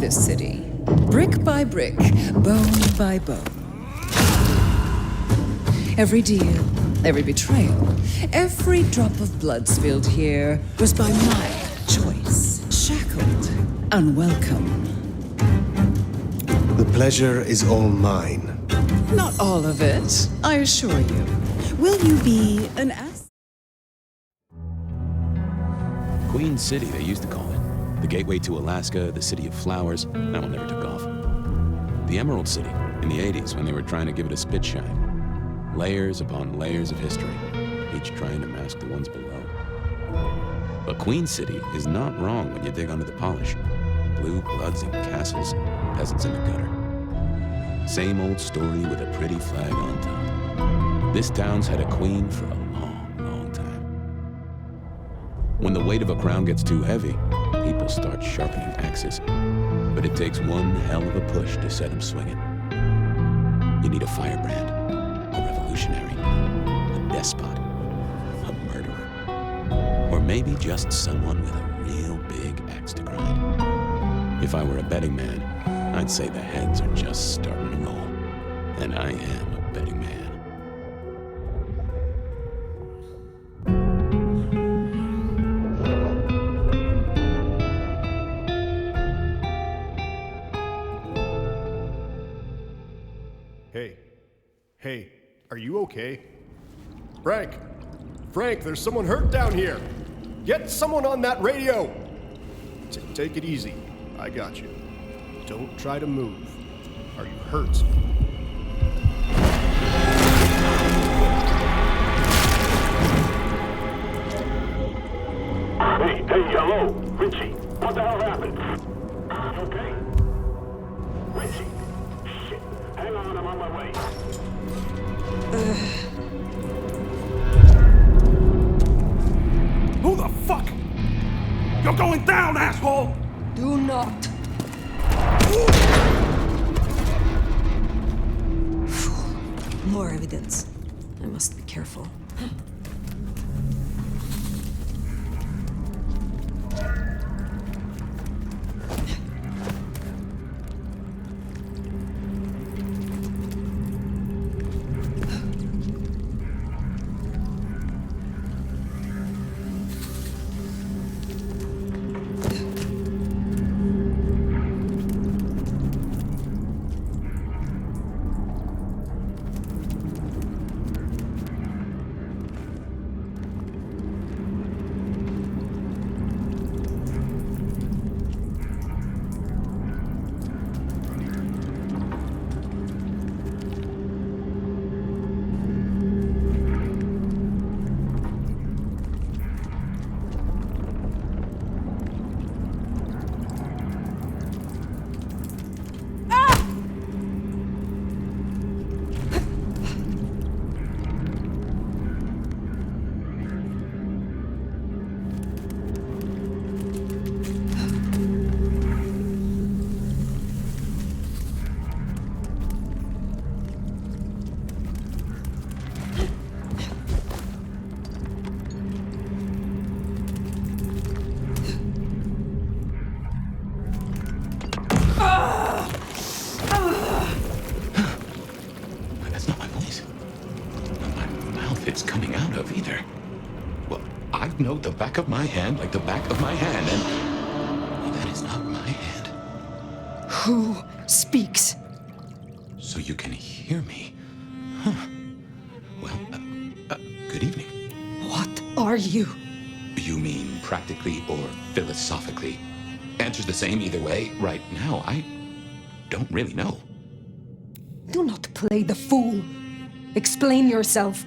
this city, brick by brick, bone by bone. Every deal, every betrayal, every drop of blood spilled here was by my choice. Shackled, unwelcome. The pleasure is all mine. Not all of it, I assure you. Will you be an ass? Queen City, they used to call it. The gateway to Alaska, the city of flowers. That one never took off. The Emerald City, in the 80s, when they were trying to give it a spit shine. Layers upon layers of history, each trying to mask the ones below. But Queen City is not wrong when you dig under the polish. Blue bloods and castles, peasants in the gutter. Same old story with a pretty flag on top. This town's had a queen for a long, long time. When the weight of a crown gets too heavy, people start sharpening axes. But it takes one hell of a push to set them swinging. You need a firebrand, a revolutionary, a despot, a murderer, or maybe just someone with a real big axe to grind. If I were a betting man, I'd say the heads are just starting to roll. And I am a betting man. Hey, are you okay? Frank, there's someone hurt down here. Get someone on that radio. Take it easy. I got you. Don't try to move. Are you hurt? Hey, hello, Richie. What the hell happened? You okay? Richie. Shit. Hang on, I'm on my way. Who the fuck? You're going down, asshole! Do not. Fool. More evidence. I must be careful. Know the back of my hand like the back of my hand, and that is not my hand. Who speaks? So you can hear me. Huh. Well, good evening. What are you? You mean practically or philosophically? Answer's the same either way. Right now, I don't really know. Do not play the fool. Explain yourself.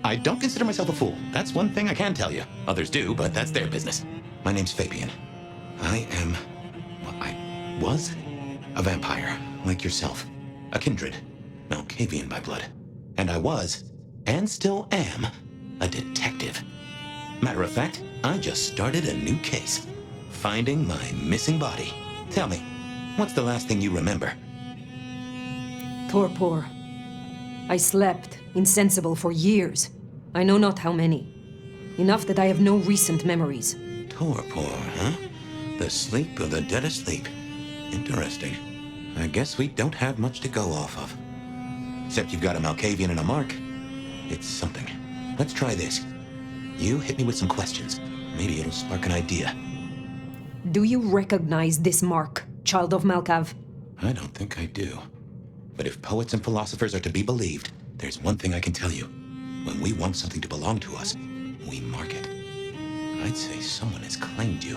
I don't consider myself a fool. That's one thing I can tell you. Others do, but that's their business. My name's Fabian. I was a vampire, like yourself. A kindred. Malkavian by blood. And I was, and still am, a detective. Matter of fact, I just started a new case. Finding my missing body. Tell me, what's the last thing you remember? Torpor. I slept, insensible for years. I know not how many. Enough that I have no recent memories. Torpor, huh? The sleep of the dead asleep. Interesting. I guess we don't have much to go off of. Except you've got a Malkavian and a mark. It's something. Let's try this. You hit me with some questions. Maybe it'll spark an idea. Do you recognize this mark, child of Malkav? I don't think I do. But if poets and philosophers are to be believed, there's one thing I can tell you. When we want something to belong to us, we mark it. I'd say someone has claimed you.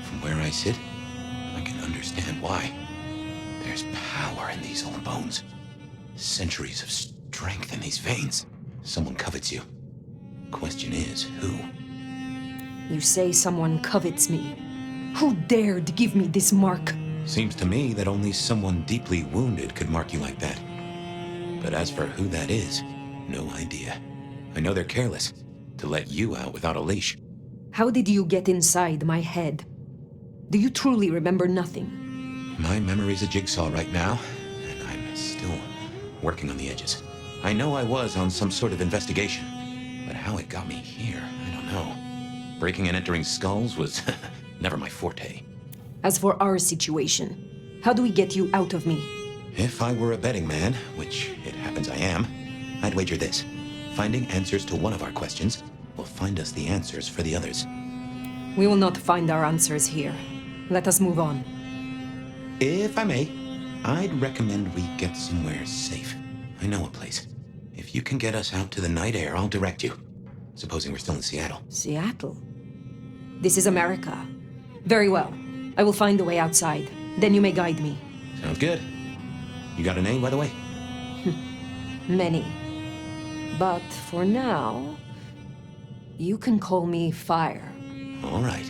From where I sit, I can understand why. There's power in these old bones. Centuries of strength in these veins. Someone covets you. Question is, who? You say someone covets me. Who dared give me this mark? Seems to me that only someone deeply wounded could mark you like that. But as for who that is, no idea. I know they're careless to let you out without a leash. How did you get inside my head? Do you truly remember nothing? My memory's a jigsaw right now, and I'm still working on the edges. I know I was on some sort of investigation, but how it got me here, I don't know. Breaking and entering skulls was never my forte. As for our situation, how do we get you out of me? If I were a betting man, which it happens I am, I'd wager this. Finding answers to one of our questions will find us the answers for the others. We will not find our answers here. Let us move on. If I may, I'd recommend we get somewhere safe. I know a place. If you can get us out to the night air, I'll direct you. Supposing we're still in Seattle. Seattle? This is America. Very well. I will find a way outside. Then you may guide me. Sounds good. You got a name, by the way? Many. But for now, you can call me Fire. All right.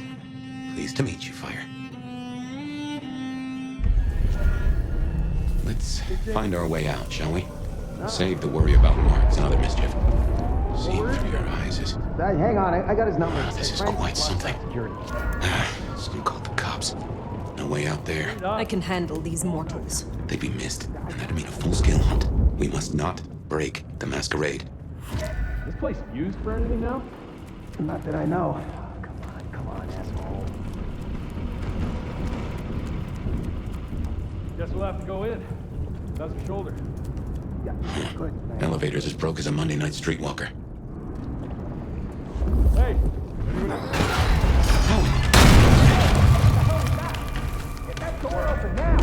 Pleased to meet you, Fire. Let's find our way out, shall we? Save the worry about marks and other mischief. See through your eyes is... Hang on, I got his number. This is quite something. Someone called the cops. No way out there. I can handle these mortals. They'd be missed, and that'd mean a full-scale hunt. We must not break the masquerade. This place used for anything now? Not that I know. Come on, asshole. Guess we'll have to go in. That's the shoulder. Yeah, good. Elevator's as broke as a Monday night streetwalker. Hey! Get that door open now!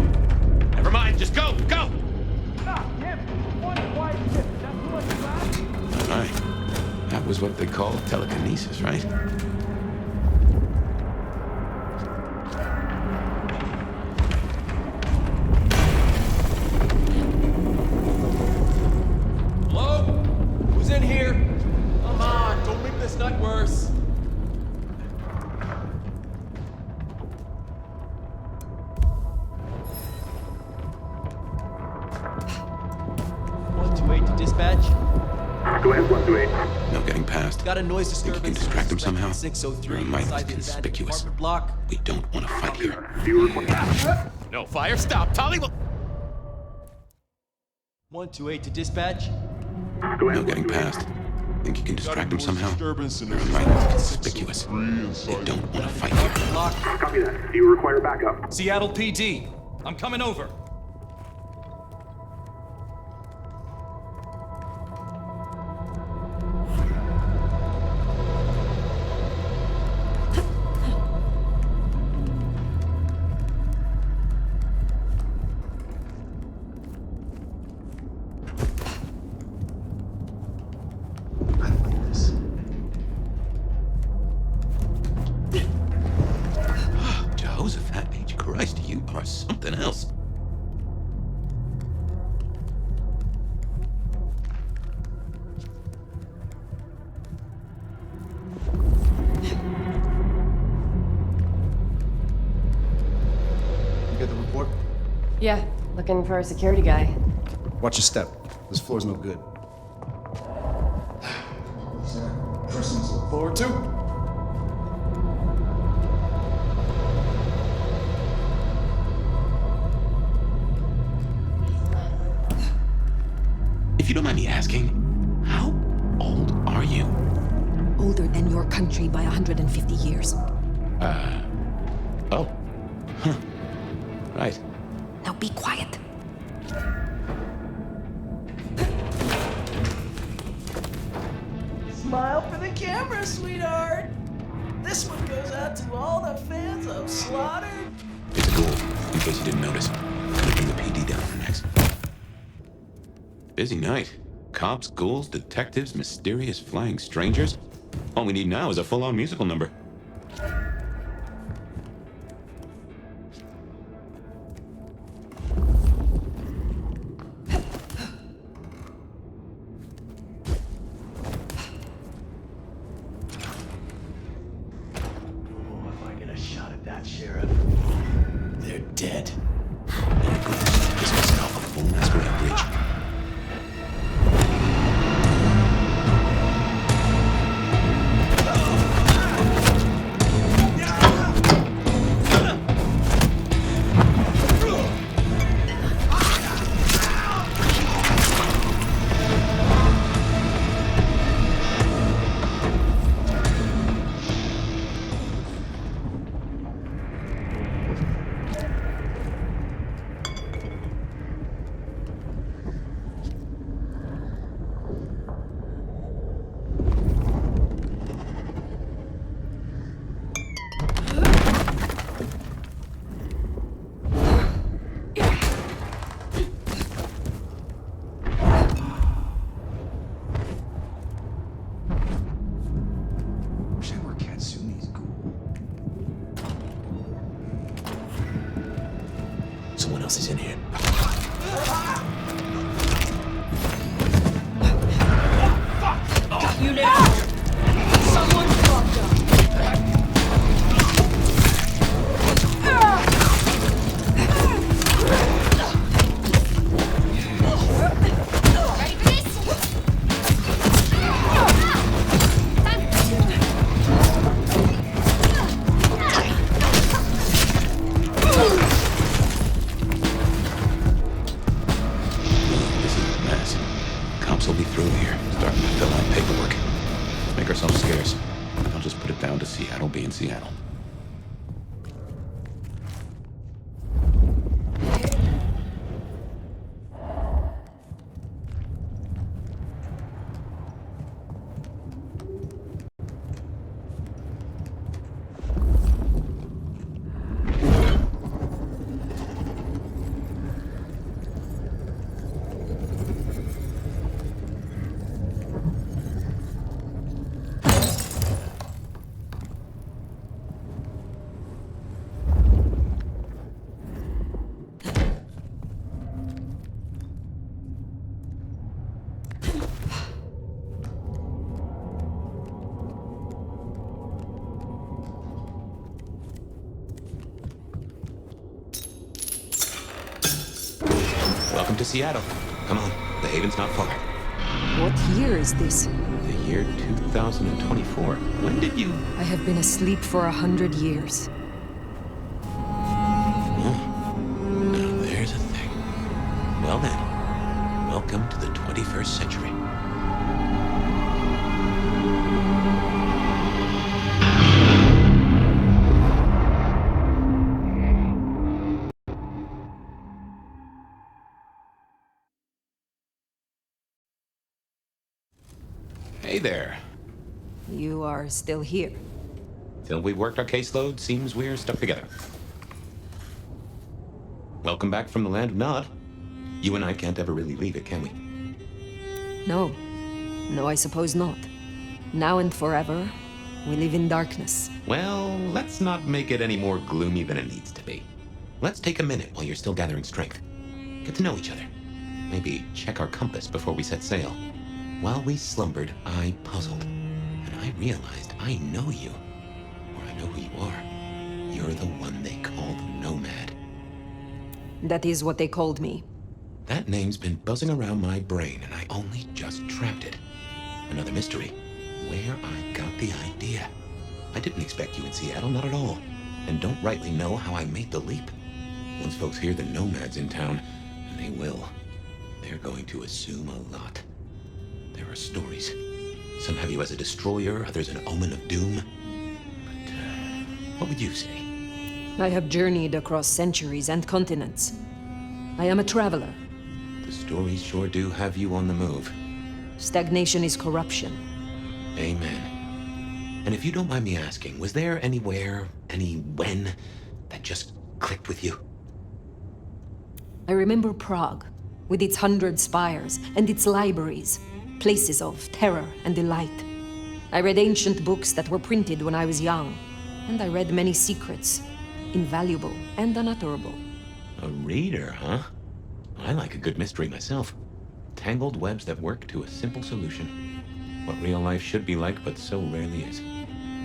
Never mind, just go! Go! Stop, Jim! One quiet ship. That's what you got? Right. That was what they call telekinesis, right? Hello? Who's in here? Come on, don't make this night worse. To dispatch. Go ahead, 128. No getting past. Got a noise Think disturbance. you can distract them somehow? 603 Your might is inside the conspicuous. apartment block. We don't want to fight here. No fire. Stop. Tolly. 128 to dispatch. No getting past. Think you can distract them somehow? Your might is conspicuous. They don't want to fight here. Block. Copy that. Do you require backup? Seattle PD. I'm coming over. Jehoshaphat H. Christ, you are something else. You get the report? Yeah, looking for a security guy. Watch your step. This floor's no good. Forward 2. If you don't mind me asking, how old are you? Older than your country by 150 years. Oh. Huh. Right. Now be quiet. Smile for the camera, sweetheart. This one goes out to all the fans of Slaughter. It's a ghoul, in case you didn't notice. Gonna bring the PD down for next. Busy night. Cops, ghouls, detectives, mysterious flying strangers. All we need now is a full-on musical number. Sheriff. They're dead. This will set off a full Masquerade bridge. Someone else is in here. You now! Someone's locked up! Will be through here, starting to fill out paperwork. Let's make ourselves scarce. I'll just put it down to Seattle being Seattle. Welcome to Seattle. Come on, the haven's not far. What year is this? The year 2024. When did you... I have been asleep for 100 years. Now there's a thing. Well then, welcome to the 21st century. Hey there. You are still here. Till we've worked our caseload, seems we're stuck together. Welcome back from the land of Nod. You and I can't ever really leave it, can we? No. No, I suppose not. Now and forever, we live in darkness. Well, let's not make it any more gloomy than it needs to be. Let's take a minute while you're still gathering strength. Get to know each other. Maybe check our compass before we set sail. While we slumbered, I puzzled, and I realized I know you. Or I know who you are. You're the one they called Nomad. That is what they called me. That name's been buzzing around my brain, and I only just trapped it. Another mystery. Where I got the idea. I didn't expect you in Seattle, not at all. And don't rightly know how I made the leap. Once folks hear the Nomad's in town, and they will, they're going to assume a lot. There are stories. Some have you as a destroyer, others an omen of doom. But, what would you say? I have journeyed across centuries and continents. I am a traveler. The stories sure do have you on the move. Stagnation is corruption. Amen. And if you don't mind me asking, was there anywhere, any when, that just clicked with you? I remember Prague, with its 100 spires and its libraries, places of terror and delight. I read ancient books that were printed when I was young, and I read many secrets, invaluable and unutterable. A reader, huh? I like a good mystery myself. Tangled webs that work to a simple solution. What real life should be like, but so rarely is.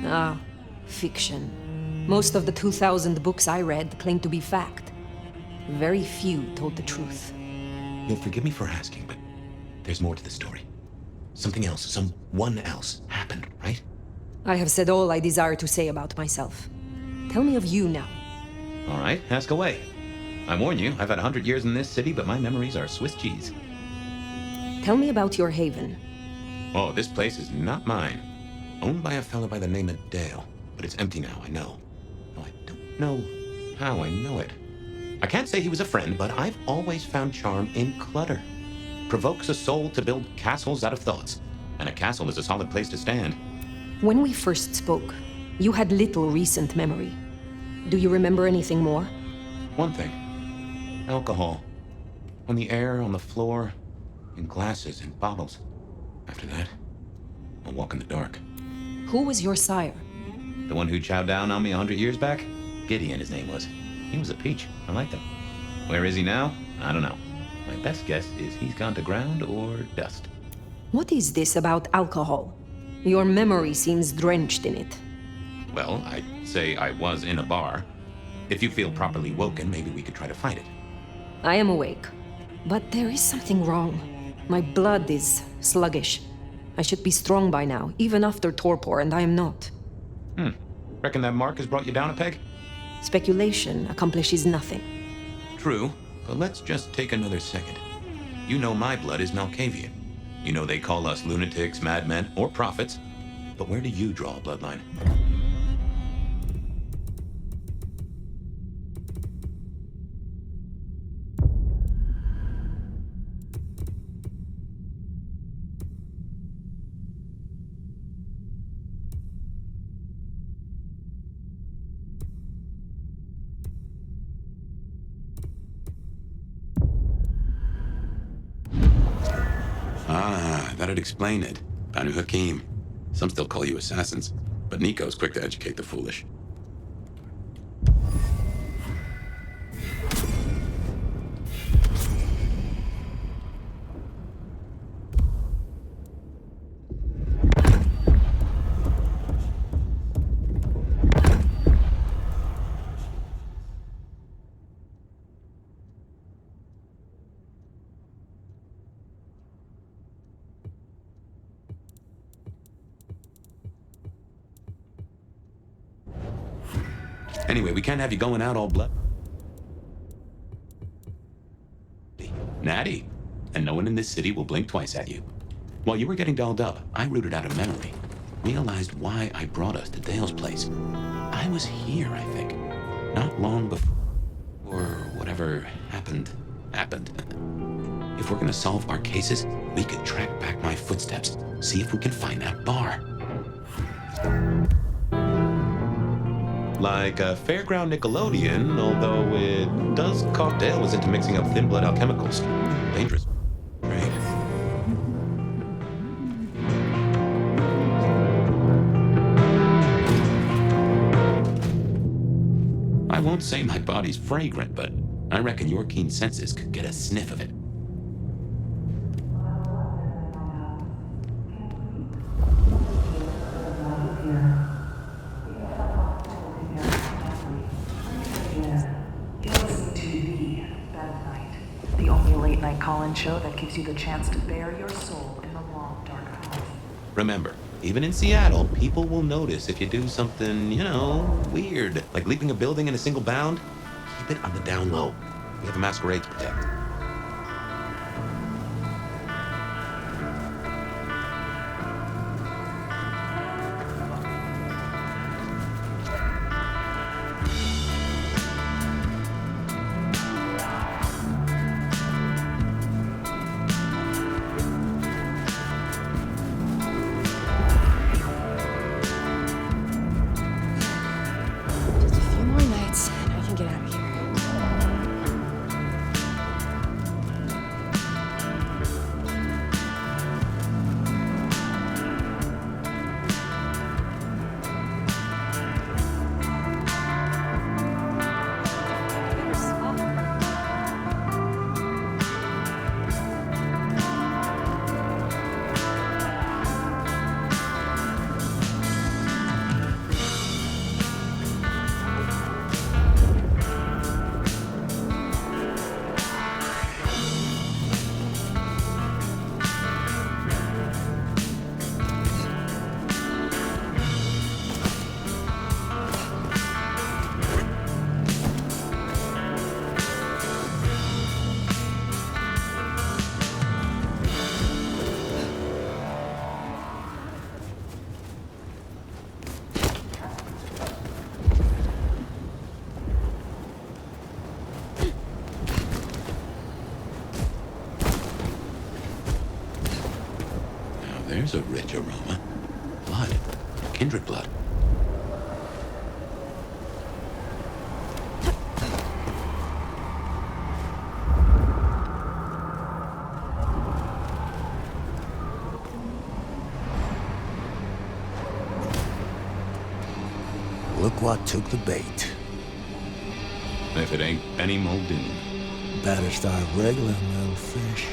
Ah, fiction. Most of the 2,000 books I read claimed to be fact. Very few told the truth. You'll forgive me for asking, but there's more to the story. Something else, someone else happened, right? I have said all I desire to say about myself. Tell me of you now. All right, ask away. I warn you, I've had 100 years in this city, but my memories are Swiss cheese. Tell me about your haven. Oh, this place is not mine. Owned by a fellow by the name of Dale, but it's empty now, I know. Though I don't know how I know it. I can't say he was a friend, but I've always found charm in clutter. Provokes a soul to build castles out of thoughts, and a castle is a solid place to stand. When we first spoke, you had little recent memory. Do you remember anything more? One thing. Alcohol. On the air, on the floor, in glasses and bottles. After that, I'll walk in the dark. Who was your sire? The one who chowed down on me 100 years back? Gideon, his name was. He was a peach. I liked him. Where is he now? I don't know. My best guess is he's gone to ground or dust. What is this about alcohol? Your memory seems drenched in it. Well, I'd say I was in a bar. If you feel properly woken, maybe we could try to fight it. I am awake, but there is something wrong. My blood is sluggish. I should be strong by now, even after torpor, and I am not. Reckon that mark has brought you down a peg? Speculation accomplishes nothing. True, but let's just take another second. You know my blood is Malkavian. You know they call us lunatics, madmen, or prophets. But where do you draw a bloodline? Ah, that'd explain it. Banu Hakim. Some still call you assassins, but Nico's quick to educate the foolish. Anyway, we can't have you going out all blood. Natty. And no one in this city will blink twice at you. While you were getting dolled up, I rooted out a memory. Realized why I brought us to Dale's place. I was here, I think. Not long before... or whatever happened. If we're gonna solve our cases, we could track back my footsteps. See if we can find that bar. Like a fairground Nickelodeon, although it does caught Dale was into mixing up thin blood alchemicals. Dangerous. Right? I won't say my body's fragrant, but I reckon your keen senses could get a sniff of it. Call-in show that gives you the chance to bare your soul in the long, dark path. Remember, even in Seattle, people will notice if you do something, you know, weird, like leaping a building in a single bound. Keep it on the down low. We have a masquerade to protect. There's a rich aroma. Blood. Kindred blood. Look what took the bait. If it ain't Benny Muldoon. Better start wriggling, little fish.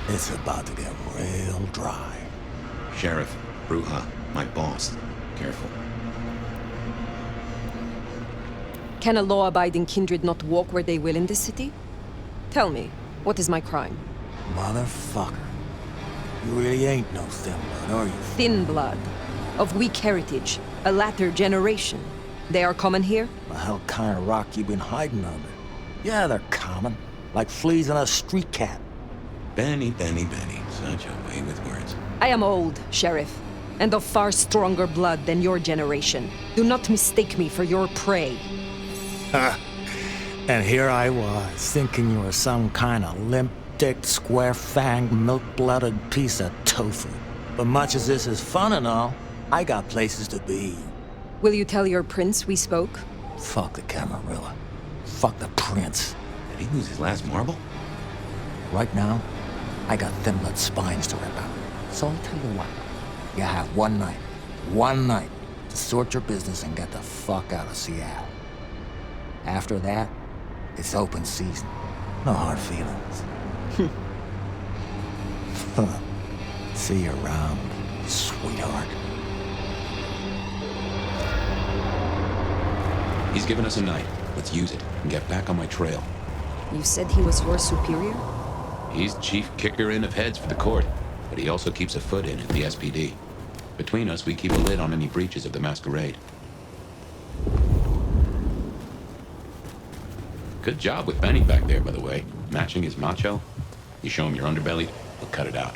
It's about to get real dry. Sheriff, Bruja, my boss. Careful. Can a law-abiding kindred not walk where they will in this city? Tell me, what is my crime? Motherfucker. You really ain't no thin blood, are you? Thin blood. Of weak heritage. A latter generation. They are common here? The hell kind of rock you been hiding under? Yeah, they're common. Like fleas on a street cat. Benny, Benny, Benny. Such a way with words. I am old, Sheriff, and of far stronger blood than your generation. Do not mistake me for your prey. Ha! And here I was, thinking you were some kind of limp-dicked, square-fanged, milk-blooded piece of tofu. But much as this is fun and all, I got places to be. Will you tell your prince we spoke? Fuck the Camarilla. Fuck the prince. Did he lose his last marble? Right now, I got thin blood spines to rip out. So I'll tell you what. You have one night, to sort your business and get the fuck out of Seattle. After that, it's open season. No hard feelings. See you around, sweetheart. He's given us a night. Let's use it and get back on my trail. You said he was your superior? He's chief kicker-in of heads for the court, but he also keeps a foot in at the SPD. Between us, we keep a lid on any breaches of the Masquerade. Good job with Benny back there, by the way. Matching his macho. You show him your underbelly, he'll cut it out.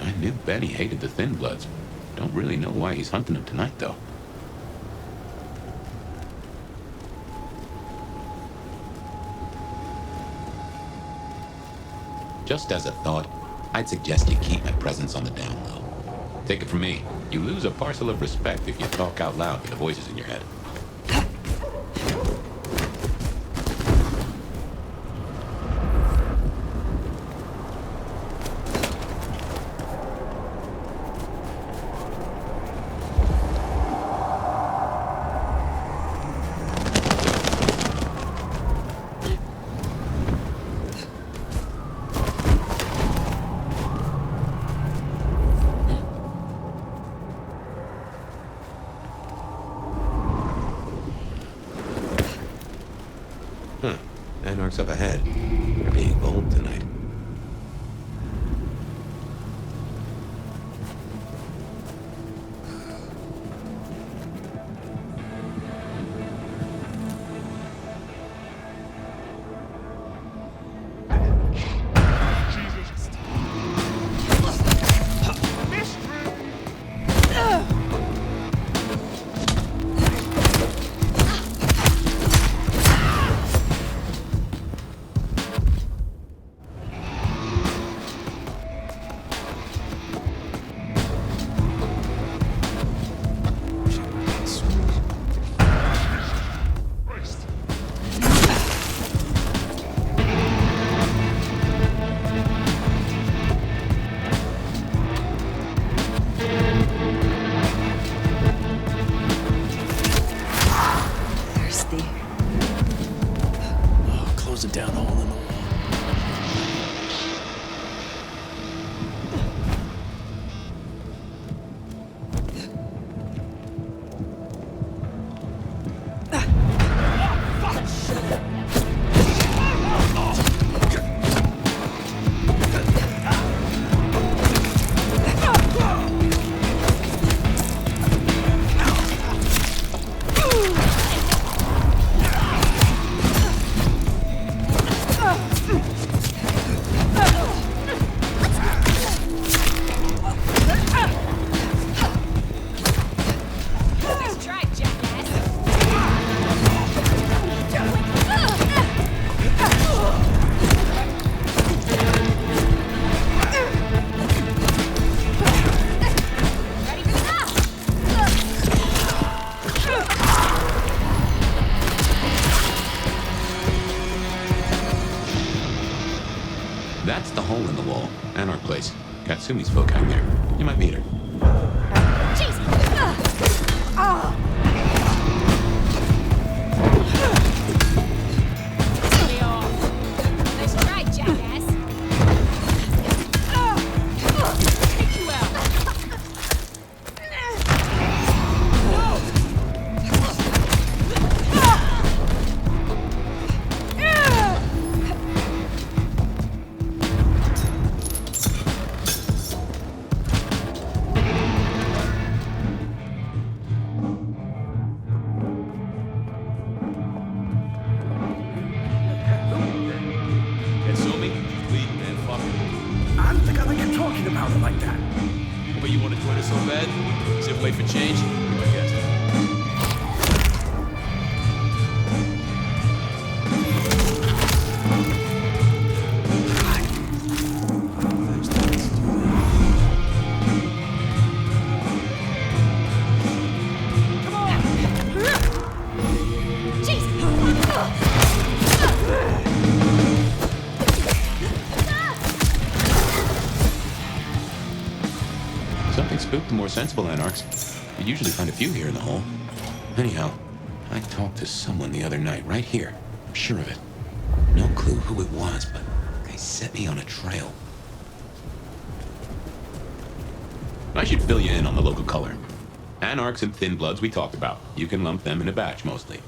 I knew Benny hated the Thin Bloods. Don't really know why he's hunting them tonight, though. Just as a thought, I'd suggest you keep my presence on the down low. Take it from me, you lose a parcel of respect if you talk out loud with the voices in your head. Anarch's up ahead. They're being bold tonight. Down hole in the wall. Sumi's folk out there. You might meet her. Nice try, jackass. Take you out. Get Sumi? Bleeding, man. Fuck her. I don't think I like you talking about it like that. But you want to join us so bad? Sit wait for change? I guess. Something spooked the more sensible anarchs. You'd usually find a few here in the hole. Anyhow, I talked to someone the other night, right here. I'm sure of it. No clue who it was, but they set me on a trail. I should fill you in on the local color. Anarchs and thin bloods we talked about. You can lump them in a batch, mostly.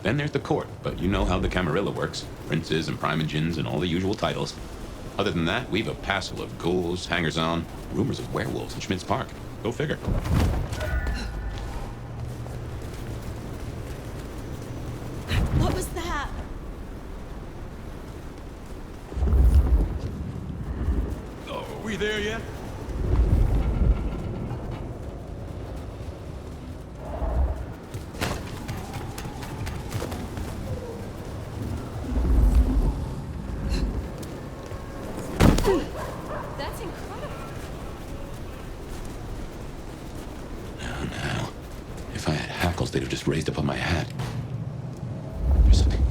Then there's the court, but you know how the Camarilla works. Princes and primogens and all the usual titles. Other than that, we've a passel of ghouls, hangers-on, rumors of werewolves in Schmidt's Park. Go figure. What was that? Oh, are we there yet? That's incredible. Now. If I had hackles, they'd have just raised up on my hat. There's something.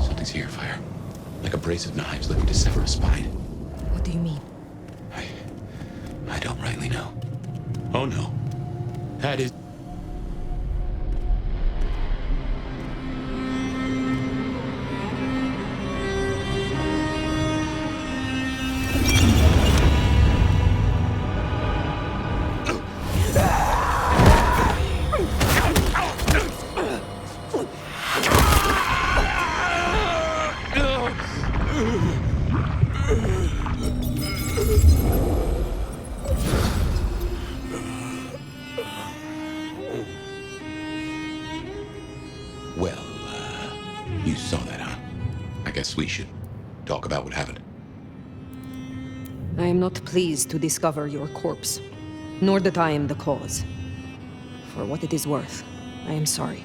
Something's here, Fire. Like a brace of knives looking to sever a spine. What do you mean? I don't rightly know. Oh no. That is... Well, you saw that, huh? I guess we should talk about what happened. I am not pleased to discover your corpse, nor that I am the cause. For what it is worth, I am sorry.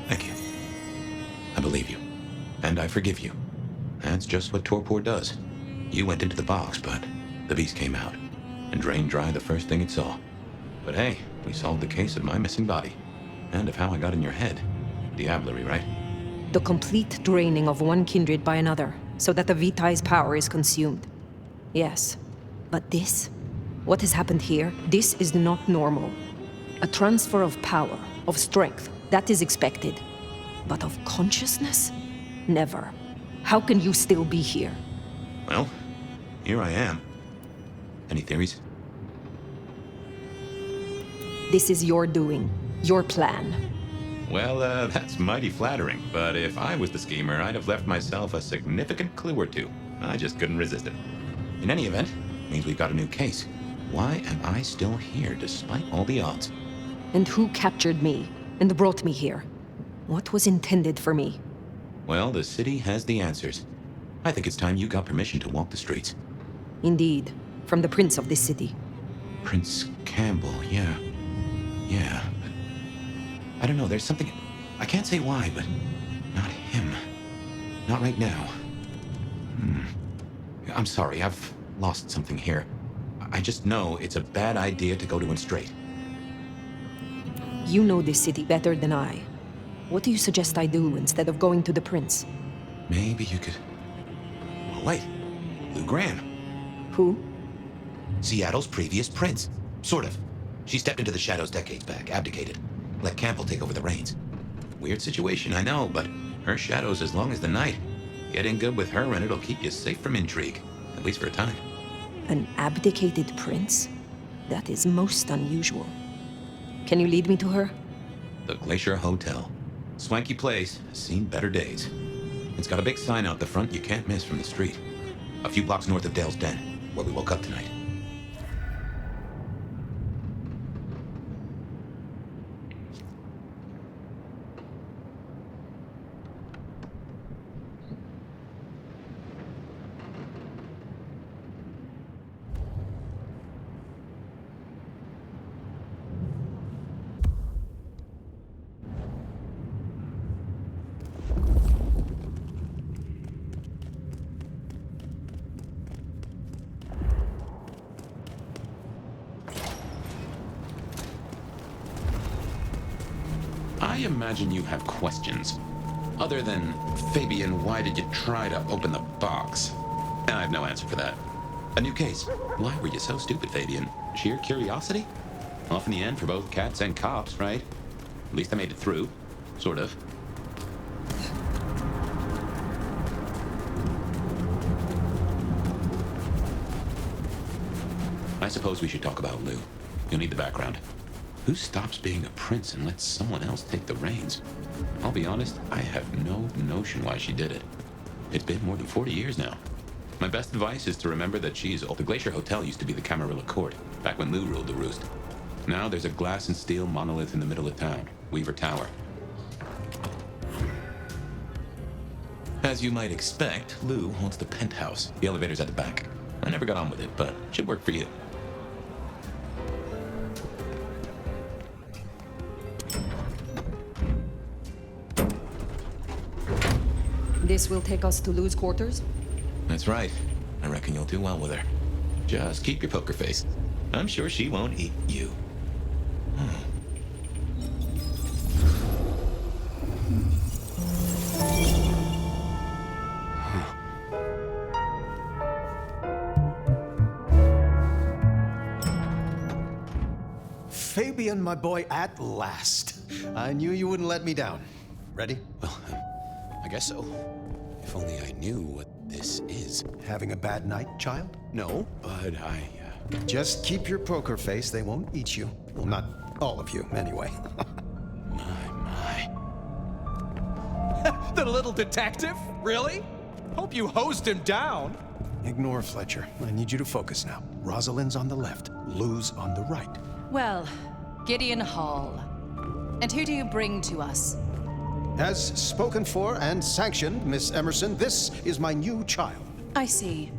Thank you. I believe you. And I forgive you. That's just what torpor does. You went into the box, but the beast came out and drained dry the first thing it saw. But hey, we solved the case of my missing body. And of how I got in your head. Diablerie, right? The complete draining of one kindred by another, so that the Vitae's power is consumed. Yes. But this? What has happened here? This is not normal. A transfer of power, of strength, that is expected. But of consciousness? Never. How can you still be here? Well, here I am. Any theories? This is your doing. Your plan. Well, that's mighty flattering, but if I was the schemer, I'd have left myself a significant clue or two. I just couldn't resist it. In any event, means we've got a new case. Why am I still here, despite all the odds? And who captured me, and brought me here? What was intended for me? Well, the city has the answers. I think it's time you got permission to walk the streets. Indeed, from the prince of this city. Prince Campbell, yeah. Yeah, but... I don't know, there's something... I can't say why, but... not him. Not right now. I'm sorry, I've lost something here. I just know it's a bad idea to go to him straight. You know this city better than I. What do you suggest I do instead of going to the prince? Maybe you could... Oh, wait. Lou Graham. Who? Seattle's previous prince. Sort of. She stepped into the shadows decades back, abdicated. Let Campbell take over the reins. Weird situation, I know, but her shadow's as long as the night. Get in good with her and it'll keep you safe from intrigue. At least for a time. An abdicated prince? That is most unusual. Can you lead me to her? The Glacier Hotel. Swanky place, has seen better days. It's got a big sign out the front you can't miss from the street. A few blocks north of Dale's Den, where we woke up tonight. I imagine you have questions. Other than, Fabian, why did you try to open the box? I have no answer for that. A new case. Why were you so stupid, Fabian? Sheer curiosity? Off in the end for both cats and cops, right? At least I made it through. Sort of. I suppose we should talk about Lou. You'll need the background. Who stops being a prince and lets someone else take the reins? I'll be honest, I have no notion why she did it. It's been more than 40 years now. My best advice is to remember that she's old. The Glacier Hotel used to be the Camarilla Court, back when Lou ruled the roost. Now there's a glass and steel monolith in the middle of town, Weaver Tower. As you might expect, Lou owns the penthouse. The elevator's at the back. I never got on with it, but it should work for you. This will take us to Lou's quarters? That's right. I reckon you'll do well with her. Just keep your poker face. I'm sure she won't eat you. Fabian, my boy, at last. I knew you wouldn't let me down. Ready? Well, I guess so. If only I knew what this is. Having a bad night, child? No, but I... Just keep your poker face. They won't eat you. Well, not all of you, anyway. My. The little detective? Really? Hope you hosed him down. Ignore Fletcher. I need you to focus now. Rosalind's on the left, Lou's on the right. Well, Gideon Hall. And who do you bring to us? As spoken for and sanctioned, Miss Emerson, this is my new child. I see.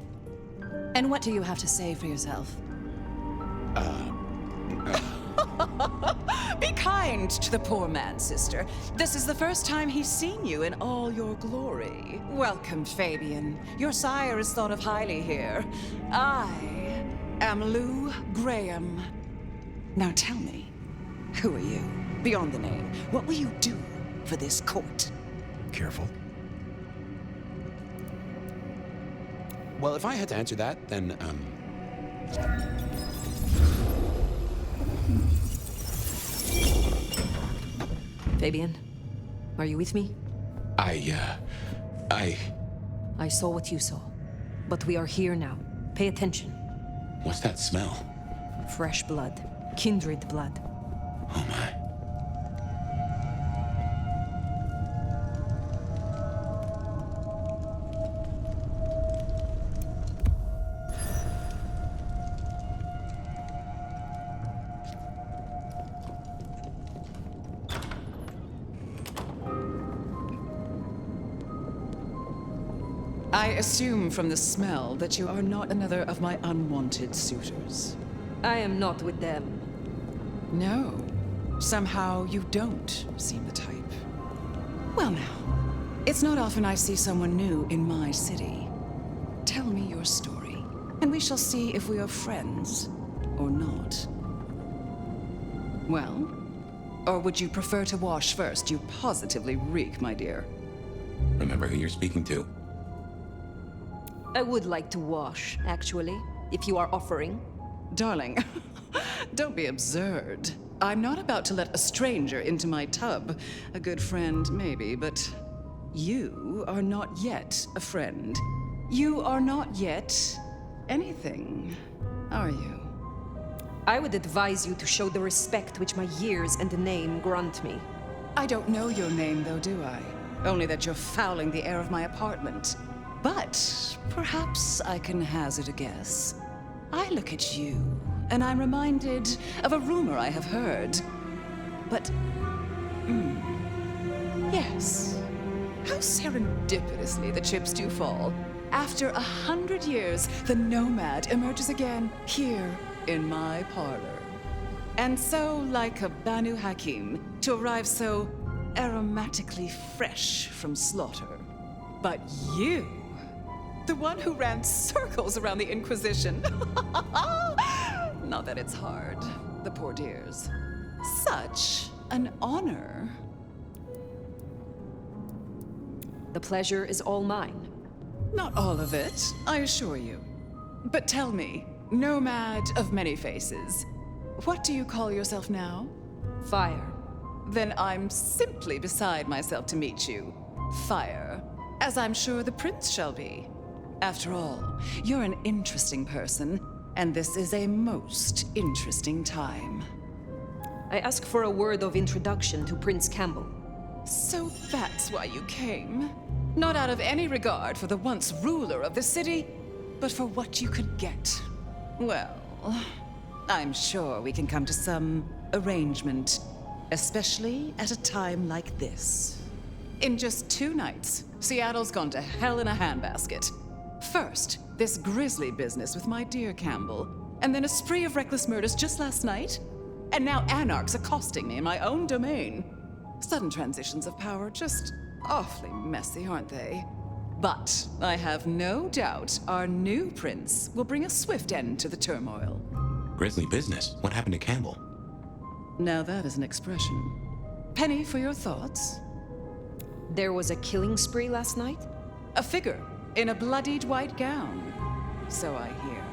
And what do you have to say for yourself? Be kind to the poor man, sister. This is the first time he's seen you in all your glory. Welcome, Fabian. Your sire is thought of highly here. I am Lou Graham. Now tell me, who are you? Beyond the name, what will you do for this court? Careful. Well, if I had to answer that, then, Fabian, are you with me? I saw what you saw. But we are here now. Pay attention. What's that smell? Fresh blood. Kindred blood. Oh my. I assume from the smell that you are not another of my unwanted suitors. I am not with them. No. Somehow you don't seem the type. Well now, it's not often I see someone new in my city. Tell me your story, and we shall see if we are friends or not. Well? Or would you prefer to wash first? You positively reek, my dear. Remember who you're speaking to. I would like to wash, actually, if you are offering. Darling, don't be absurd. I'm not about to let a stranger into my tub. A good friend, maybe, but you are not yet a friend. You are not yet anything, are you? I would advise you to show the respect which my years and name grant me. I don't know your name, though, do I? Only that you're fouling the air of my apartment. But perhaps I can hazard a guess. I look at you, and I'm reminded of a rumor I have heard. But, yes. How serendipitously the chips do fall. After 100 years, the nomad emerges again here in my parlor. And so, like a Banu Hakim, to arrive so aromatically fresh from slaughter. But you, the one who ran circles around the Inquisition. Not that it's hard, the poor dears. Such an honor. The pleasure is all mine. Not all of it, I assure you. But tell me, nomad of many faces, what do you call yourself now? Fire. Then I'm simply beside myself to meet you. Fire. As I'm sure the prince shall be. After all, you're an interesting person, and this is a most interesting time. I ask for a word of introduction to Prince Campbell. So that's why you came? Not out of any regard for the once ruler of the city, but for what you could get. Well, I'm sure we can come to some arrangement, especially at a time like this. In just 2 nights, Seattle's gone to hell in a handbasket. First, this grisly business with my dear Campbell, and then a spree of reckless murders just last night, and now anarchs accosting me in my own domain. Sudden transitions of power, just awfully messy, aren't they? But I have no doubt our new prince will bring a swift end to the turmoil. Grisly business? What happened to Campbell? Now that is an expression. Penny for your thoughts? There was a killing spree last night? A figure in a bloodied white gown. So I hear.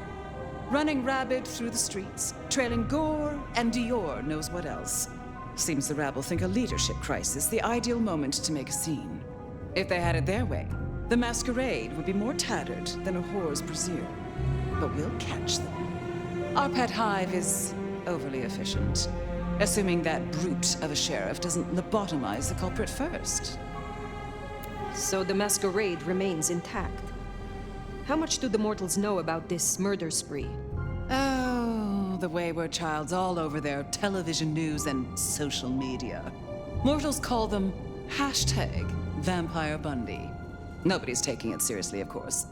Running rabid through the streets, trailing gore and Dior knows what else. Seems the rabble think a leadership crisis the ideal moment to make a scene. If they had it their way, the masquerade would be more tattered than a whore's brassiere. But we'll catch them. Our pet hive is overly efficient, assuming that brute of a sheriff doesn't lobotomize the culprit first. So the masquerade remains intact. How much do the mortals know about this murder spree? Oh, the wayward child's all over their television news and social media. Mortals call them #Vampire Bundy. Nobody's taking it seriously, of course.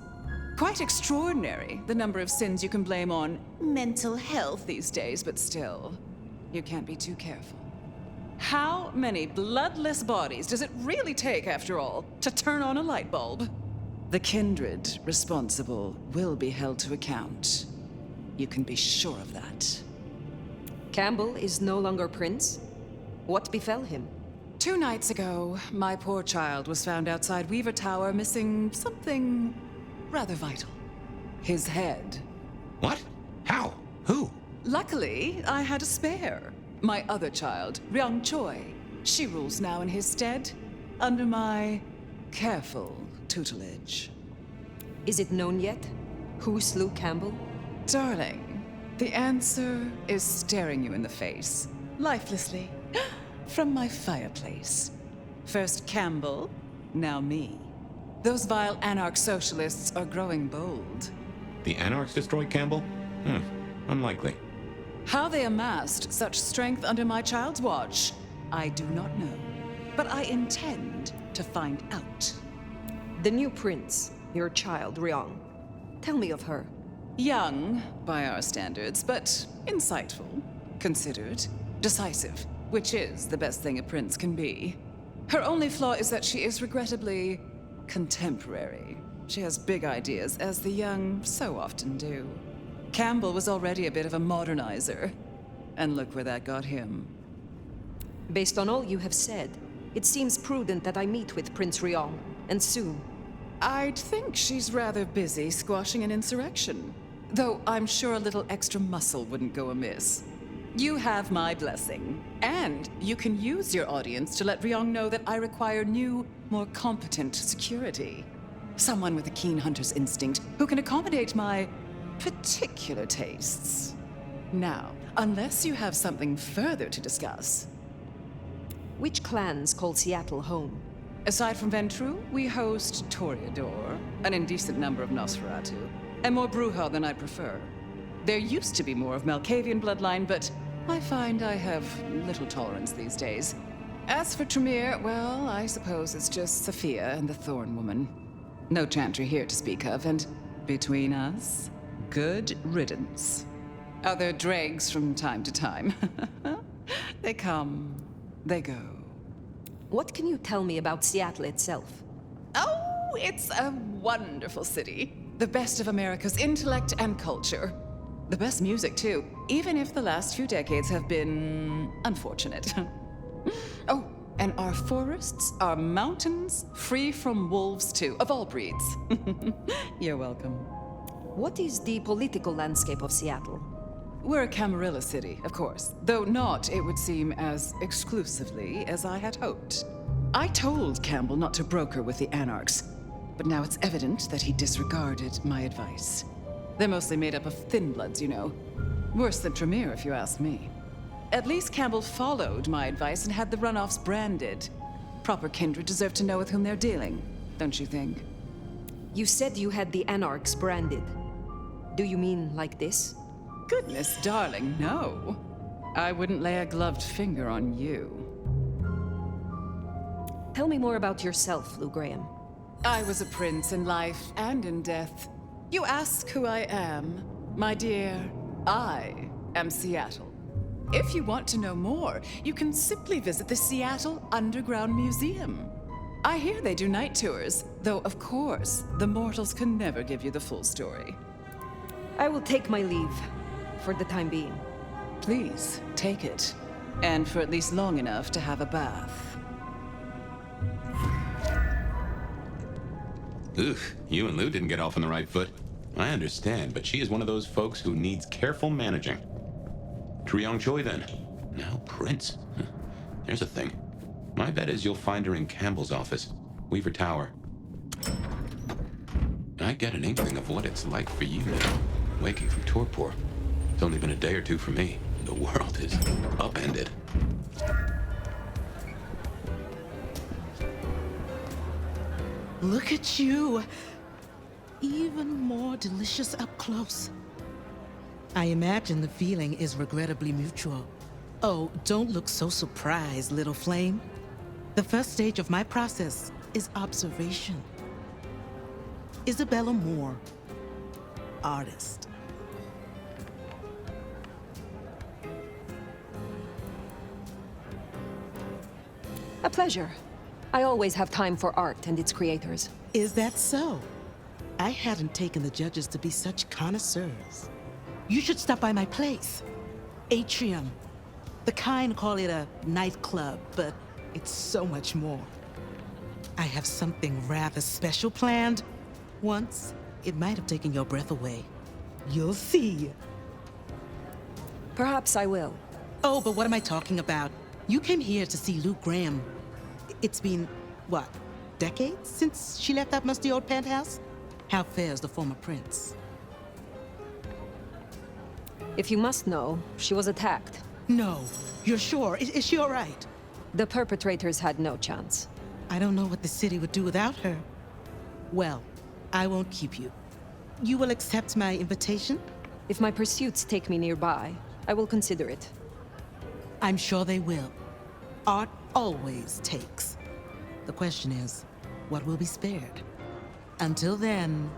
Quite extraordinary, the number of sins you can blame on mental health these days, but still, you can't be too careful. How many bloodless bodies does it really take, after all, to turn on a light bulb? The kindred responsible will be held to account. You can be sure of that. Campbell is no longer prince? What befell him? 2 nights ago, my poor child was found outside Weaver Tower missing something rather vital. His head. What? How? Who? Luckily, I had a spare. My other child, Ryung Choi. She rules now in his stead, under my careful tutelage. Is it known yet? Who slew Campbell? Darling, the answer is staring you in the face, lifelessly, from my fireplace. First Campbell, now me. Those vile anarch socialists are growing bold. The anarchs destroyed Campbell? Unlikely. How they amassed such strength under my child's watch, I do not know. But I intend to find out. The new prince, your child, Ryung. Tell me of her. Young, by our standards, but insightful, considered, decisive, which is the best thing a prince can be. Her only flaw is that she is regrettably contemporary. She has big ideas, as the young so often do. Campbell was already a bit of a modernizer, and look where that got him. Based on all you have said, it seems prudent that I meet with Prince Ryung, and soon. I'd think she's rather busy squashing an insurrection. though I'm sure a little extra muscle wouldn't go amiss. You have my blessing, and you can use your audience to let Ryong know that I require new, more competent security. Someone with a keen hunter's instinct who can accommodate my particular tastes. Now, unless you have something further to discuss. Which clans call Seattle home? Aside from Ventru, we host Toreador, an indecent number of Nosferatu, and more Bruja than I prefer. There used to be more of Malkavian bloodline, but I find I have little tolerance these days. As for Tremere, well, I suppose it's just Sophia and the Thorn Woman. No Chantry here to speak of, and between us, good riddance. Other dregs from time to time. They come, they go. What can you tell me about Seattle itself? Oh, it's a wonderful city. The best of America's intellect and culture. The best music, too, even if the last few decades have been unfortunate. Oh, and our forests, our mountains, free from wolves, too, of all breeds. You're welcome. What is the political landscape of Seattle? We're a Camarilla city, of course, though not, it would seem, as exclusively as I had hoped. I told Campbell not to broker with the Anarchs, but now it's evident that he disregarded my advice. They're mostly made up of thin bloods, you know. Worse than Tremere, if you ask me. At least Campbell followed my advice and had the runoffs branded. Proper kindred deserve to know with whom they're dealing, don't you think? You said you had the Anarchs branded. Do you mean like this? Goodness, darling, no. I wouldn't lay a gloved finger on you. Tell me more about yourself, Lou Graham. I was a prince in life and in death. You ask who I am. My dear, I am Seattle. If you want to know more, you can simply visit the Seattle Underground Museum. I hear they do night tours, though of course, the mortals can never give you the full story. I will take my leave, for the time being. Please, take it. And for at least long enough to have a bath. Ugh, you and Lou didn't get off on the right foot. I understand, but she is one of those folks who needs careful managing. Triong Choi, then. Now Prince. There's a thing. My bet is you'll find her in Campbell's office, Weaver Tower. I get an inkling of what it's like for you now, waking from torpor. It's only been a day or two for me. The world is upended. Look at you. Even more delicious up close. I imagine the feeling is regrettably mutual. Oh, don't look so surprised, little flame. The first stage of my process is observation. Isabella Moore, artist. A pleasure. I always have time for art and its creators. Is that so? I hadn't taken the judges to be such connoisseurs. You should stop by my place. Atrium. The kind call it a nightclub, but it's so much more. I have something rather special planned. Once, it might have taken your breath away. You'll see. Perhaps I will. Oh, but what am I talking about? You came here to see Lou Graham. It's been, what, decades since she left that musty old penthouse? How fares the former prince? If you must know, she was attacked. No. You're sure? Is she all right? The perpetrators had no chance. I don't know what the city would do without her. Well, I won't keep you. You will accept my invitation? If my pursuits take me nearby, I will consider it. I'm sure they will. Art always takes. The question is, what will be spared? Until then,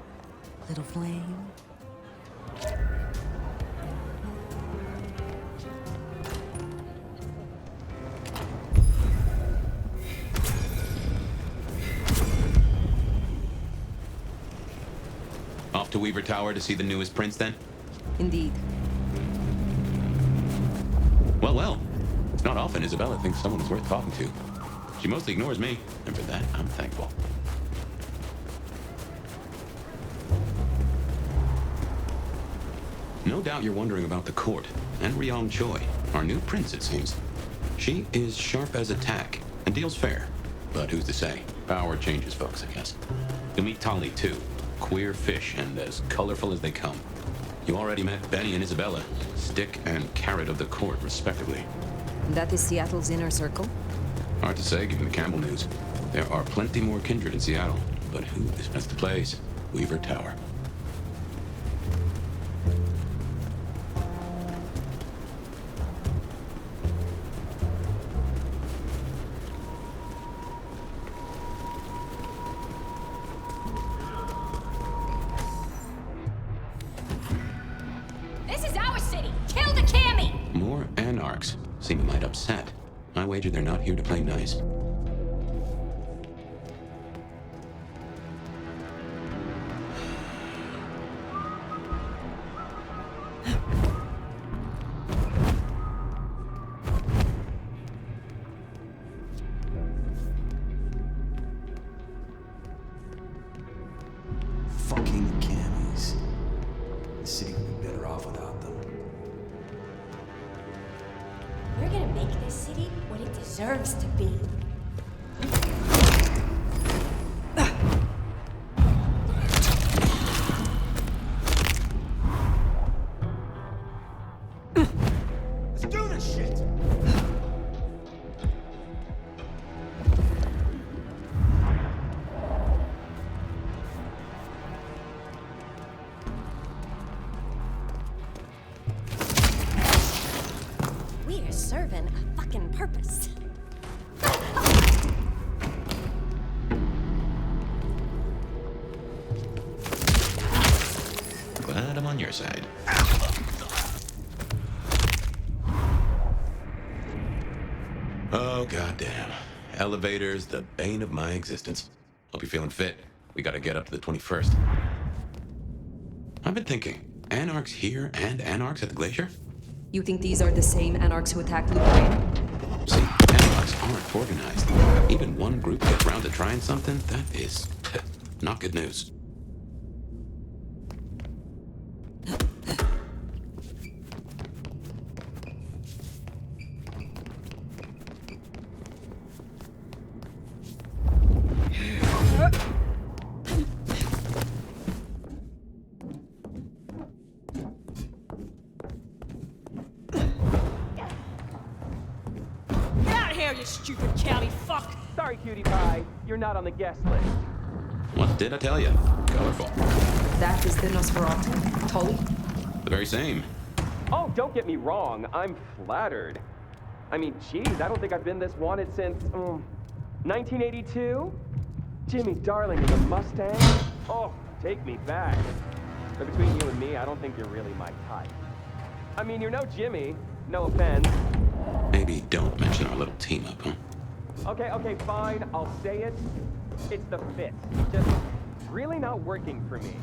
little flame. Off to Weaver Tower to see the newest prince, then? Indeed. Well, well. It's not often Isabella thinks someone is worth talking to. She mostly ignores me, and for that, I'm thankful. No doubt you're wondering about the court, and Ryong Choi, our new prince, it seems. She is sharp as a tack, and deals fair. But who's to say? Power changes folks, I guess. You'll meet Tali, too. Queer fish, and as colorful as they come. You already met Benny and Isabella, stick and carrot of the court, respectively. That is Seattle's inner circle? Hard to say, given the Campbell news. There are plenty more kindred in Seattle, but who is best to place? Weaver Tower. This is our city! Kill the Cammy! More anarchs seem a mite upset. I wager they're not here to play nice. Fucking cammies. The city would be better off without them. We're gonna make this city what it deserves to be. Let's do this shit! We are serving a fucking purpose. Glad I'm on your side. Oh, goddamn. Elevators, the bane of my existence. Hope you're feeling fit. We gotta get up to the 21st. I've been thinking, anarchs here and anarchs at the glacier? You think these are the same anarchs who attacked Luke? See, anarchs aren't organized. Even one group gets round to trying something, that is not good news. Get out of here, you stupid county fuck! Sorry, cutie pie. You're not on the guest list. What did I tell you? Colorful. That is the Nosferatu, Tully? The very same. Oh, don't get me wrong. I'm flattered. I mean, geez, I don't think I've been this wanted since, 1982? Jimmy Darling in the Mustang? Oh, take me back. But between you and me, I don't think you're really my type. I mean, you're no Jimmy. No offense. Maybe don't mention our little team up, huh? Okay, fine. I'll say it. It's the fit. Just really not working for me.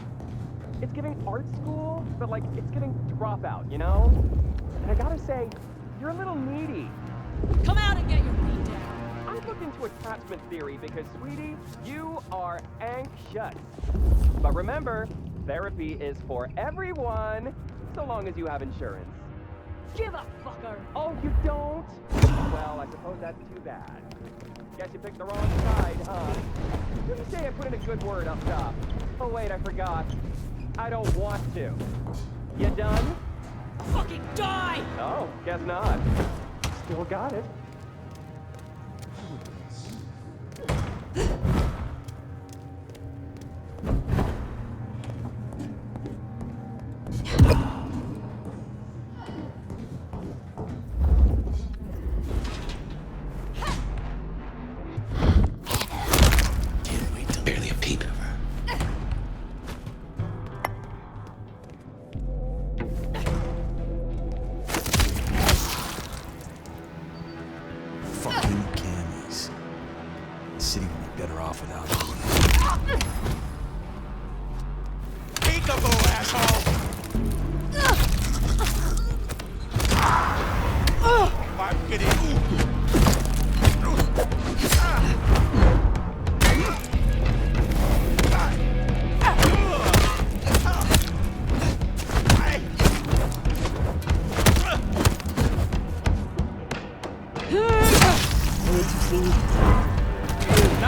It's giving art school, but like, it's giving dropout, you know? And I gotta say, you're a little needy. Come out and get your feet down! I look into attachment theory because, sweetie, you are anxious. But remember, therapy is for everyone, so long as you have insurance. Give up, fucker! Oh, you don't? Well, I suppose that's too bad. Guess you picked the wrong side, huh? Did you say I put in a good word up top? Oh, wait, I forgot. I don't want to. You done? Fucking die! Oh, guess not. Still got it. Barely a peep of her. Fucking cammies. The city would be better off without them. Peekaboo, asshole! I'm getting...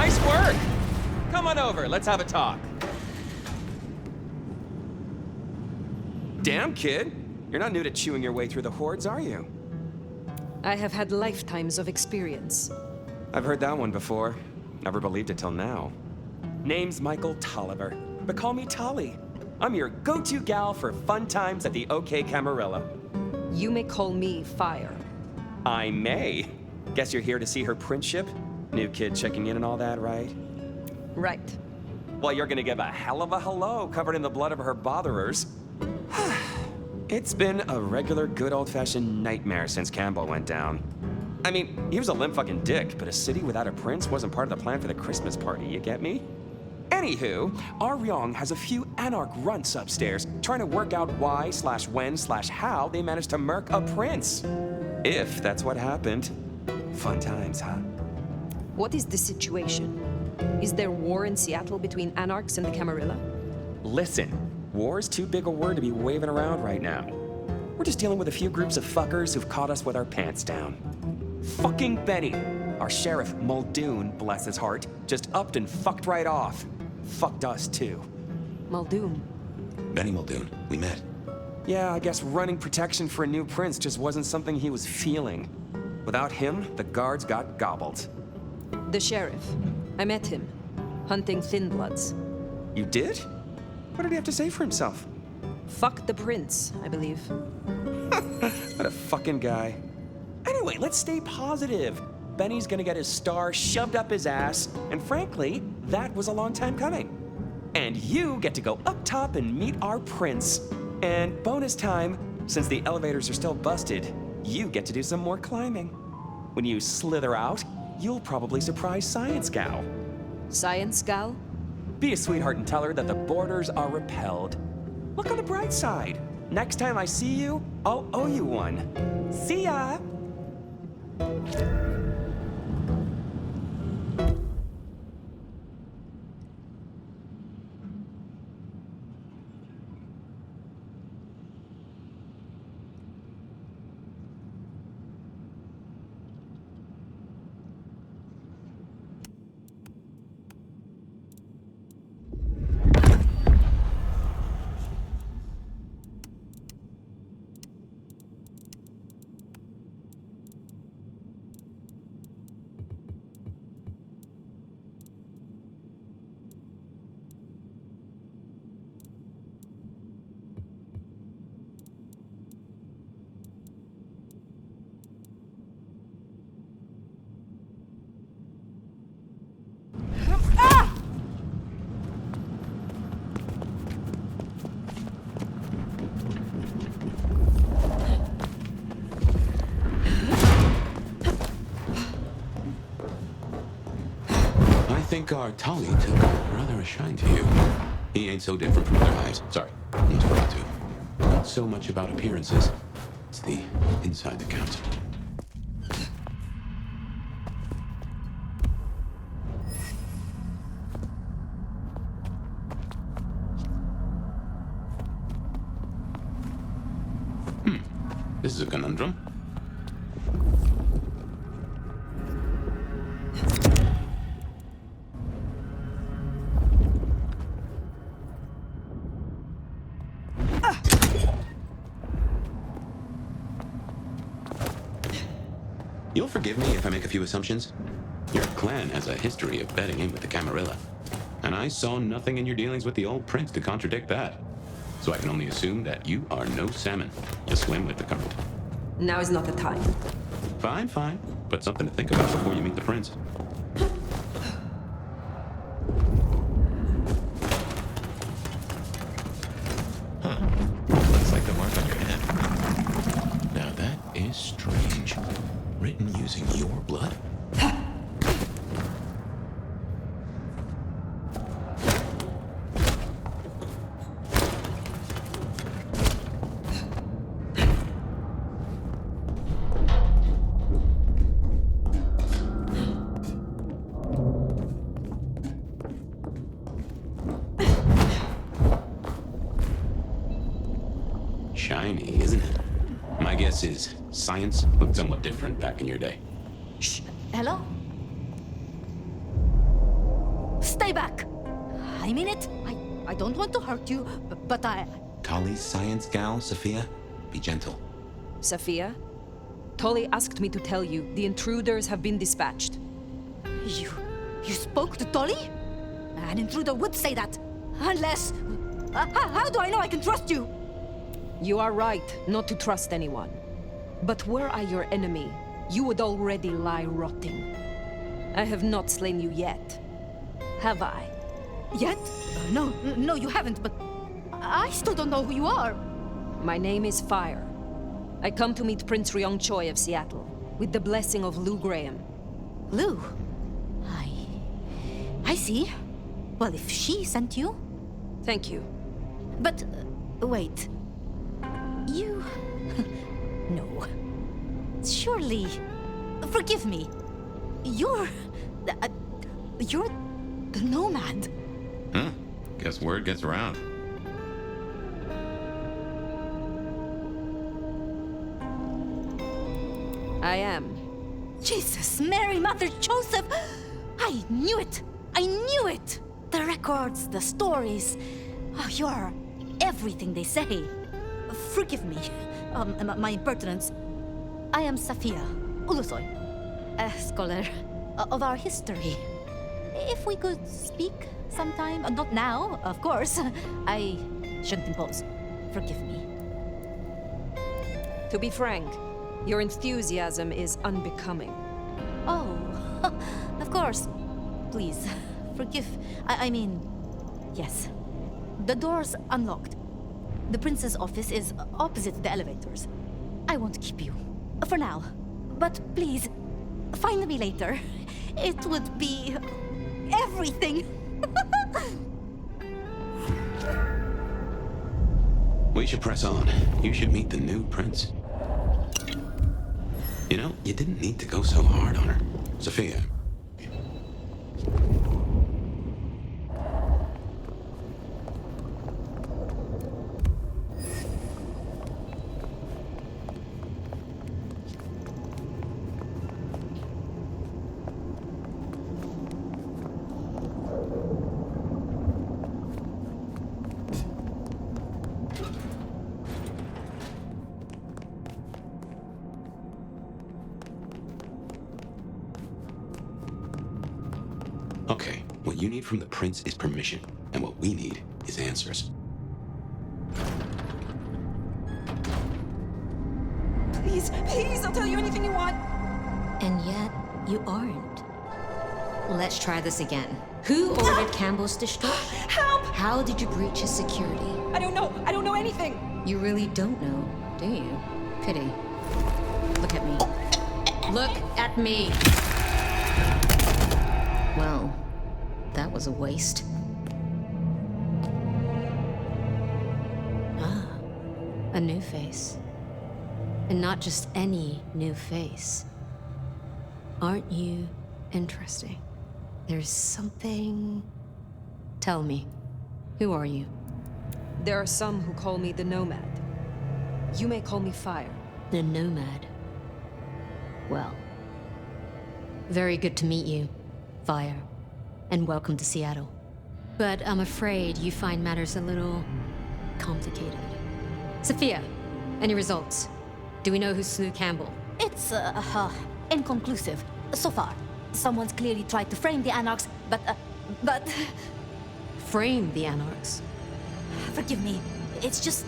Nice work! Come on over, let's have a talk. Damn, kid. You're not new to chewing your way through the hordes, are you? I have had lifetimes of experience. I've heard that one before. Never believed it till now. Name's Michael Tolliver, but call me Tolly. I'm your go-to gal for fun times at the OK Camarilla. You may call me Fire. I may. Guess you're here to see her princeship? New kid checking in and all that, right? Right. Well, you're gonna give a hell of a hello covered in the blood of her botherers. It's been a regular good old-fashioned nightmare since Campbell went down. I mean, he was a limp fucking dick, but a city without a prince wasn't part of the plan for the Christmas party, you get me? Anywho, our Ryong has a few anarch runts upstairs trying to work out why/when/how they managed to murk a prince. If that's what happened. Fun times, huh? What is the situation? Is there war in Seattle between anarchs and the Camarilla? Listen, war's too big a word to be waving around right now. We're just dealing with a few groups of fuckers who've caught us with our pants down. Fucking Benny, our sheriff Muldoon, bless his heart, just upped and fucked right off. Fucked us too. Muldoon? Benny Muldoon, we met. Yeah, I guess running protection for a new prince just wasn't something he was feeling. Without him, the guards got gobbled. The sheriff. I met him. Hunting Thin Bloods. You did? What did he have to say for himself? Fuck the prince, I believe. What a fucking guy. Anyway, let's stay positive. Benny's gonna get his star shoved up his ass, and frankly, that was a long time coming. And you get to go up top and meet our prince. And bonus time, since the elevators are still busted, you get to do some more climbing. When you slither out, you'll probably surprise Science Gal. Science Gal? Be a sweetheart and tell her that the borders are repelled. Look on the bright side. Next time I see you, I'll owe you one. See ya! I think our Tolly took rather a shine to you. He ain't so different from other hives. Sorry, almost forgot to. Not so much about appearances. It's the inside that counts. This is a conundrum. You'll forgive me if I make a few assumptions. Your clan has a history of betting in with the Camarilla, and I saw nothing in your dealings with the old prince to contradict that. So I can only assume that you are no salmon. You swim with the current. Now is not the time. Fine, fine. But something to think about before you meet the prince. Looks like the mark on your head. Now that is strange. Written using your blood? Shiny, isn't it? My guess is science looked somewhat different back in your day. Shh. Hello? Stay back! I mean it. I don't want to hurt you, but I... Tolly's science gal, Sophia? Be gentle. Sophia? Tolly asked me to tell you the intruders have been dispatched. You spoke to Tolly? An intruder would say that. Unless... how do I know I can trust you? You are right not to trust anyone. But were I your enemy, you would already lie rotting. I have not slain you yet. Have I? Yet? No, you haven't, but... I still don't know who you are. My name is Fire. I come to meet Prince Ryong Choi of Seattle, with the blessing of Lou Graham. Lou? I see. Well, if she sent you... Thank you. But, wait. You... No. Surely... Forgive me. You're the nomad. Huh. Guess word gets around. I am. Jesus, Mary, Mother, Joseph! I knew it! I knew it! The records, the stories. Oh, you are everything they say. Forgive me, my impertinence. I am Sophia Ulusoy, a scholar of our history. If we could speak sometime, not now, of course. I shouldn't impose. Forgive me. To be frank, your enthusiasm is unbecoming. Oh, of course. Please, forgive. I mean, yes. The door's unlocked. The prince's office is opposite the elevators. I won't keep you. For now. But please, find me later. It would be... everything. We should press on. You should meet the new prince. You know, you didn't need to go so hard on her. Sophia. Okay, what you need from the prince is permission, and what we need is answers. Please, I'll tell you anything you want. And yet, you aren't. Let's try this again. Who ordered Campbell's destruction? Help! How did you breach his security? I don't know anything. You really don't know, do you? Pity. Look at me. Look at me! Well, that was a waste. Ah, a new face. And not just any new face. Aren't you interesting? There's something... Tell me, who are you? There are some who call me the Nomad. You may call me Fire. The Nomad. Well, very good to meet you, Fire. And welcome to Seattle. But I'm afraid you find matters a little... complicated. Sophia, any results? Do we know who slew Campbell? It's, inconclusive. So far. Someone's clearly tried to frame the Anarchs, but... Frame the Anarchs? Forgive me. It's just...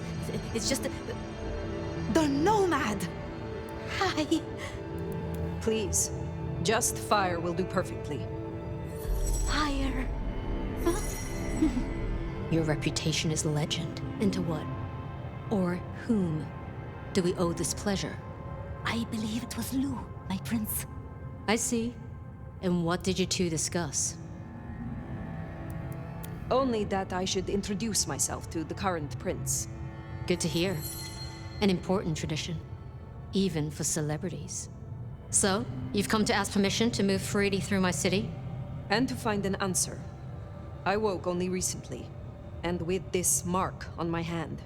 The Nomad! Hi. Please. Just Fire will do perfectly. Fire. Huh? Your reputation is legend. And to what? Or whom do we owe this pleasure? I believe it was Lou, my prince. I see. And what did you two discuss? Only that I should introduce myself to the current prince. Good to hear. An important tradition. Even for celebrities. So, you've come to ask permission to move freely through my city? And to find an answer. I woke only recently, and with this mark on my hand.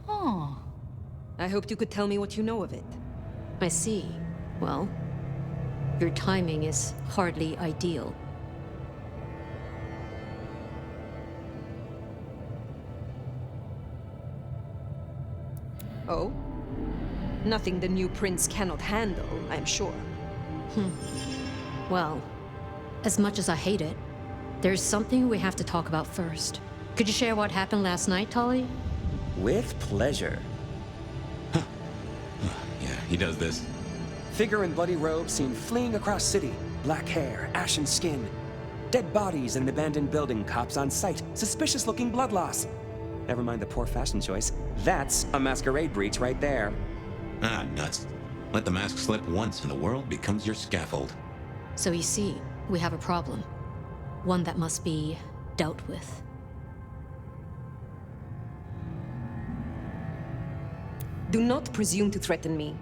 Oh. I hoped you could tell me what you know of it. I see. Well, your timing is hardly ideal. Oh? Nothing the new prince cannot handle, I'm sure. Well, as much as I hate it, there's something we have to talk about first. Could you share what happened last night, Tolly? With pleasure. Yeah, he does this. Figure in bloody robe seen fleeing across city. Black hair, ashen skin. Dead bodies in an abandoned building, cops on site. Suspicious-looking blood loss. Never mind the poor fashion choice. That's a masquerade breach right there. Ah, nuts. Let the mask slip once and the world becomes your scaffold. So you see, we have a problem. One that must be dealt with. Do not presume to threaten me.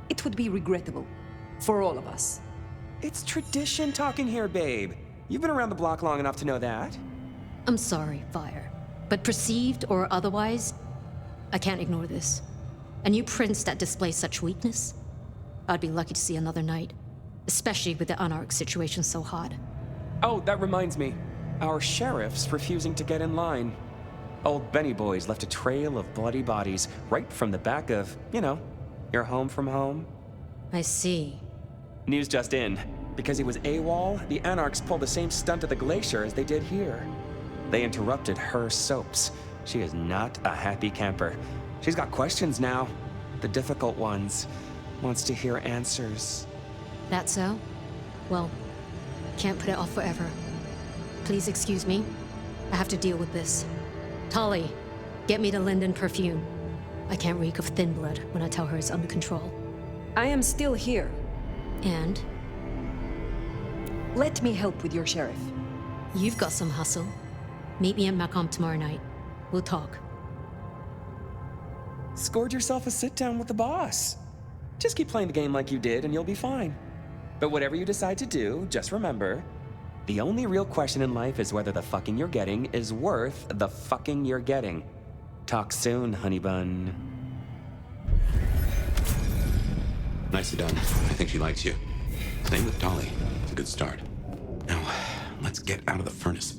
It would be regrettable. For all of us. It's tradition talking here, babe. You've been around the block long enough to know that. I'm sorry, Fire. But perceived or otherwise, I can't ignore this. A new prince that displays such weakness? I'd be lucky to see another night. Especially with the Anarch situation so hot. Oh, that reminds me. Our sheriff's refusing to get in line. Old Benny boys left a trail of bloody bodies right from the back of, you know, your home from home. I see. News just in. Because he was AWOL, the Anarchs pulled the same stunt at the Glacier as they did here. They interrupted her soaps. She is not a happy camper. She's got questions now. The difficult ones. Wants to hear answers. That so? Well, can't put it off forever. Please excuse me. I have to deal with this. Tolly, get me the Linden perfume. I can't reek of thin blood when I tell her it's under control. I am still here. And? Let me help with your sheriff. You've got some hustle. Meet me at Macomb tomorrow night. We'll talk. Scored yourself a sit-down with the boss. Just keep playing the game like you did and you'll be fine. But whatever you decide to do, just remember, the only real question in life is whether the fucking you're getting is worth the fucking you're getting. Talk soon, honey bun. Nicely done. I think she likes you. Same with Dolly. It's a good start. Now, let's get out of the furnace.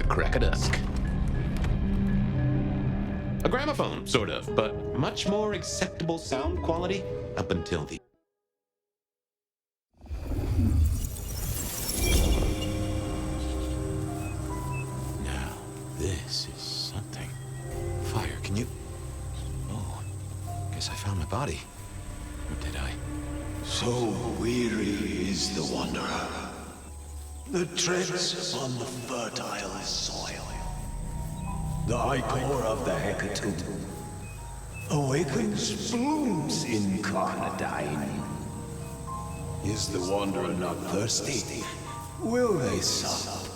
the crack of dusk. A gramophone, sort of, but much more acceptable sound quality up until the... Now, this is something. Fire, can you... Oh, guess I found my body. Or did I? So weary is the wanderer, the treads upon the fertile soil. The ichor of the hecatomb awakens blooms incarnadine. Is the wanderer not thirsty? Will they sup?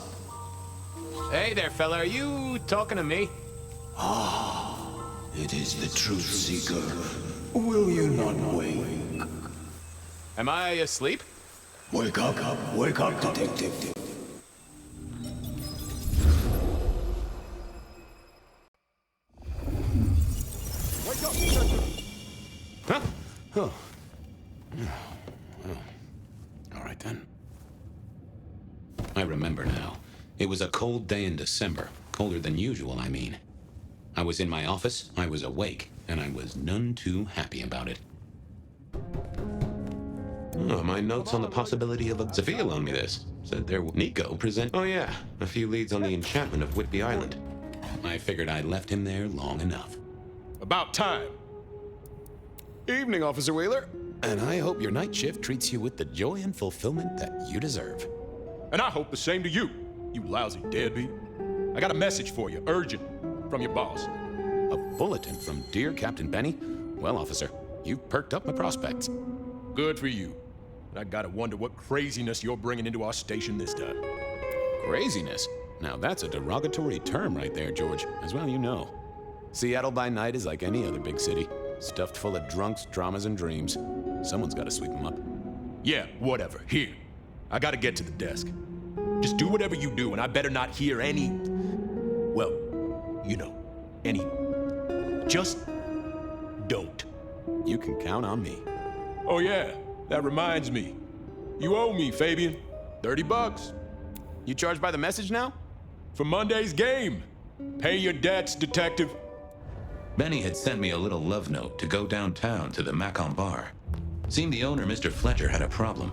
Hey there, fella. Are you talking to me? Ah, it is the truth seeker. Will you not wake? Am I asleep? Wake up, detective. Wake up, detective! Huh? Oh. All right, then. I remember now. It was a cold day in December. Colder than usual, I mean. I was in my office, I was awake, and I was none too happy about it. Oh, my notes on the possibility of a... Sophia loaned me this. Said there... Nico present... Oh, yeah. A few leads on the enchantment of Whitby Island. I figured I'd left him there long enough. About time. Evening, Officer Wheeler. And I hope your night shift treats you with the joy and fulfillment that you deserve. And I hope the same to you, you lousy deadbeat. I got a message for you, urgent, from your boss. A bulletin from dear Captain Benny? Well, officer, you've perked up my prospects. Good for you. I gotta wonder what craziness you're bringing into our station this time. Craziness? Now that's a derogatory term right there, George, as well you know. Seattle by night is like any other big city, stuffed full of drunks, dramas, and dreams. Someone's gotta sweep them up. Yeah, whatever. Here. I gotta get to the desk. Just do whatever you do, and I better not hear any... Well, you know, any... Just don't. You can count on me. Oh yeah, that reminds me. You owe me, Fabian. $30. You charged by the message now? For Monday's game. Pay your debts, detective. Benny had sent me a little love note to go downtown to the Macon bar. Seemed the owner, Mr. Fletcher, had a problem.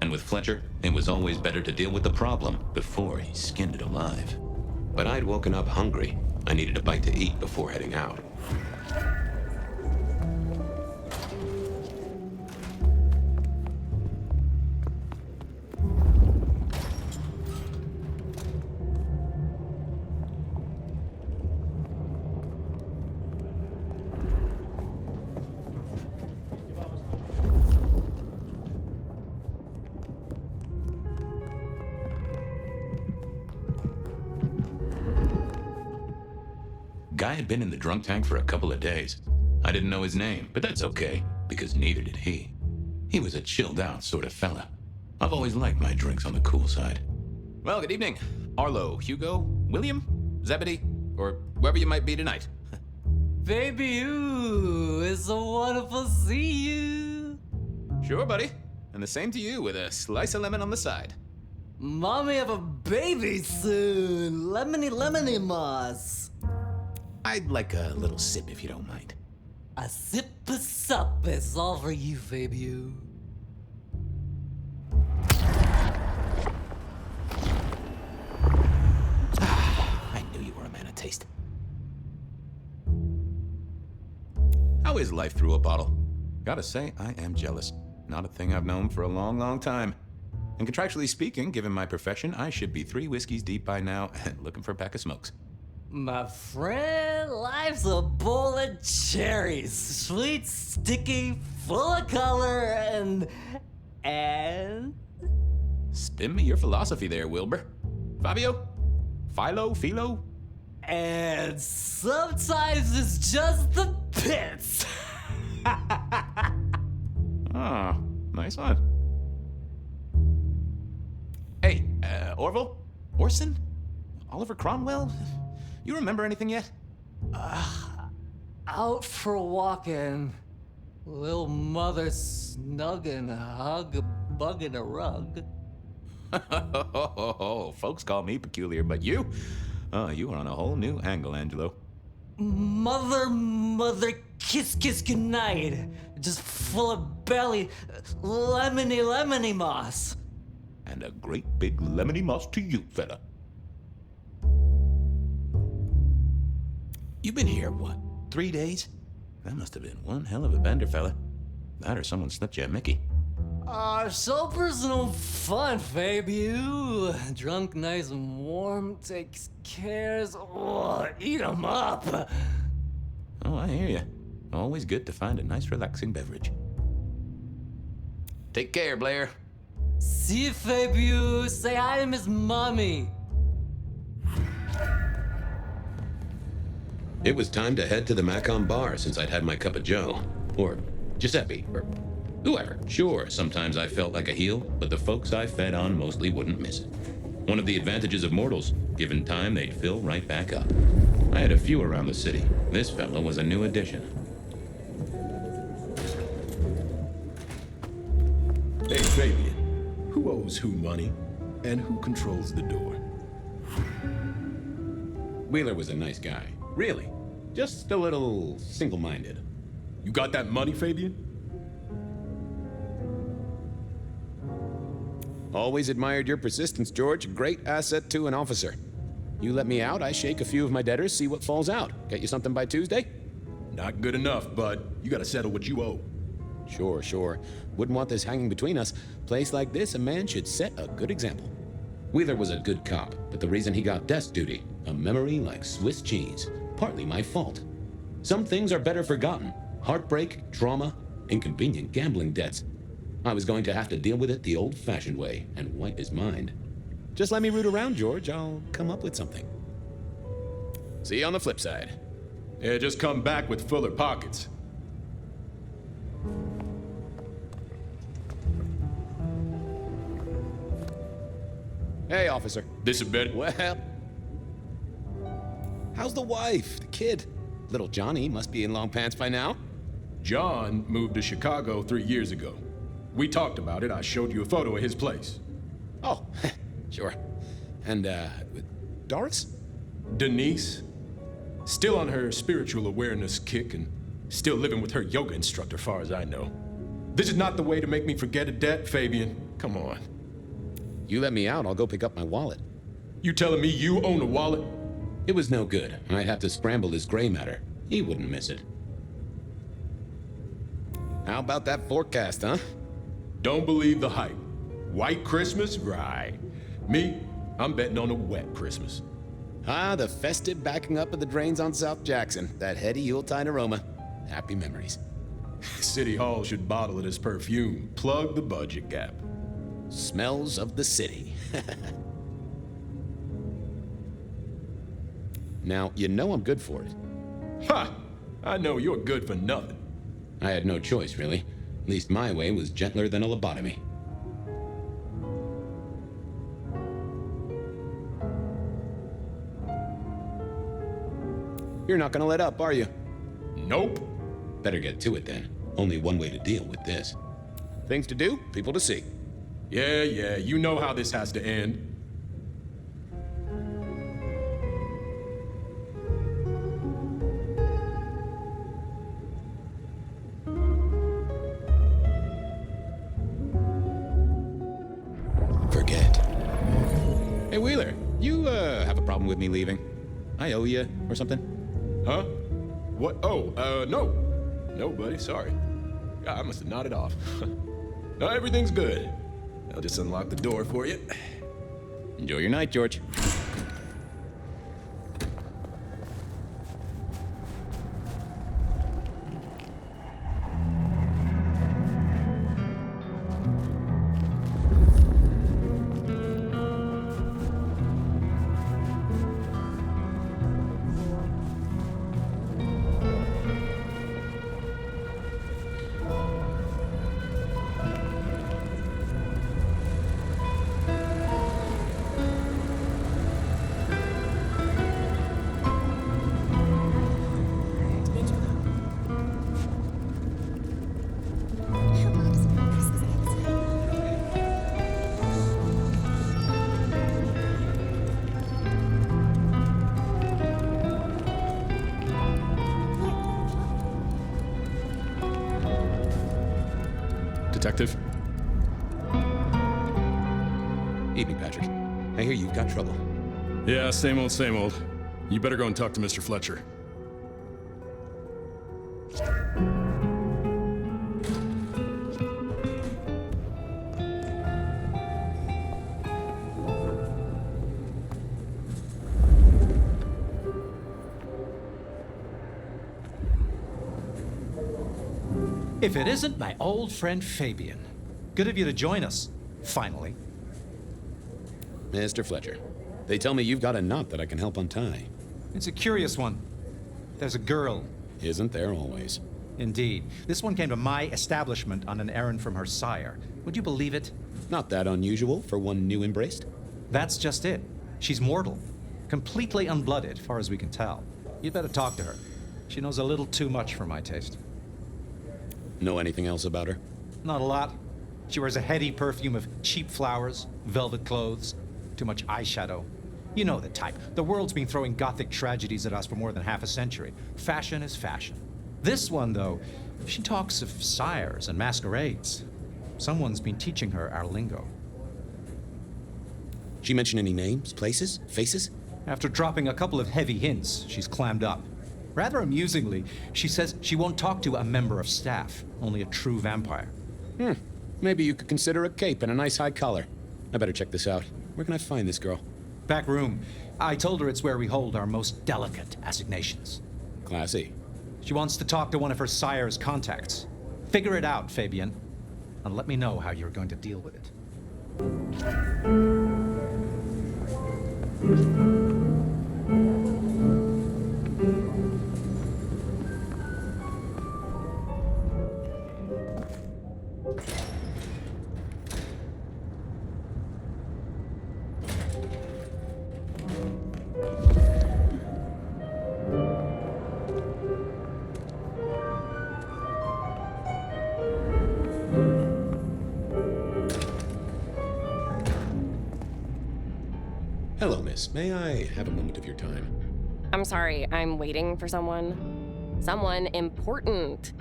And with Fletcher, it was always better to deal with the problem before he skinned it alive. But I'd woken up hungry. I needed a bite to eat before heading out. Guy had been in the drunk tank for a couple of days. I didn't know his name, but that's okay, because neither did he. He was a chilled-out sort of fella. I've always liked my drinks on the cool side. Well, good evening. Arlo, Hugo, William, Zebedee, or wherever you might be tonight. Baby, ooh, it's so wonderful to see you. Sure, buddy. And the same to you, with a slice of lemon on the side. Mommy have a baby soon. Lemony moss. I'd like a little sip if you don't mind. A sip of sup is all for you, baby. I knew you were a man of taste. How is life through a bottle? Gotta say, I am jealous. Not a thing I've known for a long, long time. And contractually speaking, given my profession, I should be 3 whiskeys deep by now and looking for a pack of smokes. My friend, life's a bowl of cherries. Sweet, sticky, full of color, and... Spin me your philosophy there, Wilbur. Fabio? Philo? And sometimes it's just the pits. Ah, nice one. Hey, Orville? Orson? Oliver Cromwell? You remember anything yet? Out for walking. Little mother snuggin' hug a bug in a rug. Folks call me peculiar, but you? Oh, you are on a whole new angle, Angelo. Mother, kiss, goodnight. Just full of belly, lemony moss. And a great big lemony moss to you, fella. You've been here, what, 3 days? That must have been one hell of a bender, fella. That or someone slipped you a Mickey. So personal fun, Fabian. Drunk, nice and warm, takes cares. Oh, eat 'em up. Oh, I hear you. Always good to find a nice, relaxing beverage. Take care, Blair. See you, Fabian. Say hi to Miss Mommy. It was time to head to the Macon bar since I'd had my cup of Joe. Or Giuseppe, or whoever. Sure, sometimes I felt like a heel, but the folks I fed on mostly wouldn't miss it. One of the advantages of mortals, given time, they'd fill right back up. I had a few around the city. This fella was a new addition. Hey, Fabian, who owes who money, and who controls the door? Wheeler was a nice guy, really. Just a little single-minded. You got that money, Fabian? Always admired your persistence, George. Great asset to an officer. You let me out, I shake a few of my debtors, see what falls out. Get you something by Tuesday? Not good enough, but you gotta settle what you owe. Sure. Wouldn't want this hanging between us. Place like this, a man should set a good example. Wheeler was a good cop, but the reason he got desk duty, a memory like Swiss cheese, partly my fault. Some things are better forgotten. Heartbreak, trauma, inconvenient gambling debts. I was going to have to deal with it the old-fashioned way and wipe his mind. Just let me root around, George. I'll come up with something. See you on the flip side. Yeah, just come back with fuller pockets. Hey, officer. This a bit? Well, how's the wife, the kid? Little Johnny must be in long pants by now. John moved to Chicago 3 years ago. We talked about it. I showed you a photo of his place. Oh, sure. And, with Doris? Denise. Still on her spiritual awareness kick and still living with her yoga instructor, far as I know. This is not the way to make me forget a debt, Fabian. Come on. You let me out, I'll go pick up my wallet. You telling me you own a wallet? It was no good. I'd have to scramble his gray matter. He wouldn't miss it. How about that forecast, huh? Don't believe the hype. White Christmas? Right. Me, I'm betting on a wet Christmas. Ah, the festive backing up of the drains on South Jackson. That heady Yuletide aroma. Happy memories. City Hall should bottle it as perfume. Plug the budget gap. Smells of the city. Now, you know I'm good for it. Ha! I know you're good for nothing. I had no choice, really. At least my way was gentler than a lobotomy. You're not gonna let up, are you? Nope. Better get to it then. Only one way to deal with this. Things to do, people to see. Yeah, you know how this has to end. Forget. Hey, Wheeler, you, have a problem with me leaving? I owe you, or something? Huh? What? Oh, no. No, buddy, sorry. I must have nodded off. No, everything's good. I'll just unlock the door for you. Enjoy your night, George. Detective? Evening, Patrick. I hear you've got trouble. Yeah, same old, same old. You better go and talk to Mr. Fletcher. If it isn't my old friend Fabian. Good of you to join us, finally. Mr. Fletcher, they tell me you've got a knot that I can help untie. It's a curious one. There's a girl. Isn't there always? Indeed. This one came to my establishment on an errand from her sire. Would you believe it? Not that unusual for one new embraced. That's just it. She's mortal. Completely unblooded, far as we can tell. You'd better talk to her. She knows a little too much for my taste. Know anything else about her? Not a lot. She wears a heady perfume of cheap flowers, velvet clothes, too much eyeshadow. You know the type. The world's been throwing gothic tragedies at us for more than half a century. Fashion is fashion. This one, though, she talks of sires and masquerades. Someone's been teaching her our lingo. She mention any names, places, faces? After dropping a couple of heavy hints, she's clammed up. Rather amusingly, she says she won't talk to a member of staff, only a true vampire. Maybe you could consider a cape and a nice high collar. I better check this out. Where can I find this girl? Back room. I told her it's where we hold our most delicate assignations. Classy. She wants to talk to one of her sire's contacts. Figure it out, Fabian, and let me know how you're going to deal with it. Hello, miss. May I have a moment of your time? I'm sorry, I'm waiting for someone. Someone important.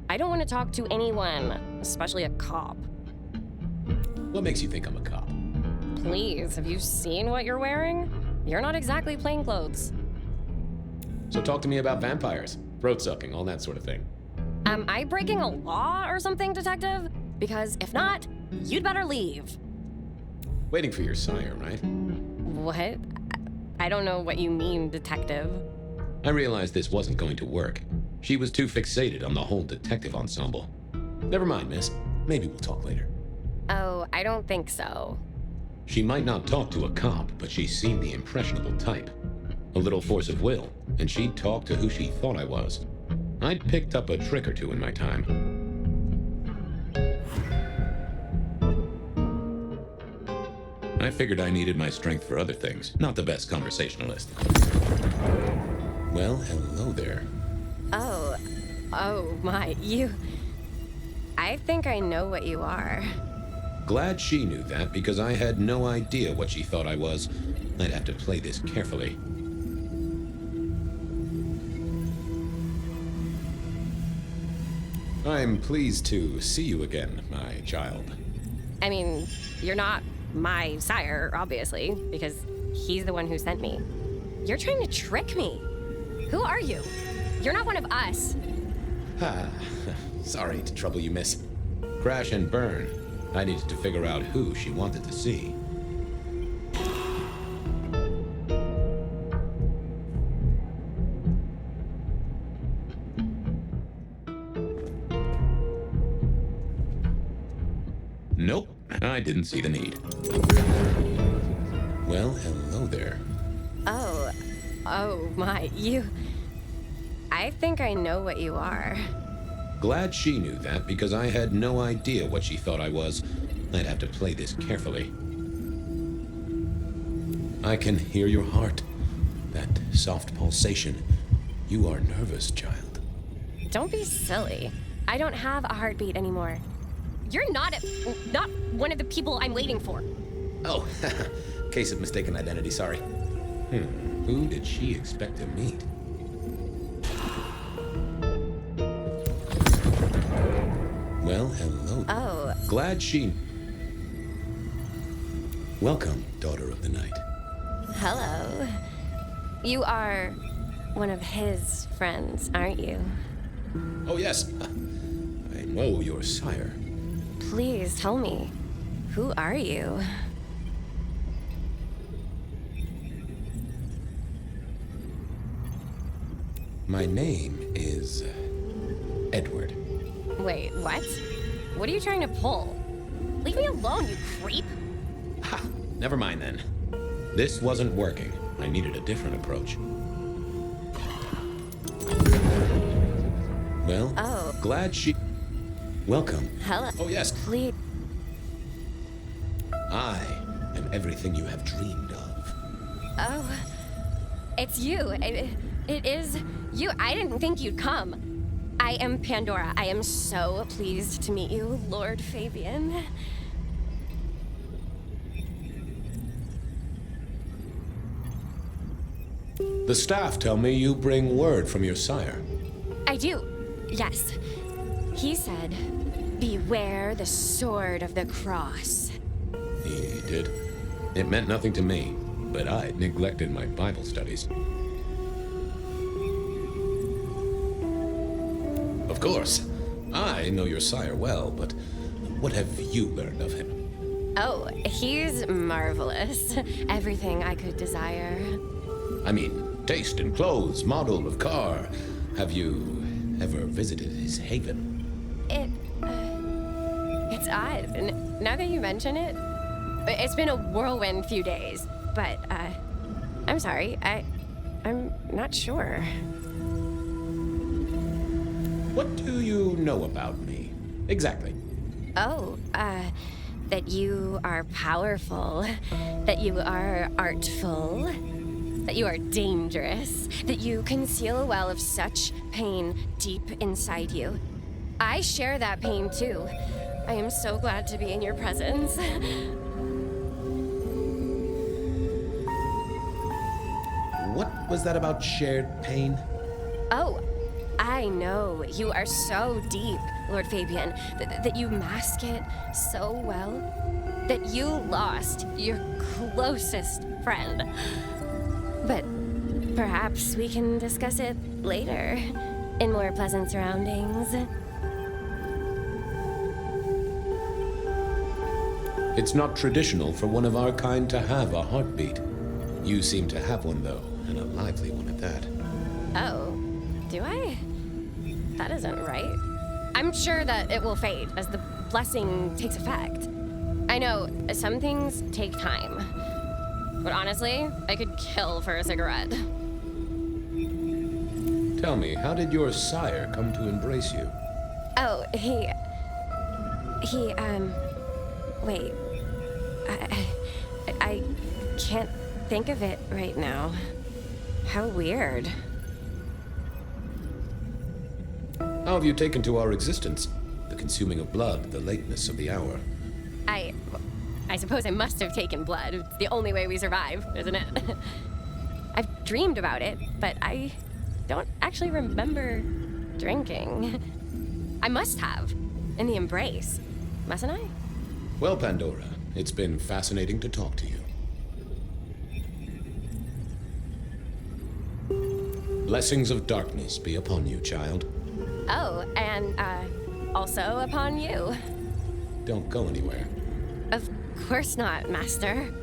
I don't want to talk to anyone, especially a cop. What makes you think I'm a cop? Please, have you seen what you're wearing? You're not exactly plainclothes. So talk to me about vampires, throat sucking, all that sort of thing. Am I breaking a law or something, detective? Because if not, you'd better leave. Waiting for your sire, right? What? I don't know what you mean, detective. I realized this wasn't going to work. She was too fixated on the whole detective ensemble. Never mind, miss. Maybe we'll talk later. Oh, I don't think so. She might not talk to a cop, but she seemed the impressionable type. A little force of will, and she'd talk to who she thought I was. I'd picked up a trick or two in my time. I figured I needed my strength for other things, not the best conversationalist. Well, hello there. Oh my, you... I think I know what you are. Glad she knew that, because I had no idea what she thought I was. I'd have to play this carefully. I'm pleased to see you again, my child. I mean, you're not my sire, obviously, because he's the one who sent me. You're trying to trick me. Who are you? You're not one of us. Sorry to trouble you, miss. Crash and burn. I needed to figure out who she wanted to see. Nope, I didn't see the need. Well, hello there. Oh my, you... I think I know what you are. Glad she knew that, because I had no idea what she thought I was. I'd have to play this carefully. I can hear your heart. That soft pulsation. You are nervous, child. Don't be silly. I don't have a heartbeat anymore. You're not one of the people I'm waiting for. Oh, case of mistaken identity, sorry. Who did she expect to meet? Well, hello. glad she... Welcome, daughter of the night. Hello. You are one of his friends, aren't you? Oh, yes. I know your sire. Please tell me, who are you? My name is... Edward. Wait, what? What are you trying to pull? Leave me alone, you creep! Ha! Never mind then. This wasn't working. I needed a different approach. Well, oh. Glad she... Welcome. Hello. Oh, yes. Please. I am everything you have dreamed of. Oh. It's you. It is you. I didn't think you'd come. I am Pandora. I am so pleased to meet you, Lord Fabian. The staff tell me you bring word from your sire. I do. Yes. He said, beware the sword of the cross. He did. It meant nothing to me, but I neglected my Bible studies. Of course, I know your sire well, but what have you learned of him? Oh, he's marvelous. Everything I could desire. I mean, taste in clothes, model of car. Have you ever visited his haven? It's odd. Now that you mention it, it's been a whirlwind few days. But, I'm sorry. I'm not sure. What do you know about me? Exactly. Oh, that you are powerful, that you are artful, that you are dangerous, that you conceal a well of such pain deep inside you. I share that pain too. I am so glad to be in your presence. What was that about shared pain? Oh, I know. You are so deep, Lord Fabian, that you mask it so well, that you lost your closest friend. But perhaps we can discuss it later, in more pleasant surroundings. It's not traditional for one of our kind to have a heartbeat. You seem to have one, though, and a lively one at that. Oh, do I? That isn't right. I'm sure that it will fade as the blessing takes effect. I know some things take time, but honestly, I could kill for a cigarette. Tell me, how did your sire come to embrace you? Oh, wait. I can't think of it right now. How weird. How have you taken to our existence? The consuming of blood, the lateness of the hour. I suppose I must have taken blood. It's the only way we survive, isn't it? I've dreamed about it, but I don't actually remember drinking. I must have. In the embrace. Mustn't I? Well, Pandora, it's been fascinating to talk to you. Blessings of darkness be upon you, child. Oh, and, also upon you. Don't go anywhere. Of course not, Master.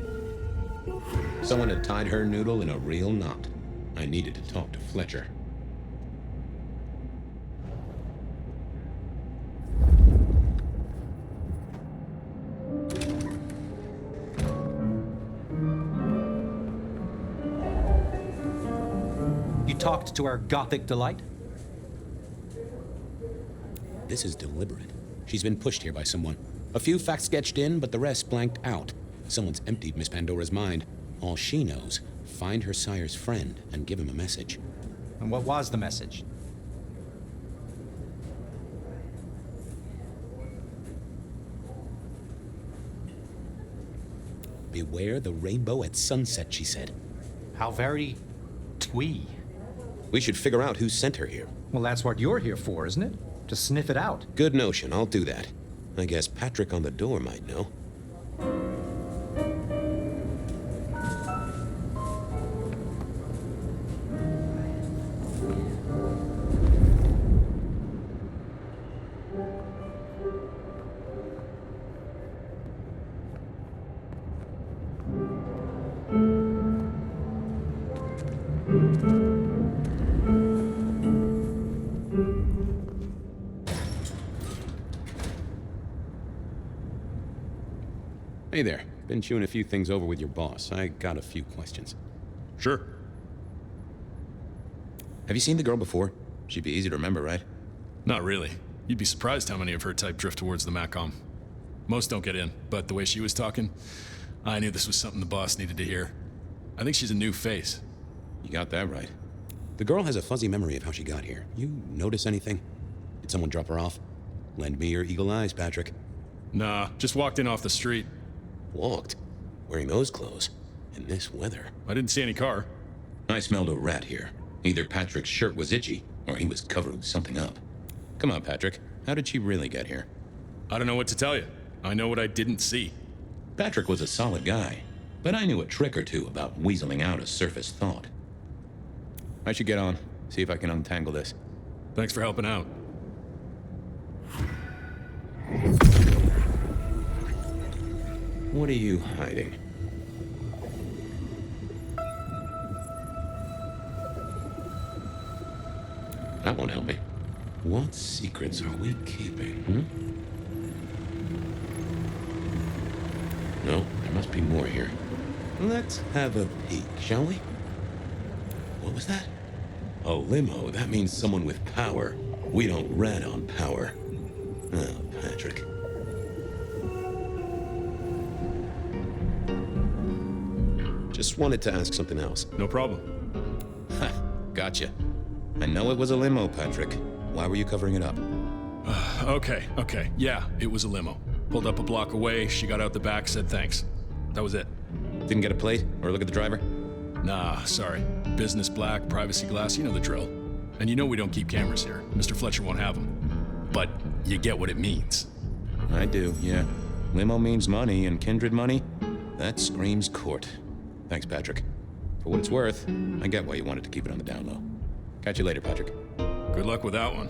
Someone had tied her noodle in a real knot. I needed to talk to Fletcher. You talked to our Gothic delight? This is deliberate. She's been pushed here by someone. A few facts sketched in, but the rest blanked out. Someone's emptied Miss Pandora's mind. All she knows, find her sire's friend and give him a message. And what was the message? Beware the rainbow at sunset, she said. How very twee. We should figure out who sent her here. Well, that's what you're here for, isn't it? To sniff it out. Good notion, I'll do that. I guess Patrick on the door might know. Hey there. Been chewing a few things over with your boss. I got a few questions. Sure. Have you seen the girl before? She'd be easy to remember, right? Not really. You'd be surprised how many of her type drift towards the MACCOM. Most don't get in, but the way she was talking, I knew this was something the boss needed to hear. I think she's a new face. You got that right. The girl has a fuzzy memory of how she got here. You notice anything? Did someone drop her off? Lend me your eagle eyes, Patrick. Nah, just walked in off the street. Walked? Wearing those clothes? In this weather? I didn't see any car. I smelled a rat here. Either Patrick's shirt was itchy, or he was covering something up. Come on, Patrick. How did she really get here? I don't know what to tell you. I know what I didn't see. Patrick was a solid guy, but I knew a trick or two about weaseling out a surface thought. I should get on, see if I can untangle this. Thanks for helping out. What are you hiding? That won't help me. What secrets are we keeping, No, there must be more here. Let's have a peek, shall we? What was that? A limo. That means someone with power. We don't rat on power. Oh, Patrick. Just wanted to ask something else. No problem. Ha, gotcha. I know it was a limo, Patrick. Why were you covering it up? Okay. Yeah, it was a limo. Pulled up a block away, she got out the back, said thanks. That was it. Didn't get a plate or look at the driver? Nah, sorry. Business black, privacy glass, you know the drill. And you know we don't keep cameras here. Mr. Fletcher won't have them. But you get what it means. I do, yeah. Limo means money, and kindred money? That screams court. Thanks, Patrick. For what it's worth, I get why you wanted to keep it on the down low. Catch you later, Patrick. Good luck with that one.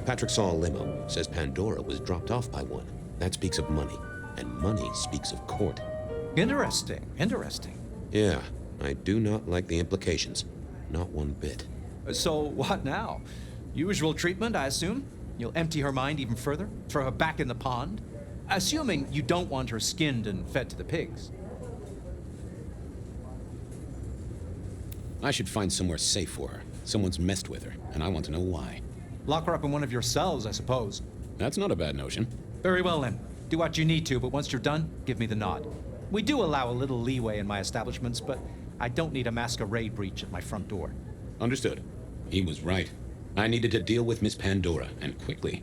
Patrick saw a limo. Says Pandora was dropped off by one. That speaks of money. And money speaks of court. Interesting. Yeah, I do not like the implications. Not one bit. So what now? Usual treatment, I assume? You'll empty her mind even further? Throw her back in the pond? Assuming you don't want her skinned and fed to the pigs. I should find somewhere safe for her. Someone's messed with her, and I want to know why. Lock her up in one of your cells, I suppose. That's not a bad notion. Very well, then. Do what you need to, but once you're done, give me the nod. We do allow a little leeway in my establishments, but I don't need a masquerade breach at my front door. Understood. He was right. I needed to deal with Miss Pandora, and quickly.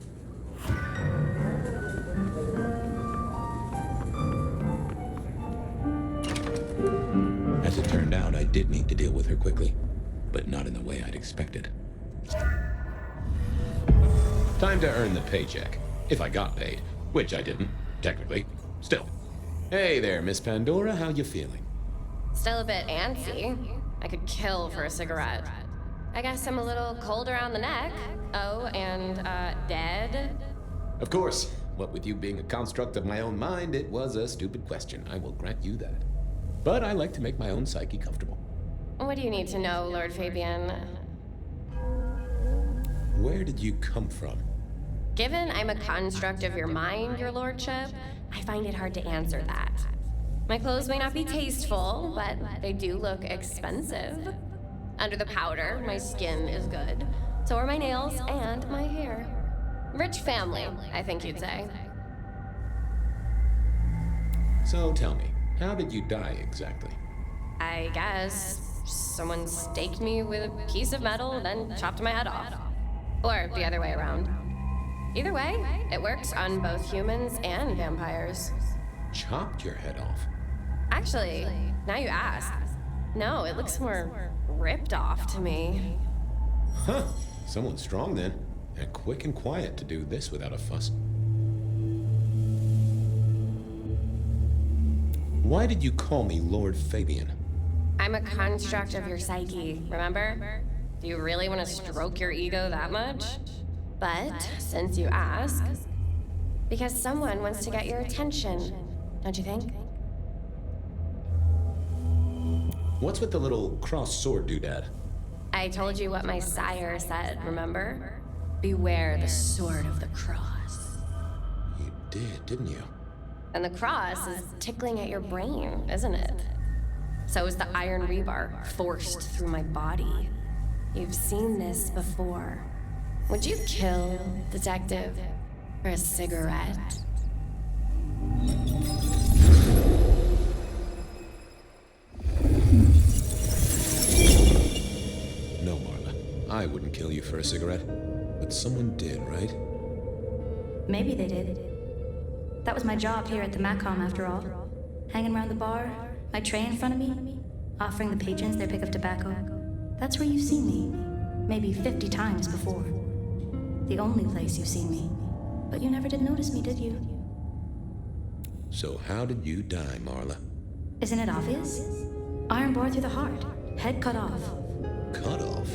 As it turned out, I did need to deal with her quickly, but not in the way I'd expected. Time to earn the paycheck. If I got paid, which I didn't, technically. Still. Hey there, Miss Pandora, how you feeling? Still a bit antsy. I could kill for a cigarette. I guess I'm a little cold around the neck. Oh, and, dead? Of course. What with you being a construct of my own mind, it was a stupid question. I will grant you that. But I like to make my own psyche comfortable. What do you need to know, Lord Fabian? Where did you come from? Given I'm a construct of your mind, your lordship, I find it hard to answer that. My clothes may not be tasteful, but they do look expensive. Under the powder, my skin is good. So are my nails and my hair. Rich family, I think you'd say. So tell me, how did you die exactly? I guess someone staked me with a piece of metal, then chopped my head off. Or the other way around. Either way, it works on both humans and vampires. Chopped your head off? Actually, now you ask. No, it looks more ripped off to me. Huh. Someone strong then. And quick and quiet to do this without a fuss. Why did you call me Lord Fabian? I'm a construct of your psyche, remember? Do you really want to stroke your ego that much? But, since you ask, because someone wants to get your attention, don't you think? What's with the little cross sword doodad? I told you what my sire said, remember? Beware the sword of the cross. You did, didn't you? And the cross is tickling at your brain, isn't it? So is the iron rebar forced through my body. You've seen this before. Would you kill, detective, for a cigarette? No, Marla. I wouldn't kill you for a cigarette. But someone did, right? Maybe they did. That was my job here at the Macom, after all. Hanging around the bar, my tray in front of me, offering the patrons their pick of tobacco. That's where you've seen me. Maybe 50 times before. The only place you've seen me. But you never did notice me, did you? So how did you die, Marla? Isn't it obvious? Iron bore through the heart. Head cut off. Cut off?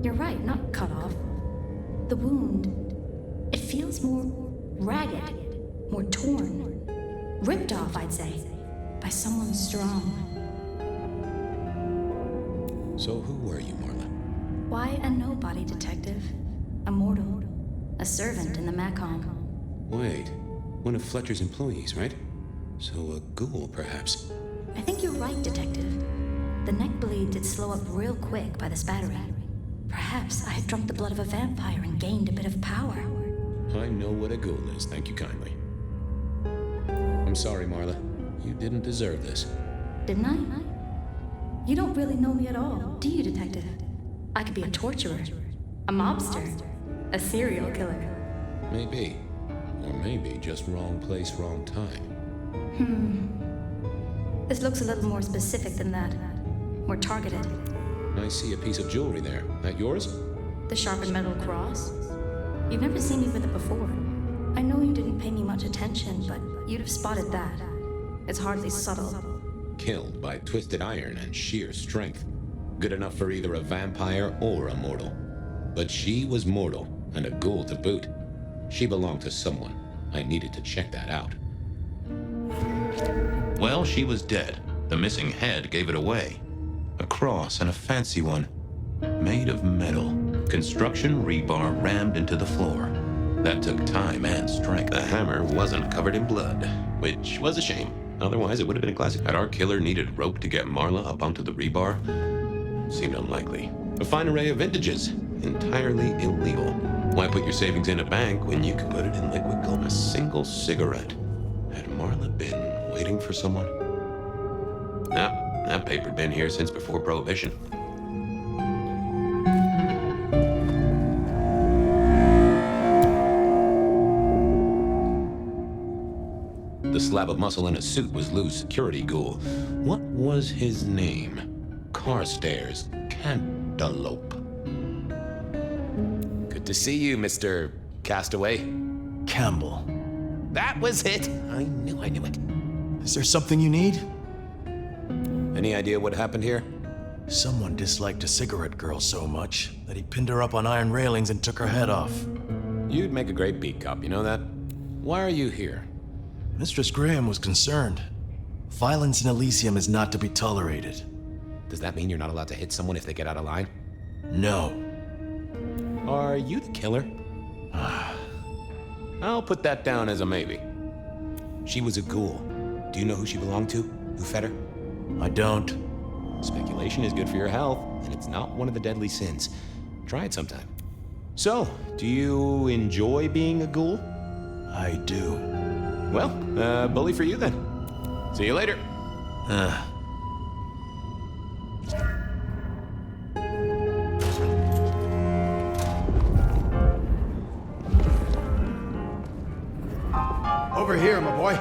You're right, not cut off. The wound, it feels more ragged, more torn. Ripped off, I'd say, by someone strong. So who were you, Marla? Why a nobody, detective? A mortal. A servant in the Macom. Wait, one of Fletcher's employees, right? So a ghoul, perhaps? I think you're right, detective. The neck bleed did slow up real quick by the spattering. Perhaps I had drunk the blood of a vampire and gained a bit of power. I know what a ghoul is, thank you kindly. I'm sorry, Marla. You didn't deserve this. Didn't I? You don't really know me at all, do you, detective? I could be a torturer, a mobster, a serial killer. Maybe. Or maybe just wrong place, wrong time. This looks a little more specific than that. More targeted. I see a piece of jewelry there. That yours? The sharpened metal cross? You've never seen me with it before. I know you didn't pay me much attention, but you'd have spotted that. It's hardly subtle. Killed by twisted iron and sheer strength. Good enough for either a vampire or a mortal. But she was mortal, and a ghoul to boot. She belonged to someone. I needed to check that out. Well, she was dead. The missing head gave it away. A cross, and a fancy one. Made of metal. Construction rebar rammed into the floor. That took time and strength. The hammer wasn't covered in blood, which was a shame. Otherwise, it would have been a classic. Had our killer needed rope to get Marla up onto the rebar? Seemed unlikely. A fine array of vintages. Entirely illegal. Why put your savings in a bank when you could put it in liquid gold? A single cigarette. Had Marla been waiting for someone? Nah, that paper'd been here since before Prohibition. The slab of muscle in his suit was Lou's security ghoul. What was his name? Carstairs Cantaloupe. Good to see you, Mr. Castaway. Campbell. That was it! I knew it. Is there something you need? Any idea what happened here? Someone disliked a cigarette girl so much that he pinned her up on iron railings and took her head off. You'd make a great beat cop, you know that? Why are you here? Mistress Graham was concerned. Violence in Elysium is not to be tolerated. Does that mean you're not allowed to hit someone if they get out of line? No. Are you the killer? I'll put that down as a maybe. She was a ghoul. Do you know who she belonged to? Who fed her? I don't. Speculation is good for your health, and it's not one of the deadly sins. Try it sometime. So, do you enjoy being a ghoul? I do. Well, bully for you then. See you later. Over here, my boy.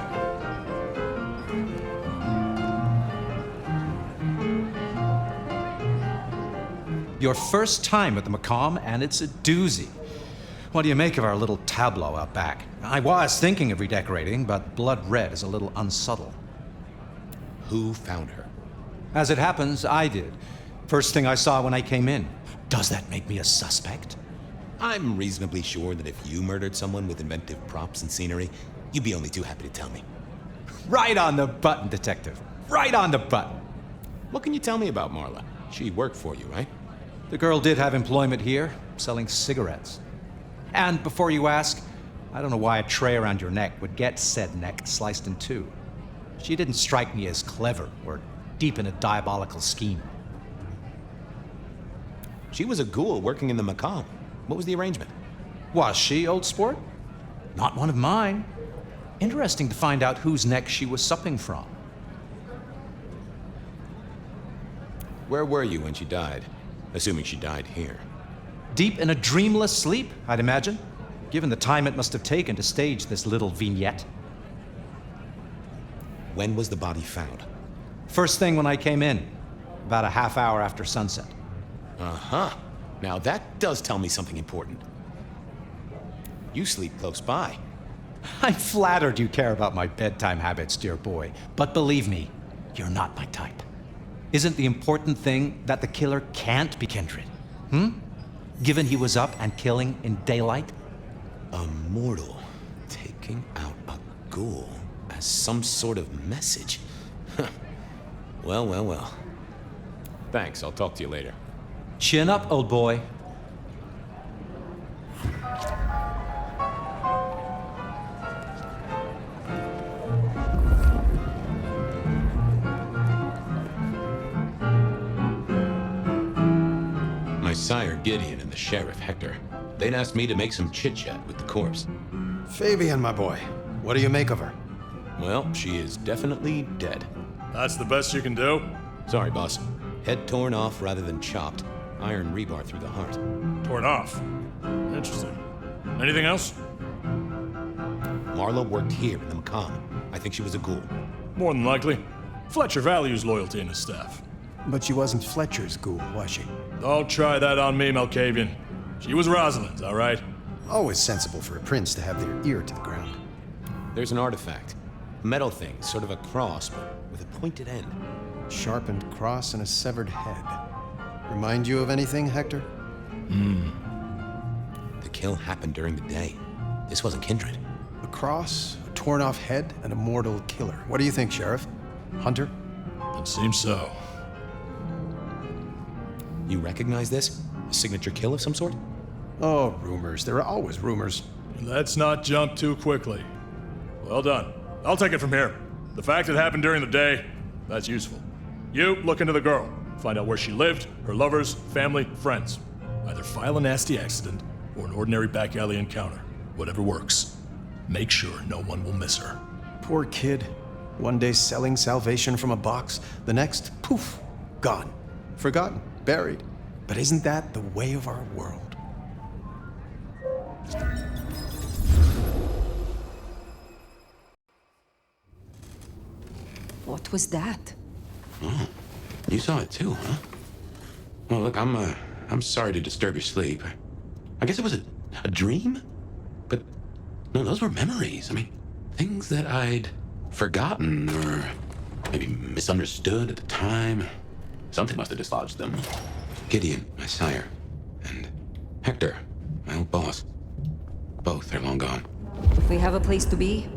Your first time at the Macomb, and it's a doozy. What do you make of our little tableau out back? I was thinking of redecorating, but blood red is a little unsubtle. Who found her? As it happens, I did. First thing I saw when I came in. Does that make me a suspect? I'm reasonably sure that if you murdered someone with inventive props and scenery, you'd be only too happy to tell me. Right on the button, Detective. Right on the button. What can you tell me about Marla? She worked for you, right? The girl did have employment here, selling cigarettes. And before you ask, I don't know why a tray around your neck would get said neck sliced in two. She didn't strike me as clever or deep in a diabolical scheme. She was a ghoul working in the Macomb. What was the arrangement? Was she, old sport? Not one of mine. Interesting to find out whose neck she was supping from. Where were you when she died? Assuming she died here. Deep in a dreamless sleep, I'd imagine, given the time it must have taken to stage this little vignette. When was the body found? First thing when I came in, about a half hour after sunset. Uh-huh. Now that does tell me something important. You sleep close by. I'm flattered you care about my bedtime habits, dear boy. But believe me, you're not my type. Isn't the important thing that the killer can't be kindred? Given he was up and killing in daylight? A mortal taking out a ghoul as some sort of message. Well, well, well. Thanks, I'll talk to you later. Chin up, old boy. My sire Gideon and the sheriff Hector, they'd asked me to make some chit-chat with the corpse. Fabian, my boy, what do you make of her? Well, she is definitely dead. That's the best you can do? Sorry, boss. Head torn off rather than chopped. Iron rebar through the heart. Torn off? Interesting. Anything else? Marla worked here in the Macomb. I think she was a ghoul. More than likely. Fletcher values loyalty in his staff. But she wasn't Fletcher's ghoul, was she? Don't try that on me, Malkavian. She was Rosalind's, all right? Always sensible for a prince to have their ear to the ground. There's an artifact. A metal thing, sort of a cross, but with a pointed end. Sharpened cross and a severed head. Remind you of anything, Hector? The kill happened during the day. This wasn't kindred. A cross, a torn-off head, and a mortal killer. What do you think, Sheriff? Hunter? It seems so. You recognize this? A signature kill of some sort? Oh, rumors. There are always rumors. Let's not jump too quickly. Well done. I'll take it from here. The fact it happened during the day, that's useful. You, look into the girl. Find out where she lived, her lovers, family, friends. Either file a nasty accident or an ordinary back alley encounter. Whatever works. Make sure no one will miss her. Poor kid. One day selling salvation from a box, the next, poof, gone. Forgotten, buried. But isn't that the way of our world? What was that? Oh, you saw it too, huh? Well, look, I'm sorry to disturb your sleep. I guess it was a dream? But, no, those were memories. I mean, things that I'd forgotten or maybe misunderstood at the time. Something must have dislodged them. Gideon, my sire, and Hector, my old boss. Both are long gone. We have a place to be?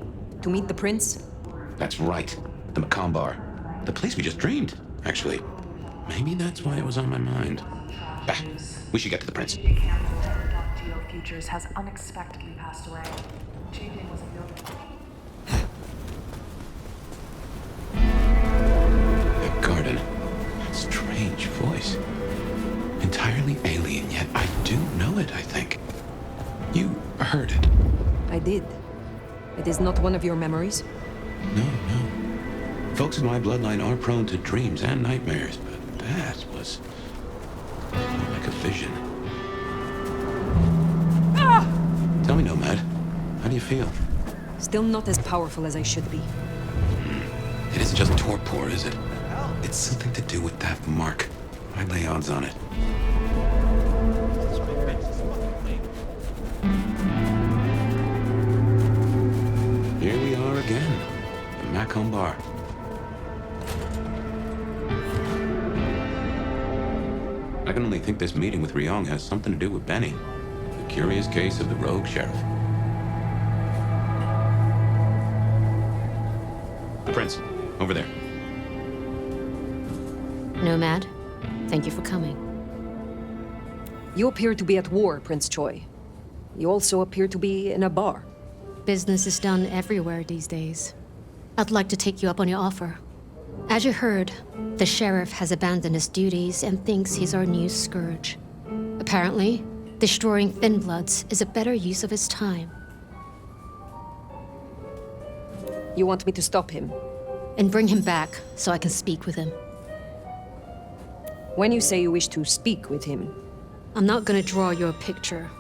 To meet the prince? That's right. The Macomb Bar. The place we just dreamed, actually. Maybe that's why it was on my mind. Bah, we should get to the prince. Futures has unexpectedly passed away. Changing was The garden. Strange voice. Entirely alien, yet I do know it, I think. You heard it. I did. It is not one of your memories? No. Folks in my bloodline are prone to dreams and nightmares, but that was more like a vision. Tell me, Nomad, how do you feel? Still not as powerful as I should be. It isn't just torpor, is it? It's something to do with that mark. I lay odds on it. Here we are again. The Macomb Bar. I can only think this meeting with Ryong has something to do with Benny. The curious case of the rogue sheriff. The prince, over there. Nomad, thank you for coming. You appear to be at war, Prince Choi. You also appear to be in a bar. Business is done everywhere these days. I'd like to take you up on your offer. As you heard, the sheriff has abandoned his duties and thinks he's our new scourge. Apparently, destroying Thin Bloods is a better use of his time. You want me to stop him? And bring him back so I can speak with him. When you say you wish to speak with him... I'm not gonna draw you a picture.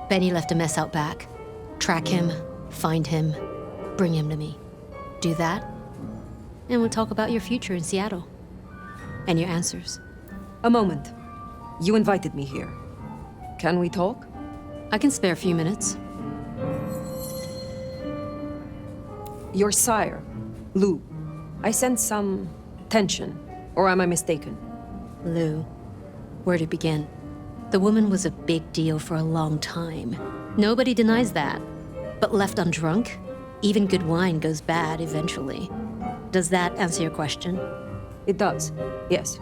Benny left a mess out back. Track him, find him, bring him to me. Do that, and we'll talk about your future in Seattle. And your answers. A moment. You invited me here. Can we talk? I can spare a few minutes. Your sire, Lu. I sense some tension, or am I mistaken? Lu, where to begin? The woman was a big deal for a long time. Nobody denies that. But left undrunk, even good wine goes bad eventually. Does that answer your question? It does, yes.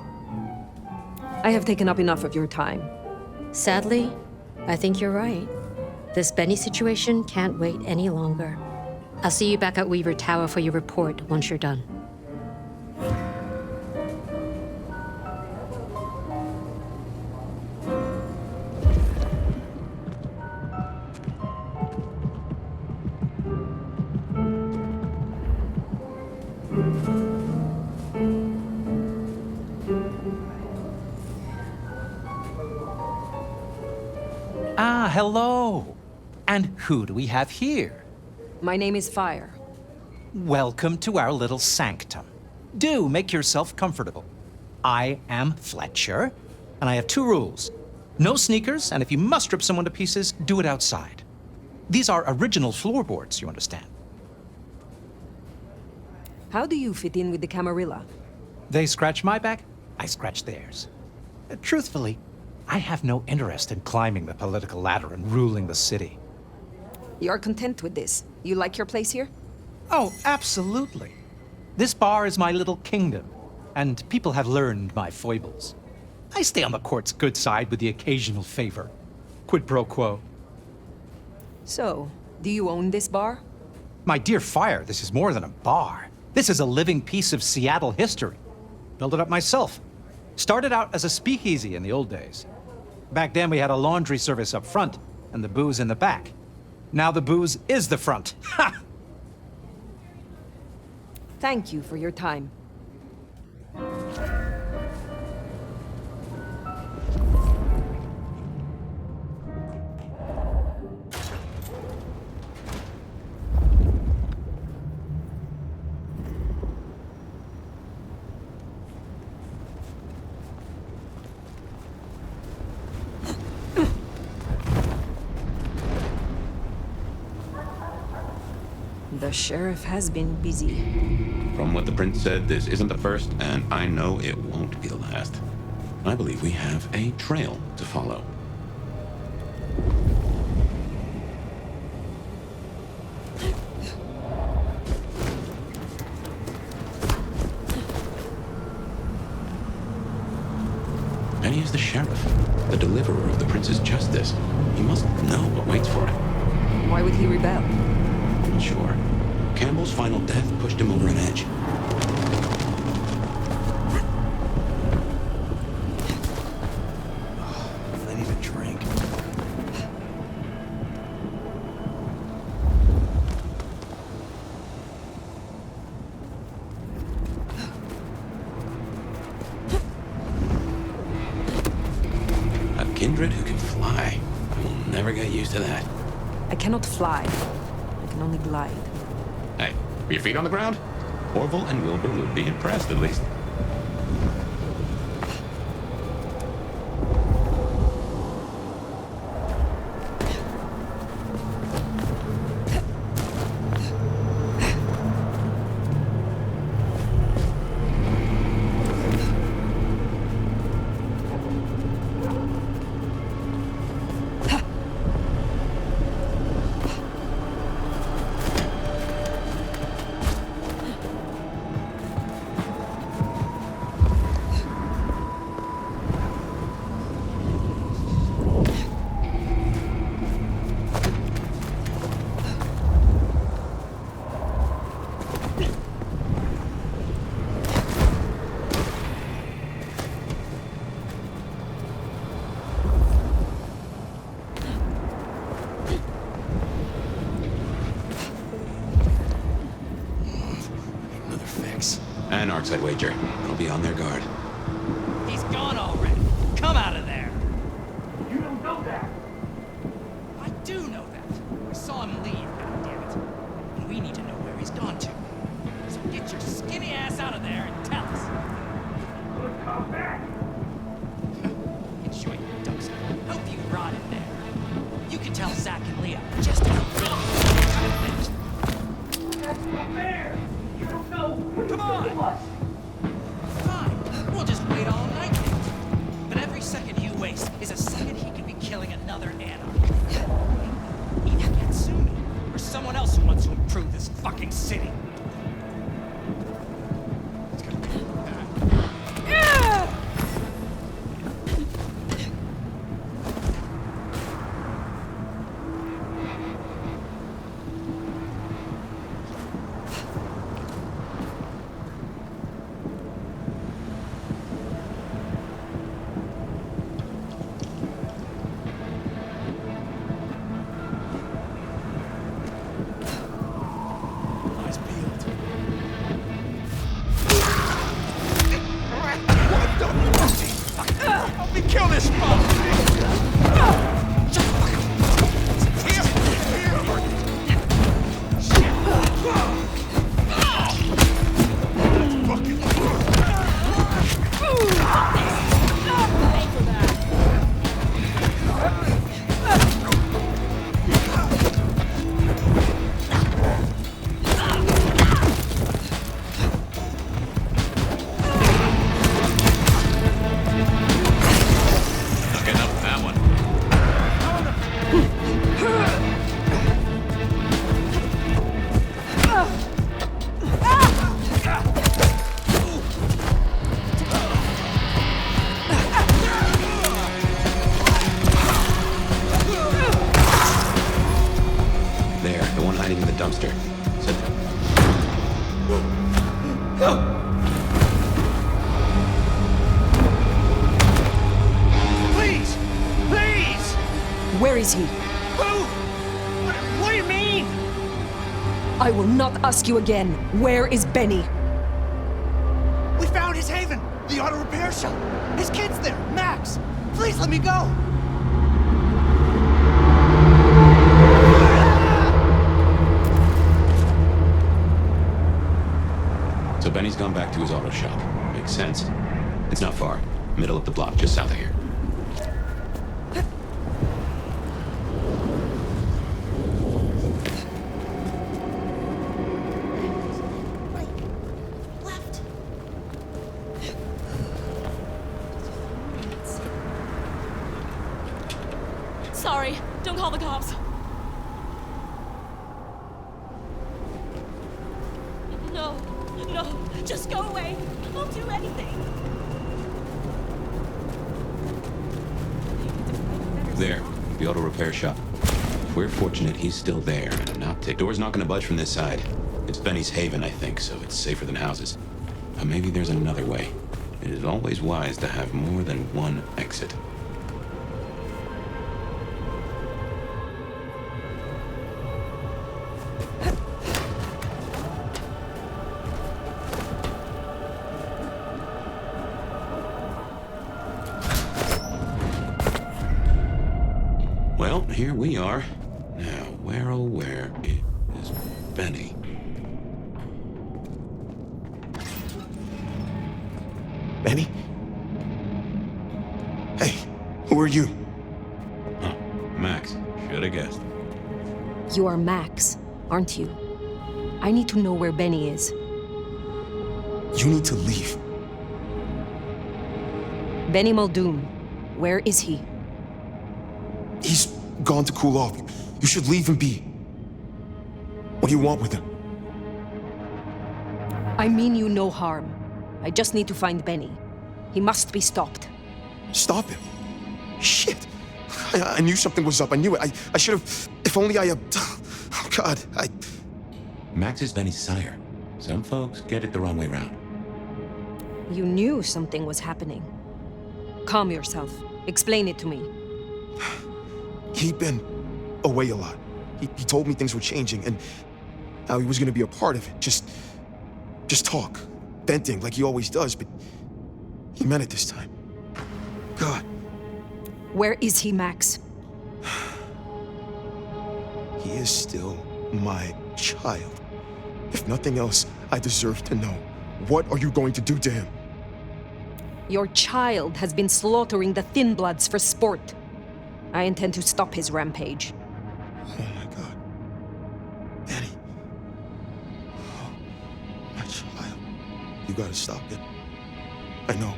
I have taken up enough of your time. Sadly, I think you're right. This Benny situation can't wait any longer. I'll see you back at Weaver Tower for your report once you're done. Ah, hello. And who do we have here? My name is Fire. Welcome to our little sanctum. Do make yourself comfortable. I am Fletcher, and I have 2 rules. No sneakers, and if you must rip someone to pieces, do it outside. These are original floorboards, you understand. How do you fit in with the Camarilla? They scratch my back, I scratch theirs. Truthfully, I have no interest in climbing the political ladder and ruling the city. You are content with this? You like your place here? Oh, absolutely. This bar is my little kingdom, and people have learned my foibles. I stay on the court's good side with the occasional favor. Quid pro quo. So, do you own this bar? My dear Fire, this is more than a bar. This is a living piece of Seattle history. Built it up myself. Started out as a speakeasy in the old days. Back then we had a laundry service up front, and the booze in the back. Now the booze is the front. Ha! Thank you for your time. The sheriff has been busy. From what the prince said, this isn't the first, and I know it won't be the last. I believe we have a trail to follow. Benny is the sheriff, the deliverer of the prince's justice. He must know what waits for him. Why would he rebel? Not sure. Campbell's final death pushed him over an edge. I need a drink. A kindred who can fly. I will never get used to that. I cannot fly. I can only glide. Hey, were your feet on the ground? Orville and Wilbur would be impressed, at least. Anarchs, I'd wager. I'll be on their guard. He's gone already. Come out of there. You don't know that. I do know that. I saw him leave, goddammit. And we need to know where he's gone to. So get your skinny ass out of there and tell us. Good, come back. Enjoy your dumpster. Hope you rot in there. You can tell Zach and Leah just how good. That's not fair. You don't know what Come on! Fine, we'll just wait all night. But every second you waste is a second he could be killing another anarch. Either Katsumi or someone else who wants to improve this fucking city. Where is he? Who? What do you mean? I will not ask you again. Where is Benny? We found his haven, the auto repair shop. His kid's there, Max. Please let me go. So Benny's gone back to his auto shop. Makes sense. It's not far. Middle of the block, just south of here. Sorry, don't call the cops. No, just go away. Don't do anything. There, the auto repair shop. If we're fortunate, he's still there. Door's not gonna budge from this side. It's Benny's haven, I think, so it's safer than houses. But maybe there's another way. It is always wise to have more than one exit. Well, here we are. Now, where, oh, where is Benny? Benny? Hey, who are you? Huh, Max. Should've guessed. You are Max, aren't you? I need to know where Benny is. You need to leave. Benny Muldoon, where is he? He's gone to cool off. You should leave him be. What do you want with him? I mean you no harm. I just need to find Benny. He must be stopped. Stop him? Shit. I knew something was up. I knew it. I should have... If only I... Oh, God. Max is Benny's sire. Some folks get it the wrong way round. You knew something was happening. Calm yourself. Explain it to me. He'd been away a lot. He told me things were changing and how he was going to be a part of it. Just talk. Venting like he always does, but he meant it this time. God. Where is he, Max? He is still my child. If nothing else, I deserve to know. What are you going to do to him? Your child has been slaughtering the Thin Bloods for sport. I intend to stop his rampage. Oh my God. Benny. Oh, my child. You gotta stop it. I know.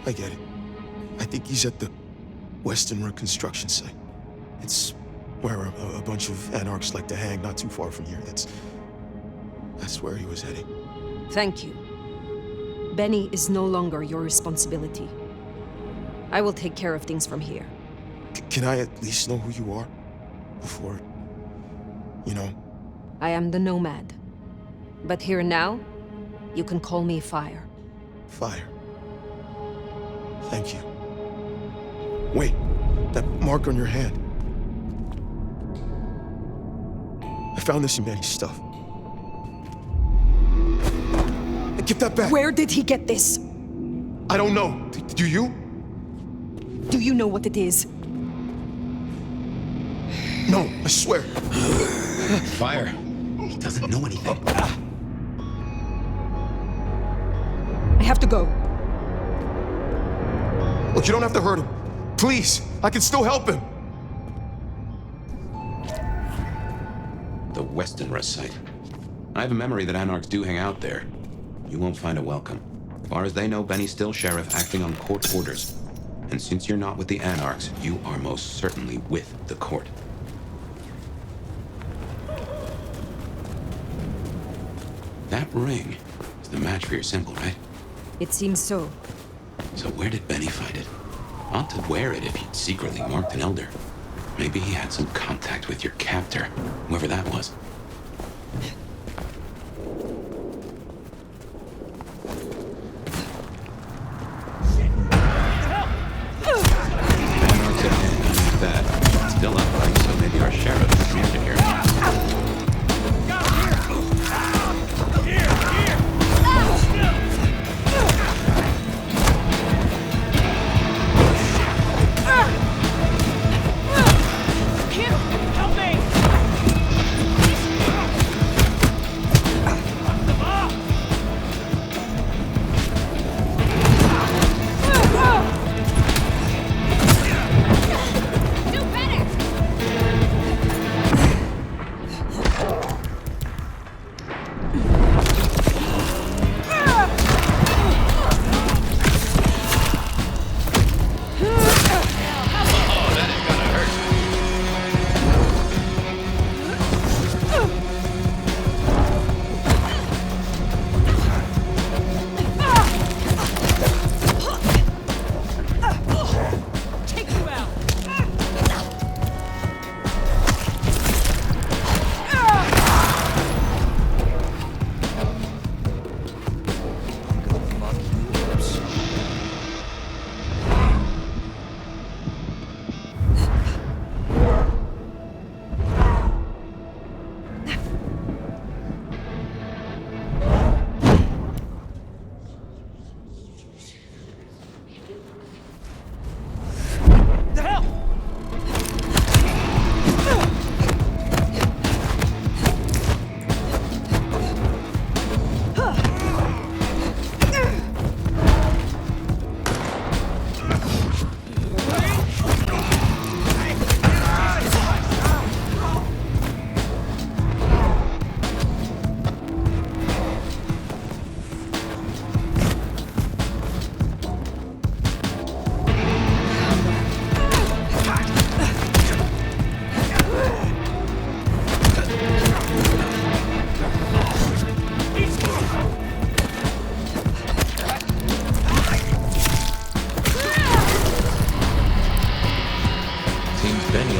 I get it. I think he's at the Western Reconstruction site. It's where a bunch of anarchs like to hang, not too far from here. That's where he was heading. Thank you. Benny is no longer your responsibility. I will take care of things from here. Can I at least know who you are? Before... you know? I am the Nomad. But here and now, you can call me Fire. Fire. Thank you. Wait, that mark on your hand. I found this in Benny's stuff. Give that back! Where did he get this? I don't know. Do you? Do you know what it is? No, I swear. Fire. He doesn't know anything. I have to go. Look, you don't have to hurt him. Please, I can still help him. The Western Rest site. I have a memory that anarchs do hang out there. You won't find a welcome. As far as they know, Benny's still sheriff acting on court orders. And since you're not with the anarchs, you are most certainly with the court. That ring is the match for your symbol, right? It seems so. So where did Benny find it? Ought to wear it if he'd secretly marked an elder. Maybe he had some contact with your captor, whoever that was. Still upright, so maybe our sheriff is commander here. Help me! Do better!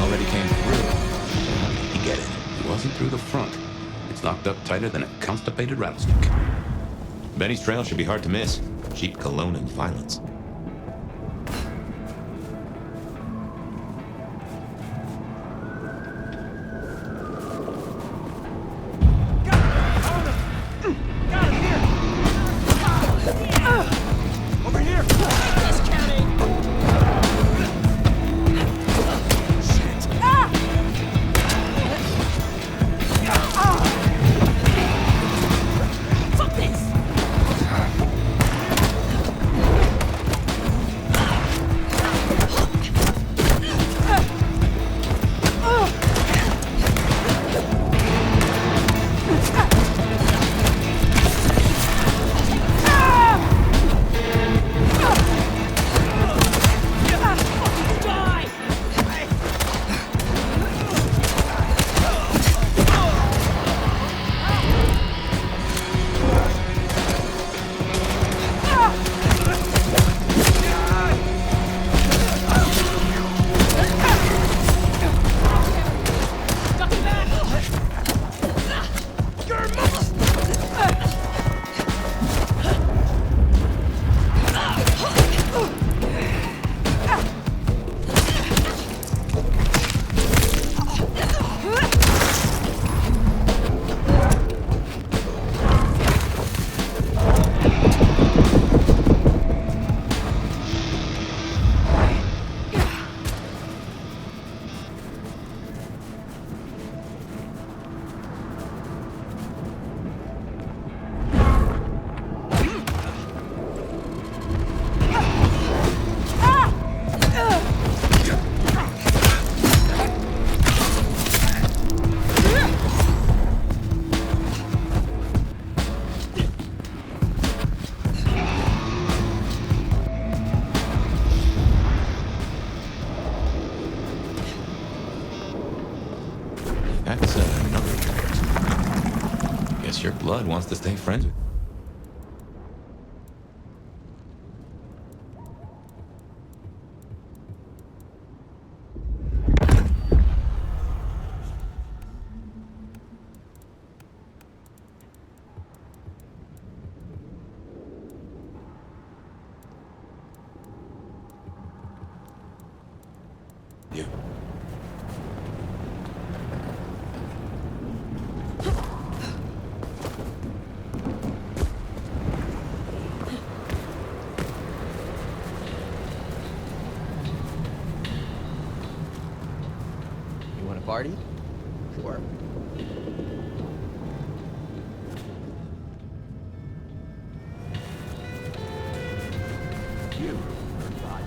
already came through. How did he get in? He wasn't through the front. It's locked up tighter than a constipated rattlesnake. Benny's trail should be hard to miss. Cheap cologne and violence. That's a number of cards. Guess your blood wants to stay friends with. Party? Sure. You are fine.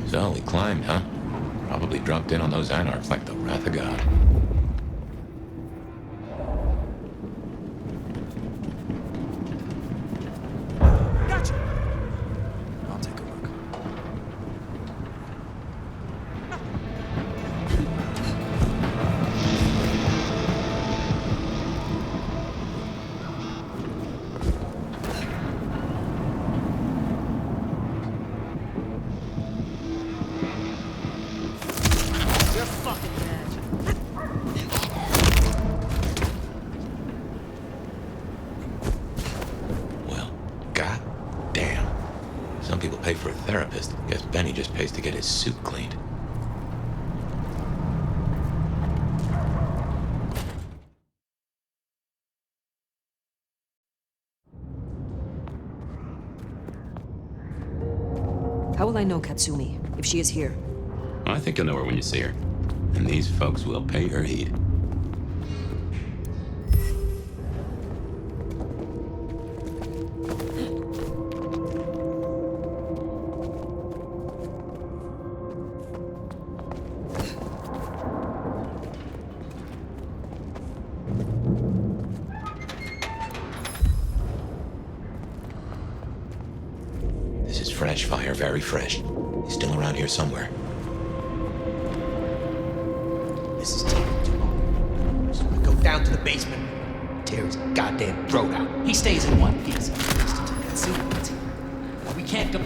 So we climbed, huh? Probably dropped in on those anarchs like the wrath of God. Gotcha! I'll take a look. You're fucking dead. Well, god damn. Some people pay for a therapist. Guess Benny just pays to get his suit cleaned. How will I know Katsumi, if she is here? I think you'll know her when you see her. And these folks will pay her heed. This is fresh, Fire, very fresh. He's still around here somewhere. This is taking too long. So we go down to the basement, tear his goddamn throat out. He stays in one piece. We can't go.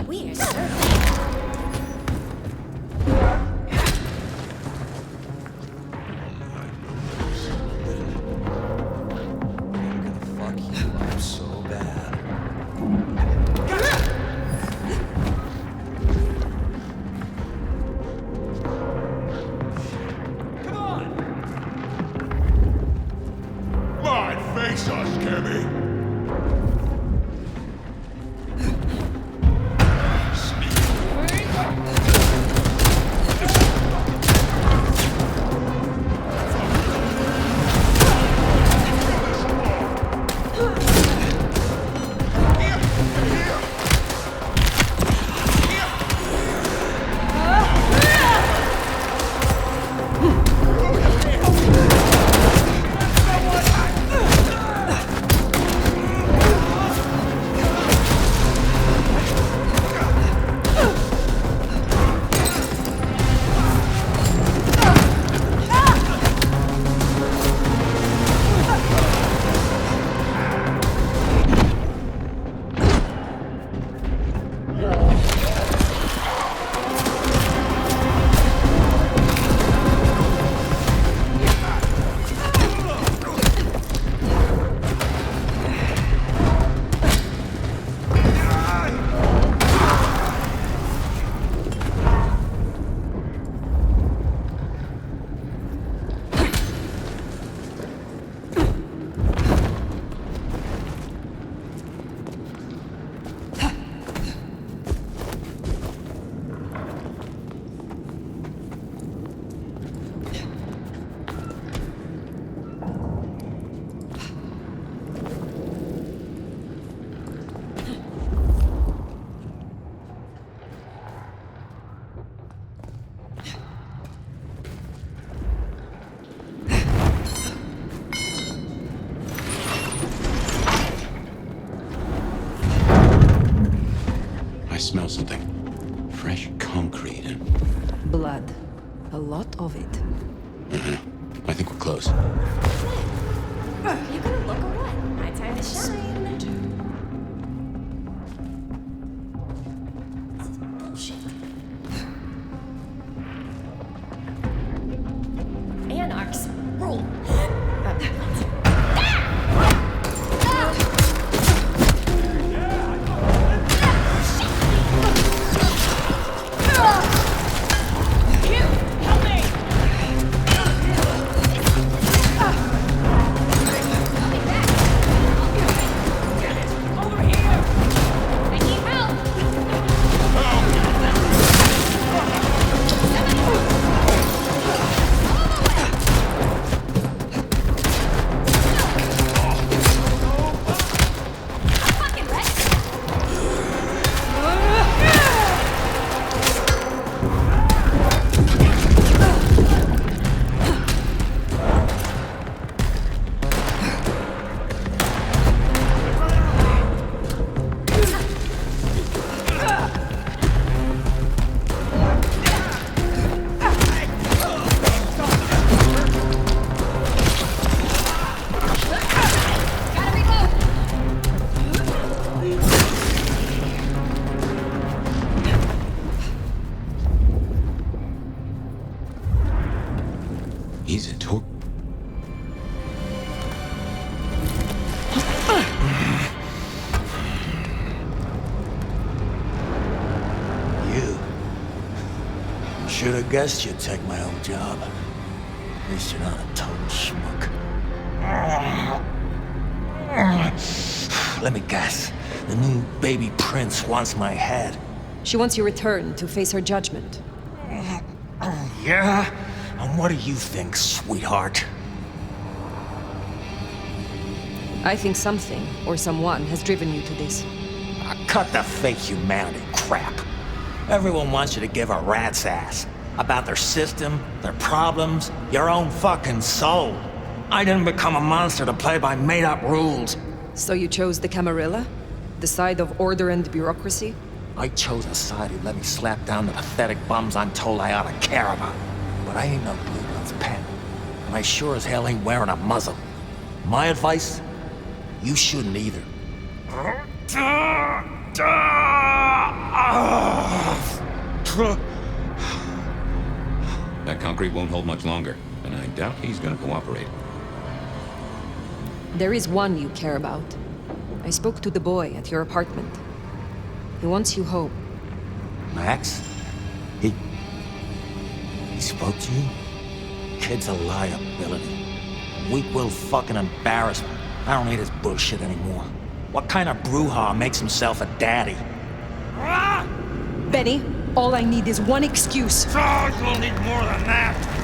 We're so Fuck you up so bad. Come on, face us, Kevin. I smell something. Fresh concrete and... Blood. A lot of it. I think we're close. You gonna look or what? My time to shine. This is bullshit. Anarchs rule. He's a tor... You. Should have guessed you'd take my old job. At least you're not a total schmuck. Let me guess. The new baby prince wants my head. She wants you returned to face her judgment. Yeah? And what do you think, sweetheart? I think something or someone has driven you to this. Cut the fake humanity crap. Everyone wants you to give a rat's ass about their system, their problems, your own fucking soul. I didn't become a monster to play by made-up rules. So you chose the Camarilla? The side of order and bureaucracy? I chose a side who let me slap down the pathetic bums I'm told I ought to care about. But I ain't no Blue Bloods pet. And I sure as hell ain't wearing a muzzle. My advice? You shouldn't either. That concrete won't hold much longer, and I doubt he's gonna cooperate. There is one you care about. I spoke to the boy at your apartment. He wants you home. Max? He spoke to you? Kid's a liability. Weak-willed fucking embarrassment. I don't need his bullshit anymore. What kind of brouhaha makes himself a daddy? Benny, all I need is one excuse. Oh, you'll need more than that.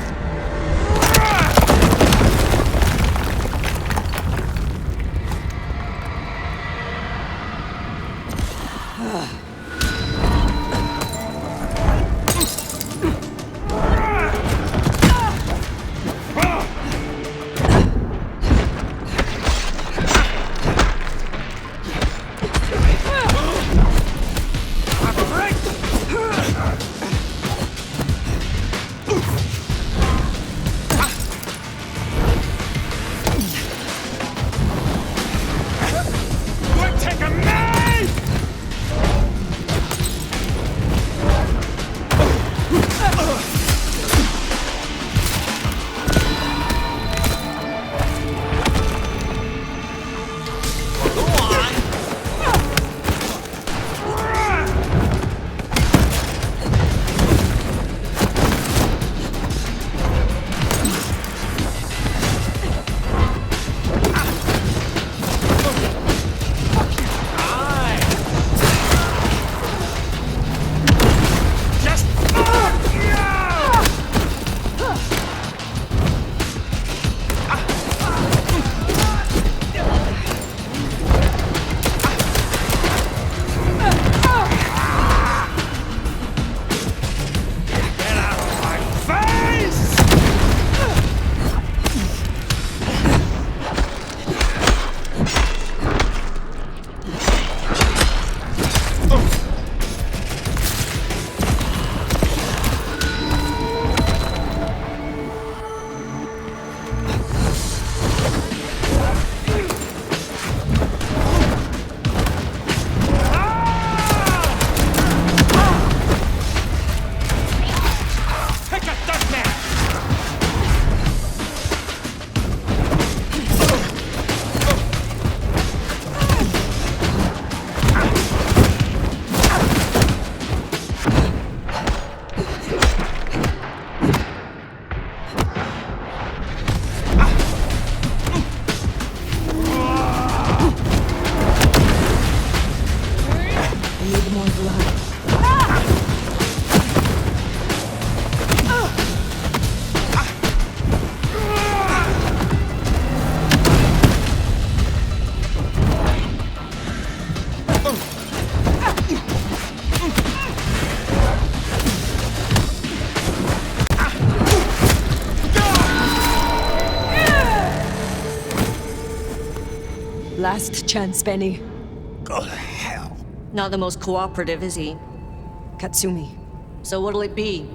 Last chance, Benny. Go to hell. Not the most cooperative, is he? Katsumi. So what'll it be?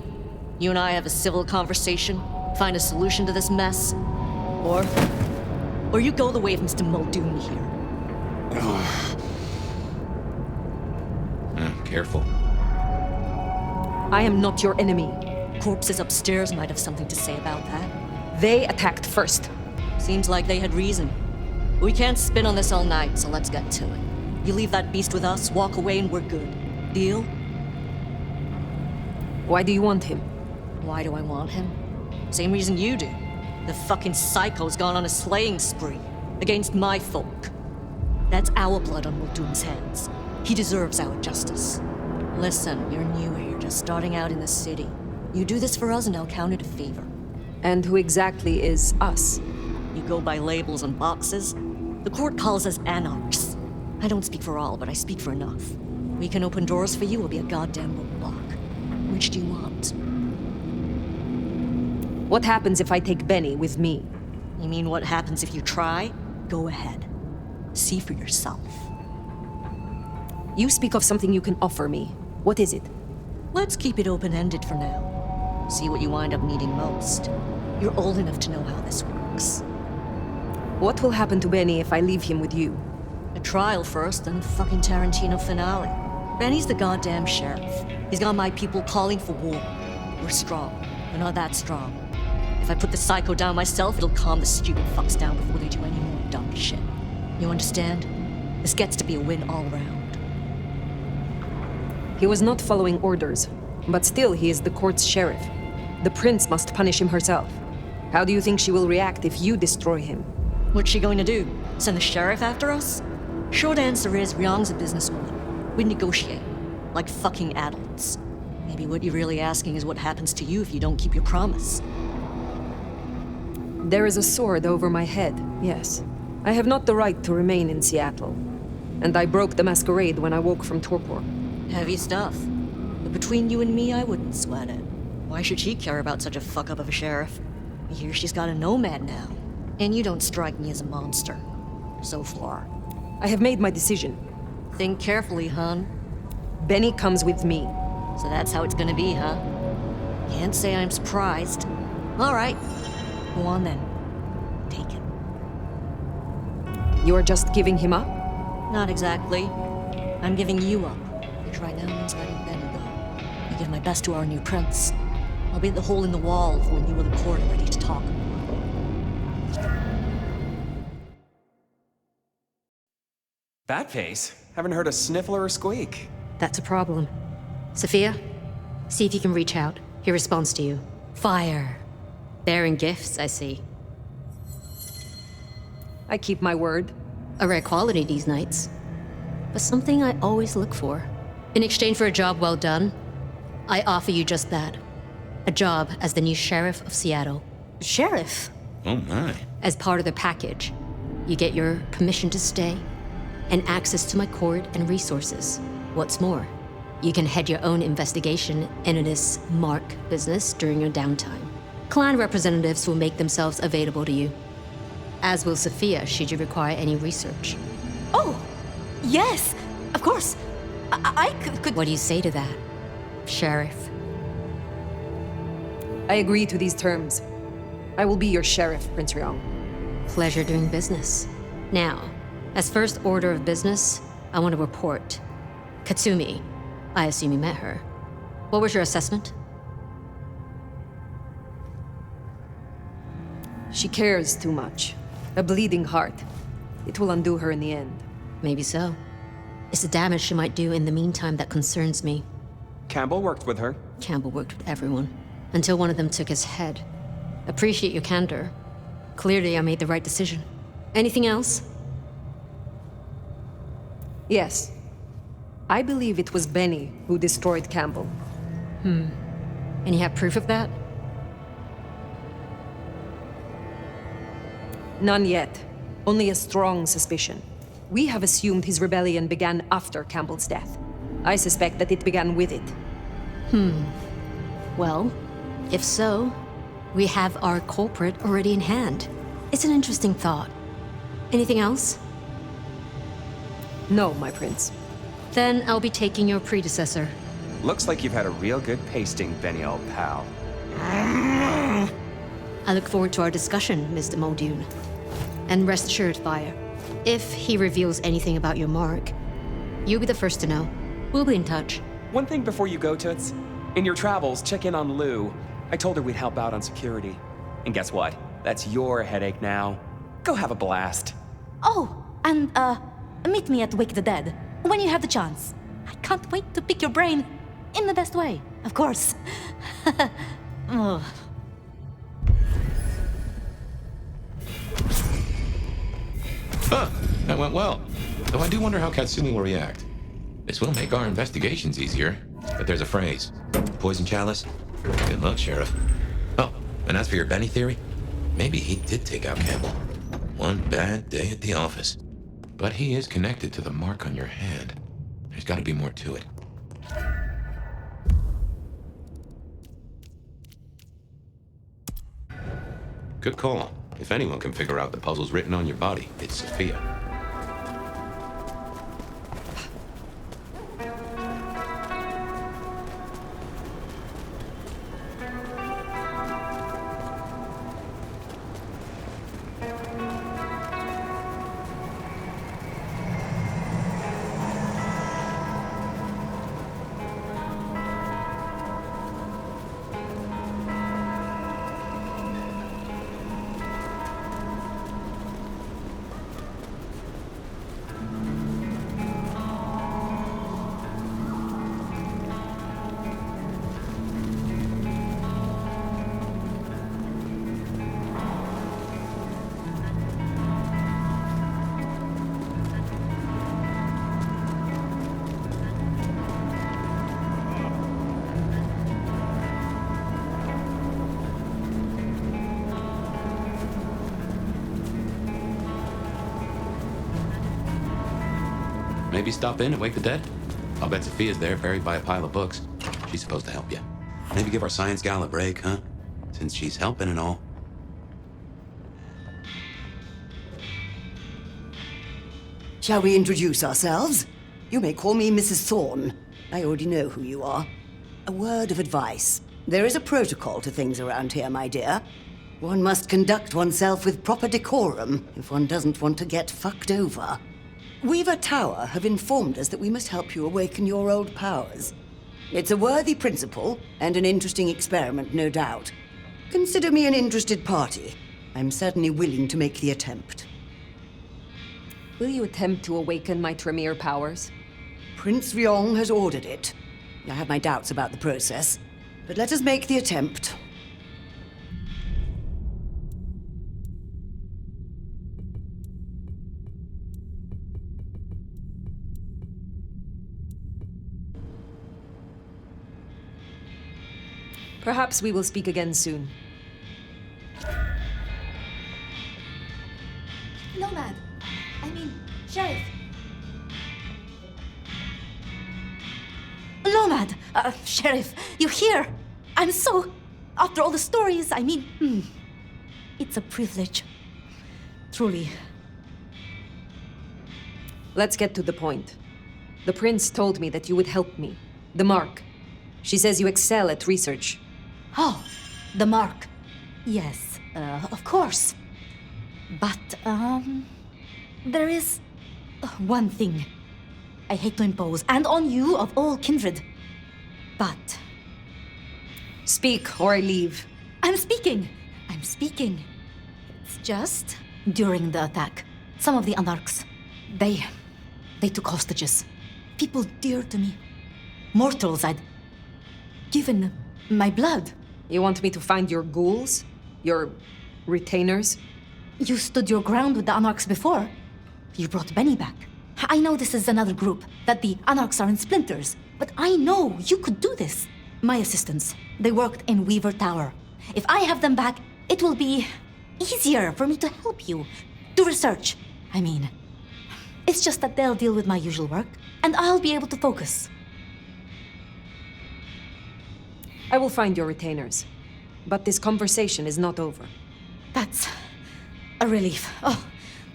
You and I have a civil conversation? Find a solution to this mess? Or you go the way of Mr. Muldoon here? Careful. I am not your enemy. Corpses upstairs might have something to say about that. They attacked first. Seems like they had reason. We can't spin on this all night, so let's get to it. You leave that beast with us, walk away, and we're good. Deal? Why do you want him? Why do I want him? Same reason you do. The fucking psycho's gone on a slaying spree against my folk. That's our blood on Muldoon's hands. He deserves our justice. Listen, you're new here, just starting out in the city. You do this for us and I'll count it a favor. And who exactly is us? You go by labels and boxes. The court calls us anarchs. I don't speak for all, but I speak for enough. We can open doors for you or be a goddamn roadblock. Which do you want? What happens if I take Benny with me? You mean what happens if you try? Go ahead. See for yourself. You speak of something you can offer me. What is it? Let's keep it open-ended for now. See what you wind up needing most. You're old enough to know how this works. What will happen to Benny if I leave him with you? A trial first, then fucking Tarantino finale. Benny's the goddamn sheriff. He's got my people calling for war. We're strong. We're not that strong. If I put the psycho down myself, it'll calm the stupid fucks down before they do any more dumb shit. You understand? This gets to be a win all around. He was not following orders, but still he is the court's sheriff. The prince must punish him herself. How do you think she will react if you destroy him? What's she going to do? Send the sheriff after us? Short answer is, Ryong's a businesswoman. We negotiate. Like fucking adults. Maybe what you're really asking is what happens to you if you don't keep your promise. There is a sword over my head, yes. I have not the right to remain in Seattle. And I broke the Masquerade when I woke from torpor. Heavy stuff. But between you and me, I wouldn't sweat it. Why should she care about such a fuck-up of a sheriff? I hear she's got a nomad now. And you don't strike me as a monster. So far. I have made my decision. Think carefully, hon. Benny comes with me. So that's how it's gonna be, huh? Can't say I'm surprised. All right. Go on then. Take him. You are just giving him up? Not exactly. I'm giving you up. Which right now means letting Benny go. I give my best to our new prince. I'll be at the hole in the wall for when you or the court are ready to talk. That face? Haven't heard a sniffle or a squeak. That's a problem. Sophia, see if you can reach out. He responds to you. Fire. Bearing gifts, I see. I keep my word. A rare quality these nights. But something I always look for. In exchange for a job well done, I offer you just that. A job as the new sheriff of Seattle. Sheriff? Oh my. As part of the package, you get your permission to stay and access to my court and resources. What's more, you can head your own investigation into this Mark business during your downtime. Clan representatives will make themselves available to you, as will Sophia should you require any research. Oh, yes, of course. I could... What do you say to that, Sheriff? I agree to these terms. I will be your sheriff, Prince Ryong. Pleasure doing business. Now, as first order of business, I want to report. Katsumi, I assume you met her. What was your assessment? She cares too much. A bleeding heart. It will undo her in the end. Maybe so. It's the damage she might do in the meantime that concerns me. Campbell worked with her. Campbell worked with everyone, until one of them took his head. Appreciate your candor. Clearly I made the right decision. Anything else? Yes. I believe it was Benny who destroyed Campbell. And you have proof of that? None yet. Only a strong suspicion. We have assumed his rebellion began after Campbell's death. I suspect that it began with it. Well, if so, we have our culprit already in hand. It's an interesting thought. Anything else? No, my prince. Then I'll be taking your predecessor. Looks like you've had a real good pasting, Benny, old pal. I look forward to our discussion, Mr. Muldoon. And rest assured, Fire, if he reveals anything about your mark, you'll be the first to know. We'll be in touch. One thing before you go, Toots. In your travels, check in on Lou. I told her we'd help out on security. And guess what? That's your headache now. Go have a blast. Oh, and, meet me at Wake the Dead, when you have the chance. I can't wait to pick your brain, in the best way, of course. Oh. Huh, that went well. Though I do wonder how Katsumi will react. This will make our investigations easier. But there's a phrase. Poison chalice? Good luck, Sheriff. Oh, and as for your Benny theory, maybe he did take out Campbell. One bad day at the office. But he is connected to the mark on your hand. There's got to be more to it. Good call. If anyone can figure out the puzzles written on your body, it's Sophia. Maybe stop in and wake the dead? I'll bet Sophia's there, buried by a pile of books. She's supposed to help you. Maybe give our science gal a break, huh? Since she's helping and all. Shall we introduce ourselves? You may call me Mrs. Thorne. I already know who you are. A word of advice. There is a protocol to things around here, my dear. One must conduct oneself with proper decorum if one doesn't want to get fucked over. Weaver Tower have informed us that we must help you awaken your old powers. It's a worthy principle and an interesting experiment, no doubt. Consider me an interested party. I'm certainly willing to make the attempt. Will you attempt to awaken my Tremere powers? Prince Ryong has ordered it. I have my doubts about the process, but let us make the attempt. Perhaps we will speak again soon. Nomad. Sheriff. Nomad. Sheriff, you're here. I'm so... After all the stories, it's a privilege. Truly. Let's get to the point. The prince told me that you would help me. The mark. She says you excel at research. Oh, the mark. Yes, of course. But, there is one thing I hate to impose, and on you of all kindred. But... Speak, or I leave. I'm speaking. It's just, during the attack, some of the Anarchs, they took hostages. People dear to me. Mortals I'd given my blood. You want me to find your ghouls? Your retainers? You stood your ground with the Anarchs before. You brought Benny back. I know this is another group, that the Anarchs are in splinters, but I know you could do this. My assistants, they worked in Weaver Tower. If I have them back, it will be easier for me to help you. Do research, It's just that they'll deal with my usual work, and I'll be able to focus. I will find your retainers. But this conversation is not over. That's a relief. Oh,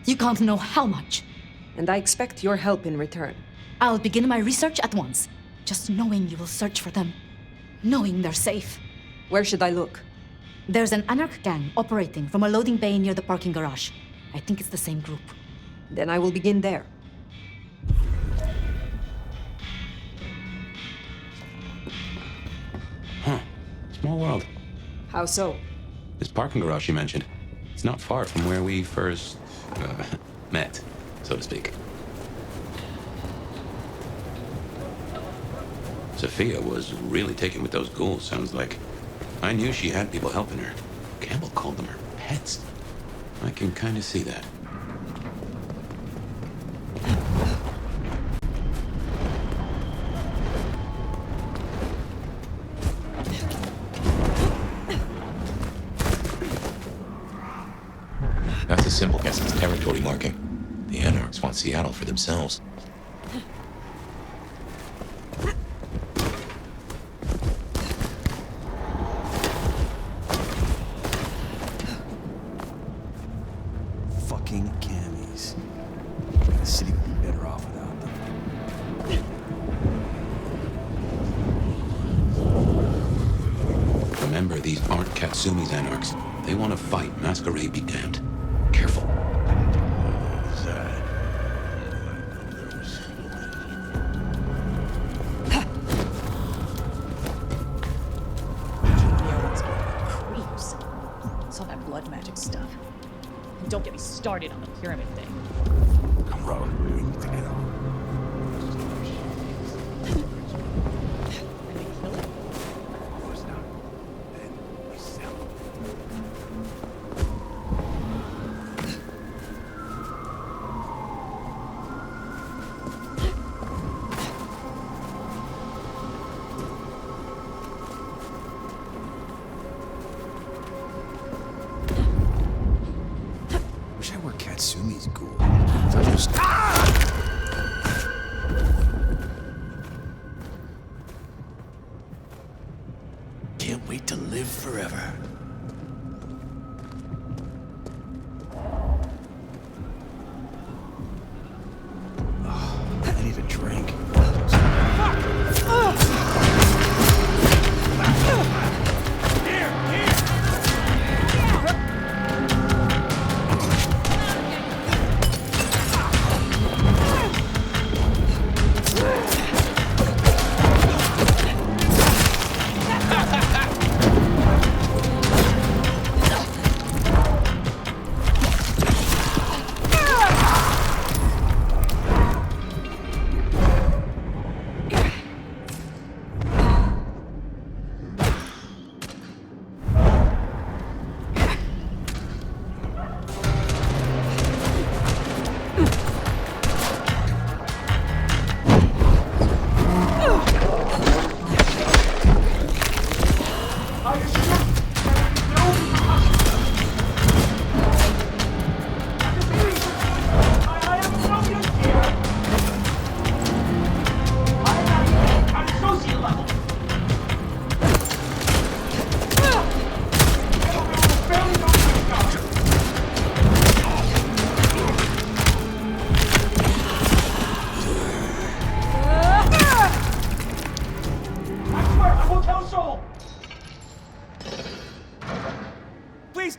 you can't know how much. And I expect your help in return. I'll begin my research at once. Just knowing you will search for them. Knowing they're safe. Where should I look? There's an Anarch gang operating from a loading bay near the parking garage. I think it's the same group. Then I will begin there. Huh. Small world. How so? This parking garage you mentioned, it's not far from where we first met, so to speak. Sophia was really taken with those ghouls, sounds like. I knew she had people helping her. Campbell called them her pets. I can kind of see that. That's a simple guess. It's territory marking. The Anarchs want Seattle for themselves. Fucking cammies. The city would be better off without them. Remember, these aren't Katsumi's Anarchs. They want to fight. Masquerade be damned. Careful. Creeps. It's all that blood magic stuff. And don't get me started on the pyramid thing. Come on, we need to get on. Wish I were Katsumi's ghoul. I just... Can't wait to live forever. Oh, I need a drink.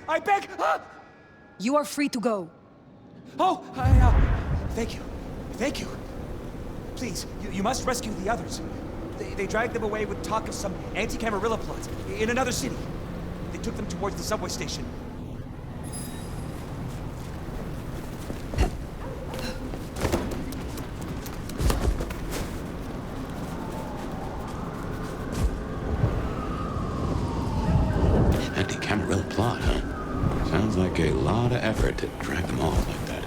I beg! You are free to go. Oh, thank you. Thank you. Please, you must rescue the others. They dragged them away with talk of some anti-Camarilla plot in another city. They took them towards the subway station. Anti-Camarilla plot, huh? Sounds like a lot of effort to drag them off like that.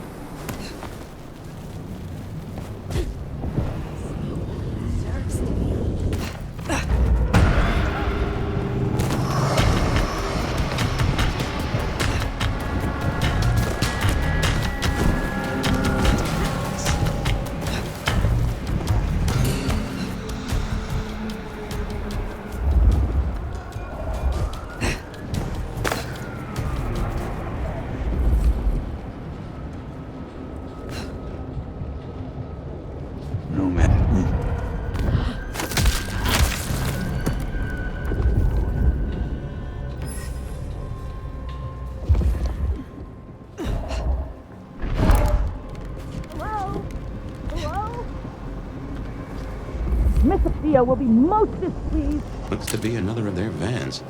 Will be most displeased. Looks to be another of their vans.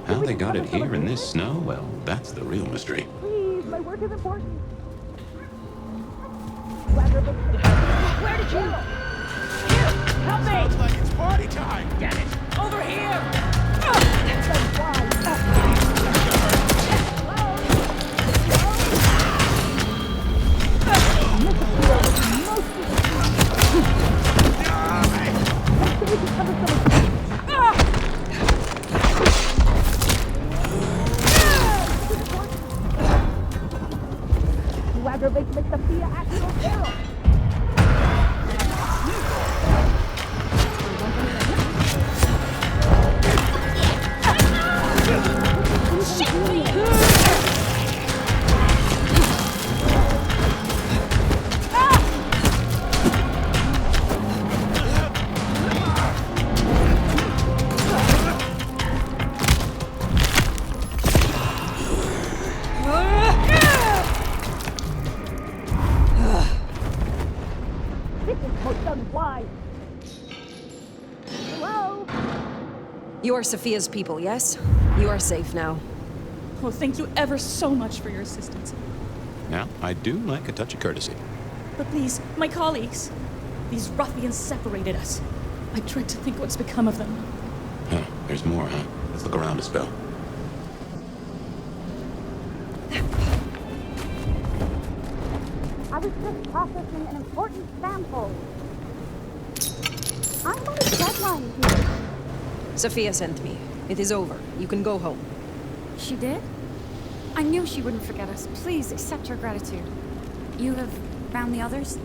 How they got it here in this snow? Well, that's the real mystery. Please, my work is important. Where did you? Here, help me! Sounds like it's party time. Get it! Over here! Aggravate, make the fear act. You are Sophia's people, yes? You are safe now. Oh, thank you ever so much for your assistance. Now, I do like a touch of courtesy. But these, my colleagues, these ruffians separated us. I dread to think what's become of them. Huh, there's more, huh? Let's look around a spell. I was just processing an important sample. I'm on a deadline here. Sophia sent me. It is over. You can go home. She did? I knew she wouldn't forget us. Please accept her gratitude. You have found the others?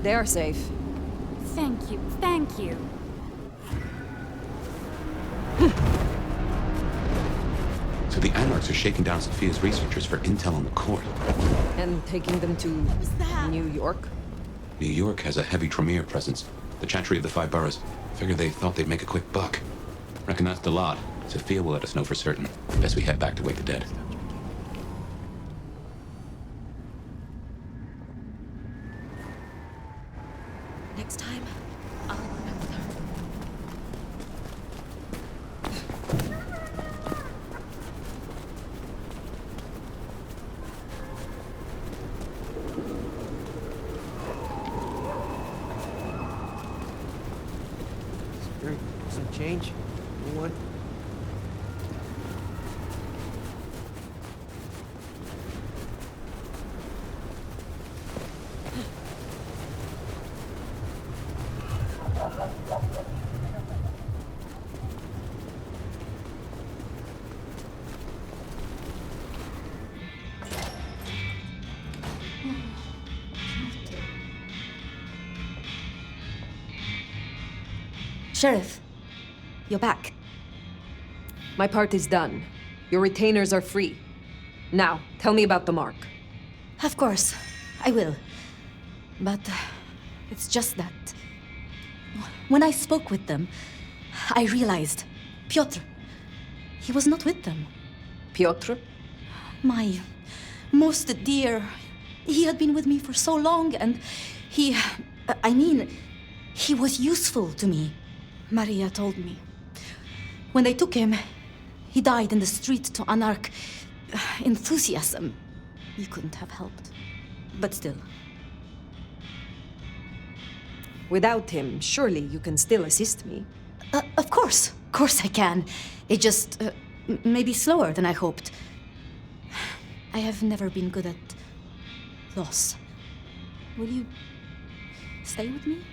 They are safe. Thank you. Thank you. So the Anarchs are shaking down Sophia's researchers for intel on the court. And taking them to New York? New York has a heavy Tremere presence. The Chantry of the Five Boroughs. Figure they thought they'd make a quick buck. Reckon that's the lot. Sophia will let us know for certain. Best we head back to wake the dead. Next time, I'll remember her. Some change? Anyone? Sheriff, you're back. My part is done. Your retainers are free. Now, tell me about the mark. Of course, I will. But it's just that when I spoke with them, I realized Piotr, he was not with them. Piotr? My most dear. He had been with me for so long, and he was useful to me. Maria told me. When they took him, he died in the street to anarch enthusiasm. You couldn't have helped. But still. Without him, surely you can still assist me. Of course I can. It just maybe slower than I hoped. I have never been good at loss. Will you stay with me?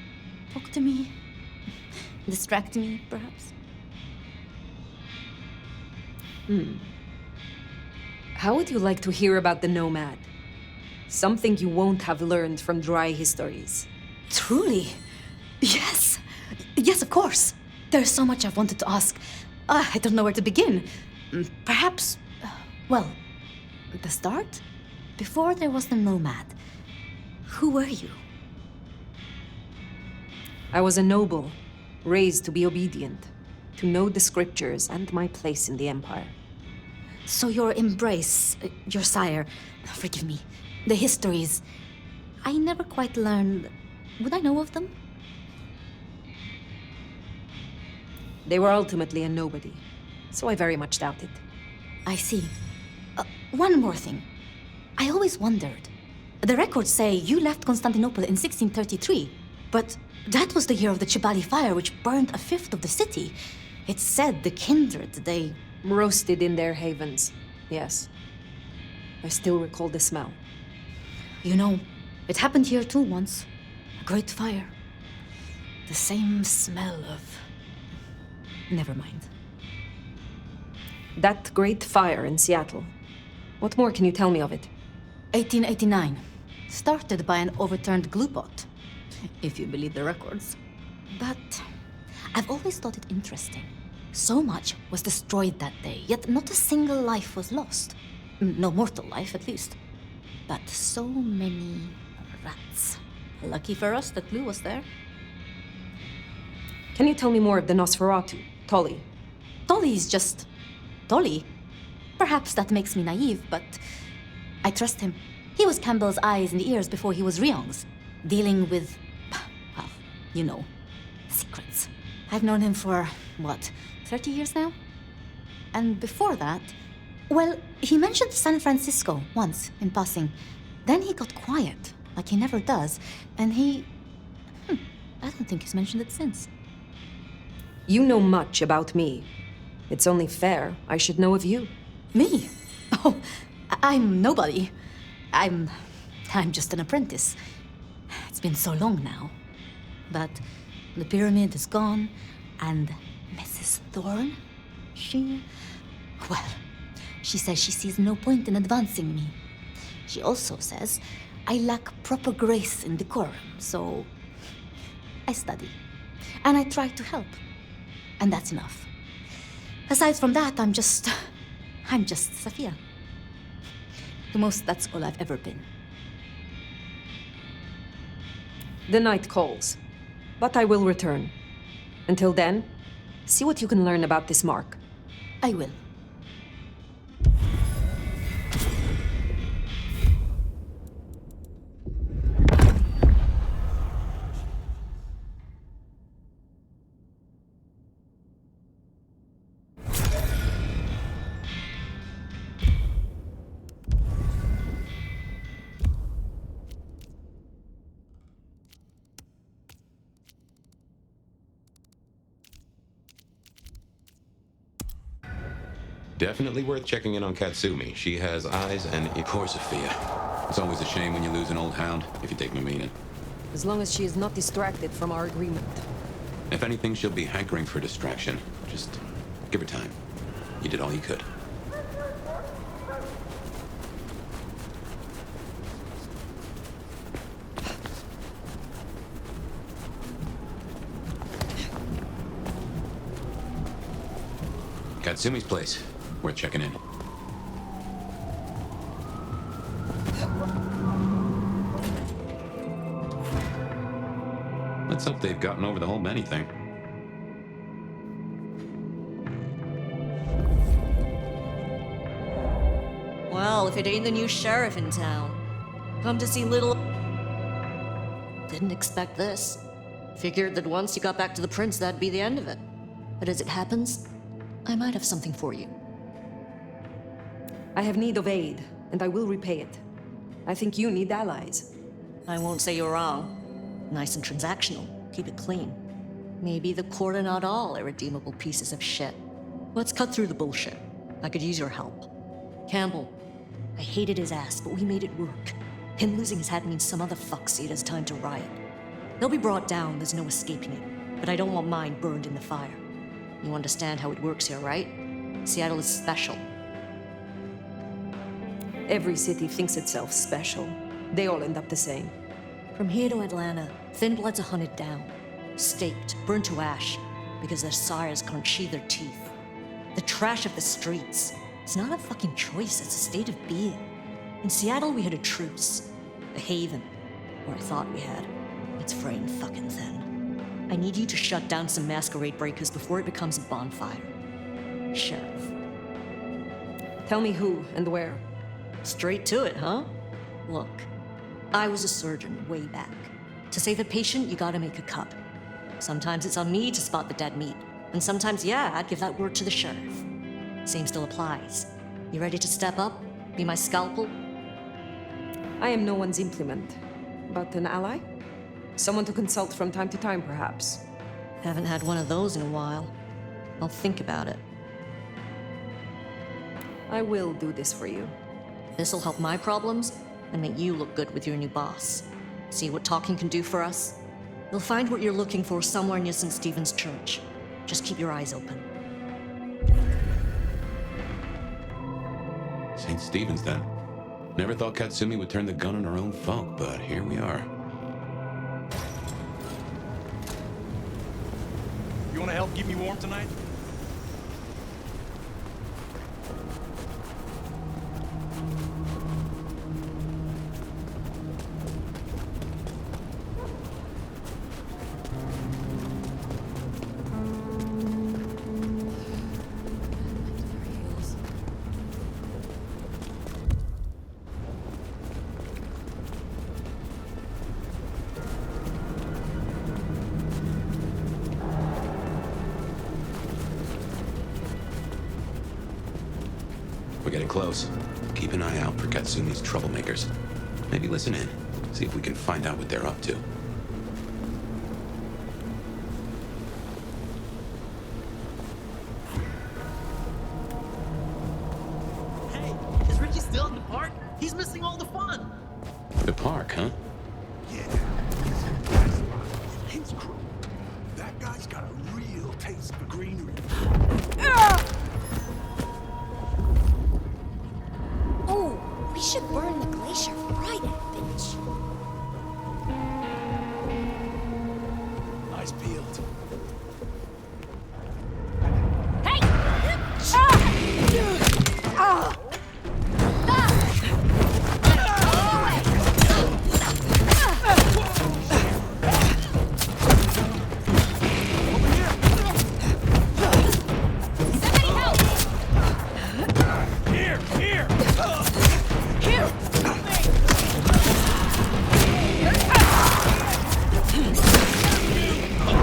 Talk to me? Distract me, perhaps? How would you like to hear about the Nomad? Something you won't have learned from dry histories. Truly? Yes. Yes, of course. There's so much I've wanted to ask. I don't know where to begin. Perhaps, well, at the start? Before there was the Nomad. Who were you? I was a noble, raised to be obedient, to know the scriptures and my place in the Empire. So your embrace, your sire, forgive me, the histories, I never quite learned. Would I know of them? They were ultimately a nobody, so I very much doubt it. I see. One more thing. I always wondered. The records say you left Constantinople in 1633, but that was the year of the Chibali fire, which burned a fifth of the city. It's said the kindred, they roasted in their havens, yes. I still recall the smell. You know, it happened here too once. A great fire. The same smell of... Never mind. That great fire in Seattle. What more can you tell me of it? 1889. Started by an overturned glue pot, if you believe the records. But I've always thought it interesting. So much was destroyed that day, yet not a single life was lost. No mortal life, at least. But so many rats. Lucky for us that glue was there. Can you tell me more of the Nosferatu, Tolly? Tolly is just... Tolly? Perhaps that makes me naive, but I trust him. He was Campbell's eyes and ears before he was Ryong's, dealing with, well, you know, secrets. I've known him for what, 30 years now? And before that, well, he mentioned San Francisco once, in passing. Then he got quiet, like he never does, and I don't think he's mentioned it since. You know much about me. It's only fair I should know of you. Me? Oh, I'm nobody. I'm just an apprentice. It's been so long now. But the pyramid is gone, and Mrs. Thorne, she says she sees no point in advancing me. She also says I lack proper grace and decorum, so I study. And I try to help. And that's enough. Aside from that, I'm just Sophia. The most, that's all I've ever been. The night calls, but I will return. Until then, see what you can learn about this mark. I will. Definitely worth checking in on Katsumi. She has eyes and poor Sophia. It's always a shame when you lose an old hound, if you take my meaning. As long as she is not distracted from our agreement. If anything, she'll be hankering for distraction. Just give her time. You did all you could. Katsumi's place. Worth checking in. Let's hope they've gotten over the whole Benny thing. Well, if it ain't the new sheriff in town. Come to see little... Didn't expect this. Figured that once you got back to the prince, that'd be the end of it. But as it happens, I might have something for you. I have need of aid, and I will repay it. I think you need allies. I won't say you're wrong. Nice and transactional. Keep it clean. Maybe the court are not all irredeemable pieces of shit. Let's cut through the bullshit. I could use your help. Campbell. I hated his ass, but we made it work. Him losing his hat means some other fuck see it as time to riot. They'll be brought down, there's no escaping it. But I don't want mine burned in the fire. You understand how it works here, right? Seattle is special. Every city thinks itself special. They all end up the same. From here to Atlanta, thin bloods are hunted down, staked, burned to ash, because their sires can't sheathe their teeth. The trash of the streets. It's not a fucking choice, it's a state of being. In Seattle, we had a truce. A haven. Or I thought we had. It's fraying fucking thin. I need you to shut down some masquerade breakers before it becomes a bonfire. Sheriff. Tell me who and where. Straight to it, huh? Look, I was a surgeon way back. To save a patient, you gotta make a cut. Sometimes it's on me to spot the dead meat. And sometimes, yeah, I'd give that word to the sheriff. Same still applies. You ready to step up? Be my scalpel? I am no one's implement, but an ally? Someone to consult from time to time, perhaps. Haven't had one of those in a while. I'll think about it. I will do this for you. This'll help my problems and make you look good with your new boss. See what talking can do for us? You'll find what you're looking for somewhere near St. Stephen's Church. Just keep your eyes open. St. Stephen's, then. Never thought Katsumi would turn the gun on her own folk, but here we are. You want to help keep me warm tonight? We're getting close. Keep an eye out for Katsumi's troublemakers. Maybe listen in. See if we can find out what they're up to. Hey, is Richie still in the park? He's missing all the fun. The park, huh? Yeah. His crew. That guy's got a real taste for greenery. Oh, we should burn the glacier, fry that bitch. Eyes peeled. Hey!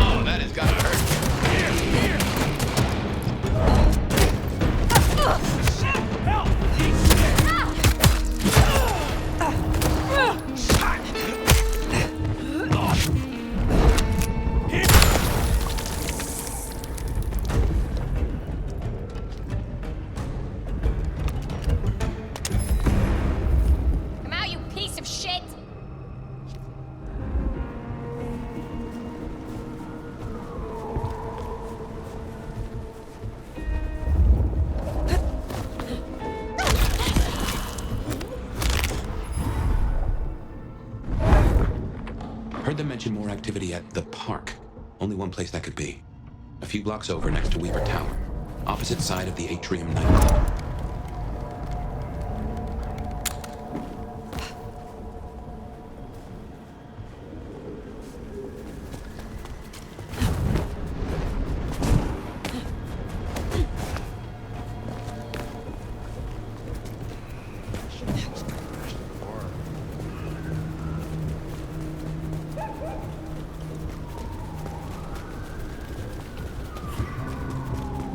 Oh, that has gotta hurt. Come out, you piece of shit! Heard them mention more activity at the park. Only one place that could be. A few blocks over next to Weaver Tower. Opposite side of the Atrium nightclub.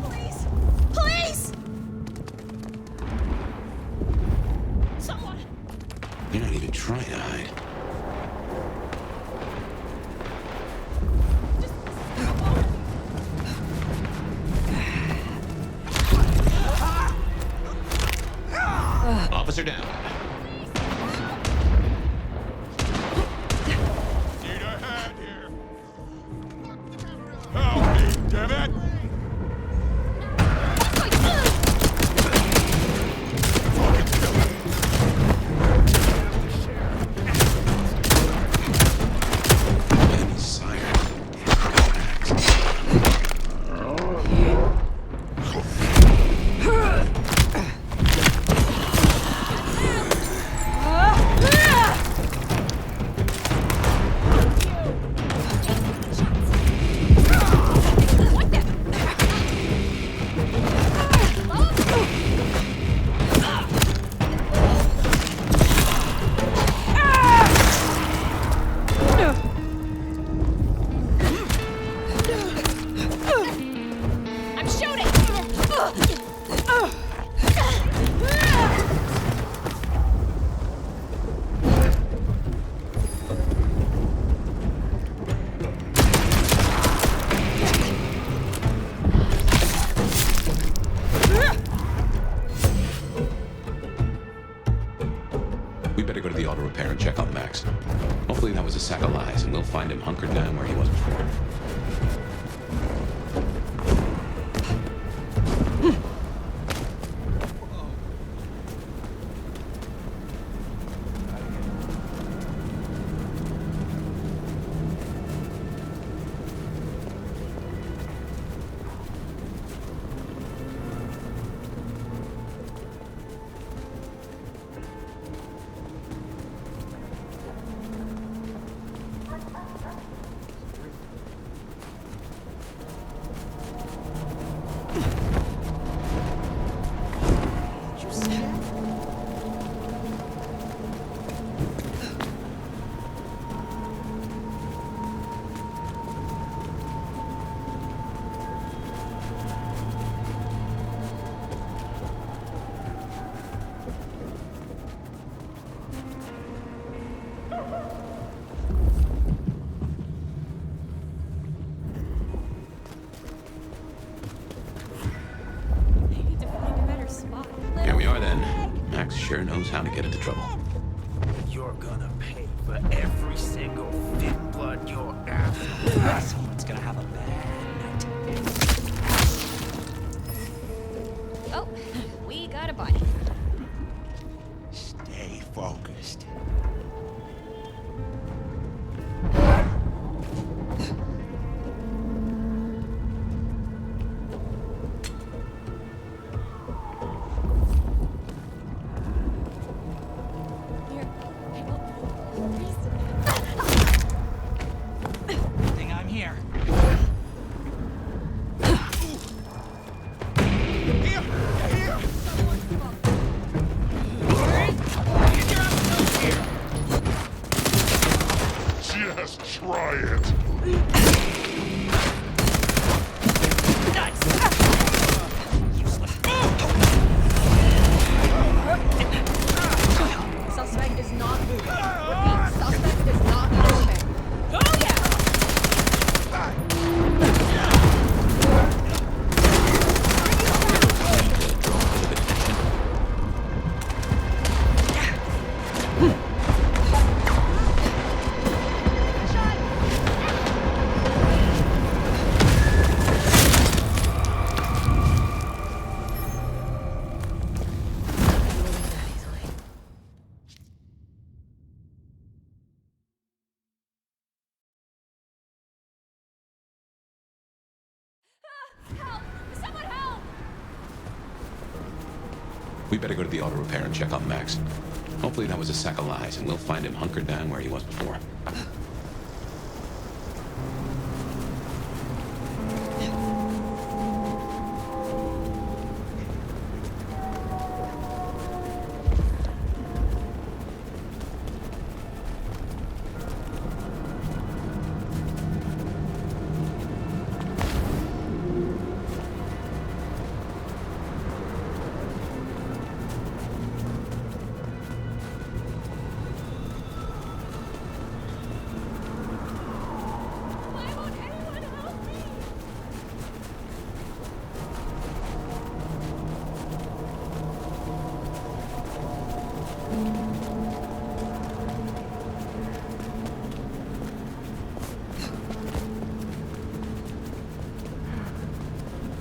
Please! Please! Someone! You're not even trying to hide. Officer down. Need a hand here. Help me, damn it! Any sire. I'm shooting! We better go to the auto repair and check on Max. Hopefully that was a sack of lies, and we'll find him hunkered down where he was before. sure knows how to get into trouble. You're gonna pay for every single thin blood you're after. Someone's gonna have a bad night. Oh, we got a body. Stay focused. Think I'm here. Just try it. Suspect is not moving. Repeat, suspect is not moving. Oh yeah! We better go to the auto repair and check on Max. Hopefully that was a sack of lies, and we'll find him hunkered down where he was before.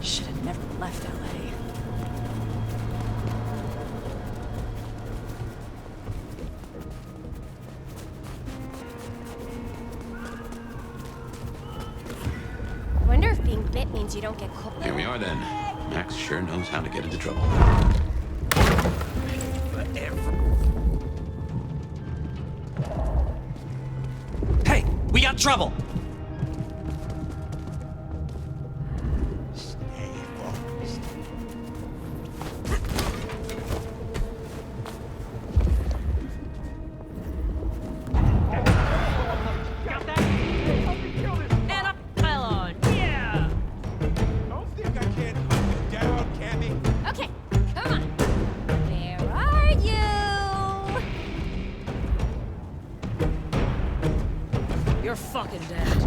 Should have never left LA. Wonder if being bit means you don't get cold. Here we are then. Max sure knows how to get into trouble. Hey, we got trouble. Okay, come on. Where are you? You're fucking dead.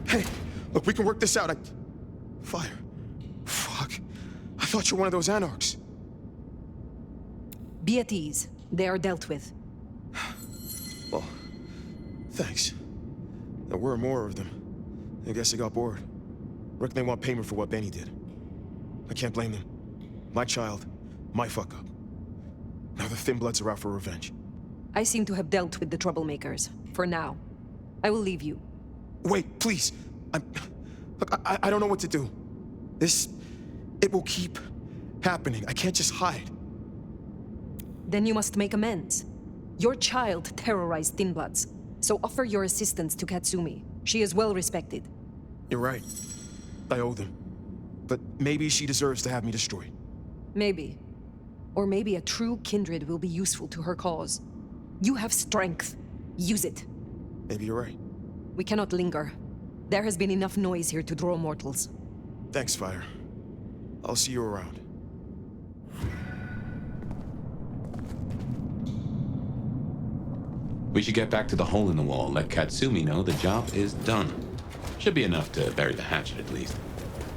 Hey, look, we can work this out. Fire. Fuck. I thought you were one of those anarchs. Be at ease. They are dealt with. Well, thanks. There were more of them. I guess I got bored. Reckon they want payment for what Benny did. I can't blame them. My child, my fuck up. Now the Thin Bloods are out for revenge. I seem to have dealt with the troublemakers. For now. I will leave you. Wait, please. Look, I don't know what to do. It will keep happening. I can't just hide. Then you must make amends. Your child terrorized Thin Bloods, so offer your assistance to Katsumi. She is well respected. You're right. I owe them. But maybe she deserves to have me destroyed. Maybe. Or maybe a true kindred will be useful to her cause. You have strength. Use it. Maybe you're right. We cannot linger. There has been enough noise here to draw mortals. Thanks, Fire. I'll see you around. We should get back to the hole in the wall, let Katsumi know the job is done. Should be enough to bury the hatchet at least.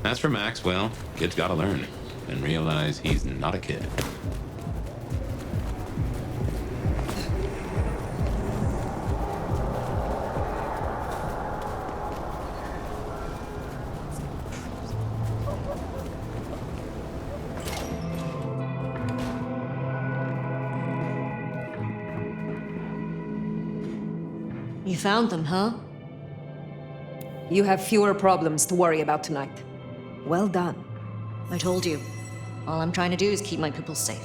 As for Max, well, kid's gotta learn and realize he's not a kid. You found them, huh? You have fewer problems to worry about tonight. Well done. I told you. All I'm trying to do is keep my people safe.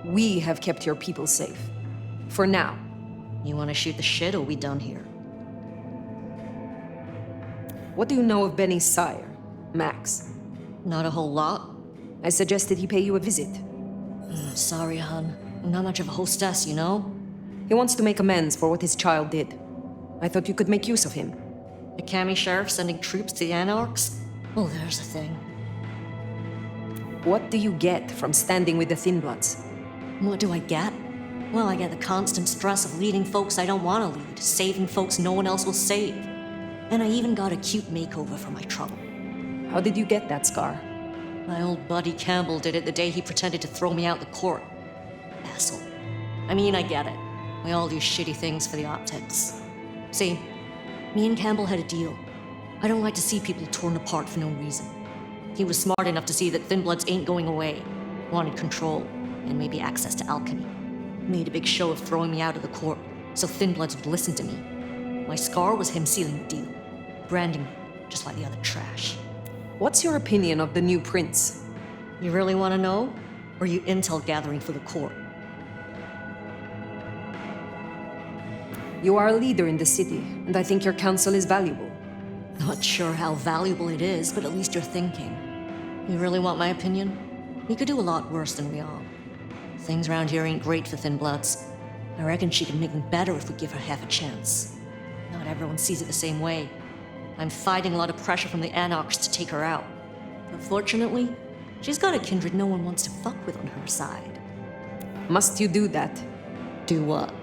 We have kept your people safe. For now. You want to shoot the shit or we done here? What do you know of Benny's sire, Max? Not a whole lot. I suggested he pay you a visit. Sorry, hon. I'm not much of a hostess, you know? He wants to make amends for what his child did. I thought you could make use of him. A Kami sheriff sending troops to the Anarchs? Oh, there's the thing. What do you get from standing with the Thin Bloods? What do I get? Well, I get the constant stress of leading folks I don't want to lead, saving folks no one else will save. And I even got a cute makeover for my trouble. How did you get that scar? My old buddy Campbell did it the day he pretended to throw me out the court. Asshole. I mean, I get it. We all do shitty things for the optics. See, me and Campbell had a deal. I don't like to see people torn apart for no reason. He was smart enough to see that Thin Bloods ain't going away. Wanted control, and maybe access to alchemy. Made a big show of throwing me out of the court, so Thin Bloods would listen to me. My scar was him sealing the deal. Branding me, just like the other trash. What's your opinion of the new prince? You really want to know? Or are you intel gathering for the court? You are a leader in the city, and I think your counsel is valuable. Not sure how valuable it is, but at least you're thinking. You really want my opinion? We could do a lot worse than we are. Things around here ain't great for Thin Bloods. I reckon she can make them better if we give her half a chance. Not everyone sees it the same way. I'm fighting a lot of pressure from the Anarchs to take her out. But fortunately, she's got a kindred no one wants to fuck with on her side. Must you do that? Do what?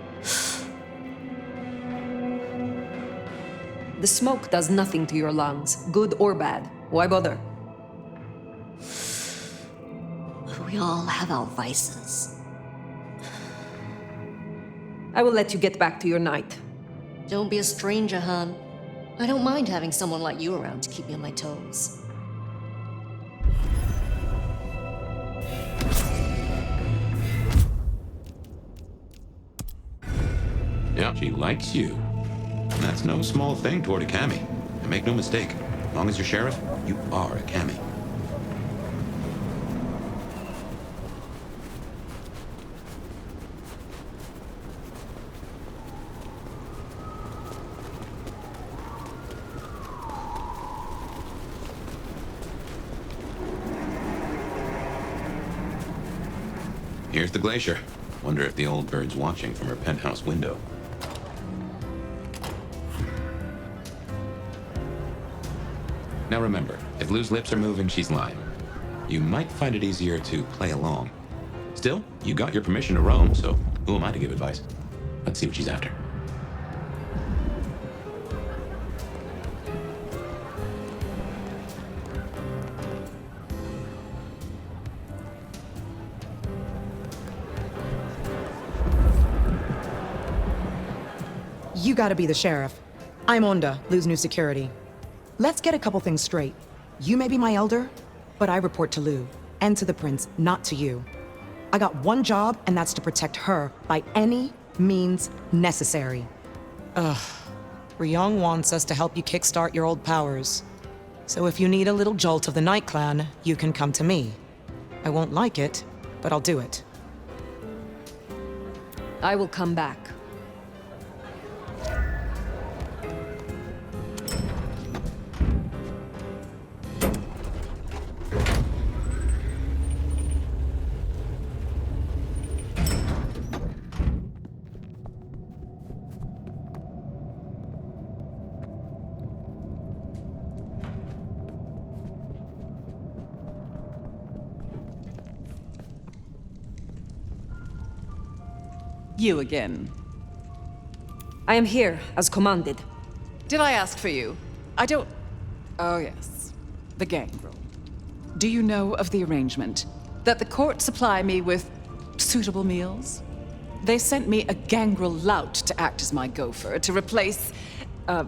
The smoke does nothing to your lungs, good or bad. Why bother? We all have our vices. I will let you get back to your night. Don't be a stranger, hon. I don't mind having someone like you around to keep me on my toes. Yeah, she likes you. And that's no small thing toward a Kami. And make no mistake, as long as you're sheriff, you are a Kami. Here's the glacier. Wonder if the old bird's watching from her penthouse window. Now remember, if Lou's lips are moving, she's lying. You might find it easier to play along. Still, you got your permission to roam, so who am I to give advice? Let's see what she's after. You gotta be the sheriff. I'm Onda, Lou's new security. Let's get a couple things straight. You may be my elder, but I report to Lou, and to the prince, not to you. I got one job, and that's to protect her by any means necessary. Ugh. Ryong wants us to help you kickstart your old powers. So if you need a little jolt of the Night Clan, you can come to me. I won't like it, but I'll do it. I will come back. You again. I am here, as commanded. Did I ask for you? I don't... Oh, yes. The gangrel. Do you know of the arrangement? That the court supply me with suitable meals? They sent me a gangrel lout to act as my gopher, to replace... the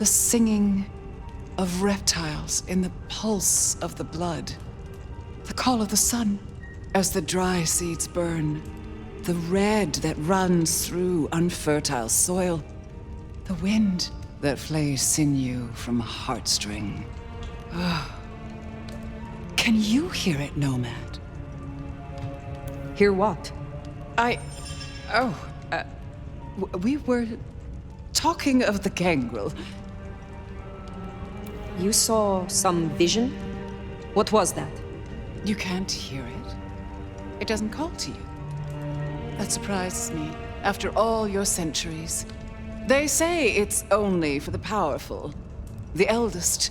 singing of reptiles in the pulse of the blood. The call of the sun as the dry seeds burn. The red that runs through unfertile soil. The wind that flays sinew from a heartstring. Can you hear it, Nomad? Hear what? We were talking of the gangrel. You saw some vision? What was that? You can't hear it? It doesn't call to you? That surprises me, after all your centuries. They say it's only for the powerful, the eldest.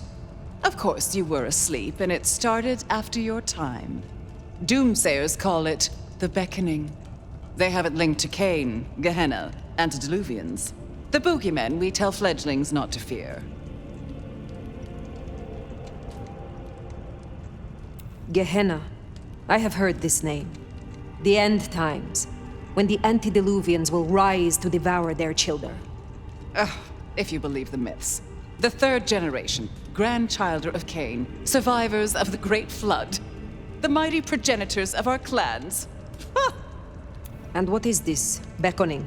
Of course, you were asleep, and it started after your time. Doomsayers call it the beckoning. They have it linked to Cain, Gehenna, antediluvians. The boogeymen we tell fledglings not to fear. Gehenna. I have heard this name. The end times, when the antediluvians will rise to devour their children. If you believe the myths. The third generation, grandchilder of Cain, survivors of the Great Flood. The mighty progenitors of our clans. And what is this beckoning?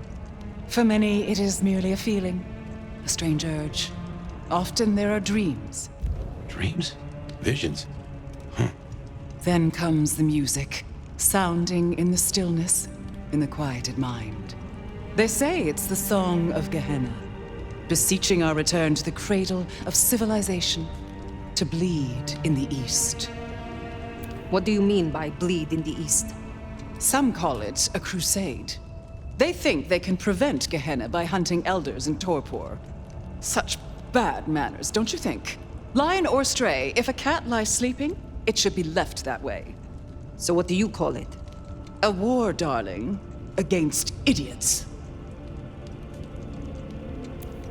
For many, it is merely a feeling, a strange urge. Often there are dreams. Dreams? Visions? Then comes the music, sounding in the stillness, in the quieted mind. They say it's the song of Gehenna, beseeching our return to the cradle of civilization, to bleed in the East. What do you mean by bleed in the East? Some call it a crusade. They think they can prevent Gehenna by hunting elders in torpor. Such bad manners, don't you think? Lion or stray, if a cat lies sleeping, it should be left that way. So what do you call it? A war, darling, against idiots.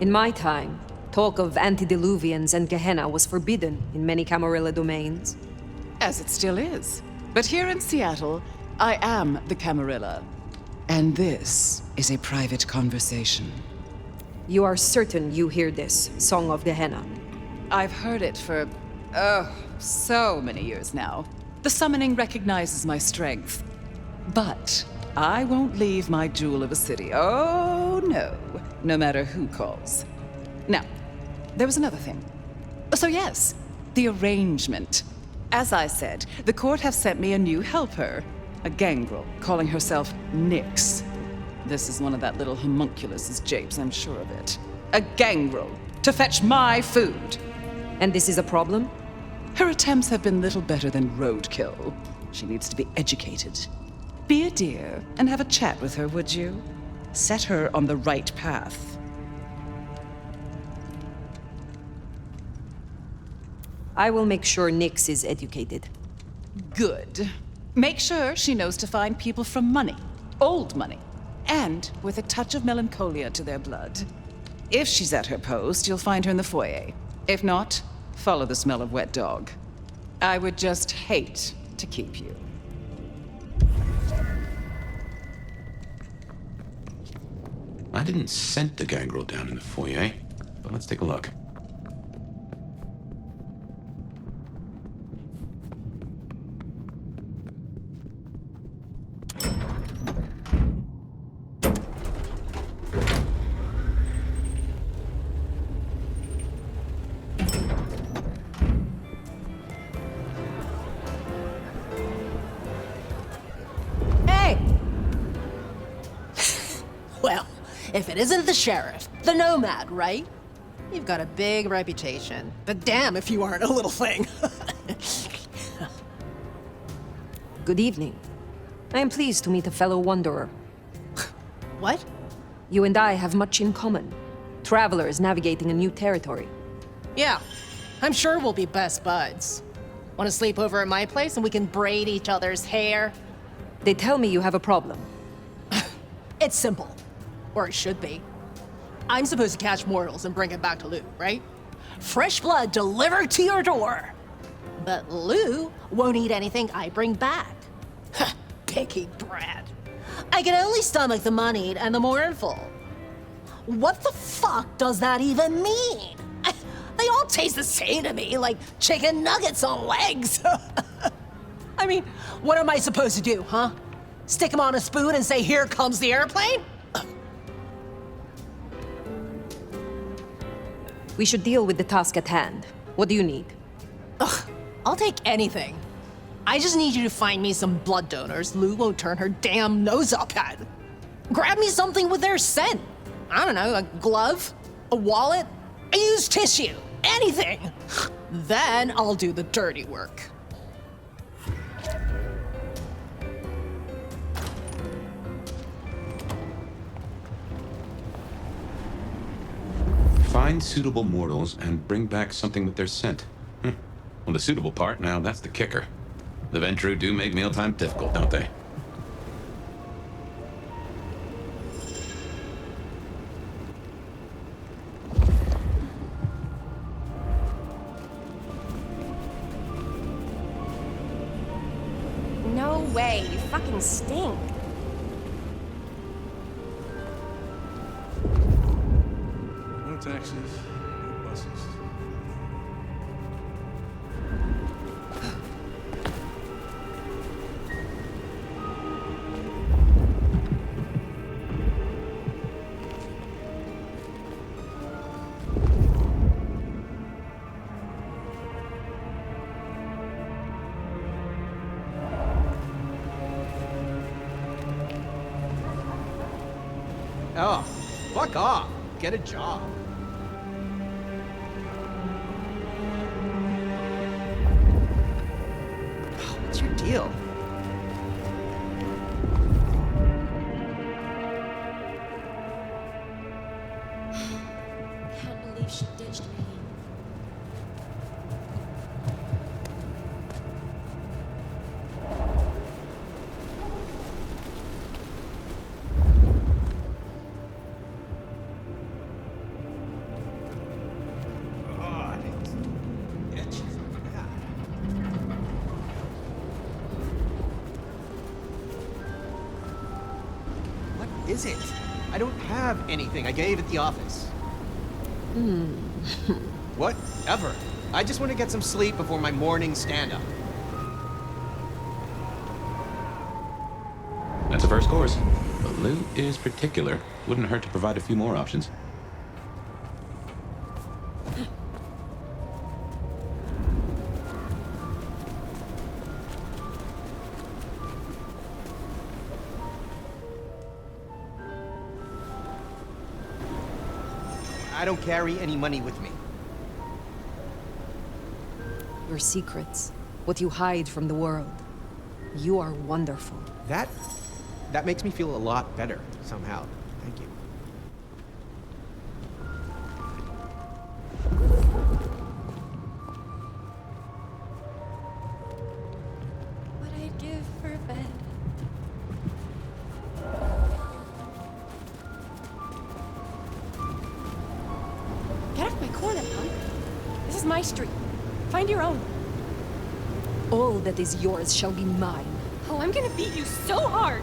In my time, talk of antediluvians and Gehenna was forbidden in many Camarilla domains. As it still is. But here in Seattle, I am the Camarilla. And this is a private conversation. You are certain you hear this, Song of Gehenna? I've heard it for, so many years now. The summoning recognizes my strength. But I won't leave my jewel of a city. Oh, no. No matter who calls. Now, there was another thing. So yes, the arrangement. As I said, the court have sent me a new helper. A gangrel, calling herself Nyx. This is one of that little homunculus's japes, I'm sure of it. A gangrel, to fetch my food. And this is a problem? Her attempts have been little better than roadkill. She needs to be educated. Be a dear and have a chat with her, would you? Set her on the right path. I will make sure Nyx is educated. Good. Make sure she knows to find people from money, old money, and with a touch of melancholia to their blood. If she's at her post, you'll find her in the foyer. If not, follow the smell of wet dog. I would just hate to keep you. I didn't scent the gangrel down in the foyer, but let's take a look. If it isn't the sheriff, the nomad, right? You've got a big reputation, but damn if you aren't a little thing. Good evening. I am pleased to meet a fellow wanderer. What? You and I have much in common. Travelers navigating a new territory. Yeah, I'm sure we'll be best buds. Want to sleep over at my place and we can braid each other's hair? They tell me you have a problem. It's simple. Or it should be. I'm supposed to catch mortals and bring it back to Lou, right? Fresh blood delivered to your door. But Lou won't eat anything I bring back. Picky brat. I can only stomach the moneyed and the mournful. What the fuck does that even mean? They all taste the same to me, like chicken nuggets on legs. I mean, what am I supposed to do, huh? Stick them on a spoon and say, here comes the airplane? We should deal with the task at hand. What do you need? Ugh, I'll take anything. I just need you to find me some blood donors Lou won't turn her damn nose up at. Grab me something with their scent. I don't know, a glove, a wallet, a used tissue, anything. Then I'll do the dirty work. Find suitable mortals and bring back something with their scent. Well, the suitable part, now that's the kicker. The Ventru do make mealtime difficult, don't they? No way, you fucking stink. No taxis, no buses. Oh, fuck off. Get a job. What's your deal? Can't believe she ditched me. Is it? I don't have anything. I gave at the office. Whatever. I just want to get some sleep before my morning stand-up. That's a first course. But Lou is particular. Wouldn't hurt to provide a few more options. I don't carry any money with me. Your secrets, what you hide from the world. You are wonderful. That makes me feel a lot better, somehow. Thank you. What I'd give for a bed. Get off my corner, punk. This is my street. Find your own. All that is yours shall be mine. Oh, I'm gonna beat you so hard.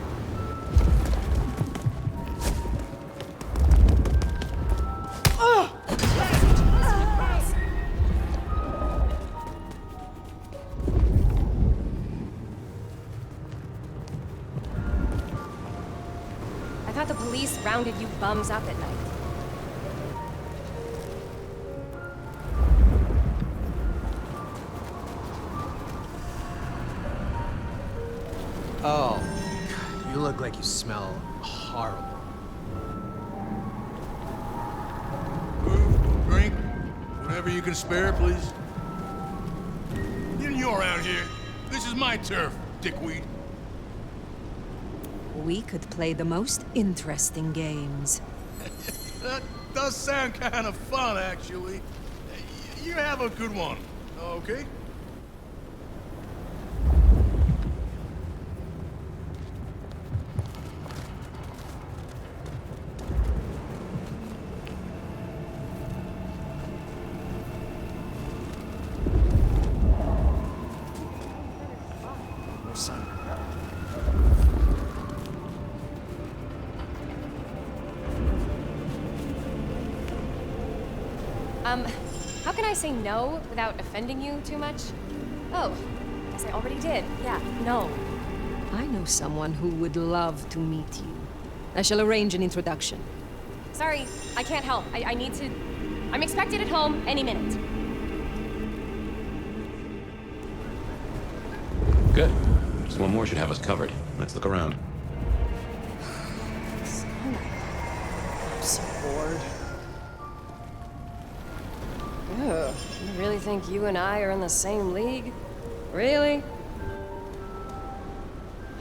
I thought the police rounded you bums up at night. Oh, you look like you smell horrible. Whatever you can spare, please. You around here. This is my turf, dickweed. We could play the most interesting games. That does sound kind of fun, actually. You have a good one, okay? How can I say no without offending you too much? Oh, guess I already did. Yeah, no. I know someone who would love to meet you. I shall arrange an introduction. Sorry, I can't help. I need to... I'm expected at home any minute. Good. Just one more should have us covered. Let's look around. I'm so bored. Ugh, you really think you and I are in the same league? Really?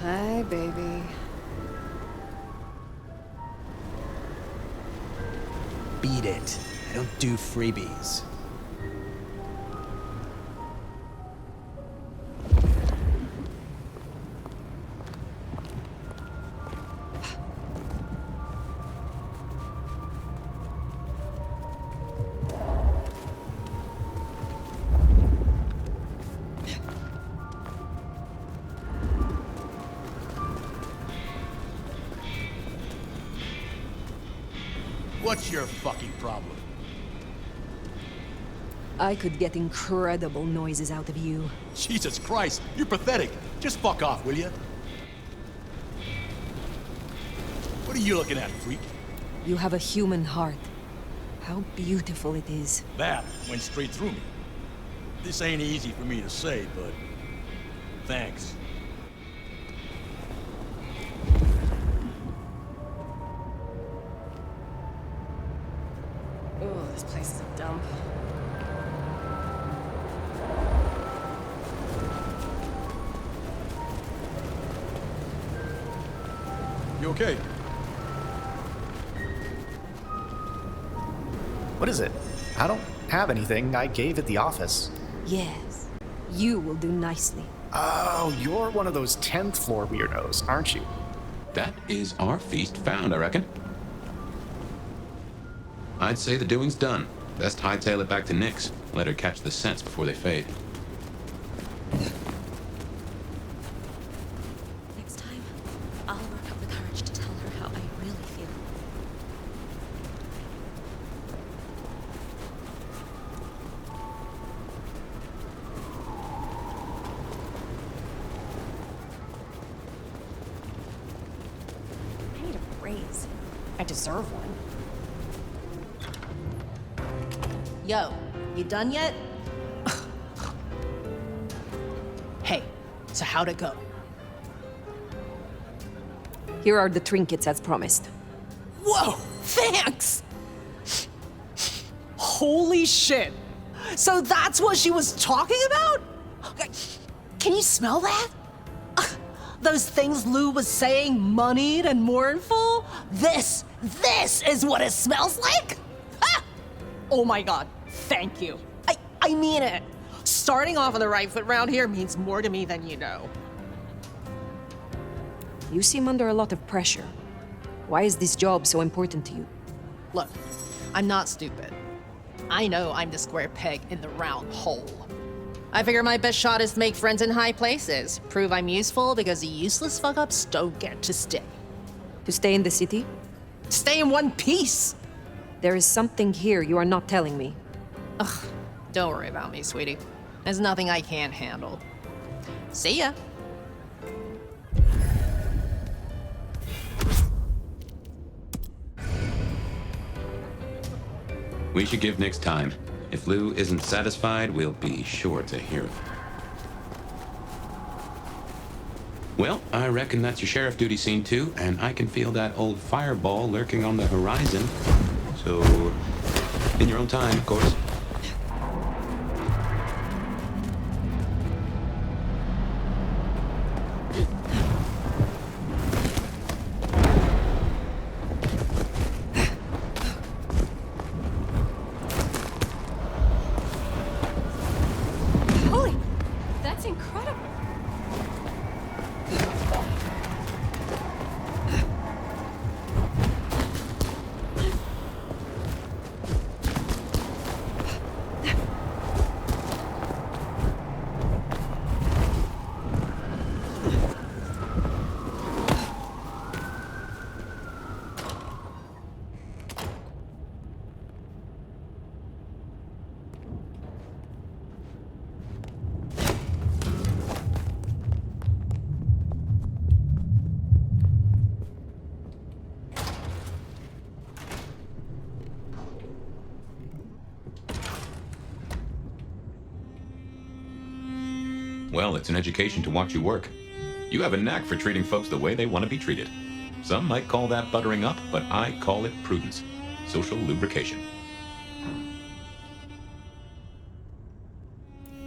Hi, baby. Beat it. I don't do freebies. What's your fucking problem? I could get incredible noises out of you. Jesus Christ, you're pathetic. Just fuck off, will you? What are you looking at, freak? You have a human heart. How beautiful it is. That went straight through me. This ain't easy for me to say, but thanks. Oh, this place is a dump. You okay? What is it? I don't have anything. I gave at the office. Yes, you will do nicely. Oh, you're one of those 10th floor weirdos, aren't you? That is our feast found, I reckon. I'd say the doing's done. Best hightail it back to Nyx. Let her catch the scents before they fade. Next time, I'll work up the courage to tell her how I really feel. I need a raise. I deserve one. Yo, you done yet? Hey, so how'd it go? Here are the trinkets as promised. Whoa, thanks! Holy shit! So that's what she was talking about? Can you smell that? Those things Lou was saying, moneyed and mournful? This is what it smells like? Ah! Oh my god, thank you. I mean it. Starting off on the right foot round here means more to me than you know. You seem under a lot of pressure. Why is this job so important to you? Look, I'm not stupid. I know I'm the square peg in the round hole. I figure my best shot is to make friends in high places, prove I'm useful because the useless fuck-ups don't get to stay. To stay in the city? Stay in one piece! There is something here you are not telling me. Ugh, don't worry about me, sweetie. There's nothing I can't handle. See ya. We should give Nyx time. If Lou isn't satisfied, we'll be sure to hear it. Well, I reckon that's your sheriff duty scene too, and I can feel that old fireball lurking on the horizon. So, in your own time, of course. Well, it's an education to watch you work. You have a knack for treating folks the way they want to be treated. Some might call that buttering up, but I call it prudence. Social lubrication.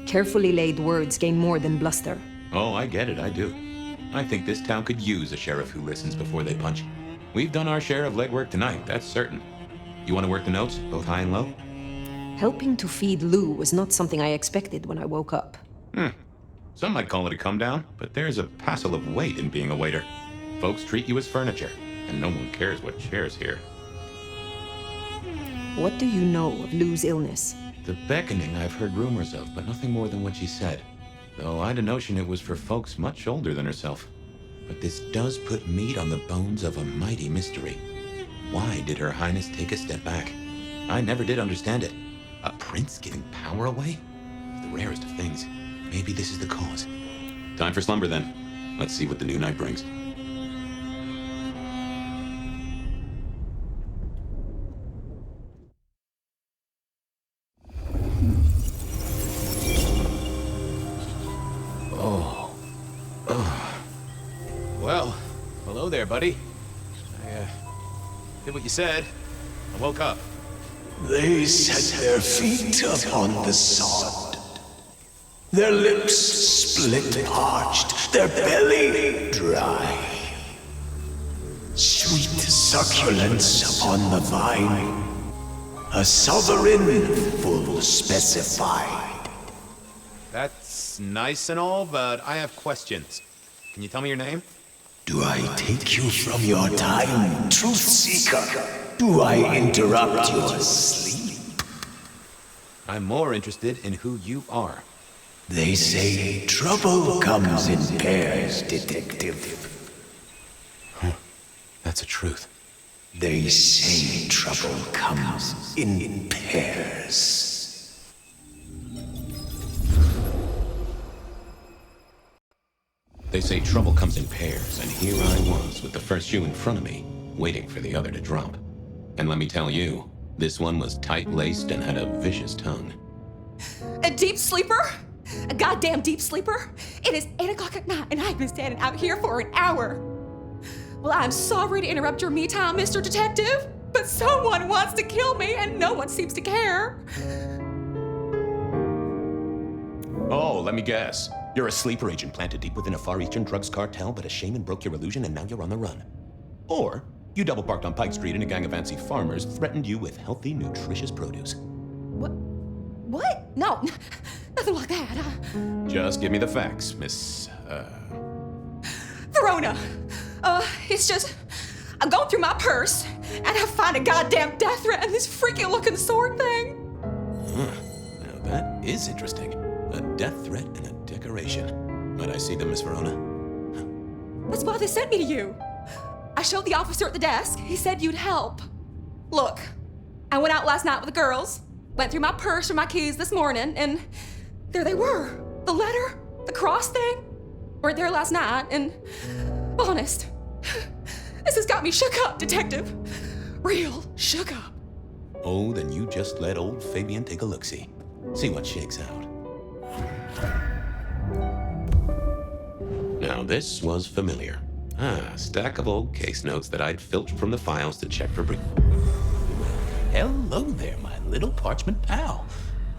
Carefully laid words gain more than bluster. Oh, I get it, I do. I think this town could use a sheriff who listens before they punch. We've done our share of legwork tonight, that's certain. You want to work the notes, both high and low? Helping to feed Lou was not something I expected when I woke up. Some might call it a come down, but there's a passel of weight in being a waiter. Folks treat you as furniture, and no one cares what shares here. What do you know of Lou's illness? The beckoning I've heard rumors of, but nothing more than what she said. Though I'd a notion it was for folks much older than herself. But this does put meat on the bones of a mighty mystery. Why did Her Highness take a step back? I never did understand it. A prince giving power away? The rarest of things. Maybe this is the cause. Time for slumber then. Let's see what the new night brings. Well, hello there, buddy. I did what you said. I woke up. They set their feet upon the sod. Their lips split parched, their belly dry. Sweet succulence upon the vine, a sovereign full specified. That's nice and all, but I have questions. Can you tell me your name? Do I take you from your time, truth seeker? Do I interrupt your sleep? I'm more interested in who you are. They say trouble comes in pairs, detective. That's a truth. They say trouble comes in pairs. They say trouble comes in pairs, and here I was with the first shoe in front of me, waiting for the other to drop. And let me tell you, this one was tight-laced and had a vicious tongue. A deep sleeper? A goddamn deep sleeper? It is 8 o'clock at night and I've been standing out here for an hour. Well, I'm sorry to interrupt your me time, Mr. Detective, but someone wants to kill me and no one seems to care. Oh, let me guess. You're a sleeper agent planted deep within a Far Eastern drugs cartel, but a shaman broke your illusion and now you're on the run. Or you double parked on Pike Street and a gang of antsy farmers threatened you with healthy, nutritious produce. What? No, nothing like that. Just give me the facts, Miss, Verona. It's just, I'm going through my purse and I find a goddamn death threat and this freaky looking sword thing. Now that is interesting. A death threat and a decoration. Might I see them, Miss Verona? That's why they sent me to you. I showed the officer at the desk. He said you'd help. Look, I went out last night with the girls, went through my purse for my keys this morning, and there they were. The letter, the cross thing, were there last night, and honest, this has got me shook up, Detective. Real shook up. Oh, then you just let old Fabian take a look-see. See what shakes out. Now this was familiar. A stack of old case notes that I'd filched from the files to check for Hello there, my little parchment pal.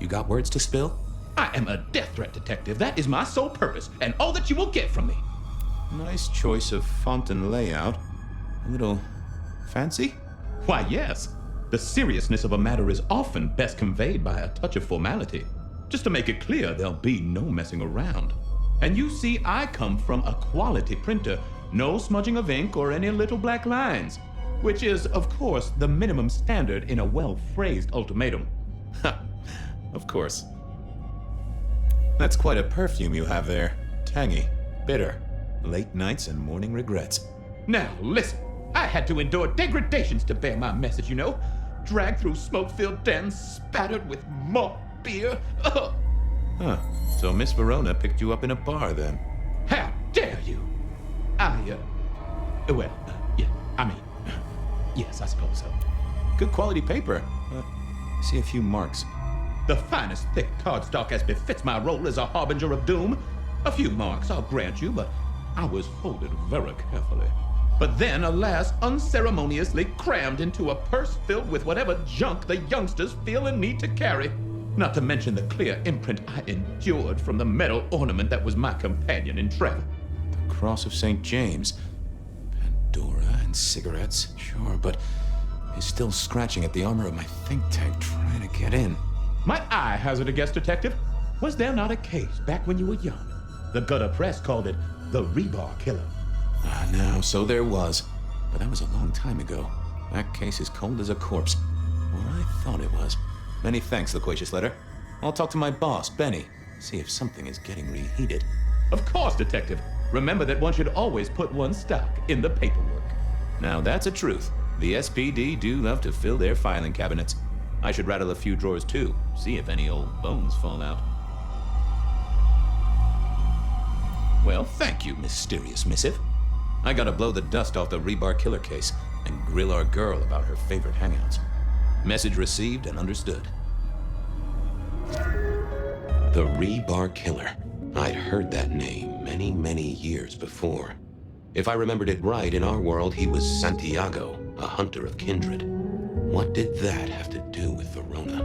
You got words to spill? I am a death threat detective. That is my sole purpose, and all that you will get from me. Nice choice of font and layout. A little fancy? Why, yes. The seriousness of a matter is often best conveyed by a touch of formality. Just to make it clear, there'll be no messing around. And you see, I come from a quality printer. No smudging of ink or any little black lines. Which is, of course, the minimum standard in a well-phrased ultimatum. Ha! Of course. That's quite a perfume you have there. Tangy, bitter, late nights and morning regrets. Now, listen. I had to endure degradations to bear my message, you know. Dragged through smoke-filled dens, spattered with malt beer. Ugh. Huh. So Miss Verona picked you up in a bar, then? How dare you? Yes, I suppose so. Good quality paper. See a few marks. The finest thick cardstock as befits my role as a harbinger of doom. A few marks, I'll grant you, but I was folded very carefully. But then, alas, unceremoniously crammed into a purse filled with whatever junk the youngsters feel a need to carry. Not to mention the clear imprint I endured from the metal ornament that was my companion in travel. The Cross of St. James. Pandora and cigarettes, sure, but he's still scratching at the armor of my think tank trying to get in. Might I hazard a guess, Detective? Was there not a case back when you were young? The gutter press called it the rebar killer. No, so there was. But that was a long time ago. That case is cold as a corpse. Or I thought it was. Many thanks, Loquacious Letter. I'll talk to my boss, Benny, see if something is getting reheated. Of course, Detective. Remember that one should always put one's stock in the paperwork. Now that's a truth. The SPD do love to fill their filing cabinets. I should rattle a few drawers too, see if any old bones fall out. Well, thank you, mysterious missive. I gotta blow the dust off the rebar killer case and grill our girl about her favorite hangouts. Message received and understood. The rebar killer. I'd heard that name many, many years before. If I remembered it right, in our world, he was Santiago, a hunter of kindred. What did that have to do with Verona?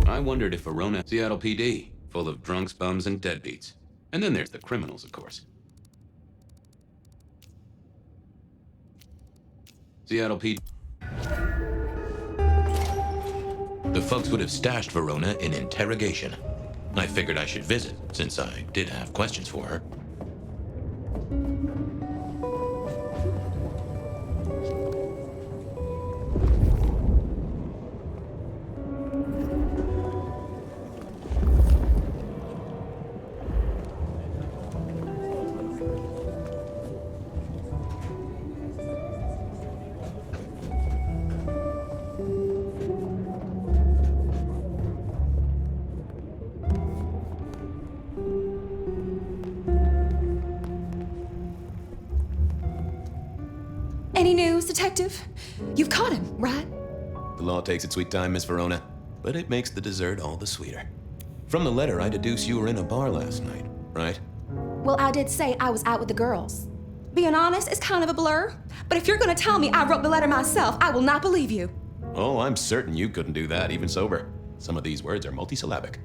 I wondered if Verona, Seattle PD, full of drunks, bums, and deadbeats. And then there's the criminals, of course. Seattle PD. The folks would have stashed Verona in interrogation. I figured I should visit, since I did have questions for her. Any news, Detective? You've caught him, right? The law takes its sweet time, Miss Verona, but it makes the dessert all the sweeter. From the letter, I deduce you were in a bar last night, right? Well, I did say I was out with the girls. Being honest, it's kind of a blur, but if you're gonna tell me I wrote the letter myself, I will not believe you. Oh, I'm certain you couldn't do that, even sober. Some of these words are multisyllabic.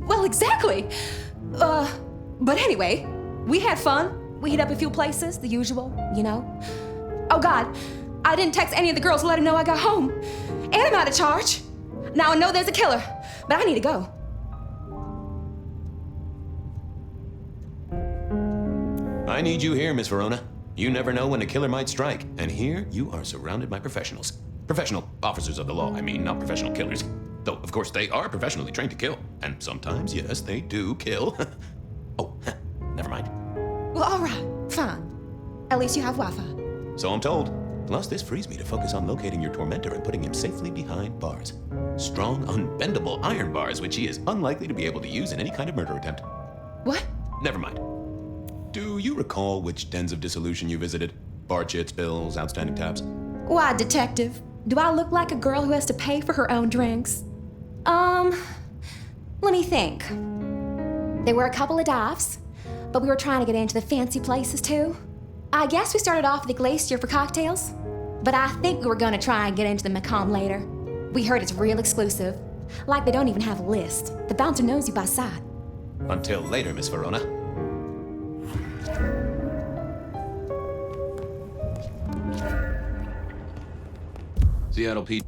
Well, exactly. But anyway, we had fun. We hit up a few places, the usual, you know. Oh God, I didn't text any of the girls to let them know I got home. And I'm out of charge. Now I know there's a killer, but I need to go. I need you here, Miss Verona. You never know when a killer might strike, and here you are surrounded by professionals. Professional officers of the law, I mean, not professional killers. Though, of course, they are professionally trained to kill. And sometimes, yes, they do kill. Oh, never mind. Well, all right, fine. At least you have Wi-Fi. So I'm told. Plus, this frees me to focus on locating your tormentor and putting him safely behind bars. Strong, unbendable iron bars, which he is unlikely to be able to use in any kind of murder attempt. What? Never mind. Do you recall which dens of dissolution you visited? Bar chits, bills, outstanding tabs? Why, Detective? Do I look like a girl who has to pay for her own drinks? Let me think. There were a couple of dives, but we were trying to get into the fancy places too. I guess we started off at the Glacier for cocktails, but I think we were gonna try and get into the Macomb later. We heard it's real exclusive. Like they don't even have a list. The bouncer knows you by sight. Until later, Miss Verona. Seattle PD.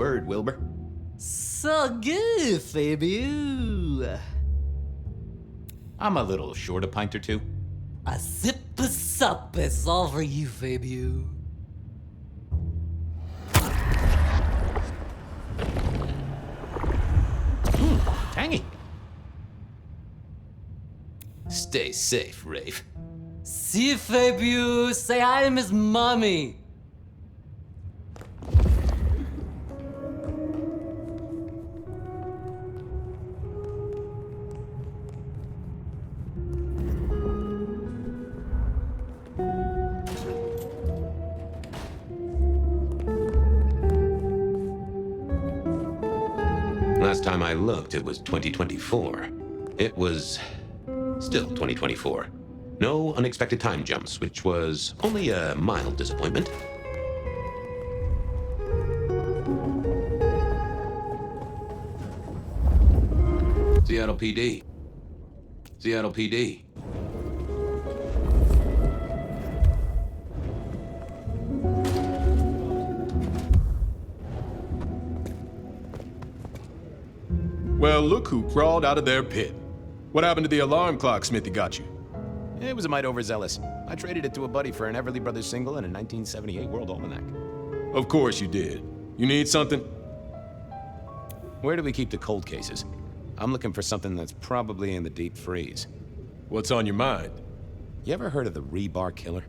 word, Wilbur. So good, Fabio. I'm a little short a pint or two. A sip of sup is all for you, Fabio. Tangy. Stay safe, Rafe. See, Fabio. Say hi to Miss Mommy. Last time I looked, it was 2024. It was still 2024. No unexpected time jumps, which was only a mild disappointment. Seattle PD. Seattle PD. Well, look who crawled out of their pit. What happened to the alarm clock Smithy got you? It was a mite overzealous. I traded it to a buddy for an Everly Brothers single and a 1978 World Almanac. Of course you did. You need something? Where do we keep the cold cases? I'm looking for something that's probably in the deep freeze. What's on your mind? You ever heard of the rebar killer?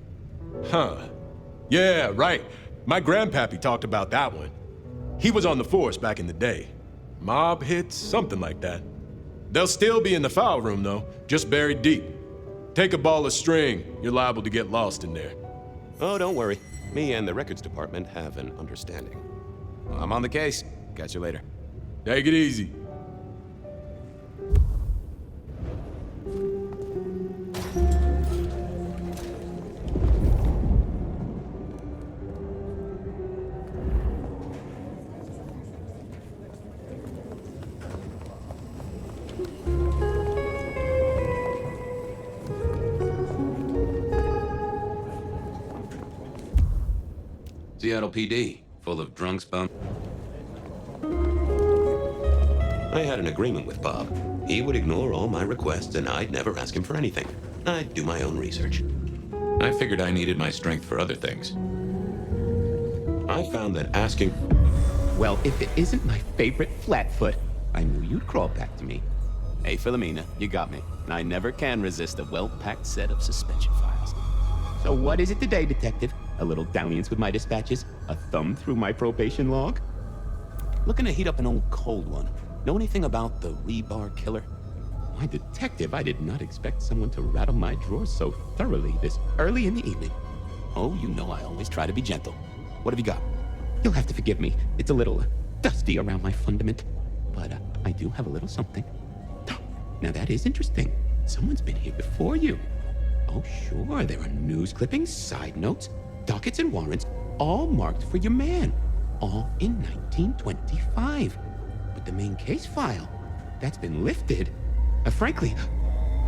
Huh. Yeah, right. My grandpappy talked about that one. He was on the force back in the day. Mob hits, something like that. They'll still be in the file room, though, just buried deep. Take a ball of string, you're liable to get lost in there. Oh, don't worry. Me and the records department have an understanding. I'm on the case. Catch you later. Take it easy. Seattle PD, full of drunks bound. I had an agreement with Bob. He would ignore all my requests and I'd never ask him for anything. I'd do my own research. I figured I needed my strength for other things. I found that asking... Well, if it isn't my favorite Flatfoot, I knew you'd crawl back to me. Hey, Philomena, you got me. And I never can resist a well-packed set of suspension files. So what is it today, Detective? A little dalliance with my dispatches? A thumb through my probation log? Looking to heat up an old cold one. Know anything about the rebar killer? Why, Detective, I did not expect someone to rattle my drawers so thoroughly this early in the evening. Oh, you know I always try to be gentle. What have you got? You'll have to forgive me. It's a little dusty around my fundament. But I do have a little something. Now that is interesting. Someone's been here before you. Oh, sure, there are news clippings, side notes, dockets and warrants, all marked for your man. All in 1925. But the main case file, that's been lifted. Frankly,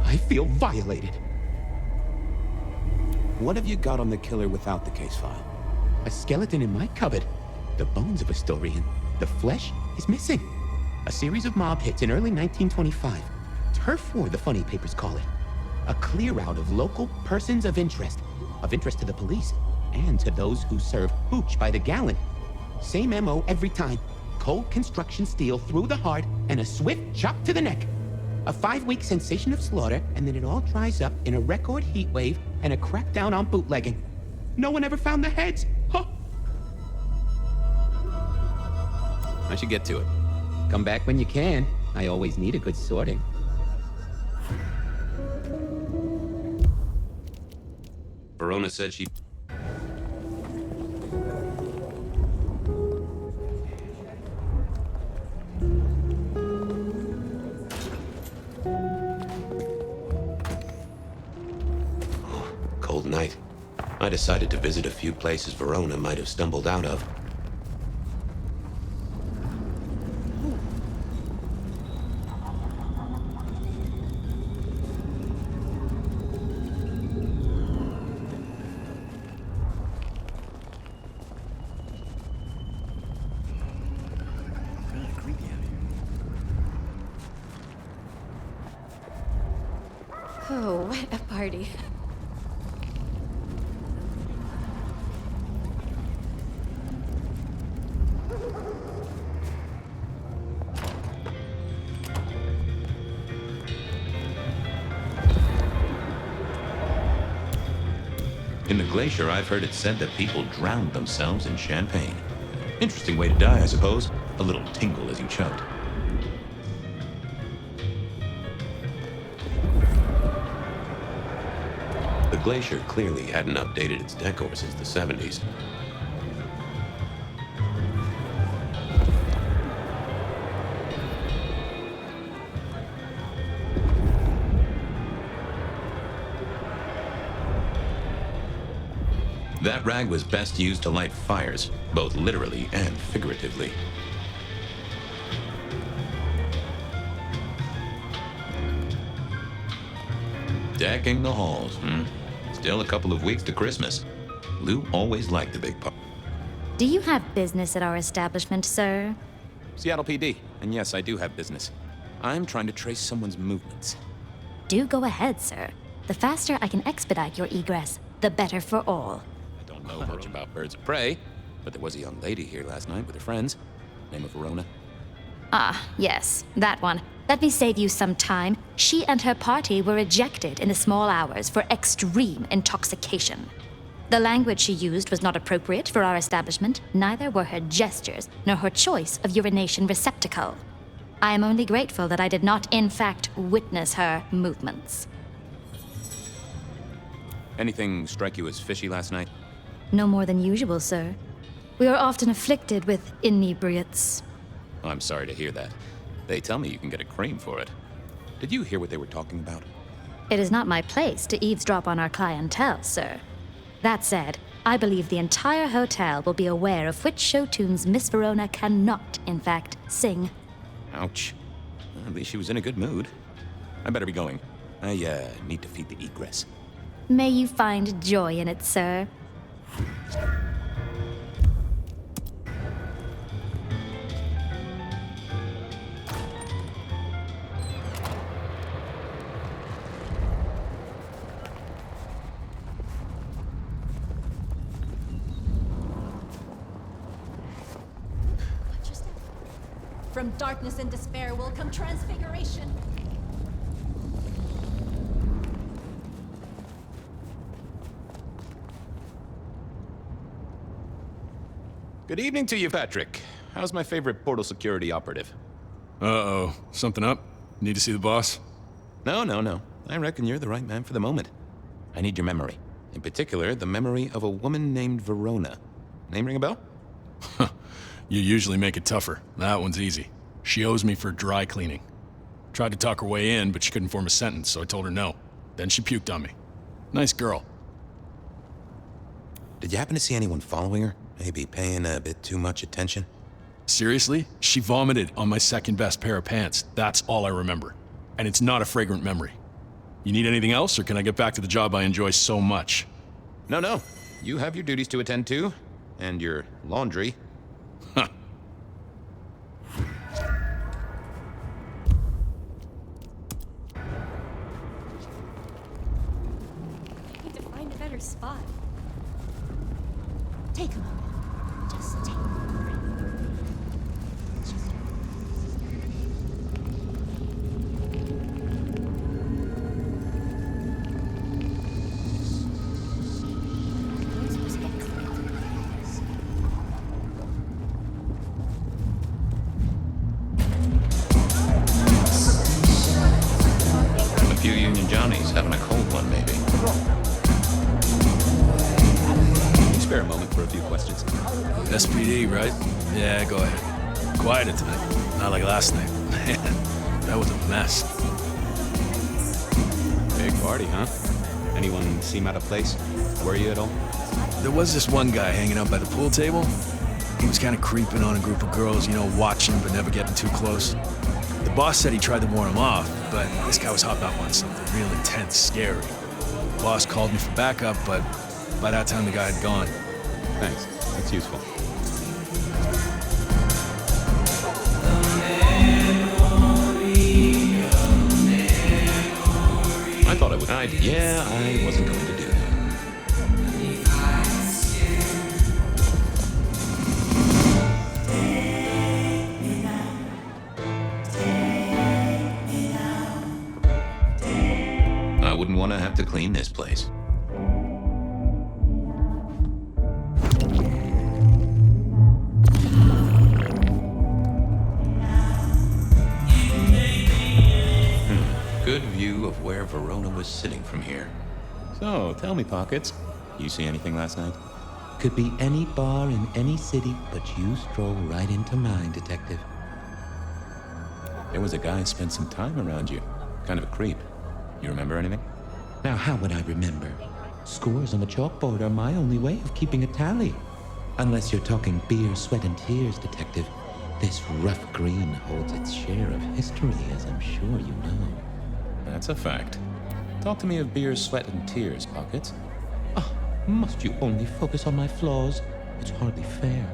I feel violated. What have you got on the killer without the case file? A skeleton in my cupboard. The bones of a story, and the flesh is missing. A series of mob hits in early 1925. Turf war, the funny papers call it. A clear out of local persons of interest to the police, and to those who serve hooch by the gallon. Same MO every time. Cold construction steel through the heart and a swift chop to the neck. A 5-week sensation of slaughter, and then it all dries up in a record heat wave and a crackdown on bootlegging. No one ever found the heads. Huh. I should get to it. Come back when you can. I always need a good sorting. Verona said she... Cold night. I decided to visit a few places Verona might have stumbled out of. Oh, what a party. In the glacier, I've heard it said that people drowned themselves in champagne. Interesting way to die, I suppose. A little tingle as you choked. The glacier clearly hadn't updated its decor since the 70s. That rag was best used to light fires, both literally and figuratively. Decking the halls, Still a couple of weeks to Christmas. Lou always liked the big party. Do you have business at our establishment, sir? Seattle PD, and yes, I do have business. I'm trying to trace someone's movements. Do go ahead, sir. The faster I can expedite your egress, the better for all. I don't know much about birds of prey, but there was a young lady here last night with her friends. Name of Verona. Ah, yes, that one. Let me save you some time. She and her party were ejected in the small hours for extreme intoxication. The language she used was not appropriate for our establishment, neither were her gestures, nor her choice of urination receptacle. I am only grateful that I did not, in fact, witness her movements. Anything strike you as fishy last night? No more than usual, sir. We are often afflicted with inebriates. Oh, I'm sorry to hear that. They tell me you can get a cream for it. Did you hear what they were talking about? It is not my place to eavesdrop on our clientele, sir. That said, I believe the entire hotel will be aware of which show tunes Miss Verona cannot, in fact, sing. Ouch. Well, at least she was in a good mood. I better be going. I need to feed the egress. May you find joy in it, sir. From darkness and despair will come transfiguration. Good evening to you, Patrick. How's my favorite portal security operative? Uh-oh. Something up? Need to see the boss? No. I reckon you're the right man for the moment. I need your memory. In particular, the memory of a woman named Verona. Name ring a bell? You usually make it tougher. That one's easy. She owes me for dry cleaning. Tried to talk her way in, but she couldn't form a sentence, so I told her no. Then she puked on me. Nice girl. Did you happen to see anyone following her? Maybe paying a bit too much attention? Seriously? She vomited on my second best pair of pants. That's all I remember. And it's not a fragrant memory. You need anything else, or can I get back to the job I enjoy so much? No. You have your duties to attend to, and your laundry. Huh. I need to find a better spot. Take a moment. Just take a moment. A few Union Johnnies having a cold one, maybe. Can you spare a moment for a few questions? SPD, right? Yeah, go ahead. Quieted tonight. Not like last night. Man, that was a mess. Big party, huh? Anyone seem out of place? Were you at all? There was this one guy hanging out by the pool table. He was kind of creeping on a group of girls, watching but never getting too close. The boss said he tried to warn him off, but this guy was hopped up on something real intense, scary. The boss called me for backup, but by that time the guy had gone. Thanks. That's useful. I thought I would right. Yeah, I wasn't going to do that. I wouldn't want to have to clean this place. Good view of where Verona was sitting from here. So, tell me, Pockets, you see anything last night? Could be any bar in any city, but you stroll right into mine, Detective. There was a guy who spent some time around you. Kind of a creep. You remember anything? Now, how would I remember? Scores on the chalkboard are my only way of keeping a tally. Unless you're talking beer, sweat, and tears, Detective. This rough green holds its share of history, as I'm sure you know. That's a fact. Talk to me of beer, sweat, and tears, Pockets. Oh, must you only focus on my flaws? It's hardly fair.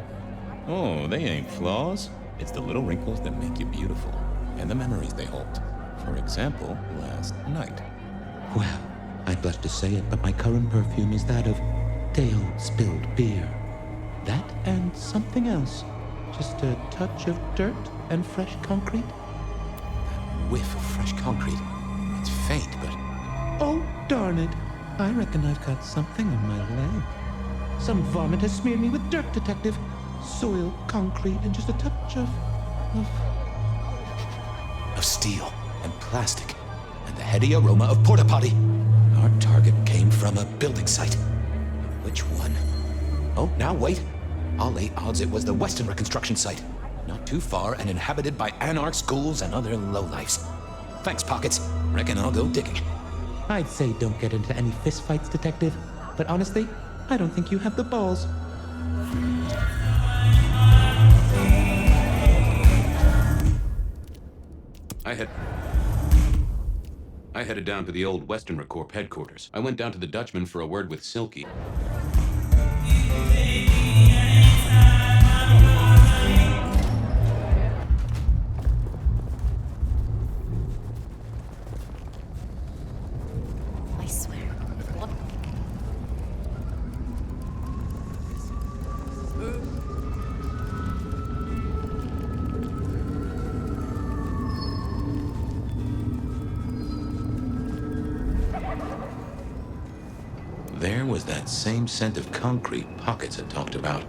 Oh, they ain't flaws. It's the little wrinkles that make you beautiful, and the memories they hold. For example, last night. Well, I'd blush to say it, but my current perfume is that of day-old spilled beer. That and something else. Just a touch of dirt and fresh concrete. That whiff of fresh concrete. It's faint, but... Oh, darn it. I reckon I've got something on my leg. Some varmint has smeared me with dirt, Detective. Soil, concrete, and just a touch of steel and plastic and the heady aroma of porta potty. Our target came from a building site. Which one? Oh, now wait. I'll lay odds it was the Western Reconstruction site. Not too far and inhabited by anarch schools and other lowlifes. Thanks, Pockets. Reckon I'll go digging. I'd say don't get into any fistfights, Detective. But honestly, I don't think you have the balls. I headed down to the old Western Corp headquarters. I went down to the Dutchman for a word with Silky. I swear. What? There was that same scent of concrete Pockets had talked about.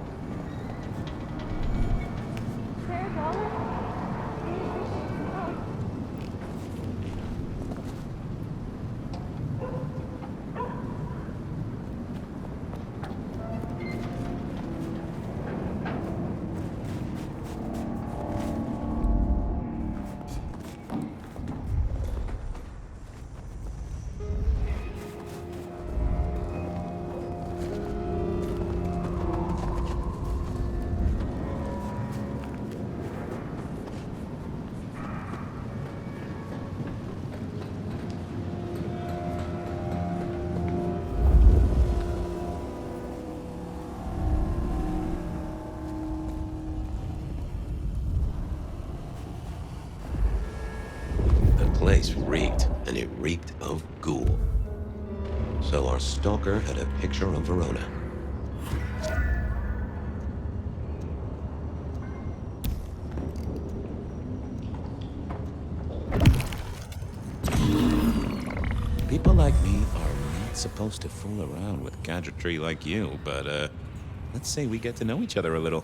The place reeked, and it reeked of ghoul. So our stalker had a picture of Verona. People like me are not supposed to fool around with gadgetry like you, but let's say we get to know each other a little.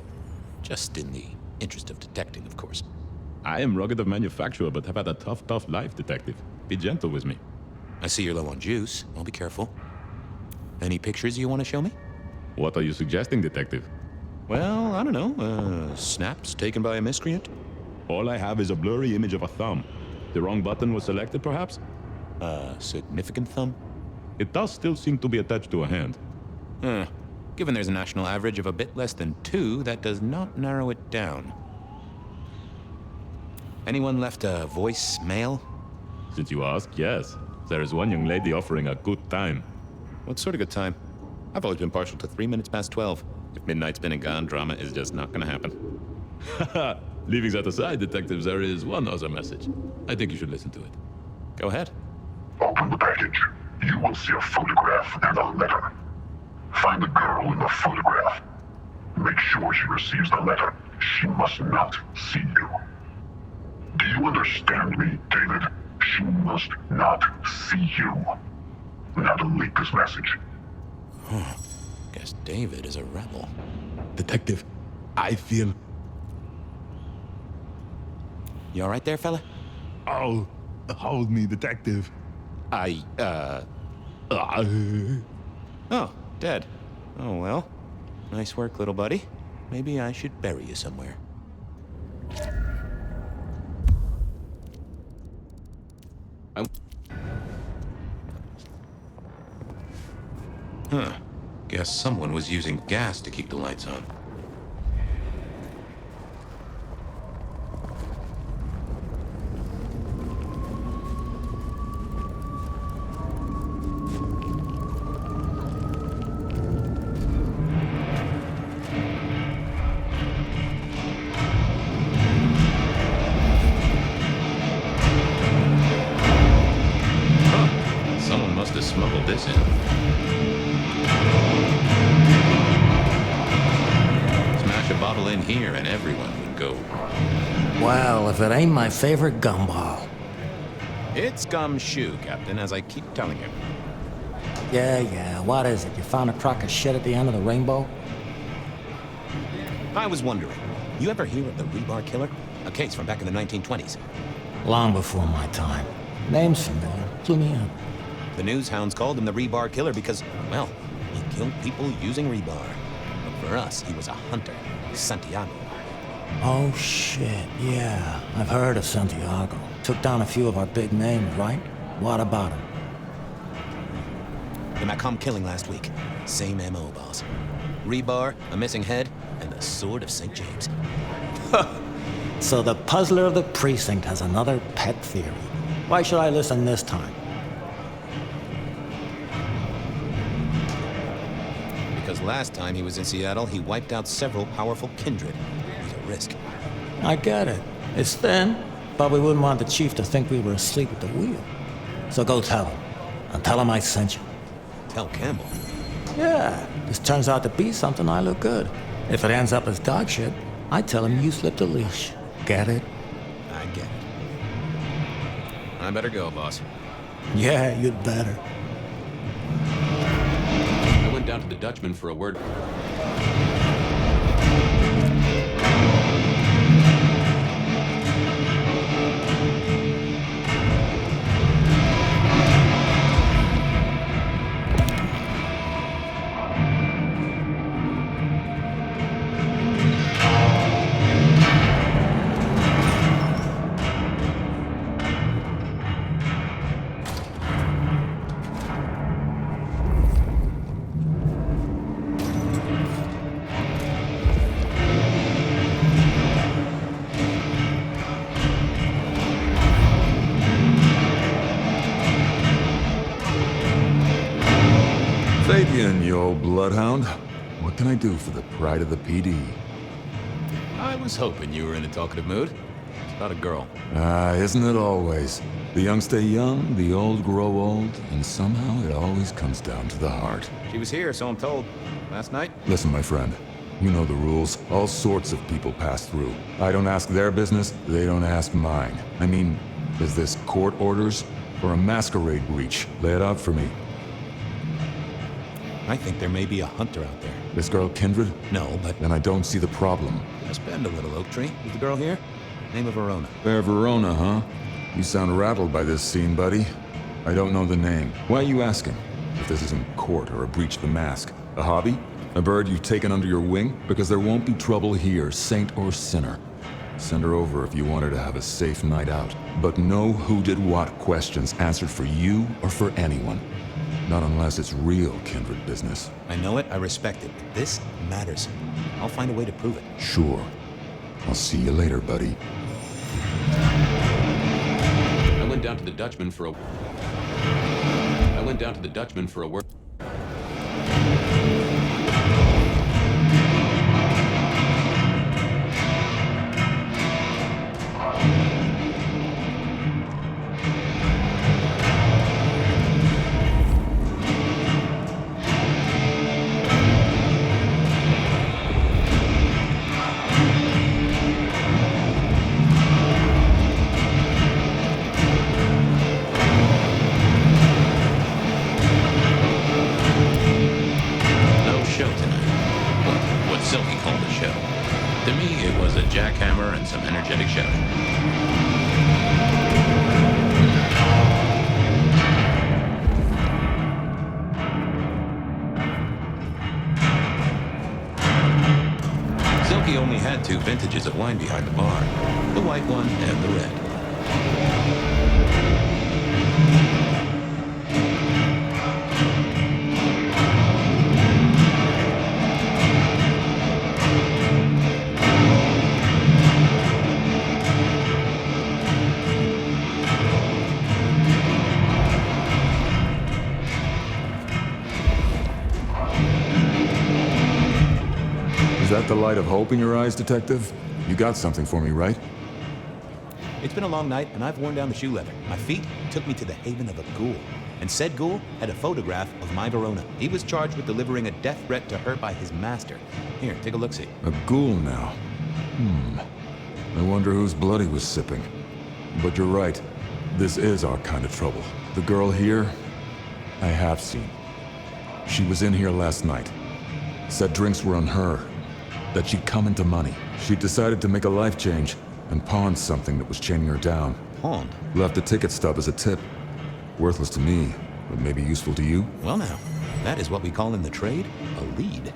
Just in the interest of detecting, of course. I am rugged of manufacture, but have had a tough life, Detective. Be gentle with me. I see you're low on juice. I'll be careful. Any pictures you want to show me? What are you suggesting, Detective? Well, I don't know. Snaps taken by a miscreant? All I have is a blurry image of a thumb. The wrong button was selected, perhaps? A significant thumb? It does still seem to be attached to a hand. Given there's a national average of a bit less than 2, that does not narrow it down. Anyone left a voicemail? Since you ask, yes. There is one young lady offering a good time. What sort of good time? I've always been partial to 3 minutes past 12. If midnight's been and gone, drama is just not gonna happen. Haha, leaving that aside, Detectives, there is one other message. I think you should listen to it. Go ahead. Open the package. you will see a photograph and a letter. Find the girl in the photograph. Make sure she receives the letter. She must not see you. Do you understand me, David? She must not see you. Now delete this message. Guess David is a rebel. Detective, I feel... You all right there, fella? Oh, hold me, detective. Oh, dead. Oh, well. Nice work, little buddy. Maybe I should bury you somewhere. Huh. Guess someone was using gas to keep the lights on. Someone must have smuggled this in. Smash a bottle in here and everyone would go. Well, if it ain't my favorite gumball. It's gumshoe, Captain, as I keep telling you. Yeah, what is it? You found a crock of shit at the end of the rainbow? I was wondering, you ever hear of the rebar killer? A case from back in the 1920s. Long before my time. Name's familiar. Clue me in. The news hounds called him the rebar killer because, well, he killed people using rebar. But for us, he was a hunter. Santiago. Oh, shit, yeah. I've heard of Santiago. Took down a few of our big names, right? What about him? The Macomb killing last week. Same MO, boss. Rebar, a missing head, and the sword of St. James. So the puzzler of the precinct has another pet theory. Why should I listen this time? Because last time he was in Seattle, he wiped out several powerful kindred. He's a risk. I get it. It's thin, but we wouldn't want the chief to think we were asleep at the wheel. So go tell him. And tell him I sent you. Tell Campbell? Yeah, this turns out to be something I look good. If it ends up as dog shit, I tell him you slipped a leash. Get it? I get it. I better go, boss. Yeah, you'd better. I went down to the Dutchman for a word. Fabian, you old bloodhound. What can I do for the pride of the PD? I was hoping you were in a talkative mood. It's about a girl. Isn't it always? The young stay young, the old grow old, and somehow it always comes down to the heart. She was here, so I'm told. Last night? Listen, my friend. You know the rules. All sorts of people pass through. I don't ask their business, they don't ask mine. I mean, is this court orders or a masquerade breach? Lay it out for me. I think there may be a hunter out there. This girl Kindred? No, but... Then I don't see the problem. Just bend a little, Oak Tree. Is the girl here? Name of Verona. Fair Verona, huh? You sound rattled by this scene, buddy. I don't know the name. Why are you asking? If this isn't court or a breach of the mask. A hobby? A bird you've taken under your wing? Because there won't be trouble here, saint or sinner. Send her over if you want her to have a safe night out. But no who did what questions answered for you or for anyone. Not unless it's real kindred business. I know it, I respect it, but this matters. I'll find a way to prove it. Sure. I'll see you later, buddy. I went down to the Dutchman for a word. jackhammer and some energetic shouting. Silky only had 2 vintages of wine behind the bar, the white one and the red. Is that the light of hope in your eyes, Detective? You got something for me, right? It's been a long night, and I've worn down the shoe leather. My feet took me to the haven of a ghoul. And said ghoul had a photograph of my Verona. He was charged with delivering a death threat to her by his master. Here, take a look-see. A ghoul now. I wonder whose blood he was sipping. But you're right. This is our kind of trouble. The girl here, I have seen. She was in here last night. Said drinks were on her. That she'd come into money. She decided to make a life change and pawned something that was chaining her down. Pawned? Left a ticket stub as a tip. Worthless to me, but maybe useful to you? Well now, that is what we call in the trade a lead.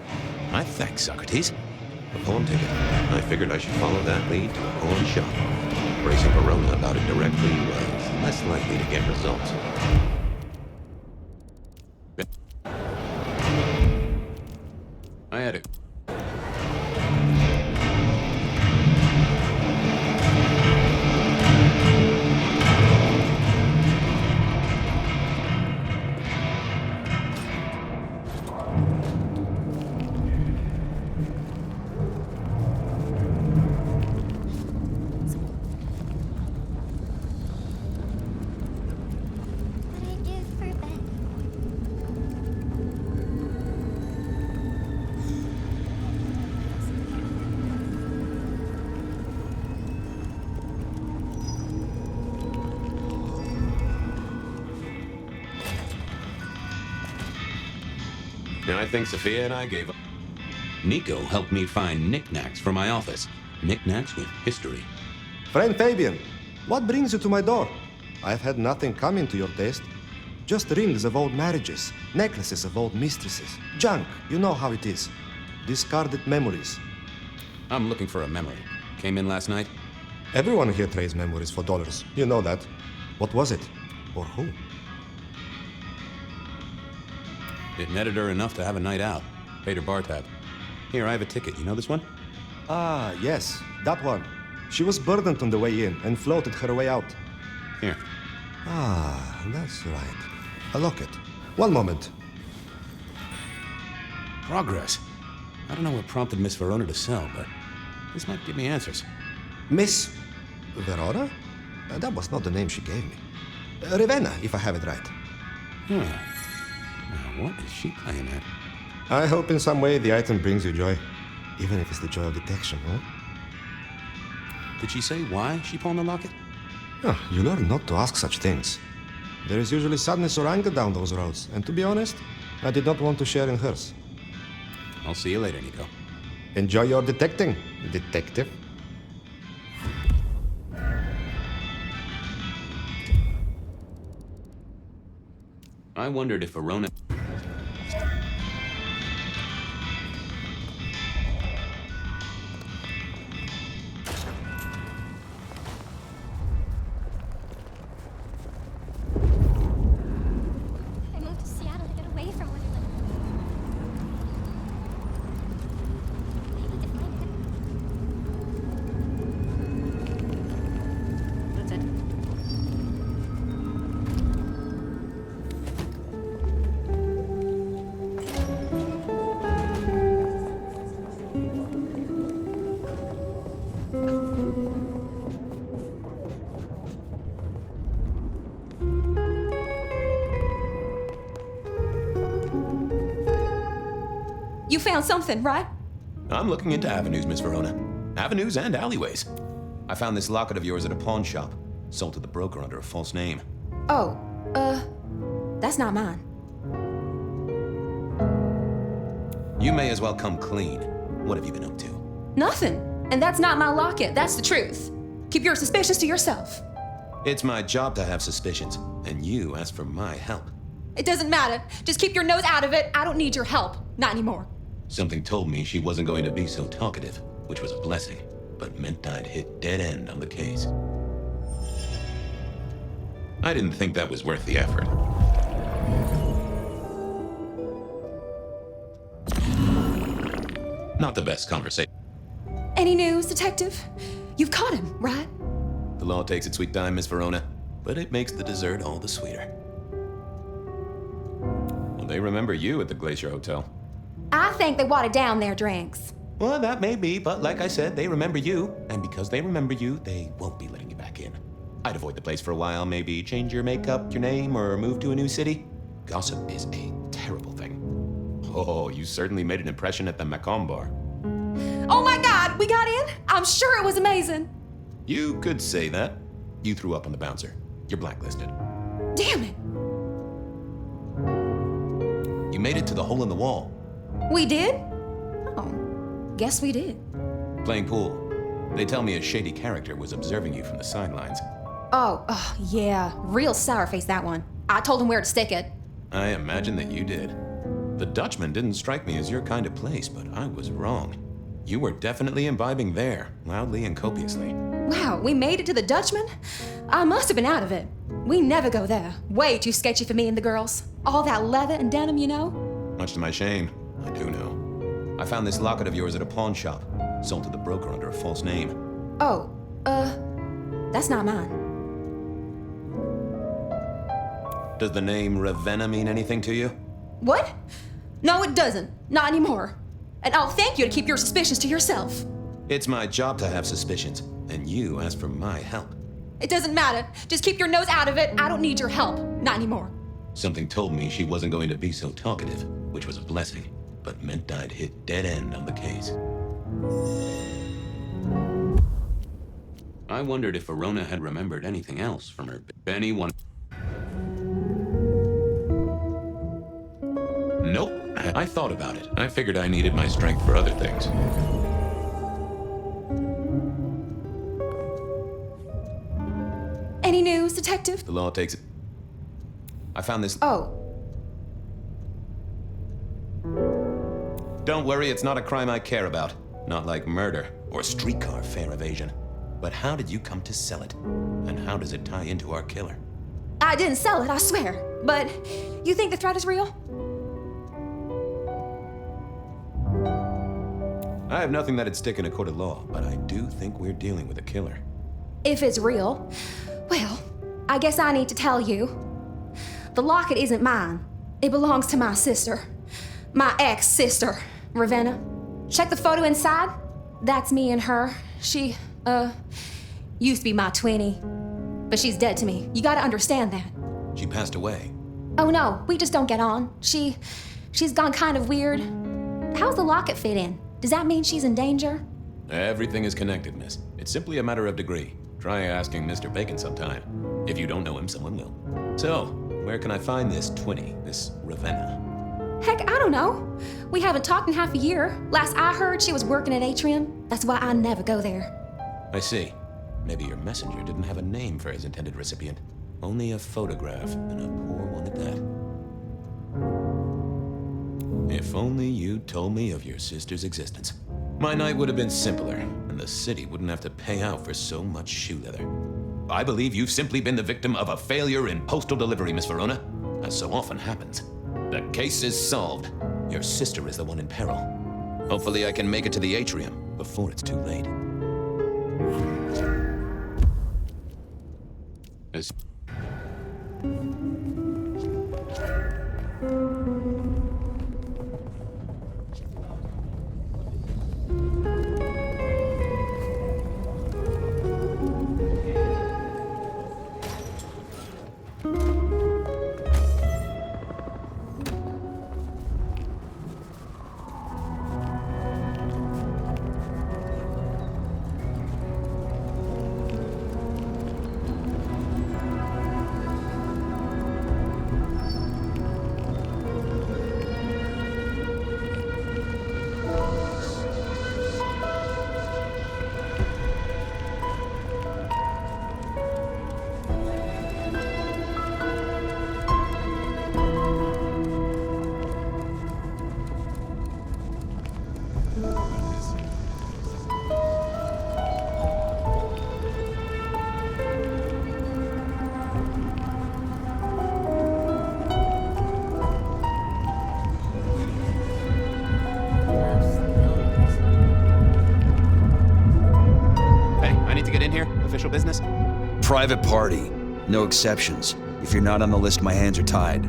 My thanks, Socrates. A pawn ticket. I figured I should follow that lead to a pawn shop. Bracing Verona about it directly was less likely to get results. I had it. And I think Sophia and I gave up. Nico helped me find knickknacks for my office. Knickknacks with history. Friend Fabian, what brings you to my door? I've had nothing coming to your taste. Just rings of old marriages, necklaces of old mistresses. Junk, you know how it is. Discarded memories. I'm looking for a memory. Came in last night? Everyone here trades memories for dollars. You know that. What was it? Or who? It netted her enough to have a night out. Paid her bar tab. Here, I have a ticket. You know this one? Ah, yes. That one. She was burdened on the way in and floated her way out. Here. Ah, that's right. A locket. One moment. Progress. I don't know what prompted Miss Verona to sell, but this might give me answers. Miss Verona? That was not the name she gave me. Ravenna, if I have it right. Now, what is she playing at? I hope in some way the item brings you joy. Even if it's the joy of detection, huh? Did she say why she pawned the locket? Oh, you learn not to ask such things. There is usually sadness or anger down those roads, and to be honest, I did not want to share in hers. I'll see you later, Nico. Enjoy your detecting, detective. I wondered if Verona... I moved to Seattle to get away from Wonderland. I need to find it. That's it. You found something, right? I'm looking into avenues, Miss Verona. Avenues and alleyways. I found this locket of yours at a pawn shop. Sold to the broker under a false name. Oh, that's not mine. You may as well come clean. What have you been up to? Nothing. And that's not my locket, that's the truth. Keep your suspicions to yourself. It's my job to have suspicions, and you asked for my help. It doesn't matter. Just keep your nose out of it. I don't need your help. Not anymore. Something told me she wasn't going to be so talkative, which was a blessing, but meant I'd hit dead end on the case. I didn't think that was worth the effort. Not the best conversation. Any news, Detective? You've caught him, right? The law takes its sweet time, Miss Verona, but it makes the dessert all the sweeter. Well, they remember you at the Glacier Hotel. I think they watered down their drinks. Well, that may be, but like I said, they remember you. And because they remember you, they won't be letting you back in. I'd avoid the place for a while, maybe change your makeup, your name, or move to a new city. Gossip is a terrible thing. Oh, you certainly made an impression at the Macomb bar. Oh my God, we got in? I'm sure it was amazing. You could say that. You threw up on the bouncer. You're blacklisted. Damn it. You made it to the hole in the wall. We did? Oh, guess we did. Playing pool. They tell me a shady character was observing you from the sidelines. Oh, yeah. Real sour face, that one. I told him where to stick it. I imagine that you did. The Dutchman didn't strike me as your kind of place, but I was wrong. You were definitely imbibing there, loudly and copiously. Wow, we made it to the Dutchman? I must have been out of it. We never go there. Way too sketchy for me and the girls. All that leather and denim, you know? Much to my shame, I do know. I found this locket of yours at a pawn shop, sold to the broker under a false name. Oh, that's not mine. Does the name Ravenna mean anything to you? What? No, it doesn't. Not anymore. And I'll thank you to keep your suspicions to yourself. It's my job to have suspicions, and you asked for my help. It doesn't matter. Just keep your nose out of it. I don't need your help. Not anymore. Something told me she wasn't going to be so talkative, which was a blessing, but meant I'd hit dead end on the case. I wondered if Verona had remembered anything else from her Benny one. Nope. I thought about it. I figured I needed my strength for other things. Any news, Detective? The law takes it. I found this. Oh. Don't worry, it's not a crime I care about. Not like murder or streetcar fare evasion. But how did you come to sell it? And how does it tie into our killer? I didn't sell it, I swear. But you think the threat is real? I have nothing that'd stick in a court of law, but I do think we're dealing with a killer. If it's real, well, I guess I need to tell you. The locket isn't mine. It belongs to my sister. My ex-sister, Ravenna. Check the photo inside. That's me and her. She, used to be my twinnie. But she's dead to me. You gotta understand that. She passed away. Oh no, we just don't get on. She's gone kind of weird. How's the locket fit in? Does that mean she's in danger? Everything is connected, miss. It's simply a matter of degree. Try asking Mr. Bacon sometime. If you don't know him, someone will. So, where can I find this twinnie, this Ravenna? Heck, I don't know. We haven't talked in half a year. Last I heard, she was working at Atrium. That's why I never go there. I see. Maybe your messenger didn't have a name for his intended recipient. Only a photograph, and a poor one at that. If only you told me of your sister's existence. My night would have been simpler, and the city wouldn't have to pay out for so much shoe leather. I believe you've simply been the victim of a failure in postal delivery, Miss Verona, as so often happens. The case is solved. Your sister is the one in peril. Hopefully I can make it to the atrium before it's too late. here? Official business? Private party. No exceptions. If you're not on the list, my hands are tied.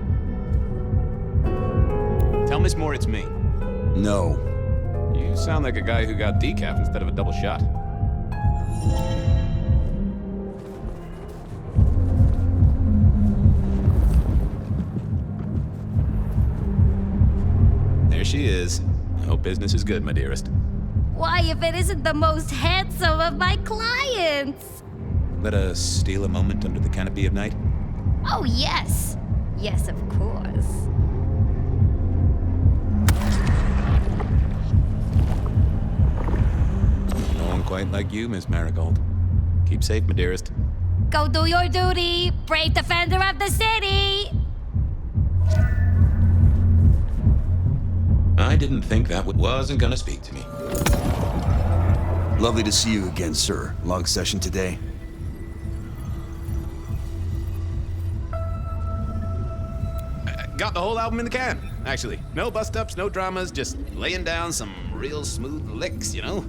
Tell Miss Moore it's me. No. You sound like a guy who got decaf instead of a double shot. There she is. I hope business is good, my dearest. Why, if it isn't the most handsome of my clients? Let us steal a moment under the canopy of night? Oh, yes. Yes, of course. No one quite like you, Miss Marigold. Keep safe, my dearest. Go do your duty, brave defender of the city! I didn't think that wasn't gonna speak to me. Lovely to see you again, sir. Long session today. Got the whole album in the can, actually. No bust-ups, no dramas, just laying down some real smooth licks, you know?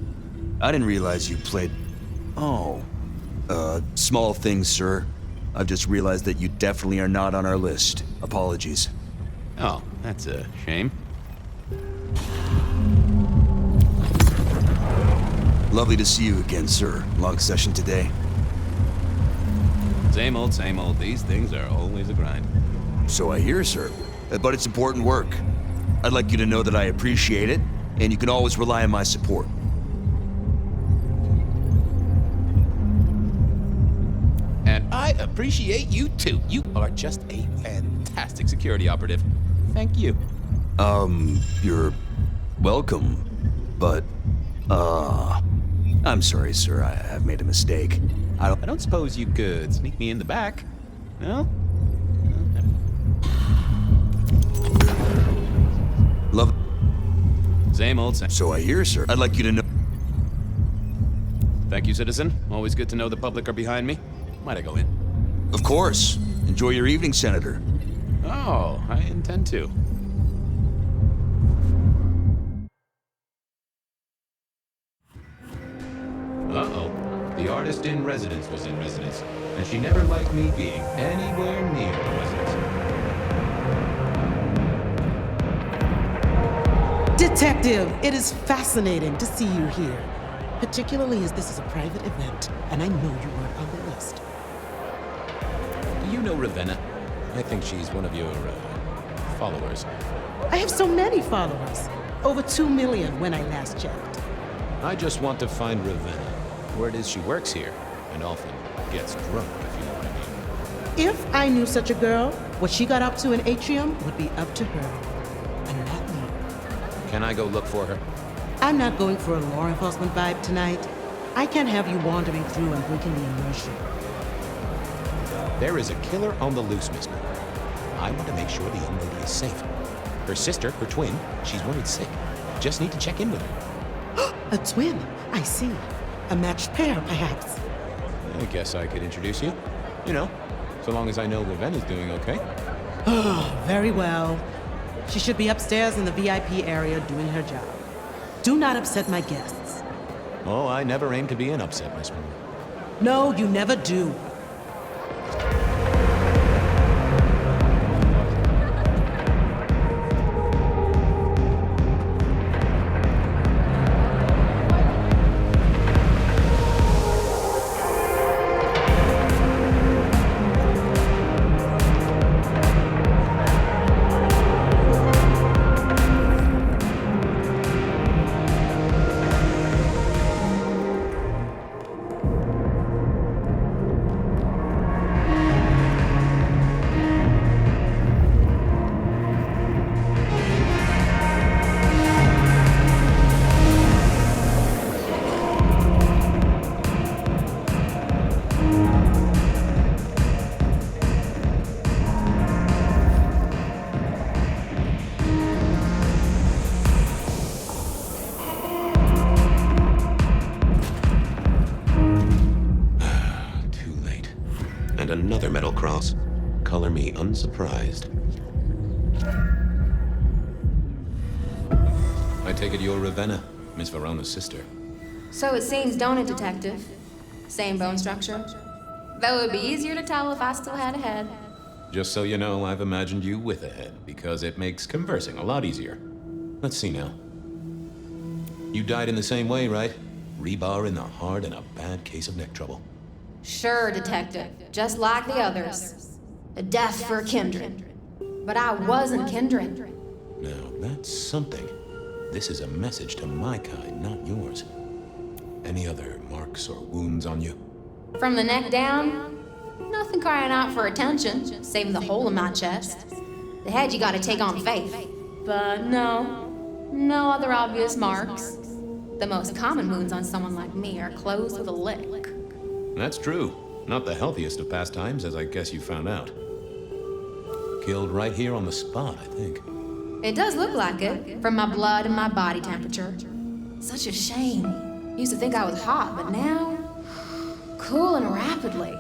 I didn't realize you played... Oh. Small things, sir. I've just realized that you definitely are not on our list. Apologies. Oh, that's a shame. Lovely to see you again, sir. Long session today. Same old, same old. These things are always a grind. So I hear, sir. But it's important work. I'd like you to know that I appreciate it, and you can always rely on my support. And I appreciate you too. You are just a fantastic security operative. Thank you. You're welcome, but, I'm sorry, sir. I've made a mistake. I don't suppose you could sneak me in the back, no? Love. Same old, same. So I hear, sir. I'd like you to know. Thank you, citizen. Always good to know the public are behind me. Might I go in? Of course. Enjoy your evening, Senator. Oh, I intend to. Uh-oh. The artist in residence was in residence, and she never liked me being anywhere near residence. Detective, it is fascinating to see you here, particularly as this is a private event, and I know you weren't on the list. Do you know Ravenna? I think she's one of your, followers. I have so many followers. Over 2 million when I last checked. I just want to find Ravenna. Word is she works here, and often gets drunk, if you know what I mean. If I knew such a girl, what she got up to in Atrium would be up to her, and not me. Can I go look for her? I'm not going for a law enforcement vibe tonight. I can't have you wandering through and breaking the immersion. There is a killer on the loose, Miss Moore. I want to make sure the young lady is safe. Her sister, her twin, she's worried sick. Just need to check in with her. A twin, I see. A matched pair, perhaps. I guess I could introduce you. You know, so long as I know Ravenna's doing okay. Oh, very well. She should be upstairs in the VIP area doing her job. Do not upset my guests. Oh, I never aim to be an upset, Miss Moore. No, you never do. Another metal cross. Color me unsurprised. I take it you're Ravenna, Miss Verona's sister. So it seems, don't it, Detective? Same bone structure. Though it would be easier to tell if I still had a head. Just so you know, I've imagined you with a head, because it makes conversing a lot easier. Let's see now. You died in the same way, right? Rebar in the heart and a bad case of neck trouble. Sure, Detective. Just like the others. A death for kindred. But I wasn't kindred. Now, that's something. This is a message to my kind, not yours. Any other marks or wounds on you? From the neck down, nothing crying out for attention, saving the hole in my chest. The head you gotta take on faith. But no other obvious marks. The most common wounds on someone like me are closed with a lick. That's true. Not the healthiest of pastimes, as I guess you found out. Killed right here on the spot, I think. It does look like it, from my blood and my body temperature. Such a shame. Used to think I was hot, but now, cooling rapidly.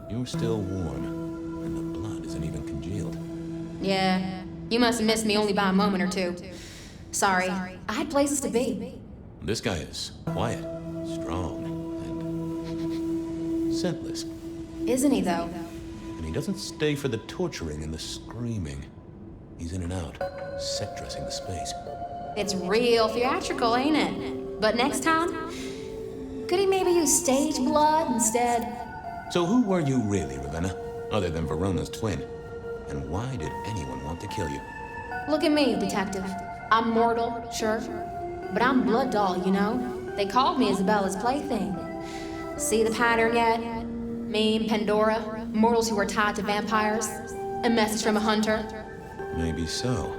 You're still warm, and the blood isn't even congealed. Yeah, you must have missed me only by a moment or two. Sorry, I had places to be. This guy is quiet, strong, and scentless. Isn't he, though? And he doesn't stay for the torturing and the screaming. He's in and out, set dressing the space. It's real theatrical, ain't it? But next time, could he maybe use stage blood instead? So who were you really, Ravenna, other than Verona's twin? And why did anyone want to kill you? Look at me, Detective. I'm mortal, sure. But I'm blood doll, you know? They called me Isabella's plaything. See the pattern yet? Me and Pandora, mortals who are tied to vampires. A message from a hunter. Maybe so.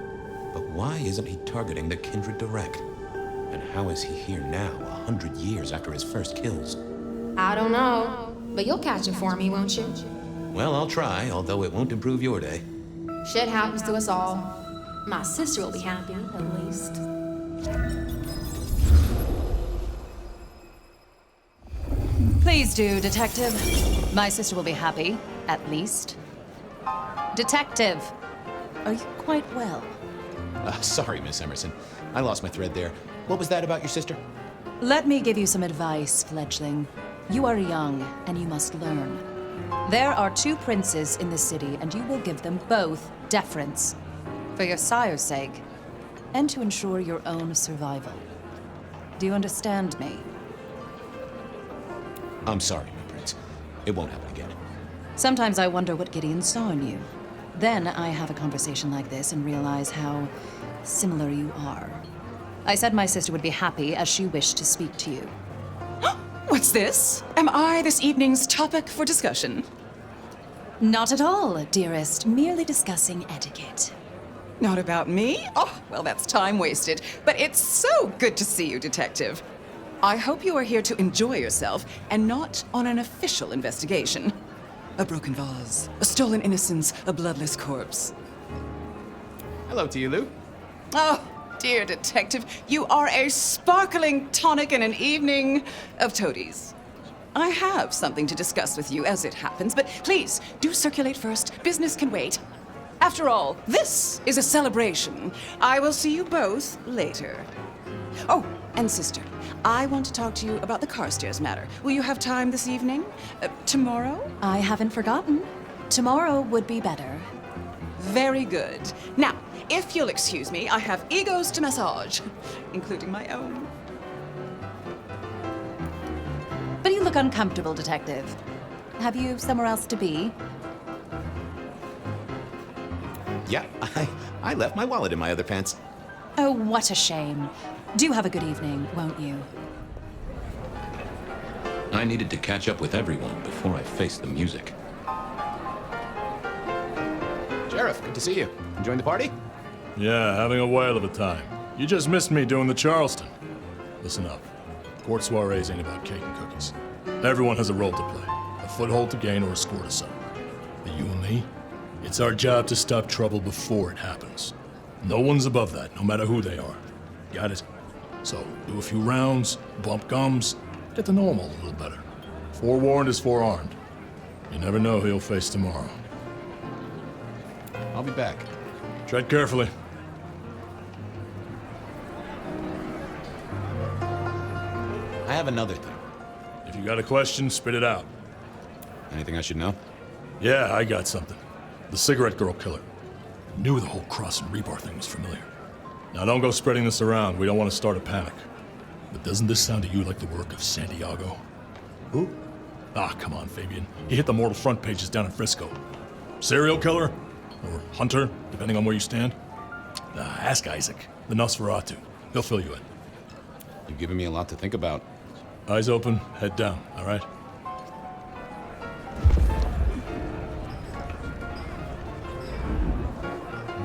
But why isn't he targeting the kindred direct? And how is he here now, 100 years after his first kills? I don't know. But you'll catch it for me, won't you? Well, I'll try, although it won't improve your day. Shit happens to us all. My sister will be happy, at least. Please do, Detective. My sister will be happy, at least. Detective, are you quite well? Sorry, Miss Emerson. I lost my thread there. What was that about your sister? Let me give you some advice, fledgling. You are young, and you must learn. There are 2 princes in the city, and you will give them both deference. For your sire's sake, and to ensure your own survival. Do you understand me? I'm sorry, my prince. It won't happen again. Sometimes I wonder what Gideon saw in you. Then I have a conversation like this and realize how similar you are. I said my sister would be happy as she wished to speak to you. What's this? Am I this evening's topic for discussion? Not at all, dearest. Merely discussing etiquette. Not about me? Oh, well, that's time wasted. But it's so good to see you, Detective. I hope you are here to enjoy yourself and not on an official investigation. A broken vase, a stolen innocence, a bloodless corpse. Hello to you, Lou. Oh, dear Detective, you are a sparkling tonic in an evening of toadies. I have something to discuss with you as it happens, but please, do circulate first. Business can wait. After all, this is a celebration. I will see you both later. Oh, and sister, I want to talk to you about the Carstairs matter. Will you have time this evening? Tomorrow? I haven't forgotten. Tomorrow would be better. Very good. Now, if you'll excuse me, I have egos to massage, including my own. But you look uncomfortable, Detective. Have you somewhere else to be? Yeah, I left my wallet in my other pants. Oh, what a shame. Do have a good evening, won't you? I needed to catch up with everyone before I faced the music. Sheriff, good to see you. Enjoying the party? Yeah, having a whale of a time. You just missed me doing the Charleston. Listen up. Court soirees ain't about cake and cookies. Everyone has a role to play. A foothold to gain or a score to settle. But you and me, it's our job to stop trouble before it happens. No one's above that, no matter who they are. Got it? So, do a few rounds, bump gums, get to know him a little better. Forewarned is forearmed. You never know who you'll face tomorrow. I'll be back. Tread carefully. I have another thing. If you got a question, spit it out. Anything I should know? Yeah, I got something. The cigarette girl killer. Knew the whole cross and rebar thing was familiar. Now don't go spreading this around. We don't want to start a panic. But doesn't this sound to you like the work of Santiago? Who? Ah, come on, Fabian. He hit the mortal front pages down in Frisco. Serial killer? Or hunter, depending on where you stand? Ask Isaac, the Nosferatu. He'll fill you in. You've given me a lot to think about. Eyes open, head down, all right?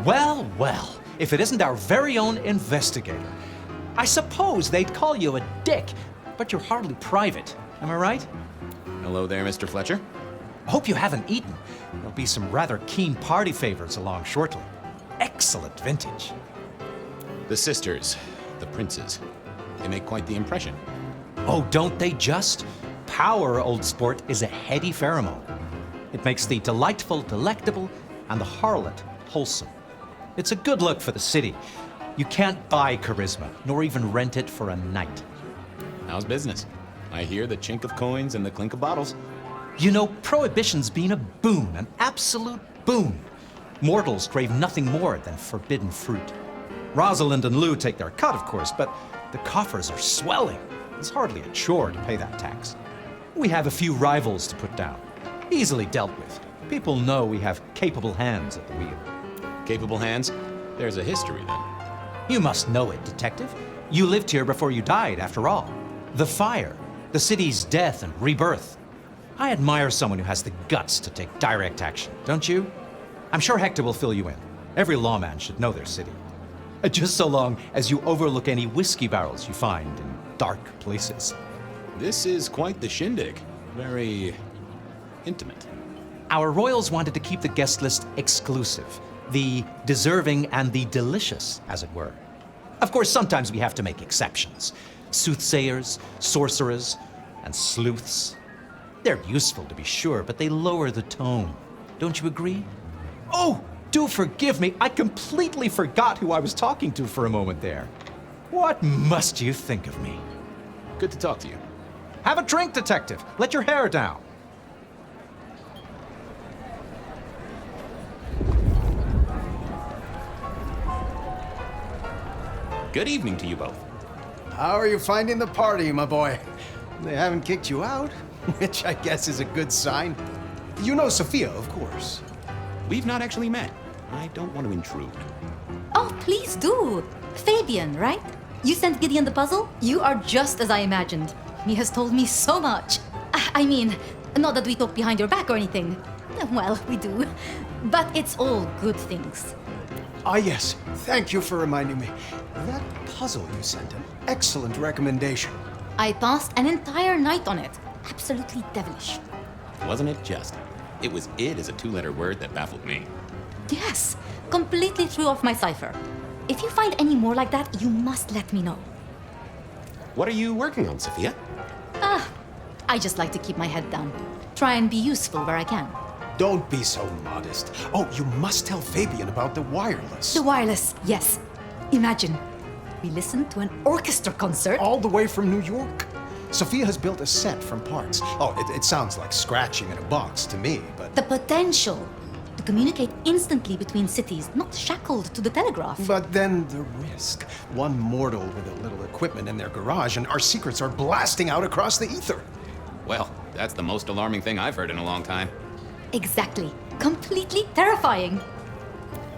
Well, well, if it isn't our very own investigator. I suppose they'd call you a dick, but you're hardly private. Am I right? Hello there, Mr. Fletcher. Hope you haven't eaten. There'll be some rather keen party favors along shortly. Excellent vintage. The sisters, the princes, they make quite the impression. Oh, don't they just? Power, old sport, is a heady pheromone. It makes the delightful delectable and the harlot wholesome. It's a good look for the city. You can't buy charisma, nor even rent it for a night. How's business? I hear the chink of coins and the clink of bottles. You know, Prohibition's been a boon, an absolute boon. Mortals crave nothing more than forbidden fruit. Rosalind and Lou take their cut, of course, but the coffers are swelling. It's hardly a chore to pay that tax. We have a few rivals to put down. Easily dealt with. People know we have capable hands at the wheel. Capable hands? There's a history, then. You must know it, Detective. You lived here before you died, after all. The fire, the city's death and rebirth. I admire someone who has the guts to take direct action, don't you? I'm sure Hector will fill you in. Every lawman should know their city. Just so long as you overlook any whiskey barrels you find in dark places. This is quite the shindig. Very intimate. Our royals wanted to keep the guest list exclusive. The deserving and the delicious, as it were. Of course, sometimes we have to make exceptions. Soothsayers, sorcerers, and sleuths. They're useful, to be sure, but they lower the tone. Don't you agree? Oh, do forgive me. I completely forgot who I was talking to for a moment there. What must you think of me? Good to talk to you. Have a drink, Detective. Let your hair down. Good evening to you both. How are you finding the party, my boy? They haven't kicked you out, which I guess is a good sign. You know Sophia, of course. We've not actually met. I don't want to intrude. Oh, please do. Fabian, right? You sent Gideon the puzzle? You are just as I imagined. He has told me so much. I mean, not that we talk behind your back or anything. Well, we do. But it's all good things. Ah, yes. Thank you for reminding me. That puzzle you sent, an excellent recommendation. I passed an entire night on it. Absolutely devilish. Wasn't it just? It was "id" as a two-letter word that baffled me. Yes, completely threw off my cipher. If you find any more like that, you must let me know. What are you working on, Sophia? I just like to keep my head down. Try and be useful where I can. Don't be so modest. Oh, you must tell Fabian about the wireless. The wireless, yes. Imagine, we listened to an orchestra concert. All the way from New York. Sophia has built a set from parts. Oh, it sounds like scratching in a box to me, but... The potential to communicate instantly between cities, not shackled to the telegraph. But then the risk. One mortal with a little equipment in their garage and our secrets are blasting out across the ether. Well, that's the most alarming thing I've heard in a long time. Exactly. Completely terrifying.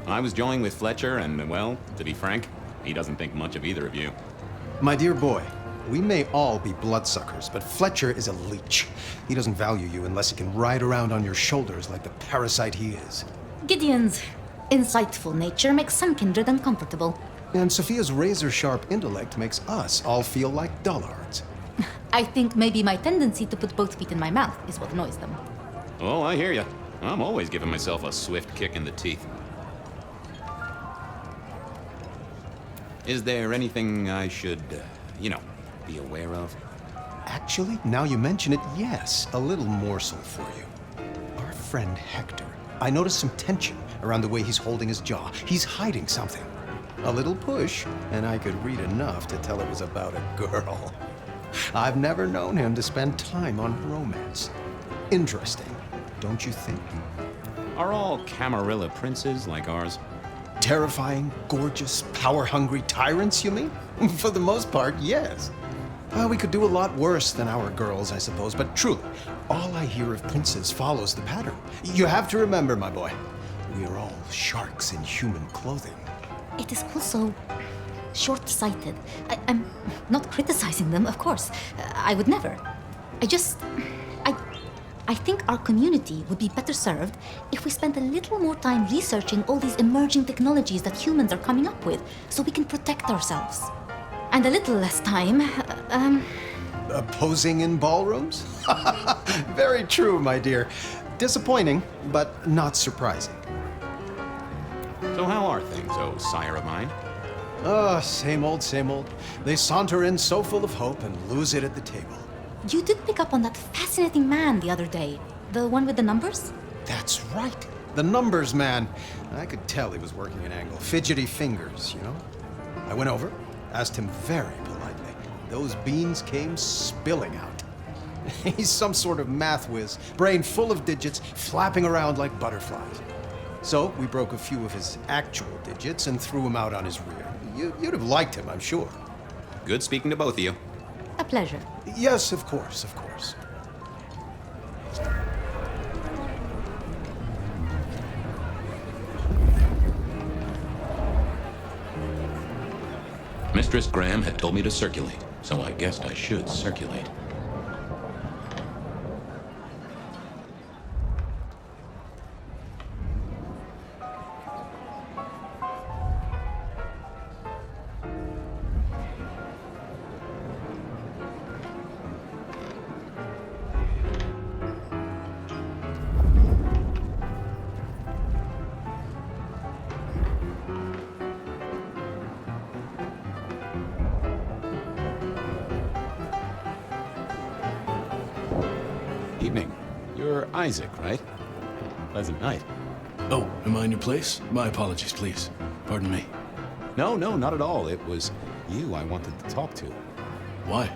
I was joining with Fletcher, and, well, to be frank, he doesn't think much of either of you. My dear boy, we may all be bloodsuckers, but Fletcher is a leech. He doesn't value you unless he can ride around on your shoulders like the parasite he is. Gideon's insightful nature makes some kindred uncomfortable. And Sophia's razor-sharp intellect makes us all feel like dullards. I think maybe my tendency to put both feet in my mouth is what annoys them. Oh, I hear you. I'm always giving myself a swift kick in the teeth. Is there anything I should, be aware of? Actually, now you mention it, yes. A little morsel for you. Our friend Hector. I noticed some tension around the way he's holding his jaw. He's hiding something. A little push, and I could read enough to tell it was about a girl. I've never known him to spend time on romance. Interesting, don't you think? Are all Camarilla princes like ours? Terrifying, gorgeous, power-hungry tyrants, you mean? For the most part, yes. We could do a lot worse than our girls, I suppose, but truly, all I hear of princes follows the pattern. You have to remember, my boy, we are all sharks in human clothing. It is also short-sighted. I'm not criticizing them, of course. I would never. I think our community would be better served if we spent a little more time researching all these emerging technologies that humans are coming up with, so we can protect ourselves. And a little less time, Posing in ballrooms? Very true, my dear. Disappointing, but not surprising. So how are things, oh sire of mine? Same old, same old. They saunter in so full of hope and lose it at the table. you did pick up on that fascinating man the other day. The one with the numbers? That's right. The numbers man. I could tell he was working an angle. Fidgety fingers, you know? I went over, asked him very politely. Those beans came spilling out. He's some sort of math whiz, brain full of digits, flapping around like butterflies. So we broke a few of his actual digits and threw him out on his rear. You'd have liked him, I'm sure. Good speaking to both of you. A pleasure. Yes, of course, of course. Mistress Graham had told me to circulate, so I guessed I should circulate. Evening. You're Isaac, right? Pleasant night. Oh, am I in your place? My apologies, please. Pardon me. No, not at all. It was you I wanted to talk to. Why?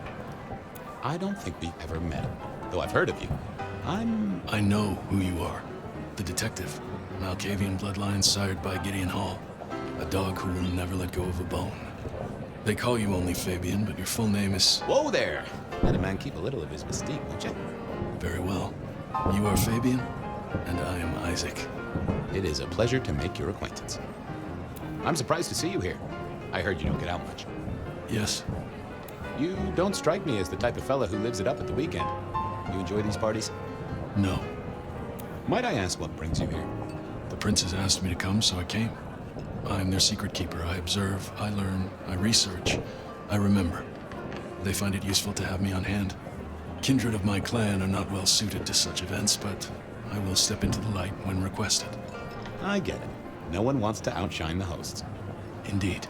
I don't think we've ever met, though I've heard of you. I know who you are. The detective. Malkavian Bloodlines sired by Gideon Hall. A dog who will never let go of a bone. They call you only Fabian, but your full name is... Whoa there! Let a man keep a little of his mystique, won't you? Very well. You are Fabian, and I am Isaac. It is a pleasure to make your acquaintance. I'm surprised to see you here. I heard you don't get out much. Yes. You don't strike me as the type of fella who lives it up at the weekend. You enjoy these parties? No. Might I ask what brings you here? The princes asked me to come, so I came. I'm their secret keeper. I observe, I learn, I research, I remember. They find it useful to have me on hand. Kindred of my clan are not well suited to such events, but I will step into the light when requested. I get it. No one wants to outshine the hosts. Indeed.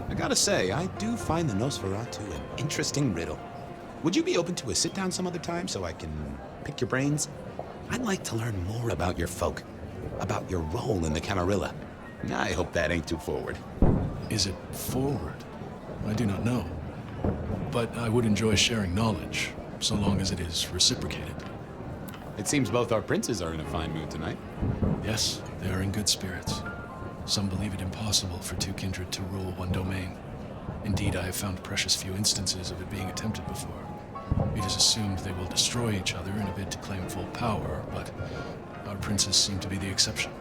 I gotta say, I do find the Nosferatu an interesting riddle. Would you be open to a sit-down some other time so I can pick your brains? I'd like to learn more about your folk, about your role in the Camarilla. I hope that ain't too forward. Is it forward? I do not know. But I would enjoy sharing knowledge, so long as it is reciprocated. It seems both our princes are in a fine mood tonight. Yes, they are in good spirits. Some believe it impossible for two kindred to rule one domain. Indeed, I have found precious few instances of it being attempted before. It is assumed they will destroy each other in a bid to claim full power, but our princes seem to be the exception.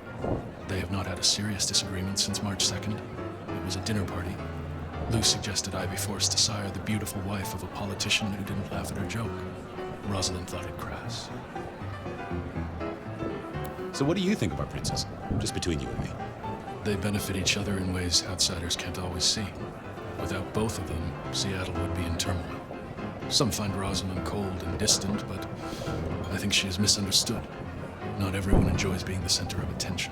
They have not had a serious disagreement since March 2nd. It was a dinner party. Lou suggested I be forced to sire the beautiful wife of a politician who didn't laugh at her joke. Rosalind thought it crass. So what do you think of our princes? Just between you and me. They benefit each other in ways outsiders can't always see. Without both of them, Seattle would be in turmoil. Some find Rosalind cold and distant, but I think she is misunderstood. Not everyone enjoys being the center of attention.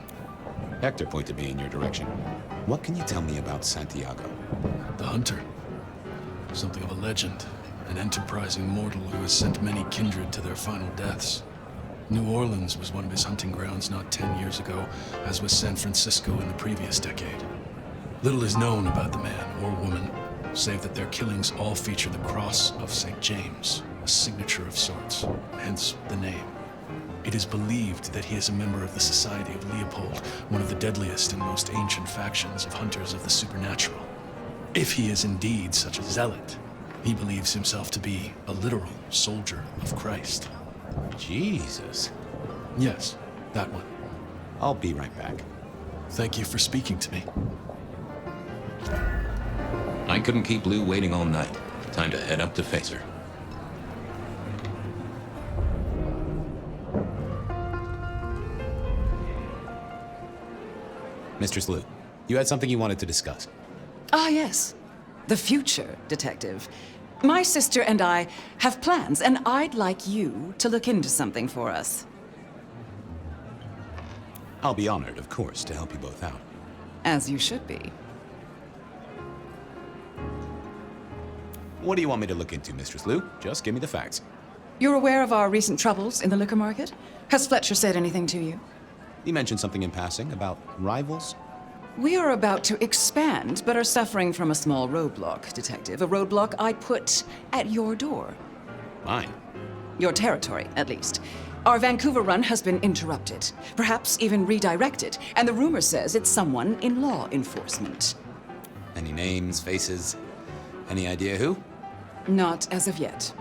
Hector pointed me in your direction. What can you tell me about Santiago? The hunter. Something of a legend. An enterprising mortal who has sent many kindred to their final deaths. New Orleans was one of his hunting grounds not 10 years ago, as was San Francisco in the previous decade. Little is known about the man or woman. save that their killings all feature the cross of St. James, a signature of sorts, hence the name. It is believed that he is a member of the Society of Leopold, one of the deadliest and most ancient factions of hunters of the supernatural. If he is indeed such a zealot, he believes himself to be a literal soldier of Christ. Jesus. Yes, that one. I'll be right back. Thank you for speaking to me. I couldn't keep Lou waiting all night. Time to head up to face her. Mistress Lou, you had something you wanted to discuss. Ah, yes. The future, Detective. My sister and I have plans, and I'd like you to look into something for us. I'll be honored, of course, to help you both out. As you should be. What do you want me to look into, Mistress Lou? Just give me the facts. You're aware of our recent troubles in the liquor market? Has Fletcher said anything to you? You mentioned something in passing about rivals? We are about to expand, but are suffering from a small roadblock, Detective. A roadblock I put at your door. Mine? Your territory, at least. Our Vancouver run has been interrupted, perhaps even redirected, and the rumor says it's someone in law enforcement. Any names, faces? Any idea who? Not as of yet.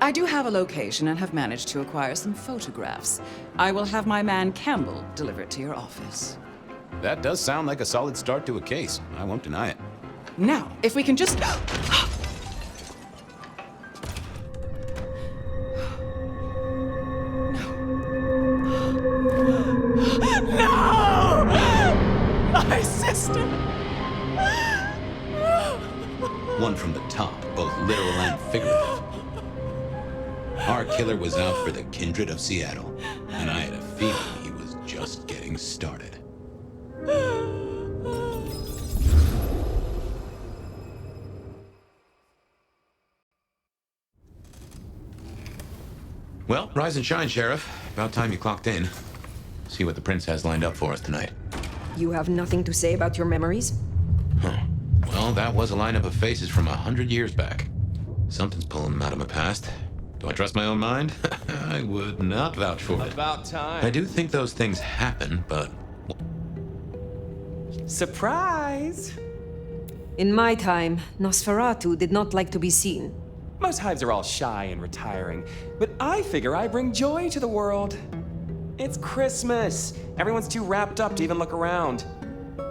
I do have a location and have managed to acquire some photographs. I will have my man Campbell deliver it to your office. That does sound like a solid start to a case. I won't deny it. Now, if we can just... No! My sister! One from the top, both literal and figurative. Our killer was out for the kindred of Seattle, and I had a feeling he was just getting started. Well, rise and shine, Sheriff. About time you clocked in. See what the Prince has lined up for us tonight. You have nothing to say about your memories? Huh. Well, that was a lineup of faces from 100 years back. Something's pulling them out of my past. Do I trust my own mind? I would not vouch for it. About time. I do think those things happen, but... Surprise! In my time, Nosferatu did not like to be seen. Most hives are all shy and retiring, but I figure I bring joy to the world. It's Christmas. Everyone's too wrapped up to even look around.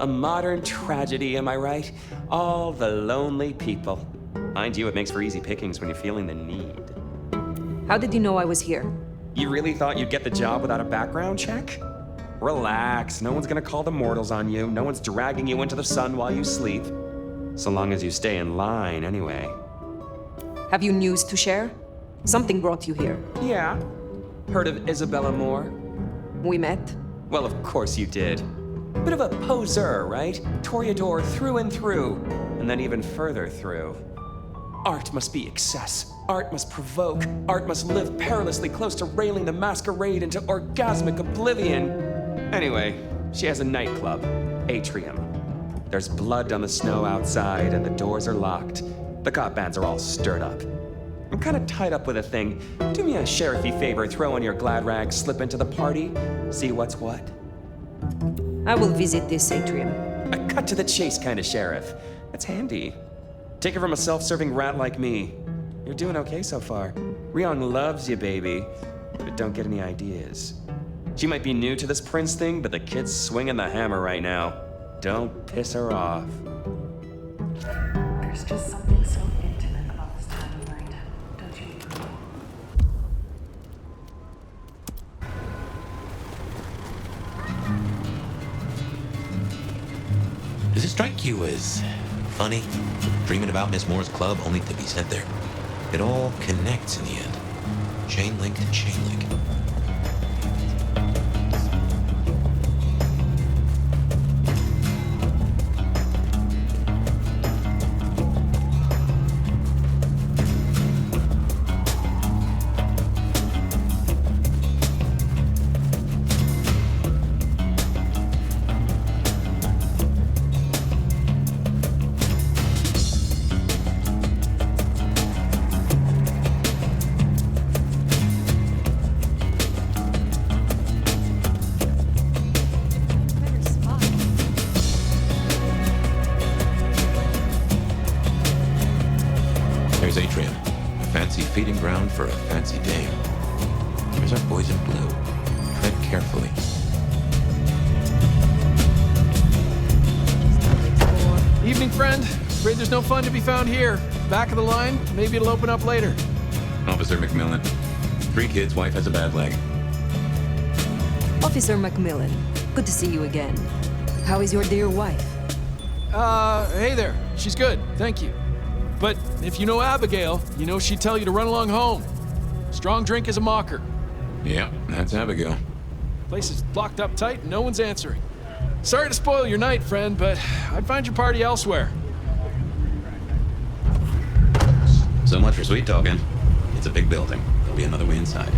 A modern tragedy, am I right? All the lonely people. Mind you, it makes for easy pickings when you're feeling the need. How did you know I was here? You really thought you'd get the job without a background check? Relax, no one's gonna call the mortals on you. No one's dragging you into the sun while you sleep. So long as you stay in line, anyway. Have you news to share? Something brought you here. Yeah. Heard of Isabella Moore? We met. Well, of course you did. Bit of a poseur, right? Toreador through and through, and then even further through. Art must be excess. Art must provoke. Art must live perilously close to railing the masquerade into orgasmic oblivion. Anyway, she has a nightclub, Atrium. There's blood on the snow outside, and the doors are locked. The cop bands are all stirred up. I'm kind of tied up with a thing. Do me a sheriffy favor, throw on your glad rags, slip into the party, see what's what. I will visit this atrium. A cut to the chase kind of sheriff. That's handy. Take it from a self-serving rat like me. You're doing okay so far. Ryong loves you, baby, but don't get any ideas. She might be new to this Prince thing, but the kid's swinging the hammer right now. Don't piss her off. There's just something so intimate about this time of night, don't you agree? Does it strike you as funny? Dreaming about Miss Moore's club only to be sent there? It all connects in the end. Chain link to chain link. There's Atrium, a fancy feeding ground for a fancy dame. Here's our boys in blue. Tread carefully. Evening, friend. Afraid there's no fun to be found here. Back of the line, maybe it'll open up later. Officer McMillan. 3 kids, wife has a bad leg. Officer Macmillan, good to see you again. How is your dear wife? Hey there. She's good, thank you. But if you know Abigail, you know she'd tell you to run along home. Strong drink is a mocker. Yeah, that's Abigail. Place is locked up tight and no one's answering. Sorry to spoil your night, friend, but I'd find your party elsewhere. So much for sweet talking. It's a big building. There'll be another way inside.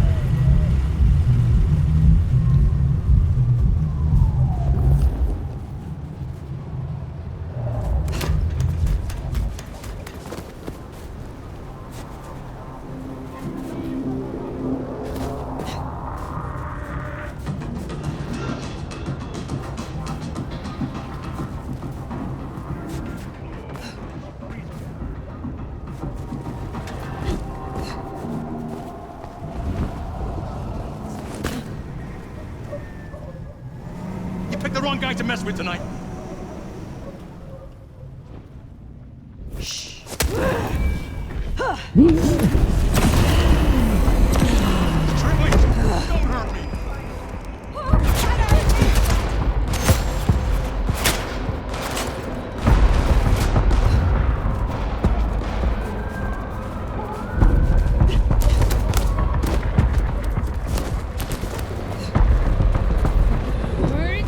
Pick the wrong guy to mess with tonight.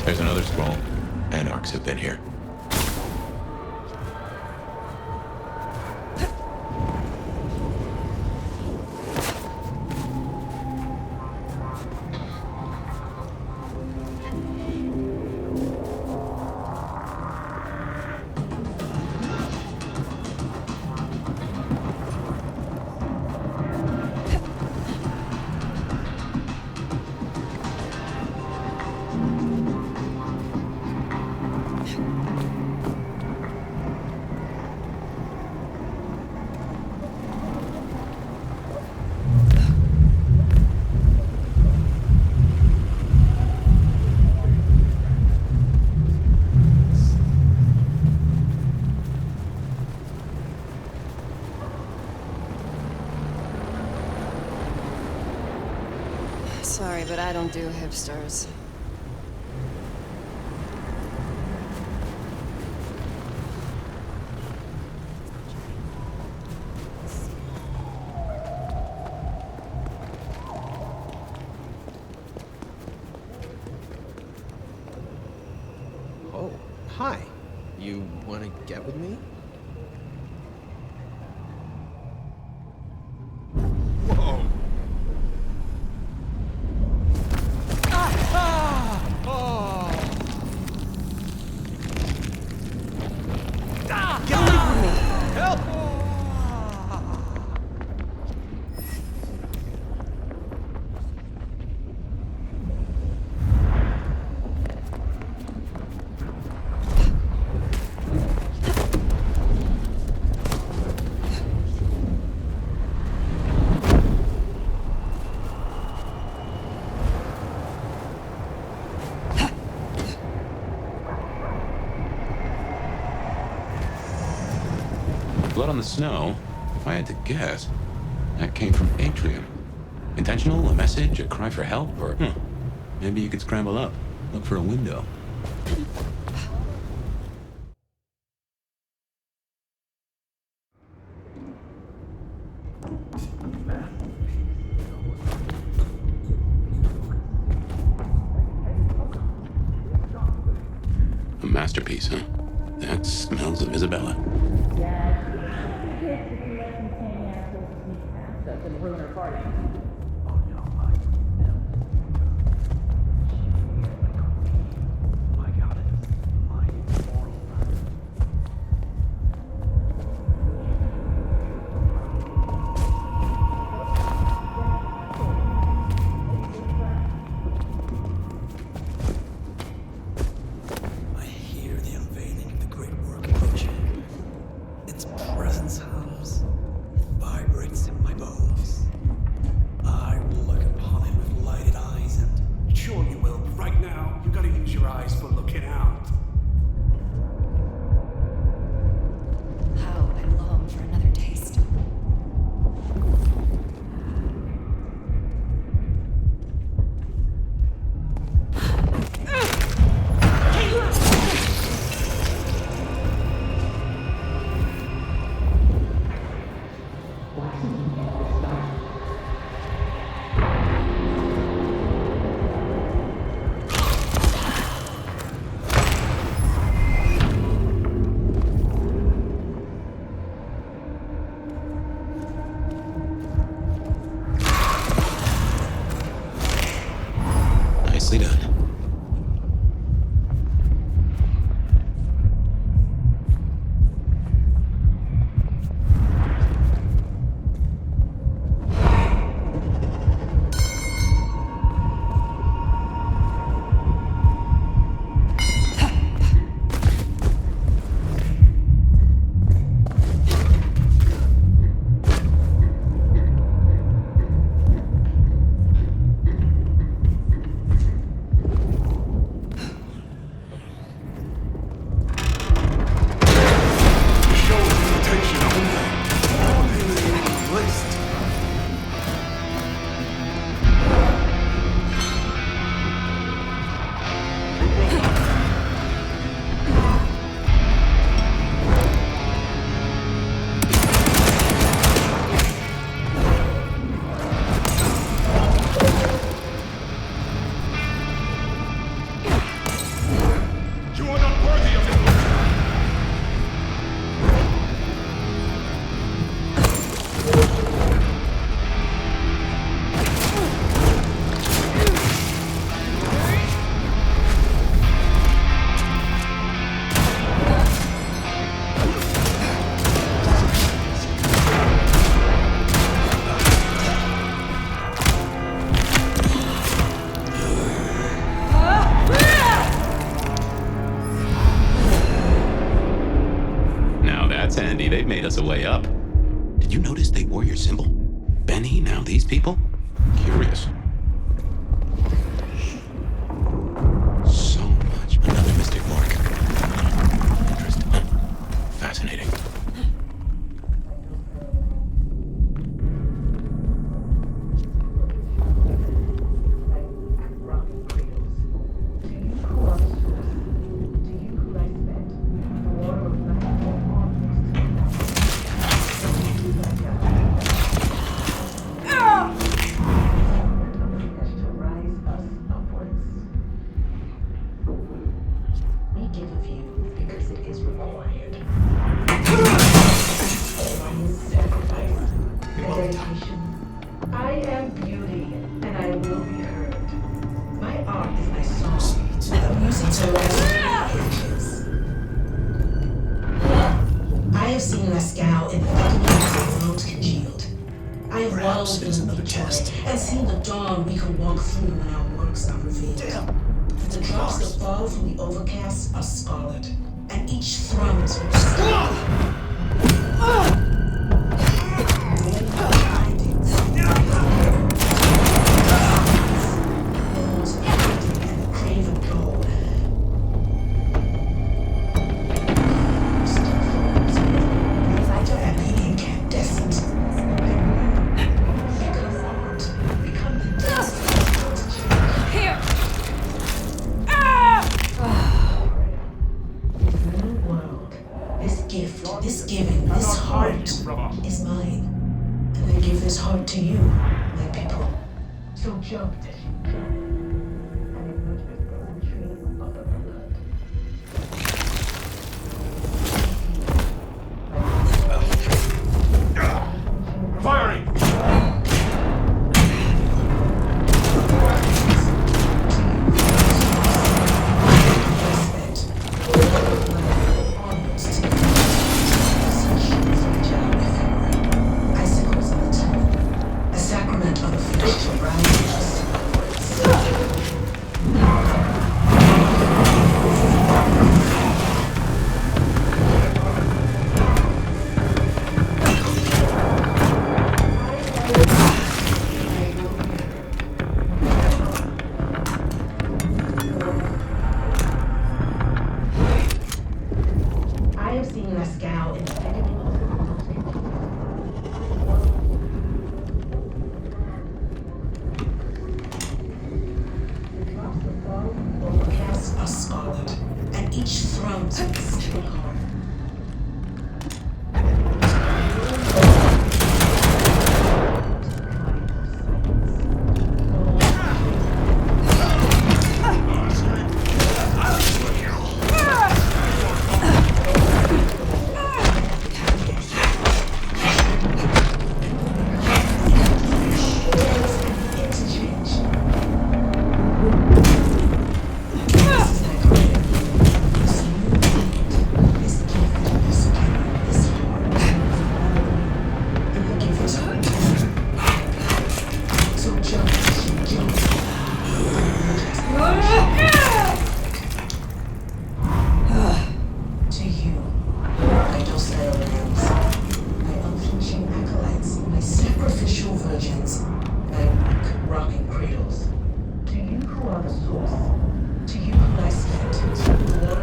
There's another scroll. Anarchs have been here. Sorry, but I don't do hipsters. Oh, hi. You want to get with me? Whoa. Get away from me! Help! Blood on the snow, if I had to guess, that came from Atrium. Intentional? A message? A cry for help? Or, maybe you could scramble up, look for a window. A masterpiece, huh? That smells of Isabella. Nicely done. They've made us a way up. Did you notice they wore your symbol? Benny, now these people? Curious. So much. Another mystic mark. Interesting. Fascinating. And seen the dawn we could walk through when our works are revealed. The drops that fall from the overcast are scarlet, and each thrums with a sacrament of the flesh to rise upwards. sacrificial virgins, thy weak rocking cradles. To you who are the source, to you who I spent, the water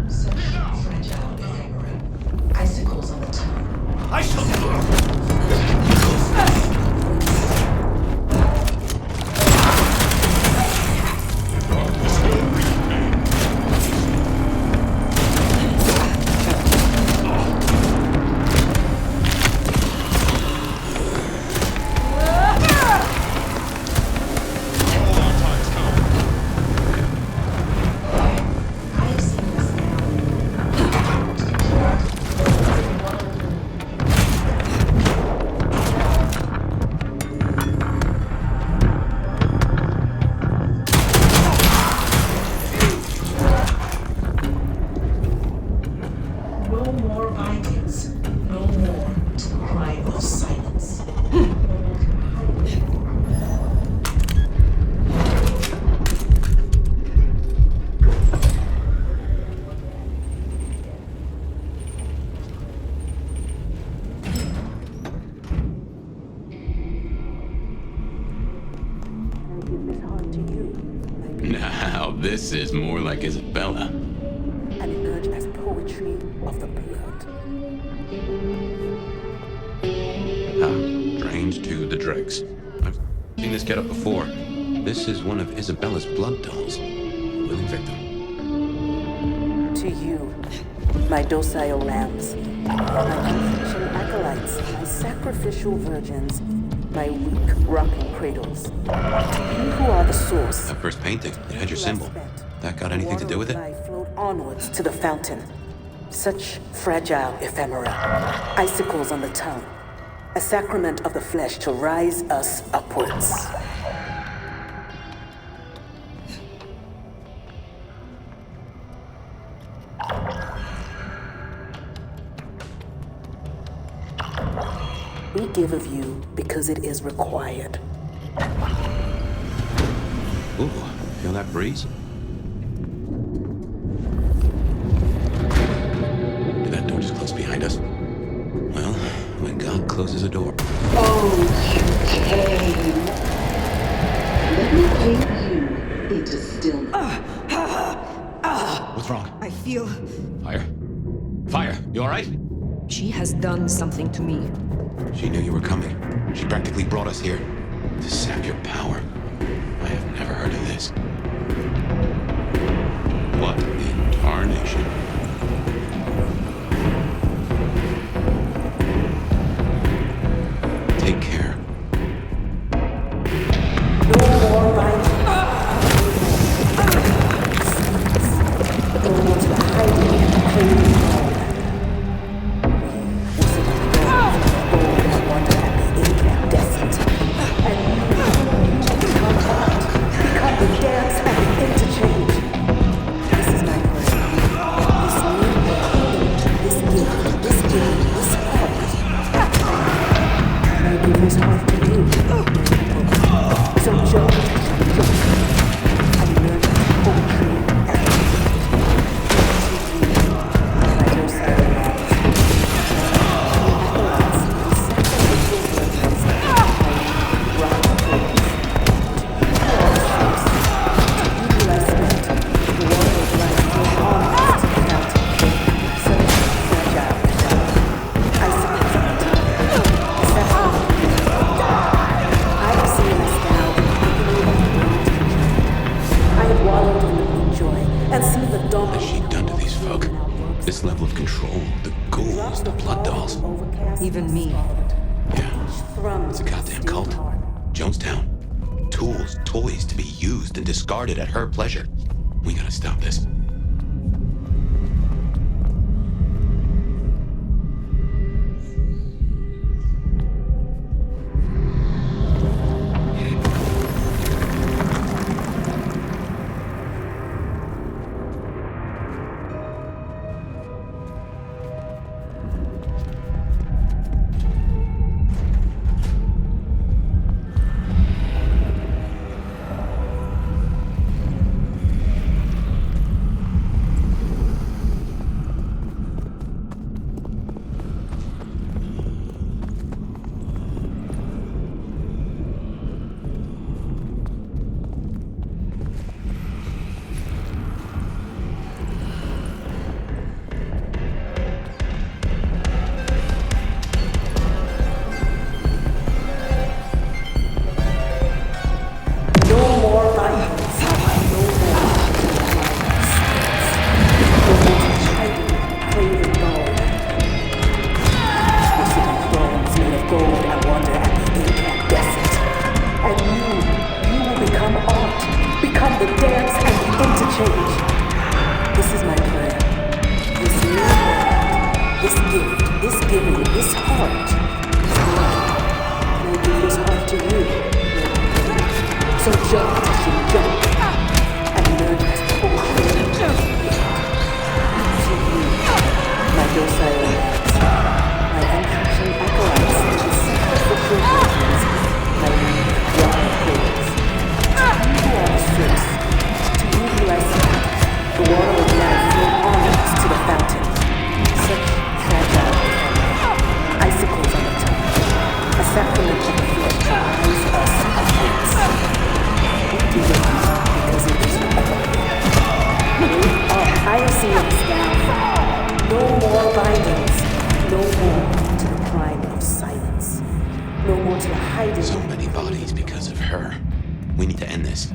of such fragile ephemera, icicles on the tongue. I shall This is more like Isabella. And emerge as poetry of the blood. Drained to the dregs. I've seen this get up before. This is one of Isabella's blood dolls. Willing victim. To you, my docile lambs, my unflinching acolytes, my sacrificial virgins, my weak rocking cradles. To you who are the source. That first painting, it had your symbol. That got anything to do with it? Life flowed onwards to the fountain. Such fragile ephemera, icicles on the tongue, a sacrament of the flesh to rise us upwards. We give of you because it is required. Ooh, feel that breeze? Did that door just close behind us? Well, when God closes a door. Oh, you came. Let me bring you into stillness. What's wrong? I feel... Fire? Fire, you alright? She has done something to me. She knew you were coming. She practically brought us here to sap your power. I have never heard of this. What in tarnation? Take care. No more violence. Go to the hiding and craving. Even me. Yeah, it's a goddamn cult. Jonestown. Tools, toys to be used and discarded at her pleasure. We gotta stop this. this giving, this heart, is mine. And I give this heart to you. So jump, Tashin, jump. And learn this whole thing. To you, my docile lambs, my unconscious acolytes, and sacrificial virgins, my weak, rotten cradles. To you who are the source, to you who I speak, the water will now flow onwards to the fountain. Such fragile mechanic, icicles on the tongue, a sacrament of the flesh to rise us against. What do you do? Because it is hyacinth staff. No more bindings. No more to the crime of silence. No more to the hiding. So many bodies because of her. We need to end this.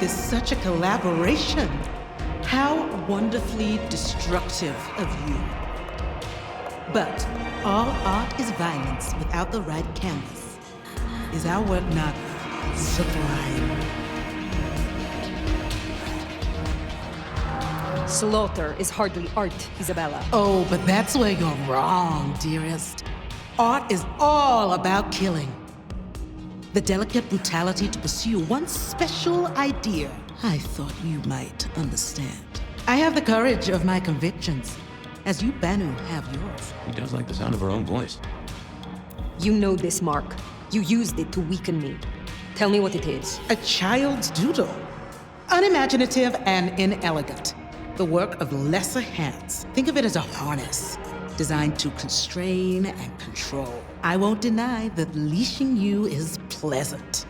Such a collaboration. How wonderfully destructive of you. But all art is violence without the right canvas. Is our work not sublime? Slaughter is hardly art, Isabella. Oh, but that's where you're wrong, dearest. Art is all about killing. The delicate brutality to pursue one special idea. I thought you might understand. I have the courage of my convictions, as you, Banu, have yours. He does like the sound of her own voice. You know this, Mark. You used it to weaken me. Tell me what it is. A child's doodle. Unimaginative and inelegant. The work of lesser hands. Think of it as a harness, designed to constrain and control. I won't deny that leashing you is pleasant.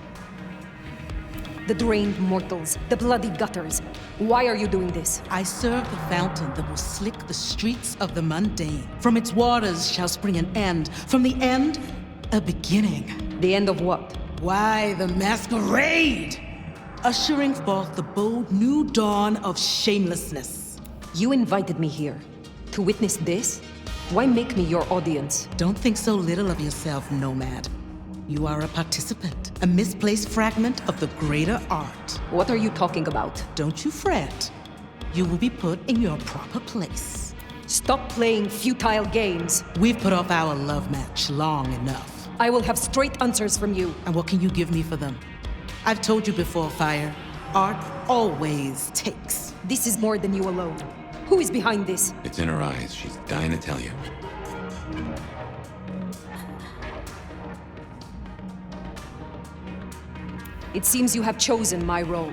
The drained mortals, the bloody gutters. Why are you doing this? I serve the fountain that will slick the streets of the mundane. From its waters shall spring an end. From the end, a beginning. The end of what? Why, the masquerade! Ushering forth the bold new dawn of shamelessness. You invited me here to witness this? Why make me your audience? Don't think so little of yourself, Nomad. You are a participant, a misplaced fragment of the greater art. What are you talking about? Don't you fret. You will be put in your proper place. Stop playing futile games. We've put off our love match long enough. I will have straight answers from you. And what can you give me for them? I've told you before, Fire. Art always takes. This is more than you alone. Who is behind this? It's in her eyes. She's dying to tell you. It seems you have chosen my role.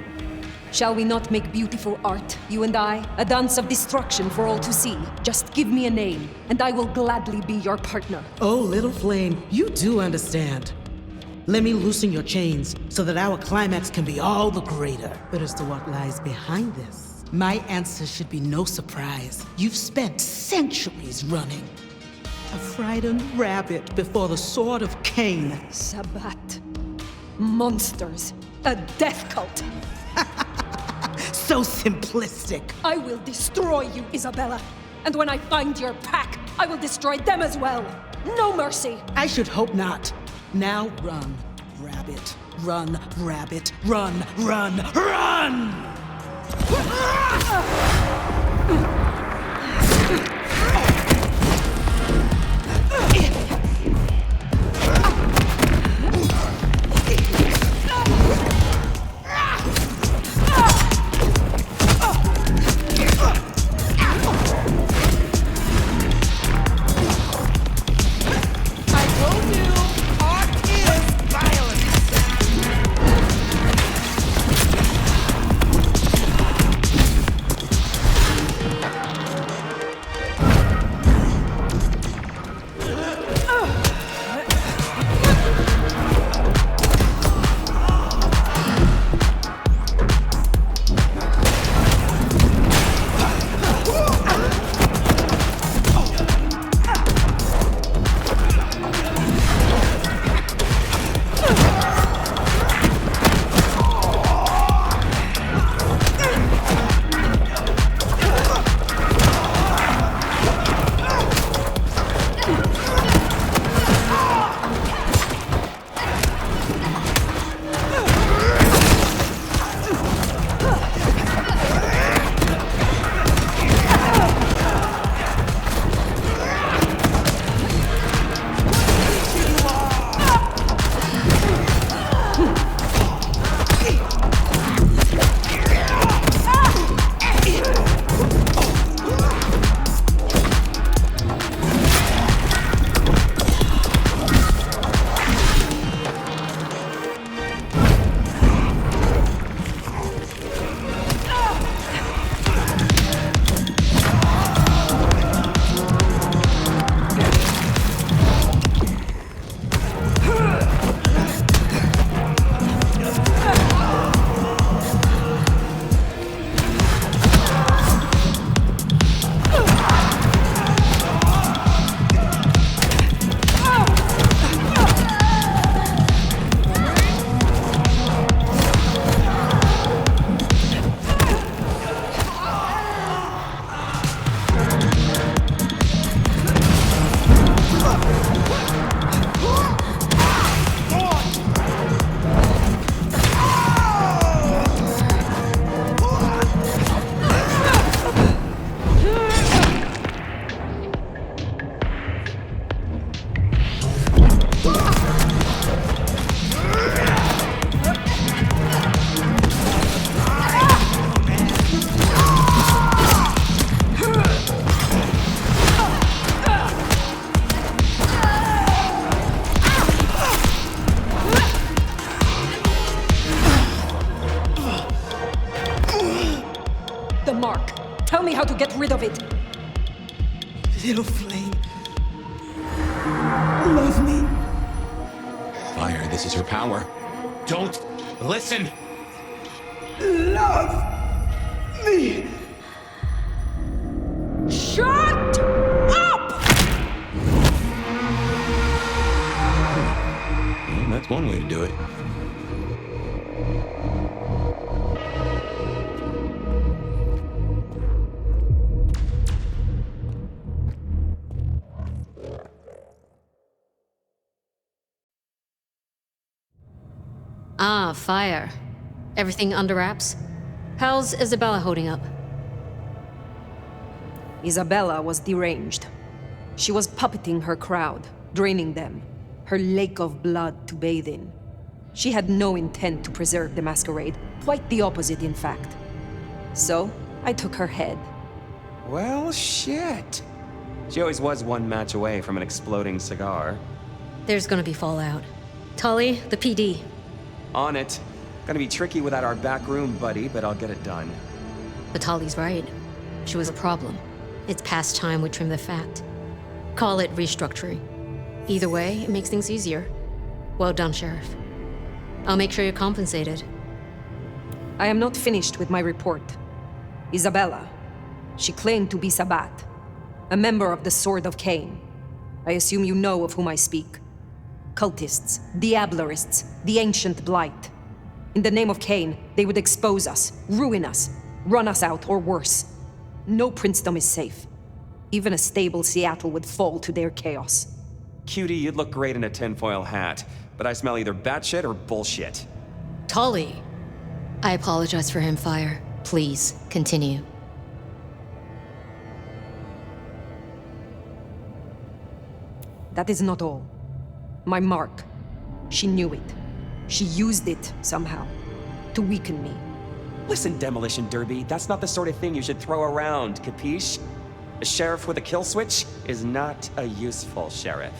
Shall we not make beautiful art, you and I? A dance of destruction for all to see. Just give me a name, and I will gladly be your partner. Oh, little flame, you do understand. Let me loosen your chains so that our climax can be all the greater. But as to what lies behind this, my answer should be no surprise. You've spent centuries running. A frightened rabbit before the sword of Cain. Sabbat. Monsters. A death cult. So simplistic. I will destroy you, Isabella. And when I find your pack, I will destroy them as well. No mercy. I should hope not. Now run, rabbit. Run, rabbit. Run, run, run! to get rid of it. Little flame. Love me. Fire, this is her power. Don't listen! Love me. Shut up! Well, that's one way to do it. Ah, Fire. Everything under wraps? How's Isabella holding up? Isabella was deranged. She was puppeting her crowd, draining them, her lake of blood to bathe in. She had no intent to preserve the masquerade, quite the opposite, in fact. So, I took her head. Well, shit. She always was one match away from an exploding cigar. There's gonna be fallout. Tully, the PD. On it. Gonna be tricky without our backroom buddy, but I'll get it done. But Tully's right. She was a problem. It's past time we trim the fat. Call it restructuring. Either way, it makes things easier. Well done, Sheriff. I'll make sure you're compensated. I am not finished with my report. Isabella. She claimed to be Sabat, a member of the Sword of Cain. I assume you know of whom I speak. Cultists, Diablerists, the Ancient Blight. In the name of Cain, they would expose us, ruin us, run us out, or worse. No princedom is safe. Even a stable Seattle would fall to their chaos. Cutie, you'd look great in a tinfoil hat, but I smell either batshit or bullshit. Tully! I apologize for him, Fire. Please, continue. That is not all. My mark. She knew it. She used it, somehow, to weaken me. Listen, Demolition Derby, that's not the sort of thing you should throw around, capiche? A sheriff with a kill switch is not a useful sheriff.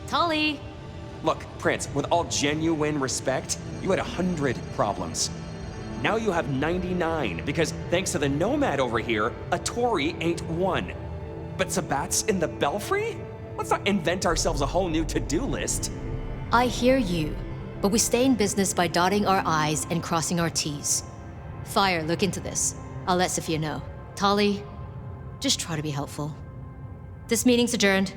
Tully! Look, Prince, with all genuine respect, you had 100 problems. Now you have 99, because thanks to the Nomad over here, a Tory ain't one. But Sabat's in the Belfry? Let's not invent ourselves a whole new to-do list. I hear you, but we stay in business by dotting our I's and crossing our T's. Fire, look into this. I'll let Sophia know. Tully, just try to be helpful. This meeting's adjourned.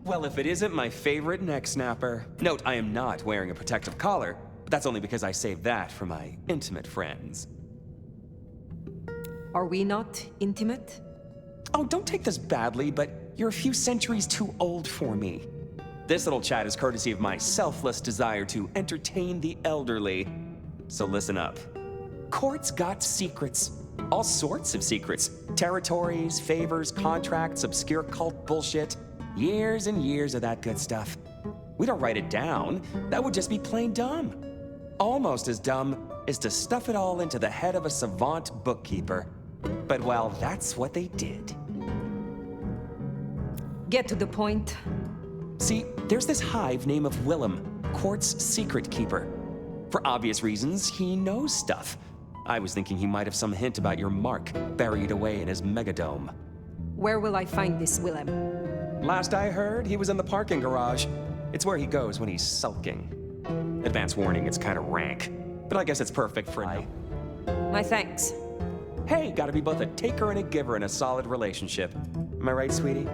Well, if it isn't my favorite neck snapper. Note, I am not wearing a protective collar, but that's only because I saved that for my intimate friends. Are we not intimate? Oh, don't take this badly, but you're a few centuries too old for me. This little chat is courtesy of my selfless desire to entertain the elderly. So listen up. Court's got secrets. All sorts of secrets. Territories, favors, contracts, obscure cult bullshit. Years and years of that good stuff. We don't write it down. That would just be plain dumb. Almost as dumb as to stuff it all into the head of a savant bookkeeper. But well, that's what they did. Get to the point. See, there's this hive named of Willem, Court's secret keeper. For obvious reasons, he knows stuff. I was thinking he might have some hint about your mark buried away in his megadome. Where will I find this Willem? Last I heard, he was in the parking garage. It's where he goes when he's sulking. Advance warning, it's kind of rank. But I guess it's perfect for now. My thanks. Hey, gotta be both a taker and a giver in a solid relationship. Am I right, sweetie?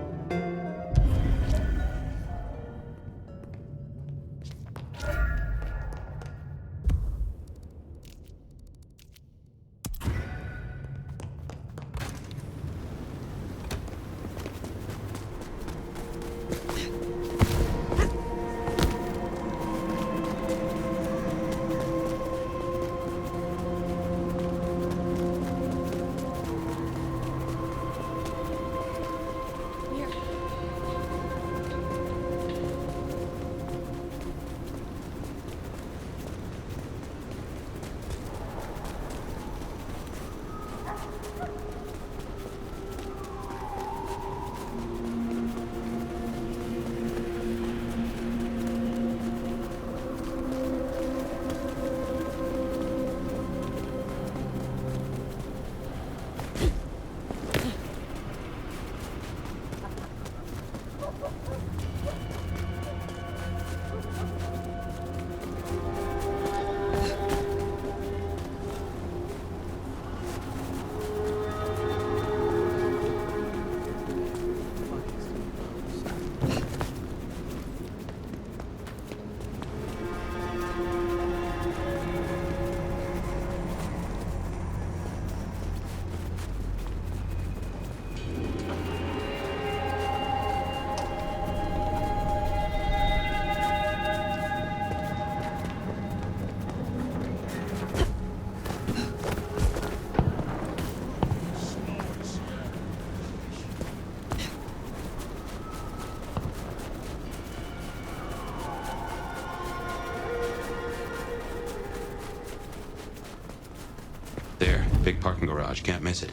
There, big parking garage, can't miss it.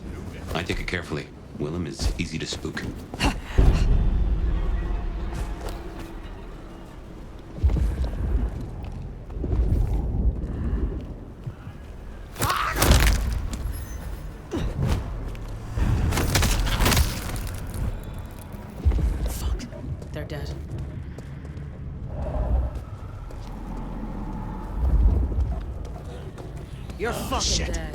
I take it carefully. Willem is easy to spook. Fuck. They're dead. You're fucking dead.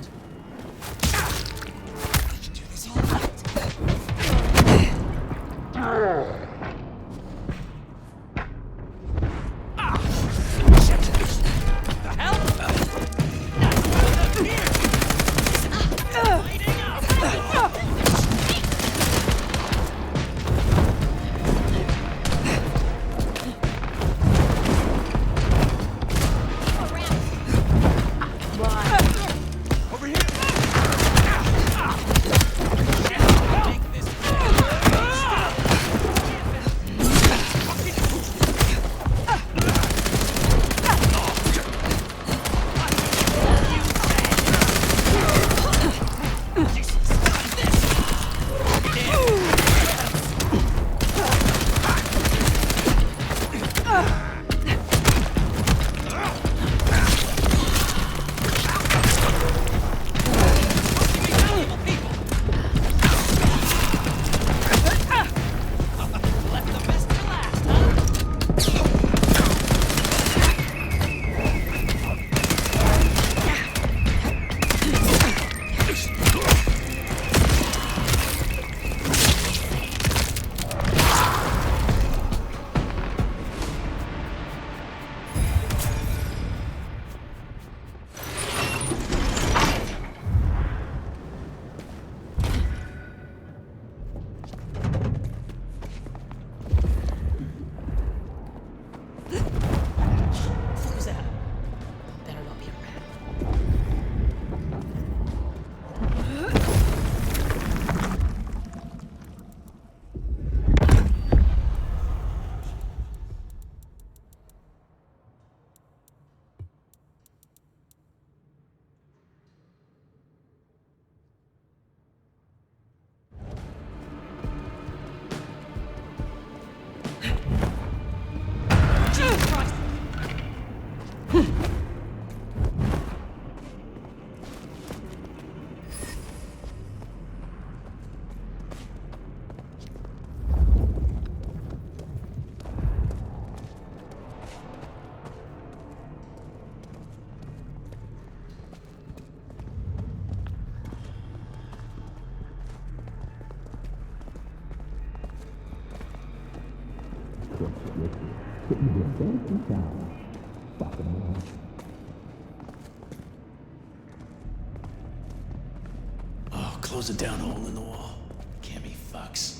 Oh, close it down, hole in the wall. Can't be fucks.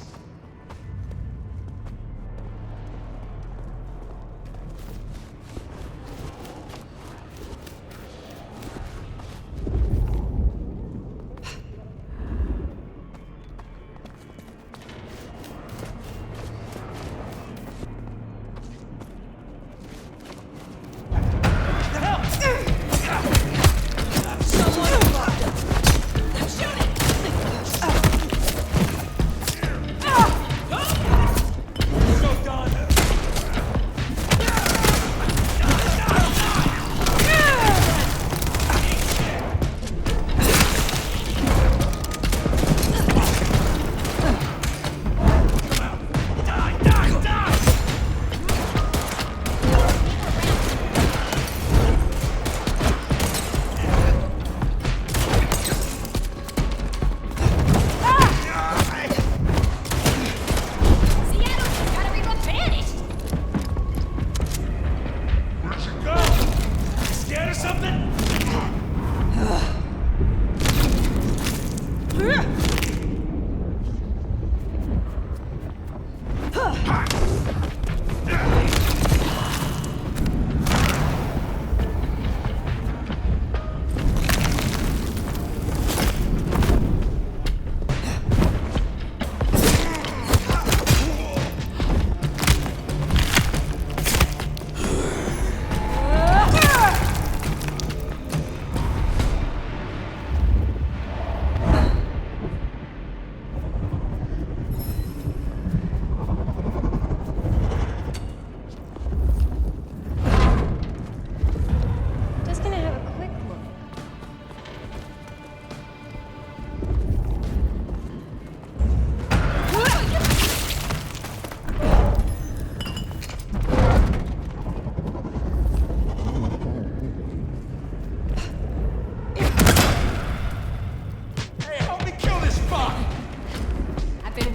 Someone blocked him! Shoot it!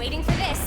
waiting for this.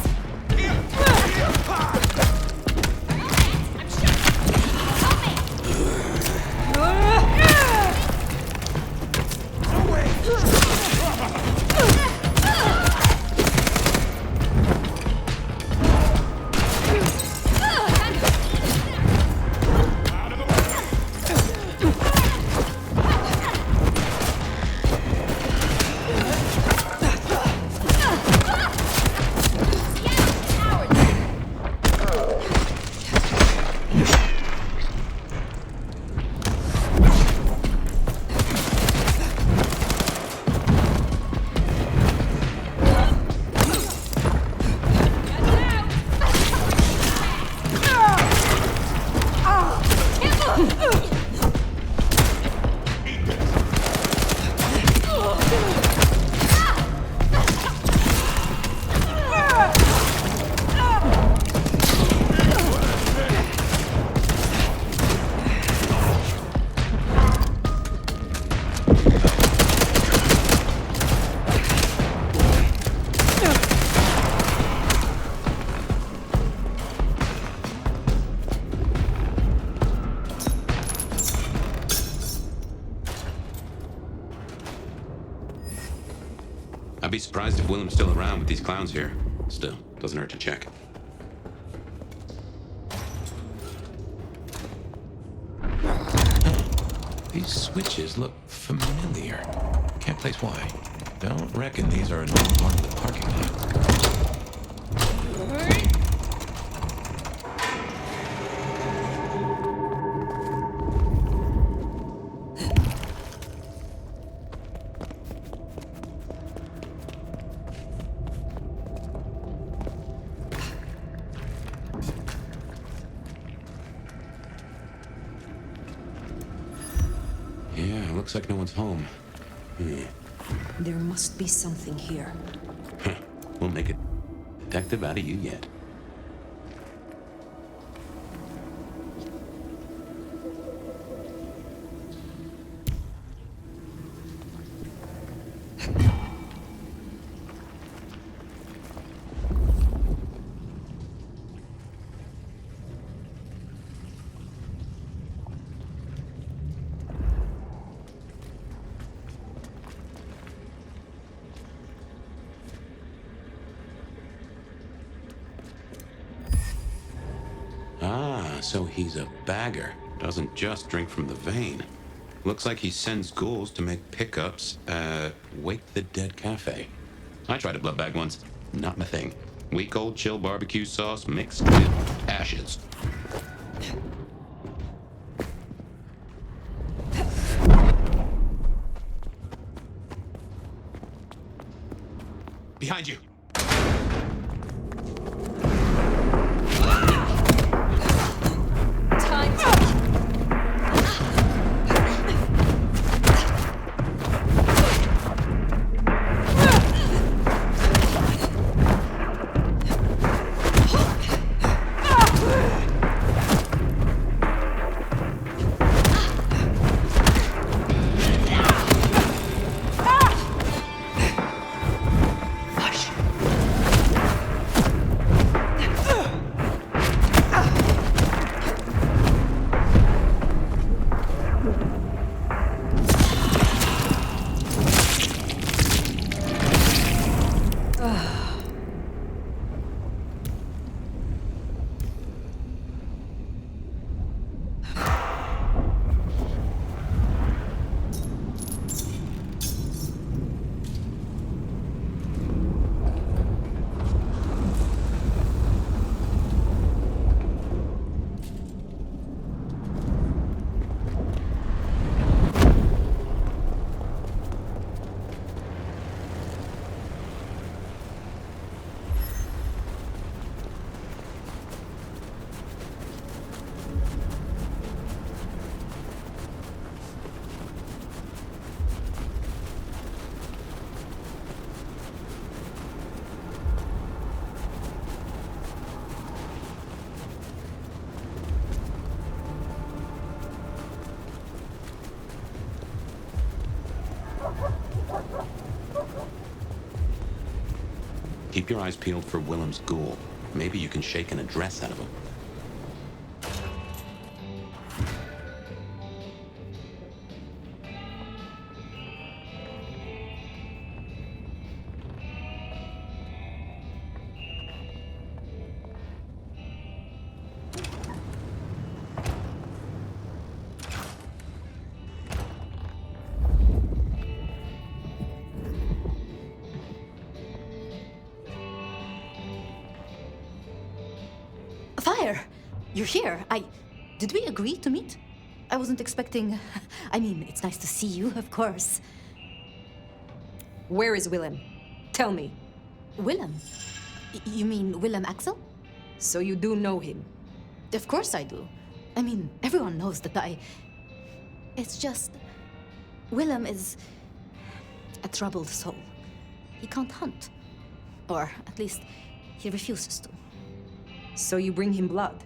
I'd be surprised if Willem's still around with these clowns here. Still, doesn't hurt to check. These switches look familiar. Can't place why. Don't reckon these are a normal part of the parking lot. Yeah, looks like no one's home. There must be something here. We'll make a detective out of you yet. So he's a bagger. Doesn't just drink from the vein. Looks like he sends ghouls to make pickups at Wake the Dead Cafe. I tried a blood bag once. Not my thing. Weak old chill barbecue sauce mixed with ashes. Behind you! Keep your eyes peeled for Willem's ghoul. Maybe you can shake an address out of him. Fire! You're here. Did we agree to meet? I wasn't expecting... I mean, it's nice to see you, of course. Where is Willem? Tell me. Willem? You mean Willem Axel? So you do know him? Of course I do. I mean, everyone knows that It's just... Willem is... a troubled soul. He can't hunt. Or, at least, he refuses to. So you bring him blood?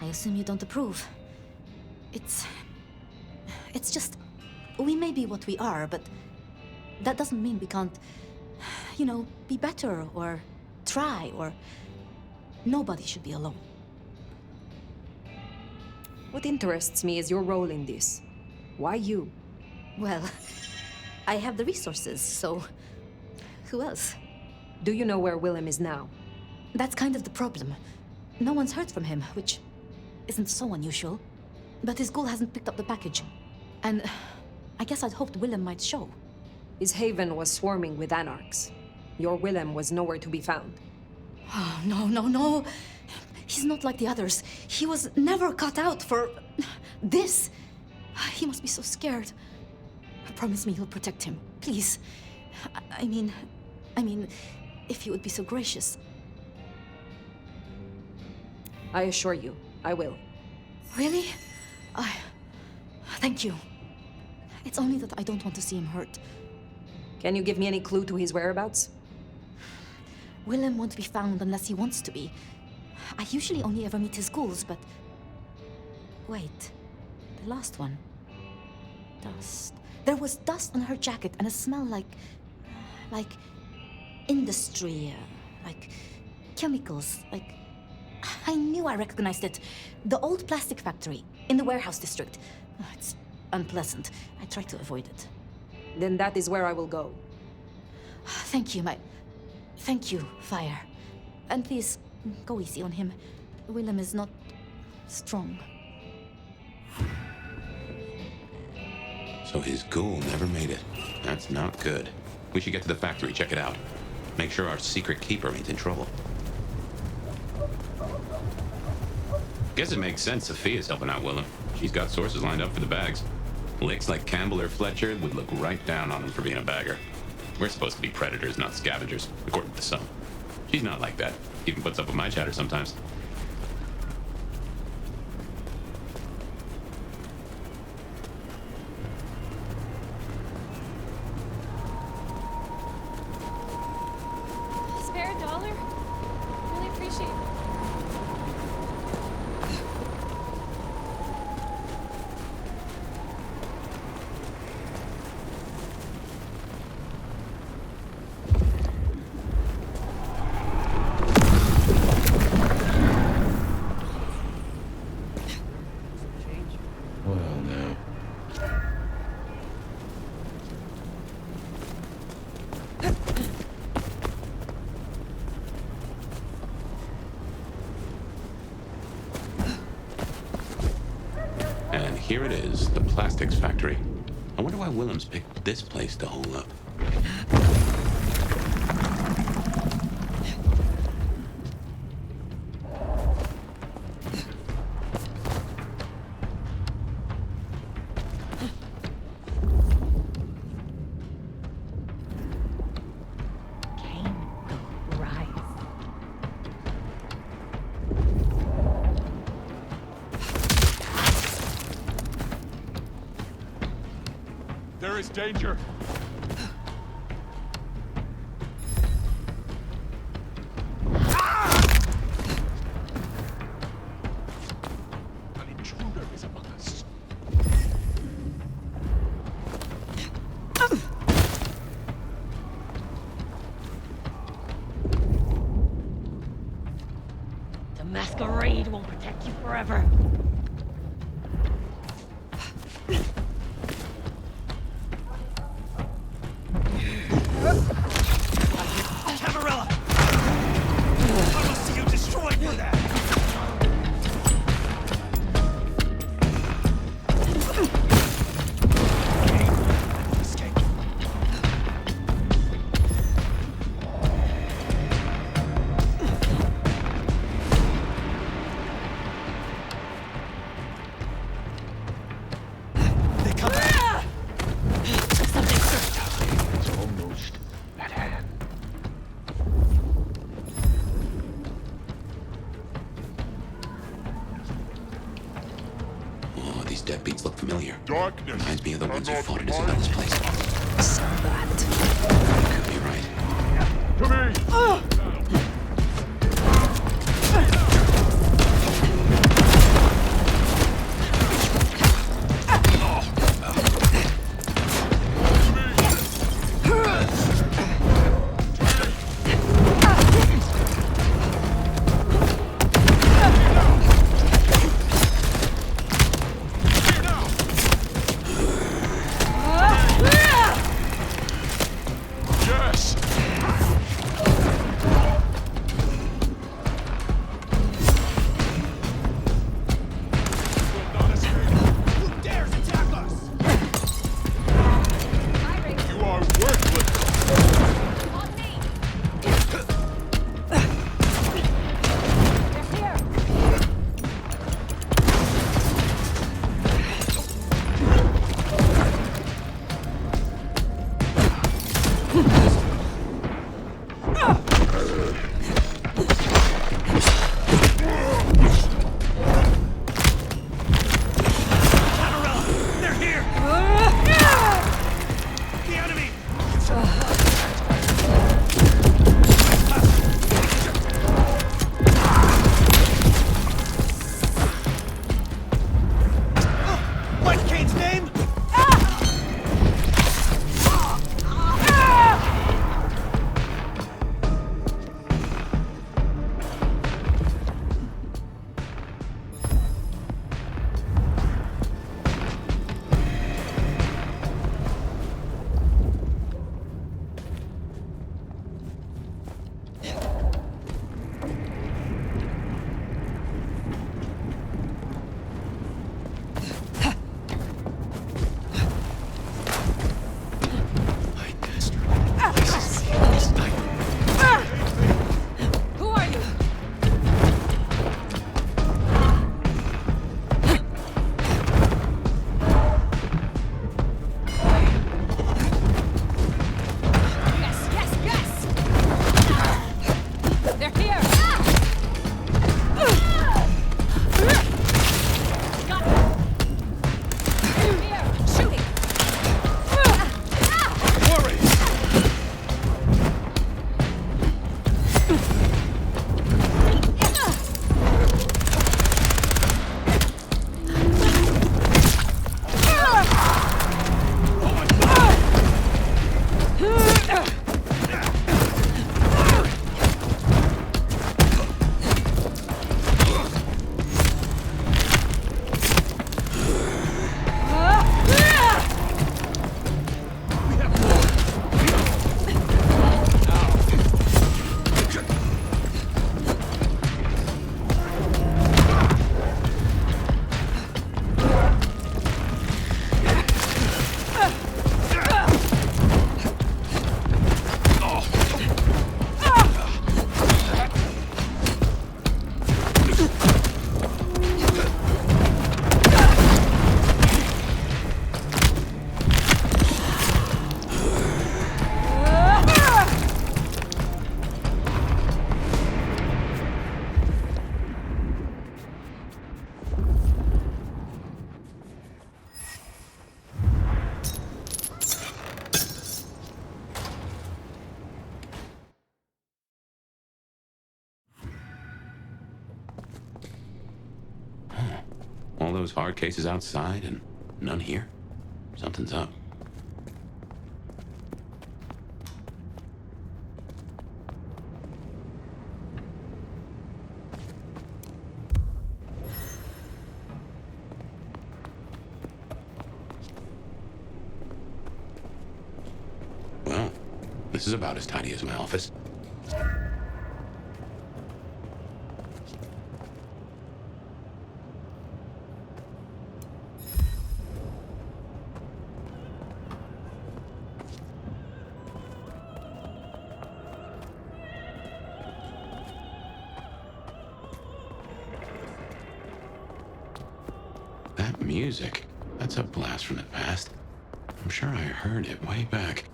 I assume you don't approve. It's just... We may be what we are, but... that doesn't mean we can't... you know, be better, or... try, or... Nobody should be alone. What interests me is your role in this. Why you? Well, I have the resources, so... who else? Do you know where Willem is now? That's kind of the problem. No one's heard from him, which isn't so unusual. But his ghoul hasn't picked up the package. And I guess I'd hoped Willem might show. His haven was swarming with anarchs. Your Willem was nowhere to be found. Oh, no. He's not like the others. He was never cut out for... this. He must be so scared. Promise me you'll protect him, please. I mean, if you would be so gracious. I assure you, I will. Really? Thank you. It's only that I don't want to see him hurt. Can you give me any clue to his whereabouts? Willem won't be found unless he wants to be. I usually only ever meet his ghouls, but... Wait. The last one. Dust. There was dust on her jacket and a smell like industry, like chemicals, like... I knew I recognized it. The old plastic factory in the warehouse district. Oh, it's unpleasant. I try to avoid it. Then that is where I will go. Thank you, Thank you, Fire. And please, go easy on him. Willem is not strong. So his ghoul never made it. That's not good. We should get to the factory, check it out. Make sure our secret keeper ain't in trouble. Guess it makes sense Sophia's helping out Willem. She's got sources lined up for the bags. Licks like Campbell or Fletcher would look right down on him for being a bagger. We're supposed to be predators, not scavengers, according to some. She's not like that. Even puts up with my chatter sometimes. Spare a dollar? Really appreciate it. Here it is, the plastics factory. I wonder why Willem's picked this place to hole up. There is danger. An intruder is among us. Masquerade won't protect you forever. Camarilla! I will see you destroyed for that! Deadbeats look familiar. Darkness. Reminds me of the ones who fought in Isabella's place. Could be right. To me! All those hard cases outside and none here. Something's up. is about as tidy as my office. That music, that's a blast from the past. I'm sure I heard it way back.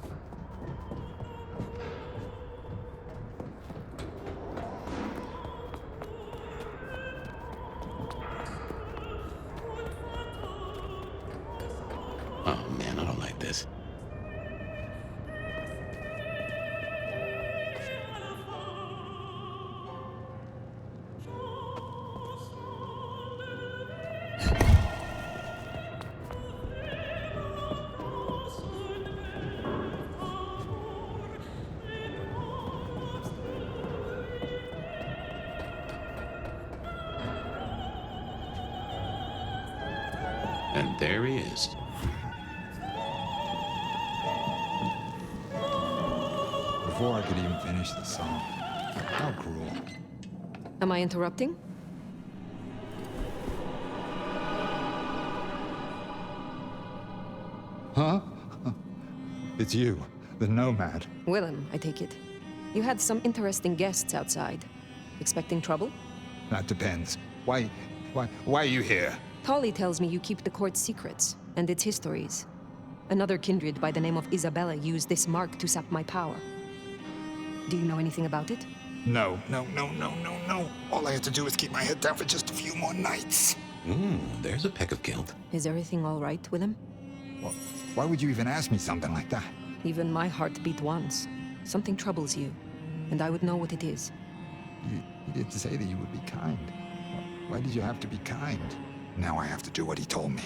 Oh man, I don't like this. And there he is. Before I could even finish the song. How cruel. Am I interrupting? Huh? It's you, the Nomad. Willem, I take it. You had some interesting guests outside. Expecting trouble? That depends. Why are you here? Polly tells me you keep the court's secrets and its histories. Another kindred by the name of Isabella used this mark to sap my power. Do you know anything about it? No. All I have to do is keep my head down for just a few more nights. There's a peck of guilt. Is everything all right, Willem? Why would you even ask me something like that? Even my heart beat once. Something troubles you, and I would know what it is. You did say that you would be kind. Why did you have to be kind? Now I have to do what he told me.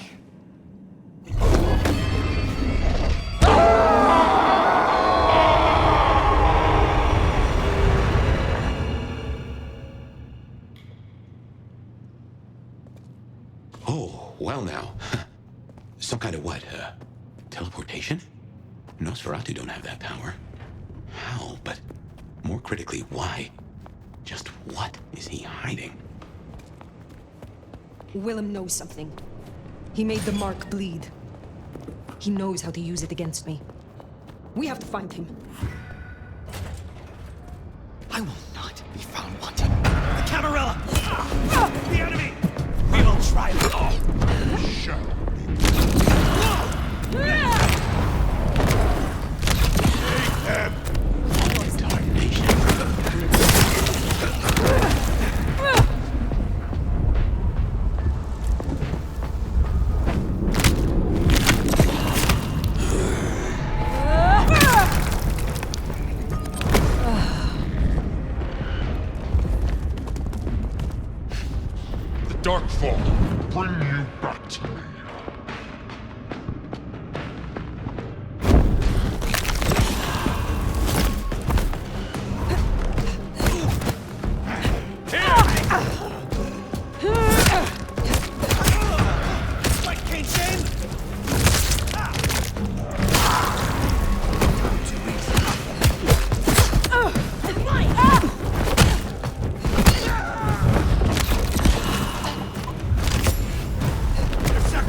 Oh, well now. Some kind of what? Teleportation? Nosferatu don't have that power. How? But more critically, why? Just what is he hiding? Willem knows something. He made the mark bleed. He knows how to use it against me. We have to find him. I will not be found wanting. The Camarilla! The enemy! We will try it all! Sure. Take them! Darkfall, bring you back to me. Your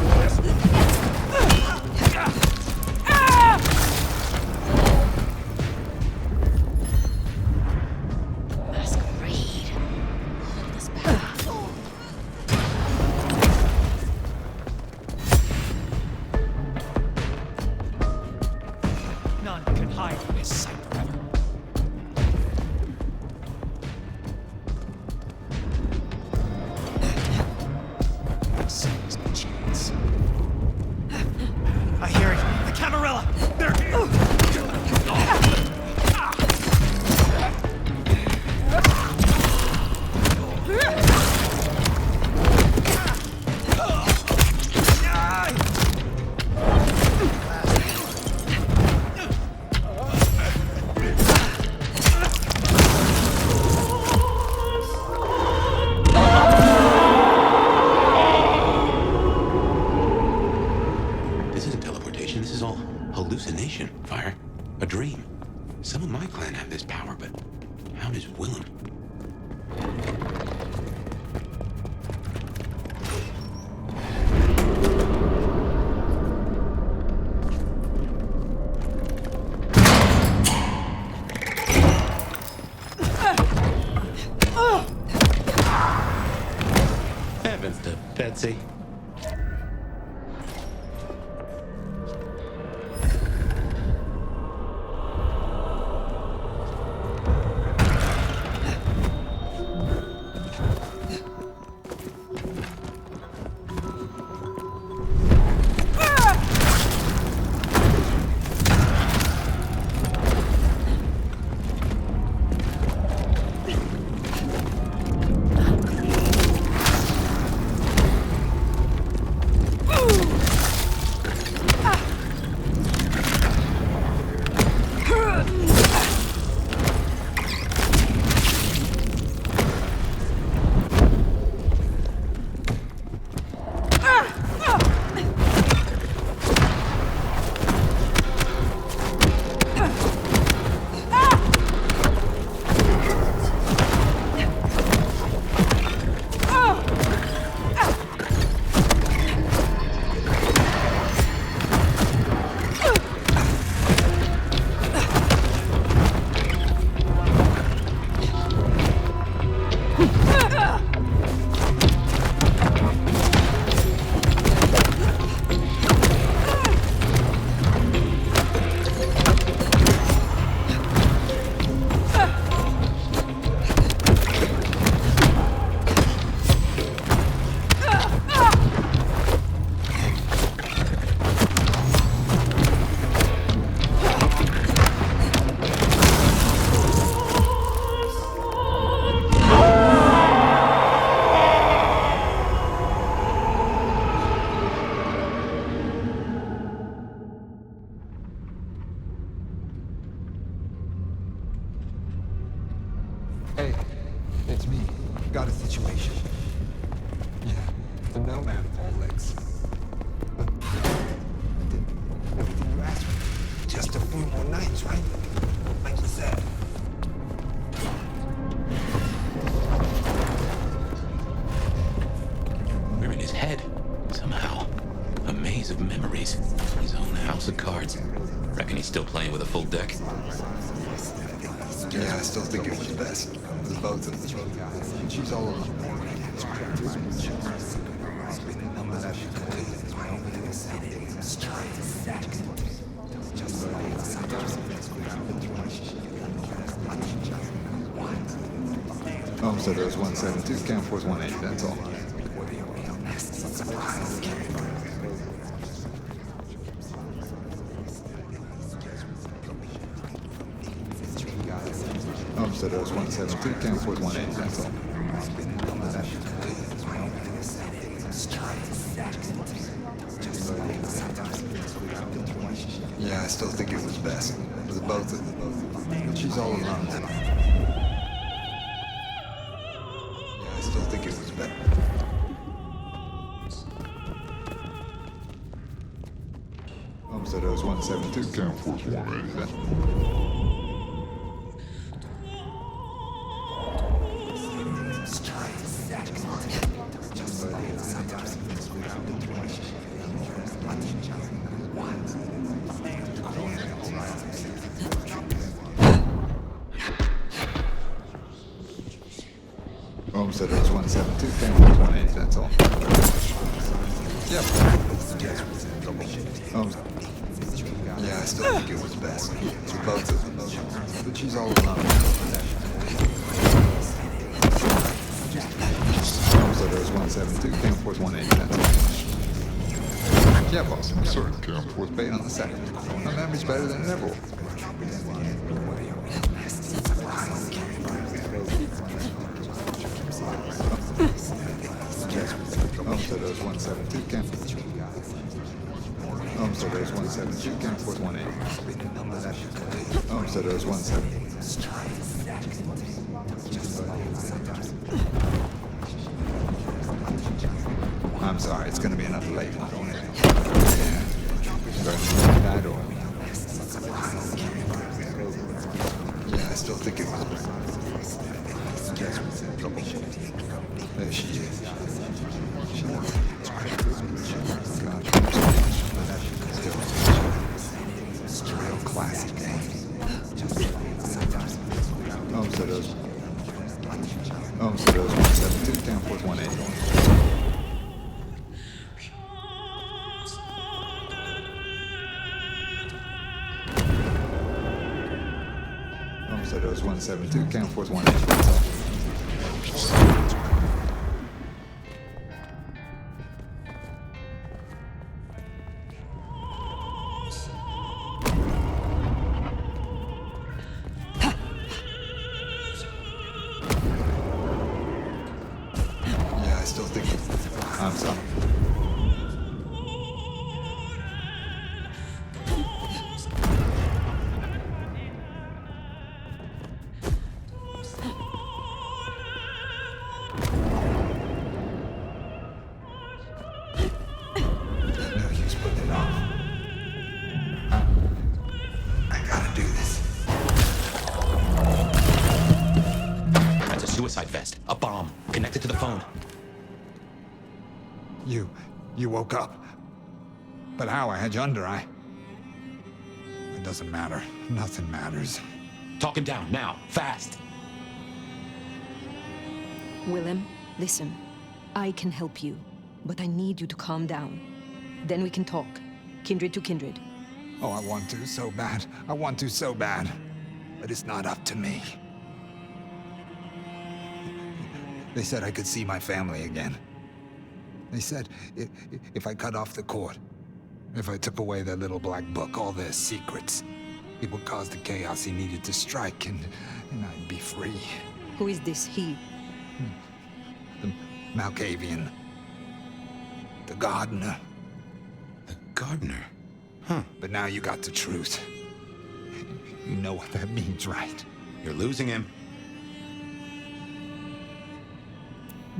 God is willing. Heavens to Betsy. Hey, it's me. Got a situation. Yeah, the nomad with all legs. But what did you ask for? Just a few more nights, right? Like you said. We're in his head, somehow. A maze of memories. His own house of cards. Reckon he's still playing with a full deck? Yeah, I still think it was best. With both of them. She's all alone. Homesteaders 172, Camp Force 18, that's all. Homesteaders 172, Camp Force 18, that's all. Yeah, I still think it was best. With both of them. But she's all alone. Yeah, I still think it was better. Homesteaders 172, Camp Force 18. Homesteaders 172, Camp Force 18, that's all. Yep. Yeah, I still think it was best. For both of them. But she's all alone. Homesteaders 172, Camp Force 18, that's all. Yeah, boss, I'm certain Camp Force paid on the second. My memory's better than it ever was. Homesteaders 172, Camp Force 18. Homesteaders 172, Camp Force 18. Homesteaders 170. I'm sorry, it's gonna be another late one. Yeah. Yeah, I still think it was. There she is. She looks still real classic. Homesteaders 172, down force 180. Homesteaders 172, count force 180. I'm sorry. No use putting it off. I gotta do this. That's a suicide vest. A bomb. Connected to the phone. You woke up. But how? I had you under. It doesn't matter. Nothing matters. Talk him down, now. Fast. Willem, listen. I can help you, but I need you to calm down. Then we can talk. Kindred to kindred. Oh, I want to so bad. I want to so bad. But it's not up to me. They said I could see my family again. They said if I cut off the cord, if I took away their little black book, all their secrets, it would cause the chaos he needed to strike, and I'd be free. Who is this he? The Malkavian. The gardener. The gardener? Huh. But now you got the truth. You know what that means, right? You're losing him.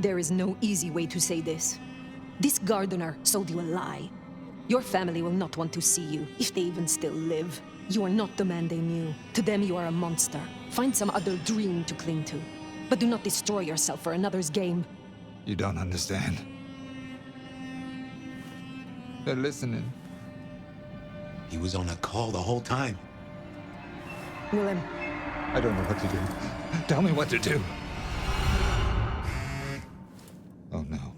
There is no easy way to say this. This gardener sold you a lie. Your family will not want to see you, if they even still live. You are not the man they knew. To them, you are a monster. Find some other dream to cling to. But do not destroy yourself for another's game. You don't understand. They're listening. He was on a call the whole time. Willem. I don't know what to do. Tell me what to do. Oh, no.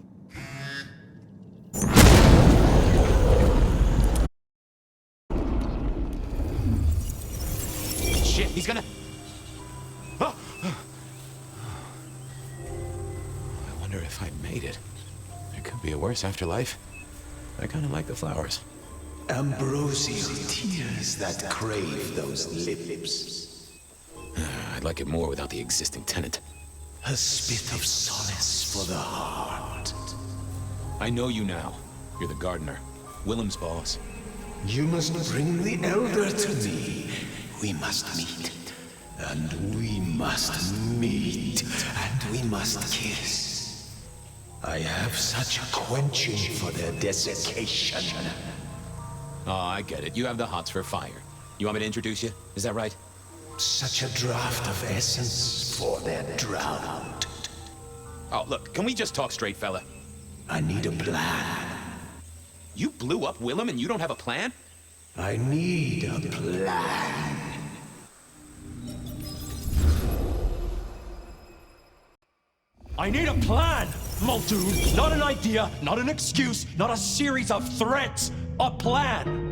Shit, he's gonna... Oh. I wonder if I made it. There could be a worse afterlife. I kind of like the flowers. Ambrosial tears that crave those lips. I'd like it more without the existing tenant. A spit of solace for the heart. I know you now. You're the gardener. Willem's boss. You must bring the elder to me. We must meet. And we must meet. And we must kiss. I have such a quenching for their desiccation. Oh, I get it. You have the hots for fire. You want me to introduce you? Is that right? Such a draught of essence for their drought. Oh, look, can we just talk straight, fella? I need a plan. You blew up Willem and you don't have a plan? I need a plan. I need a plan, Muldoon. Not an idea, not an excuse, not a series of threats. A plan.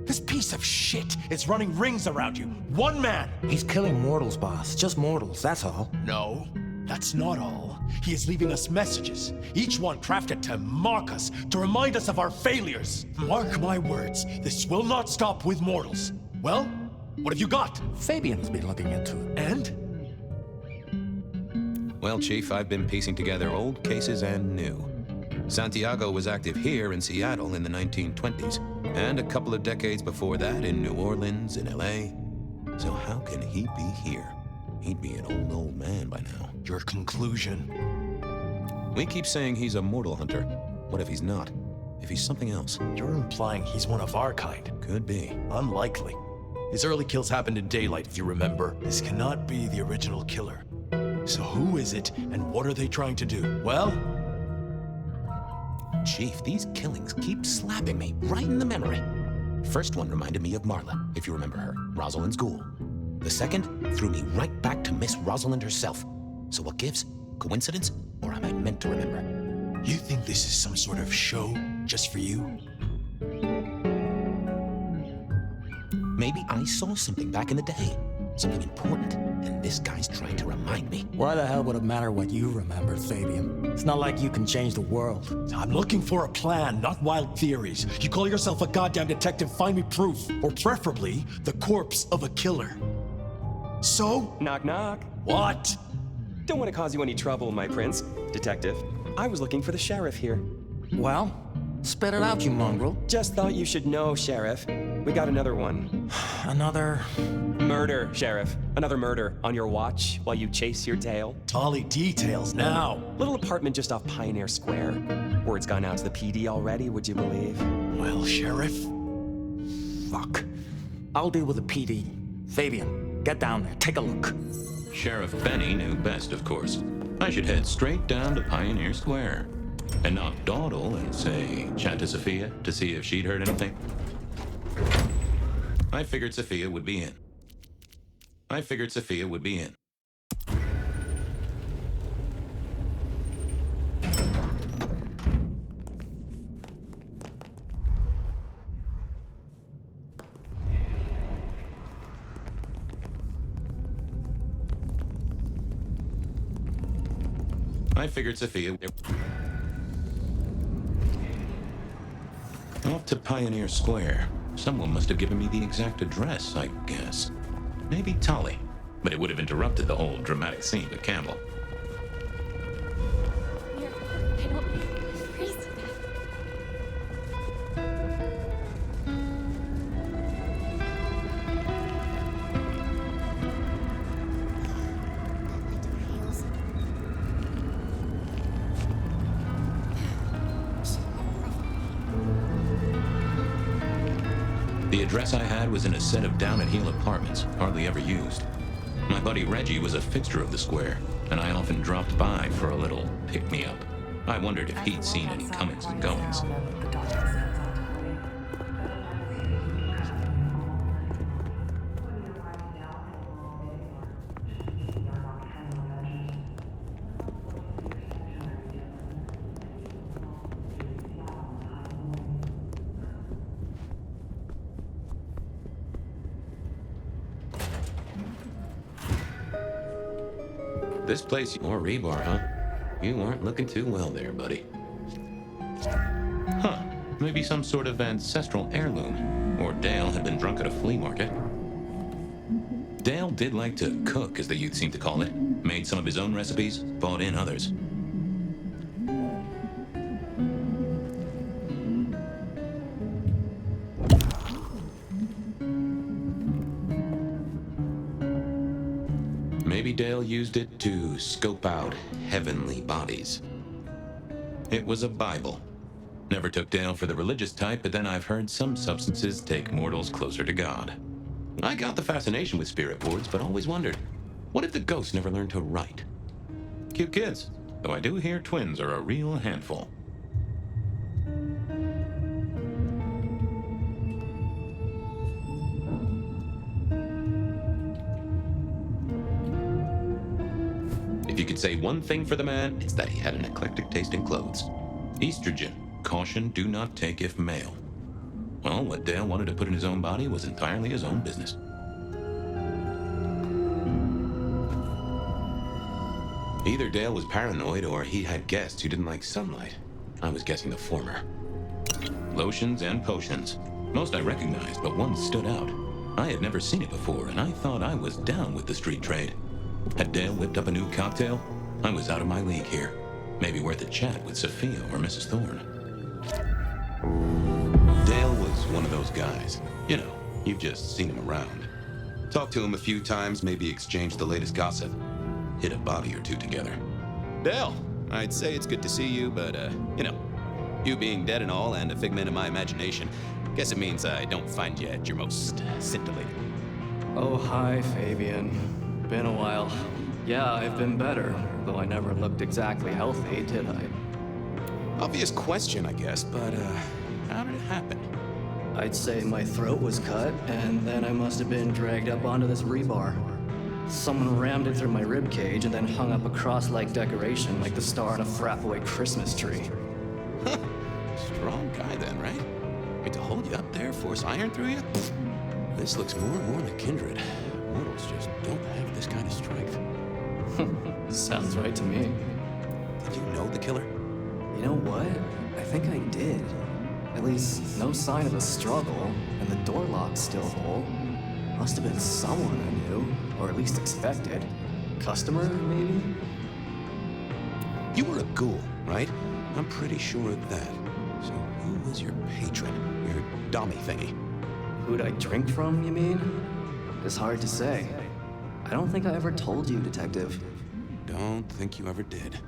This piece of shit is running rings around you. One man. He's killing mortals, boss. Just mortals, that's all. No, that's not all. He is leaving us messages, each one crafted to mark us, to remind us of our failures. Mark my words, this will not stop with mortals. Well, what have you got? Fabian's been looking into it. And? Well, Chief, I've been piecing together old cases and new. Santiago was active here in Seattle in the 1920s, and a couple of decades before that in New Orleans, in LA. So how can he be here? He'd be an old man by now. Your conclusion? We keep saying he's a mortal hunter. What if he's not? If he's something else? You're implying he's one of our kind. Could be. Unlikely. His early kills happened in daylight, if you remember. This cannot be the original killer. So who is it, and what are they trying to do? Well? Chief, these killings keep slapping me right in the memory. First one reminded me of Marla, if you remember her, Rosalind's ghoul. The second threw me right back to Miss Rosalind herself. So what gives? Coincidence, or am I meant to remember? You think this is some sort of show just for you? Maybe I saw something back in the day. Something important, and this guy's trying to remind me. Why the hell would it matter what you remembered, Fabian? It's not like you can change the world. I'm looking for a plan, not wild theories. You call yourself a goddamn detective, find me proof. Or preferably, the corpse of a killer. So? Knock, knock. What? Don't want to cause you any trouble, my prince. Detective, I was looking for the sheriff here. Well, spit it out, you mongrel. Just thought you should know, Sheriff. We got another one. Another... Murder, Sheriff. Another murder on your watch while you chase your tail. Tolly details now. Little apartment just off Pioneer Square. Word's gone out to the PD already, would you believe? Well, Sheriff? Fuck. I'll deal with the PD. Fabian, get down there, take a look. Sheriff Benny knew best, of course. I should head straight down to Pioneer Square and not dawdle and say, chat to Sophia to see if she'd heard anything. I figured Sophia would be in. I figured Sophia would be in. I figured Sophia... Off to Pioneer Square. Someone must have given me the exact address, I guess. Maybe Tolly. But it would have interrupted the whole dramatic scene with Campbell. The address I had was in a set of down-at-heel apartments, hardly ever used. My buddy Reggie was a fixture of the square, and I often dropped by for a little pick-me-up. I wondered if he'd seen any comings and goings. This place, or rebar, huh? You weren't looking too well there, buddy. Huh, maybe some sort of ancestral heirloom. Or Dale had been drunk at a flea market. Dale did like to cook, as the youth seem to call it. Made some of his own recipes, bought in others. Maybe Dale used it to scope out heavenly bodies. It was a Bible. Never took Dale for the religious type, but then I've heard some substances take mortals closer to God. I got the fascination with spirit boards, but always wondered, what if the ghosts never learned to write? Cute kids, though I do hear twins are a real handful. If you could say one thing for the man, it's that he had an eclectic taste in clothes. Estrogen, caution, do not take if male. Well, what Dale wanted to put in his own body was entirely his own business. Either Dale was paranoid or he had guests who didn't like sunlight. I was guessing the former. Lotions and potions. Most I recognized, but one stood out. I had never seen it before, and I thought I was down with the street trade. Had Dale whipped up a new cocktail? I was out of my league here. Maybe worth a chat with Sophia or Mrs. Thorne. Dale was one of those guys. You know, you've just seen him around. Talked to him a few times, maybe exchanged the latest gossip. Hit a body or two together. Dale, I'd say it's good to see you, but, you know, you being dead and all and a figment of my imagination, guess it means I don't find you at your most scintillating. Oh, hi, Fabian. Been a while. Yeah, I've been better, though I never looked exactly healthy, did I? Obvious question, I guess, but, how did it happen? I'd say my throat was cut, and then I must have been dragged up onto this rebar. Someone rammed it through my ribcage and then hung up a cross-like decoration like the star on a frap-away Christmas tree. Strong guy then, right? Wait, to hold you up there, force iron through you? This looks more and more like kindred. Mortals just don't have this kind of strength. Sounds right to me. Did you know the killer? You know what? I think I did. At least, no sign of a struggle, and the door lock's still whole. Must have been someone I knew, or at least expected. Customer, maybe? You were a ghoul, right? I'm pretty sure of that. So who was your patron? Your dummy thingy? Who'd I drink from, you mean? It's hard to say. I don't think I ever told you, Detective. Don't think you ever did.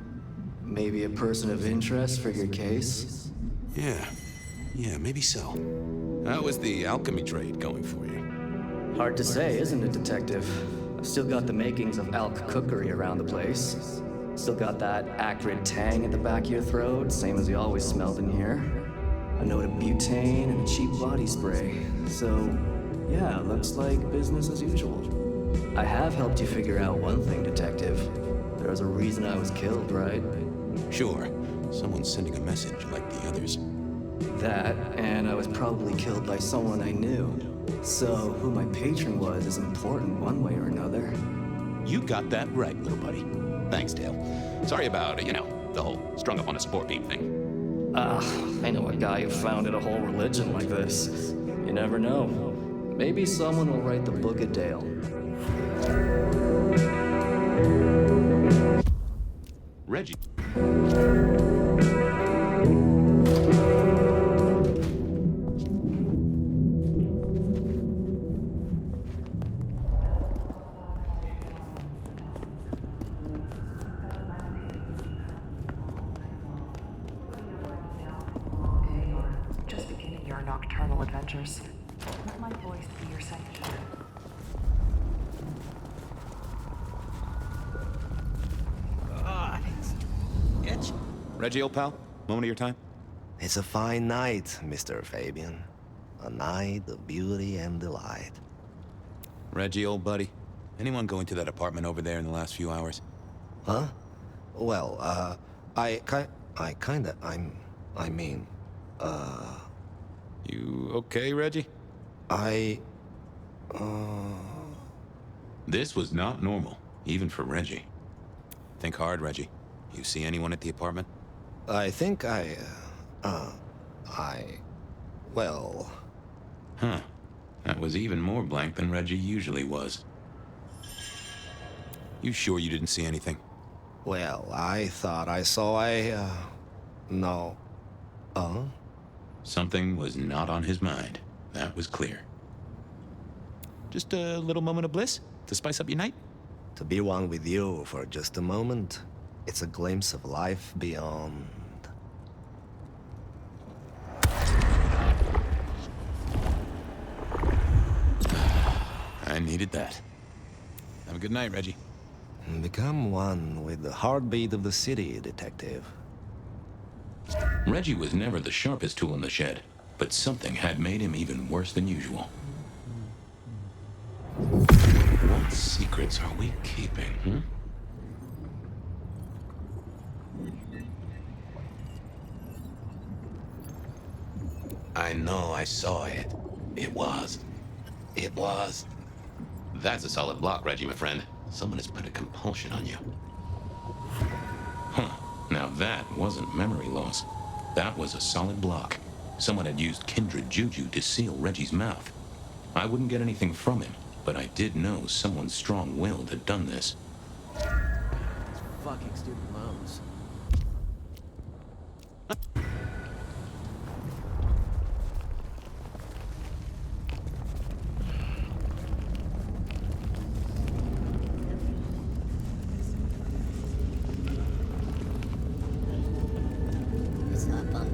Maybe a person of interest for your case? Yeah, maybe so. How was the alchemy trade going for you? Hard to say, isn't it, Detective? I've still got the makings of alch cookery around the place. Still got that acrid tang at the back of your throat, same as you always smelled in here. A note of butane and a cheap body spray. So, yeah, looks like business as usual. I have helped you figure out one thing, Detective. There was a reason I was killed, right? Sure. Someone's sending a message like the others. That, and I was probably killed by someone I knew. So, who my patron was is important one way or another. You got that right, little buddy. Thanks, Dale. Sorry about, the whole strung up on a sport beam thing. I know a guy who founded a whole religion like this. You never know. Maybe someone will write the Book of Dale. Reggie. Just beginning your nocturnal adventures. Let my voice be your sanctuary. Reggie, old pal, moment of your time? It's a fine night, Mr. Fabian. A night of beauty and delight. Reggie, old buddy, anyone going to that apartment over there in the last few hours? Huh? Well, You okay, Reggie? This was not normal, even for Reggie. Think hard, Reggie. You see anyone at the apartment? Well... Huh. That was even more blank than Reggie usually was. You sure you didn't see anything? Well, I thought I saw no. Something was not on his mind. That was clear. Just a little moment of bliss to spice up your night? To be one with you for just a moment, it's a glimpse of life beyond. I needed that. Have a good night, Reggie. Become one with the heartbeat of the city, Detective. Reggie was never the sharpest tool in the shed, but something had made him even worse than usual. What secrets are we keeping, I know I saw it. It was. That's a solid block, Reggie, my friend. Someone has put a compulsion on you. Huh. Now that wasn't memory loss. That was a solid block. Someone had used kindred juju to seal Reggie's mouth. I wouldn't get anything from him, but I did know someone strong-willed had done this. Fucking stupid loans. It's not fun.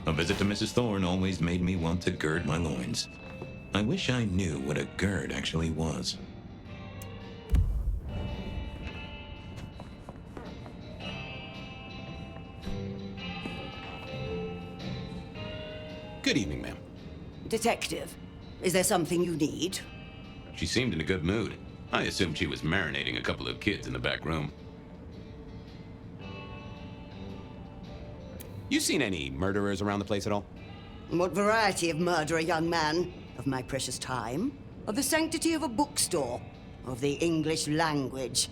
A visit to Mrs. Thorne always made me want to gird my loins. I wish I knew what a gird actually was. Good evening, ma'am. Detective, is there something you need? She seemed in a good mood. I assumed she was marinating a couple of kids in the back room. You seen any murderers around the place at all? What variety of murder, young man? Of my precious time? Of the sanctity of a bookstore? Of the English language?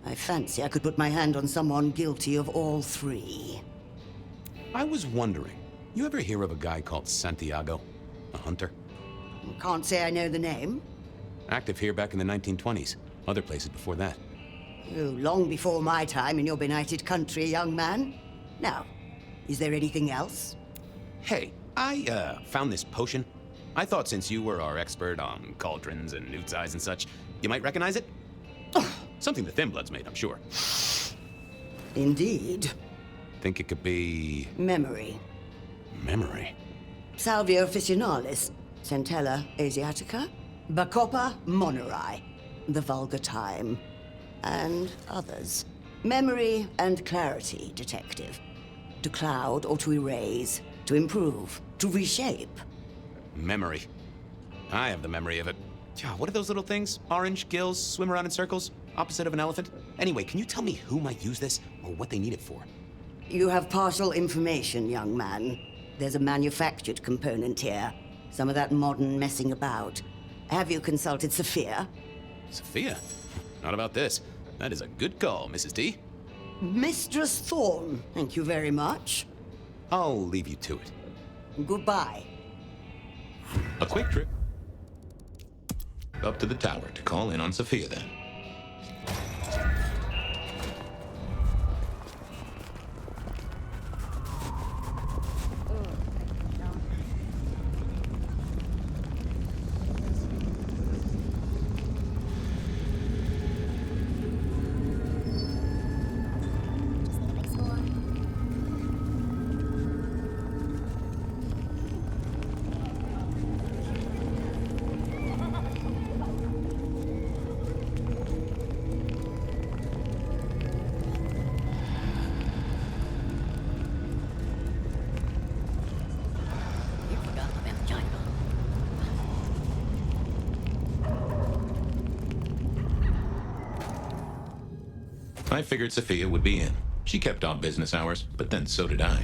I fancy I could put my hand on someone guilty of all three. I was wondering, you ever hear of a guy called Santiago? A hunter? Can't say I know the name. Active here back in the 1920s. Other places before that. Oh, long before my time in your benighted country, young man. Now, is there anything else? Hey, I found this potion. I thought since you were our expert on cauldrons and newt's eyes and such, you might recognize it? Something the Thin Bloods made, I'm sure. Indeed. Think it could be... Memory. Memory? Salvia officinalis, Centella asiatica, Bacopa moneri, the vulgar time, and others. Memory and clarity, detective. To cloud or to erase, to improve, to reshape. Memory. I have the memory of it. Yeah, what are those little things? Orange gills, swim around in circles, opposite of an elephant? Anyway, can you tell me who might use this, or what they need it for? You have partial information, young man. There's a manufactured component here. Some of that modern messing about. Have you consulted Sophia? Sophia? Not about this. That is a good call, Mrs. T. Mistress Thorne, thank you very much. I'll leave you to it. Goodbye. A quick trip up to the tower to call in on Sophia then. I figured Sophia would be in. She kept odd business hours, but then so did I.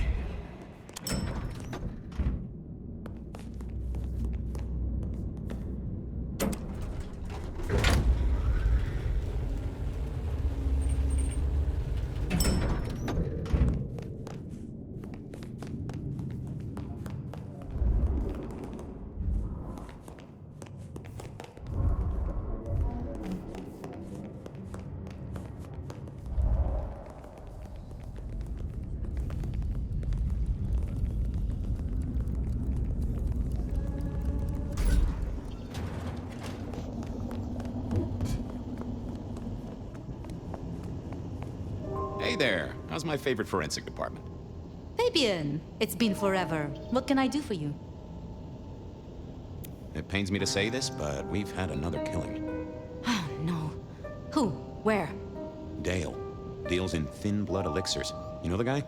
Hey there. How's my favorite forensic department? Fabian, it's been forever. What can I do for you? It pains me to say this, but we've had another killing. Oh, no. Who? Where? Dale. Deals in thin blood elixirs. You know the guy?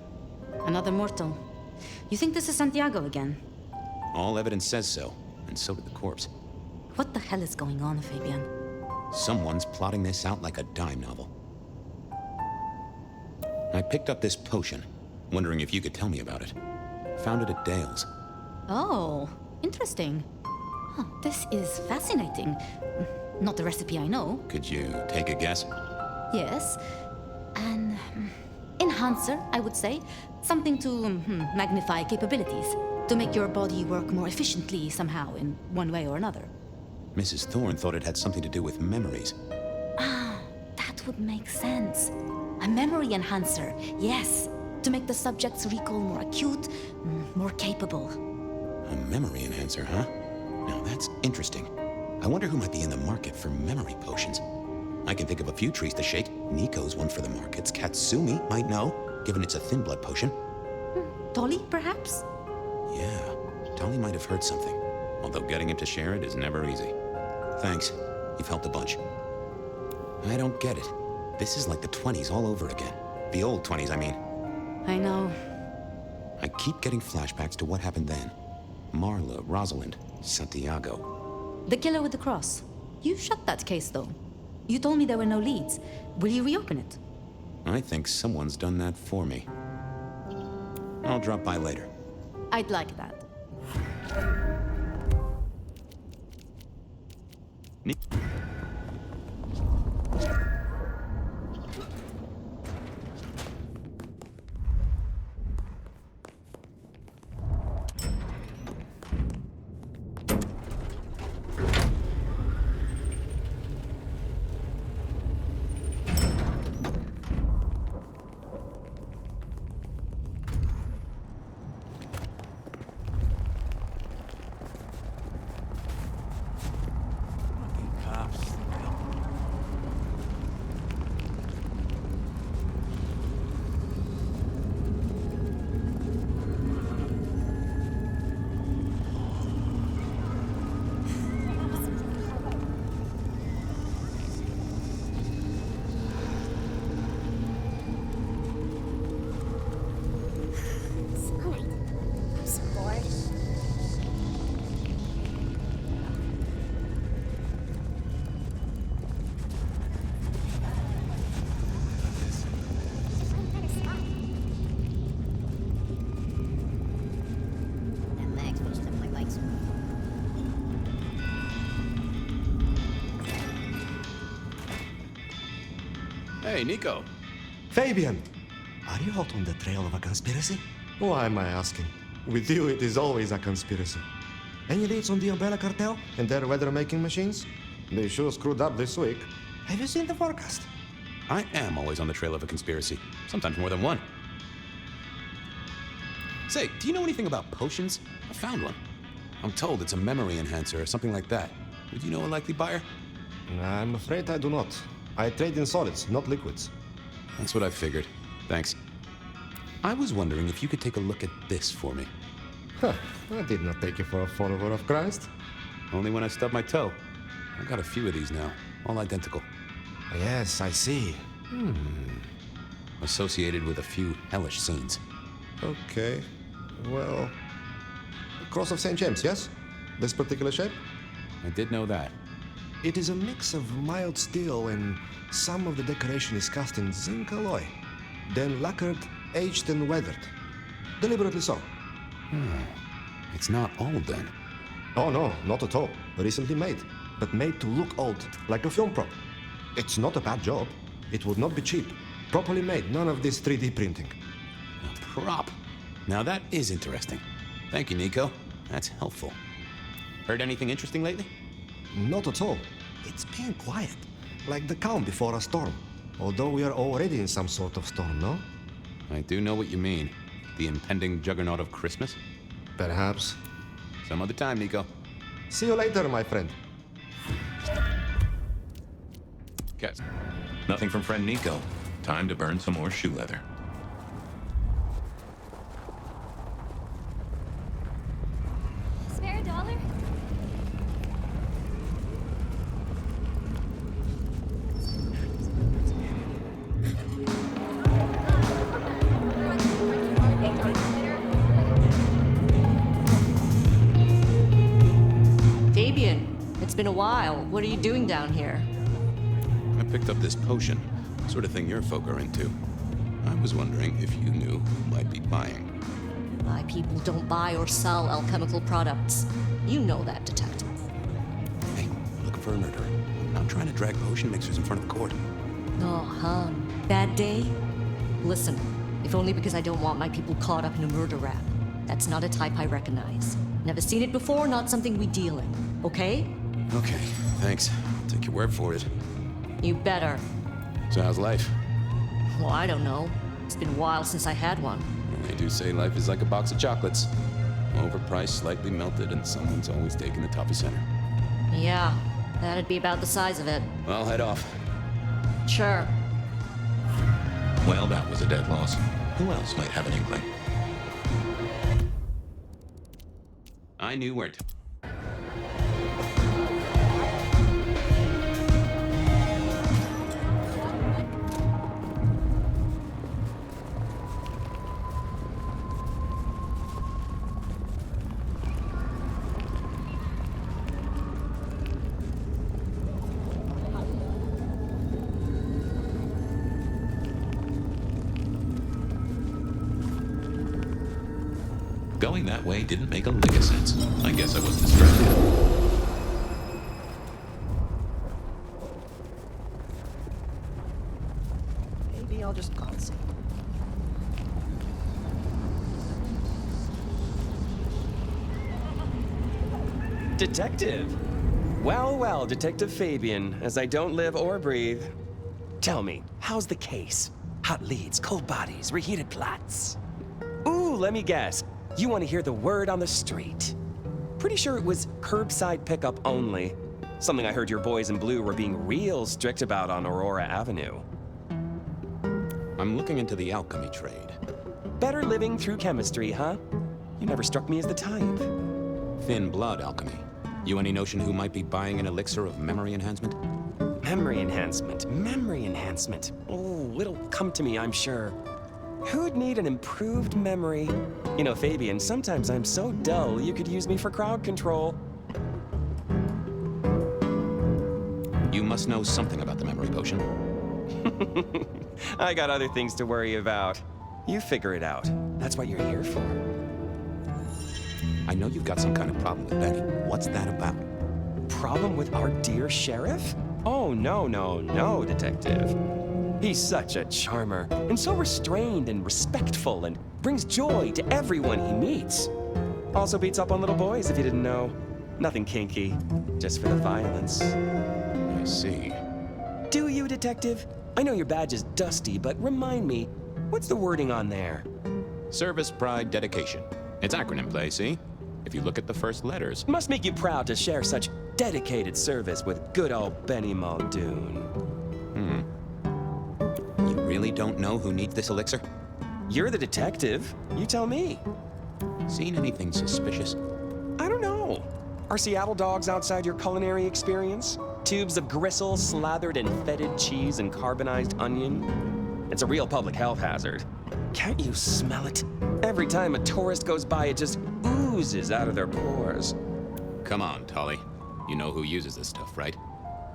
Another mortal. You think this is Santiago again? All evidence says so, and so did the corpse. What the hell is going on, Fabian? Someone's plotting this out like a dime novel. I picked up this potion, wondering if you could tell me about it. Found it at Dale's. Oh, interesting. Huh, this is fascinating. Not the recipe I know. Could you take a guess? Yes. An enhancer, I would say. Something to magnify capabilities. To make your body work more efficiently somehow, in one way or another. Mrs. Thorne thought it had something to do with memories. Ah, that would make sense. A memory enhancer, yes. To make the subject's recall more acute, more capable. A memory enhancer, huh? Now that's interesting. I wonder who might be in the market for memory potions. I can think of a few trees to shake. Nico's one for the markets. Katsumi might know, given it's a thin blood potion. Tolly, perhaps? Yeah, Dolly might have heard something. Although getting him to share it is never easy. Thanks. You've helped a bunch. I don't get it. This is like the 20s all over again. The old 20s, I mean. I know. I keep getting flashbacks to what happened then. Marla, Rosalind, Santiago. The killer with the cross. You shut that case, though. You told me there were no leads. Will you reopen it? I think someone's done that for me. I'll drop by later. I'd like that. Hey, Nico. Fabian! Are you hot on the trail of a conspiracy? Why am I asking? With you, it is always a conspiracy. Any leads on the Umbrella Cartel and their weather-making machines? They sure screwed up this week. Have you seen the forecast? I am always on the trail of a conspiracy. Sometimes more than one. Say, do you know anything about potions? I found one. I'm told it's a memory enhancer or something like that. Would you know a likely buyer? I'm afraid I do not. I trade in solids, not liquids. That's what I figured. Thanks. I was wondering if you could take a look at this for me. Huh, I did not take you for a follower of Christ. Only when I stubbed my toe. I've got a few of these now, all identical. Yes, I see. Associated with a few hellish scenes. Okay, well... Cross of St. James, yes? This particular shape? I did know that. It is a mix of mild steel and some of the decoration is cast in zinc alloy. Then lacquered, aged and weathered. Deliberately so. It's not old then. Oh no, not at all. Recently made. But made to look old, like a film prop. It's not a bad job. It would not be cheap. Properly made, none of this 3D printing. A prop? Now that is interesting. Thank you, Nico. That's helpful. Heard anything interesting lately? Not at all. It's been quiet, like the calm before a storm. Although we are already in some sort of storm, no? I do know what you mean. The impending juggernaut of Christmas? Perhaps. Some other time, Nico. See you later, my friend. Guys. Nothing from friend Nico. Time to burn some more shoe leather. Spare $1? Fabian, it's been a while. What are you doing down here? I picked up this potion, sort of thing your folk are into. I was wondering if you knew who might be buying. My people don't buy or sell alchemical products. You know that, detective. Hey, looking for a murderer. I'm not trying to drag potion mixers in front of the court. Oh, hon. Bad day? Listen, if only because I don't want my people caught up in a murder rap. That's not a type I recognize. Never seen it before, not something we deal in. Okay? Okay, thanks. Take your word for it. You better. So how's life? Well, I don't know. It's been a while since I had one. They do say life is like a box of chocolates. Overpriced, slightly melted, and someone's always taking the toffee center. Yeah, that'd be about the size of it. I'll head off. Sure. Well, that was a dead loss. Who else might have an inkling? I knew where to... Going that way didn't make a lick of sense. I guess I was distracted. Maybe I'll just call it. Detective! Well, well, Detective Fabian, as I don't live or breathe. Tell me, how's the case? Hot leads, cold bodies, reheated plots. Ooh, let me guess. You want to hear the word on the street. Pretty sure it was curbside pickup only. Something I heard your boys in blue were being real strict about on Aurora Avenue. I'm looking into the alchemy trade. Better living through chemistry, huh? You never struck me as the type. Thin blood alchemy. You any notion who might be buying an elixir of memory enhancement? Memory enhancement, memory enhancement. Oh, it'll come to me, I'm sure. Who'd need an improved memory? You know, Fabian, sometimes I'm so dull you could use me for crowd control. You must know something about the memory potion. I got other things to worry about. You figure it out. That's what you're here for. I know you've got some kind of problem with Benny. What's that about? Problem with our dear sheriff? Oh, no, Detective. He's such a charmer, and so restrained and respectful, and brings joy to everyone he meets. Also beats up on little boys, if you didn't know. Nothing kinky, just for the violence. I see. Do you, Detective? I know your badge is dusty, but remind me, what's the wording on there? Service, pride, dedication. It's acronym play, see? If you look at the first letters. Must make you proud to share such dedicated service with good old Benny Muldoon. You really don't know who needs this elixir? You're the detective. You tell me. Seen anything suspicious? I don't know. Are Seattle dogs outside your culinary experience? Tubes of gristle slathered in fetid cheese and carbonized onion? It's a real public health hazard. Can't you smell it? Every time a tourist goes by, it just oozes out of their pores. Come on, Tolly. You know who uses this stuff, right?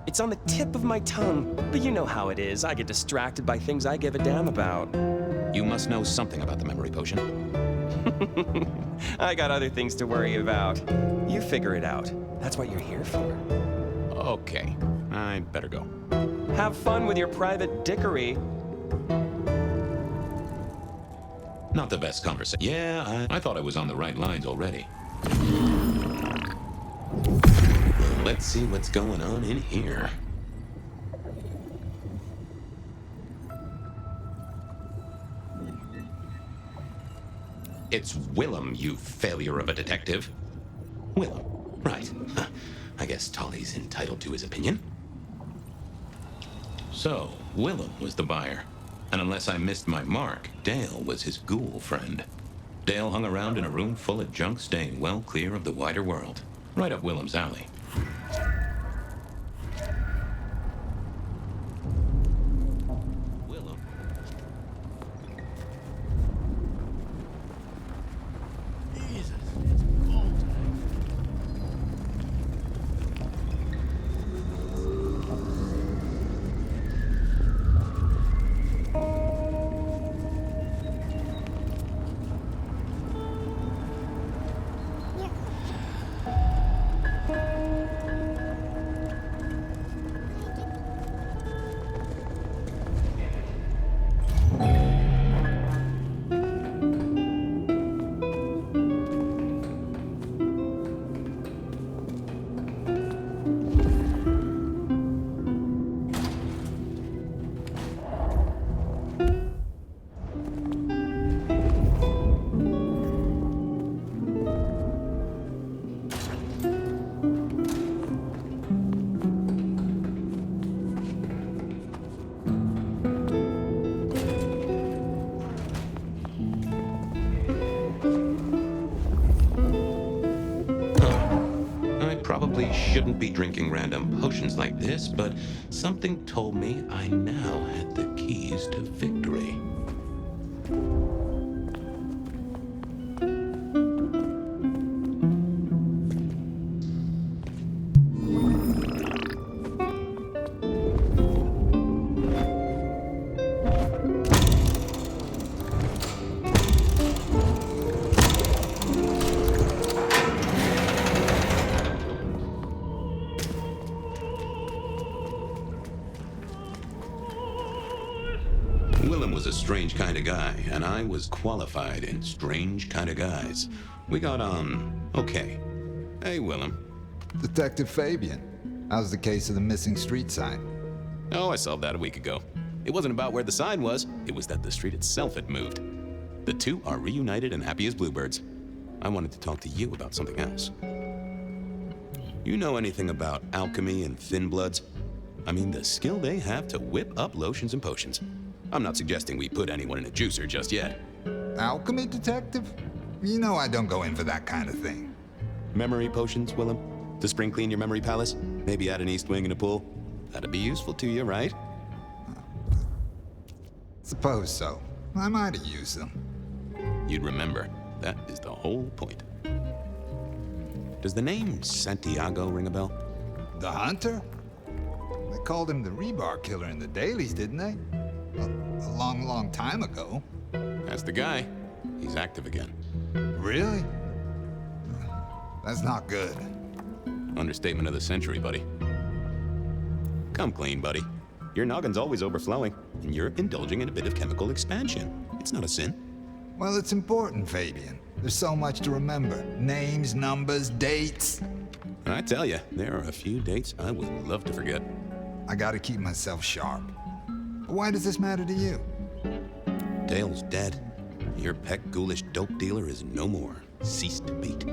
It's on the tip of my tongue, but you know how it is. I get distracted by things I give a damn about. You must know something about the memory potion. I got other things to worry about. You figure it out. That's what you're here for. Okay, I better go. Have fun with your private dickery. Not the best conversation. Yeah, I thought I was on the right lines already. Let's see what's going on in here. It's Willem, you failure of a detective. Willem, right. I guess Tolly's entitled to his opinion. So, Willem was the buyer. And unless I missed my mark, Dale was his ghoul friend. Dale hung around in a room full of junk, staying well clear of the wider world. Right up Willem's alley. Willem. Jesus, it's cold tonight. probably shouldn't be drinking random potions like this, but something told me I now had the keys to victory. Strange kind of guy, and I was qualified in strange kind of guys. We got on okay. Hey, Willem. Detective Fabian. How's the case of the missing street sign? Oh, I solved that a week ago. It wasn't about where the sign was, it was that the street itself had moved. The two are reunited and happy as bluebirds. I wanted to talk to you about something else. You know anything about alchemy and thin bloods? I mean, the skill they have to whip up lotions and potions. I'm not suggesting we put anyone in a juicer just yet. Alchemy detective? You know I don't go in for that kind of thing. Memory potions, Willem? To spring clean your memory palace? Maybe add an east wing and a pool? That'd be useful to you, right? Suppose so. I might have used them. You'd remember. That is the whole point. Does the name Santiago ring a bell? The hunter? They called him the rebar killer in the dailies, didn't they? A long, long time ago. That's the guy. He's active again. Really? That's not good. Understatement of the century, buddy. Come clean, buddy. Your noggin's always overflowing, and you're indulging in a bit of chemical expansion. It's not a sin. Well, it's important, Fabian. There's so much to remember. Names, numbers, dates. I tell you, there are a few dates I would love to forget. I gotta keep myself sharp. Why does this matter to you? Dale's dead. Your peck ghoulish dope dealer is no more. Ceased to beat.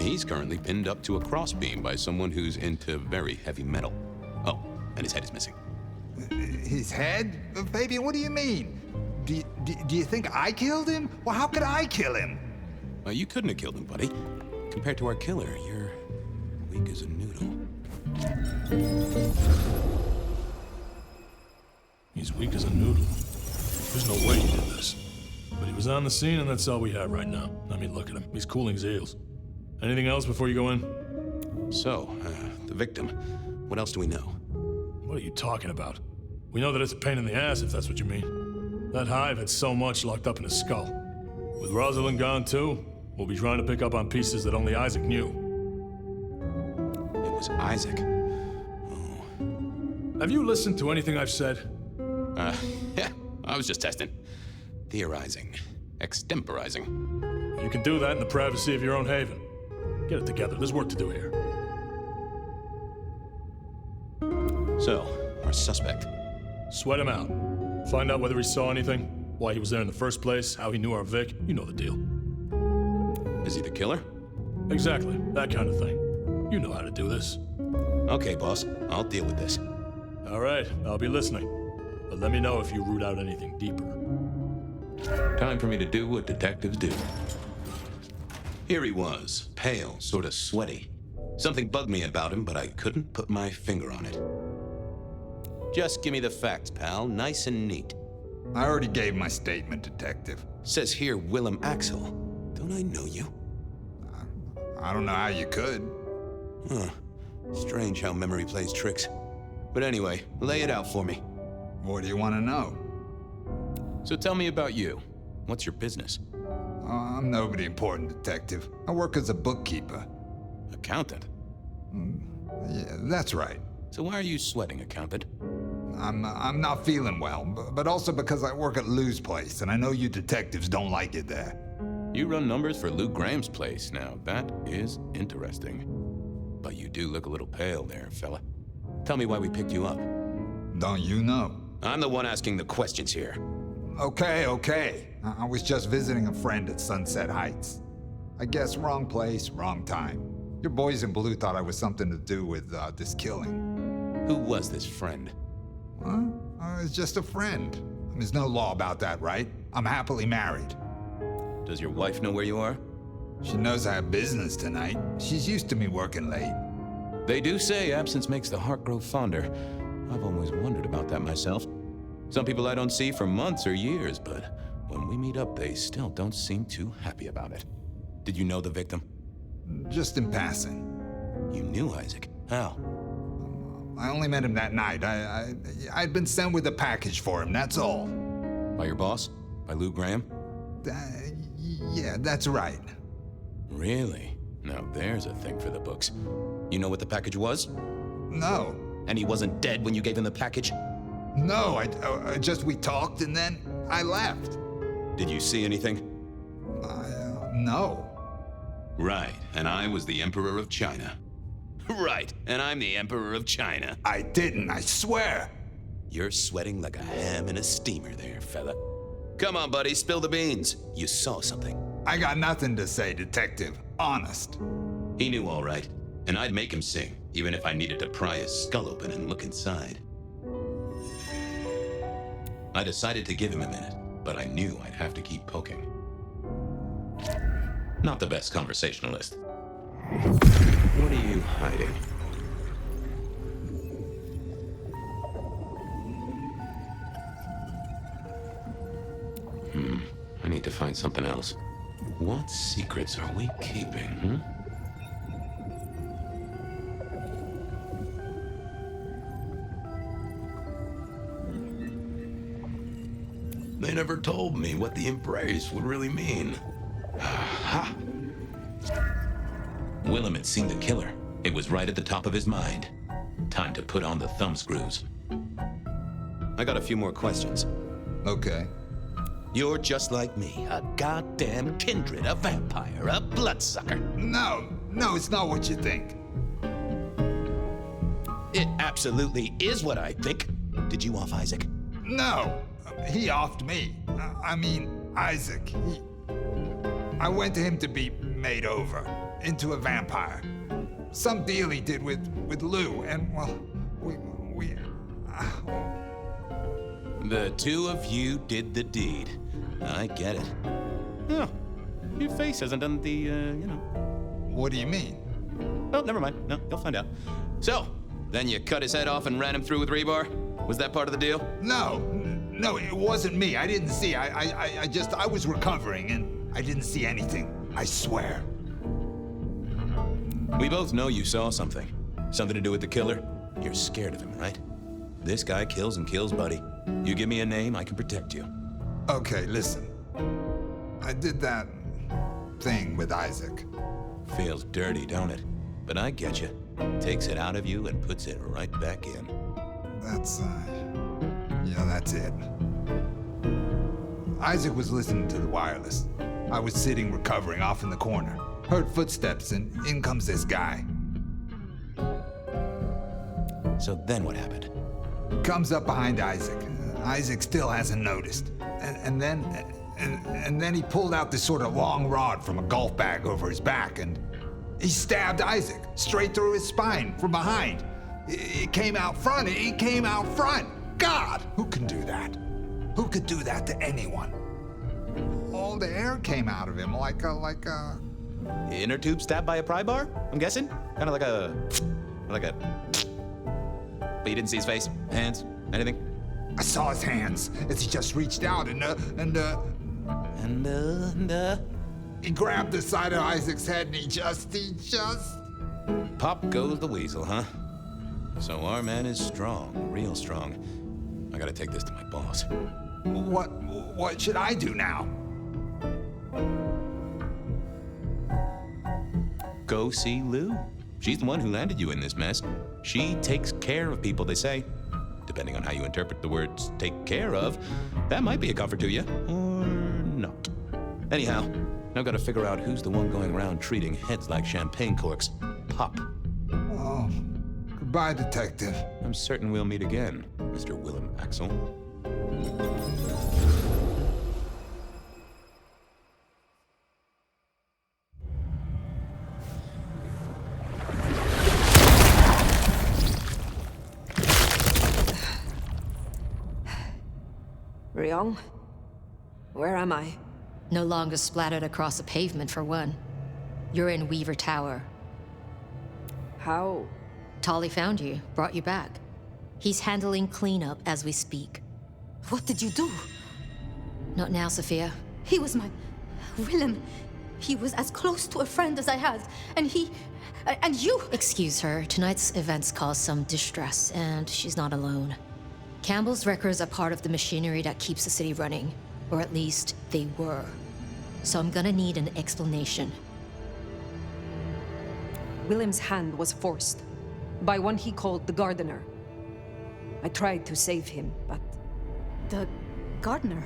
He's currently pinned up to a crossbeam by someone who's into very heavy metal. Oh, and his head is missing. His head? Fabian, what do you mean? Do you think I killed him? Well, how could I kill him? Well, you couldn't have killed him, buddy. Compared to our killer, you're weak as a noodle. He's weak as a noodle. There's no way he did this. But he was on the scene, and that's all we have right now. I mean, look at him. He's cooling his heels. Anything else before you go in? So, the victim. What else do we know? What are you talking about? We know that it's a pain in the ass, if that's what you mean. That hive had so much locked up in his skull. With Rosalind gone too, we'll be trying to pick up on pieces that only Isaac knew. It was Isaac. Have you listened to anything I've said? Yeah, I was just testing. Theorizing. Extemporizing. You can do that in the privacy of your own haven. Get it together, there's work to do here. So, our suspect. Sweat him out. Find out whether he saw anything, why he was there in the first place, how he knew our Vic. You know the deal. Is he the killer? Exactly, that kind of thing. You know how to do this. Okay, boss. I'll deal with this. All right, I'll be listening. But let me know if you root out anything deeper. Time for me to do what detectives do. Here he was, pale, sort of sweaty. Something bugged me about him, but I couldn't put my finger on it. Just give me the facts, pal, nice and neat. I already gave my statement, Detective. Says here Willem Axel. Don't I know you? I don't know how you could. Huh. Strange how memory plays tricks. But anyway, lay it out for me. What do you want to know? So tell me about you. What's your business? I'm nobody important, Detective. I work as a bookkeeper. Accountant? Yeah, that's right. So why are you sweating, accountant? I'm not feeling well, but also because I work at Lou's place, and I know you detectives don't like it there. You run numbers for Lou Graham's place now. That is interesting. But you do look a little pale there, fella. Tell me why we picked you up. Don't you know? I'm the one asking the questions here. Okay. I was just visiting a friend at Sunset Heights. I guess wrong place, wrong time. Your boys in blue thought I was something to do with this killing. Who was this friend? Huh? It's just a friend. There's no law about that, right? I'm happily married. Does your wife know where you are? She knows I have business tonight. She's used to me working late. They do say absence makes the heart grow fonder. I've always wondered about that myself. Some people I don't see for months or years, but when we meet up, they still don't seem too happy about it. Did you know the victim? Just in passing. You knew Isaac? How? I only met him that night. I'd been sent with a package for him, that's all. By your boss? By Lou Graham? Yeah, that's right. Really? Now there's a thing for the books. You know what the package was? No. And he wasn't dead when you gave him the package? No, we talked and then I left. Did you see anything? No. Right, and I was the Emperor of China. Right, and I'm the Emperor of China. I didn't, I swear. You're sweating like a ham in a steamer there, fella. Come on, buddy, spill the beans. You saw something. I got nothing to say, Detective. Honest. He knew all right, and I'd make him sing, even if I needed to pry his skull open and look inside. I decided to give him a minute, but I knew I'd have to keep poking. Not the best conversationalist. What are you hiding? I need to find something else. What secrets are we keeping, They never told me what the embrace would really mean. Aha! Willem had seen the killer. It was right at the top of his mind. Time to put on the thumbscrews. I got a few more questions. Okay. You're just like me, a goddamn kindred, a vampire, a bloodsucker. No, it's not what you think. It absolutely is what I think. Did you off Isaac? No, he offed me. I mean, Isaac. I went to him to be made over into a vampire. Some deal he did with Lou, and well, we The two of you did the deed. I get it. Oh, your face hasn't done the, What do you mean? Oh, never mind. No, you'll find out. So, then you cut his head off and ran him through with rebar? Was that part of the deal? No, it wasn't me. I didn't see. I was recovering and I didn't see anything. I swear. We both know you saw something. Something to do with the killer? You're scared of him, right? This guy kills and kills, buddy. You give me a name, I can protect you. Okay, listen. I did that thing with Isaac. Feels dirty, don't it? But I get you. Takes it out of you and puts it right back in. That's it. Isaac was listening to the wireless. I was sitting recovering off in the corner. Heard footsteps and in comes this guy. So then what happened? Comes up behind Isaac. Isaac still hasn't noticed. And then he pulled out this sort of long rod from a golf bag over his back and he stabbed Isaac straight through his spine from behind. It came out front. It came out front. God, who can do that? Who could do that to anyone? All the air came out of him like a... Inner tube stabbed by a pry bar, I'm guessing? Kind of like a... But you didn't see his face? Hands? Anything? I saw his hands as he just reached out and he grabbed the side of Isaac's head and he just... Pop goes the weasel, huh? So our man is strong, real strong. I gotta take this to my boss. What should I do now? Go see Lou. She's the one who landed you in this mess. She takes care of people, they say. Depending on how you interpret the words take care of, that might be a comfort to you, or not. Anyhow, now gotta figure out who's the one going around treating heads like champagne corks. Pop. Oh, goodbye, Detective. I'm certain we'll meet again, Mr. Willem Axel. Ryong? Where am I? No longer splattered across the pavement, for one. You're in Weaver Tower. How Tolly found you, brought you back. He's handling cleanup as we speak. What did you do? Not now, Sophia. He was my... Willem. He was as close to a friend as I had, and he... and you... Excuse her. Tonight's events caused some distress, and she's not alone. Campbell's records are part of the machinery that keeps the city running. Or at least, they were. So I'm gonna need an explanation. Willem's hand was forced by one he called the gardener. I tried to save him, but... The gardener?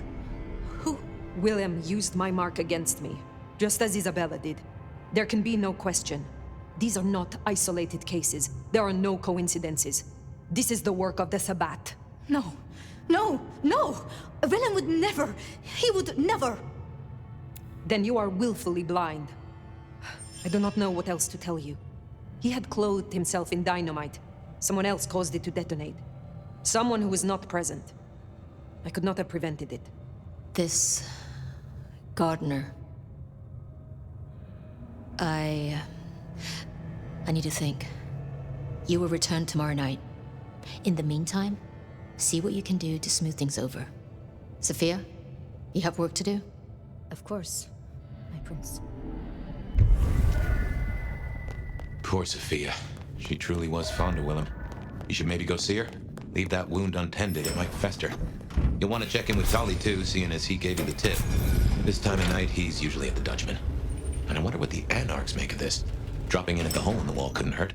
Who? Willem used my mark against me, just as Isabella did. There can be no question. These are not isolated cases. There are no coincidences. This is the work of the Sabbat. No, no, no! Willem would never, he would never! Then you are willfully blind. I do not know what else to tell you. He had clothed himself in dynamite. Someone else caused it to detonate. Someone who was not present. I could not have prevented it. This... gardener... I need to think. You will return tomorrow night. In the meantime, see what you can do to smooth things over. Sophia, you have work to do? Of course, my prince. Poor Sophia. She truly was fond of Willem. You should maybe go see her. Leave that wound untended, it might fester. You'll want to check in with Tolly too, seeing as he gave you the tip. This time of night, he's usually at the Dutchman. And I wonder what the Anarchs make of this. Dropping in at the hole in the wall couldn't hurt.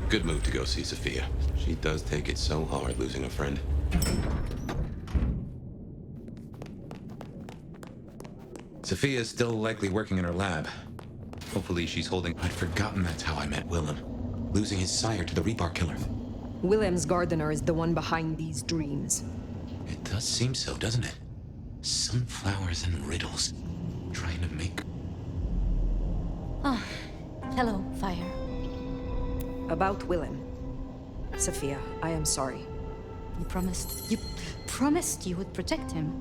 Good move to go see Sophia. She does take it so hard losing a friend. Sophia's still likely working in her lab. Hopefully she's holding... I'd forgotten that's how I met Willem. Losing his sire to the Rebar killer. Willem's gardener is the one behind these dreams. It does seem so, doesn't it? Sunflowers and riddles. Trying to make... Ah, hello, Fire. About Willem. Sophia, I am sorry. You promised you would protect him.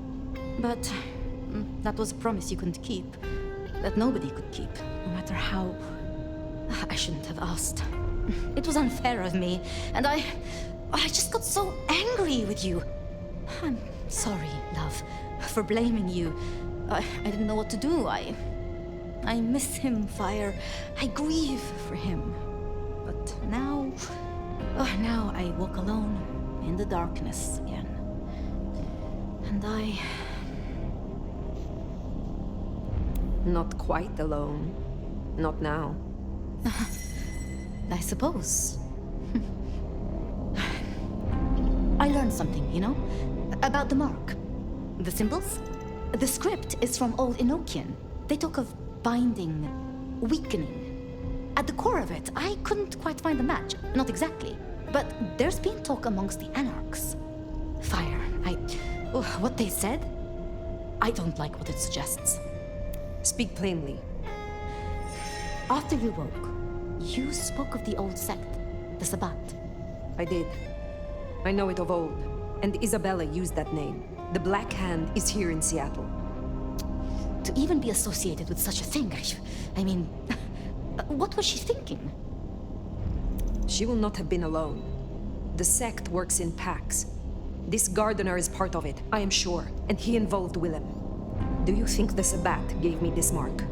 But that was a promise you couldn't keep. That nobody could keep, no matter how... I shouldn't have asked. It was unfair of me, and I just got so angry with you. I'm sorry, love, for blaming you. I didn't know what to do. I miss him, Fire. I grieve for him. But now I walk alone in the darkness again. And I... Not quite alone. Not now. I suppose. I learned something, you know? About the mark. The symbols? The script is from Old Enochian. They talk of binding, weakening. At the core of it, I couldn't quite find the match. Not exactly. But there's been talk amongst the Anarchs. Fire, what they said? I don't like what it suggests. Speak plainly. After you woke, you spoke of the old sect, the Sabbat. I did. I know it of old, and Isabella used that name. The Black Hand is here in Seattle. To even be associated with such a thing, I mean, what was she thinking? She will not have been alone. The sect works in packs. This gardener is part of it, I am sure, and he involved Willem. Do you think the Sabbat gave me this mark?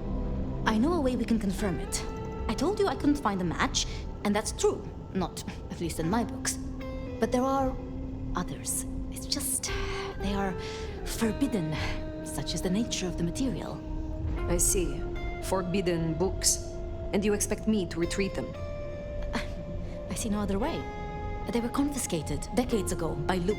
I know a way we can confirm it. I told you I couldn't find a match, and that's true. Not, at least in my books. But there are others. It's just, they are forbidden. Such is the nature of the material. I see. Forbidden books. And you expect me to retrieve them? I see no other way. They were confiscated decades ago by Lou.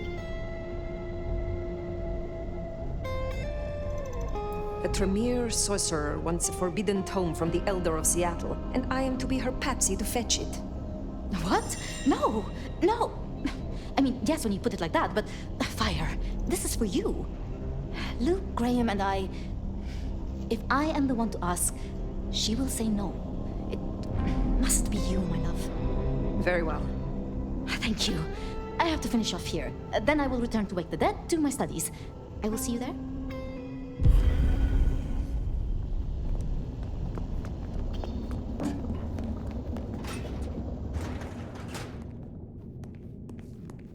A Tremere sorcerer wants a forbidden tome from the Elder of Seattle, and I am to be her patsy to fetch it. What? No! No! I mean, yes, when you put it like that, but... Fire, this is for you. Luke, Graham, and I... If I am the one to ask, she will say no. It must be you, my love. Very well. Thank you. I have to finish off here. Then I will return to Wake the Dead to my studies. I will see you there.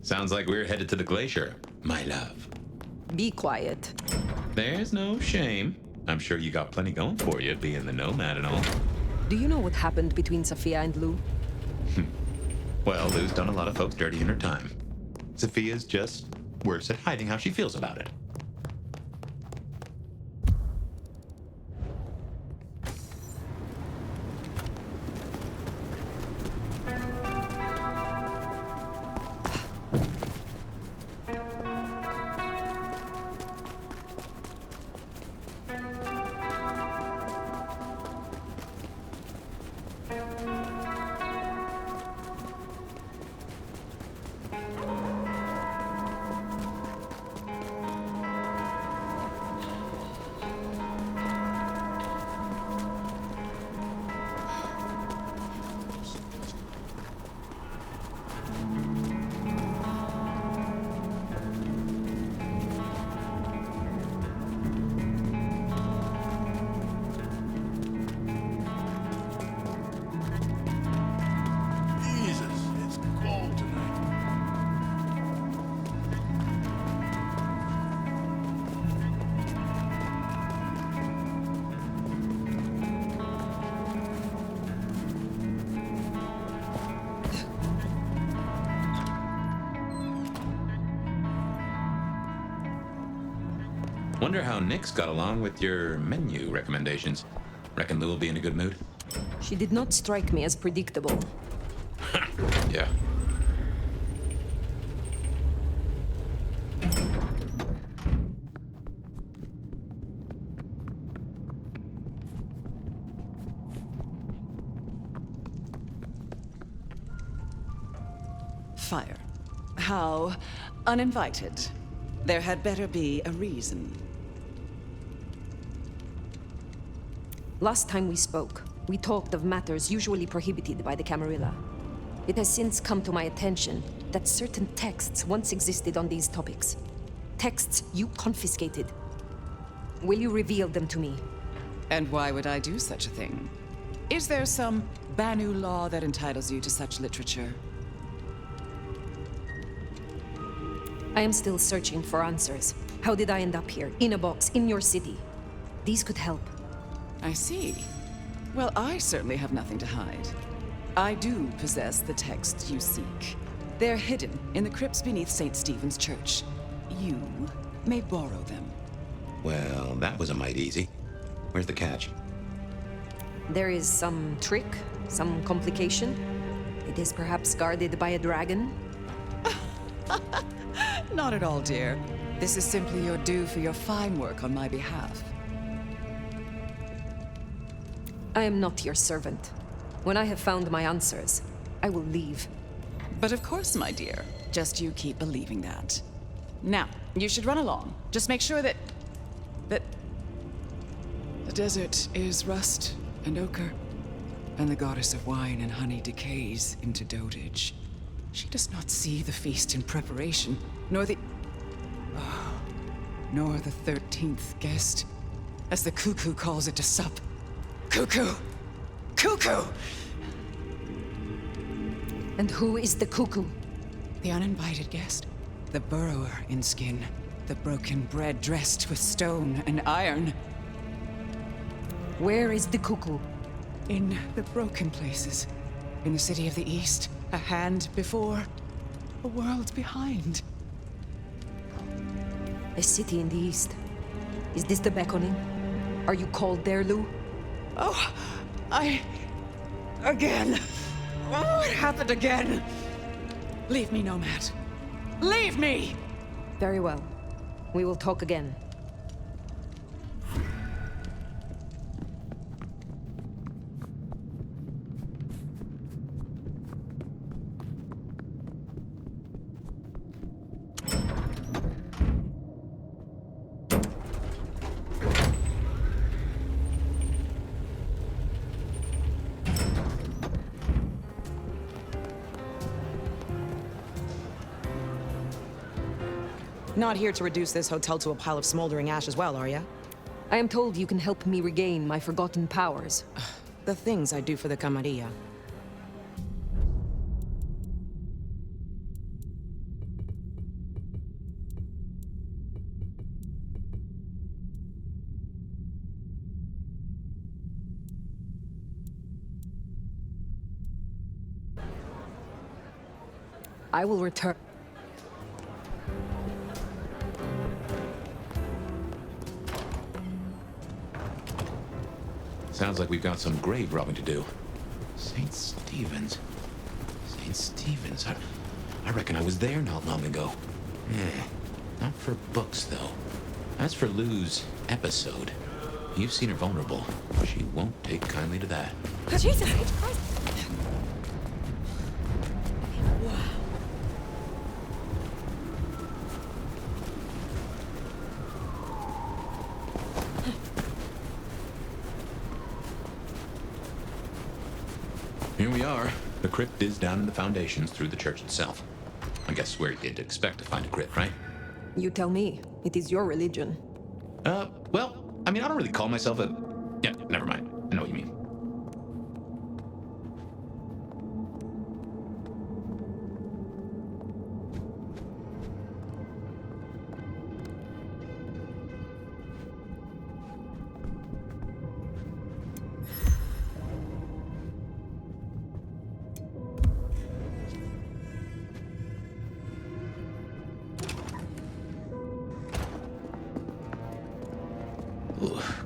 Sounds like we're headed to the glacier, my love. Be quiet. There's no shame. I'm sure you got plenty going for you, being the nomad and all. Do you know what happened between Sophia and Lou? Well, Lou's done a lot of folks dirty in her time. Sophia's just worse at hiding how she feels about it. Wonder how Nyx got along with your menu recommendations. Reckon Lou will be in a good mood? She did not strike me as predictable. Yeah. Fire. How uninvited. There had better be a reason. Last time we spoke, we talked of matters usually prohibited by the Camarilla. It has since come to my attention that certain texts once existed on these topics. Texts you confiscated. Will you reveal them to me? And why would I do such a thing? Is there some Banu law that entitles you to such literature? I am still searching for answers. How did I end up here, in a box, in your city? These could help. I see. Well, I certainly have nothing to hide. I do possess the texts you seek. They're hidden in the crypts beneath St. Stephen's Church. You may borrow them. Well, that was a mite easy. Where's the catch? There is some trick, some complication. It is perhaps guarded by a dragon. Not at all, dear. This is simply your due for your fine work on my behalf. I am not your servant. When I have found my answers, I will leave. But of course, my dear. Just you keep believing that. Now, you should run along. Just make sure that the desert is rust and ochre, and the goddess of wine and honey decays into dotage. She does not see the feast in preparation, nor the 13th guest, as the cuckoo calls it to sup. Cuckoo! Cuckoo! And who is the cuckoo? The uninvited guest. The burrower in skin. The broken bread dressed with stone and iron. Where is the cuckoo? In the broken places. In the city of the East. A hand before, a world behind. A city in the East. Is this the beckoning? Are you called there, Lou? Oh, again. Oh, it happened again. Leave me, Nomad. Leave me! Very well. We will talk again. Not here to reduce this hotel to a pile of smoldering ash as well, are ya? I am told you can help me regain my forgotten powers. The things I do for the Camarilla. I will return. Sounds like we've got some grave robbing to do. St. Stephen's. St. Stephen's. I reckon I was there not long ago. Not for books, though. As for Lou's episode, you've seen her vulnerable. She won't take kindly to that. Jesus H. Christ! Here we are. The crypt is down in the foundations through the church itself. I guess where you'd expect to find a crypt, right? You tell me. It is your religion. Well, I mean, I don't really call myself a... Yeah, never mind. I know what you mean.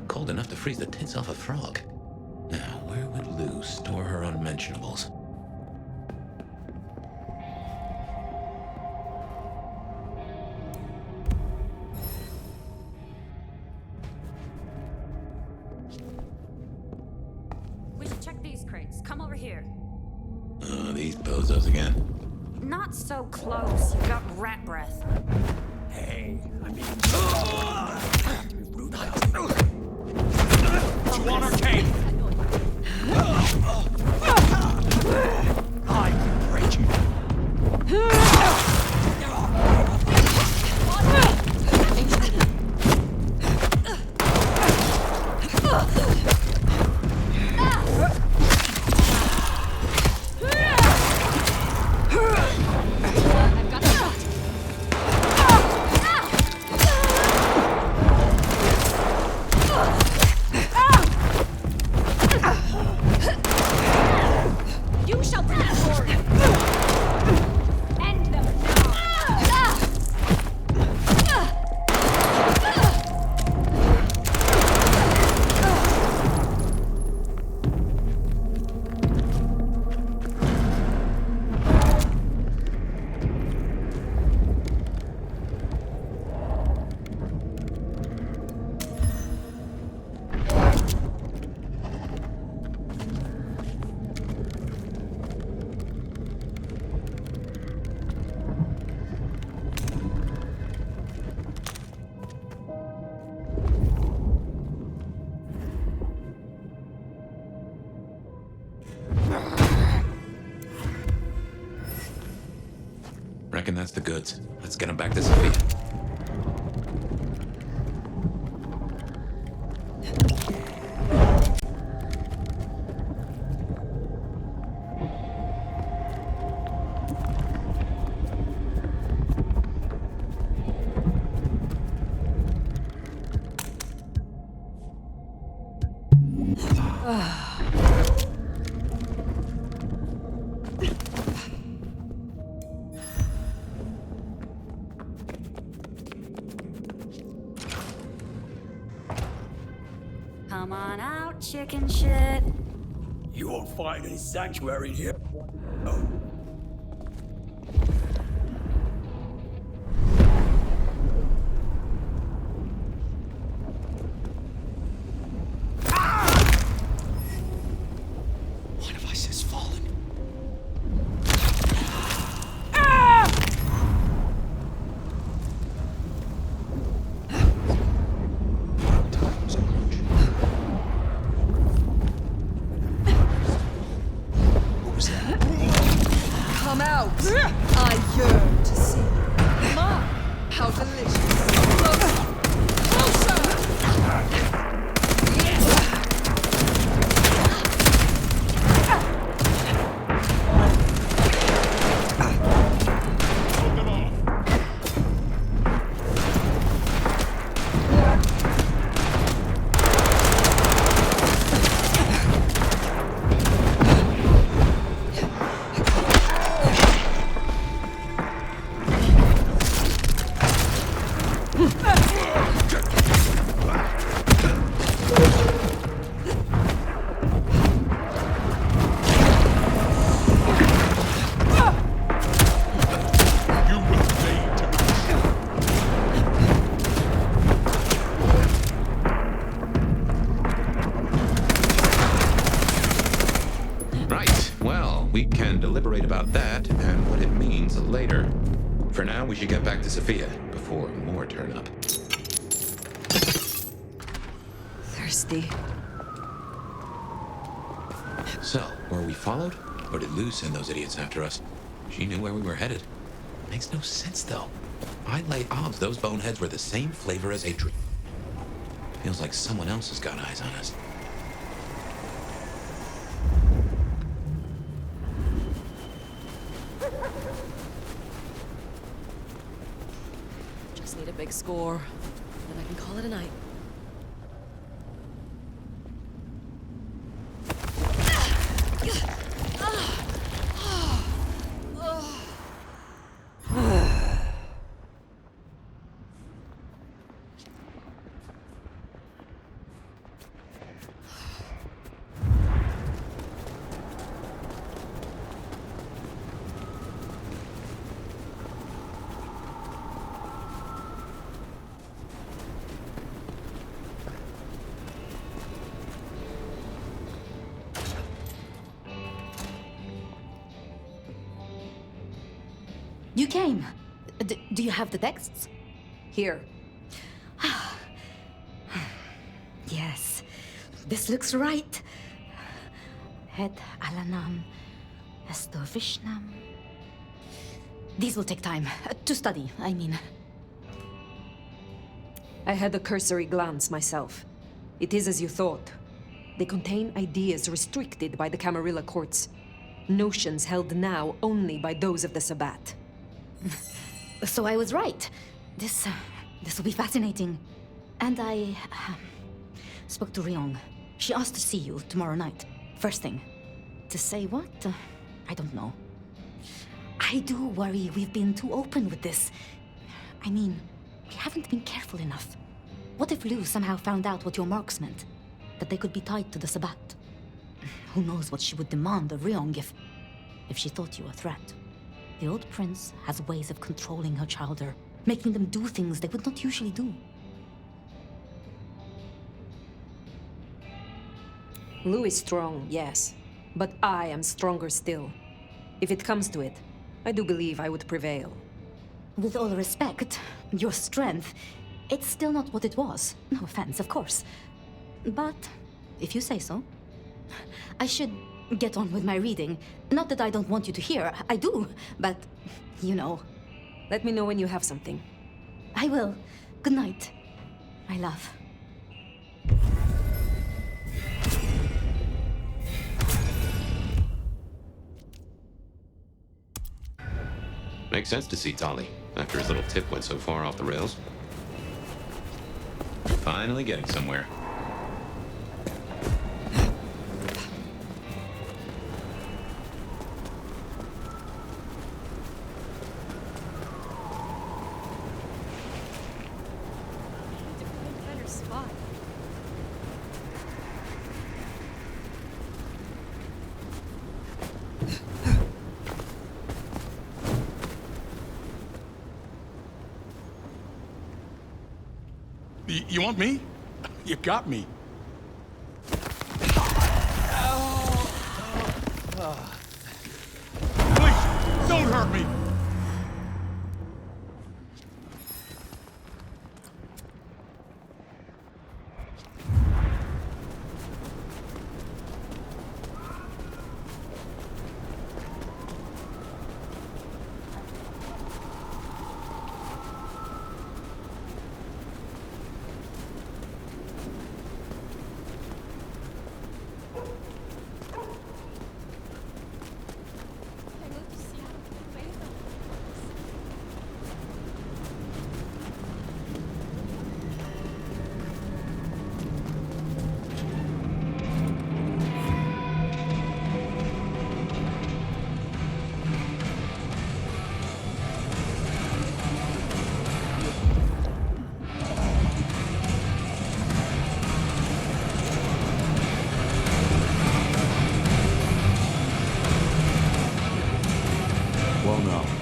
Cold enough to freeze the tits off a frog. Now, where would Lou store her unmentionables? We should check these crates. Come over here. Oh, these bozos again. Not so close. You've got rat breath. Hey, I mean... You want arcade? I'm raging. Reckon that's the goods. Let's get them back to Sophia. Come on out, chicken shit. You won't find any sanctuary here. One of us has fallen. What was that? later. For now, we should get back to Sophia before more turn up. Thirsty. So, were we followed? Or did Lou send those idiots after us? She knew where we were headed. Makes no sense, though. I lay odds those boneheads were the same flavor as Adrian. Feels like someone else has got eyes on us. Just need a big score, then I can call it a night. You came. Do you have the texts? Here. Yes, this looks right. Het alanam, esto vishnam. These will take time to study, I mean. I had a cursory glance myself. It is as you thought. They contain ideas restricted by the Camarilla courts. Notions held now only by those of the Sabbat. So I was right. This will be fascinating. And I spoke to Ryong. She asked to see you tomorrow night, first thing. To say what? I don't know. I do worry we've been too open with this. I mean, we haven't been careful enough. What if Lou somehow found out what your marks meant? That they could be tied to the Sabbat? Who knows what she would demand of Ryong if she thought you a threat. The old prince has ways of controlling her childer, making them do things they would not usually do. Lou is strong, yes. But I am stronger still. If it comes to it, I do believe I would prevail. With all respect, your strength, it's still not what it was. No offense, of course. But, if you say so. I should get on with my reading. Not that I don't want you to hear, I do, but, you know. Let me know when you have something. I will. Good night, my love. Makes sense to see Tali, after his little tip went so far off the rails. Finally getting somewhere. You want me? You got me. Please, don't hurt me!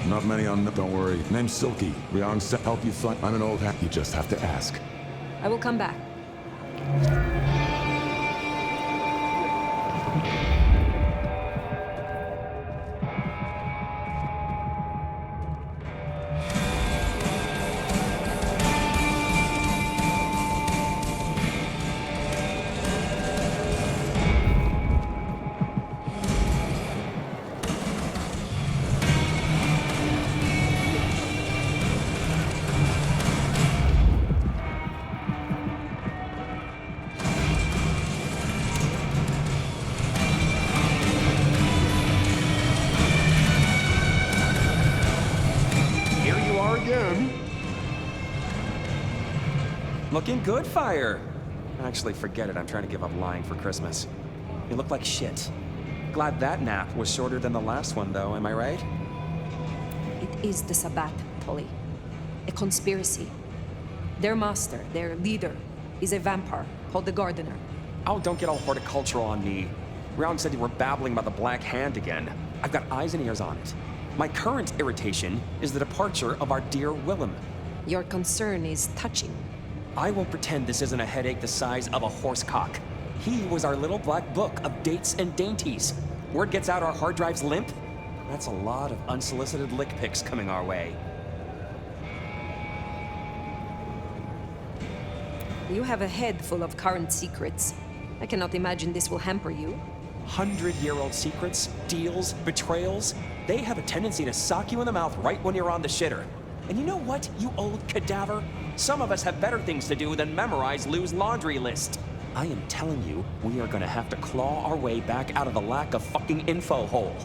Not many on, don't worry. Name's Silky. Ryong said help you find. I'm an old hat. You just have to ask. I will come back. again. Looking good, Fire. Actually, forget it. I'm trying to give up lying for Christmas. You look like shit. Glad that nap was shorter than the last one, though, am I right? It is the Sabbat, Tully. A conspiracy. Their master, their leader, is a vampire called the Gardener. Oh, don't get all horticultural on me. Round said you were babbling about the Black Hand again. I've got eyes and ears on it. My current irritation is the departure of our dear Willem. Your concern is touching. I won't pretend this isn't a headache the size of a horsecock. He was our little black book of dates and dainties. Word gets out our hard drive's limp? That's a lot of unsolicited lick pics coming our way. You have a head full of current secrets. I cannot imagine this will hamper you. 100-year-old secrets, deals, betrayals, they have a tendency to sock you in the mouth right when you're on the shitter. And you know what, you old cadaver? Some of us have better things to do than memorize Lou's laundry list. I am telling you, we are gonna have to claw our way back out of the lack of fucking info hole.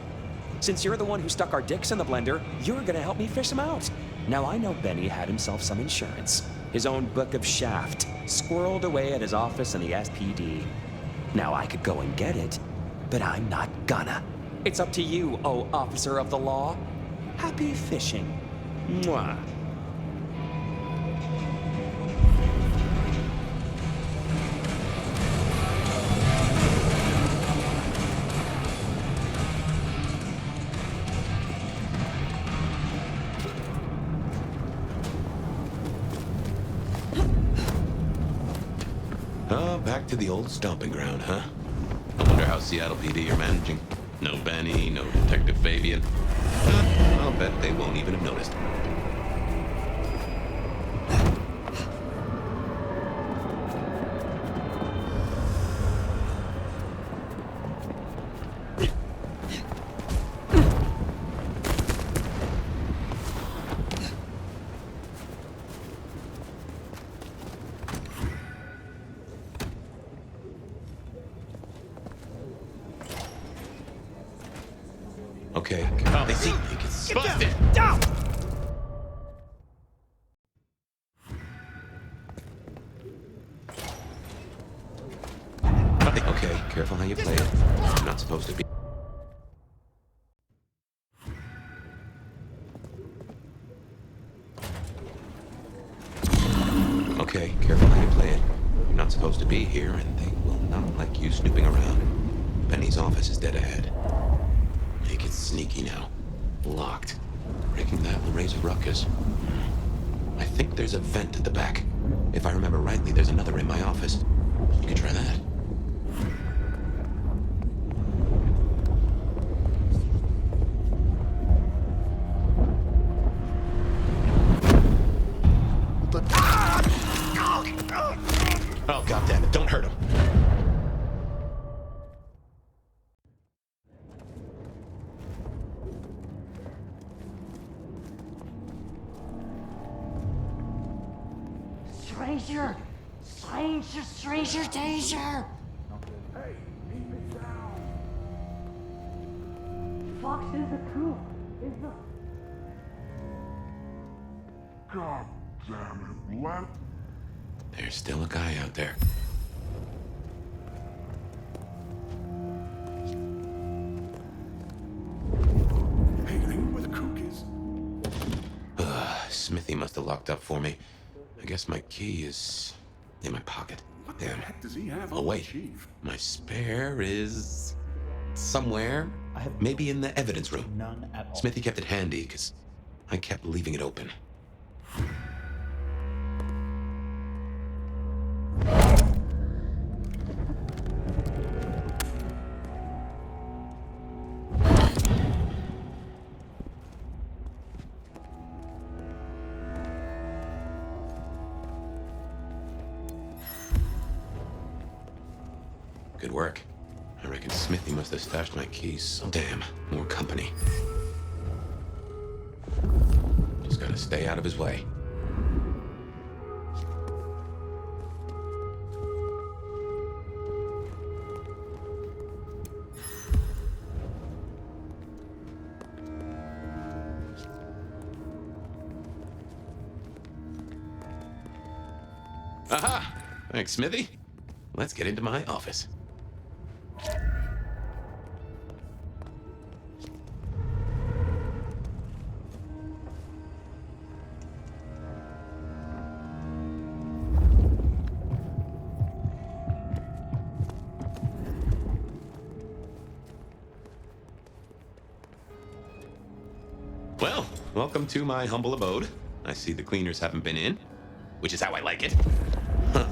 Since you're the one who stuck our dicks in the blender, you're gonna help me fish them out. Now I know Benny had himself some insurance. His own book of Shaft, squirreled away at his office in the SPD. Now I could go and get it, but I'm not gonna. It's up to you, oh officer of the law. Happy fishing. Mwah. Back to the old stomping ground, huh? I wonder how Seattle PD are managing. No Benny, no Detective Fabian. I'll bet they won't even have noticed. Okay, they see me. Get busted! Down! Okay, careful how you play it. You're not supposed to be. Okay, careful how you play it. You're not supposed to be here, and they will not like you snooping around. Benny's office is dead ahead. Make it sneaky now. Locked. Breaking that will raise a ruckus. I think there's a vent at the back. If I remember rightly, there's another in my office. You can try that. Oh, goddammit, don't hurt him. Stranger! Stranger danger! Hey, keep it down. Fox is the truth. Is the... God damn it, let... There's still a guy out there. Hey, I know where the cook is. Smithy must have locked up for me. I guess my key is in my pocket. What the heck does he have Oh, on the wait. chief? My spare is somewhere. Maybe in the evidence room. None at all. Smithy kept it handy because I kept leaving it open. Good work. I reckon Smithy must have stashed my keys. So damn, more company. Just gotta stay out of his way. Aha! Thanks, Smithy. Let's get into my office. Well, welcome to my humble abode. I see the cleaners haven't been in, which is how I like it. Huh.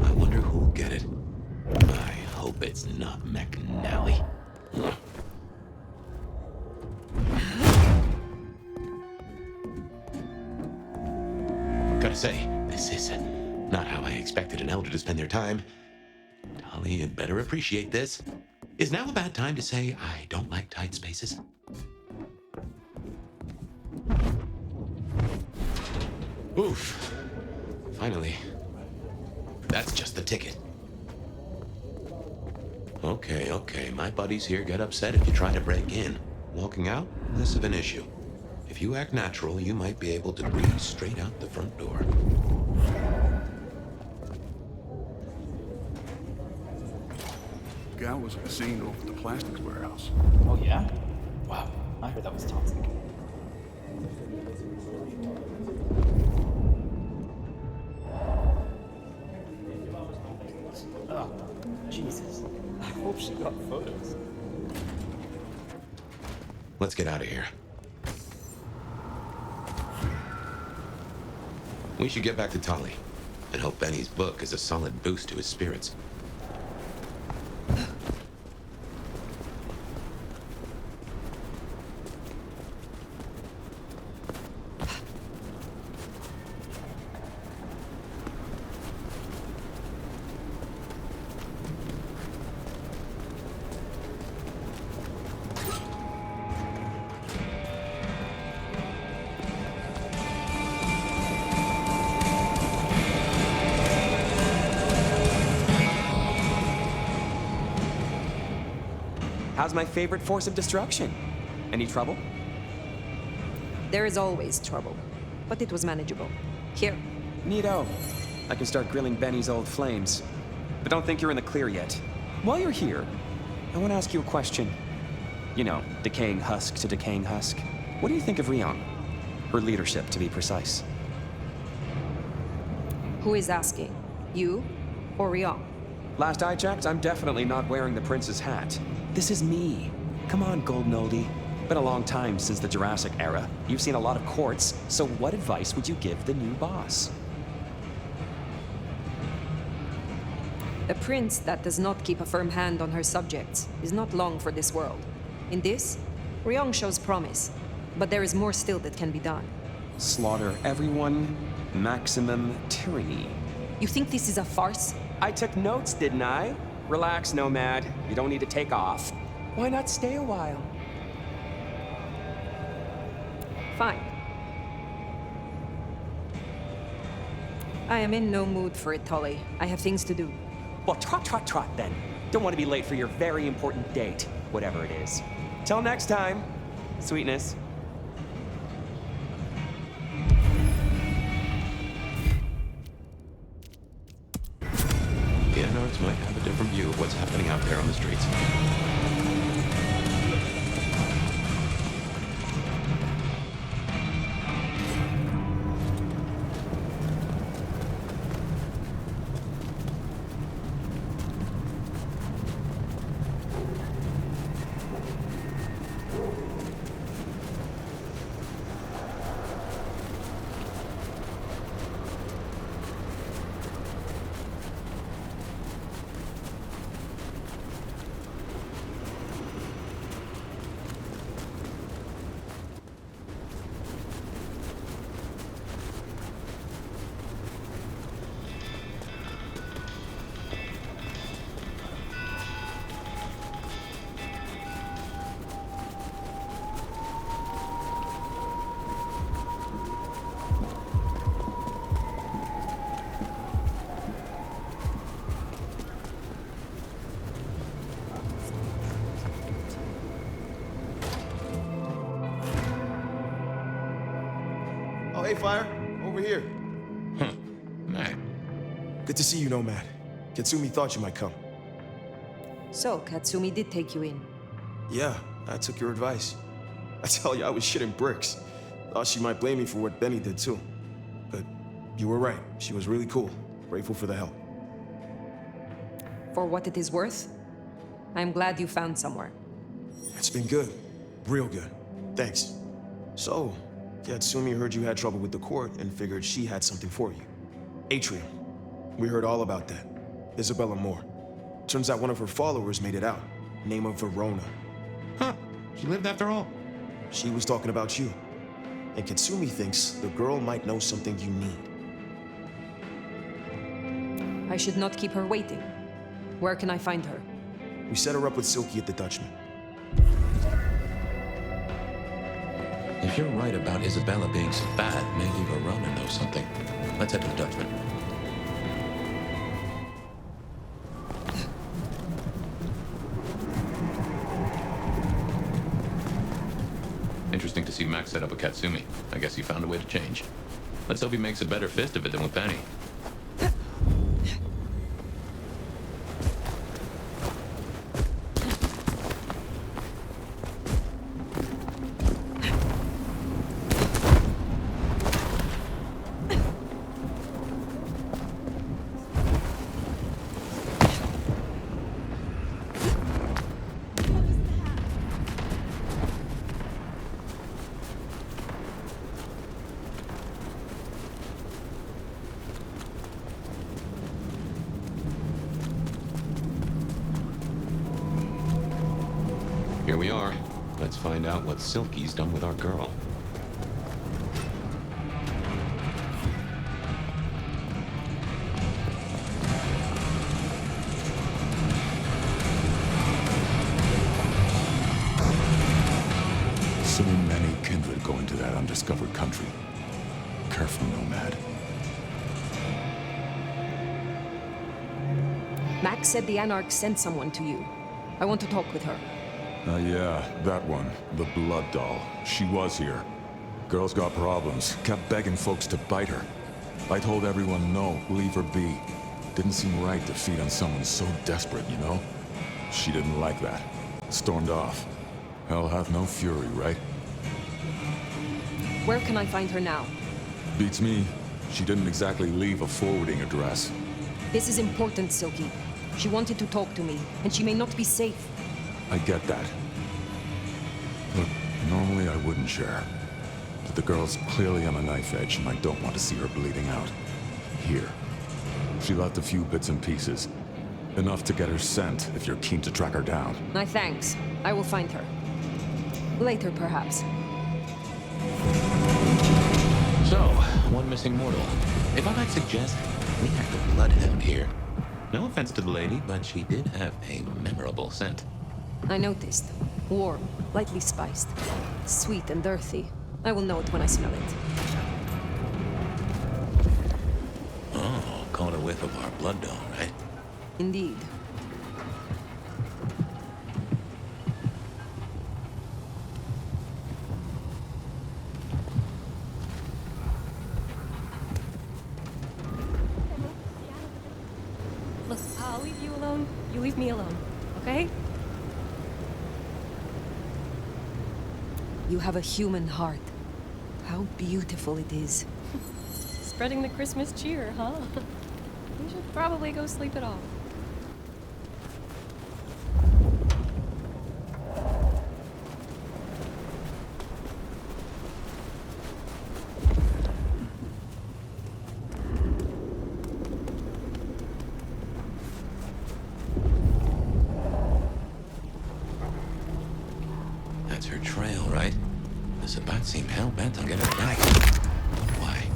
I wonder who'll get it. I hope it's not McNally. Gotta say, this is not how I expected an elder to spend their time. Tali had better appreciate this. Is now a bad time to say I don't like tight spaces? Oof. Finally. That's just the ticket. Okay. My buddies here get upset if you try to break in. Walking out, less of an issue. If you act natural, you might be able to breeze straight out the front door. Gal was seen over at the plastics warehouse. Oh, yeah? Wow. I heard that was toxic. Oh, Jesus. I hope she got photos. Let's get out of here. We should get back to Tali and hope Benny's book is a solid boost to his spirits. How's my favorite force of destruction? Any trouble? There is always trouble, but it was manageable. Here. Neato. I can start grilling Benny's old flames. But don't think you're in the clear yet. While you're here, I want to ask you a question. You know, decaying husk to decaying husk. What do you think of Ryong? Her leadership, to be precise. Who is asking? You or Ryong? Last I checked, I'm definitely not wearing the prince's hat. This is me. Come on, golden oldie. Been a long time since the Jurassic era. You've seen a lot of courts, so what advice would you give the new boss? A prince that does not keep a firm hand on her subjects is not long for this world. In this, Ryong shows promise, but there is more still that can be done. Slaughter everyone, maximum tyranny. You think this is a farce? I took notes, didn't I? Relax, Nomad. You don't need to take off. Why not stay a while? Fine. I am in no mood for it, Tali. I have things to do. Well, trot then. Don't want to be late for your very important date, whatever it is. Till next time, sweetness. The Anarchs might have a different view of what's happening out there on the streets. Oh, hey, Fire. Over here. Huh. Matt. Good to see you, Nomad. Katsumi thought you might come. So, Katsumi did take you in. Yeah, I took your advice. I tell you, I was shitting bricks. Thought she might blame me for what Benny did too. But you were right. She was really cool. Grateful for the help. For what it is worth, I'm glad you found somewhere. It's been good. Real good. Thanks. So, Katsumi heard you had trouble with the court and figured she had something for you. Atrium. We heard all about that. Isabella Moore. Turns out one of her followers made it out. Name of Verona. Huh. She lived after all. She was talking about you. And Katsumi thinks the girl might know something you need. I should not keep her waiting. Where can I find her? We set her up with Silky at the Dutchman. If you're right about Isabella being so bad, maybe Verona knows something. Let's head to the Dutchman. Interesting to see Max set up with Katsumi. I guess he found a way to change. Let's hope he makes a better fist of it than with Benny. Here we are. Let's find out what Silky's done with our girl. So many kindred go into that undiscovered country. Careful, Nomad. Max said the Anarch sent someone to you. I want to talk with her. Yeah, that one. The blood doll. She was here. Girl's got problems. Kept begging folks to bite her. I told everyone no, leave her be. Didn't seem right to feed on someone so desperate, you know? She didn't like that. Stormed off. Hell hath no fury, right? Where can I find her now? Beats me. She didn't exactly leave a forwarding address. This is important, Silky. She wanted to talk to me, and she may not be safe. I get that. Look, normally I wouldn't share. But the girl's clearly on a knife edge, and I don't want to see her bleeding out. Here. She left a few bits and pieces. Enough to get her sent, if you're keen to track her down. My thanks. I will find her. Later, perhaps. So, one missing mortal. If I might suggest, we have the Bloodhound here. No offense to the lady, but she did have a memorable scent. I noticed. Warm, lightly spiced. Sweet and earthy. I will know it when I smell it. Oh, caught a whiff of our blood doll, right? Indeed. Look, I'll leave you alone. You leave me alone, okay? You have a human heart. How beautiful it is. Spreading the Christmas cheer, huh? You should probably go sleep it off. That's her trail, right? The Sabat seem hell-bent on getting back. Why?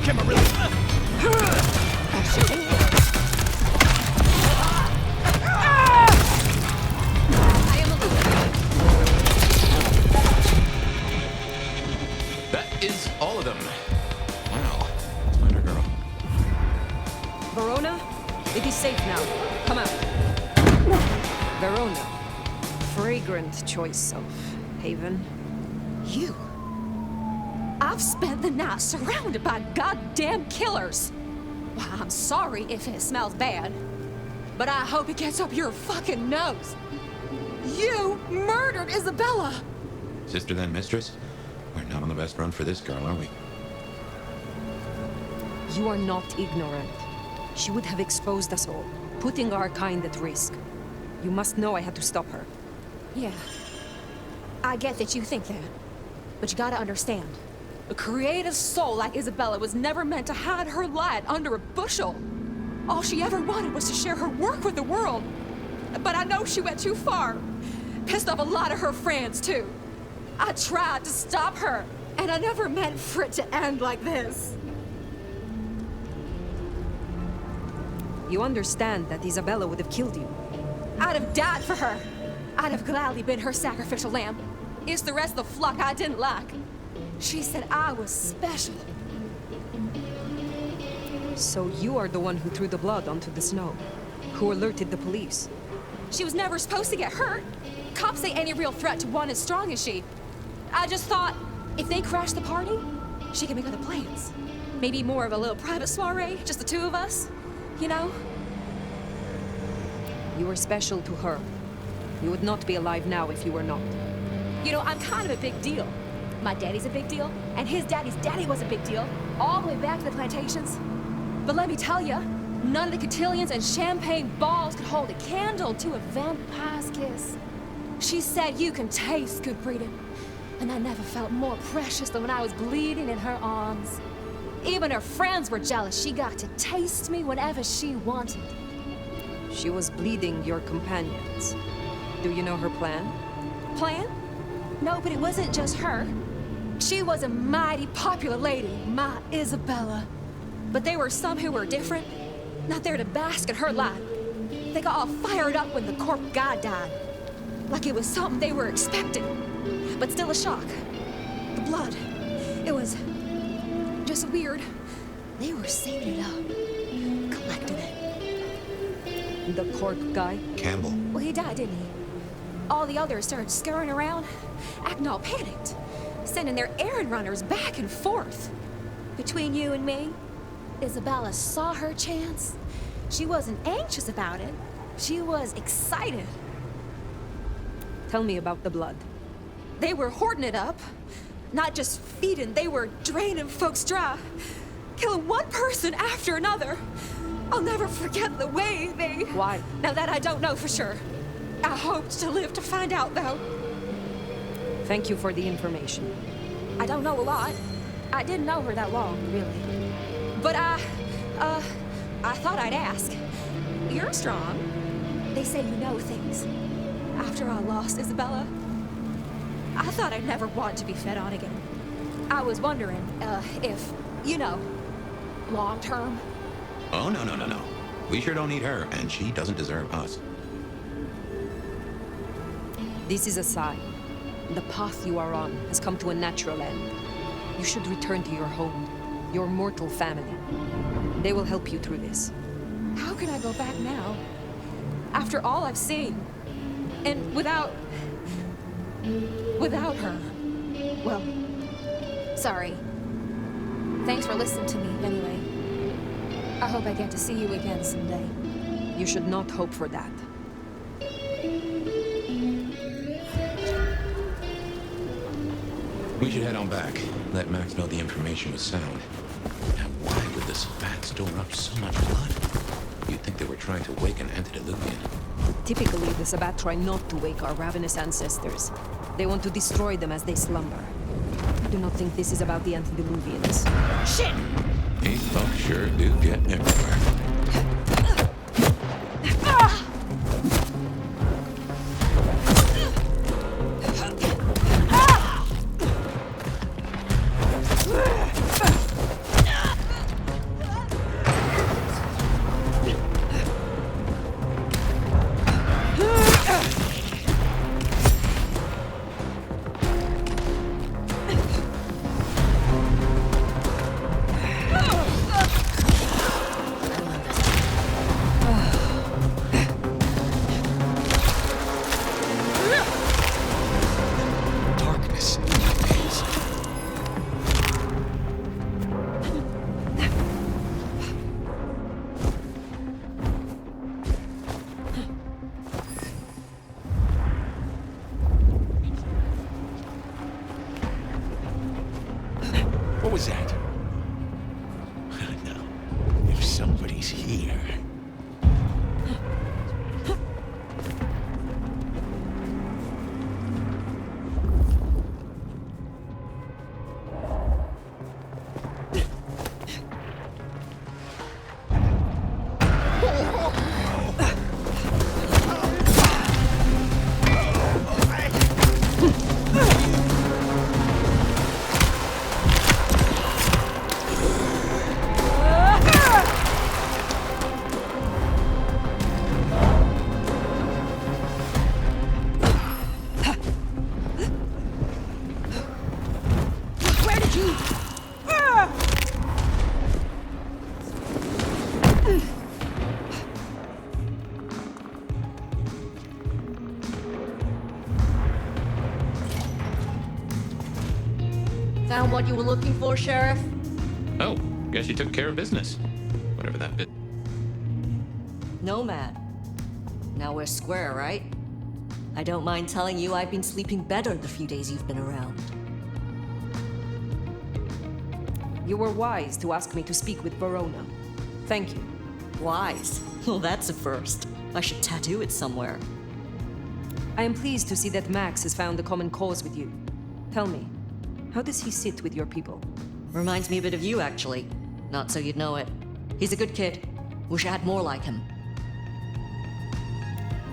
Camera really. Verona, it is safe now. Come out. Verona. Fragrant choice of haven. You? I've spent the night surrounded by goddamn killers. Well, I'm sorry if it smells bad, but I hope it gets up your fucking nose. You murdered Isabella! Sister then mistress? We're not on the best run for this girl, are we? You are not ignorant. She would have exposed us all, putting our kind at risk. You must know I had to stop her. Yeah. I get that you think that, but you gotta understand. A creative soul like Isabella was never meant to hide her light under a bushel. All she ever wanted was to share her work with the world. But I know she went too far. Pissed off a lot of her friends, too. I tried to stop her, and I never meant for it to end like this. You understand that Isabella would have killed you. I'd have died for her. I'd have gladly been her sacrificial lamb. It's the rest of the flock I didn't like. She said I was special. So you are the one who threw the blood onto the snow, who alerted the police. She was never supposed to get hurt. Cops ain't any real threat to one as strong as she. I just thought, if they crashed the party, she could make other plans. Maybe more of a little private soiree, just the two of us, you know? You were special to her. You would not be alive now if you were not. You know, I'm kind of a big deal. My daddy's a big deal, and his daddy's daddy was a big deal, all the way back to the plantations. But let me tell you, none of the cotillions and champagne balls could hold a candle to a vampire's kiss. She said you can taste good breeding, and I never felt more precious than when I was bleeding in her arms. Even her friends were jealous. She got to taste me whenever she wanted. She was bleeding your companions. Do you know her plan? Plan? No, but it wasn't just her. She was a mighty popular lady, my Isabella. But there were some who were different, not there to bask in her light. They got all fired up when the corp guy died. Like it was something they were expecting, but still a shock. The blood, it was just weird. They were saving it up, collecting it. The corp guy? Campbell. Well, he died, didn't he? All the others started scurrying around, acting all panicked, sending their errand runners back and forth. Between you and me, Isabella saw her chance. She wasn't anxious about it. She was excited. Tell me about the blood. They were hoarding it up. Not just feeding, they were draining folks dry. Killing one person after another. I'll never forget the way they... Why? Now that I don't know for sure. I hoped to live to find out, though. Thank you for the information. I don't know a lot. I didn't know her that long, really. But I thought I'd ask. You're strong. They say you know things. After I lost Isabella, I thought I'd never want to be fed on again. I was wondering, if, you know, long term. Oh, no. We sure don't need her, and she doesn't deserve us. This is a sign. The path you are on has come to a natural end. You should return to your home, your mortal family. They will help you through this. How can I go back now? After all I've seen, and without her. Well, sorry. Thanks for listening to me, anyway. I hope I get to see you again someday. You should not hope for that. We should head on back. Let Max know the information was sound. Now, why would the Sabbat store up so much blood? You'd think they were trying to wake an antediluvian. Typically, the Sabbat try not to wake our ravenous ancestors. They want to destroy them as they slumber. I do not think this is about the antediluvians. Shit! These folks sure do get everywhere. She's here. Found what you were looking for, Sheriff? Oh, guess you took care of business. Whatever that bit. Nomad. Now we're square, right? I don't mind telling you I've been sleeping better the few days you've been around. You were wise to ask me to speak with Verona. Thank you. Wise? Well, that's a first. I should tattoo it somewhere. I am pleased to see that Max has found a common cause with you. Tell me, how does he sit with your people? Reminds me a bit of you, actually. Not so you'd know it. He's a good kid. Wish I had more like him.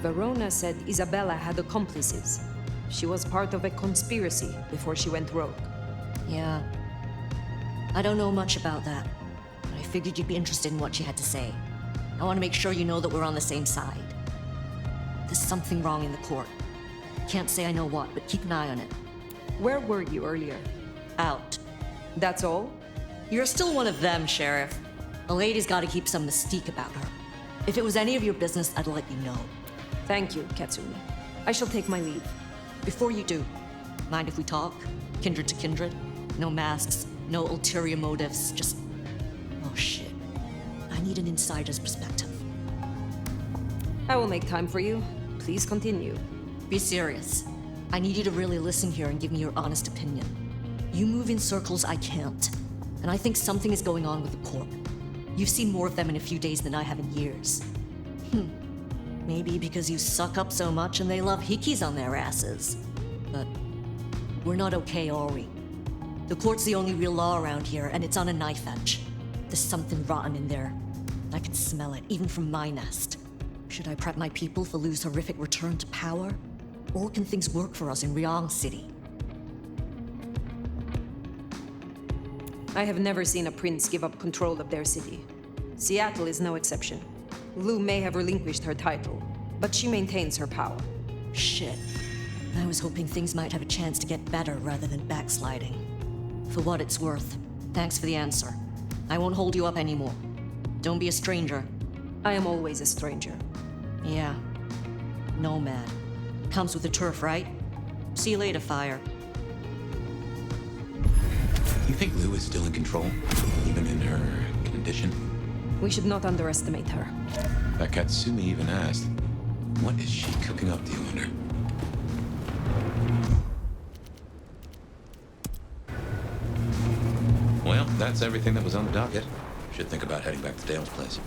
Verona said Isabella had accomplices. She was part of a conspiracy before she went rogue. Yeah. I don't know much about that, but I figured you'd be interested in what she had to say. I want to make sure you know that we're on the same side. There's something wrong in the court. Can't say I know what, but keep an eye on it. Where were you earlier? Out. That's all? You're still one of them, Sheriff. A lady's got to keep some mystique about her. If it was any of your business, I'd let you know. Thank you, Katsumi. I shall take my leave. Before you do, mind if we talk? Kindred to kindred? No masks, no ulterior motives, just... Oh shit. I need an insider's perspective. I will make time for you. Please continue. Be serious. I need you to really listen here and give me your honest opinion. You move in circles I can't, and I think something is going on with the Corp. You've seen more of them in a few days than I have in years. Maybe because you suck up so much and they love hikis on their asses. But we're not okay, are we? The court's the only real law around here, and it's on a knife edge. There's something rotten in there. I can smell it, even from my nest. Should I prep my people for Lu's horrific return to power? Or can things work for us in Ryong City? I have never seen a prince give up control of their city. Seattle is no exception. Lu may have relinquished her title, but she maintains her power. Shit. I was hoping things might have a chance to get better rather than backsliding. For what it's worth, thanks for the answer. I won't hold you up anymore. Don't be a stranger. I am always a stranger. Yeah. Nomad. Comes with the turf, right? See you later, Fire. You think Lu is still in control, even in her condition? We should not underestimate her. That Katsumi even asked, what is she cooking up, do you wonder? Well, that's everything that was on the docket. Should think about heading back to Dale's place.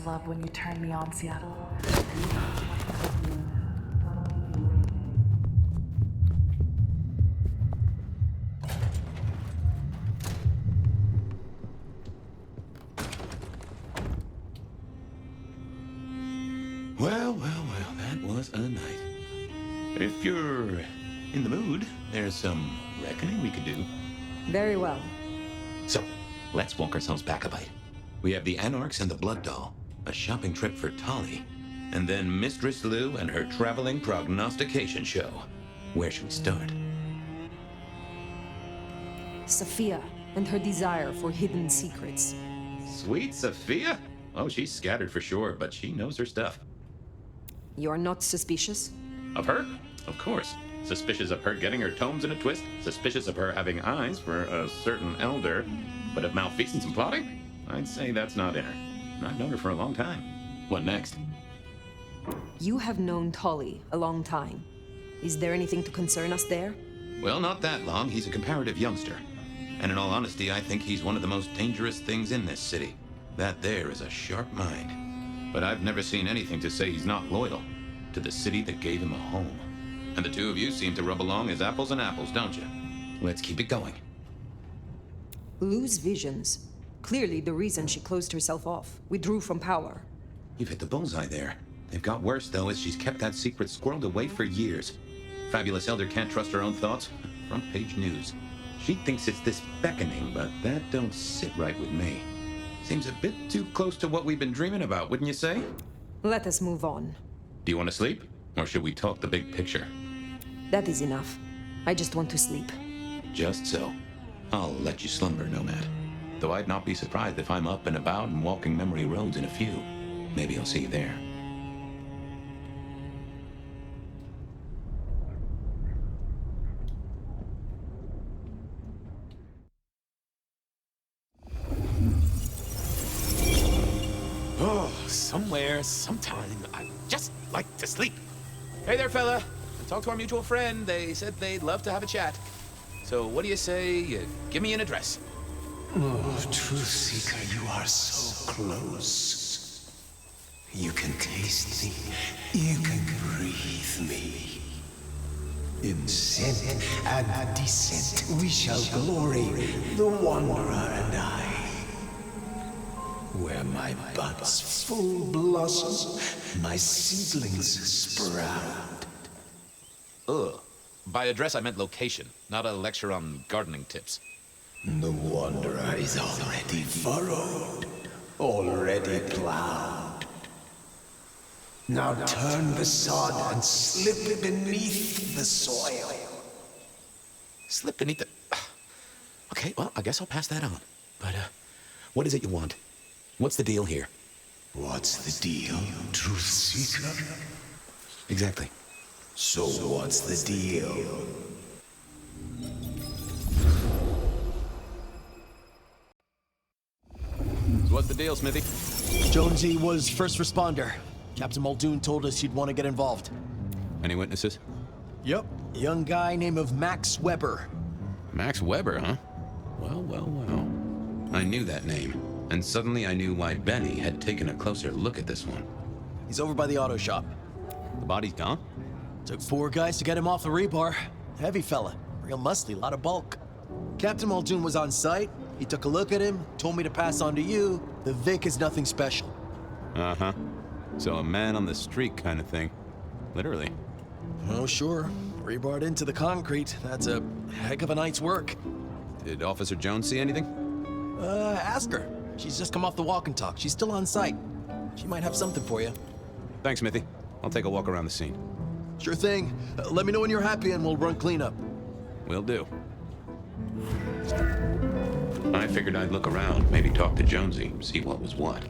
just love when you turn me on, Seattle. Well, that was a night. If you're in the mood, there's some reckoning we could do. Very well. So, let's walk ourselves back a bite. We have the Anarchs and the Blood Doll, a shopping trip for Tolly, and then Mistress Lou and her traveling prognostication show. Where should we start? Sophia and her desire for hidden secrets. Sweet Sophia? Oh, she's scattered for sure, but she knows her stuff. You are not suspicious? Of her? Of course. Suspicious of her getting her tomes in a twist, suspicious of her having eyes for a certain elder, but of malfeasance and plotting? I'd say that's not in her. And I've known her for a long time. What next? You have known Tolly a long time. Is there anything to concern us there? Well, not that long. He's a comparative youngster. And in all honesty, I think he's one of the most dangerous things in this city. That there is a sharp mind. But I've never seen anything to say he's not loyal to the city that gave him a home. And the two of you seem to rub along as apples and apples, don't you? Let's keep it going. Lou's visions. Clearly the reason she closed herself off, withdrew from power. You've hit the bullseye there. They've got worse, though, as she's kept that secret squirreled away for years. Fabulous Elder can't trust her own thoughts. Front page news. She thinks it's this beckoning, but that don't sit right with me. Seems a bit too close to what we've been dreaming about, wouldn't you say? Let us move on. Do you want to sleep? Or should we talk the big picture? That is enough. I just want to sleep. Just so. I'll let you slumber, Nomad. Though I'd not be surprised if I'm up and about and walking memory roads in a few. Maybe I'll see you there. Oh, somewhere, sometime, I'd just like to sleep. Hey there, fella. I talked to our mutual friend. They said they'd love to have a chat. So what do you say you give me an address? Oh, Truth Seeker, you are so close. You can taste me. You can breathe me. In scent and descent we shall glory, the Wanderer and I. Where my buds full blossom, my seedlings sprout. Ugh. By address, I meant location, not a lecture on gardening tips. The Wanderer is already furrowed, already plowed. Now turn the sod and slip beneath the soil. Slip beneath the... Okay, well, I guess I'll pass that on. But, what is it you want? What's the deal here? What's the deal, Truth Seeker? Exactly. So what's the deal? So what's the deal, Smithy? Jonesy was first responder. Captain Muldoon told us he'd want to get involved. Any witnesses? Yep. A young guy named of Max Weber. Max Weber, huh? Well. I knew that name. And suddenly I knew why Benny had taken a closer look at this one. He's over by the auto shop. The body's gone? Took 4 guys to get him off the rebar. Heavy fella. Real muscly, lot of bulk. Captain Muldoon was on site. He took a look at him, told me to pass on to you. The Vic is nothing special. Uh-huh. So a man on the street kind of thing. Literally. Oh, sure. Rebarred into the concrete. That's a heck of a night's work. Did Officer Jones see anything? Ask her. She's just come off the walk and talk. She's still on site. She might have something for you. Thanks, Smithy. I'll take a walk around the scene. Sure thing. Let me know when you're happy and we'll run cleanup. Will do. I figured I'd look around, maybe talk to Jonesy, see what was what.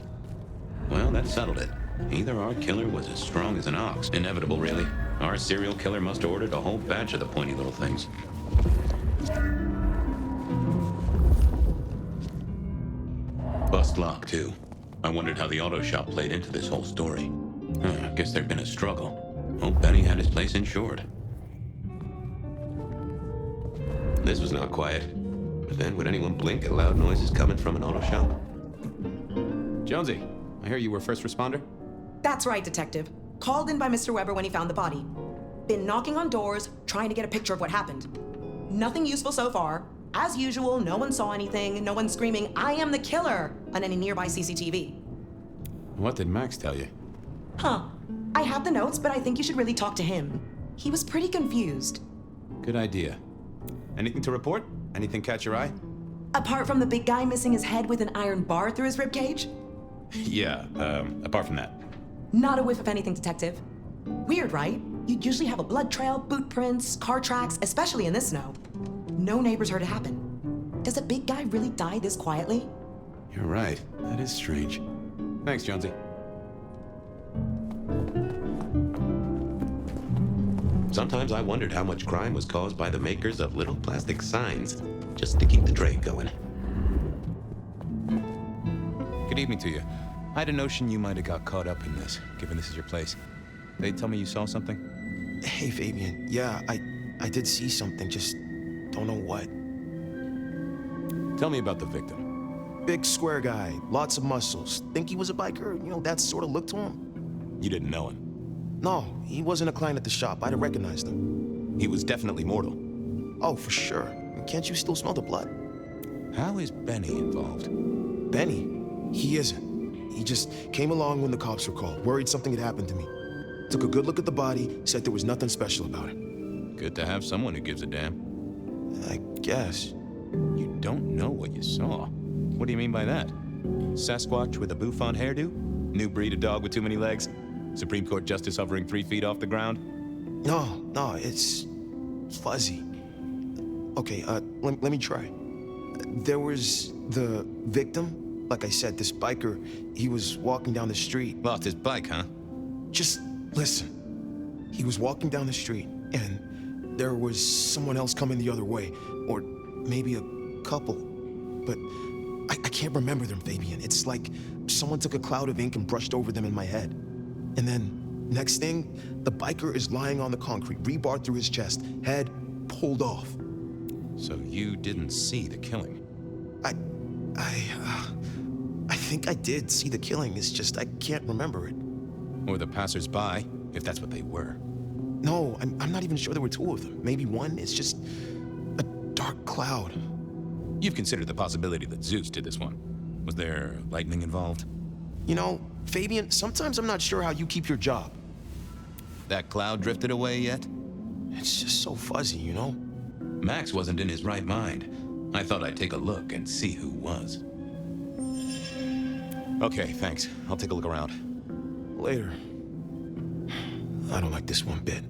Well, that settled it. Either our killer was as strong as an ox. Inevitable, really. Our serial killer must have ordered a whole batch of the pointy little things. Bust lock, too. I wondered how the auto shop played into this whole story. I guess there'd been a struggle. Hope Benny had his place insured. This was not quiet. But then, would anyone blink at loud noises coming from an auto shop? Jonesy, I hear you were first responder? That's right, Detective. Called in by Mr. Weber when he found the body. Been knocking on doors, trying to get a picture of what happened. Nothing useful so far. As usual, no one saw anything, no one screaming, "I am the killer," on any nearby CCTV. What did Max tell you? Huh. I have the notes, but I think you should really talk to him. He was pretty confused. Good idea. Anything to report? Anything catch your eye? Apart from the big guy missing his head with an iron bar through his ribcage? Yeah, apart from that. Not a whiff of anything, Detective. Weird, right? You'd usually have a blood trail, boot prints, car tracks, especially in this snow. No neighbors heard it happen. Does a big guy really die this quietly? You're right. That is strange. Thanks, Jonesy. Sometimes I wondered how much crime was caused by the makers of little plastic signs, just to keep the trade going. Good evening to you. I had a notion you might have got caught up in this, given this is your place. They tell me you saw something? Hey, Fabian. Yeah, I did see something, just don't know what. Tell me about the victim. Big square guy, lots of muscles. Think he was a biker? You know, that sort of look to him. You didn't know him? No, he wasn't a client at the shop. I'd have recognized him. He was definitely mortal. Oh, for sure. Can't you still smell the blood? How is Benny involved? Benny? He isn't. He just came along when the cops were called, worried something had happened to me. Took a good look at the body, said there was nothing special about it. Good to have someone who gives a damn. I guess. You don't know what you saw. What do you mean by that? Sasquatch with a bouffant hairdo? New breed of dog with too many legs? Supreme Court justice hovering 3 feet off the ground? No, it's fuzzy. Okay, let me try. There was the victim. Like I said, this biker, he was walking down the street. Lost his bike, huh? Just listen. He was walking down the street, and there was someone else coming the other way. Or maybe a couple. But I can't remember them, Fabian. It's like someone took a cloud of ink and brushed over them in my head. And then, next thing, the biker is lying on the concrete, rebar through his chest, head pulled off. So you didn't see the killing? I think I did see the killing. It's just I can't remember it. Or the passers-by, if that's what they were. No, I'm not even sure there were 2 of them. Maybe one. It's just a dark cloud. You've considered the possibility that Zeus did this one. Was there lightning involved? You know, Fabian, sometimes I'm not sure how you keep your job. That cloud drifted away yet? It's just so fuzzy, you know? Max wasn't in his right mind. I thought I'd take a look and see who was. Okay, thanks. I'll take a look around. Later. I don't like this one bit.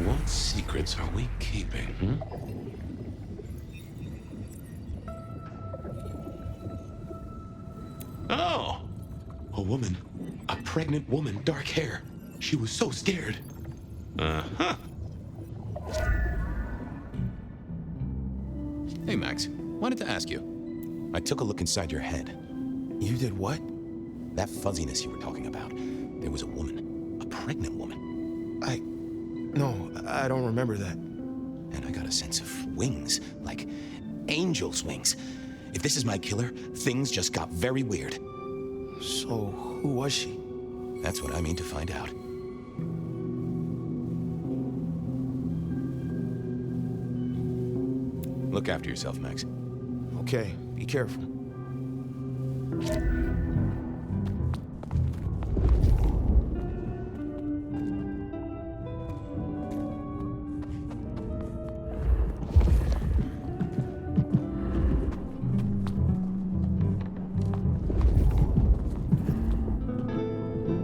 What secrets are we keeping, Oh! A woman. A pregnant woman, dark hair. She was so scared. Uh-huh. Hey, Max. Wanted to ask you. I took a look inside your head. You did what? That fuzziness you were talking about. There was a woman. A pregnant woman. No, I don't remember that. And I got a sense of wings. Like angel's wings. If this is my killer, things just got very weird. So, who was she? That's what I mean to find out. Look after yourself, Max. Okay, be careful.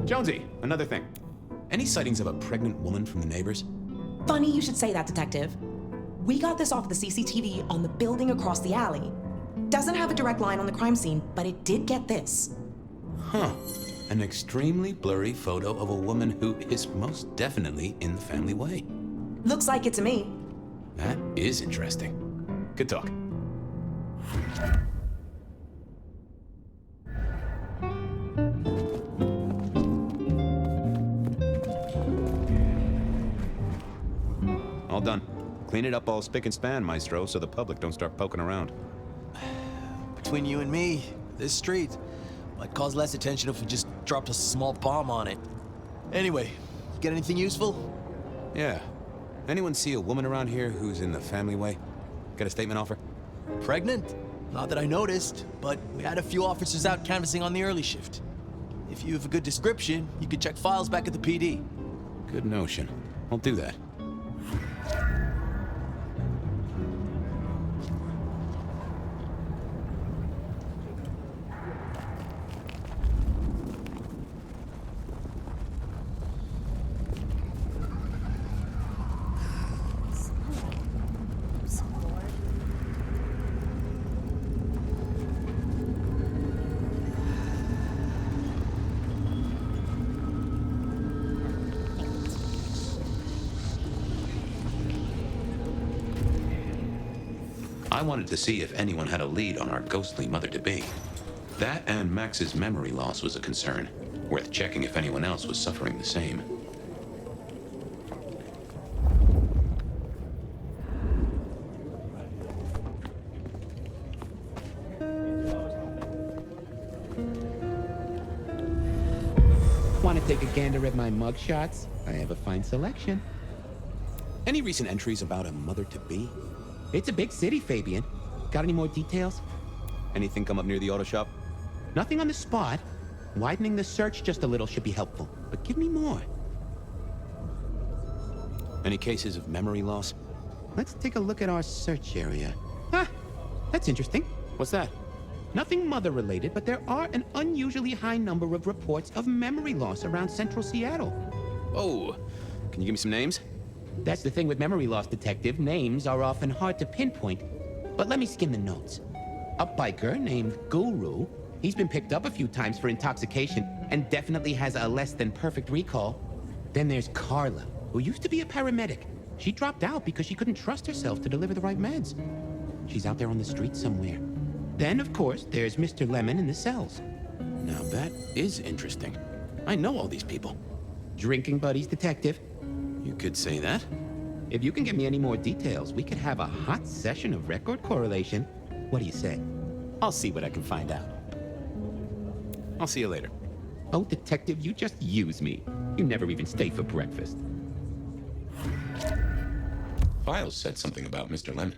Jonesy, another thing. Any sightings of a pregnant woman from the neighbors? Funny you should say that, Detective. We got this off the CCTV on the building across the alley. Doesn't have a direct line on the crime scene, but it did get this. Huh. An extremely blurry photo of a woman who is most definitely in the family way. Looks like it to me. That is interesting. Good talk. All done. Clean it up all spick and span, Maestro, so the public don't start poking around. between you and me, this street might cause less attention if we just dropped a small bomb on it. Anyway, you get anything useful? Yeah. Anyone see a woman around here who's in the family way? Got a statement offer? Pregnant? Not that I noticed, but we had a few officers out canvassing on the early shift. If you have a good description, you could check files back at the PD. Good notion. I'll do that. I wanted to see if anyone had a lead on our ghostly mother-to-be. That and Max's memory loss was a concern. Worth checking if anyone else was suffering the same. Want to take a gander at my mugshots? I have a fine selection. Any recent entries about a mother-to-be? It's a big city, Fabian. Got any more details? Anything come up near the auto shop? Nothing on the spot. Widening the search just a little should be helpful, but give me more. Any cases of memory loss? Let's take a look at our search area. Ah, that's interesting. What's that? Nothing mother-related, but there are an unusually high number of reports of memory loss around central Seattle. Oh, can you give me some names? That's the thing with memory loss, Detective. Names are often hard to pinpoint. But let me skim the notes. A biker named Guru. He's been picked up a few times for intoxication and definitely has a less than perfect recall. Then there's Carla, who used to be a paramedic. She dropped out because she couldn't trust herself to deliver the right meds. She's out there on the street somewhere. Then, of course, there's Mr. Lemon in the cells. Now that is interesting. I know all these people. Drinking buddies, Detective. You could say that. If you can get me any more details, we could have a hot session of record correlation. What do you say? I'll see what I can find out. I'll see you later. Oh, Detective, you just use me. You never even stay for breakfast. Files said something about Mr. Lemon.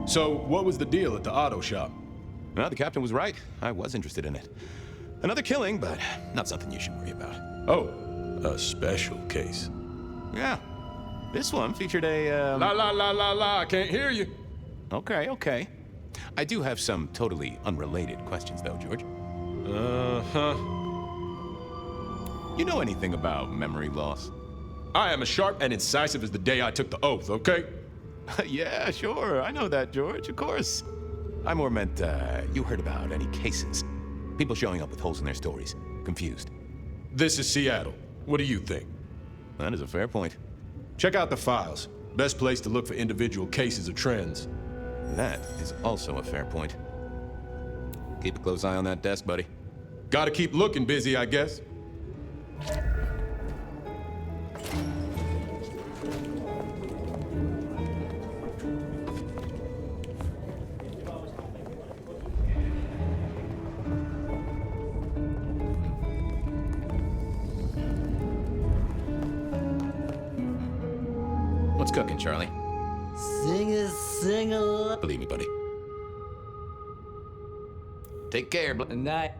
So, what was the deal at the auto shop? Well, the captain was right. I was interested in it. Another killing, but not something you should worry about. Oh, a special case. Yeah. This one featured a, La la la la la, I can't hear you. Okay, okay. I do have some totally unrelated questions, though, George. Uh-huh. You know anything about memory loss? I am as sharp and incisive as the day I took the oath, okay? Yeah, sure. I know that, George, of course. I more meant, you heard about any cases. People showing up with holes in their stories. Confused. This is Seattle. What do you think? That is a fair point. Check out the files. Best place to look for individual cases or trends. That is also a fair point. Keep a close eye on that desk, buddy. Gotta keep looking busy, I guess. What's cooking, Charlie? Sing a Believe me, buddy. Take care, Night.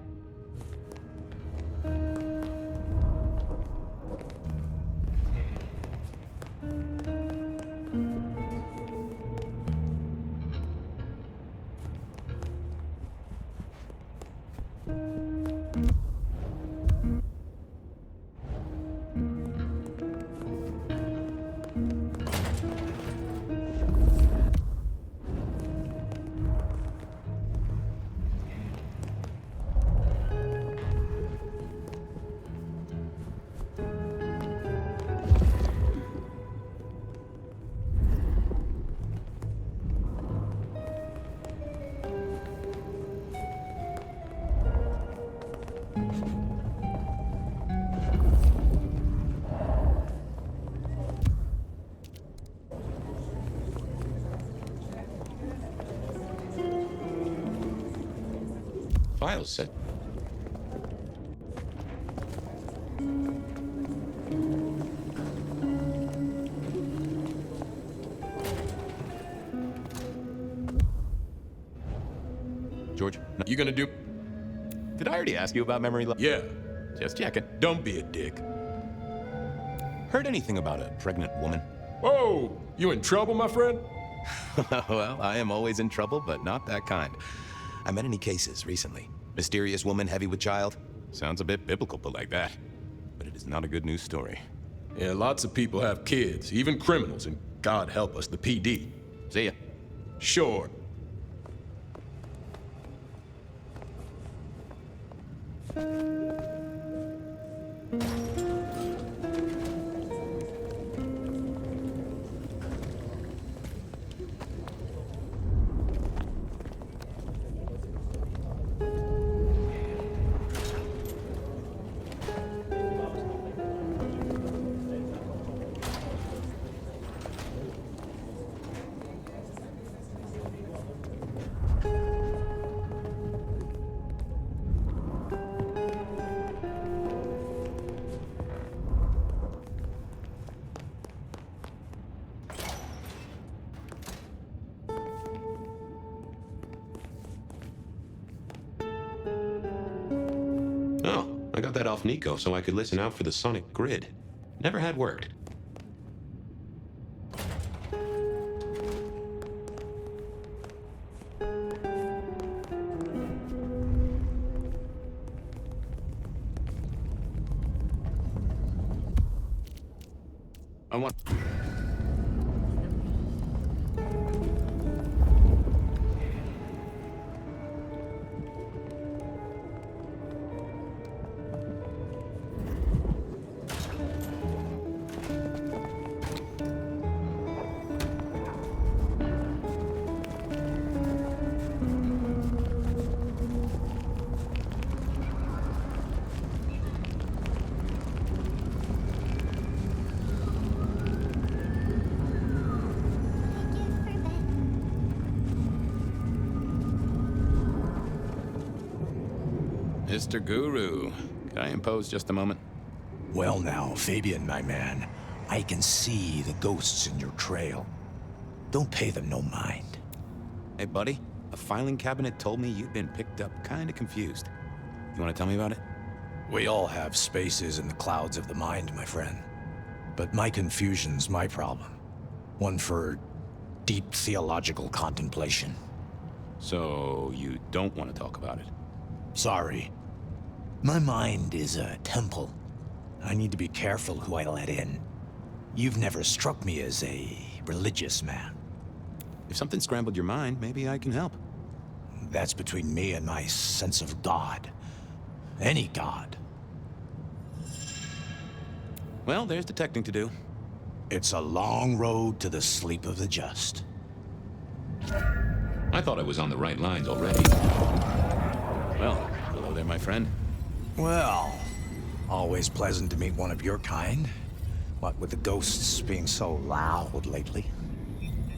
Files said. George, You gonna do... did I already ask you about memory loss? Yeah. Just checking. Don't be a dick. Heard anything about a pregnant woman? Whoa! You in trouble, my friend? Well, I am always in trouble, but not that kind. I met any cases recently. Mysterious woman heavy with child? Sounds a bit biblical put like that. But it is not a good news story. Yeah, lots of people have kids, even criminals, and God help us, the PD. See ya. Sure. Oh, I got that off Nico so I could listen out for the sonic grid. Never had worked. I want... Mr. Guru, can I impose just a moment? Well now, Fabian, my man, I can see the ghosts in your trail. Don't pay them no mind. Hey, buddy, a filing cabinet told me you'd been picked up kinda confused. You wanna tell me about it? We all have spaces in the clouds of the mind, my friend. But my confusion's my problem. One for deep theological contemplation. So, you don't want to talk about it? Sorry. My mind is a temple. I need to be careful who I let in. You've never struck me as a religious man. If something scrambled your mind, maybe I can help. That's between me and my sense of God. Any God. Well, there's detecting to do. It's a long road to the sleep of the just. I thought I was on the right lines already. Well, hello there, my friend. Well, always pleasant to meet one of your kind. What with the ghosts being so loud lately.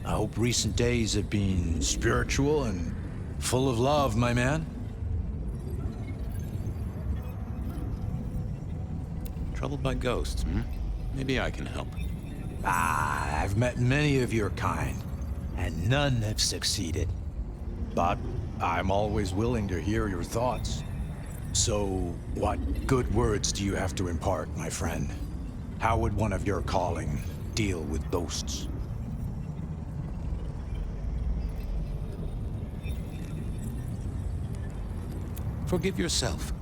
I hope recent days have been spiritual and full of love, my man. Troubled by ghosts, hmm? Maybe I can help. Ah, I've met many of your kind, and none have succeeded. But I'm always willing to hear your thoughts. So, what good words do you have to impart, my friend? How would one of your calling deal with ghosts? Forgive yourself.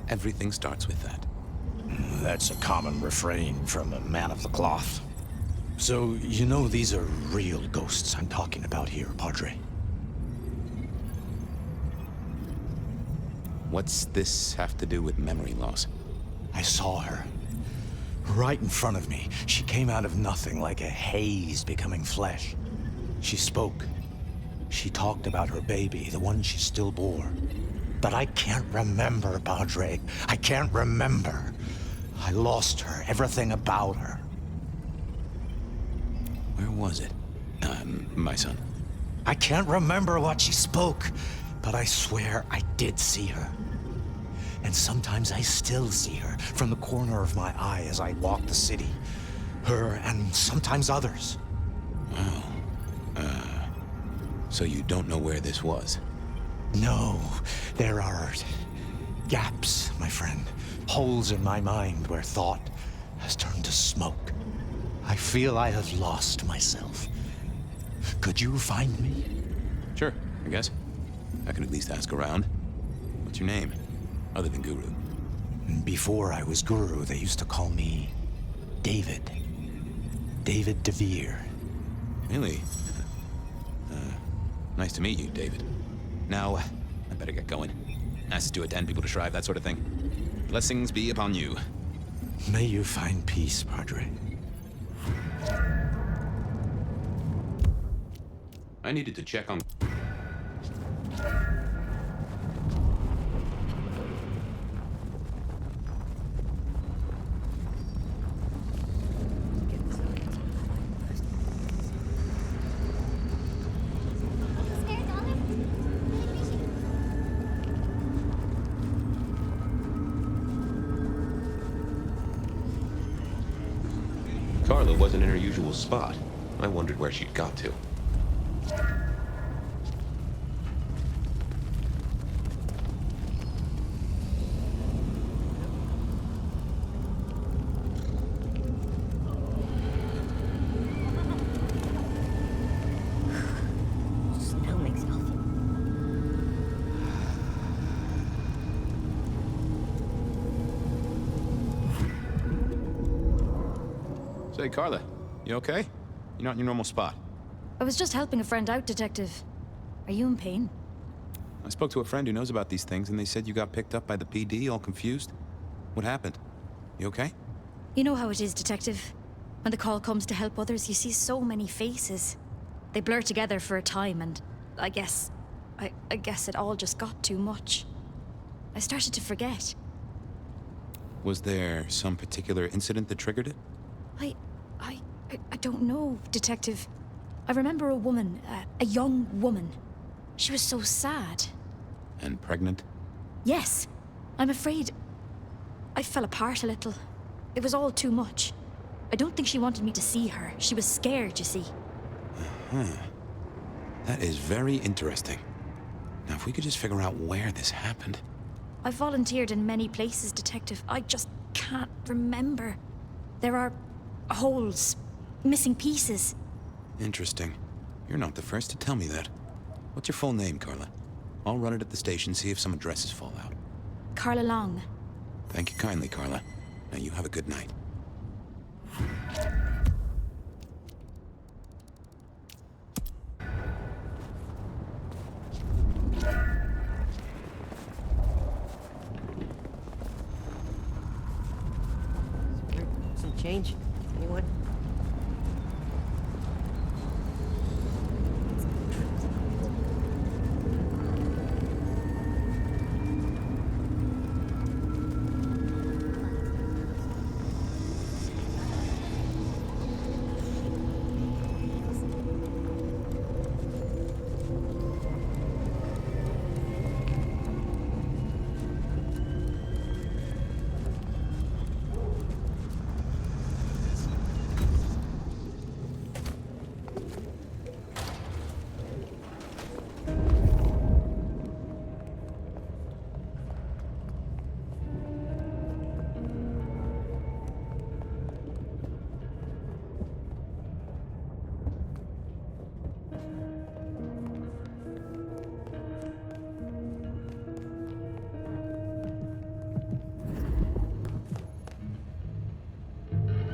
Everything starts with that. That's a common refrain from a man of the cloth. So, you know these are real ghosts I'm talking about here, Padre. What's this have to do with memory loss? I saw her. Right in front of me. She came out of nothing, like a haze becoming flesh. She spoke. She talked about her baby, the one she still bore. But I can't remember, Padre. I can't remember. I lost her, everything about her. Where was it? My son. I can't remember what she spoke. But I swear I did see her. And sometimes I still see her from the corner of my eye as I walk the city. Her and sometimes others. Wow. So you don't know where this was? No, there are gaps, my friend. Holes in my mind where thought has turned to smoke. I feel I have lost myself. Could you find me? Sure, I guess. I could at least ask around. What's your name? Other than Guru. Before I was Guru, they used to call me David. David DeVere. Really? Nice to meet you, David. Now, I better get going. Asked to attend, people to shrive, that sort of thing. Blessings be upon you. May you find peace, Padre. I needed to check on... Carla wasn't in her usual spot. I wondered where she'd got to. Snow makes it awful. Say, Carla, you okay? You're not in your normal spot. I was just helping a friend out, Detective. Are you in pain? I spoke to a friend who knows about these things, and they said you got picked up by the PD, all confused. What happened? You okay? You know how it is, Detective. When the call comes to help others, you see so many faces. They blur together for a time, and I guess it all just got too much. I started to forget. Was there some particular incident that triggered it? I don't know, Detective. I remember a woman, a young woman. She was so sad. And pregnant? Yes. I'm afraid I fell apart a little. It was all too much. I don't think she wanted me to see her. She was scared, you see. That is very interesting. Now, if we could just figure out where this happened. I've volunteered in many places, Detective. I just can't remember. There are holes, missing pieces. Interesting. You're not the first to tell me that. What's your full name, Carla? I'll run it at the station, see if some addresses fall out. Carla Long. Thank you kindly, Carla. Now you have a good night. Some change? Anyone?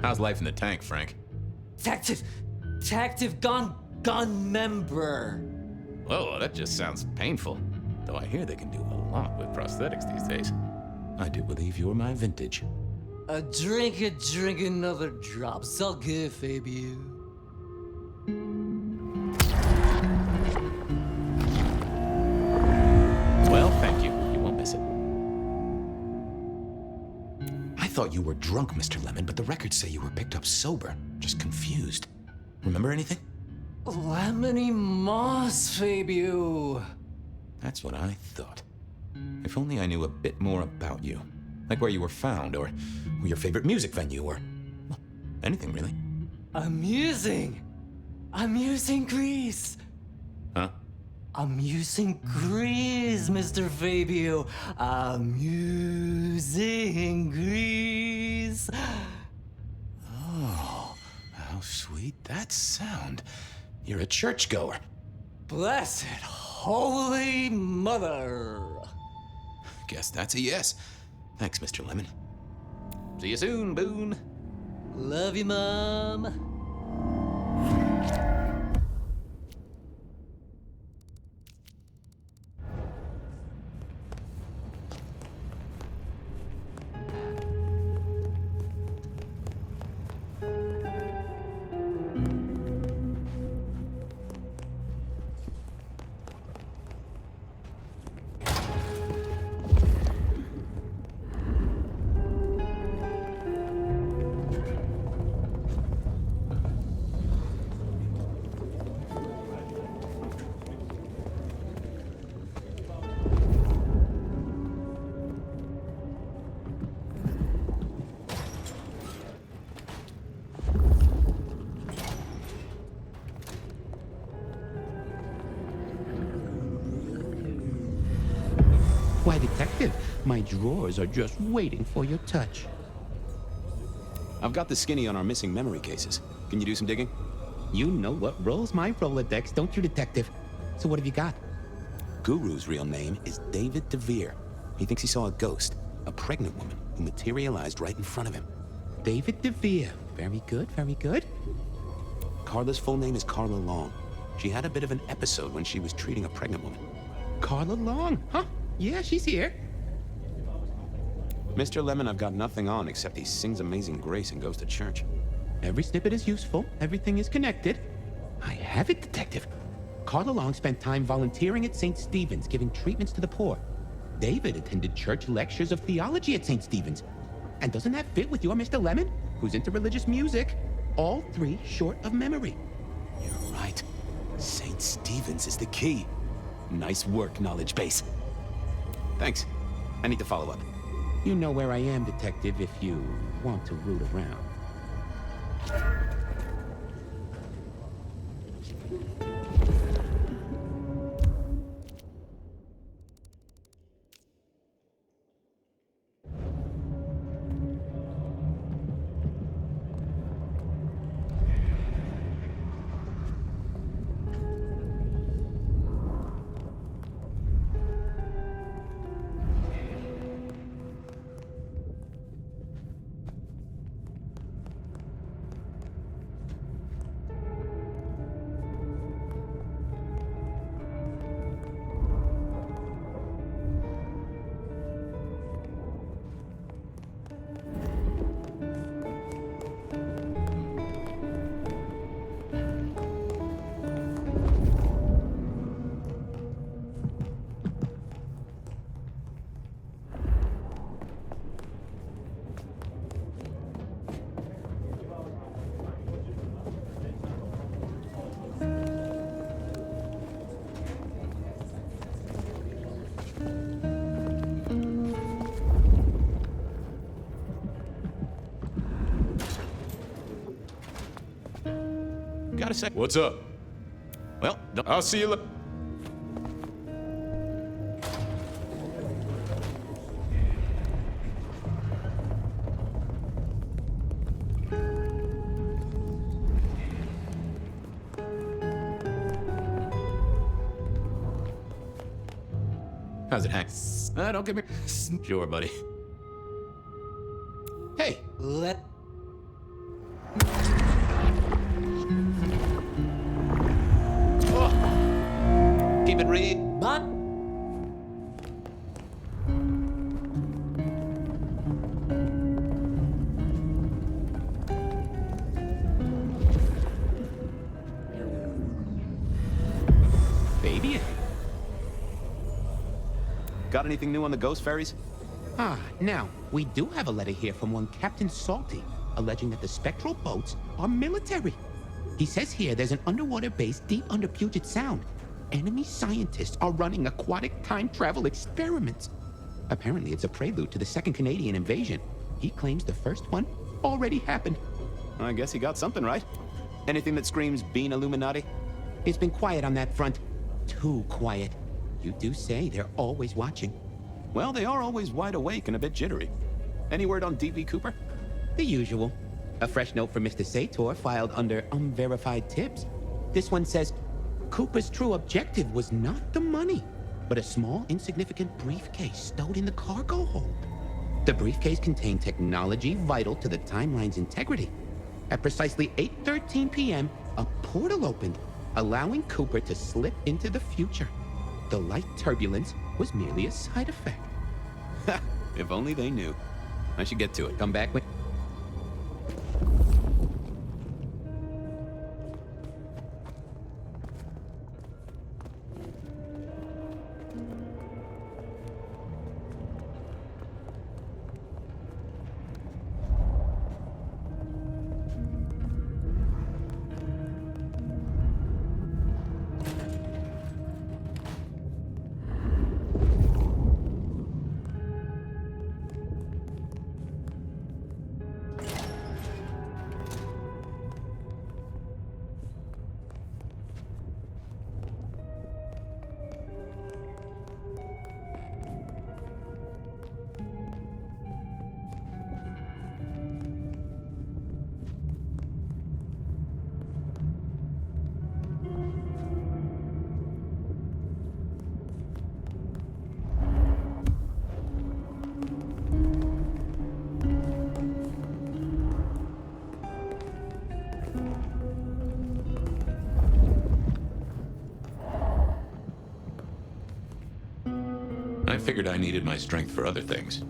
How's life in the tank, Frank? Detective gun member. Whoa, that just sounds painful. Though I hear they can do a lot with prosthetics these days. I do believe you're my vintage. A drink, another drop. So good, Fabio. Well, thank you. You won't miss it. I thought you were drunk, Mr. Lemon, but the records say you were picked up sober. Just confused. Remember anything? Lemony moss, Fabio. That's what I thought. If only I knew a bit more about you. Like where you were found, or your favorite music venue, or well, anything really. Amusing! Amusing Greece! Huh? Amusing Greece, Mr. Fabio. Amusing Greece. Oh, how sweet that sound. You're a churchgoer. Blessed Holy Mother. Guess that's a yes. Thanks, Mr. Lemon. See you soon, Boone. Love you, Mom. Why, Detective, my drawers are just waiting for your touch. I've got the skinny on our missing memory cases. Can you do some digging? You know what rolls my Rolodex, don't you, Detective? So what have you got? Guru's real name is David DeVere. He thinks he saw a ghost, a pregnant woman who materialized right in front of him. David DeVere. Very good, very good. Carla's full name is Carla Long. She had a bit of an episode when she was treating a pregnant woman. Carla Long, huh? Yeah, she's here. Mr. Lemon, I've got nothing on except he sings Amazing Grace and goes to church. Every snippet is useful. Everything is connected. I have it, Detective. Carla Long spent time volunteering at St. Stephen's, giving treatments to the poor. David attended church lectures of theology at St. Stephen's. And doesn't that fit with your Mr. Lemon, who's into religious music? All three short of memory. You're right. St. Stephen's is the key. Nice work, knowledge base. Thanks. I need to follow up. You know where I am, Detective, if you want to root around. Got a sec. What's up? Well, I'll see you later. How's it hang? Don't give me... Sure, buddy. Hey! Let... Oh. Keep it real. But... Baby. Got anything new on the ghost ferries? Now, we do have a letter here from one Captain Salty, alleging that the spectral boats are military. He says here there's an underwater base deep under Puget Sound. enemy scientists are running aquatic time travel experiments. Apparently, it's a prelude to the second Canadian invasion. He claims the first one already happened. I guess he got something right. Anything that screams Bean Illuminati? It's been quiet on that front. Too quiet. You do say they're always watching. Well, they are always wide awake and a bit jittery. Any word on D.B. Cooper? The usual. A fresh note from Mr. Sator filed under unverified tips. This one says, Cooper's true objective was not the money, but a small, insignificant briefcase stowed in the cargo hold. The briefcase contained technology vital to the timeline's integrity. At precisely 8:13 p.m., a portal opened, allowing Cooper to slip into the future. The light turbulence was merely a side effect. If only they knew. I should get to it. Come back when... I figured I needed my strength for other things.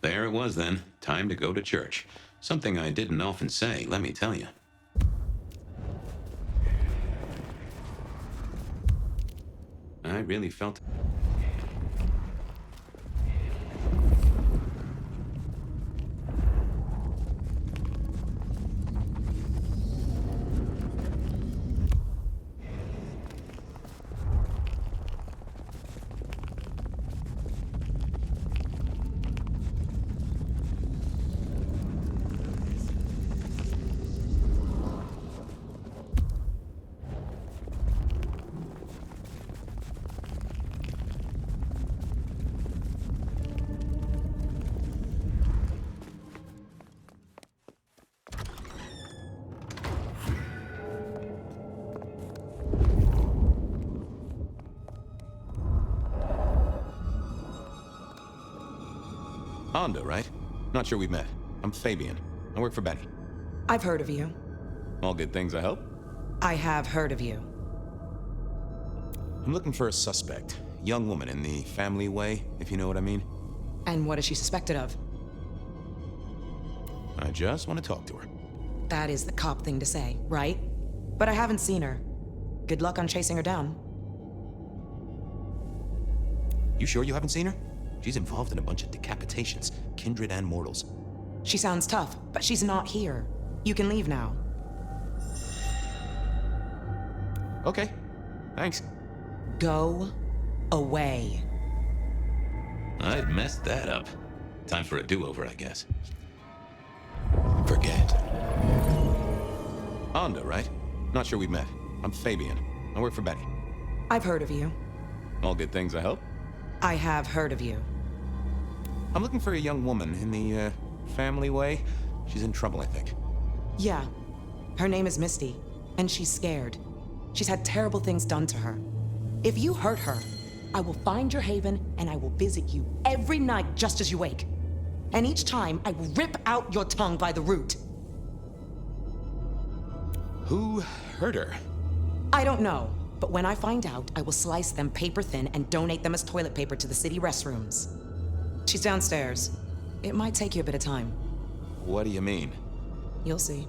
There it was then. Time to go to church. Something I didn't often say, let me tell you. I really felt... Honda, right? Not sure we've met. I'm Fabian. I work for Benny. I've heard of you. All good things, I hope? I have heard of you. I'm looking for a suspect. Young woman in the family way, if you know what I mean. And what is she suspected of? I just want to talk to her. That is the cop thing to say, right? But I haven't seen her. Good luck on chasing her down. You sure you haven't seen her? She's involved in a bunch of decapitations, kindred and mortals. She sounds tough, but she's not here. You can leave now. Okay, thanks. Go away. I'd messed that up. Time for a do-over, I guess. Forget. Honda, right? Not sure we've met. I'm Fabian. I work for Benny. I've heard of you. All good things, I hope? I have heard of you. I'm looking for a young woman in the, family way. She's in trouble, I think. Yeah. Her name is Misty, and she's scared. She's had terrible things done to her. If you hurt her, I will find your haven, and I will visit you every night just as you wake. And each time, I will rip out your tongue by the root. Who hurt her? I don't know. But when I find out, I will slice them paper thin and donate them as toilet paper to the city restrooms. She's downstairs. It might take you a bit of time. What do you mean? You'll see.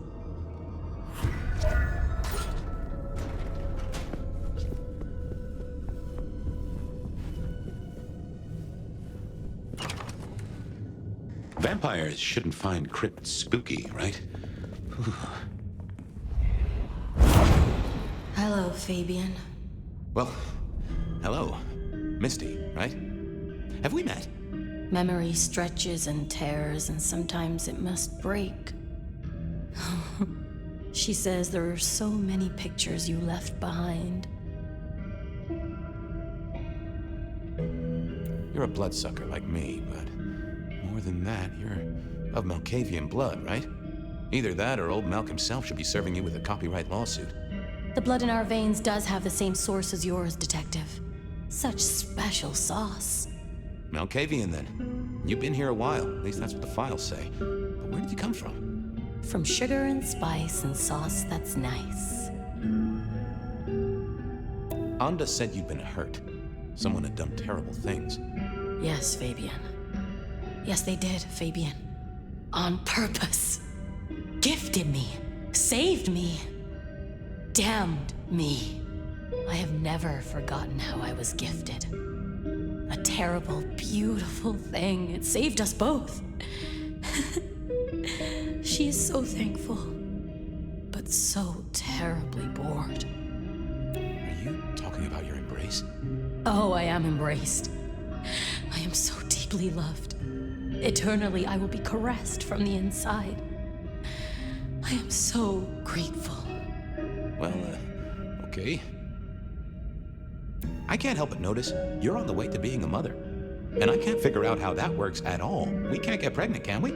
Vampires shouldn't find crypts spooky, right? Hello, Fabian. Well, hello. Misty, right? Have we met? Memory stretches and tears, and sometimes it must break. She says there are so many pictures you left behind. You're a bloodsucker like me, but more than that, you're of Malkavian blood, right? Either that or old Malk himself should be serving you with a copyright lawsuit. The blood in our veins does have the same source as yours, Detective. Such special sauce. Malkavian, then. You've been here a while, at least that's what the files say. But where did you come from? From sugar and spice and sauce that's nice. Anda said you'd been hurt. Someone had done terrible things. Yes, Fabian. Yes, they did, Fabian. On purpose. Gifted me. Saved me. Damned me. I have never forgotten how I was gifted. A terrible, beautiful thing. It saved us both. She is so thankful, but so terribly bored. Are you talking about your embrace? Oh, I am embraced. I am so deeply loved. Eternally, I will be caressed from the inside. I am so grateful. Well, okay. I can't help but notice you're on the way to being a mother. And I can't figure out how that works at all. We can't get pregnant, can we?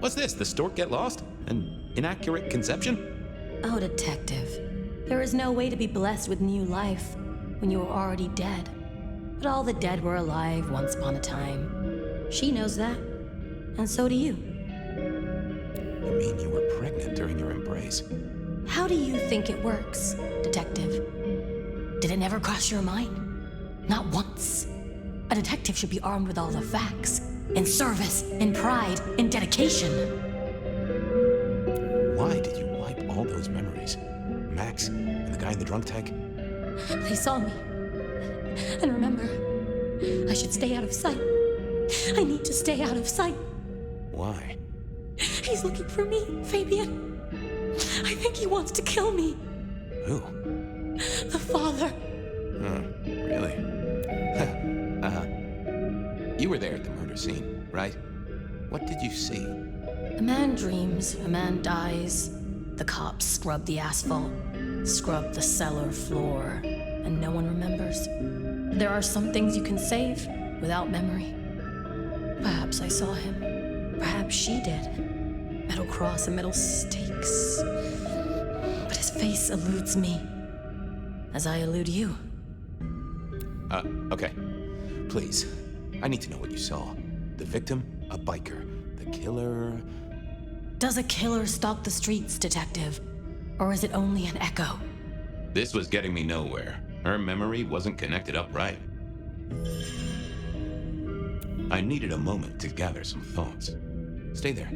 What's this, the stork get lost? An inaccurate conception? Oh, Detective. There is no way to be blessed with new life when you are already dead. But all the dead were alive once upon a time. She knows that. And so do you. You mean you were pregnant during your embrace? How do you think it works, Detective? Did it never cross your mind? Not once. A detective should be armed with all the facts. In service, in pride, in dedication. Why did you wipe all those memories? Max and the guy in the drunk tank? They saw me. And remember, I should stay out of sight. I need to stay out of sight. Why? He's looking for me, Fabian. I think he wants to kill me. Who? The father. Really? You were there at the murder scene, right? What did you see? A man dreams, a man dies. The cops scrub the asphalt, scrub the cellar floor, and no one remembers. There are some things you can save without memory. Perhaps I saw him. Perhaps she did. Metal cross and metal stakes. But his face eludes me, as I elude you. Okay. Please. I need to know what you saw. The victim, a biker. The killer... Does a killer stalk the streets, Detective? Or is it only an echo? This was getting me nowhere. Her memory wasn't connected up right. I needed a moment to gather some thoughts. Stay there.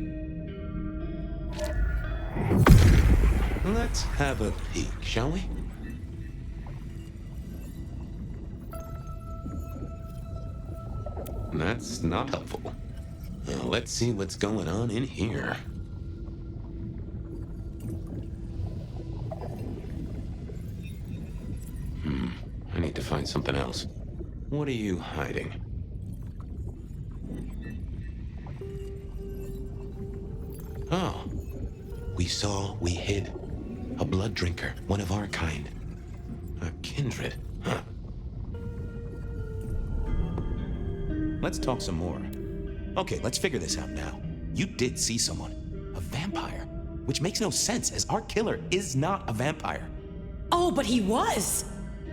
Let's have a peek, shall we? That's not helpful. Now, let's see what's going on in here. I need to find something else. What are you hiding? Oh. We saw, we hid. A blood drinker, one of our kind. A kindred, huh? Let's talk some more. Okay, let's figure this out now. You did see someone. A vampire. Which makes no sense, as our killer is not a vampire. Oh, but he was!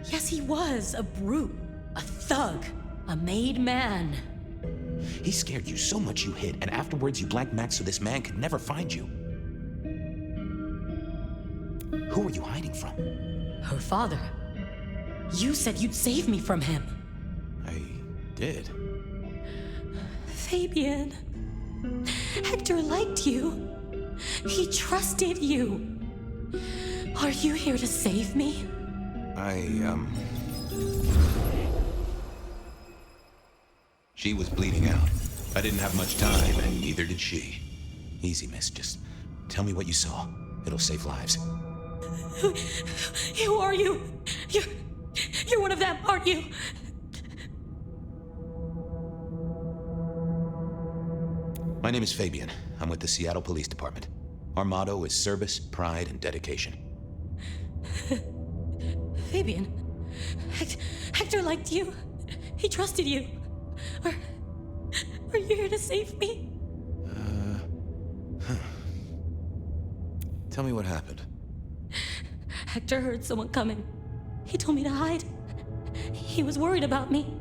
Yes, he was. A brute. A thug. A made man. He scared you so much you hid, and afterwards you blanked Max so this man could never find you. Who were you hiding from? Her father. You said you'd save me from him. I did. Fabian. Hector liked you. He trusted you. Are you here to save me? She was bleeding out. I didn't have much time, and neither did she. Easy, miss. Just tell me what you saw. It'll save lives. Who are you? You're one of them, aren't you? My name is Fabian. I'm with the Seattle Police Department. Our motto is service, pride, and dedication. Fabian, Hector liked you. He trusted you. Are you here to save me? Tell me what happened. Hector heard someone coming. He told me to hide. He was worried about me.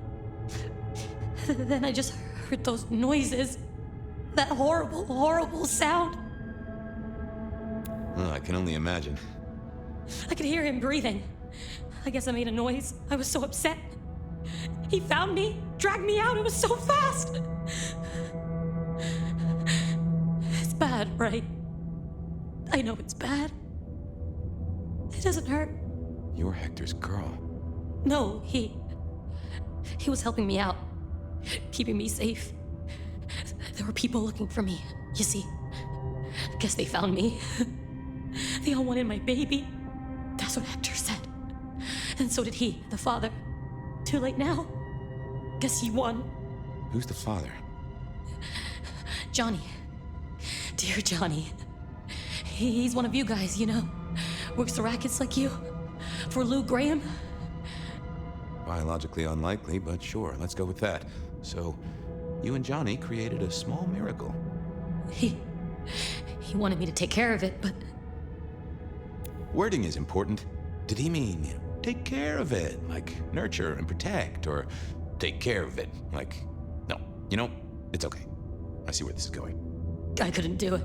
Then I just heard those noises. That horrible, horrible sound. Well, I can only imagine. I could hear him breathing. I guess I made a noise. I was so upset. He found me, dragged me out. It was so fast. It's bad, right? I know it's bad. It doesn't hurt. You're Hector's girl. No, he was helping me out, keeping me safe. There were people looking for me, you see. I guess they found me. They all wanted my baby. That's what Hector said. And so did he, the father. Too late now. Guess he won. Who's the father? Johnny. Dear Johnny. He's one of you guys, you know. Works the rackets like you. For Lou Graham. Biologically unlikely, but sure, let's go with that. So, you and Johnny created a small miracle. He wanted me to take care of it, but... Wording is important. Did he mean, take care of it, like nurture and protect, or take care of it, like, no, you know, it's okay. I see where this is going. I couldn't do it.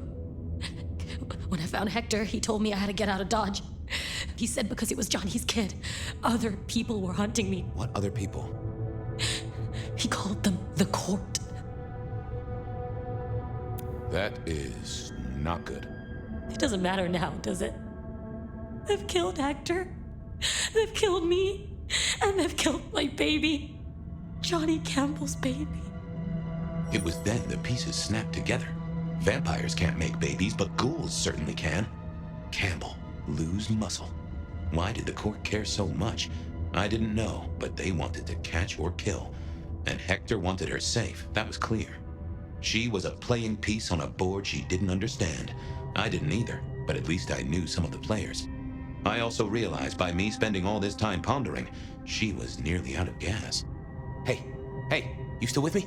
When I found Hector, he told me I had to get out of Dodge. He said because it was Johnny's kid, other people were hunting me. What other people? He called them the court. That is not good. It doesn't matter now, does it? They've killed Hector. They've killed me. And they've killed my baby. Johnny Campbell's baby. It was then the pieces snapped together. Vampires can't make babies, but ghouls certainly can. Campbell, lose muscle. Why did the court care so much? I didn't know, but they wanted to catch or kill. And Hector wanted her safe, that was clear. She was a playing piece on a board she didn't understand. I didn't either, but at least I knew some of the players. I also realized by me spending all this time pondering, she was nearly out of gas. Hey, you still with me?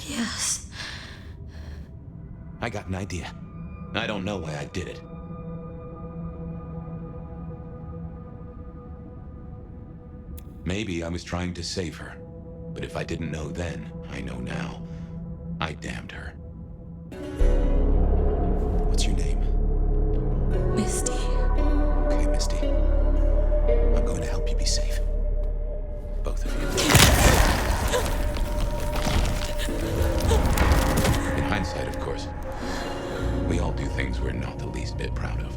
Yes. I got an idea. I don't know why I did it. Maybe I was trying to save her. But if I didn't know then, I know now. I damned her. What's your name? Misty. Okay, Misty. I'm going to help you be safe. Both of you. In hindsight, of course. We all do things we're not the least bit proud of.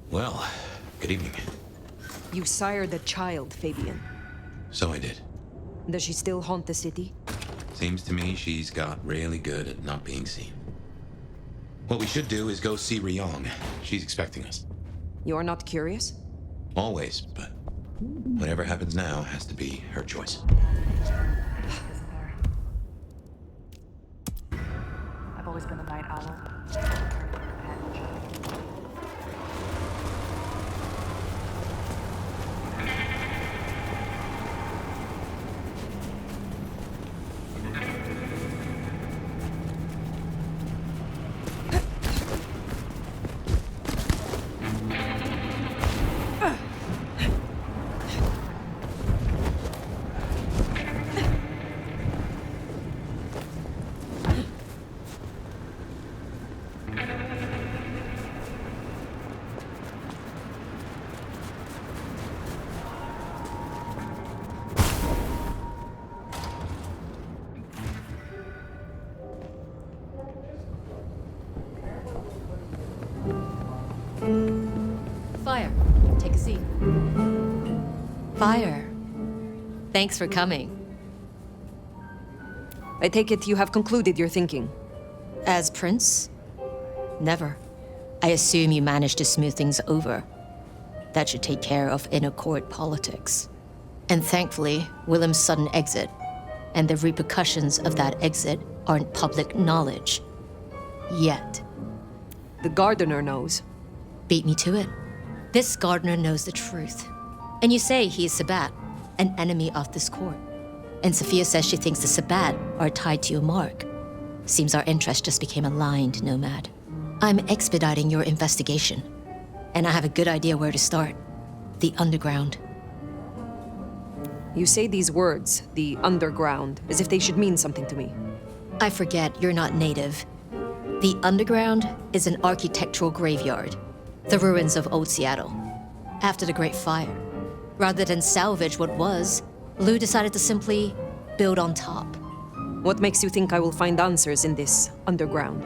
Well, good evening. You sired a child, Fabian. So I did. Does she still haunt the city? Seems to me she's got really good at not being seen. What we should do is go see Ryong. She's expecting us. You're not curious? Always, but whatever happens now has to be her choice. I've always been a night owl. Take a seat. Fire. Thanks for coming. I take it you have concluded your thinking. As prince? Never. I assume you managed to smooth things over. That should take care of inner court politics. And thankfully, Willem's sudden exit and the repercussions of that exit aren't public knowledge. Yet. The gardener knows. Beat me to it. This gardener knows the truth. And you say he is Sabbat, an enemy of this court. And Sophia says she thinks the Sabbat are tied to your mark. Seems our interests just became aligned, Nomad. I'm expediting your investigation. And I have a good idea where to start. The underground. You say these words, the underground, as if they should mean something to me. I forget you're not native. The underground is an architectural graveyard. The ruins of old Seattle. After the Great Fire. Rather than salvage what was, Lou decided to simply build on top. What makes you think I will find answers in this underground?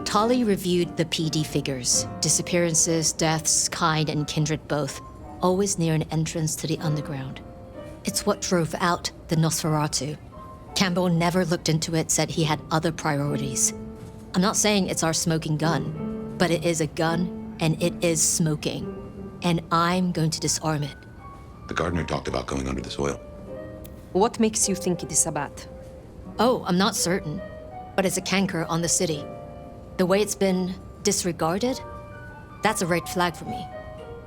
Tali reviewed the PD figures. Disappearances, deaths, kind and kindred both. Always near an entrance to the underground. It's what drove out the Nosferatu. Campbell never looked into it, said he had other priorities. I'm not saying it's our smoking gun, but it is a gun, and it is smoking. And I'm going to disarm it. The gardener talked about going under the soil. What makes you think it is Sabbat? Oh, I'm not certain, but it's a canker on the city. The way it's been disregarded, that's a red flag for me.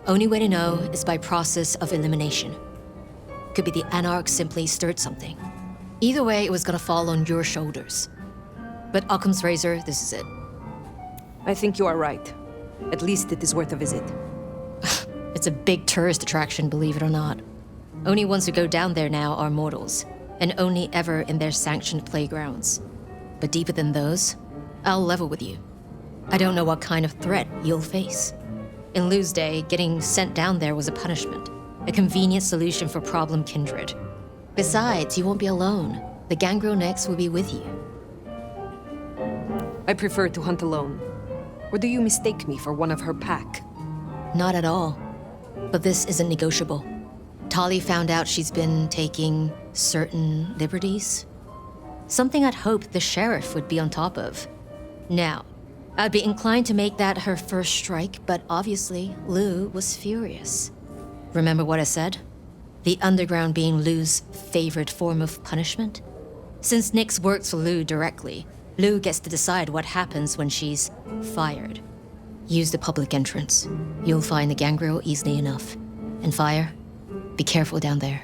Only way to know is by process of elimination. Could be the Anarch simply stirred something. Either way, it was gonna fall on your shoulders. But Occam's razor, this is it. I think you are right. At least it is worth a visit. It's a big tourist attraction, believe it or not. Only ones who go down there now are mortals, and only ever in their sanctioned playgrounds. But deeper than those, I'll level with you. I don't know what kind of threat you'll face. In Lou's day, getting sent down there was a punishment, a convenient solution for problem kindred. Besides, you won't be alone. The gangrel next will be with you. I prefer to hunt alone. Or do you mistake me for one of her pack? Not at all. But this isn't negotiable. Tali found out she's been taking certain liberties. Something I'd hoped the sheriff would be on top of. Now, I'd be inclined to make that her first strike, but obviously, Lou was furious. Remember what I said? The underground being Lou's favorite form of punishment? Since Nyx works for Lou directly, Lou gets to decide what happens when she's fired. Use the public entrance. You'll find the gangrel easily enough. And Fire, be careful down there.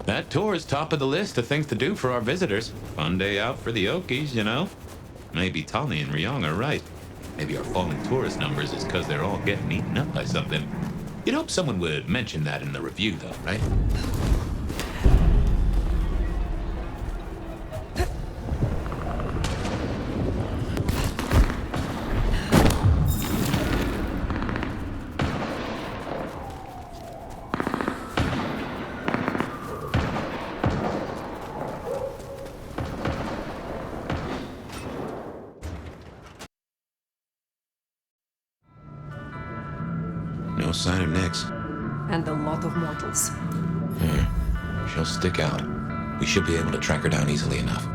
That tour is top of the list of things to do for our visitors. Fun day out for the Okies, you know? Maybe Tali and Ryong are right. Maybe our falling tourist numbers is because they're all getting eaten up by something. You'd hope someone would mention that in the review, though, right? No sign of Nyx. And a lot of mortals. She'll stick out. We should be able to track her down easily enough.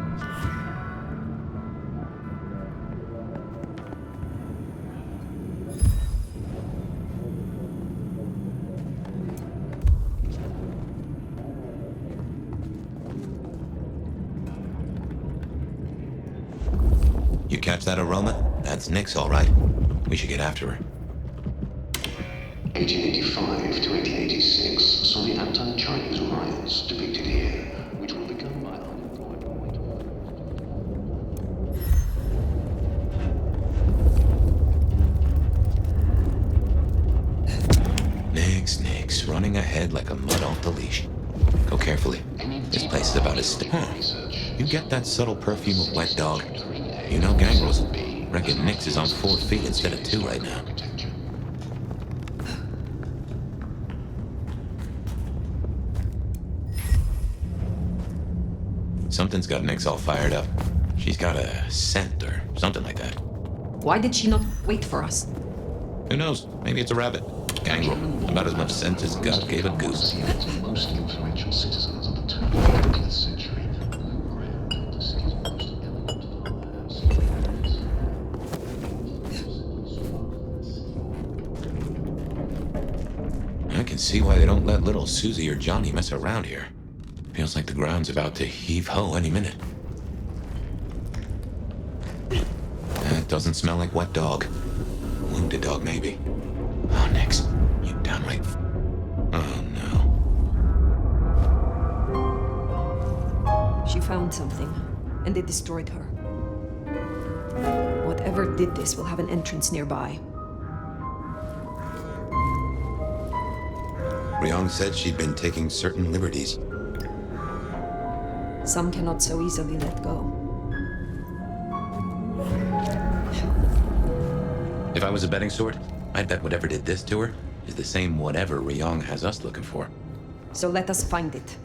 You catch that aroma? That's Nyx, all right. We should get after her. 1885 to 1886 saw the anti-Chinese riots depicted here, which will become by unemployment. a leash. Go carefully. This place is about as You get that subtle perfume of wet dog. You know gangrels. Reckon Nix is on 4 feet instead of 2 right now. Something's got Nix all fired up. She's got a scent or something like that. Why did she not wait for us? Who knows? Maybe it's a rabbit. Gangrel. About as much scent as God gave a goose. Most influential citizens of the turn of the 20th century. I can see why they don't let little Susie or Johnny mess around here. Feels like the ground's about to heave-ho any minute. That doesn't smell like wet dog. Wounded dog, maybe. Oh, Nix, you downright... Oh, no. She found something, and it destroyed her. Whatever did this will have an entrance nearby. Ryong said she'd been taking certain liberties. Some cannot so easily let go. If I was a betting sort, I'd bet whatever did this to her is the same whatever Ryong has us looking for. So let us find it.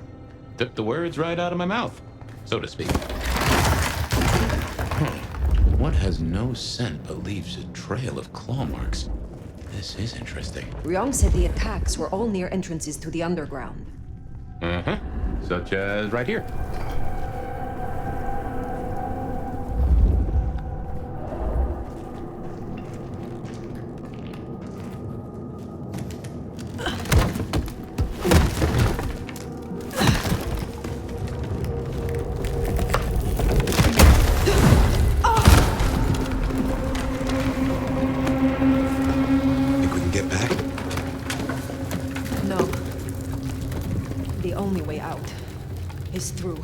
Took the words right out of my mouth, so to speak. What has no scent but leaves a trail of claw marks? This is interesting. Ryong said the attacks were all near entrances to the underground. Uh-huh. Such as right here. Through.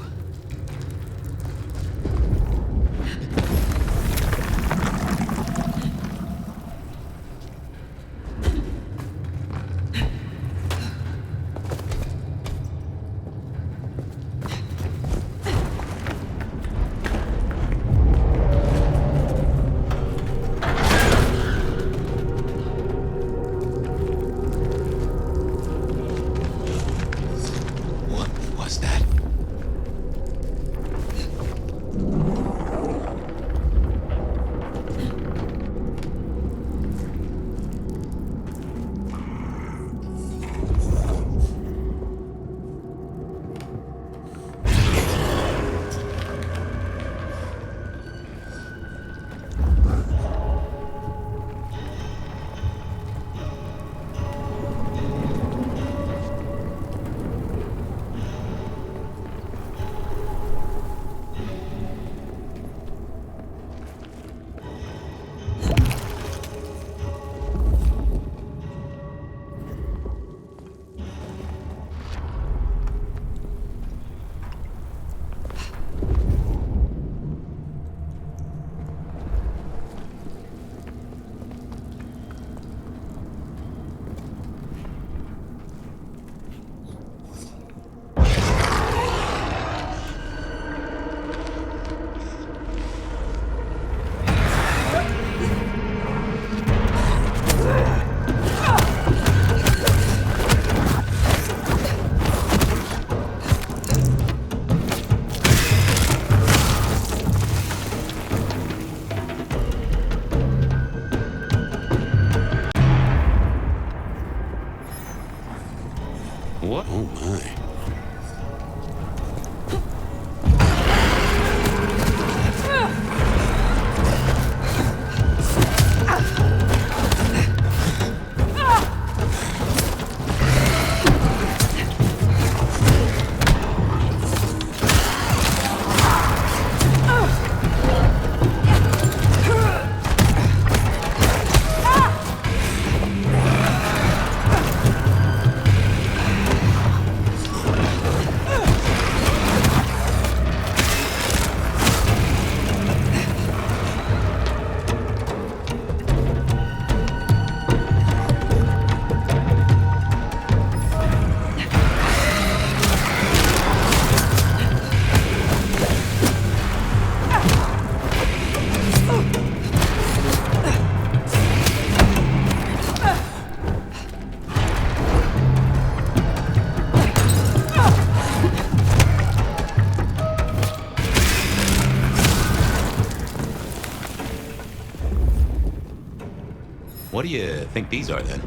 What do you think these are, then?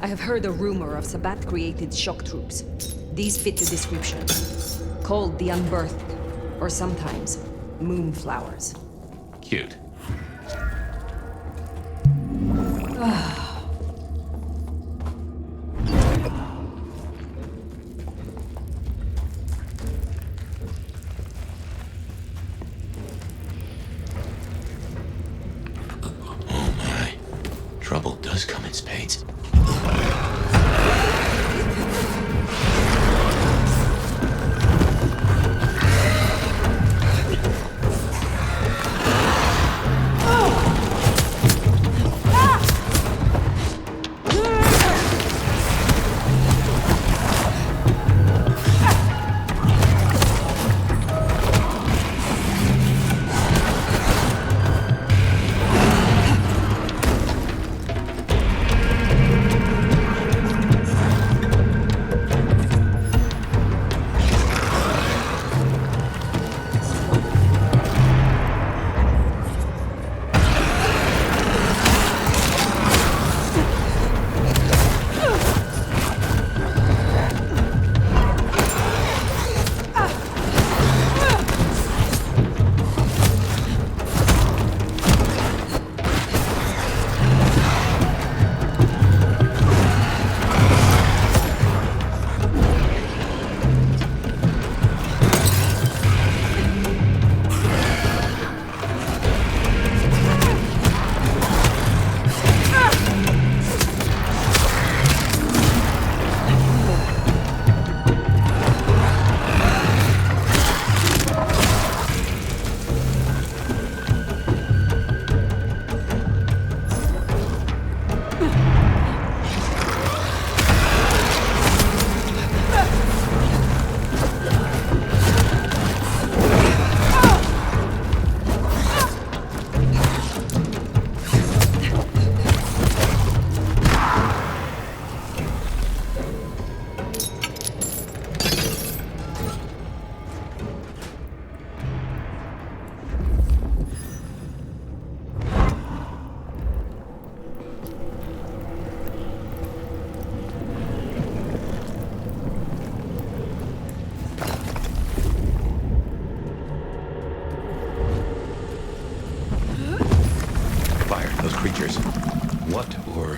I have heard a rumor of Sabbath-created shock troops. These fit the description. Called the Unbirthed, or sometimes Moonflowers. Cute. Trouble does come in spades.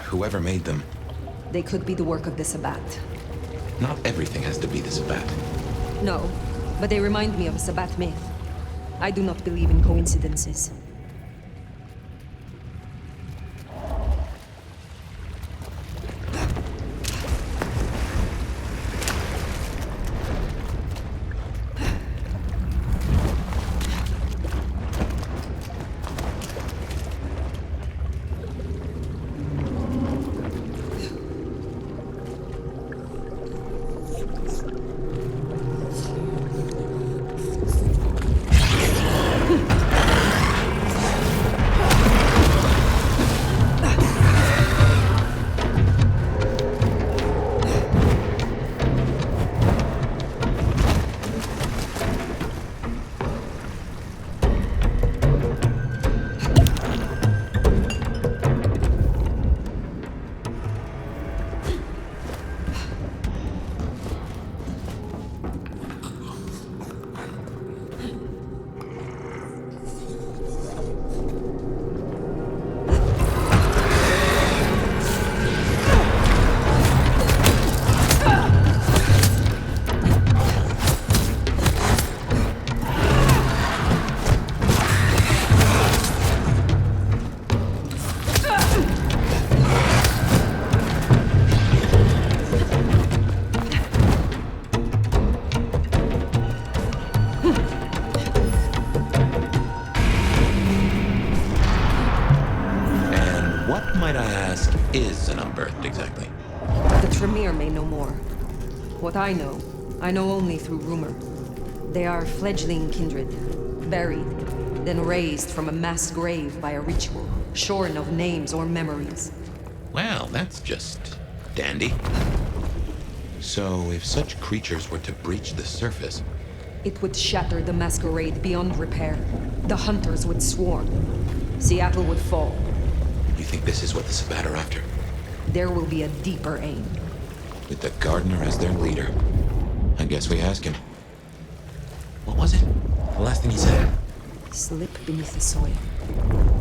Whoever made them. They could be the work of the Sabbath. Not everything has to be the Sabbath. No, but they remind me of a Sabbath myth. I do not believe in coincidences. Is an Unbirthed, exactly? The Tremere may know more. What I know only through rumor. They are fledgling kindred, buried, then raised from a mass grave by a ritual, shorn of names or memories. Well, that's just dandy. So, if such creatures were to breach the surface... It would shatter the Masquerade beyond repair. The hunters would swarm. Seattle would fall. You think this is what the Sabbat are after? There will be a deeper aim. With the gardener as their leader. I guess we ask him. What was it? The last thing he said? Slip beneath the soil.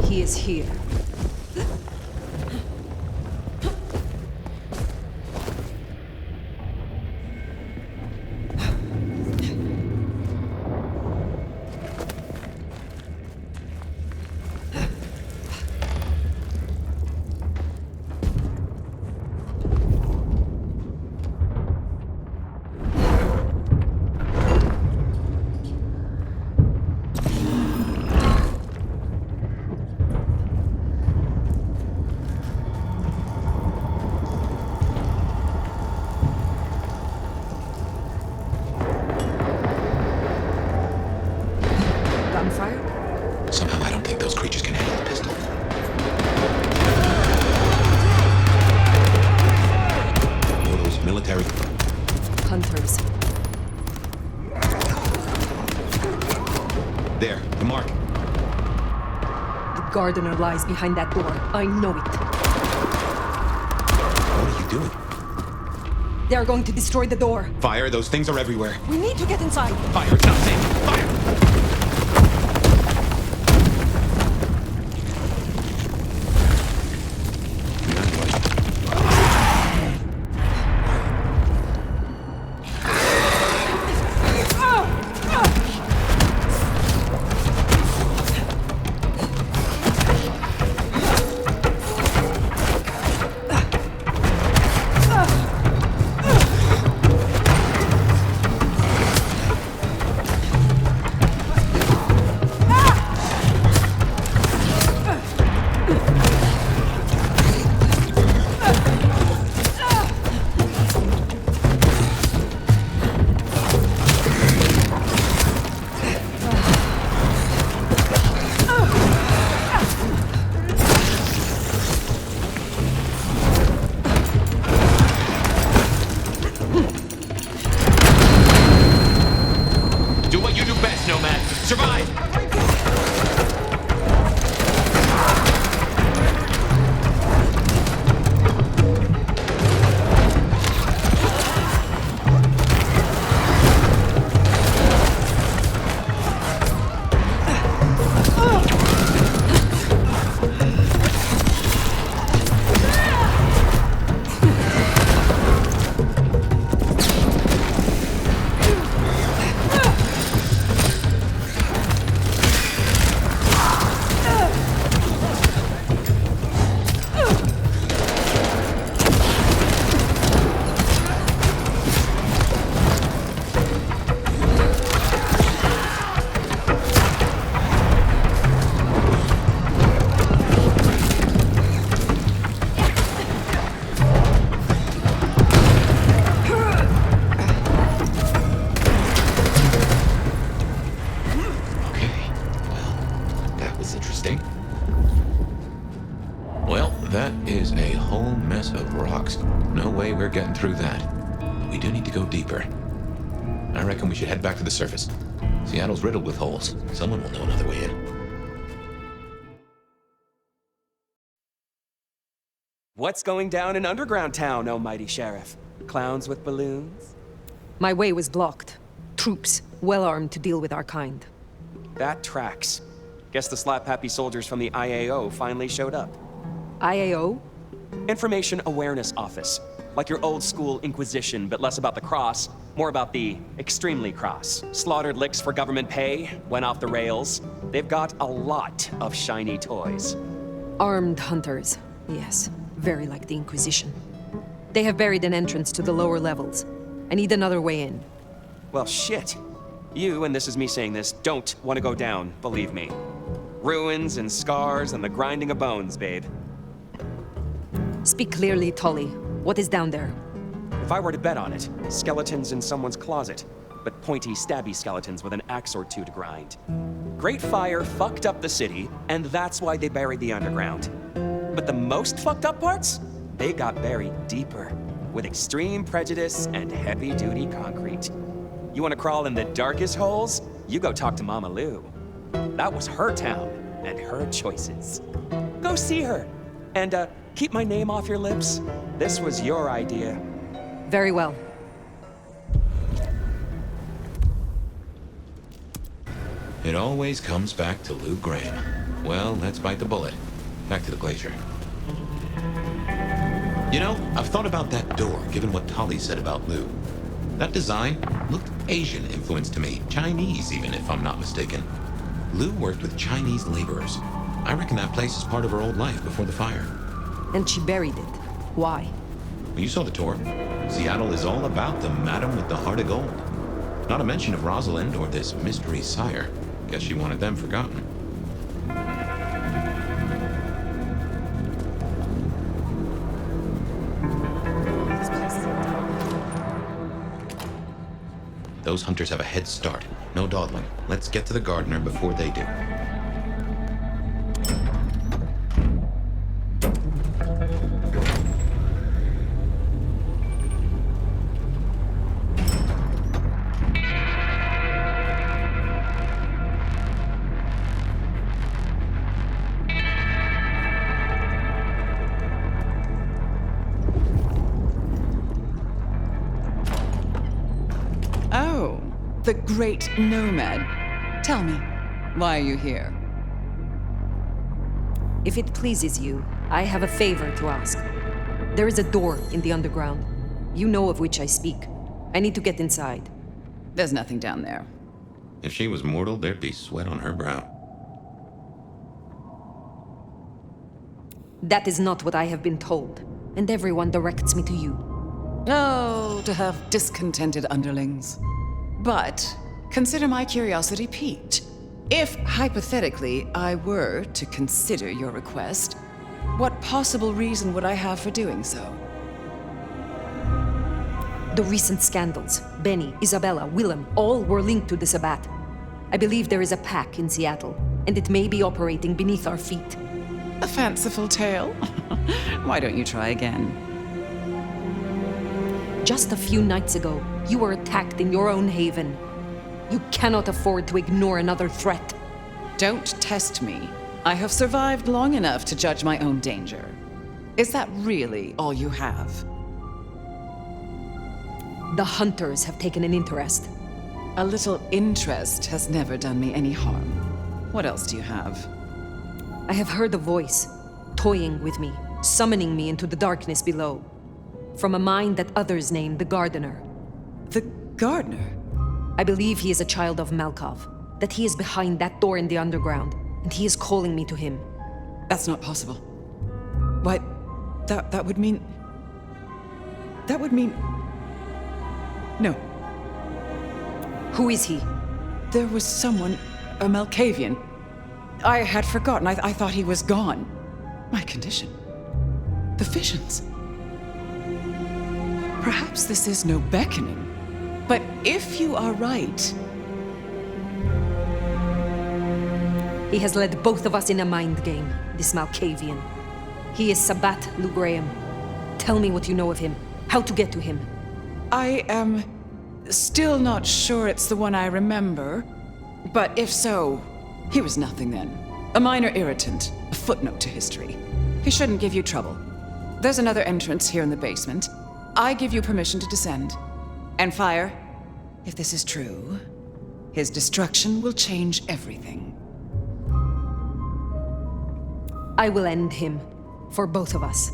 He is here. Somehow I don't think those creatures can handle a pistol. What are those military? Hunters. There, the mark. The gardener lies behind that door. I know it. What are you doing? They are going to destroy the door. Fire, those things are everywhere. We need to get inside. Fire, it's not safe. Fire! Getting through that. We do need to go deeper. I reckon we should head back to the surface. Seattle's riddled with holes. Someone will know another way in. What's going down in Underground Town, oh mighty sheriff? Clowns with balloons? My way was blocked. Troops, well armed to deal with our kind. That tracks. Guess the slap-happy soldiers from the IAO finally showed up. IAO? Information Awareness Office. Like your old school Inquisition, but less about the cross, more about the extremely cross. Slaughtered licks for government pay, went off the rails. They've got a lot of shiny toys. Armed hunters, yes. Very like the Inquisition. They have buried an entrance to the lower levels. I need another way in. Well, shit. You, and this is me saying this, don't want to go down, believe me. Ruins and scars and the grinding of bones, babe. Speak clearly, Tully. What is down there? If I were to bet on it, skeletons in someone's closet, but pointy, stabby skeletons with an axe or two to grind. Great Fire fucked up the city, and that's why they buried the underground. But the most fucked up parts? They got buried deeper, with extreme prejudice and heavy-duty concrete. You want to crawl in the darkest holes? You go talk to Mama Lou. That was her town, and her choices. Go see her. And, keep my name off your lips. This was your idea. Very well. It always comes back to Lou Graham. Well, let's bite the bullet. Back to the glacier. You know, I've thought about that door, given what Tali said about Lou. That design looked Asian influenced to me. Chinese, even, if I'm not mistaken. Lou worked with Chinese laborers. I reckon that place is part of her old life before the fire. And she buried it. Why? You saw the tour. Seattle is all about the madam with the heart of gold. Not a mention of Rosalind or this mystery sire. Guess she wanted them forgotten. Those hunters have a head start. No dawdling. Let's get to the gardener before they do. Oh, the great nomad. Tell me, why are you here? If it pleases you, I have a favor to ask. There is a door in the underground. You know of which I speak. I need to get inside. There's nothing down there. If she was mortal, there'd be sweat on her brow. That is not what I have been told, and everyone directs me to you. Oh, to have discontented underlings. But consider my curiosity piqued. If, hypothetically, I were to consider your request, what possible reason would I have for doing so? The recent scandals, Benny, Isabella, Willem, all were linked to the Sabbat. I believe there is a pack in Seattle, and it may be operating beneath our feet. A fanciful tale? Why don't you try again? Just a few nights ago, you were attacked in your own haven. You cannot afford to ignore another threat. Don't test me. I have survived long enough to judge my own danger. Is that really all you have? The hunters have taken an interest. A little interest has never done me any harm. What else do you have? I have heard a voice, toying with me, summoning me into the darkness below. From a mind that others name the Gardener. The Gardener? I believe he is a child of Malkov, that he is behind that door in the underground, and he is calling me to him. That's not possible. Why, that would mean... That would mean... No. Who is he? There was someone, a Malkavian. I had forgotten. I thought he was gone. My condition. The visions. Perhaps this is no beckoning. But if you are right... He has led both of us in a mind game, this Malkavian. He is Sabbat Lou Graham. Tell me what you know of him. How to get to him. I am still not sure it's the one I remember. But if so, he was nothing then. A minor irritant, a footnote to history. He shouldn't give you trouble. There's another entrance here in the basement. I give you permission to descend. And fire, if this is true, his destruction will change everything. I will end him, for both of us.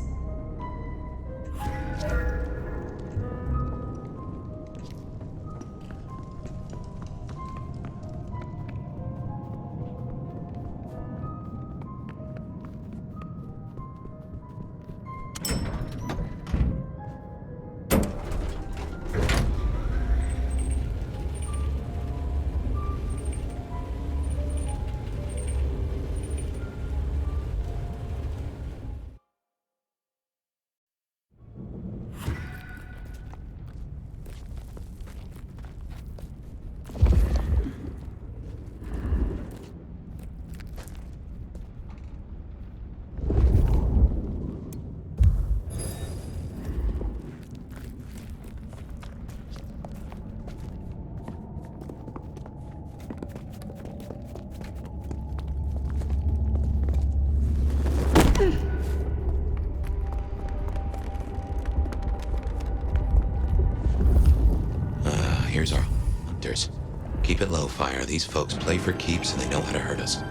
Keep it low, Fire. These folks play for keeps and they know how to hurt us.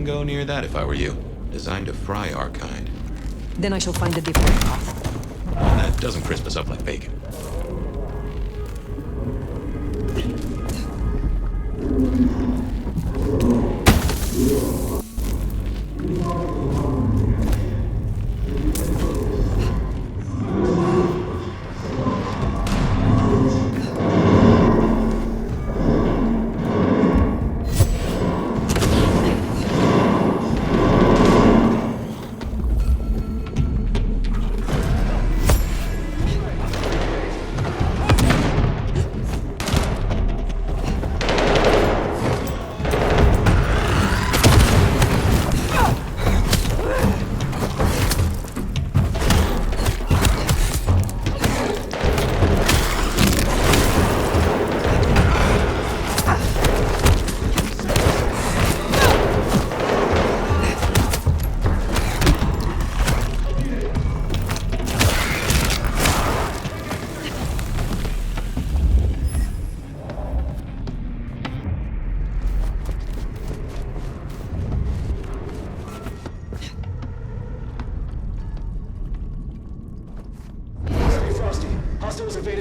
Go near that if I were you. Designed to fry our kind. Then I shall find a different path. That doesn't crisp us up like bacon.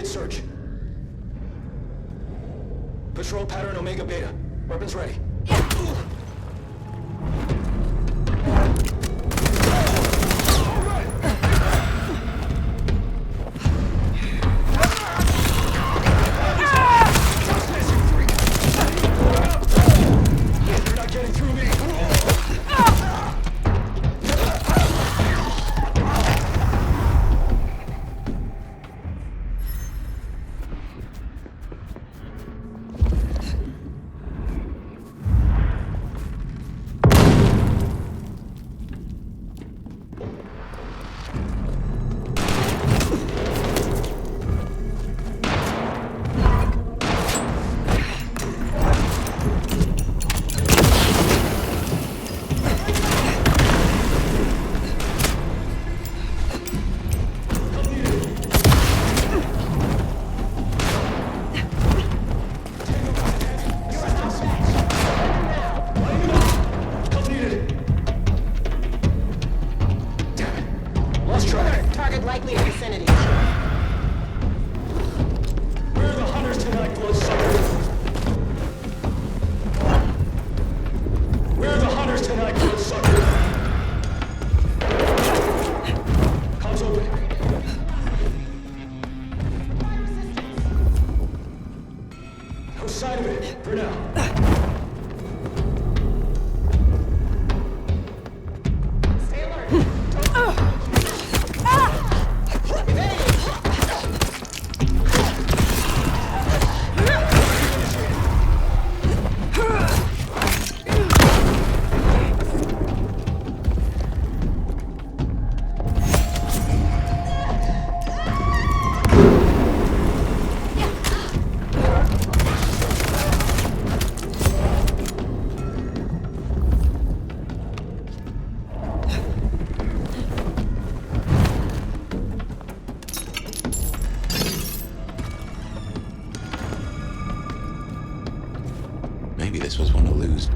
Search. Patrol pattern Omega Beta. Weapons ready.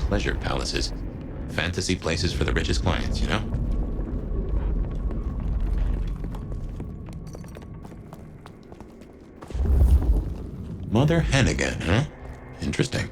pleasure palaces. Fantasy places for the richest clients, you know? Mother Hennigan, huh? Interesting.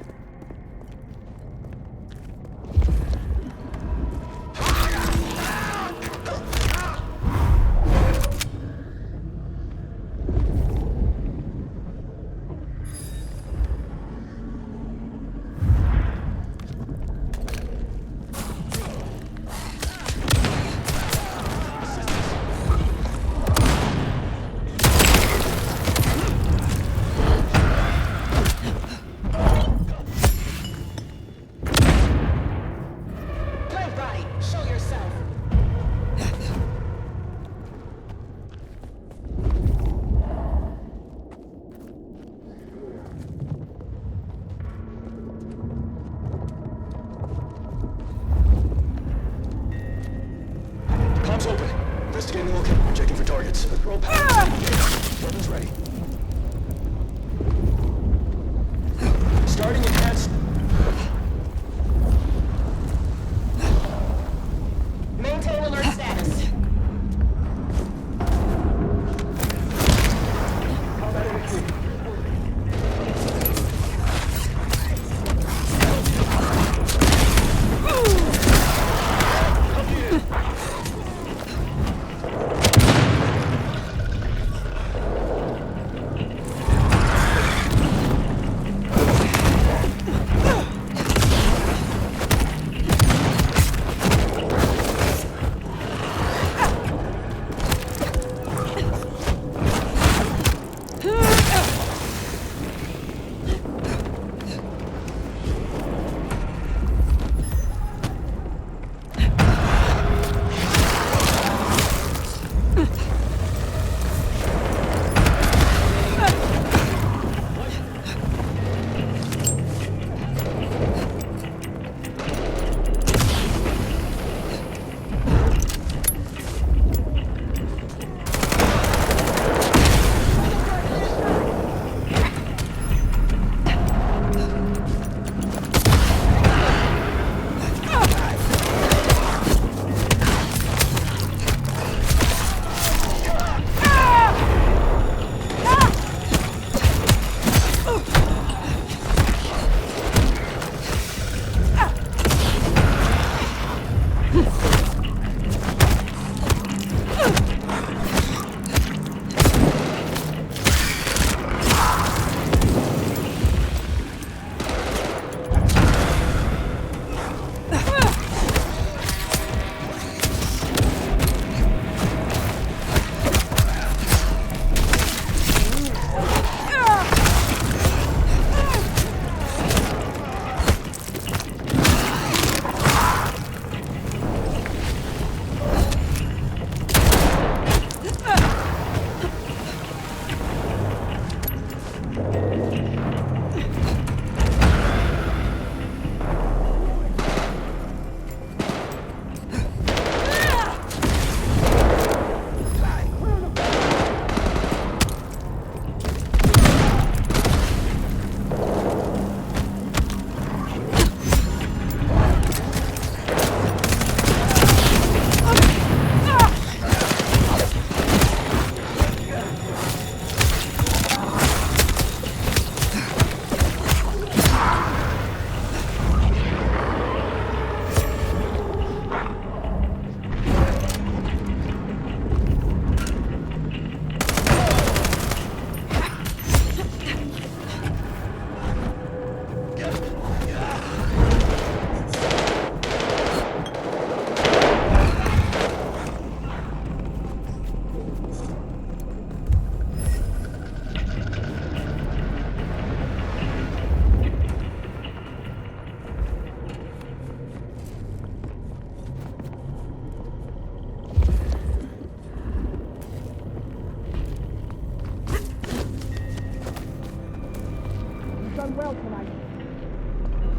well tonight.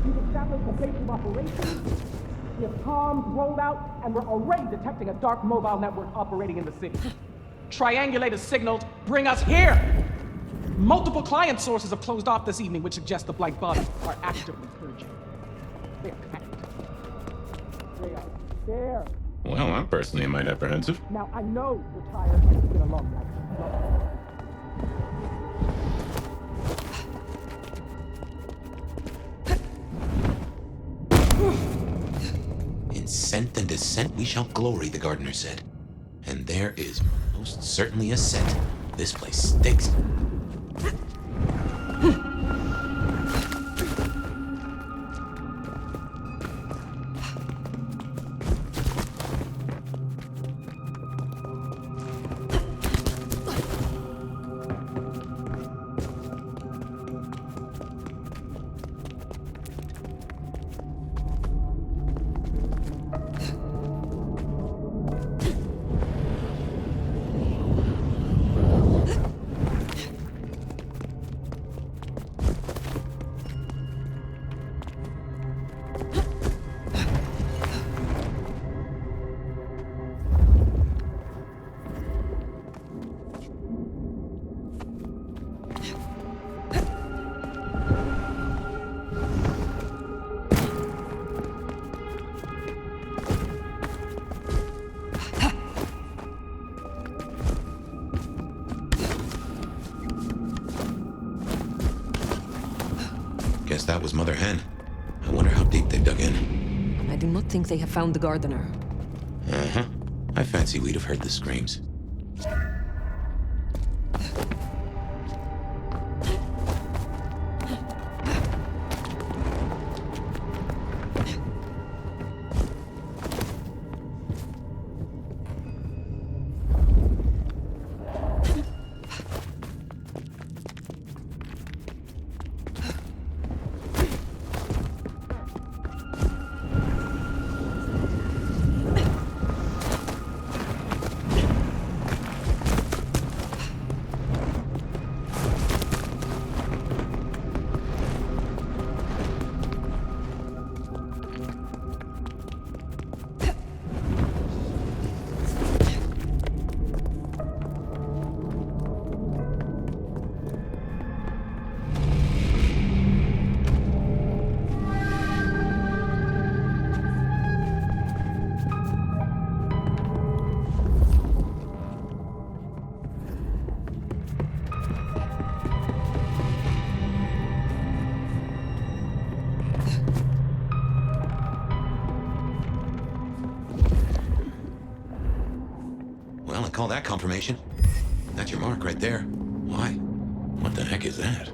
We've established a base of operations. We have comms rolled out, and we're already detecting a dark mobile network operating in the city. Triangulated signals bring us here! Multiple client sources have closed off this evening, which suggests the Blight bodies are actively purging. There. Well, I'm personally a mite apprehensive. Now, I know you're tired. It's been a long night. In scent and descent we shall glory, the gardener said. And there is most certainly a scent. This place stinks. Guess that was Mother Hen. I wonder how deep they've dug in. I do not think they have found the gardener. Uh-huh. I fancy we'd have heard the screams. Well, I call that confirmation. That's your mark right there. Why? What the heck is that?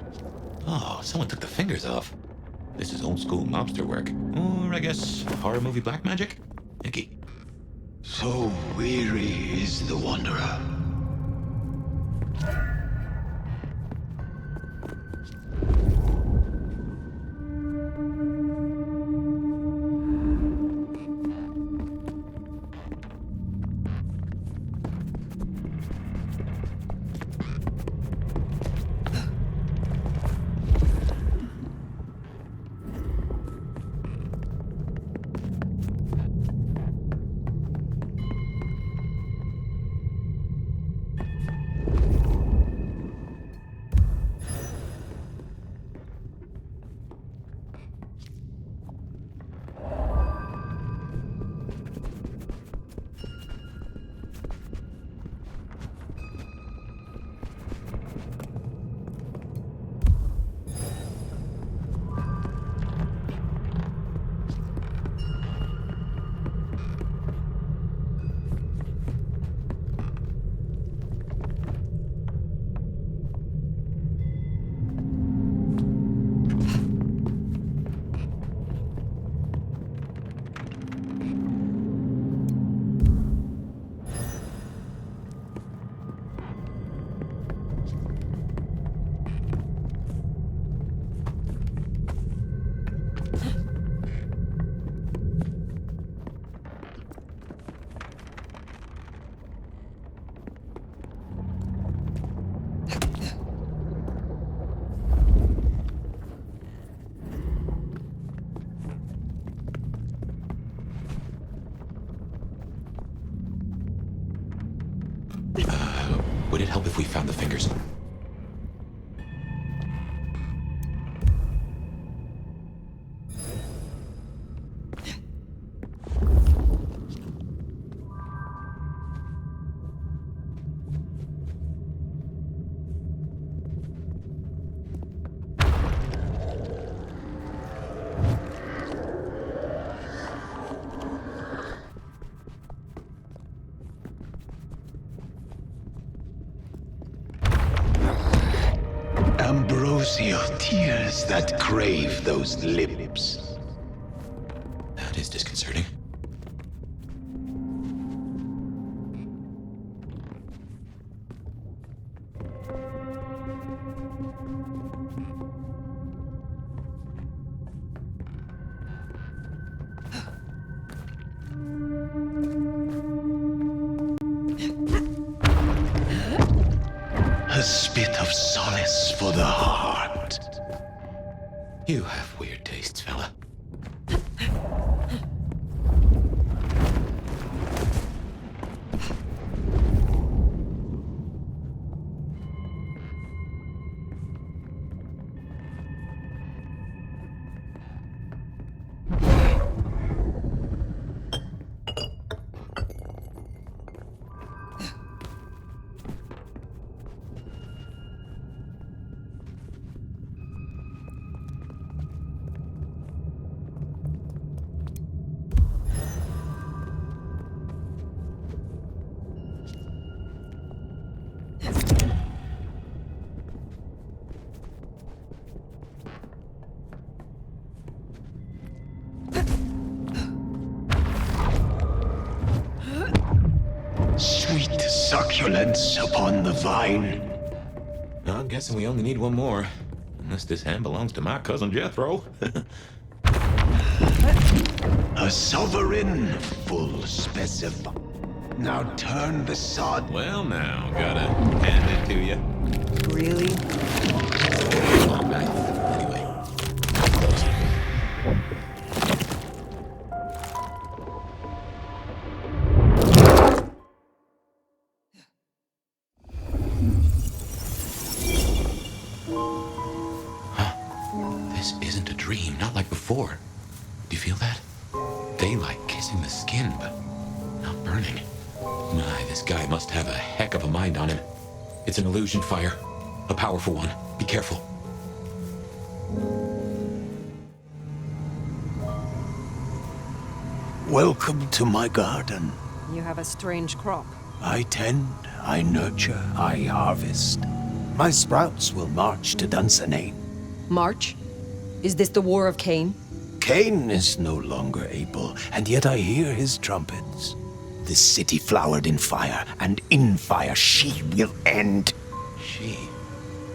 Oh, someone took the fingers off. This is old school mobster work. Or, I guess, horror movie black magic? Icky. So weary is the wanderer. Would it help if we found the fingers? was your tears that crave those lips. That is disconcerting. A spit of solace for the heart. You have weird tastes, fella. Sweet succulence upon the vine. I'm guessing we only need one more. Unless this hand belongs to my cousin Jethro. A sovereign full specif. Now turn the sod. Well, now, gotta hand it to you. Really? Anyway. This isn't a dream, not like before. Do you feel that? Daylight kissing the skin, but not burning. My, this guy must have a heck of a mind on him. It's an illusion fire. A powerful one. Be careful. Welcome to my garden. You have a strange crop. I tend, I nurture, I harvest. My sprouts will march to Dunsinane. March? Is this the War of Cain? Cain is no longer able, and yet I hear his trumpets. The city flowered in fire, and in fire she will end. She?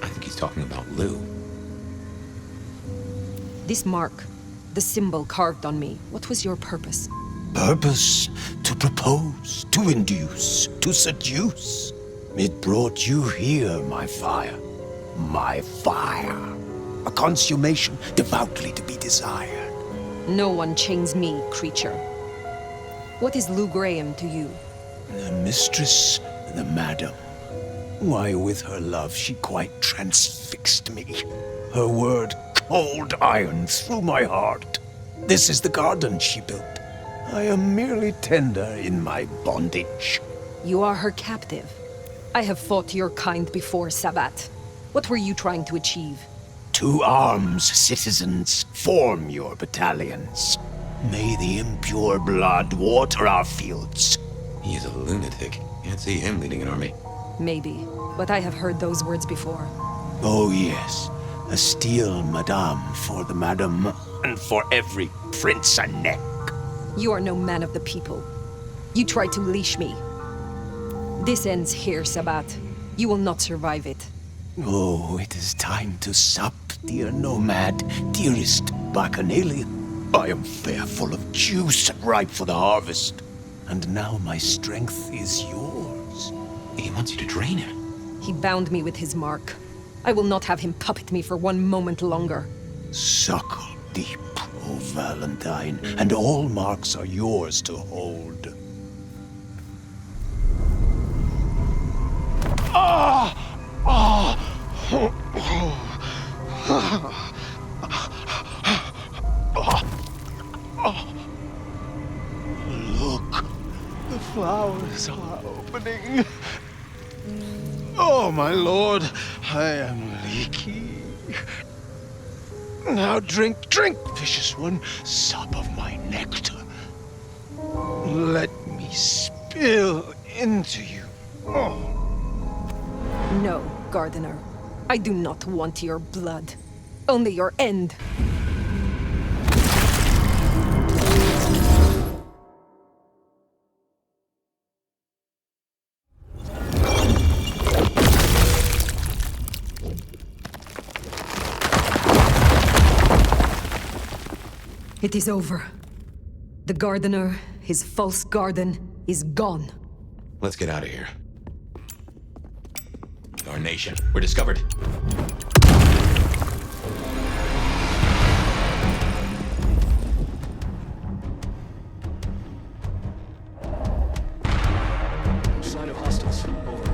I think he's talking about Lou. This mark, the symbol carved on me, what was your purpose? Purpose? To propose, to induce, to seduce. It brought you here, my fire. My fire. A consummation devoutly to be desired. No one chains me, creature. What is Lou Graham to you? The mistress, the madam. Why, with her love, she quite transfixed me. Her word, cold iron through my heart. This is the garden she built. I am merely tender in my bondage. You are her captive. I have fought your kind before, Sabbat. What were you trying to achieve? To arms, citizens, form your battalions. May the impure blood water our fields. He is a lunatic. Can't see him leading an army. Maybe, but I have heard those words before. Oh yes, a steel madame for the madam, and for every prince a neck. You are no man of the people. You tried to leash me. This ends here, Sabbat. You will not survive it. Oh, it is time to sup, dear nomad, dearest bacchanalian. I am fair full of juice and ripe for the harvest. And now my strength is yours. He wants you to drain him. He bound me with his mark. I will not have him puppet me for one moment longer. Suckle deep, O Valentine, and all marks are yours to hold. Ah! Ah! Look, the flowers are opening. Oh, my lord, I am leaky. Now drink, drink, vicious one, sup of my nectar. Let me spill into you. Oh. No, gardener. I do not want your blood. Only your end. It is over. The gardener, his false garden, is gone. Let's get out of here. Darnation, we're discovered. Sign of hostiles. Over.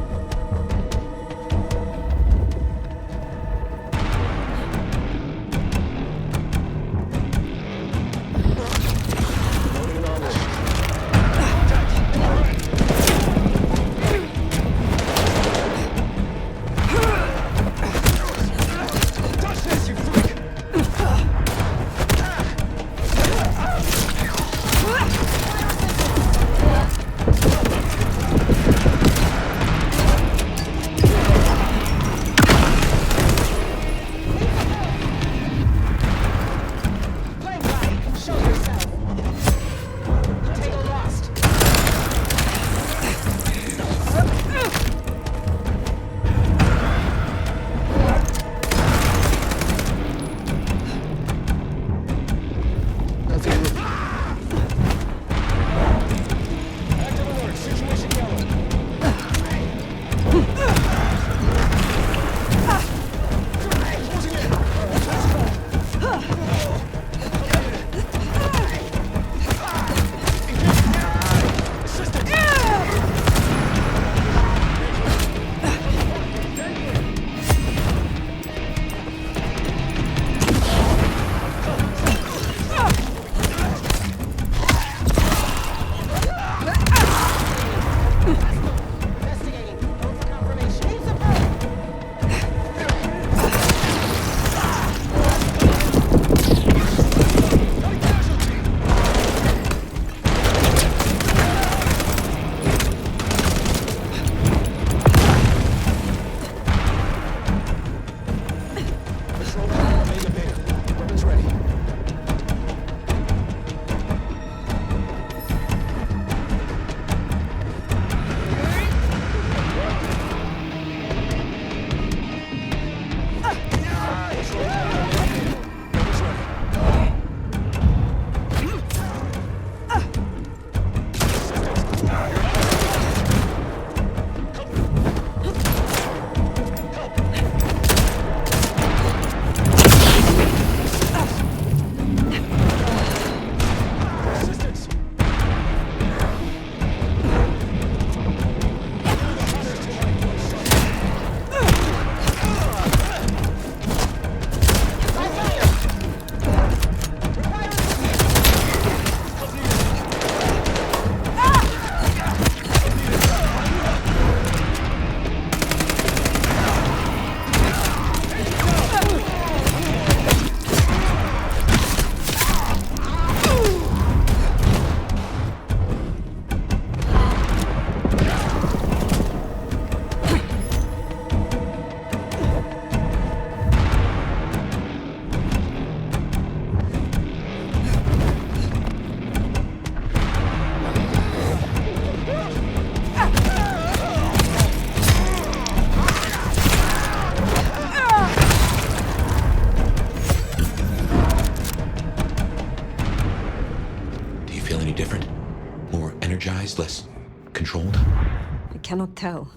Less controlled? I cannot tell.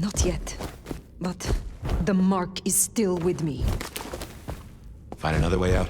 Not yet. But the mark is still with me. Find another way out?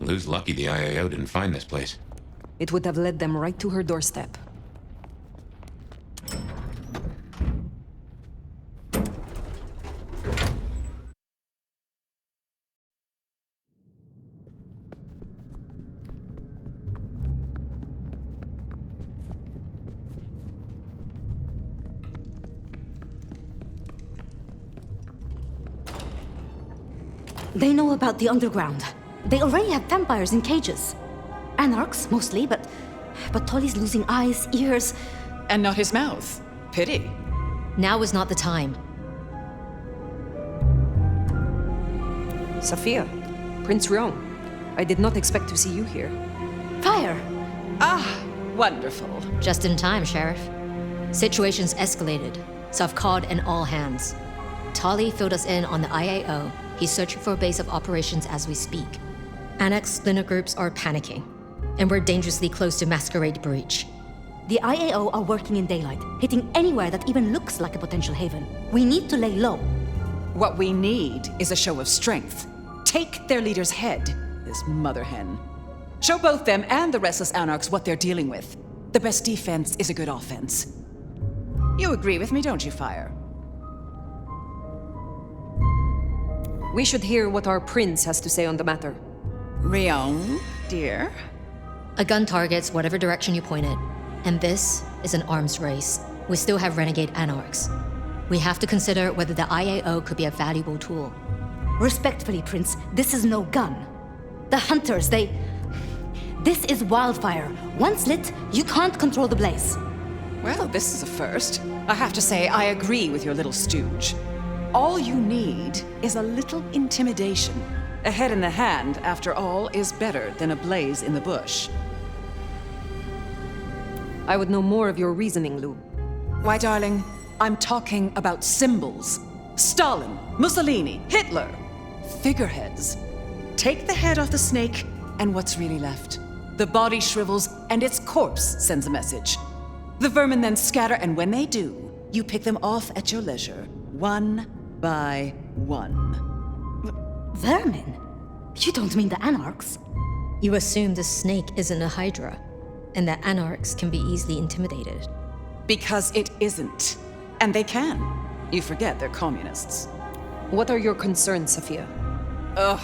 Lou's lucky the IAO didn't find this place. It would have led them right to her doorstep. They know about the underground. They already have vampires in cages. Anarchs, mostly, but Tolly's losing eyes, ears... And not his mouth. Pity. Now is not the time. Sophia, Prince Ryong, I did not expect to see you here. Fire! Ah, wonderful. Just in time, Sheriff. Situation's escalated, so I've called in all hands. Tolly filled us in on the IAO. He's searching for a base of operations as we speak. Annex splinter groups are panicking, and we're dangerously close to Masquerade Breach. The IAO are working in daylight, hitting anywhere that even looks like a potential haven. We need to lay low. What we need is a show of strength. Take their leader's head, this mother hen. Show both them and the restless anarchs what they're dealing with. The best defense is a good offense. You agree with me, don't you, Fire? We should hear what our prince has to say on the matter. Ryong, dear? A gun targets whatever direction you point it, and this is an arms race. We still have renegade anarchs. We have to consider whether the IAO could be a valuable tool. Respectfully, Prince, this is no gun. The hunters, This is wildfire. Once lit, you can't control the blaze. Well, this is a first. I have to say, I agree with your little stooge. All you need is a little intimidation. A head in the hand, after all, is better than a blaze in the bush. I would know more of your reasoning, Lou. Why, darling, I'm talking about symbols. Stalin, Mussolini, Hitler. Figureheads. Take the head off the snake, and what's really left? The body shrivels, and its corpse sends a message. The vermin then scatter, and when they do, you pick them off at your leisure, one by one. Vermin? You don't mean the anarchs? You assume the snake isn't a hydra, and that anarchs can be easily intimidated. Because it isn't. And they can. You forget they're communists. What are your concerns, Sophia? Ugh.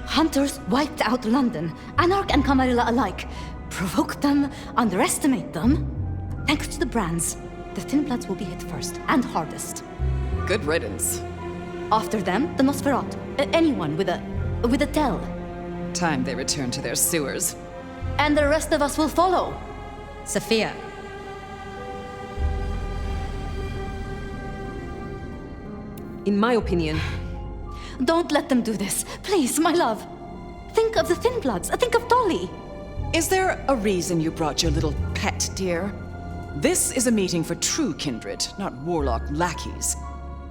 Hunters wiped out London, Anarch and Camarilla alike. Provoke them, underestimate them. Thanks to the brands, the Thin Bloods will be hit first and hardest. Good riddance. After them, the Nosferatu. Anyone with a tell. Time they return to their sewers. And the rest of us will follow. Sophia. In my opinion... Don't let them do this. Please, my love. Think of the Thin Bloods. Think of Dolly. Is there a reason you brought your little pet, dear? This is a meeting for true kindred, not warlock lackeys.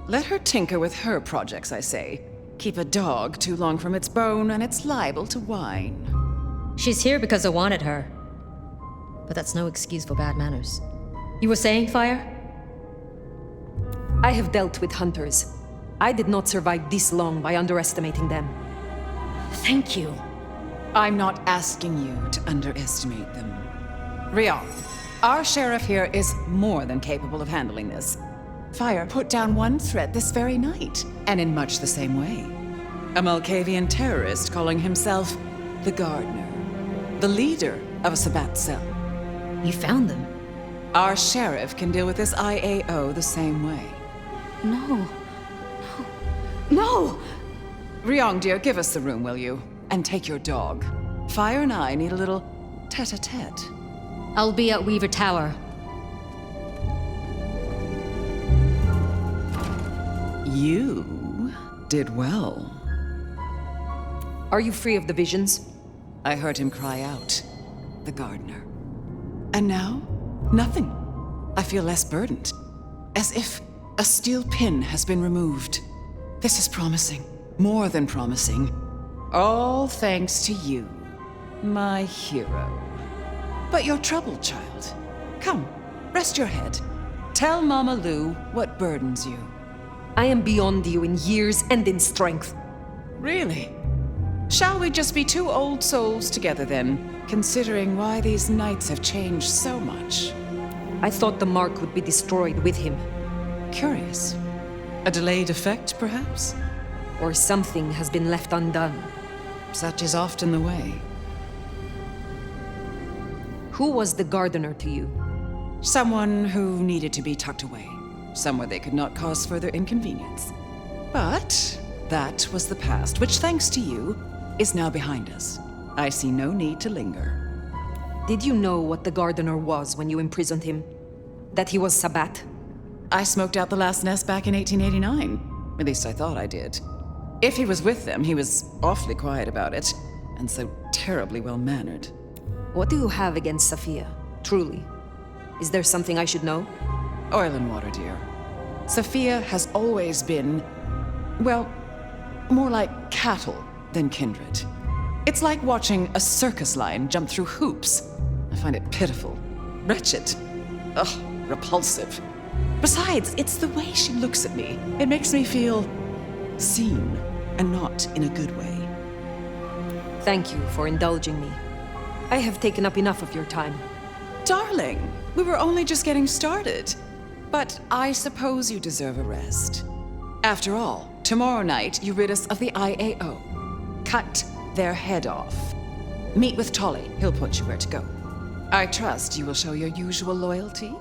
Let her tinker with her projects, I say. Keep a dog too long from its bone, and it's liable to whine. She's here because I wanted her. But that's no excuse for bad manners. You were saying, Fire? I have dealt with hunters. I did not survive this long by underestimating them. Thank you. I'm not asking you to underestimate them. Ryong, our sheriff here is more than capable of handling this. Fire put down one threat this very night, and in much the same way. A Malkavian terrorist calling himself the Gardener, the leader of a Sabbat cell. You found them? Our sheriff can deal with this IAO the same way. No! Ryong, dear, give us the room, will you? And take your dog. Fire and I need a little tete-a-tete. I'll be at Weaver Tower. You did well. Are you free of the visions? I heard him cry out. The gardener. And now, nothing. I feel less burdened. As if a steel pin has been removed. This is promising. More than promising. All thanks to you, my hero. But you're troubled, child. Come, rest your head. Tell Mama Lou what burdens you. I am beyond you in years and in strength. Really? Shall we just be two old souls together then, considering why these knights have changed so much? I thought the mark would be destroyed with him. Curious. A delayed effect, perhaps? Or something has been left undone. Such is often the way. Who was the gardener to you? Someone who needed to be tucked away, somewhere they could not cause further inconvenience. But that was the past, which, thanks to you, is now behind us. I see no need to linger. Did you know what the gardener was when you imprisoned him? That he was Sabbat? I smoked out the last nest back in 1889. At least I thought I did. If he was with them, he was awfully quiet about it, and so terribly well-mannered. What do you have against Sophia, truly? Is there something I should know? Oil and water, dear. Sophia has always been, well, more like cattle than kindred. It's like watching a circus lion jump through hoops. I find it pitiful, wretched, repulsive. Besides, it's the way she looks at me. It makes me feel seen, and not in a good way. Thank you for indulging me. I have taken up enough of your time. Darling, we were only just getting started. But I suppose you deserve a rest. After all, tomorrow night you rid us of the IAO. Cut their head off. Meet with Tolly. He'll put you where to go. I trust you will show your usual loyalty.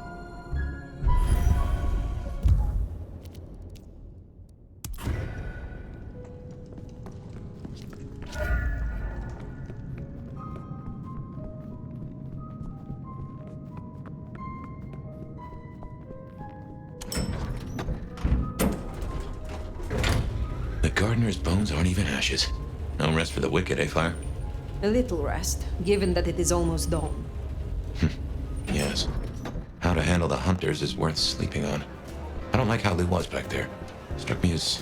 The gardener's bones aren't even ashes. No rest for the wicked, eh, Fire? A little rest, given that it is almost dawn. Yes. How to handle the hunters is worth sleeping on. I don't like how Lee was back there. Struck me as...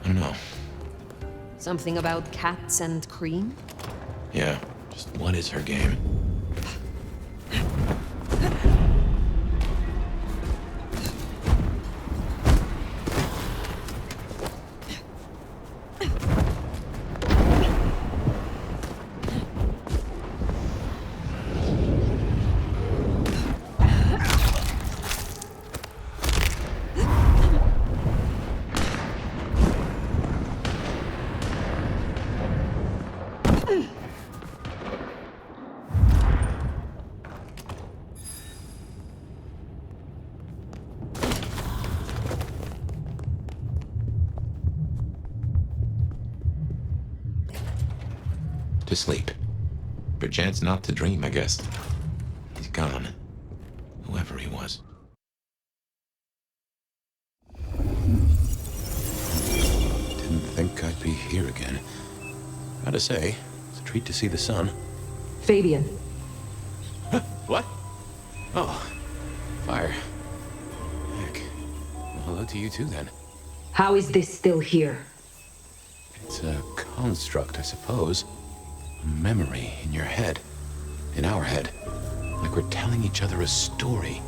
I don't know. Something about cats and cream? Yeah, just what is her game? To sleep. Perchance not to dream, I guess. He's gone. Whoever he was. Didn't think I'd be here again. Gotta say, it's a treat to see the sun. Fabian. What? Oh, Fire. Heck. Well, hello to you too, then. How is this still here? It's a construct, I suppose. A memory in your head. In our head. Like we're telling each other a story.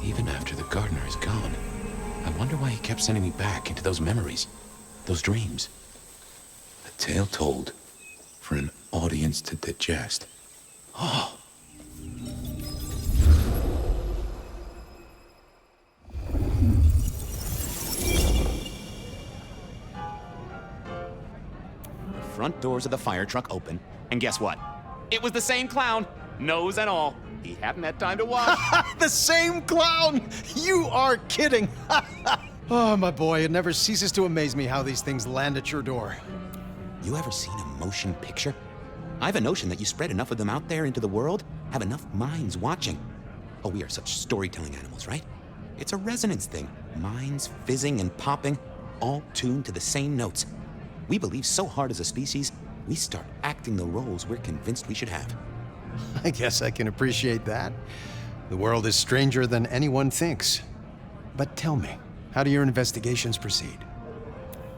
Even after the gardener is gone. I wonder why he kept sending me back into those memories. Those dreams. A tale told for an audience to digest. Oh. Front doors of the fire truck open, and guess what? It was the same clown, nose and all. He hadn't had time to wash. The same clown! You are kidding! Oh, my boy, it never ceases to amaze me how these things land at your door. You ever seen a motion picture? I have a notion that you spread enough of them out there into the world, have enough minds watching. Oh, we are such storytelling animals, right? It's a resonance thing. Minds fizzing and popping, all tuned to the same notes. We believe so hard as a species, we start acting the roles we're convinced we should have. I guess I can appreciate that. The world is stranger than anyone thinks. But tell me, how do your investigations proceed?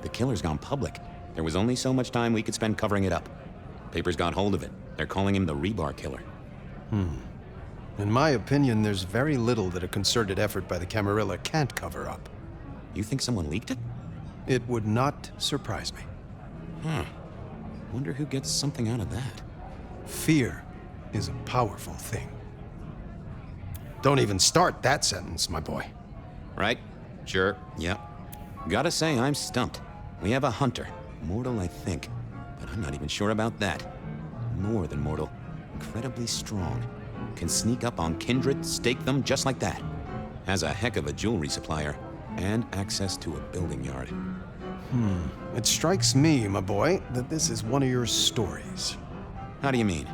The killer's gone public. There was only so much time we could spend covering it up. Papers got hold of it. They're calling him the Rebar Killer. In my opinion, there's very little that a concerted effort by the Camarilla can't cover up. You think someone leaked it? It would not surprise me. Wonder who gets something out of that. Fear is a powerful thing. Don't even start that sentence, my boy. Right? Sure. Yep. Gotta say, I'm stumped. We have a hunter. Mortal, I think. But I'm not even sure about that. More than mortal. Incredibly strong. Can sneak up on kindred, stake them just like that. Has a heck of a jewelry supplier. And access to a building yard. It strikes me, my boy, that this is one of your stories. How do you mean?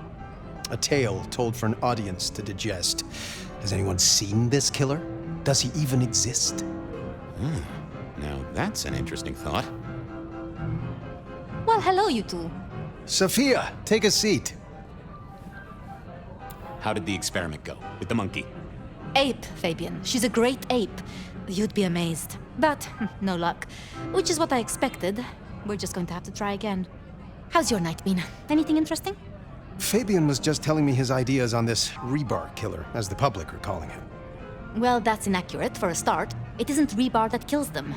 A tale told for an audience to digest. Has anyone seen this killer? Does he even exist? Now that's an interesting thought. Well, hello, you two. Sophia, take a seat. How did the experiment go with the monkey? Ape, Fabian. She's a great ape. You'd be amazed. But no luck. Which is what I expected. We're just going to have to try again. How's your night been? Anything interesting? Fabian was just telling me his ideas on this rebar killer, as the public are calling him. Well, that's inaccurate for a start. It isn't rebar that kills them.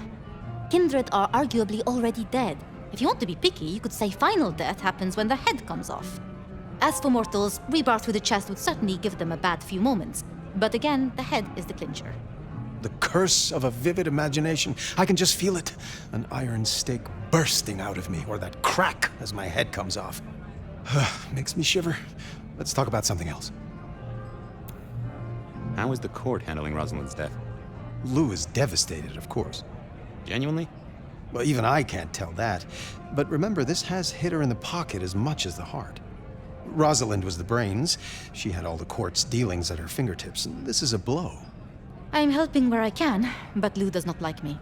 Kindred are arguably already dead. If you want to be picky, you could say final death happens when the head comes off. As for mortals, rebar through the chest would certainly give them a bad few moments. But again, the head is the clincher. The curse of a vivid imagination. I can just feel it. An iron stake bursting out of me, or that crack as my head comes off. Makes me shiver. Let's talk about something else. How is the court handling Rosalind's death? Lou is devastated, of course. Genuinely? Well, even I can't tell that. But remember, this has hit her in the pocket as much as the heart. Rosalind was the brains. She had all the court's dealings at her fingertips. This is a blow. I'm helping where I can, but Lou does not like me.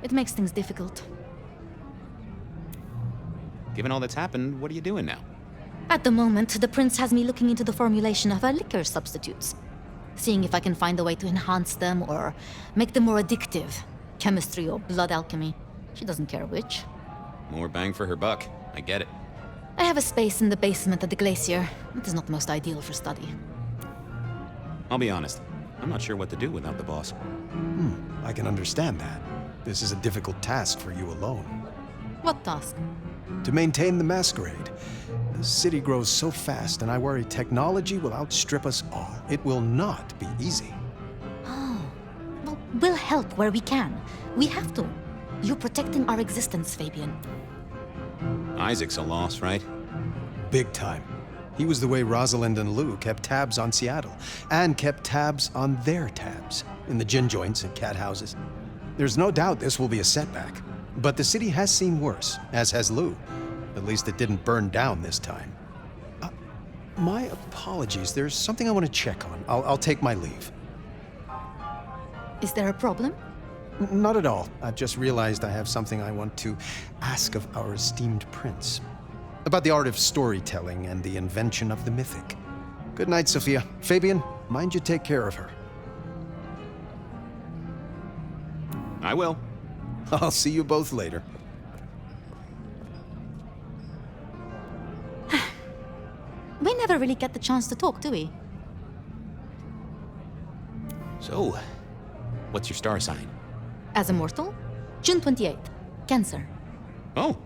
It makes things difficult. Given all that's happened, what are you doing now? At the moment, the prince has me looking into the formulation of her liquor substitutes. Seeing if I can find a way to enhance them or make them more addictive. Chemistry or blood alchemy. She doesn't care which. More bang for her buck. I get it. I have a space in the basement at the glacier. It is not the most ideal for study. I'll be honest. I'm not sure what to do without the boss. I can understand that. This is a difficult task for you alone. What task? To maintain the Masquerade. The city grows so fast, and I worry technology will outstrip us all. It will not be easy. Oh. Well, we'll help where we can. We have to. You're protecting our existence, Fabian. Isaac's a loss, right? Big time. He was the way Rosalind and Lou kept tabs on Seattle, and kept tabs on their tabs, in the gin joints and cat houses. There's no doubt this will be a setback, but the city has seen worse, as has Lou. At least it didn't burn down this time. My apologies, there's something I want to check on. I'll take my leave. Is there a problem? Not at all. I've just realized I have something I want to ask of our esteemed prince. About the art of storytelling and the invention of the mythic. Good night, Sophia. Fabian, mind you take care of her. I will. I'll see you both later. We never really get the chance to talk, do we? So, what's your star sign? As a mortal? June 28th. Cancer. Oh,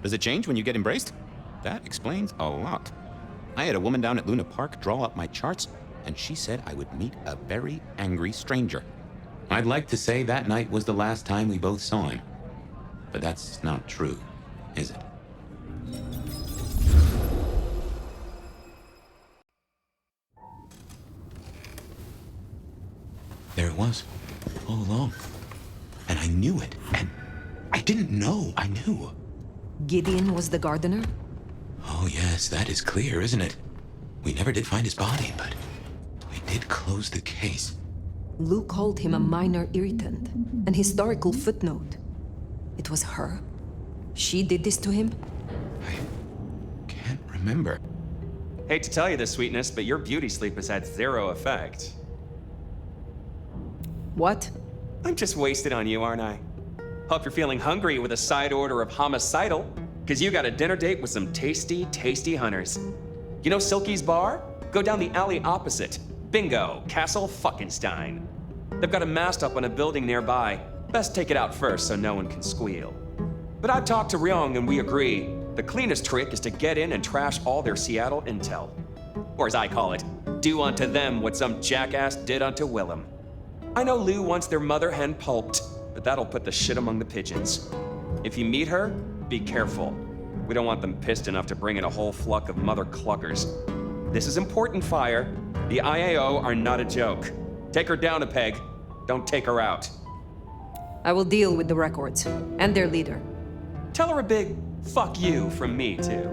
does it change when you get embraced? That explains a lot. I had a woman down at Luna Park draw up my charts, and she said I would meet a very angry stranger. I'd like to say that night was the last time we both saw him. But that's not true, is it? There it was, all along. And I knew it, and I didn't know I knew. Gideon was the gardener? Oh yes, that is clear, isn't it? We never did find his body, but we did close the case. Lou called him a minor irritant, an historical footnote. It was her? She did this to him? I can't remember. Hate to tell you this, sweetness, but your beauty sleep has had zero effect. What? I'm just wasted on you, aren't I? Hope you're feeling hungry with a side order of homicidal, because you got a dinner date with some tasty, tasty hunters. You know Silky's bar? Go down the alley opposite. Bingo, Castle Fuckenstein. They've got a mast up on a building nearby. Best take it out first so no one can squeal. But I've talked to Ryong and we agree. The cleanest trick is to get in and trash all their Seattle intel. Or as I call it, do unto them what some jackass did unto Willem. I know Lou wants their mother hen pulped, but that'll put the shit among the pigeons. If you meet her, be careful. We don't want them pissed enough to bring in a whole flock of mother cluckers. This is important, Fire. The IAO are not a joke. Take her down a peg. Don't take her out. I will deal with the records and their leader. Tell her a big fuck you from me, too.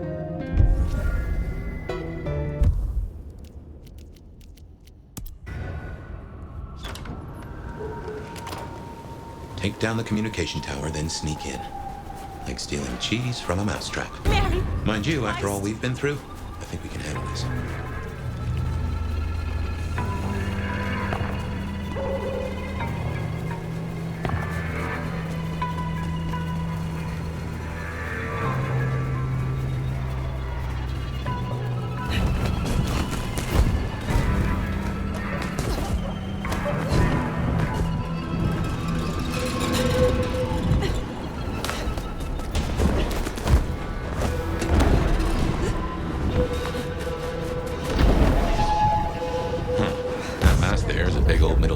Take down the communication tower, then sneak in. Like stealing cheese from a mousetrap. Mary! Mind you, after all we've been through, I think we can handle this.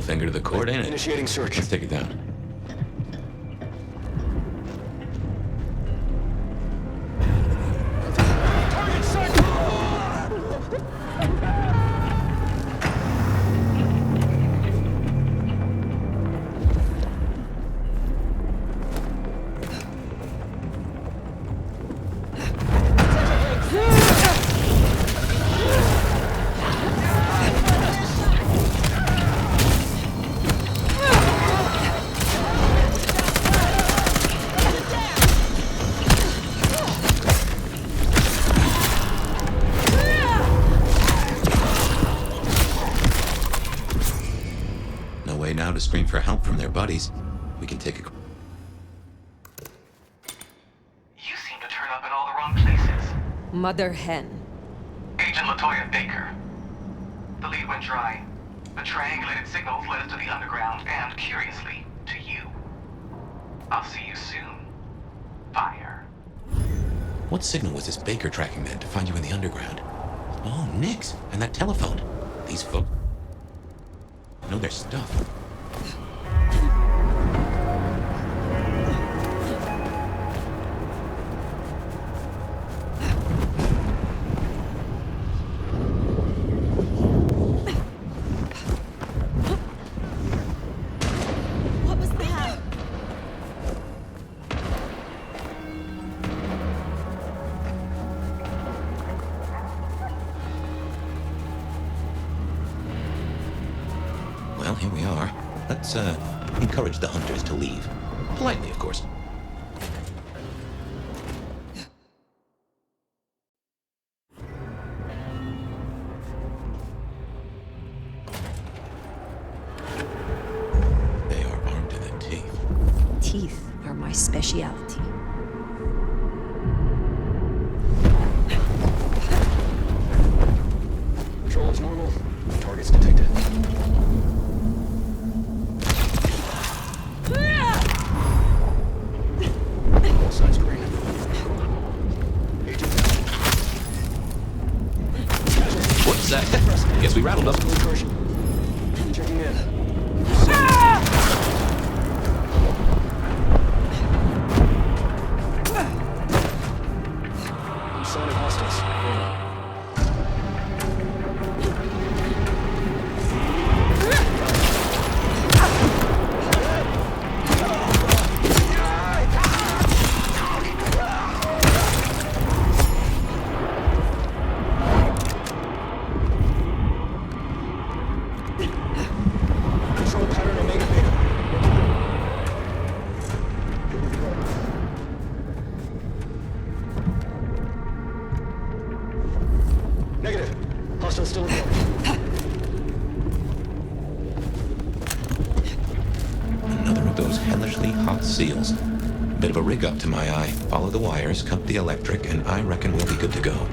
Finger to the court, ain't it? Initiating search. Let's take it down. To scream for help from their buddies. We can take a... You seem to turn up in all the wrong places. Mother hen. Agent LaToya Baker. The lead went dry. The triangulated signals led us to the underground and, curiously, to you. I'll see you soon. Fire. What signal was this Baker tracking then to find you in the underground? Oh, Nix. And that telephone. These folks know their stuff. Well, here we are. Let's, encourage the hunters to leave. Politely, of course. They are armed to the teeth. Teeth are my specialty. Control is normal. Targets detected. All signs green. Agent down. What's that? Guess we rattled up. Checking in. Sign of hostiles. Control pattern Omega Beta. Negative. Hostile still aboard. Another of those hellishly hot seals. Bit of a rig up to my eye. Follow the wires, cut the electric, and I reckon we'll be good to go.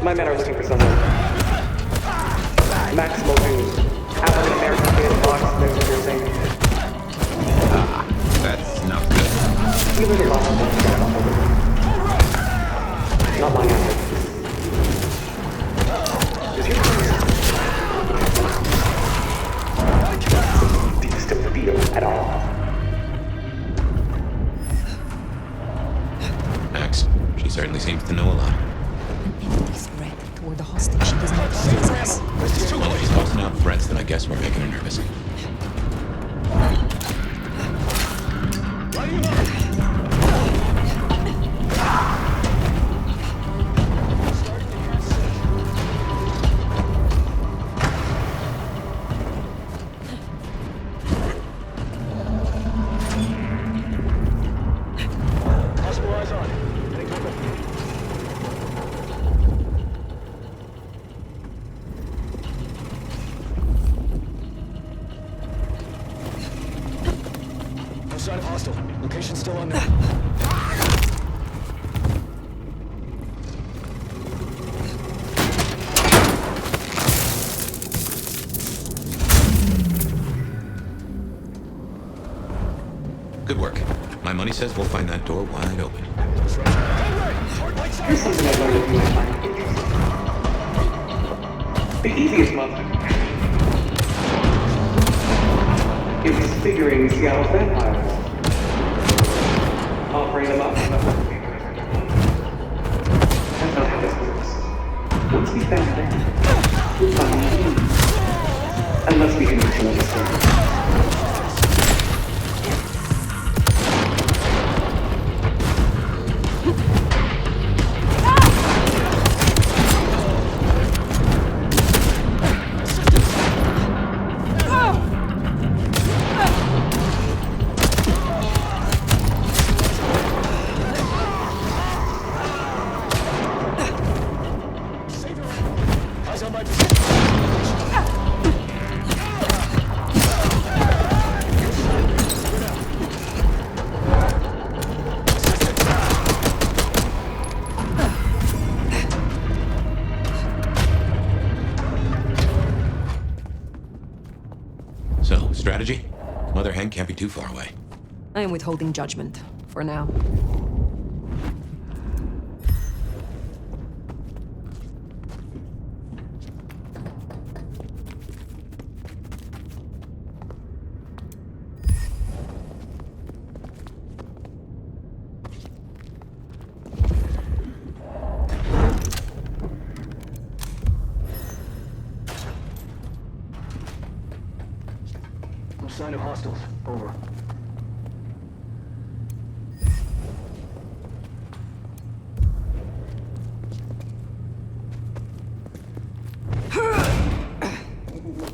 My men are looking for someone. Maximal Doom. African-American kid, box, there's what you're saying. That's not good. You live in Boston, not long after. Is your do you still feel at all? Max, she certainly seems to know a lot. This threat toward the hostage she does not possess. Well, she's busting out threats that I guess were making her nervous. Outside of hostile. Location still unknown. Good work. My money says we'll find that door wide open. Here's something I've learned that you might find interesting. The easiest method is figuring Seattle's vampires. Offering them up. That's not how this works. Once we found them, we'll find you. Unless we can reach another story. So, strategy? Mother Hen can't be too far away. I am withholding judgment, for now. No sign of hostiles. Over.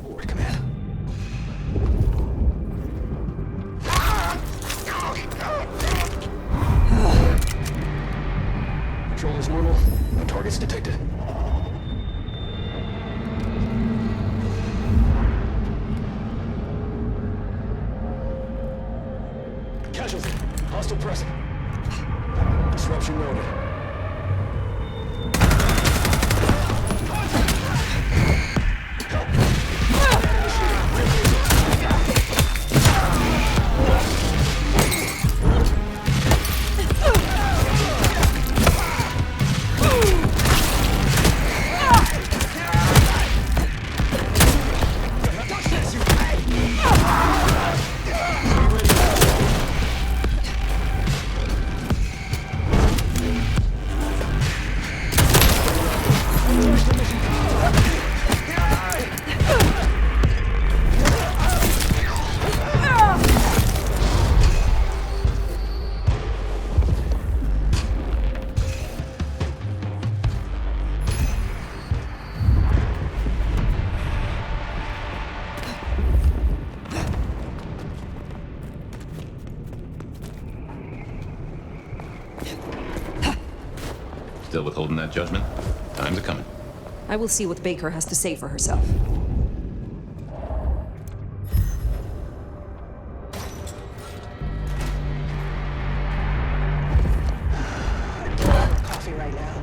Forward, command. Control is normal. No targets detected. Casualty. Hostile present. Disruption noted. Still withholding that judgment? Time's a-coming. I will see what Baker has to say for herself. Coffee right now.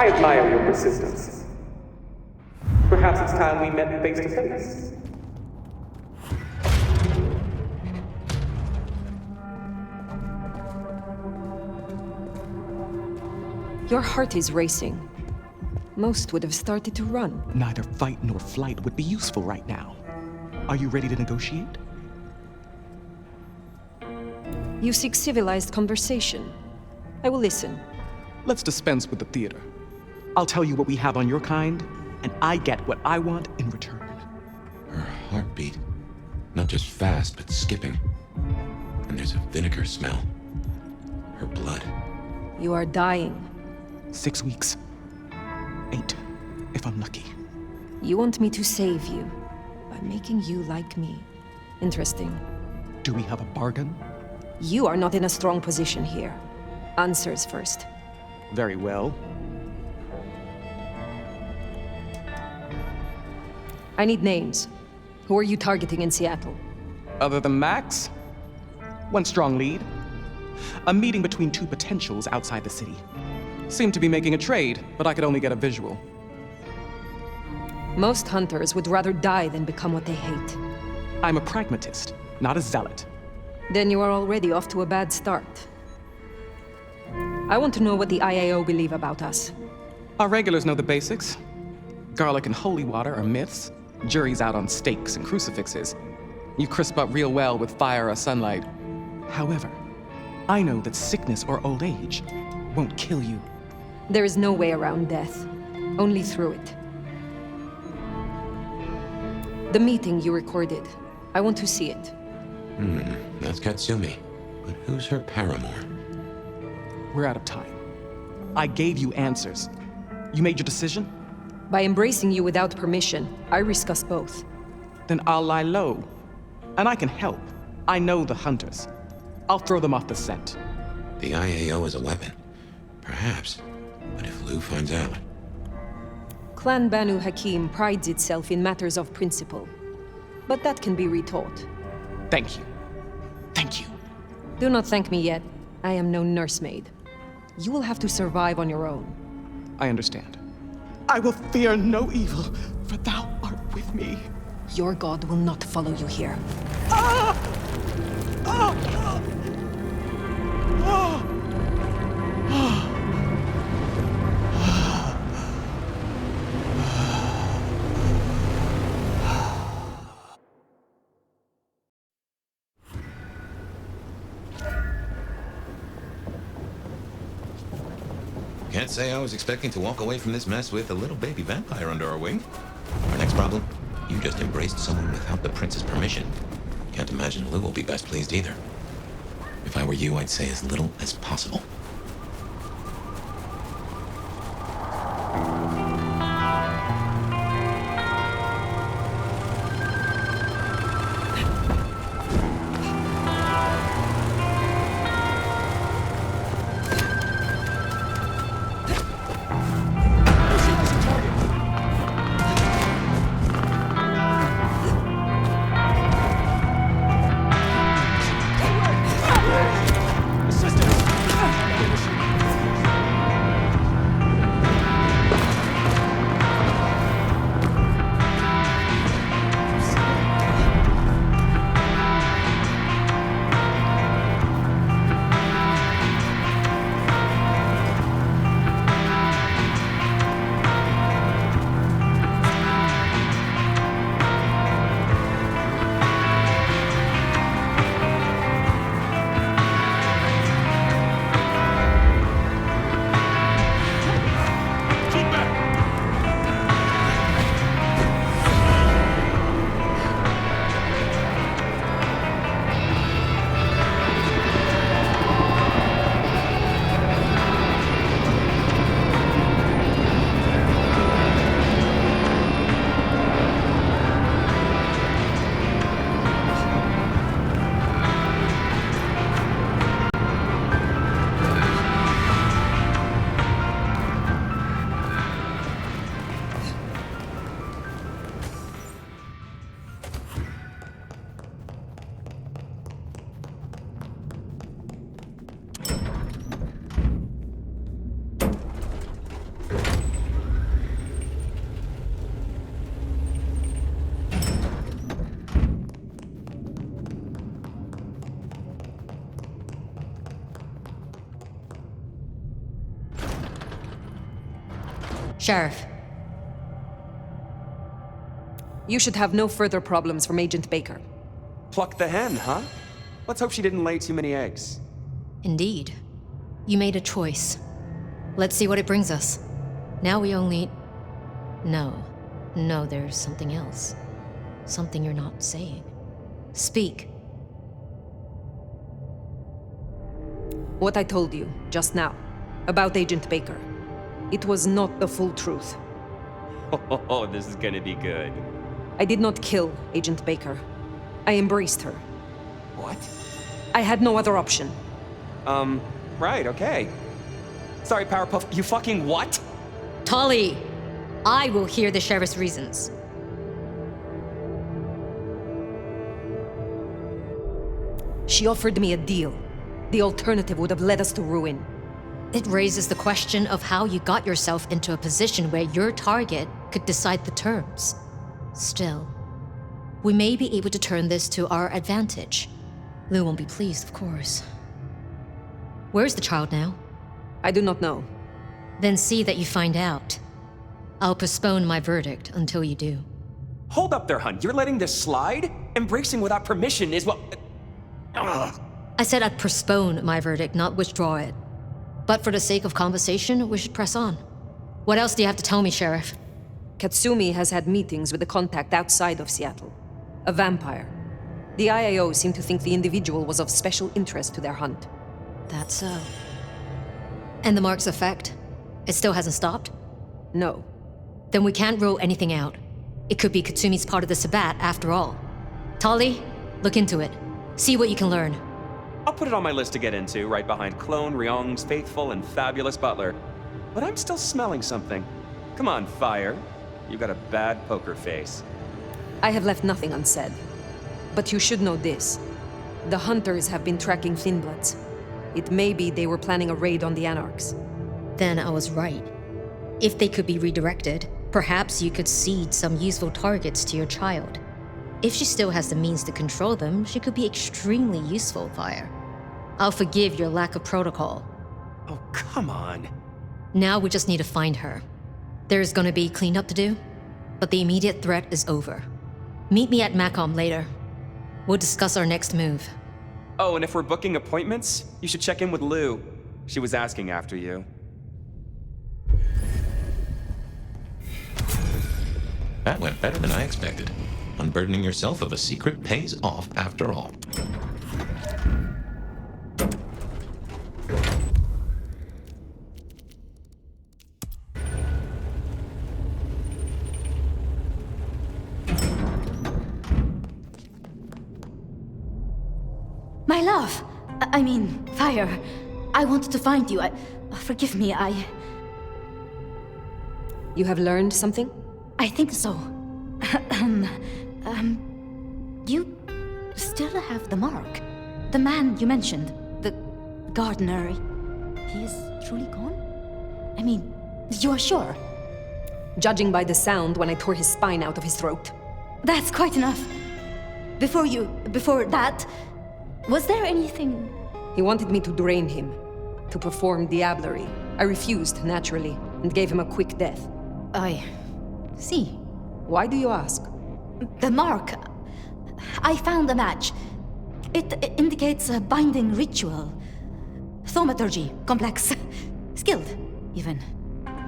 I admire your persistence. Perhaps it's time we met face to face. Your heart is racing. Most would have started to run. Neither fight nor flight would be useful right now. Are you ready to negotiate? You seek civilized conversation. I will listen. Let's dispense with the theater. I'll tell you what we have on your kind, and I get what I want in return. Her heartbeat. Not just fast, but skipping. And there's a vinegar smell. Her blood. You are dying. 6 weeks. 8, if I'm lucky. You want me to save you by making you like me. Interesting. Do we have a bargain? You are not in a strong position here. Answers first. Very well. I need names. Who are you targeting in Seattle? Other than Max? One strong lead. A meeting between two potentials outside the city. Seemed to be making a trade, but I could only get a visual. Most hunters would rather die than become what they hate. I'm a pragmatist, not a zealot. Then you are already off to a bad start. I want to know what the IAO believe about us. Our regulars know the basics. Garlic and holy water are myths. Jury's out on stakes and crucifixes. You crisp up real well with fire or sunlight. However, I know that sickness or old age won't kill you. There is no way around death, only through it. The meeting you recorded, I want to see it. That's Katsumi. But who's her paramour? We're out of time. I gave you answers. You made your decision? By embracing you without permission, I risk us both. Then I'll lie low. And I can help. I know the hunters. I'll throw them off the scent. The IAO is a weapon. Perhaps. But if Lou finds out... Clan Banu Hakim prides itself in matters of principle. But that can be retaught. Thank you. Thank you. Do not thank me yet. I am no nursemaid. You will have to survive on your own. I understand. I will fear no evil, for thou art with me. Your god will not follow you here. Ah! Ah! Ah! Ah! Can't say I was expecting to walk away from this mess with a little baby vampire under our wing. Our next problem? You just embraced someone without the prince's permission. Can't imagine Lou will be best pleased either. If I were you, I'd say as little as possible. Sheriff. You should have no further problems from Agent Baker. Pluck the hen, huh? Let's hope she didn't lay too many eggs. Indeed. You made a choice. Let's see what it brings us. Now we only... No, there's something else. Something you're not saying. Speak. What I told you, just now, about Agent Baker. It was not the full truth. Oh, this is gonna be good. I did not kill Agent Baker. I embraced her. What? I had no other option. Right, okay. Sorry, Powerpuff, you fucking what? Tolly! I will hear the sheriff's reasons. She offered me a deal. The alternative would have led us to ruin. It raises the question of how you got yourself into a position where your target could decide the terms. Still, we may be able to turn this to our advantage. Lou won't be pleased, of course. Where's the child now? I do not know. Then see that you find out. I'll postpone my verdict until you do. Hold up there, hun. You're letting this slide? Embracing without permission is what... Ugh. I said I'd postpone my verdict, not withdraw it. But for the sake of conversation, we should press on. What else do you have to tell me, Sheriff? Katsumi has had meetings with a contact outside of Seattle. A vampire. The IAO seemed to think the individual was of special interest to their hunt. That's so. And the mark's effect? It still hasn't stopped? No. Then we can't rule anything out. It could be Katsumi's part of the Sabbat, after all. Tali, look into it. See what you can learn. I'll put it on my list to get into, right behind Clone Ryong's faithful and fabulous butler. But I'm still smelling something. Come on, Fire. You've got a bad poker face. I have left nothing unsaid. But you should know this. The hunters have been tracking Thinbloods. It may be they were planning a raid on the Anarchs. Then I was right. If they could be redirected, perhaps you could seed some useful targets to your child. If she still has the means to control them, she could be extremely useful, Fire. I'll forgive your lack of protocol. Oh, come on. Now we just need to find her. There's gonna be cleanup to do, but the immediate threat is over. Meet me at Macom later. We'll discuss our next move. Oh, and if we're booking appointments, you should check in with Lou. She was asking after you. That went better than I expected. Unburdening yourself of a secret pays off after all. My love! I mean, Fire. I wanted to find you. Forgive me, You have learned something? I think so. You still have the mark. The man you mentioned, the gardener, he is truly gone? I mean, you are sure? Judging by the sound when I tore his spine out of his throat. That's quite enough. Before that, was there anything? He wanted me to drain him, to perform diablerie. I refused, naturally, and gave him a quick death. I see. Why do you ask? The mark. I found a match. It indicates a binding ritual. Thaumaturgy, complex. Skilled, even.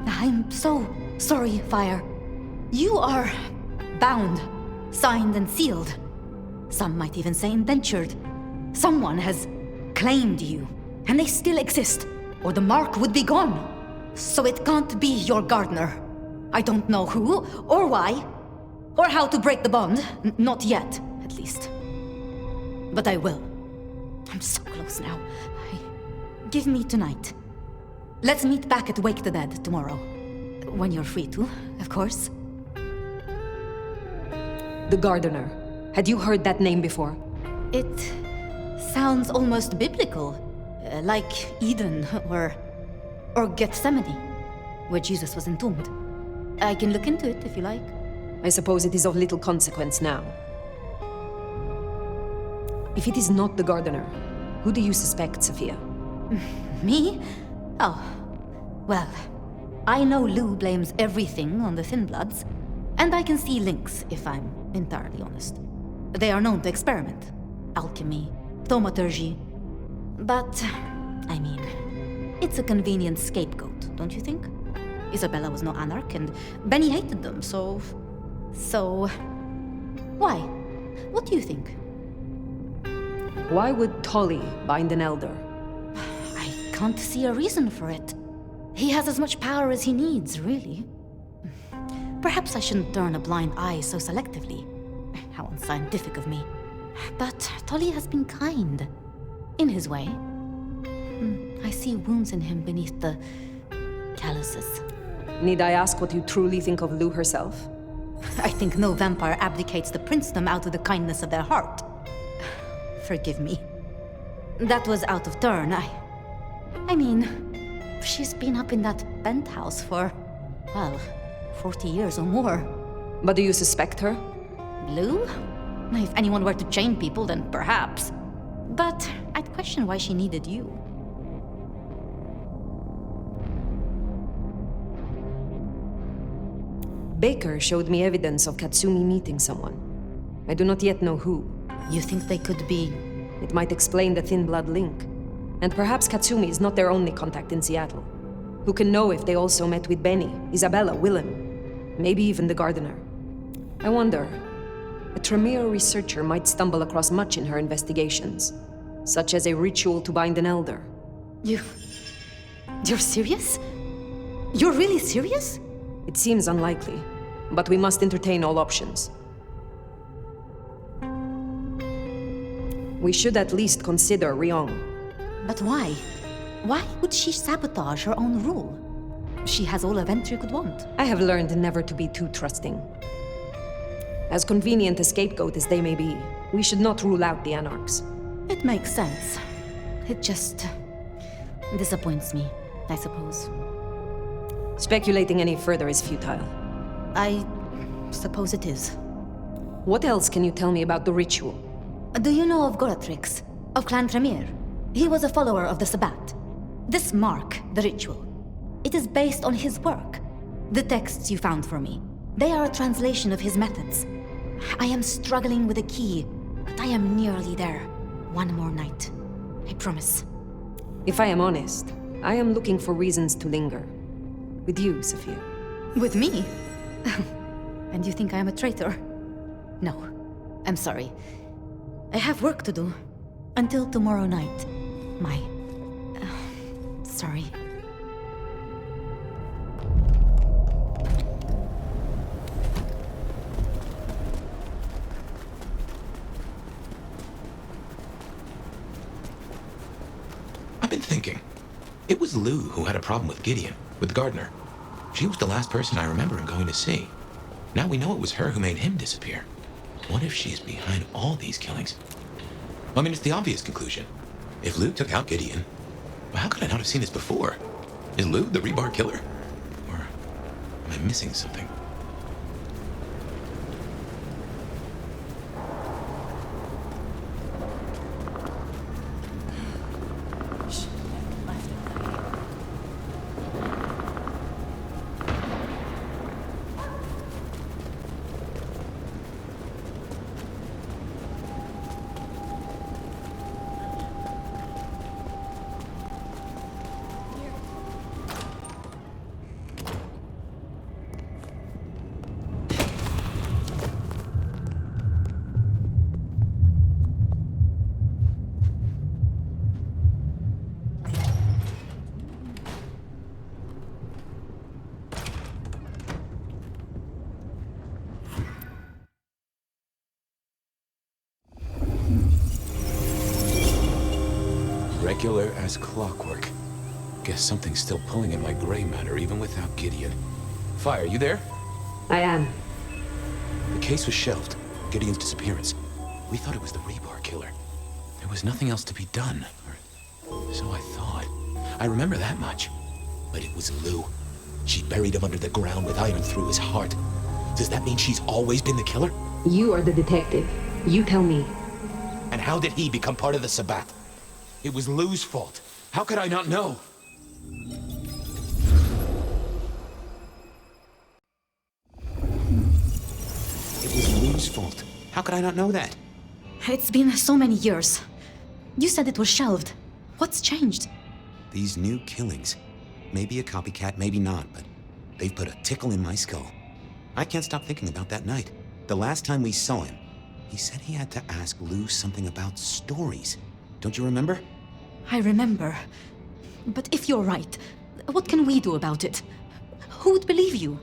I'm so sorry, Fire. You are bound, signed and sealed. Some might even say indentured. Someone has claimed you, and they still exist, or the mark would be gone. So it can't be your gardener. I don't know who, or why, or how to break the bond. Not yet, at least. But I will. I'm so close now. Give me tonight. Let's meet back at Wake the Dead tomorrow. When you're free to, of course. The gardener. Had you heard that name before? It sounds almost biblical. Like Eden or Gethsemane, where Jesus was entombed. I can look into it if you like. I suppose it is of little consequence now. If it is not the gardener, who do you suspect, Sophia? Me? Oh, well, I know Lou blames everything on the Thin Bloods, and I can see links, if I'm entirely honest. They are known to experiment. Alchemy, thaumaturgy. But, I mean, it's a convenient scapegoat, don't you think? Isabella was no anarch, and Benny hated them, so... Why? What do you think? Why would Tully bind an elder? I can't see a reason for it. He has as much power as he needs, really. Perhaps I shouldn't turn a blind eye so selectively. How unscientific of me. But Tully has been kind. In his way. I see wounds in him beneath the calluses. Need I ask what you truly think of Lou herself? I think no vampire abdicates the princedom out of the kindness of their heart. Forgive me. That was out of turn. I mean, she's been up in that penthouse for, well, 40 years or more. But do you suspect her? Lou? If anyone were to chain people, then perhaps. But I'd question why she needed you. Baker showed me evidence of Katsumi meeting someone. I do not yet know who. You think they could be... It might explain the Thin Blood link. And perhaps Katsumi is not their only contact in Seattle. Who can know if they also met with Benny, Isabella, Willem, maybe even the gardener. I wonder, a Tremere researcher might stumble across much in her investigations, such as a ritual to bind an elder. You're serious? You're really serious? It seems unlikely, but we must entertain all options. We should at least consider Ryong. But why? Why would she sabotage her own rule? She has all Aventry could want. I have learned never to be too trusting. As convenient a scapegoat as they may be, we should not rule out the Anarchs. It makes sense. It just... disappoints me, I suppose. Speculating any further is futile. I suppose it is. What else can you tell me about the ritual? Do you know of Goratrix, of Clan Tremere? He was a follower of the Sabbat. This mark, the ritual, it is based on his work. The texts you found for me, they are a translation of his methods. I am struggling with a key, but I am nearly there. One more night. I promise. If I am honest, I am looking for reasons to linger. With you, Sophia. With me? And you think I am a traitor? No. I'm sorry. I have work to do. Until tomorrow night. Sorry. I've been thinking. It was Lou who had a problem with Gideon, with Gardner. She was the last person I remember him going to see. Now we know it was her who made him disappear. What if she's behind all these killings? I mean, it's the obvious conclusion. If Lou took out Gideon, well, how could I not have seen this before? Is Lou the rebar killer? Or am I missing something? Regular as clockwork. Guess something's still pulling in my gray matter even without Gideon. Fire, you there? I am. The case was shelved. Gideon's disappearance. We thought it was the rebar killer. There was nothing else to be done. Or so I thought. I remember that much. But it was Lou. She buried him under the ground with iron through his heart. Does that mean she's always been the killer? You are the detective. You tell me. And how did he become part of the Sabbat? It was Lou's fault. How could I not know? How could I not know that? It's been so many years. You said it was shelved. What's changed? These new killings. Maybe a copycat, maybe not, but they've put a tickle in my skull. I can't stop thinking about that night. The last time we saw him, he said he had to ask Lou something about stories. Don't you remember? I remember. But if you're right, what can we do about it? Who would believe you?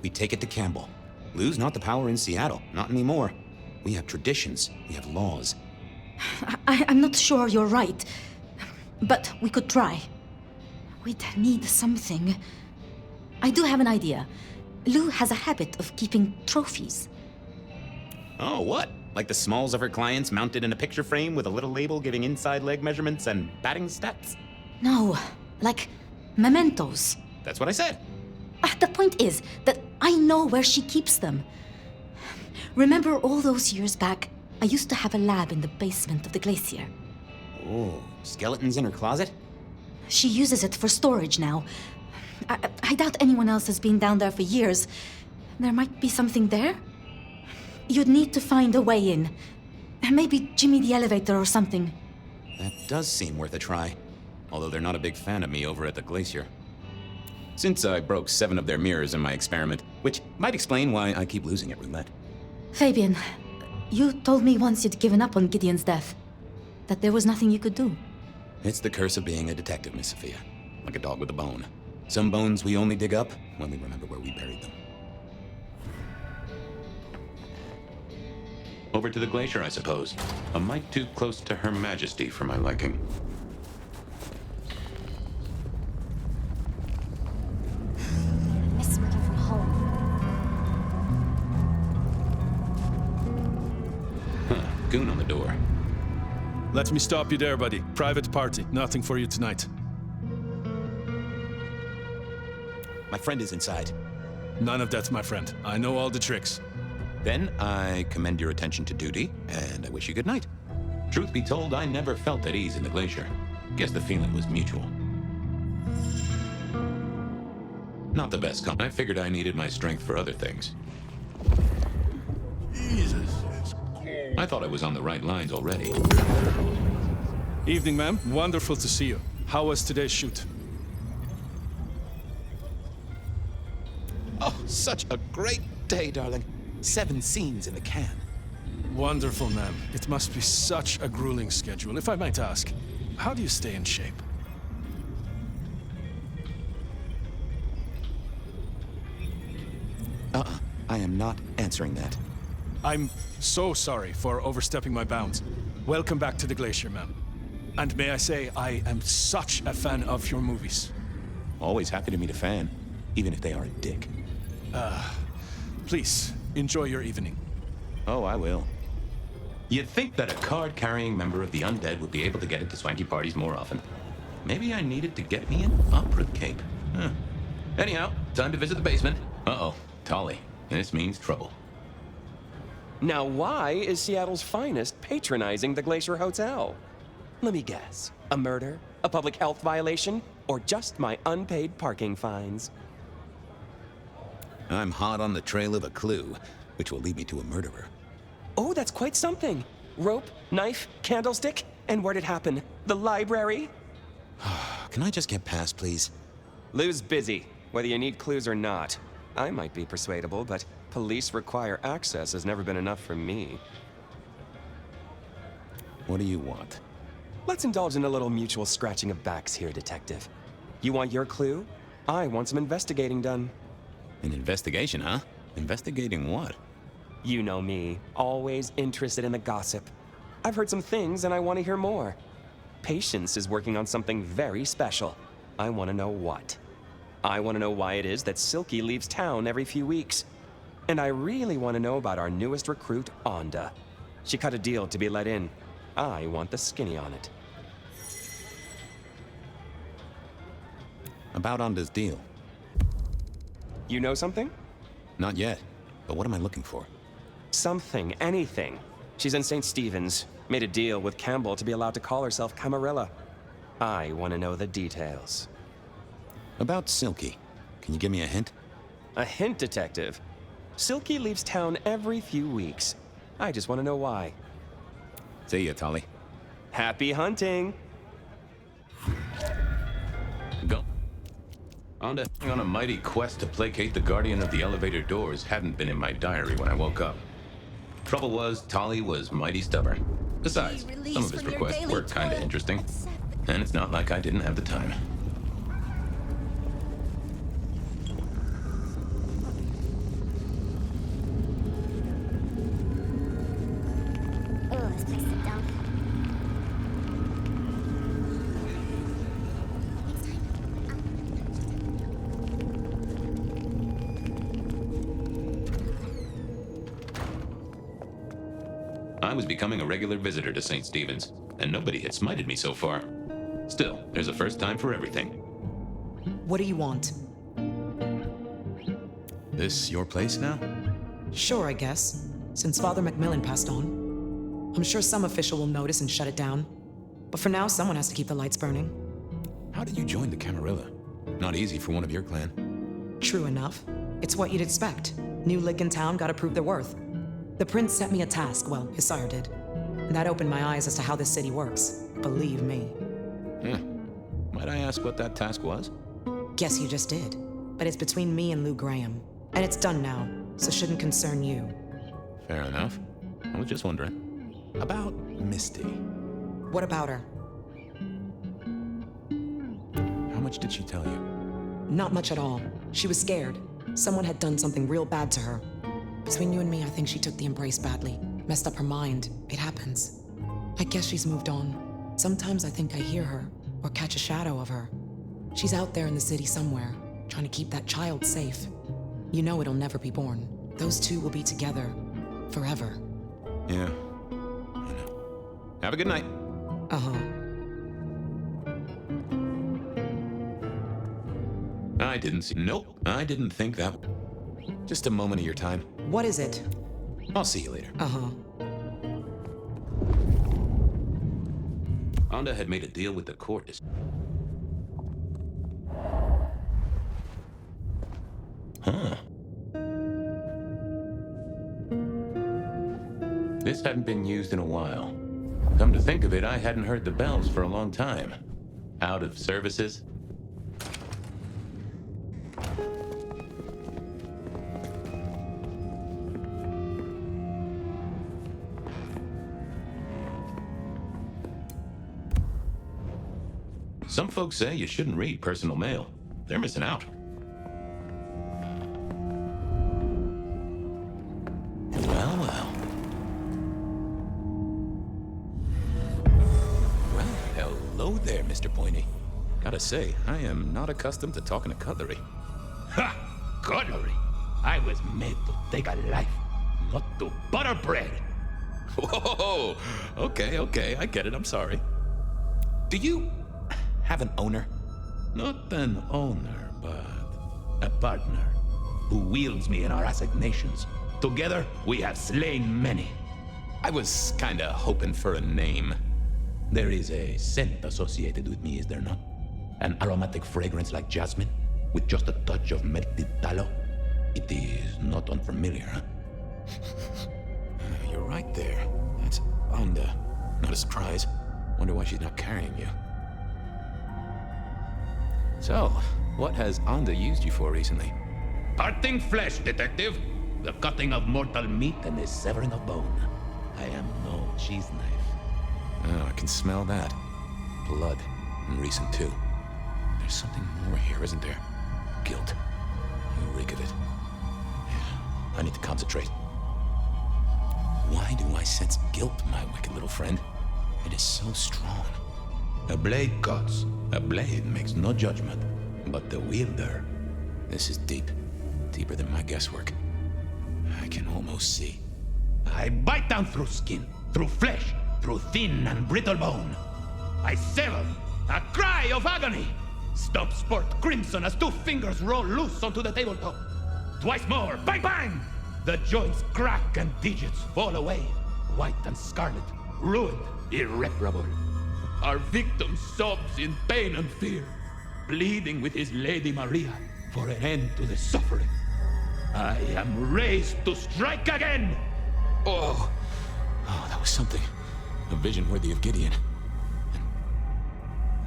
We take it to Campbell. Lou's not the power in Seattle, not anymore. We have traditions, we have laws. I'm not sure you're right, but we could try. We'd need something. I do have an idea. Lou has a habit of keeping trophies. Oh, what? Like the smalls of her clients mounted in a picture frame with a little label giving inside leg measurements and batting stats? No, like mementos. That's what I said. The point is that I know where she keeps them. Remember all those years back, I used to have a lab in the basement of the glacier. Oh, skeletons in her closet? She uses it for storage now. I doubt anyone else has been down there for years. There might be something there. You'd need to find a way in. Maybe Jimmy the elevator or something. That does seem worth a try. Although they're not a big fan of me over at the glacier. Since I broke 7 of their mirrors in my experiment, which might explain why I keep losing at roulette. Fabian, you told me once you'd given up on Gideon's death. That there was nothing you could do. It's the curse of being a detective, Miss Sophia. Like a dog with a bone. Some bones we only dig up when we remember where we buried them. Over to the glacier, I suppose. A mite too close to Her Majesty for my liking. Miss working from home. Huh, goon on the door. Let me stop you there, buddy. Private party. Nothing for you tonight. My friend is inside. None of that, my friend. I know all the tricks. Then I commend your attention to duty, and I wish you good night. Truth be told, I never felt at ease in the glacier. Guess the feeling was mutual. Not the best I figured I needed my strength for other things. Jesus. I thought I was on the right lines already. Evening, ma'am. Wonderful to see you. How was today's shoot? Oh, such a great day, darling. 7 scenes in the can. Wonderful, ma'am. It must be such a grueling schedule. If I might ask, how do you stay in shape? I am not answering that. I'm so sorry for overstepping my bounds. Welcome back to the glacier, ma'am. And may I say, I am such a fan of your movies. Always happy to meet a fan, even if they are a dick. Please, enjoy your evening. Oh, I will. You'd think that a card-carrying member of the undead would be able to get into swanky parties more often. Maybe I needed to get me an opera cape. Huh. Anyhow, time to visit the basement. Uh-oh, Tolly. This means trouble. Now why is Seattle's finest patronizing the Glacier Hotel? Let me guess. A murder? A public health violation? Or just my unpaid parking fines? I'm hot on the trail of a clue, which will lead me to a murderer. Oh, that's quite something. Rope, knife, candlestick, and where'd it happen? The library? Can I just get past, please? Lou's busy, whether you need clues or not. I might be persuadable, but police require access has never been enough for me. What do you want? Let's indulge in a little mutual scratching of backs here, Detective. You want your clue? I want some investigating done. An investigation, huh? Investigating what? You know me, always interested in the gossip. I've heard some things and I want to hear more. Patience is working on something very special. I want to know what. I want to know why it is that Silky leaves town every few weeks. And I really want to know about our newest recruit, Onda. She cut a deal to be let in. I want the skinny on it. About Onda's deal. You know something? Not yet, but what am I looking for? Something, anything. She's in St. Stephen's. Made a deal with Campbell to be allowed to call herself Camarilla. I want to know the details. About Silky. Can you give me a hint? A hint, Detective? Silky leaves town every few weeks. I just want to know why. See ya, Tali. Happy hunting! Go. On a mighty quest to placate the guardian of the elevator doors hadn't been in my diary when I woke up. Trouble was, Tali was mighty stubborn. Besides, some of his requests were kinda interesting. And it's not like I didn't have the time. I was becoming a regular visitor to St. Stephen's, and nobody had smited me so far. Still, there's a first time for everything. What do you want? This your place now? Sure, I guess. Since Father Macmillan passed on. I'm sure some official will notice and shut it down. But for now, someone has to keep the lights burning. How did you join the Camarilla? Not easy for one of your clan. True enough. It's what you'd expect. New lick in town, gotta prove their worth. The prince set me a task, well, his sire did. And that opened my eyes as to how this city works. Believe me. Might I ask what that task was? Guess you just did. But it's between me and Lou Graham. And it's done now, so shouldn't concern you. Fair enough. I was just wondering. About Misty. What about her? How much did she tell you? Not much at all. She was scared. Someone had done something real bad to her. Between you and me, I think she took the embrace badly. Messed up her mind. It happens. I guess she's moved on. Sometimes I think I hear her, or catch a shadow of her. She's out there in the city somewhere, trying to keep that child safe. You know it'll never be born. Those two will be together. Forever. Yeah. I know. Have a good night. Uh-huh. I didn't see... Nope. I didn't think that... Just a moment of your time. What is it? I'll see you later. Uh-huh. Onda had made a deal with the court. Huh. This hadn't been used in a while. Come to think of it, I hadn't heard the bells for a long time. Out of services. Some folks say you shouldn't read personal mail. They're missing out. Well, well. Well, hello there, Mr. Pointy. Gotta say, I am not accustomed to talking to cutlery. Ha! Cutlery? I was made to take a life, not to butter bread. Whoa! Okay, I get it, I'm sorry. Do you have an owner? Not an owner, but a partner who wields me in our assignations. Together, we have slain many. I was kinda hoping for a name. There is a scent associated with me, is there not? An aromatic fragrance like jasmine, with just a touch of melted tallow. It is not unfamiliar, huh? You're right there. That's Onda. Not a surprise. Wonder why she's not carrying you. So, what has Onda used you for recently? Parting flesh, detective. The cutting of mortal meat and the severing of bone. I am no cheese knife. Oh, I can smell that. Blood. And recent, too. There's something more here, isn't there? Guilt. You reek of it. Yeah, I need to concentrate. Why do I sense guilt, my wicked little friend? It is so strong. A blade cuts. A blade makes no judgment. But the wielder... This is deep. Deeper than my guesswork. I can almost see. I bite down through skin, through flesh, through thin and brittle bone. I sever, a cry of agony. Stumps spurt crimson as 2 fingers roll loose onto the tabletop. Twice more, bang bang! The joints crack and digits fall away. White and scarlet, ruined, irreparable. Our victim sobs in pain and fear, pleading with his Lady Maria for an end to the suffering. I am raised to strike again! Oh, that was something. A vision worthy of Gideon. And...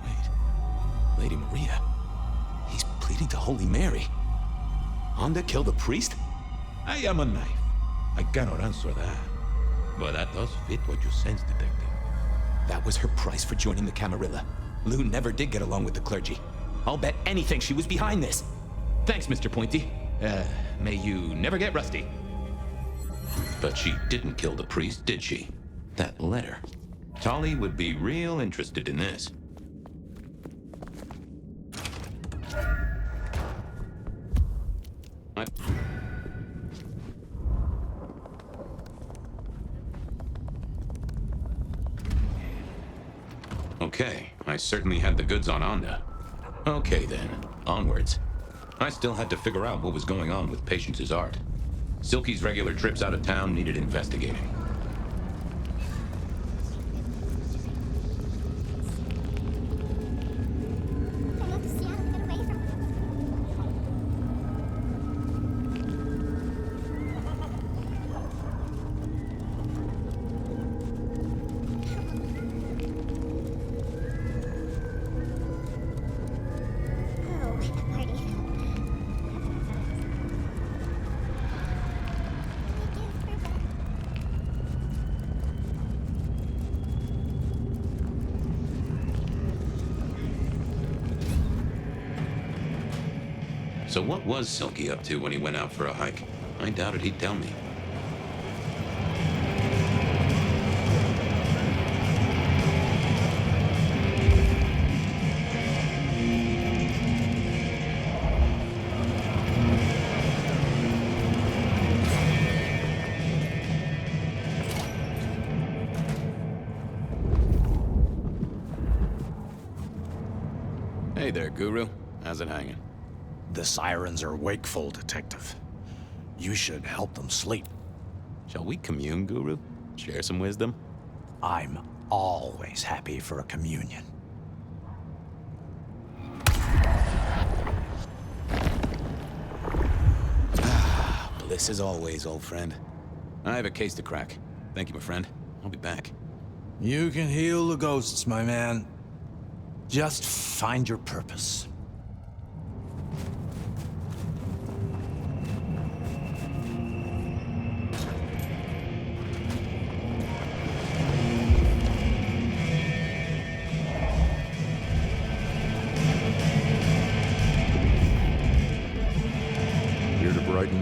wait, Lady Maria. He's pleading to Holy Mary. On to kill the priest? I am a knife. I cannot answer that. But that does fit what you sense, Detective. That was her price for joining the Camarilla. Lou never did get along with the clergy. I'll bet anything she was behind this. Thanks, Mr. Pointy. May you never get rusty. But she didn't kill the priest, did she? That letter. Tolly would be real interested in this. Okay, I certainly had the goods on Onda. Okay then, onwards. I still had to figure out what was going on with Patience's art. Silky's regular trips out of town needed investigating. So what was Silky up to when he went out for a hike? I doubted he'd tell me. Hey there, Guru. How's it hanging? The sirens are wakeful, Detective. You should help them sleep. Shall we commune, Guru? Share some wisdom? I'm always happy for a communion. Bliss as always, old friend. I have a case to crack. Thank you, my friend. I'll be back. You can heal the ghosts, my man. Just find your purpose.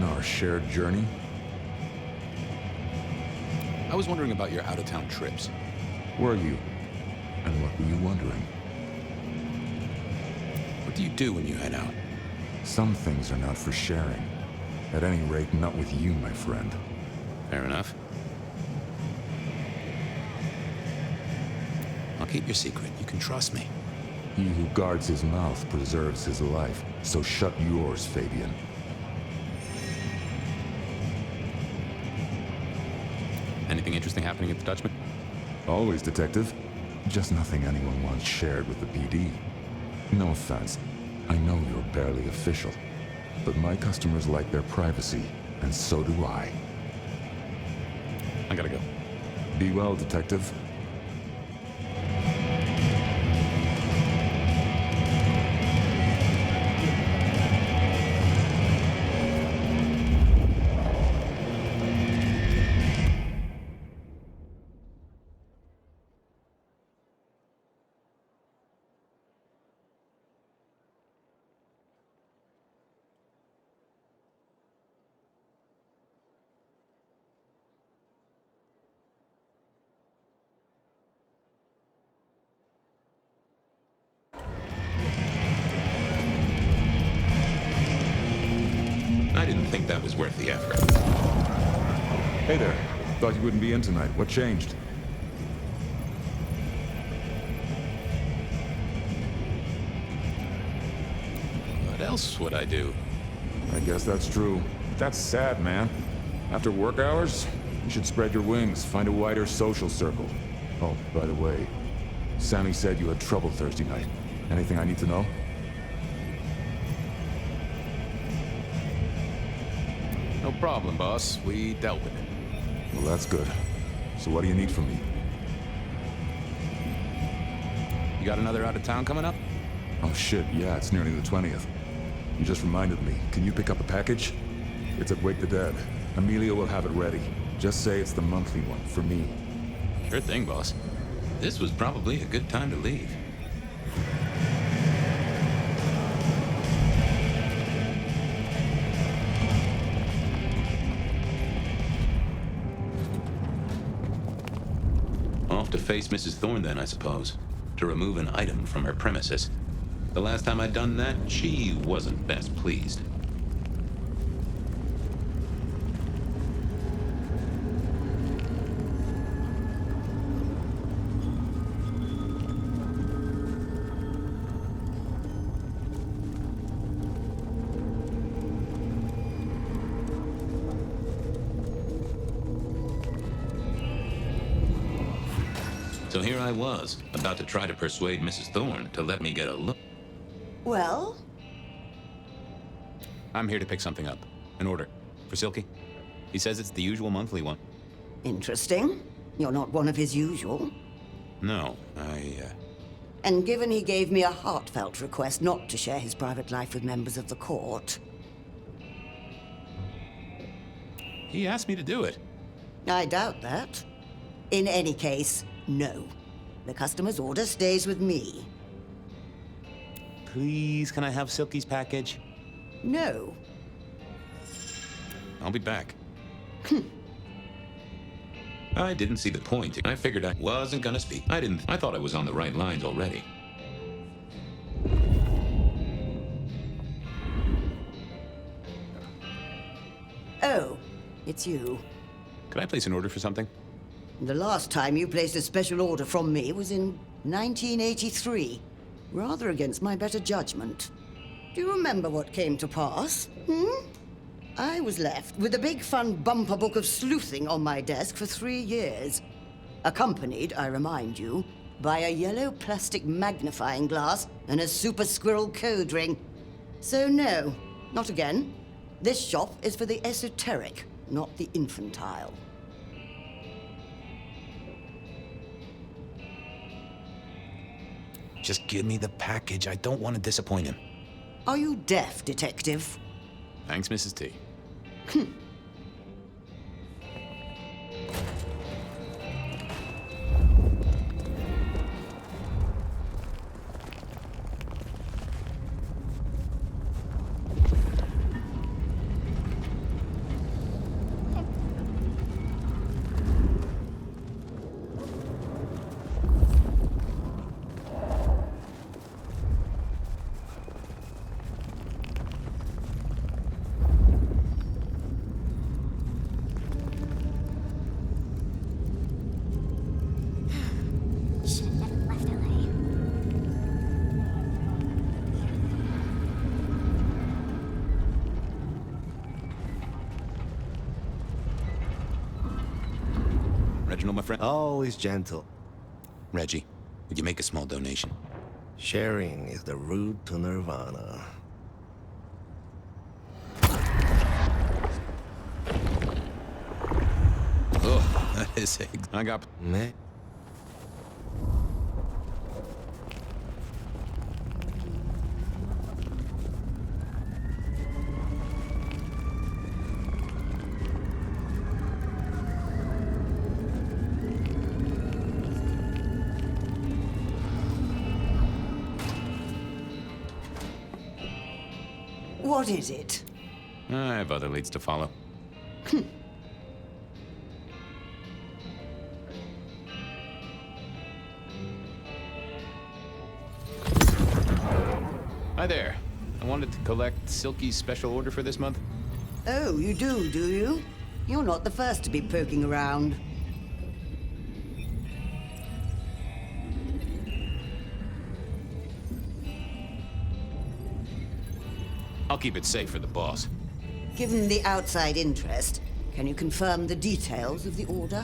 Our shared journey? I was wondering about your out-of-town trips. Were you? And what were you wondering? What do you do when you head out? Some things are not for sharing. At any rate, not with you, my friend. Fair enough. I'll keep your secret. You can trust me. He who guards his mouth preserves his life. So shut yours, Fabian. Anything interesting happening at the Dutchman? Always, Detective. Just nothing anyone wants shared with the PD. No offense. I know you're barely official. But my customers like their privacy, and so do I. I gotta go. Be well, Detective. I didn't think that was worth the effort. Hey there. Thought you wouldn't be in tonight. What changed? What else would I do? I guess that's true. That's sad, man. After work hours, you should spread your wings, find a wider social circle. Oh, by the way, Sammy said you had trouble Thursday night. Anything I need to know? problem, boss. We dealt with it. Well, that's good. So what do you need from me? You got another out of town coming up? Oh shit, yeah, it's nearly the 20th. You just reminded me. Can you pick up a package? It's at Wake the Dead. Amelia will have it ready. Just say it's the monthly one, for me. Sure thing, boss. This was probably a good time to leave. Off to face Mrs. Thorne then, I suppose. To remove an item from her premises. The last time I'd done that, she wasn't best pleased. So here I was, about to try to persuade Mrs. Thorne to let me get a look. Well? I'm here to pick something up. An order. For Silky. He says it's the usual monthly one. Interesting. You're not one of his usual. No, And given he gave me a heartfelt request not to share his private life with members of the court... He asked me to do it. I doubt that. In any case, no. The customer's order stays with me. Please, can I have Silky's package? No. I'll be back. I didn't see the point. I figured I wasn't gonna speak. I thought I was on the right lines already. Oh, it's you. Could I place an order for something? The last time you placed a special order from me was in 1983. Rather against my better judgment. Do you remember what came to pass? I was left with a big fun bumper book of sleuthing on my desk for 3 years. Accompanied, I remind you, by a yellow plastic magnifying glass and a super squirrel code ring. So no, not again. This shop is for the esoteric, not the infantile. Just give me the package. I don't want to disappoint him. Are you deaf, detective? Thanks, Mrs. T. Reginald, my friend. Always gentle. Reggie, would you make a small donation? Sharing is the route to nirvana. Oh, that is it. I got... Meh. What is it? I have other leads to follow. Hi there. I wanted to collect Silky's special order for this month. Oh, you do you? You're not the first to be poking around. I'll keep it safe for the boss. Given the outside interest, can you confirm the details of the order?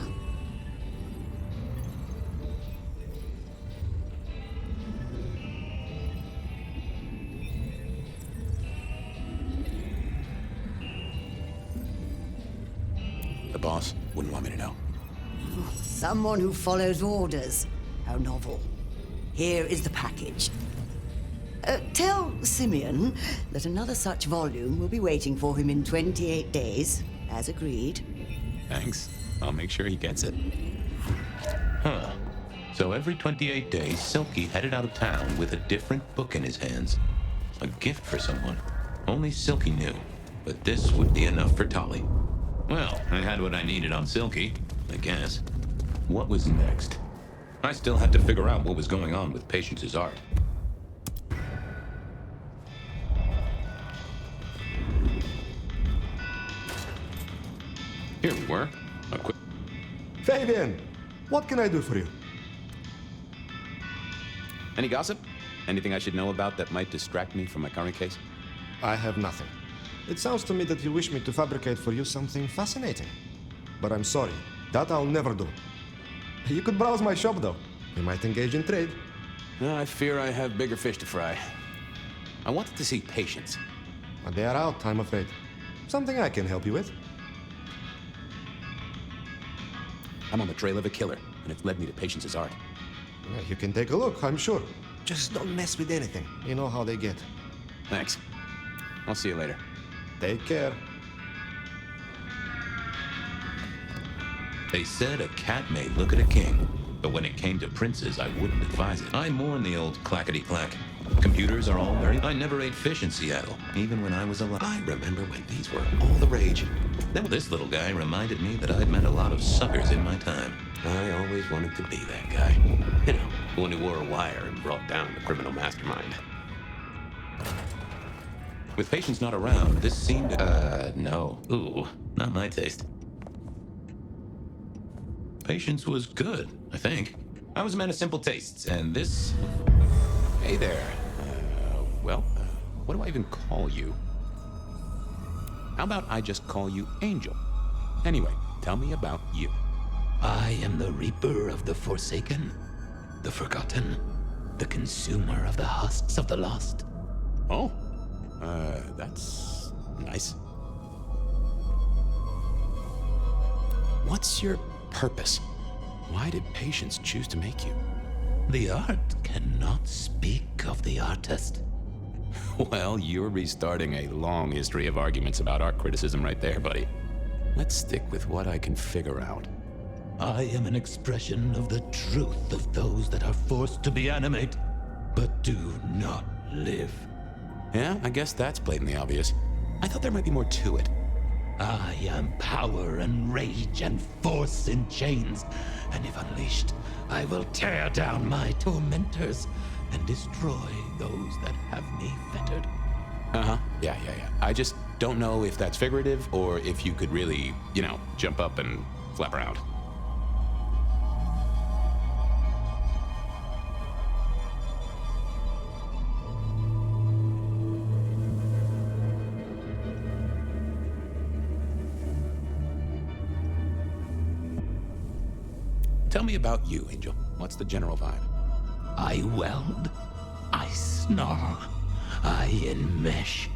Someone who follows orders. How novel. Here is the package. Tell Simeon that another such volume will be waiting for him in 28 days, as agreed. Thanks. I'll make sure he gets it. Huh. So every 28 days, Silky headed out of town with a different book in his hands. A gift for someone. Only Silky knew. But this would be enough for Tolly. Well, I had what I needed on Silky, I guess. What was next? I still had to figure out what was going on with Patience's art. Here we were. A quick... Fabian, what can I do for you? Any gossip? Anything I should know about that might distract me from my current case? I have nothing. It sounds to me that you wish me to fabricate for you something fascinating. But I'm sorry, that I'll never do. You could browse my shop though. You might engage in trade. I fear I have bigger fish to fry. I wanted to see Patience. But they are out, I'm afraid. Something I can help you with. I'm on the trail of a killer, and it's led me to Patience's art. Yeah, you can take a look, I'm sure. Just don't mess with anything. You know how they get. Thanks. I'll see you later. Take care. They said a cat may look at a king, but when it came to princes, I wouldn't advise it. I mourn the old clackety-clack. Computers are all very... I never ate fish in Seattle, even when I was alive. I remember when these were all the rage. Then this little guy reminded me that I'd met a lot of suckers in my time. I always wanted to be that guy. You know, the one who wore a wire and brought down the criminal mastermind. With Patience not around, this seemed... no. Ooh, not my taste. Patience was good, I think. I was a man of simple tastes, and this... Hey there. What do I even call you? How about I just call you Angel? Anyway, tell me about you. I am the Reaper of the Forsaken, the Forgotten, the Consumer of the husks of the lost. Oh, that's nice. What's your purpose? Why did Patience choose to make you? The art cannot speak of the artist. Well, you're restarting a long history of arguments about art criticism right there, buddy. Let's stick with what I can figure out. I am an expression of the truth of those that are forced to be animate, but do not live. Yeah, I guess that's blatantly obvious. I thought there might be more to it. I am power and rage and force in chains, and if unleashed, I will tear down my tormentors and destroy those that have me fettered. Yeah. I just don't know if that's figurative or if you could really, jump up and flap around. Tell me about you, Angel. What's the general vibe? I weld, I snarl, I enmesh.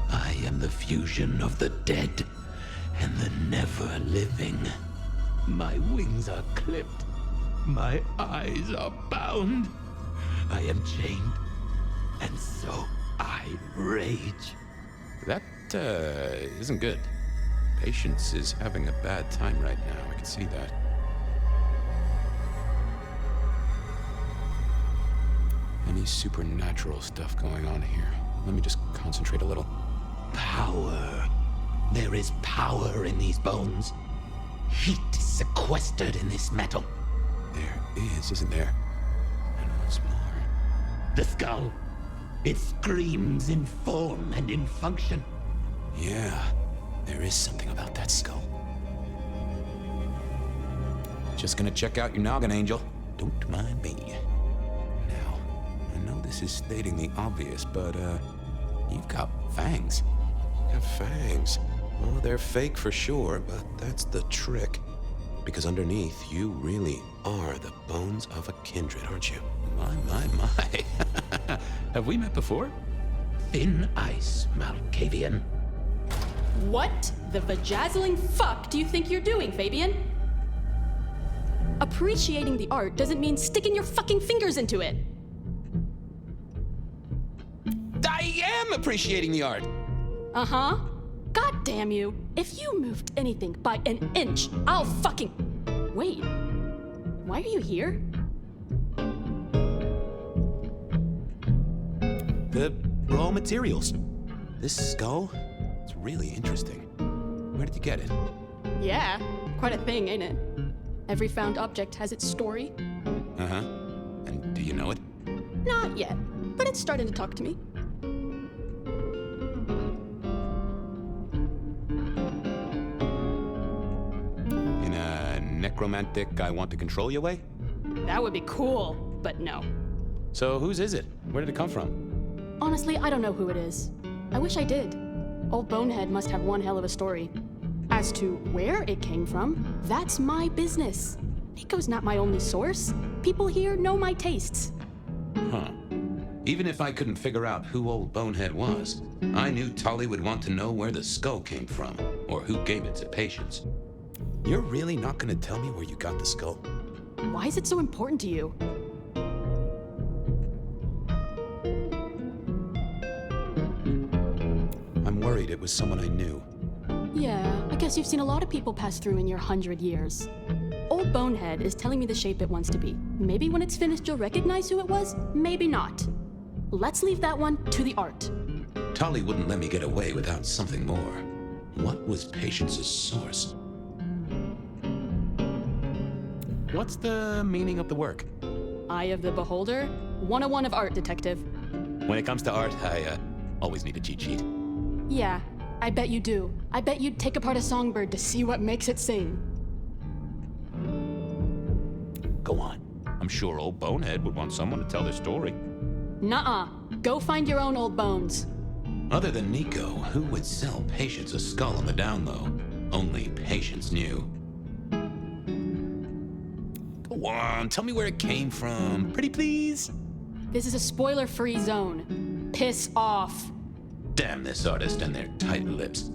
I am the fusion of the dead and the never-living. My wings are clipped, my eyes are bound. I am chained, and so I rage. That, isn't good. Patience is having a bad time right now, I can see that. Any supernatural stuff going on here? Let me just concentrate a little. Power. There is power in these bones. Heat is sequestered in this metal. There is, isn't there? And what's more? The skull. It screams in form and in function. Yeah, there is something about that skull. Just gonna check out your noggin, Angel. Don't mind me. I know this is stating the obvious, but, you've got fangs. Got fangs? Well, they're fake for sure, but that's the trick. Because underneath, you really are the bones of a kindred, aren't you? My. Have we met before? Thin ice, Malkavian. What the vajazzling fuck do you think you're doing, Fabian? Appreciating the art doesn't mean sticking your fucking fingers into it. I am appreciating the art. Uh-huh. God damn you. If you moved anything by an inch, I'll fucking... Wait. Why are you here? The raw materials. This skull, it's really interesting. Where did you get it? Yeah, quite a thing, ain't it? Every found object has its story. Uh-huh. And do you know it? Not yet, but it's starting to talk to me. In a necromantic, I want to control you way? That would be cool, but no. So whose is it? Where did it come from? Honestly, I don't know who it is. I wish I did. Old Bonehead must have one hell of a story. As to where it came from, that's my business. Nico's not my only source. People here know my tastes. Huh. Even if I couldn't figure out who Old Bonehead was, I knew Tolly would want to know where the skull came from, or who gave it to Patience. You're really not gonna tell me where you got the skull? Why is it so important to you? I'm worried it was someone I knew. Yeah, I guess you've seen a lot of people pass through in your 100 years. Old Bonehead is telling me the shape it wants to be. Maybe when it's finished you'll recognize who it was, maybe not. Let's leave that one to the art. Tolly wouldn't let me get away without something more. What was Patience's source? What's the meaning of the work? Eye of the Beholder? 101 of art, detective. When it comes to art, I always need a cheat sheet. Yeah, I bet you do. I bet you'd take apart a songbird to see what makes it sing. Go on. I'm sure Old Bonehead would want someone to tell their story. Nuh-uh. Go find your own old bones. Other than Nico, who would sell Patience a skull on the down low? Only Patience knew. Go on, tell me where it came from. Pretty please? This is a spoiler-free zone. Piss off. Damn this artist and their tight lips.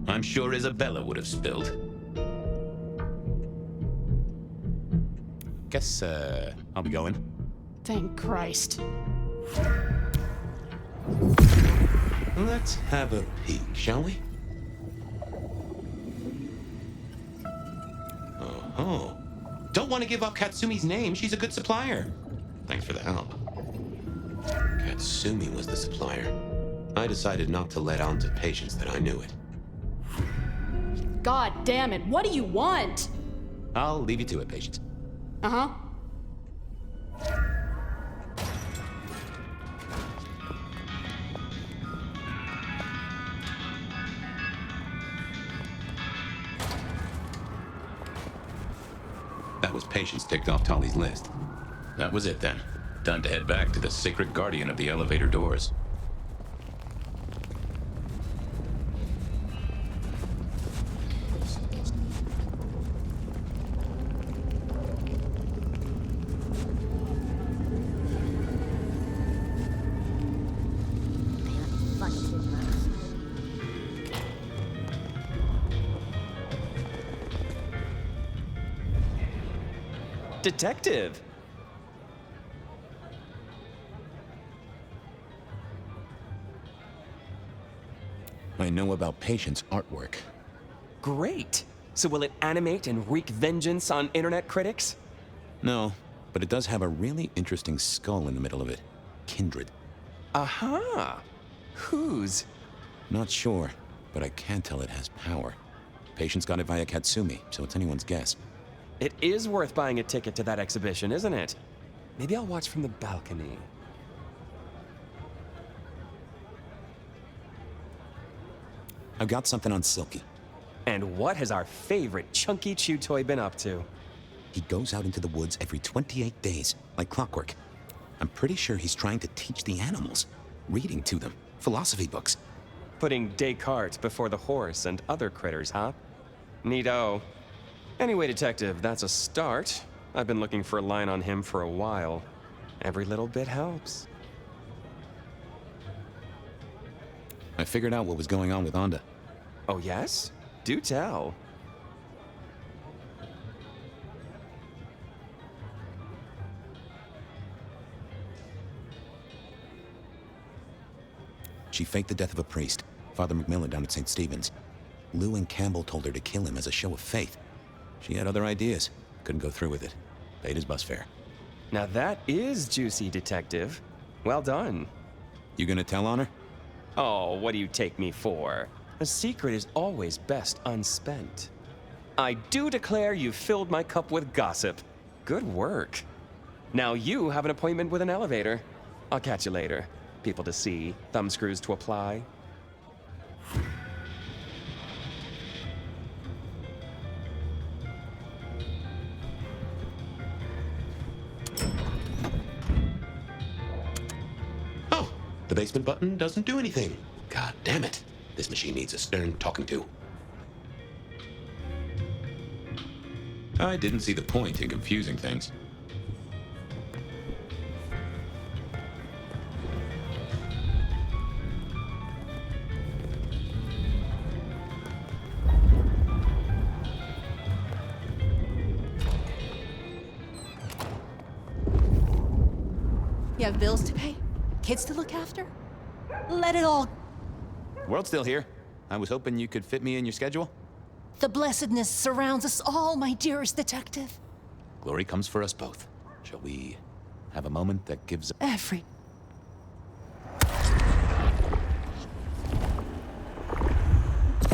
I'm sure Isabella would have spilled. Guess, I'll be going. Thank Christ. Let's have a peek, shall we? Oh-ho. Don't want to give up Katsumi's name. She's a good supplier. Thanks for the help. Katsumi was the supplier. I decided not to let on to Patience that I knew it. God damn it, what do you want? I'll leave you to it, Patience. Uh-huh. That was Patience ticked off Tolly's list. That was it then. Time to head back to the sacred guardian of the elevator doors. Detective! I know about Patience artwork. Great! So will it animate and wreak vengeance on internet critics? No, but it does have a really interesting skull in the middle of it. Kindred. Aha! Whose? Not sure, but I can tell it has power. Patience got it via Katsumi, so it's anyone's guess. It is worth buying a ticket to that exhibition, isn't it? Maybe I'll watch from the balcony. I've got something on Silky. And what has our favorite chunky chew toy been up to? He goes out into the woods every 28 days, like clockwork. I'm pretty sure he's trying to teach the animals, reading to them, philosophy books. Putting Descartes before the horse and other critters, huh? Neato. Anyway, Detective, that's a start. I've been looking for a line on him for a while. Every little bit helps. I figured out what was going on with Onda. Oh, yes? Do tell. She faked the death of a priest, Father Macmillan down at St. Stephen's. Lou and Campbell told her to kill him as a show of faith. She had other ideas. Couldn't go through with it. Paid his bus fare. Now that is juicy, Detective. Well done. You gonna tell on her? Oh, what do you take me for? A secret is always best unspent. I do declare you've filled my cup with gossip. Good work. Now you have an appointment with an elevator. I'll catch you later. People to see, thumbscrews to apply. Oh, the basement button doesn't do anything. God damn it. This machine needs a stern talking to. I didn't see the point in confusing things. You have bills to pay? Kids to look after? Let it all... World's still here. I was hoping you could fit me in your schedule. The blessedness surrounds us all, my dearest detective. Glory comes for us both. Shall we have a moment that gives... Every...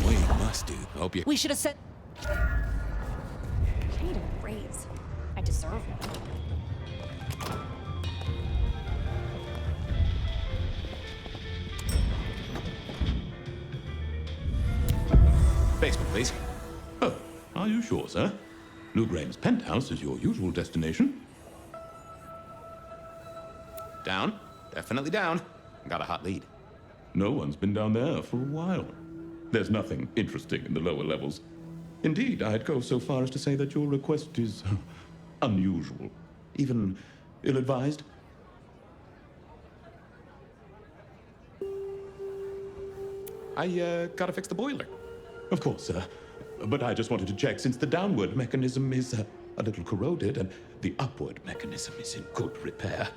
We must do. Hope you... We should have said... I need a raise. I deserve one. Basement, please. Oh, are you sure, sir? Lou Graham's penthouse is your usual destination. Down. Definitely down. Got a hot lead. No one's been down there for a while. There's nothing interesting in the lower levels. Indeed, I'd go so far as to say that your request is unusual, even ill-advised. I gotta fix the boiler. Of course, sir. But I just wanted to check, since the downward mechanism is a little corroded and the upward mechanism is in good repair.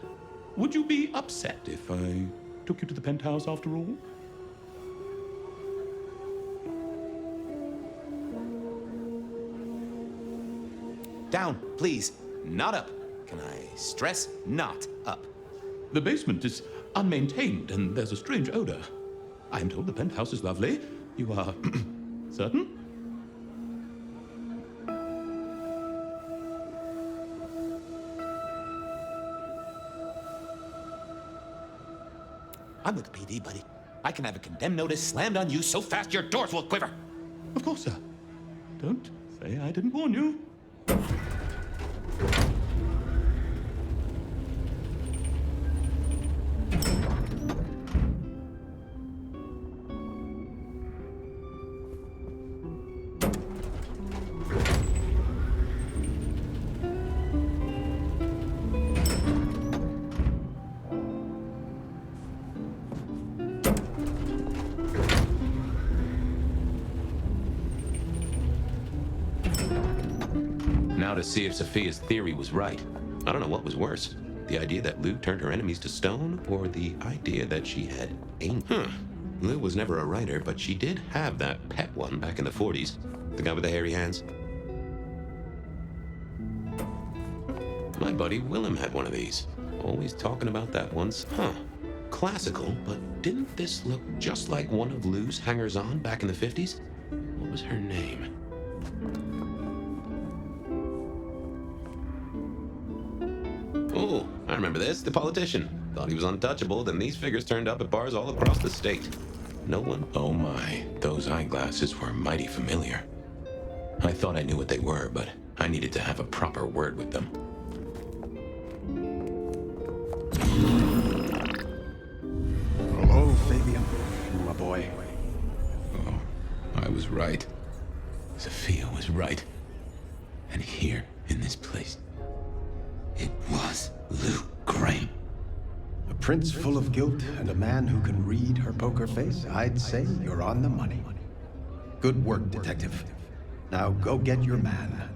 Would you be upset if I took you to the penthouse after all? Down, please. Not up. Can I stress not up? The basement is unmaintained and there's a strange odor. I am told the penthouse is lovely. You are certain? I'm with the PD, buddy. I can have a condemned notice slammed on you so fast your doors will quiver. Of course, sir. Don't say I didn't warn you. Now to see if Sophia's theory was right. I don't know what was worse. The idea that Lou turned her enemies to stone, or the idea that she had angels. Lou was never a writer, but she did have that pet one back in the 40s. The guy with the hairy hands. My buddy Willem had one of these. Always talking about that once. Classical, but didn't this look just like one of Lou's hangers-on back in the 50s? What was her name? Oh, I remember this. The politician. Thought he was untouchable, then these figures turned up at bars all across the state. No one... Oh my, those eyeglasses were mighty familiar. I thought I knew what they were, but I needed to have a proper word with them. Hello, Fabian, my boy. Oh, I was right. Sophia was right. And here, in this place, it was Lou Graham. A prince full of guilt and a man who can read her poker face. I'd say you're on the money. Good work, detective. Now go get your man.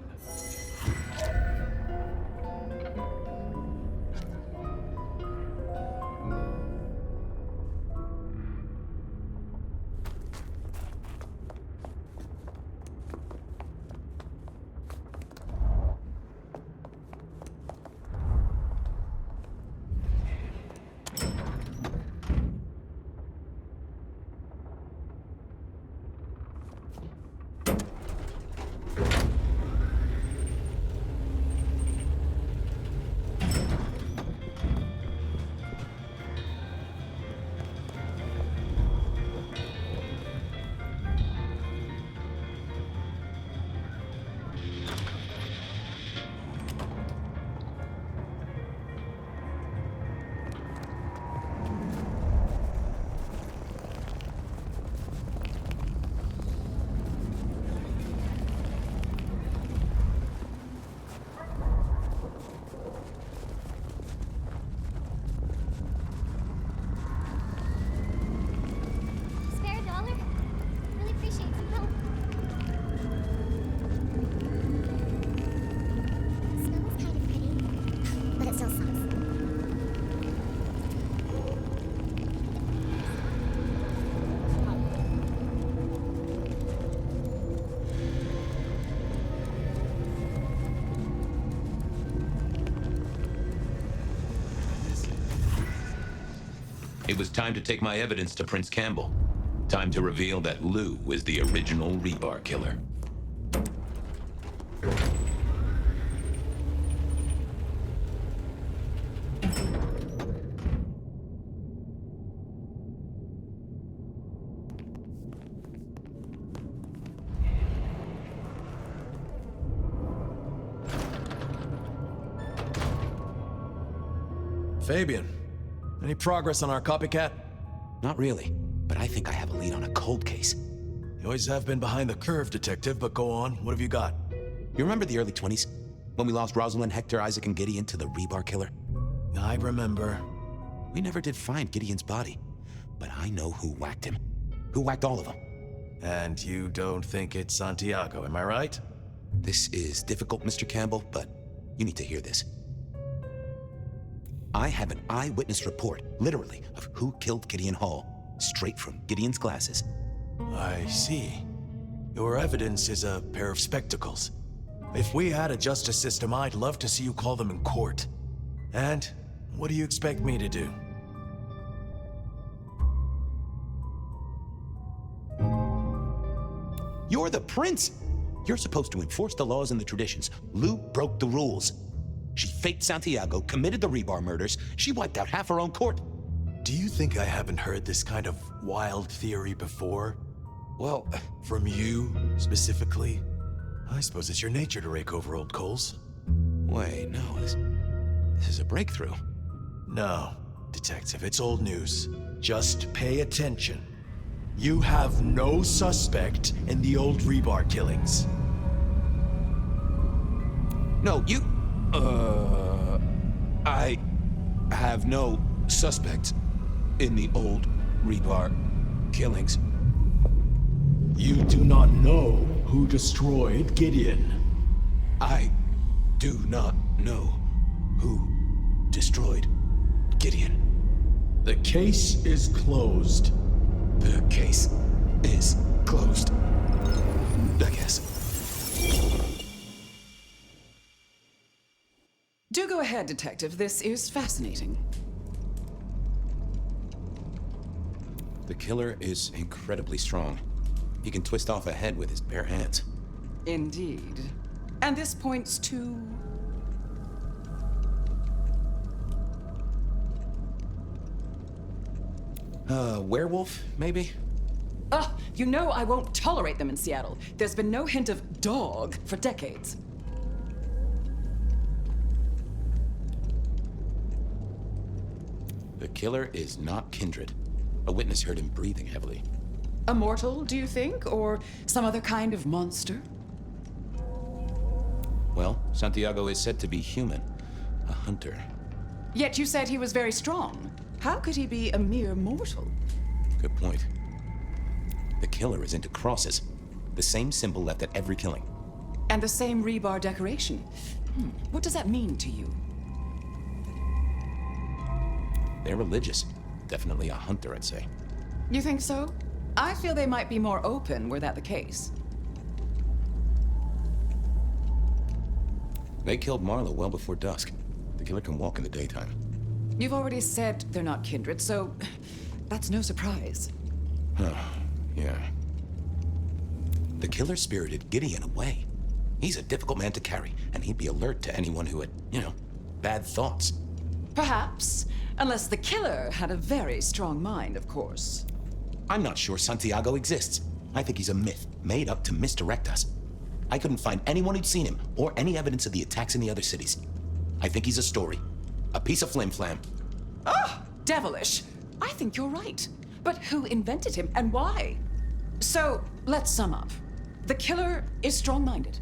It was time to take my evidence to Prince Campbell. Time to reveal that Lou was the original rebar killer. Fabian, any progress on our copycat? Not really, but I think I have a lead on a cold case. You always have been behind the curve, Detective, but go on. What have you got? You remember the early 20s? When we lost Rosalind, Hector, Isaac, and Gideon to the rebar killer? I remember. We never did find Gideon's body, but I know who whacked him. Who whacked all of them. And you don't think it's Santiago, am I right? This is difficult, Mr. Campbell, but you need to hear this. I have an eyewitness report, literally, of who killed Gideon Hall, straight from Gideon's glasses. I see. Your evidence is a pair of spectacles. If we had a justice system, I'd love to see you call them in court. And what do you expect me to do? You're the prince! You're supposed to enforce the laws and the traditions. Lou broke the rules. She faked Santiago, committed the rebar murders. She wiped out half her own court. Do you think I haven't heard this kind of wild theory before? Well, from you, specifically? I suppose it's your nature to rake over old coals. Wait, no, this is a breakthrough. No, Detective, it's old news. Just pay attention. You have no suspect in the old rebar killings. No, you... I have no suspects in the old rebar killings. You do not know who destroyed Gideon. I do not know who destroyed Gideon. The case is closed. The case is closed, I guess. Do go ahead, Detective. This is fascinating. The killer is incredibly strong. He can twist off a head with his bare hands. Indeed. And this points to... werewolf, maybe? You know I won't tolerate them in Seattle. There's been no hint of dog for decades. The killer is not kindred. A witness heard him breathing heavily. Immortal, do you think? Or some other kind of monster? Well, Santiago is said to be human. A hunter. Yet you said he was very strong. How could he be a mere mortal? Good point. The killer is into crosses. The same symbol left at every killing. And the same rebar decoration. What does that mean to you? They're religious. Definitely a hunter, I'd say. You think so? I feel they might be more open were that the case. They killed Marlowe well before dusk. The killer can walk in the daytime. You've already said they're not kindred, so that's no surprise. Yeah. The killer spirited Gideon away. He's a difficult man to carry, and he'd be alert to anyone who had, bad thoughts. Perhaps. Unless the killer had a very strong mind, of course. I'm not sure Santiago exists. I think he's a myth, made up to misdirect us. I couldn't find anyone who'd seen him, or any evidence of the attacks in the other cities. I think he's a story. A piece of flim-flam. Devilish. I think you're right. But who invented him, and why? So, let's sum up. The killer is strong-minded.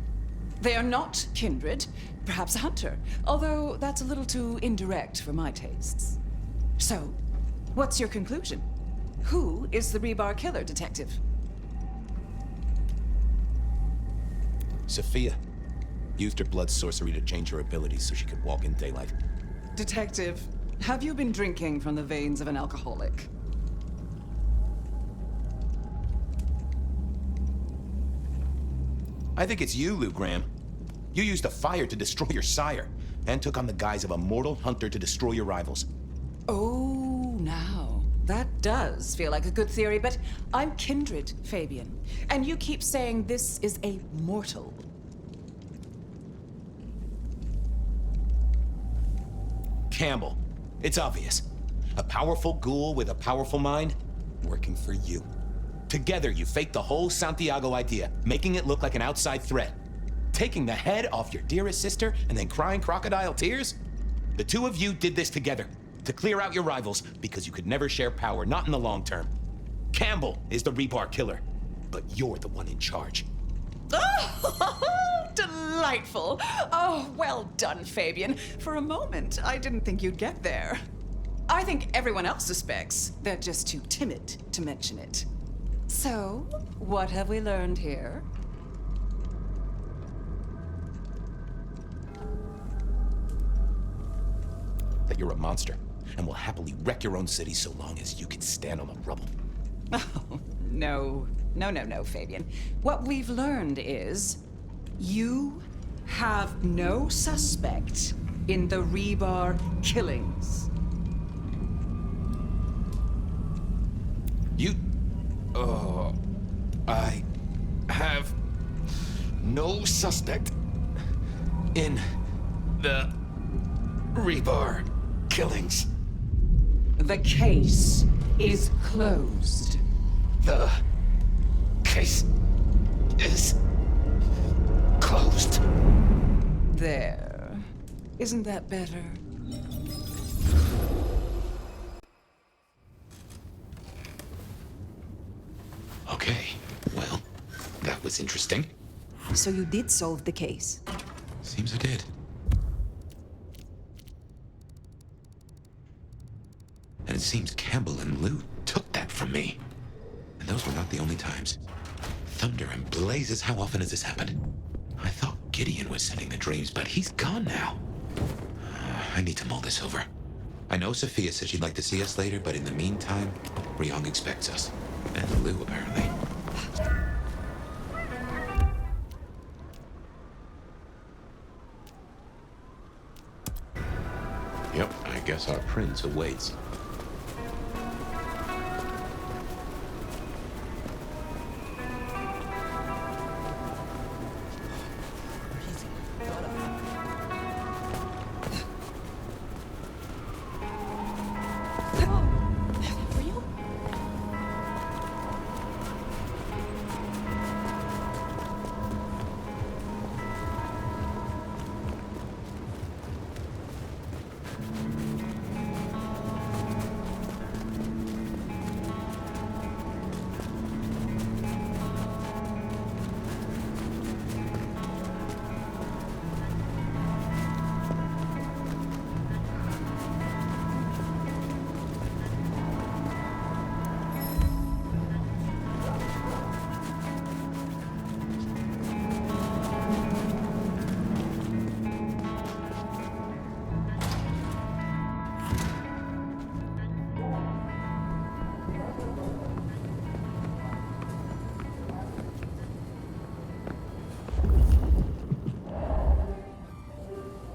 They are not kindred, perhaps a hunter, although that's a little too indirect for my tastes. So, what's your conclusion? Who is the rebar killer, Detective? Sophia used her blood sorcery to change her abilities so she could walk in daylight. Detective, have you been drinking from the veins of an alcoholic? I think it's you, Lou Graham. You used the fire to destroy your sire, and took on the guise of a mortal hunter to destroy your rivals. Oh, now. does feel like a good theory, but I'm kindred, Fabian. And you keep saying this is a mortal. Campbell. It's obvious. A powerful ghoul with a powerful mind, working for you. Together, you faked the whole Santiago idea, making it look like an outside threat. Taking the head off your dearest sister and then crying crocodile tears? The two of you did this together, to clear out your rivals, because you could never share power, not in the long term. Campbell is the rebar killer, but you're the one in charge. Oh, delightful. Oh, well done, Fabian. For a moment, I didn't think you'd get there. I think everyone else suspects. They're just too timid to mention it. So, what have we learned here? That you're a monster, and will happily wreck your own city so long as you can stand on the rubble. Oh, no, Fabian. What we've learned is you have no suspect in the rebar killings. I have no suspect in the rebar killings. The case is closed. The case is closed. There. Isn't that better? Okay, well, that was interesting. So you did solve the case? Seems I did. And it seems Campbell and Lou took that from me. And those were not the only times. Thunder and blazes, how often has this happened? I thought Gideon was sending the dreams, but he's gone now. I need to mull this over. I know Sophia said she'd like to see us later, but in the meantime, Ryong expects us. And Lou, apparently. Yep, I guess our prince awaits.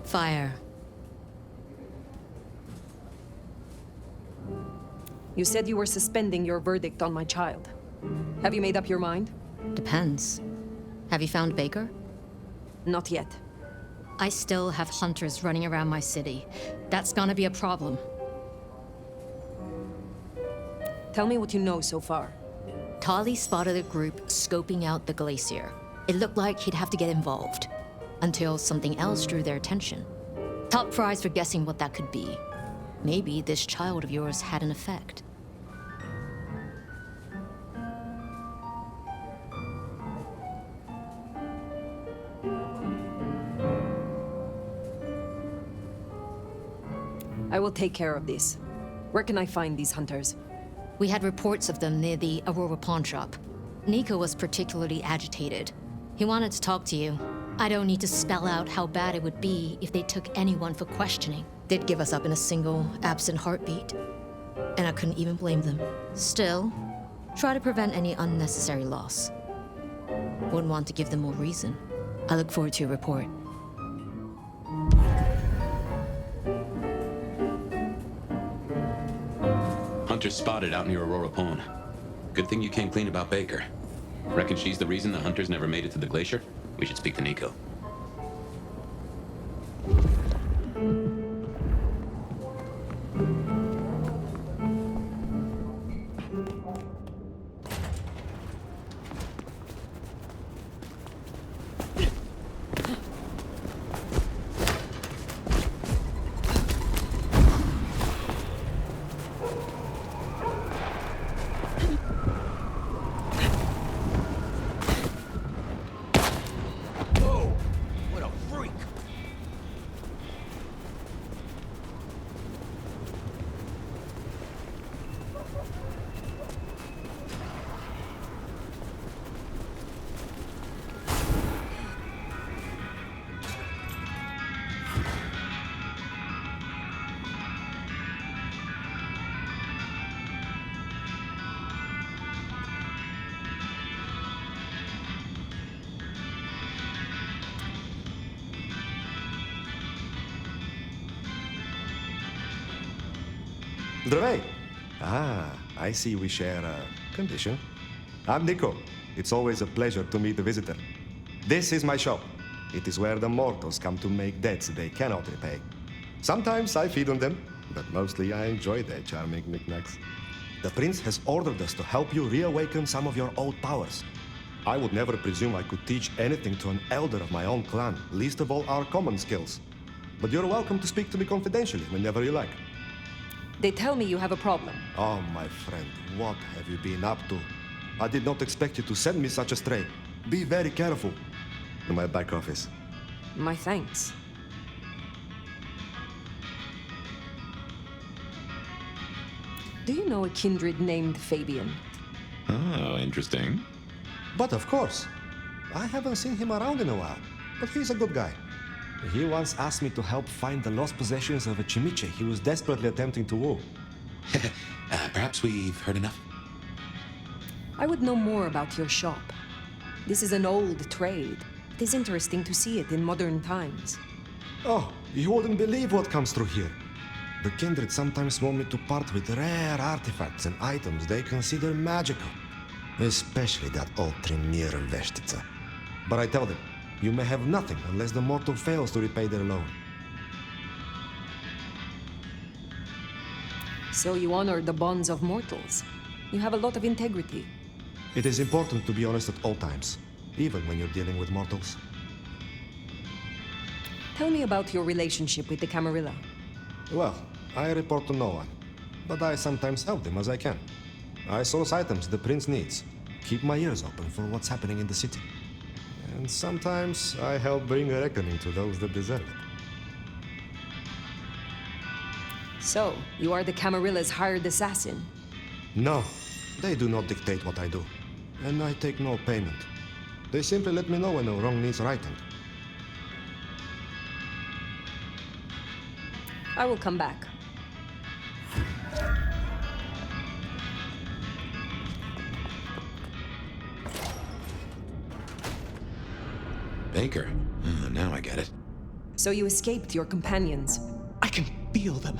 Fire. You said you were suspending your verdict on my child. Have you made up your mind? Depends. Have you found Baker? Not yet. I still have hunters running around my city. That's gonna be a problem. Tell me what you know so far. Tali spotted a group scoping out the glacier. It looked like he'd have to get involved. Until something else drew their attention. Top prize for guessing what that could be. Maybe this child of yours had an effect. I will take care of this. Where can I find these hunters? We had reports of them near the Aurora pawn shop. Nico was particularly agitated. He wanted to talk to you. I don't need to spell out how bad it would be if they took anyone for questioning. They'd give us up in a single, absent heartbeat. And I couldn't even blame them. Still, try to prevent any unnecessary loss. Wouldn't want to give them more reason. I look forward to your report. hunters spotted out near Aurora Pawn. Good thing you came clean about Baker. Reckon she's the reason the hunters never made it to the glacier? We should speak to Nico. Здравей! I see we share a condition. I'm Nico. It's always a pleasure to meet a visitor. This is my shop. It is where the mortals come to make debts they cannot repay. Sometimes I feed on them, but mostly I enjoy their charming knickknacks. The prince has ordered us to help you reawaken some of your old powers. I would never presume I could teach anything to an elder of my own clan, least of all our common skills. But you're welcome to speak to me confidentially whenever you like. They tell me you have a problem. Oh, my friend, what have you been up to? I did not expect you to send me such a stray. Be very careful. In my back office. My thanks. Do you know a kindred named Fabian? Oh, interesting. But of course. I haven't seen him around in a while, but he's a good guy. He once asked me to help find the lost possessions of a chimiche he was desperately attempting to woo. Perhaps we've heard enough. I would know more about your shop. This is an old trade. It is interesting to see it in modern times. Oh, you wouldn't believe what comes through here. The kindred sometimes want me to part with rare artifacts and items they consider magical. Especially that old Tremere Veshtica. But I tell them, you may have nothing unless the mortal fails to repay their loan. So you honor the bonds of mortals. You have a lot of integrity. It is important to be honest at all times, even when you're dealing with mortals. Tell me about your relationship with the Camarilla. Well, I report to no one, but I sometimes help them as I can. I source items the prince needs, keep my ears open for what's happening in the city. And sometimes I help bring a reckoning to those that deserve it. So, you are the Camarilla's hired assassin? No, they do not dictate what I do, and I take no payment. They simply let me know when a wrong needs righting. I will come back. Baker. Now I get it. So you escaped your companions. I can feel them.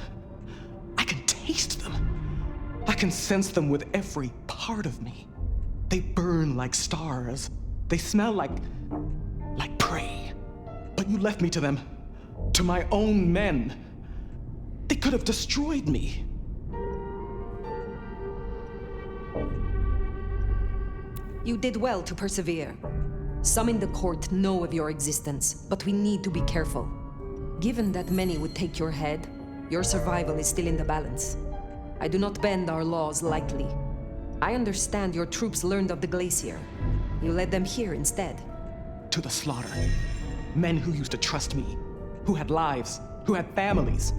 I can taste them. I can sense them with every part of me. They burn like stars. They smell like prey. But you left me to them. To my own men. They could have destroyed me. You did well to persevere. Some in the court know of your existence, but we need to be careful. Given that many would take your head, your survival is still in the balance. I do not bend our laws lightly. I understand your troops learned of the glacier. You led them here instead. To the slaughter. Men who used to trust me, who had lives, who had families.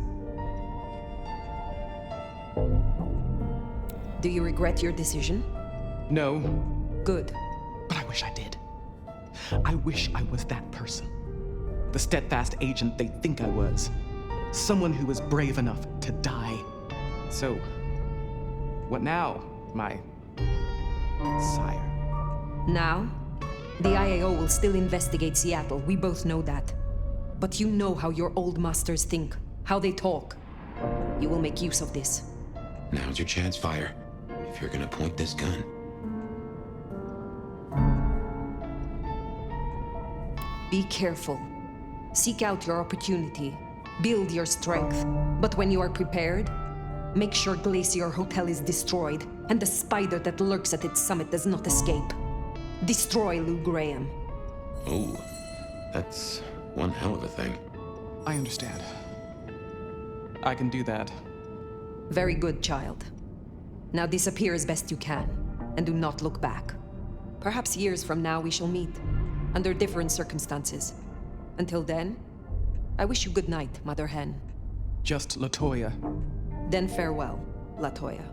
Do you regret your decision? No. Good. But I wish I did. I wish I was that person. The steadfast agent they think I was. Someone who was brave enough to die. So, what now, my sire? Now? The IAO will still investigate Seattle, we both know that. But you know how your old masters think, how they talk. You will make use of this. Now's your chance, Fire. If you're gonna point this gun. Be careful. Seek out your opportunity. Build your strength. But when you are prepared, make sure Glacier Hotel is destroyed and the spider that lurks at its summit does not escape. Destroy Lou Graham. Oh, that's one hell of a thing. I understand. I can do that. Very good, child. Now disappear as best you can, and do not look back. Perhaps years from now we shall meet, under different circumstances. Until then, I wish you good night, Mother Hen. Just Latoya. Then farewell, Latoya.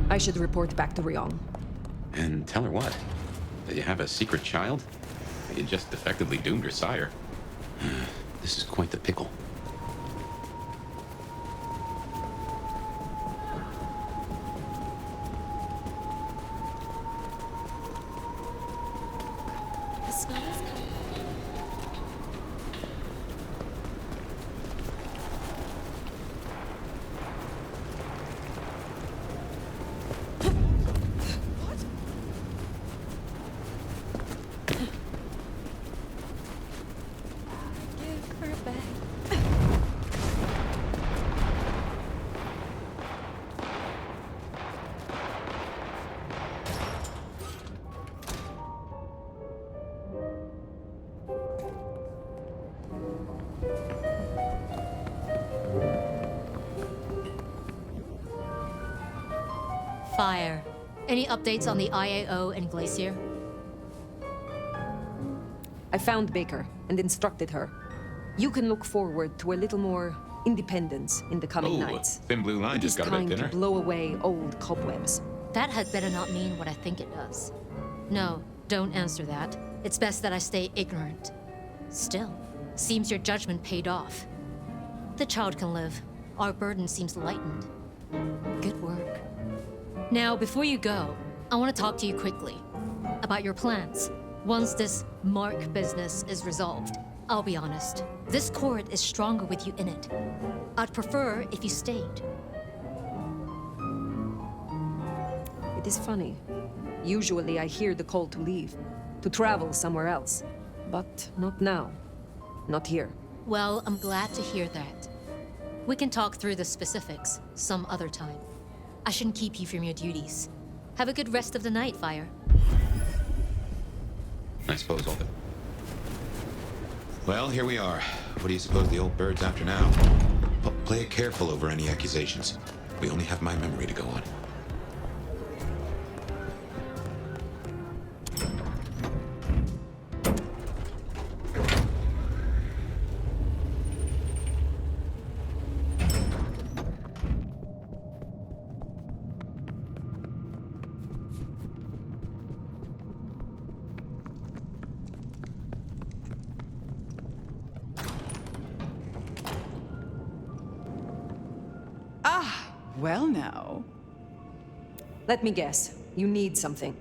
I should report back to Ryong. And tell her what? That you have a secret child? You just effectively doomed her sire. This is quite the pickle. The smell is coming. Give her back. Fire. Any updates on the IAO and Glacier? I found Baker and instructed her. You can look forward to a little more independence in the coming nights. Thin Blue Line It is just got a bit time to thinner. blow away old cobwebs. That had better not mean what I think it does. No, don't answer that. It's best that I stay ignorant. Still, seems your judgment paid off. The child can live. Our burden seems lightened. Good work. Now, before you go, I want to talk to you quickly about your plans. Once this Mark business is resolved, I'll be honest, this court is stronger with you in it. I'd prefer if you stayed. It is funny. Usually I hear the call to leave, to travel somewhere else. But not now. Not here. Well, I'm glad to hear that. We can talk through the specifics some other time. I shouldn't keep you from your duties. Have a good rest of the night, Fire. I suppose all the... Well, here we are. What do you suppose the old bird's after now? Play it careful over any accusations. We only have my memory to go on. Well now. Let me guess. You need something.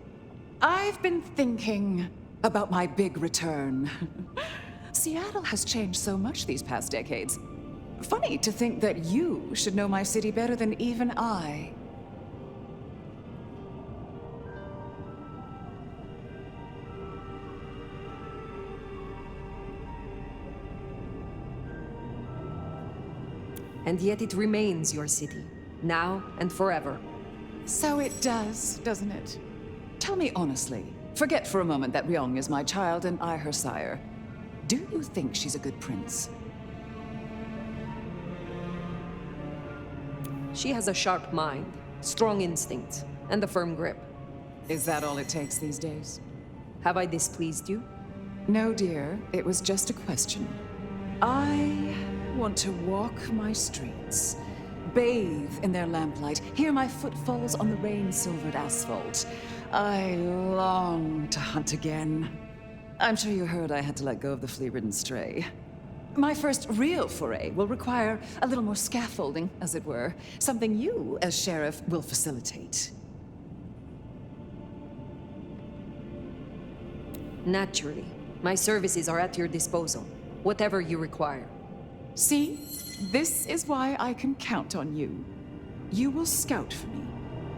I've been thinking about my big return. Seattle has changed so much these past decades. Funny to think that you should know my city better than even I. And yet it remains your city, now and forever. So it does, doesn't it? Tell me honestly, forget for a moment that Ryong is my child and I her sire. Do you think she's a good prince? She has a sharp mind, strong instincts, and a firm grip. Is that all it takes these days? Have I displeased you? No, dear. It was just a question. I want to walk my streets, bathe in their lamplight, hear my footfalls on the rain-silvered asphalt. I long to hunt again. I'm sure you heard I had to let go of the flea-ridden stray. My first real foray will require a little more scaffolding, as it were. Something you, as sheriff, will facilitate. Naturally. My services are at your disposal. Whatever you require. See? This is why I can count on you. You will scout for me.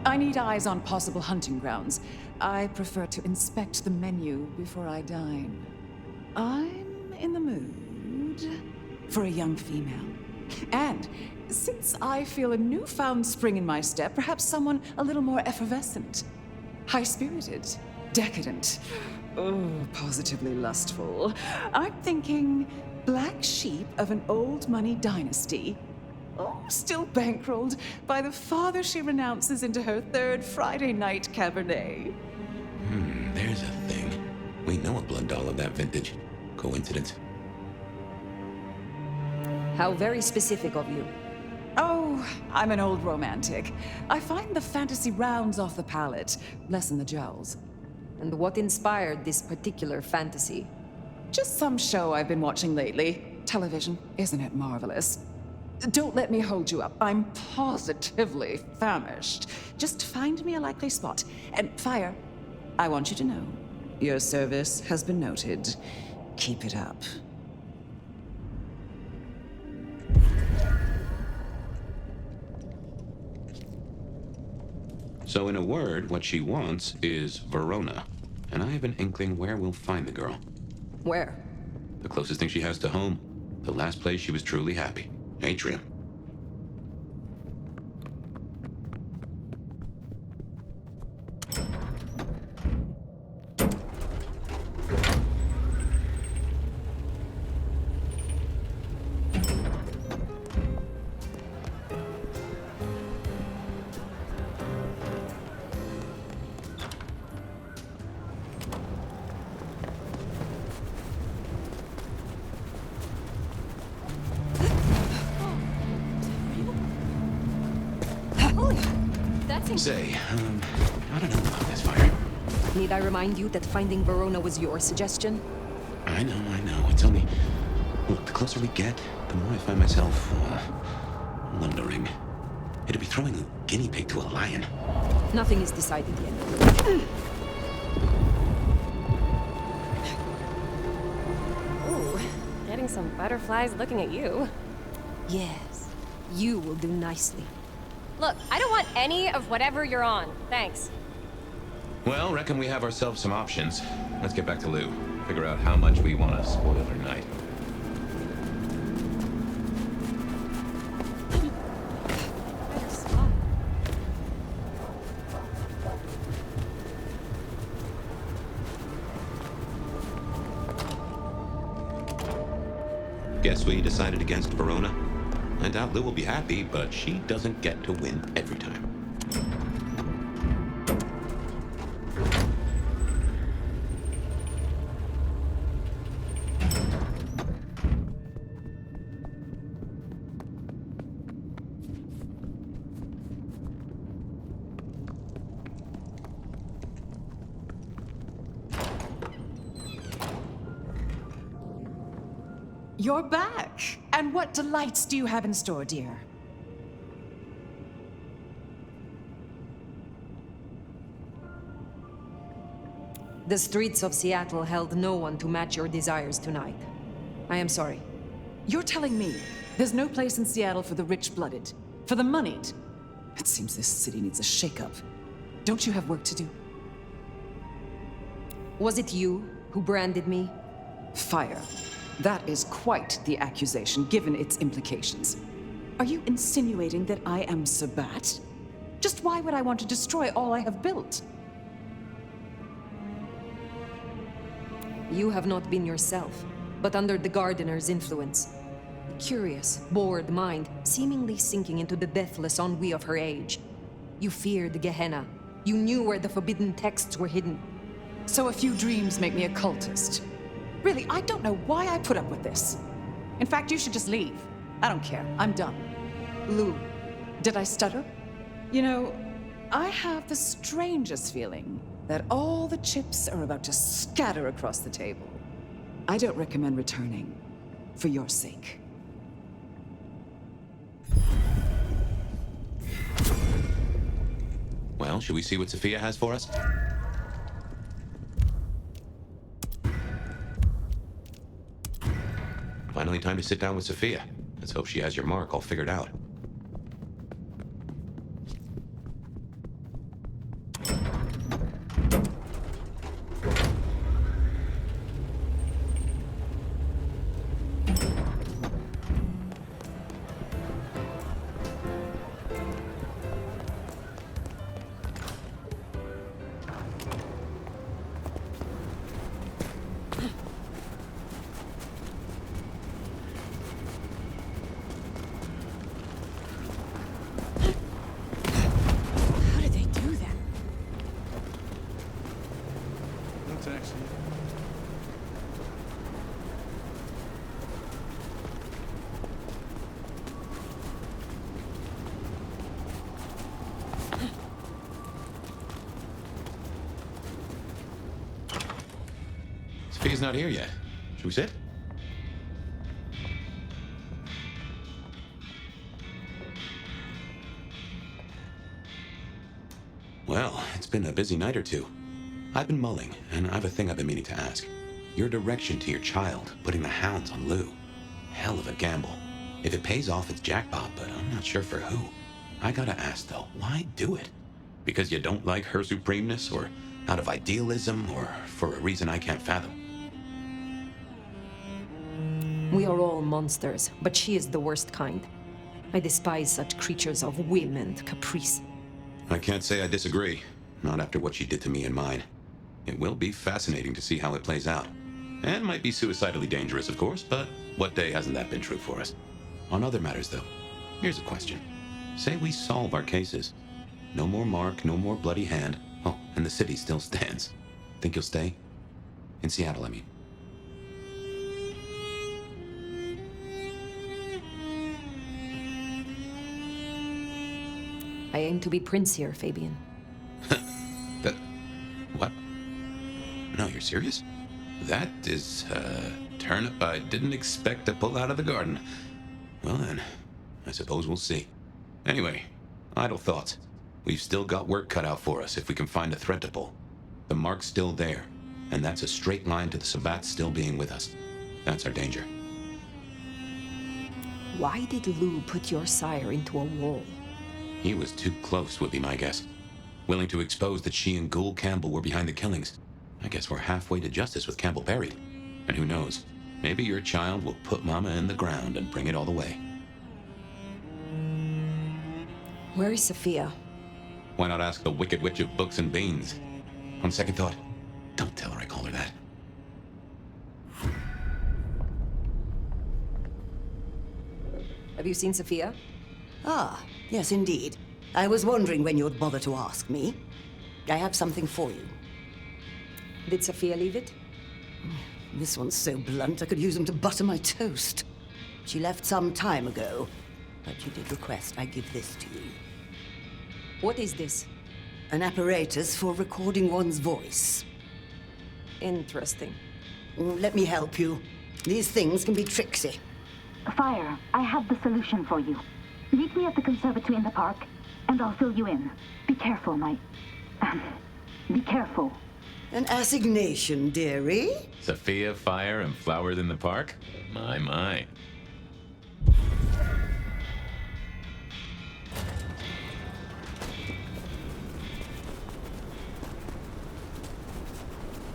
I need eyes on possible hunting grounds. I prefer to inspect the menu before I dine. I'm in the mood for a young female. And since I feel a newfound spring in my step, perhaps someone a little more effervescent, high-spirited, decadent, oh, positively lustful. I'm thinking black sheep of an old money dynasty. Oh, still bankrolled by the father she renounces into her third Friday night Cabernet. There's a thing. We know a blood doll of that vintage. Coincidence? How very specific of you. Oh, I'm an old romantic. I find the fantasy rounds off the palate, lessen the jowls. And what inspired this particular fantasy? Just some show I've been watching lately. Television, isn't it marvelous? Don't let me hold you up. I'm positively famished. Just find me a likely spot. And Fire, I want you to know, your service has been noted. Keep it up. So in a word, what she wants is Verona. And I have an inkling where we'll find the girl. Where? The closest thing she has to home. The last place she was truly happy. Atrium. Say, I don't know about this, Fire. Need I remind you that finding Verona was your suggestion? I know. It's only... Look, the closer we get, the more I find myself, wondering. It'd be throwing a guinea pig to a lion. Nothing is decided yet. Ooh, getting some butterflies looking at you. Yes, you will do nicely. Look, I don't want any of whatever you're on. Thanks. Well, reckon we have ourselves some options. Let's get back to Lou. Figure out how much we want to spoil her night. Guess we decided against Verona? I doubt Lou will be happy, but she doesn't get to win every time. You're back! And what delights do you have in store, dear? The streets of Seattle held no one to match your desires tonight. I am sorry. You're telling me there's no place in Seattle for the rich-blooded, for the moneyed? It seems this city needs a shake-up. Don't you have work to do? Was it you who branded me? Fire. That is quite the accusation, given its implications. Are you insinuating that I am Sabat? Just why would I want to destroy all I have built? You have not been yourself, but under the Gardener's influence. A curious, bored mind, seemingly sinking into the deathless ennui of her age. You feared Gehenna. You knew where the forbidden texts were hidden. So a few dreams make me a cultist. Really, I don't know why I put up with this. In fact, you should just leave. I don't care. I'm done. Lou, did I stutter? You know, I have the strangest feeling that all the chips are about to scatter across the table. I don't recommend returning, for your sake. Well, should we see what Sophia has for us? Finally time to sit down with Sophia. Let's hope she has your mark all figured out. Sophia's not here yet. Should we sit? Well, it's been a busy night or two. I've been mulling, and I have a thing I've been meaning to ask. Your direction to your child, putting the hounds on Lou. Hell of a gamble. If it pays off, it's jackpot, but I'm not sure for who. I gotta ask, though, why do it? Because you don't like her supremeness, or out of idealism, or for a reason I can't fathom? We are all monsters, but she is the worst kind. I despise such creatures of whim and caprice. I can't say I disagree. Not after what she did to me and mine. It will be fascinating to see how it plays out. And might be suicidally dangerous, of course, but what day hasn't that been true for us? On other matters, though, here's a question. Say we solve our cases. No more mark, no more bloody hand. Oh, and the city still stands. Think you'll stay? In Seattle, I mean. I aim to be prince here, Fabian. That... what? No, you're serious? That is a turnip I didn't expect to pull out of the garden. Well then, I suppose we'll see. Anyway, idle thoughts. We've still got work cut out for us if we can find a thread to pull. The mark's still there, and that's a straight line to the Sabbats still being with us. That's our danger. Why did Lou put your sire into a wall? He was too close, would be my guess. Willing to expose that she and Ghoul Campbell were behind the killings. I guess we're halfway to justice with Campbell buried. And who knows, maybe your child will put Mama in the ground and bring it all the way. Where is Sophia? Why not ask the Wicked Witch of Books and Beans? On second thought, don't tell her I called her that. Have you seen Sophia? Ah, yes indeed. I was wondering when you'd bother to ask me. I have something for you. Did Sophia leave it? This one's so blunt I could use them to butter my toast. She left some time ago, but you did request I give this to you. What is this? An apparatus for recording one's voice. Interesting. Let me help you. These things can be tricksy. Fire, I have the solution for you. Meet me at the conservatory in the park, and I'll fill you in. Be careful, be careful. An assignation, dearie? Sophia, fire, and flowers in the park? My.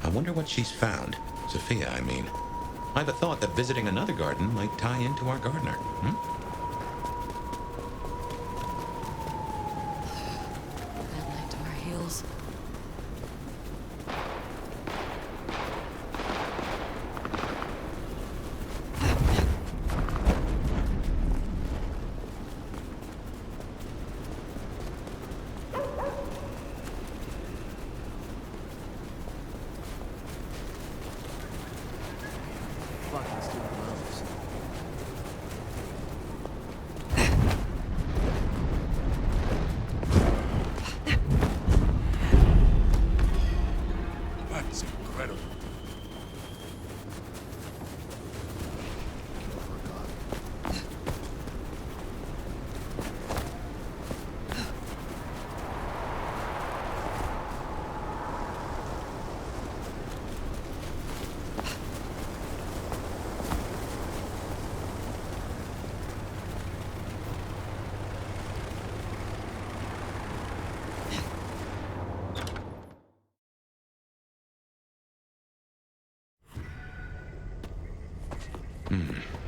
I wonder what she's found. Sophia, I mean. I have a thought that visiting another garden might tie into our gardener. Bad night to our heels.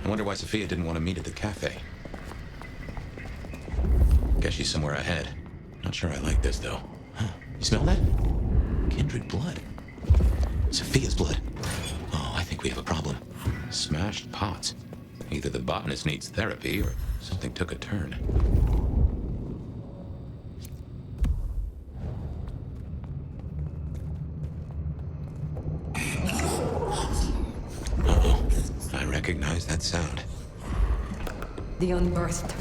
I wonder why Sophia didn't want to meet at the cafe. Guess she's somewhere ahead. Not sure I like this, though. Huh. You smell that? Kindred blood. Sophia's blood. Oh, I think we have a problem. Smashed pots. Either the botanist needs therapy, or something took a turn. Uh-oh. I recognize that sound. The unbirthed.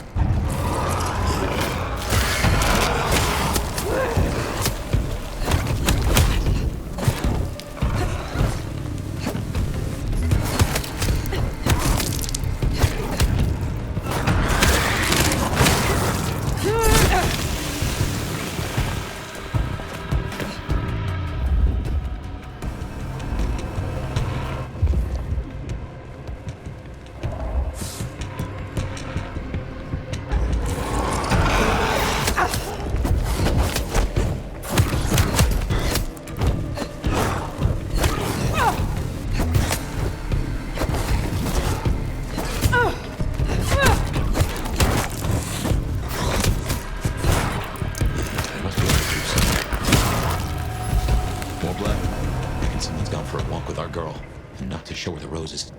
Show her the roses.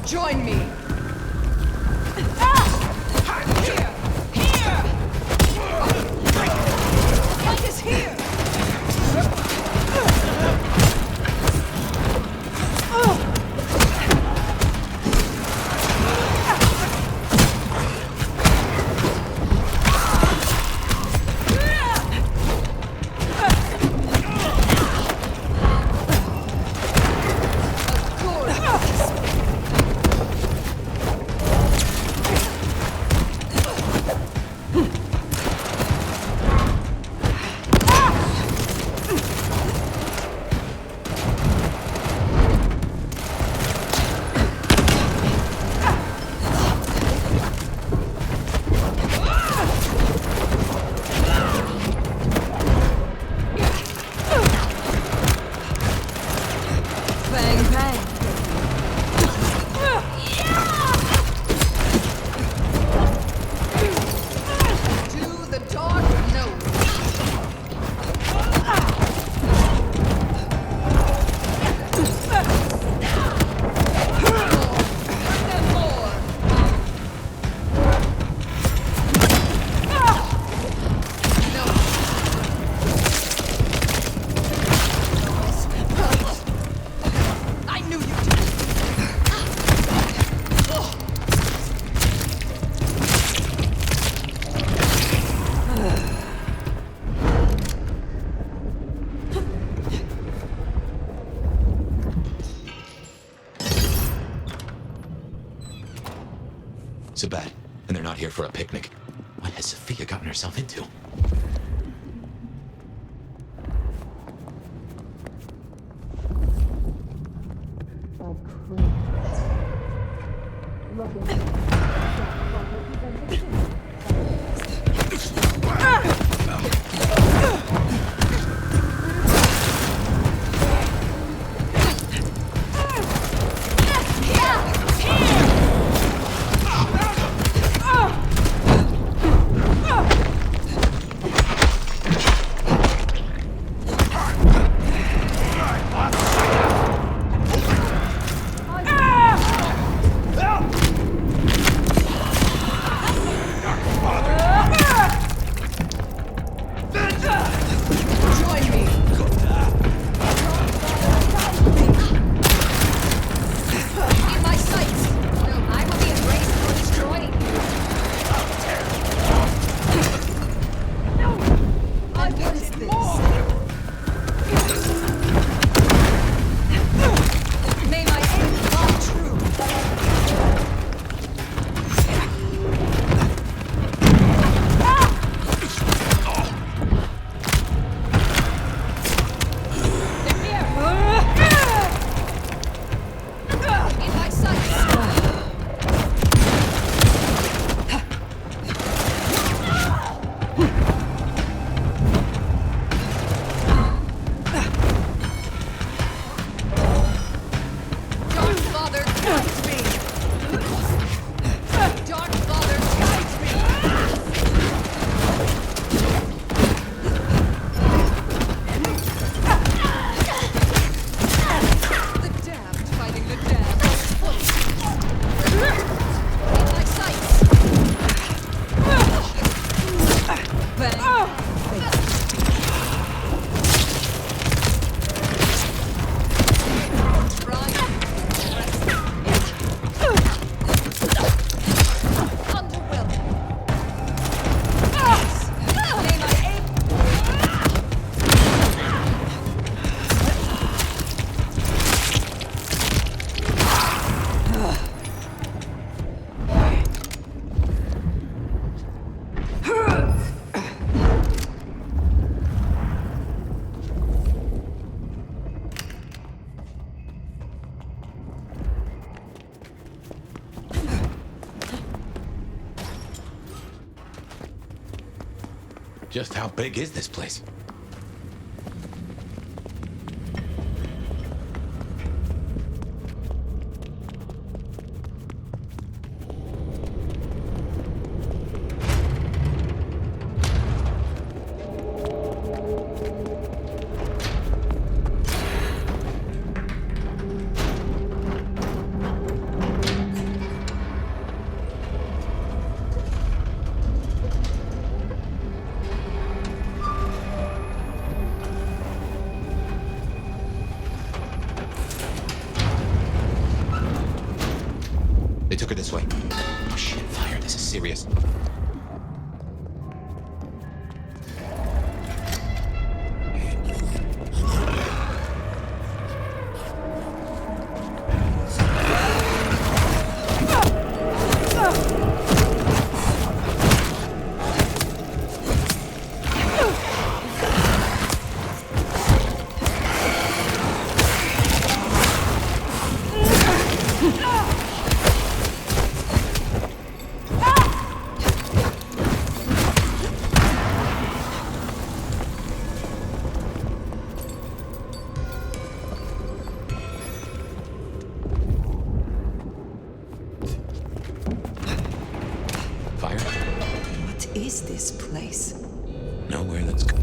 Join me. Light is here. Sabat, and they're not here for a picnic. What has Sophia gotten herself into? Just how big is this place? They took her this way. Oh shit, fire, this is serious. Nowhere, let's go.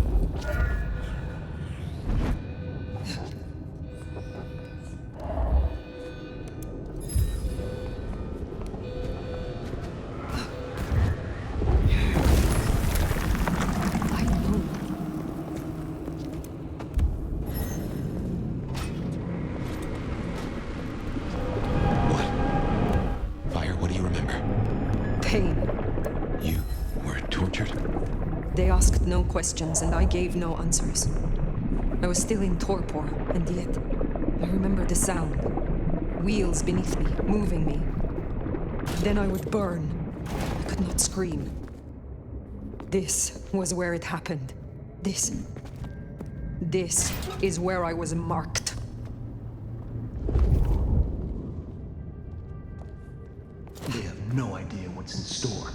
What? Fire, what do you remember? Pain. You were tortured? They asked no questions, and I gave no answers. I was still in torpor, and yet I remember the sound. Wheels beneath me, moving me. Then I would burn. I could not scream. This was where it happened. This is where I was marked. They have no idea what's in store.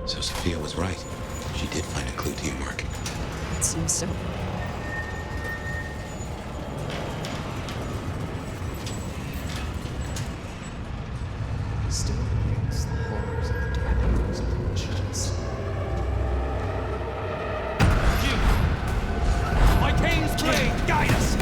So Sophia was right. She did find a clue to your mark. It seems so. Still brings the horrors of the dark to the chest. My Kane's blade, guide us!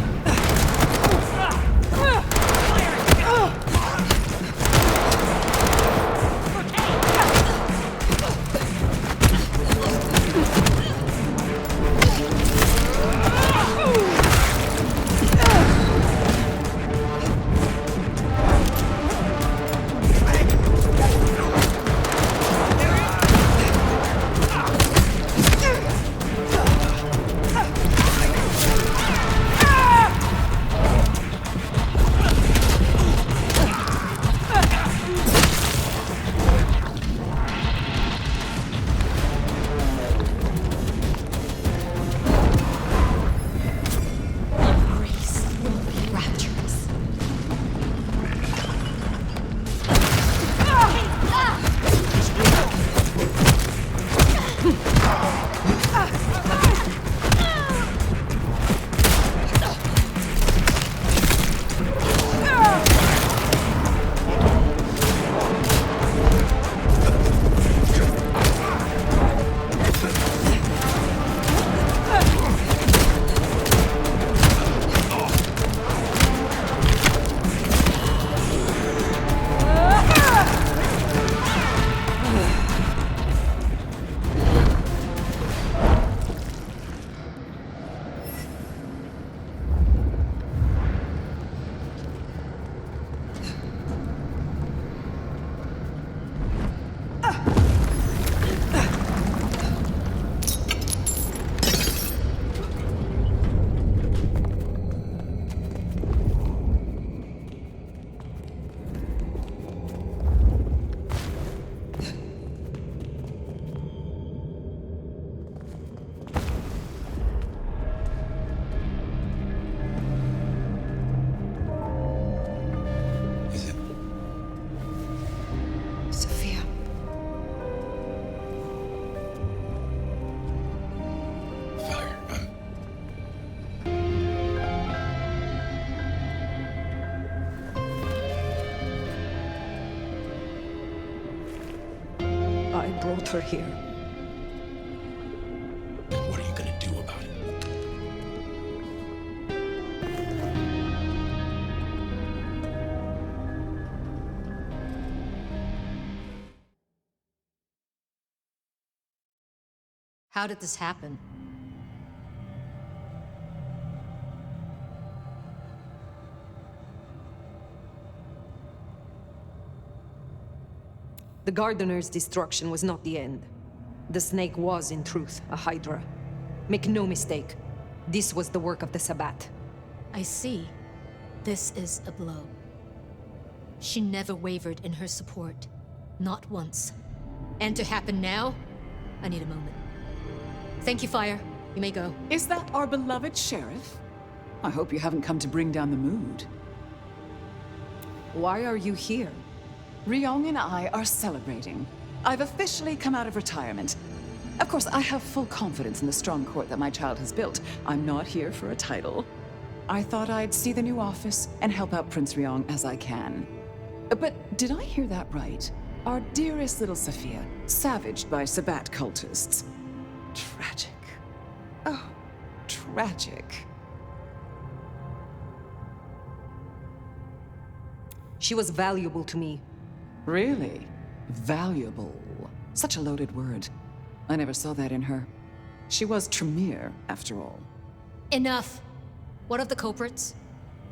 brought her here. What are you gonna do about it? How did this happen? The gardener's destruction was not the end. The snake was, in truth, a hydra. Make no mistake, this was the work of the Sabbat. I see. This is a blow. She never wavered in her support. Not once. And to happen now? I need a moment. Thank you, Fire. You may go. Is that our beloved sheriff? I hope you haven't come to bring down the mood. Why are you here? Ryong and I are celebrating. I've officially come out of retirement. Of course, I have full confidence in the strong court that my child has built. I'm not here for a title. I thought I'd see the new office and help out Prince Ryong as I can. But did I hear that right? Our dearest little Sophia, savaged by Sabbat cultists. Tragic. Oh, tragic. She was valuable to me. Really? Valuable. Such a loaded word. I never saw that in her. She was Tremere, after all. Enough! What of the culprits?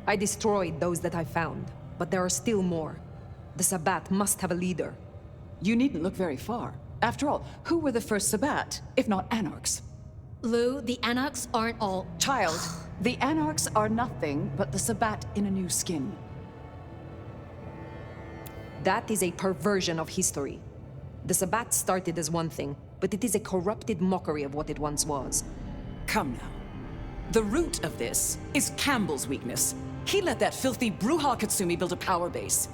I destroyed those that I found, but there are still more. The Sabbat must have a leader. You needn't look very far. After all, who were the first Sabbat, if not Anarchs? Lou, the Anarchs aren't all— Child, the Anarchs are nothing but the Sabbat in a new skin. That is a perversion of history. The Sabbat started as one thing, but it is a corrupted mockery of what it once was. Come now. The root of this is Campbell's weakness. He let that filthy Bruja Katsumi build a power base.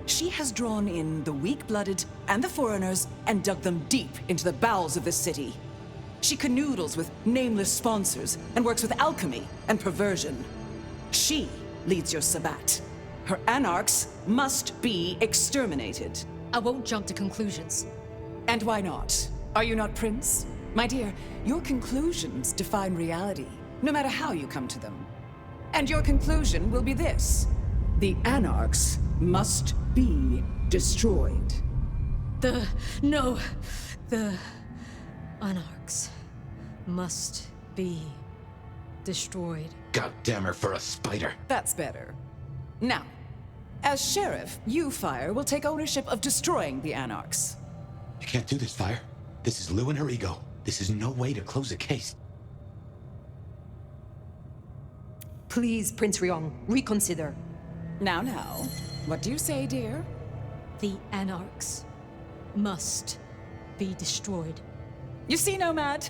She has drawn in the weak-blooded and the foreigners and dug them deep into the bowels of the city. She canoodles with nameless sponsors and works with alchemy and perversion. She leads your Sabbat. Her Anarchs must be exterminated. I won't jump to conclusions. And why not? Are you not Prince? My dear, your conclusions define reality, no matter how you come to them. And your conclusion will be this. The Anarchs must be destroyed. The Anarchs must be destroyed. God damn her for a spider. That's better. Now, as sheriff, you, Fire, will take ownership of destroying the Anarchs. You can't do this, Fire. This is Lou and her ego. This is no way to close a case. Please, Prince Ryong, reconsider. Now, what do you say, dear? The Anarchs must be destroyed. You see, Nomad?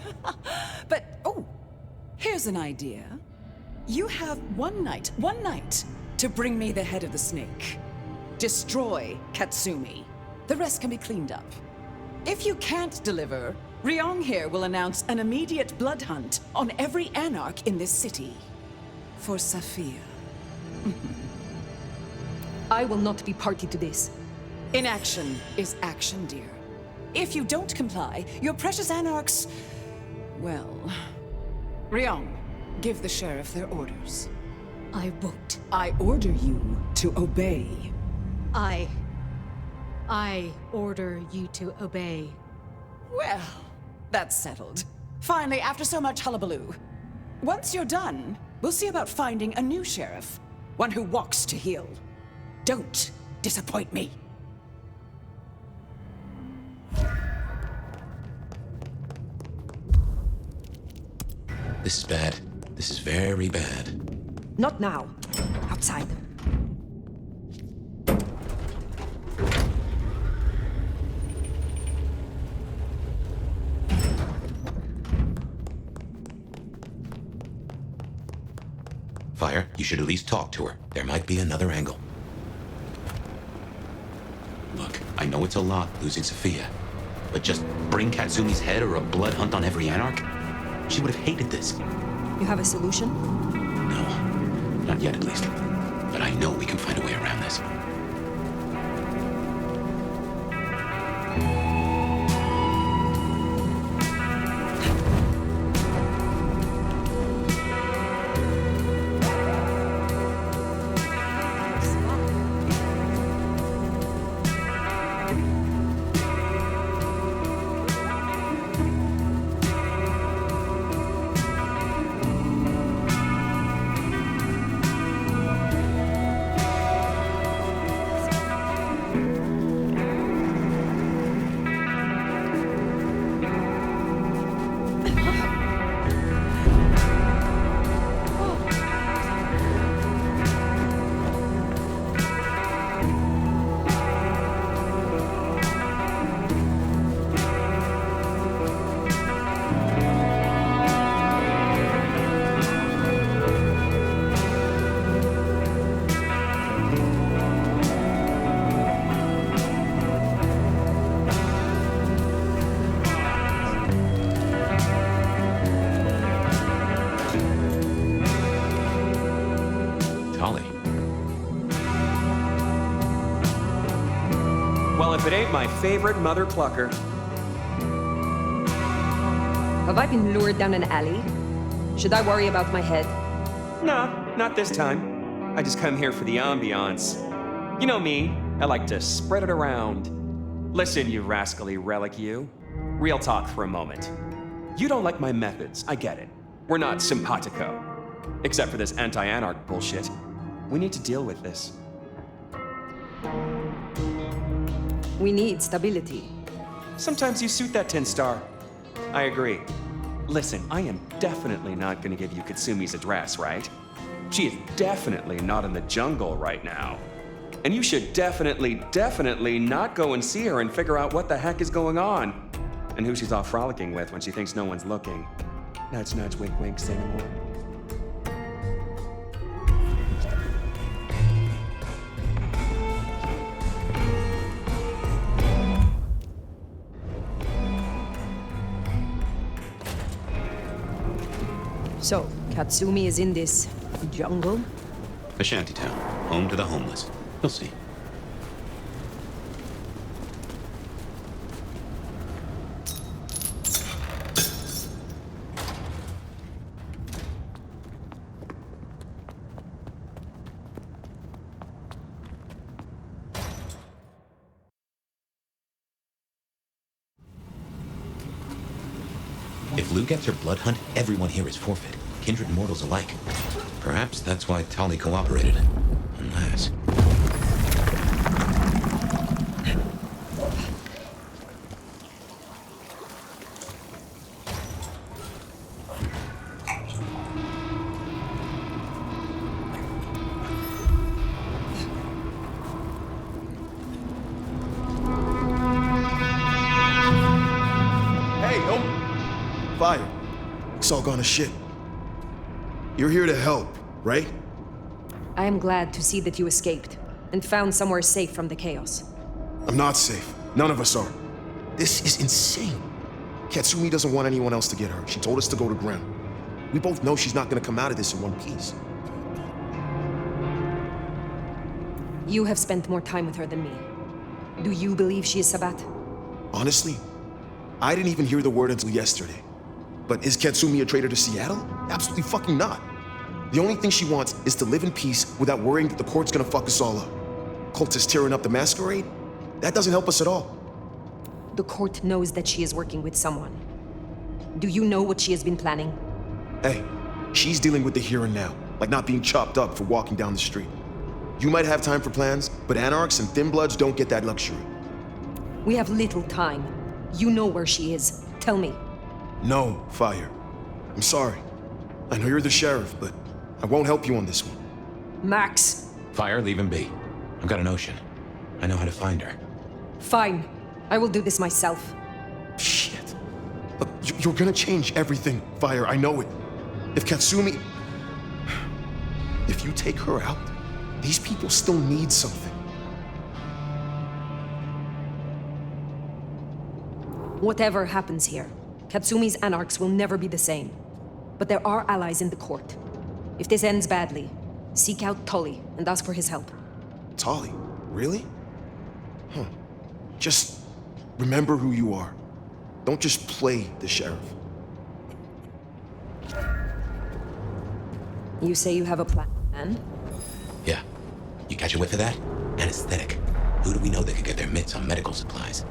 But, here's an idea. You have one night to bring me the head of the snake. Destroy Katsumi. The rest can be cleaned up. If you can't deliver, Ryong here will announce an immediate blood hunt on every Anarch in this city. For Sophia. I will not be party to this. Inaction is action, dear. If you don't comply, your precious Anarchs... well... Ryong, give the sheriff their orders. I won't. I order you to obey. I order you to obey. Well, that's settled. Finally, after so much hullabaloo. Once you're done, we'll see about finding a new sheriff. One who walks to heal. Don't disappoint me. This is bad. This is very bad. Not now. Outside. Fire, you should at least talk to her. There might be another angle. Look, I know it's a lot losing Sophia, but just bring Katsumi's head or a blood hunt on every Anarch? She would have hated this. You have a solution? No, not yet at least. But I know we can find a way around this. it ain't my favorite mother clucker. Have I been lured down an alley? Should I worry about my head? No, not this time. I just come here for the ambiance. You know me, I like to spread it around. Listen, you rascally relic, you. Real talk for a moment. You don't like my methods, I get it. We're not simpatico. Except for this anti-anarch bullshit. We need to deal with this. We need stability. Sometimes you suit that tin star. I agree. Listen, I am definitely not gonna give you Katsumi's address, right? She is definitely not in the jungle right now. And you should definitely not go and see her and figure out what the heck is going on. And who she's off frolicking with when she thinks no one's looking. Nudge, nudge, wink, wink, say no more. So, Katsumi is in this jungle? A shantytown, home to the homeless. You'll see. If Lou gets her blood hunt, everyone here is forfeit. Kindred mortals alike. Perhaps that's why Tali cooperated. Unless... Fire. It's all gone to shit. You're here to help, right? I am glad to see that you escaped and found somewhere safe from the chaos. I'm not safe. None of us are. This is insane. Katsumi doesn't want anyone else to get hurt. She told us to go to ground. We both know she's not gonna come out of this in one piece. You have spent more time with her than me. Do you believe she is Sabat? Honestly, I didn't even hear the word until yesterday. But is Katsumi a traitor to Seattle? Absolutely fucking not. The only thing she wants is to live in peace without worrying that the court's gonna fuck us all up. Cultists tearing up the Masquerade? That doesn't help us at all. The court knows that she is working with someone. Do you know what she has been planning? Hey, she's dealing with the here and now, like not being chopped up for walking down the street. You might have time for plans, but anarchs and thin bloods don't get that luxury. We have little time. You know where she is. Tell me. No, Fire. I'm sorry. I know you're the sheriff, but I won't help you on this one. Max! Fire, leave him be. I've got a notion. I know how to find her. Fine. I will do this myself. Shit. Look, you're gonna change everything, Fire. I know it. If Katsumi... If you take her out, these people still need something. Whatever happens here, Katsumi's anarchs will never be the same. But there are allies in the court. If this ends badly, seek out Tully and ask for his help. Tully? Really? Huh. Just remember who you are. Don't just play the sheriff. You say you have a plan? Yeah. You catch a whiff of that? Anesthetic. Who do we know that could get their mitts on medical supplies?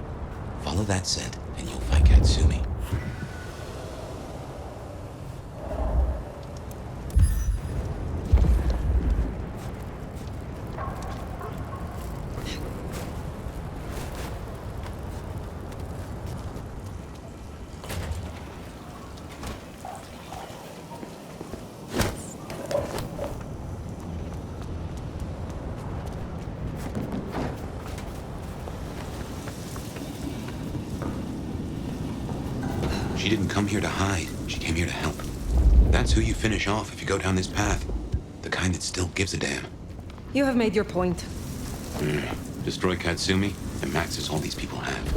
Follow that scent, and you'll find Katsumi. She didn't come here to hide. She came here to help. That's who you finish off if you go down this path. The kind that still gives a damn. You have made your point. Destroy Katsumi, and Max is all these people have.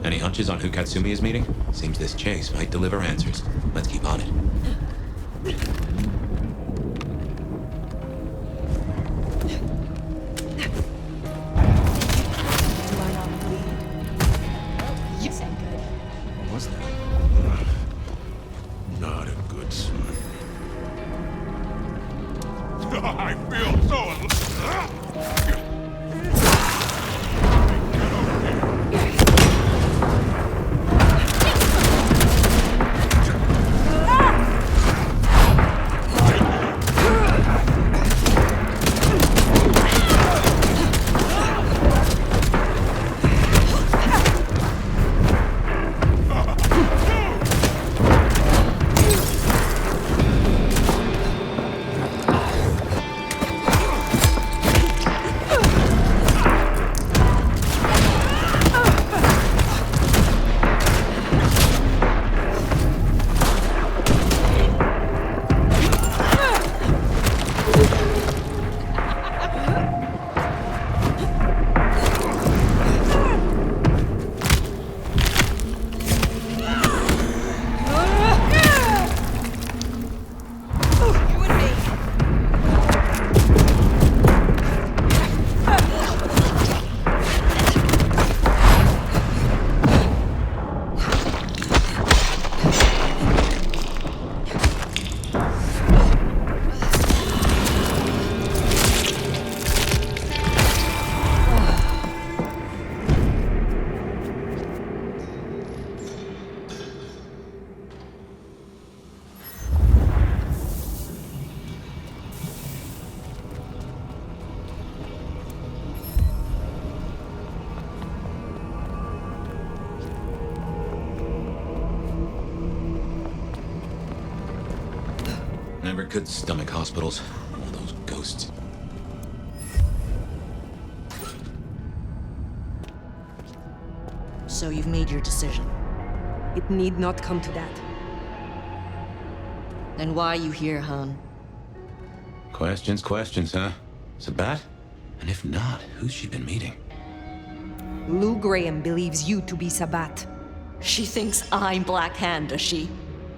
Any hunches on who Katsumi is meeting? Seems this chase might deliver answers. Let's keep on it. Yes, I'm good. What was that? Not a good sign. I feel so Never could stomach hospitals. All those ghosts. So you've made your decision. It need not come to that. Then why are you here, Han? Questions, huh? Sabat? And if not, who's she been meeting? Lou Graham believes you to be Sabat. She thinks I'm Black Hand, does she?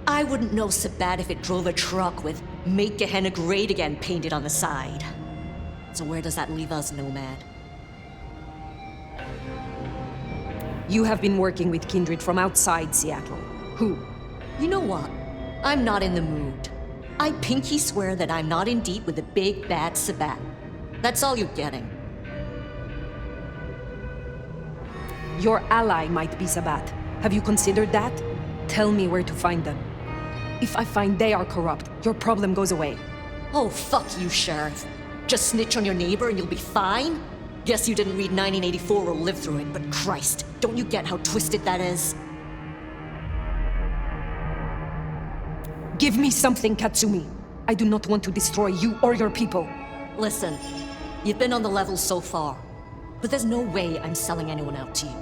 I wouldn't know Sabat if it drove a truck with "Make Gehenna Great Again" painted on the side. So where does that leave us, Nomad? You have been working with kindred from outside Seattle. Who? You know what? I'm not in the mood. I pinky swear that I'm not in deep with the big bad Sabat. That's all you're getting. Your ally might be Sabat. Have you considered that? Tell me where to find them. If I find they are corrupt, your problem goes away. Oh, fuck you, Sheriff. Just snitch on your neighbor and you'll be fine? Guess you didn't read 1984 or live through it, but Christ, don't you get how twisted that is? Give me something, Katsumi. I do not want to destroy you or your people. Listen, you've been on the level so far, but there's no way I'm selling anyone out to you.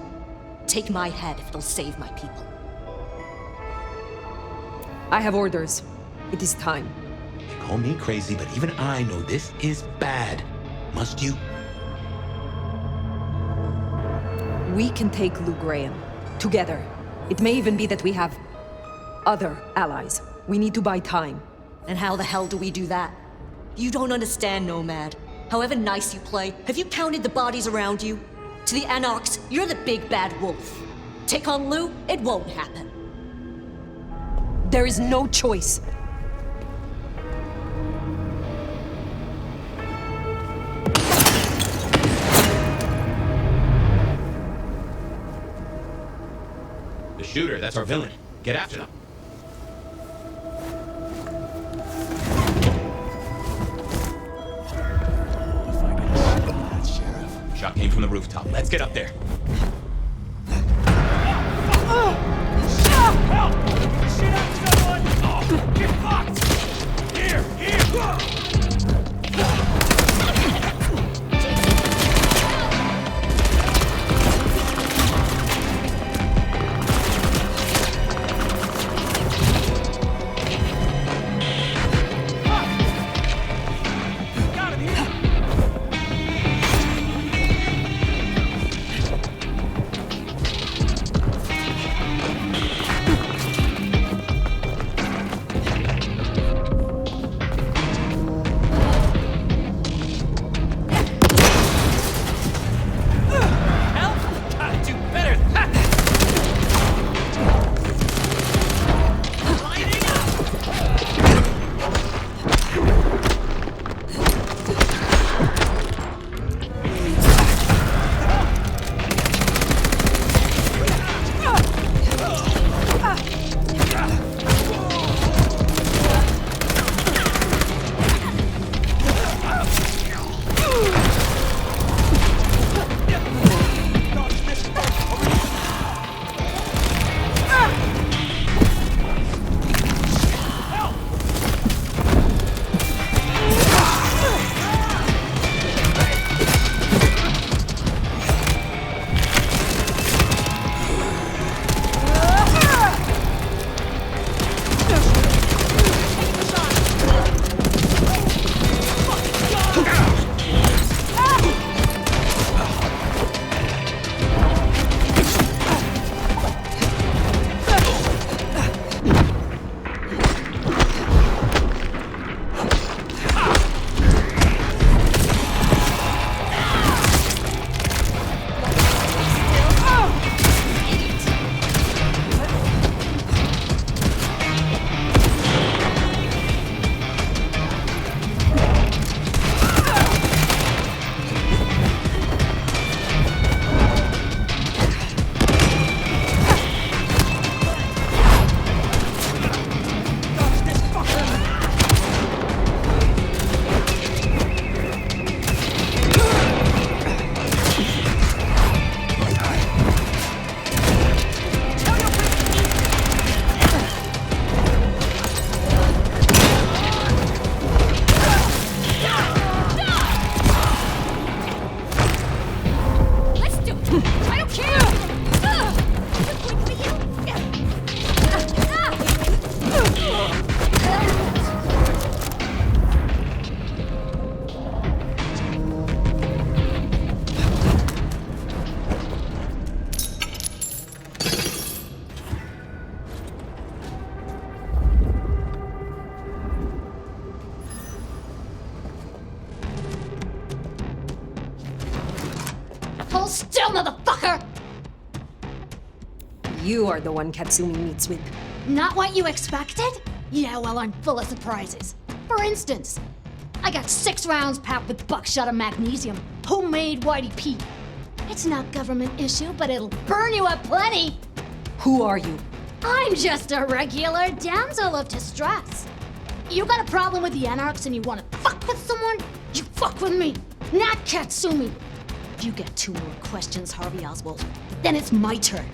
Take my head if it'll save my people. I have orders. It is time. You call me crazy, but even I know this is bad. Must you? We can take Lou Graham. Together. It may even be that we have other allies. We need to buy time. And how the hell do we do that? You don't understand, Nomad. However nice you play, have you counted the bodies around you? To the Anarchs, you're the big bad wolf. Take on Lou, it won't happen. There is no choice. The shooter, that's our villain. Get after them. Shot came from the rooftop. Let's get up there. Help! Shit out, someone! Oh, get fucked! Here! kill, motherfucker! You are the one Katsumi meets with. Not what you expected? Yeah, well, I'm full of surprises. For instance, I got 6 rounds packed with buckshot and magnesium. Homemade Whitey Pete. It's not government issue, but it'll burn you up plenty. Who are you? I'm just a regular damsel of distress. You got a problem with the Anarchs and you want to fuck with someone? You fuck with me, not Katsumi. If you get 2 more questions, Harvey Oswald, then it's my turn.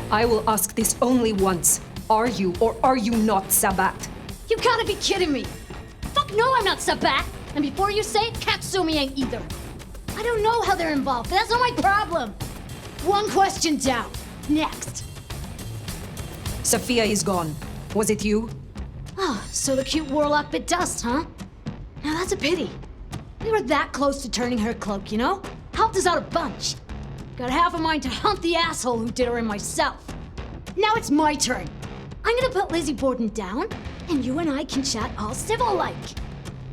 I will ask this only once. Are you or are you not Sabat? You gotta be kidding me. Fuck no, I'm not Sabat. And before you say it, Katsumi ain't either. I don't know how they're involved, but that's not my problem. 1 question down. Next. Sophia is gone. Was it you? Oh, so the cute warlock bit dust, huh? Now that's a pity. We were that close to turning her cloak, you know? Helped us out a bunch. Got half a mind to hunt the asshole who did her in myself. Now it's my turn. I'm gonna put Lizzie Borden down, and you and I can chat all civil-like.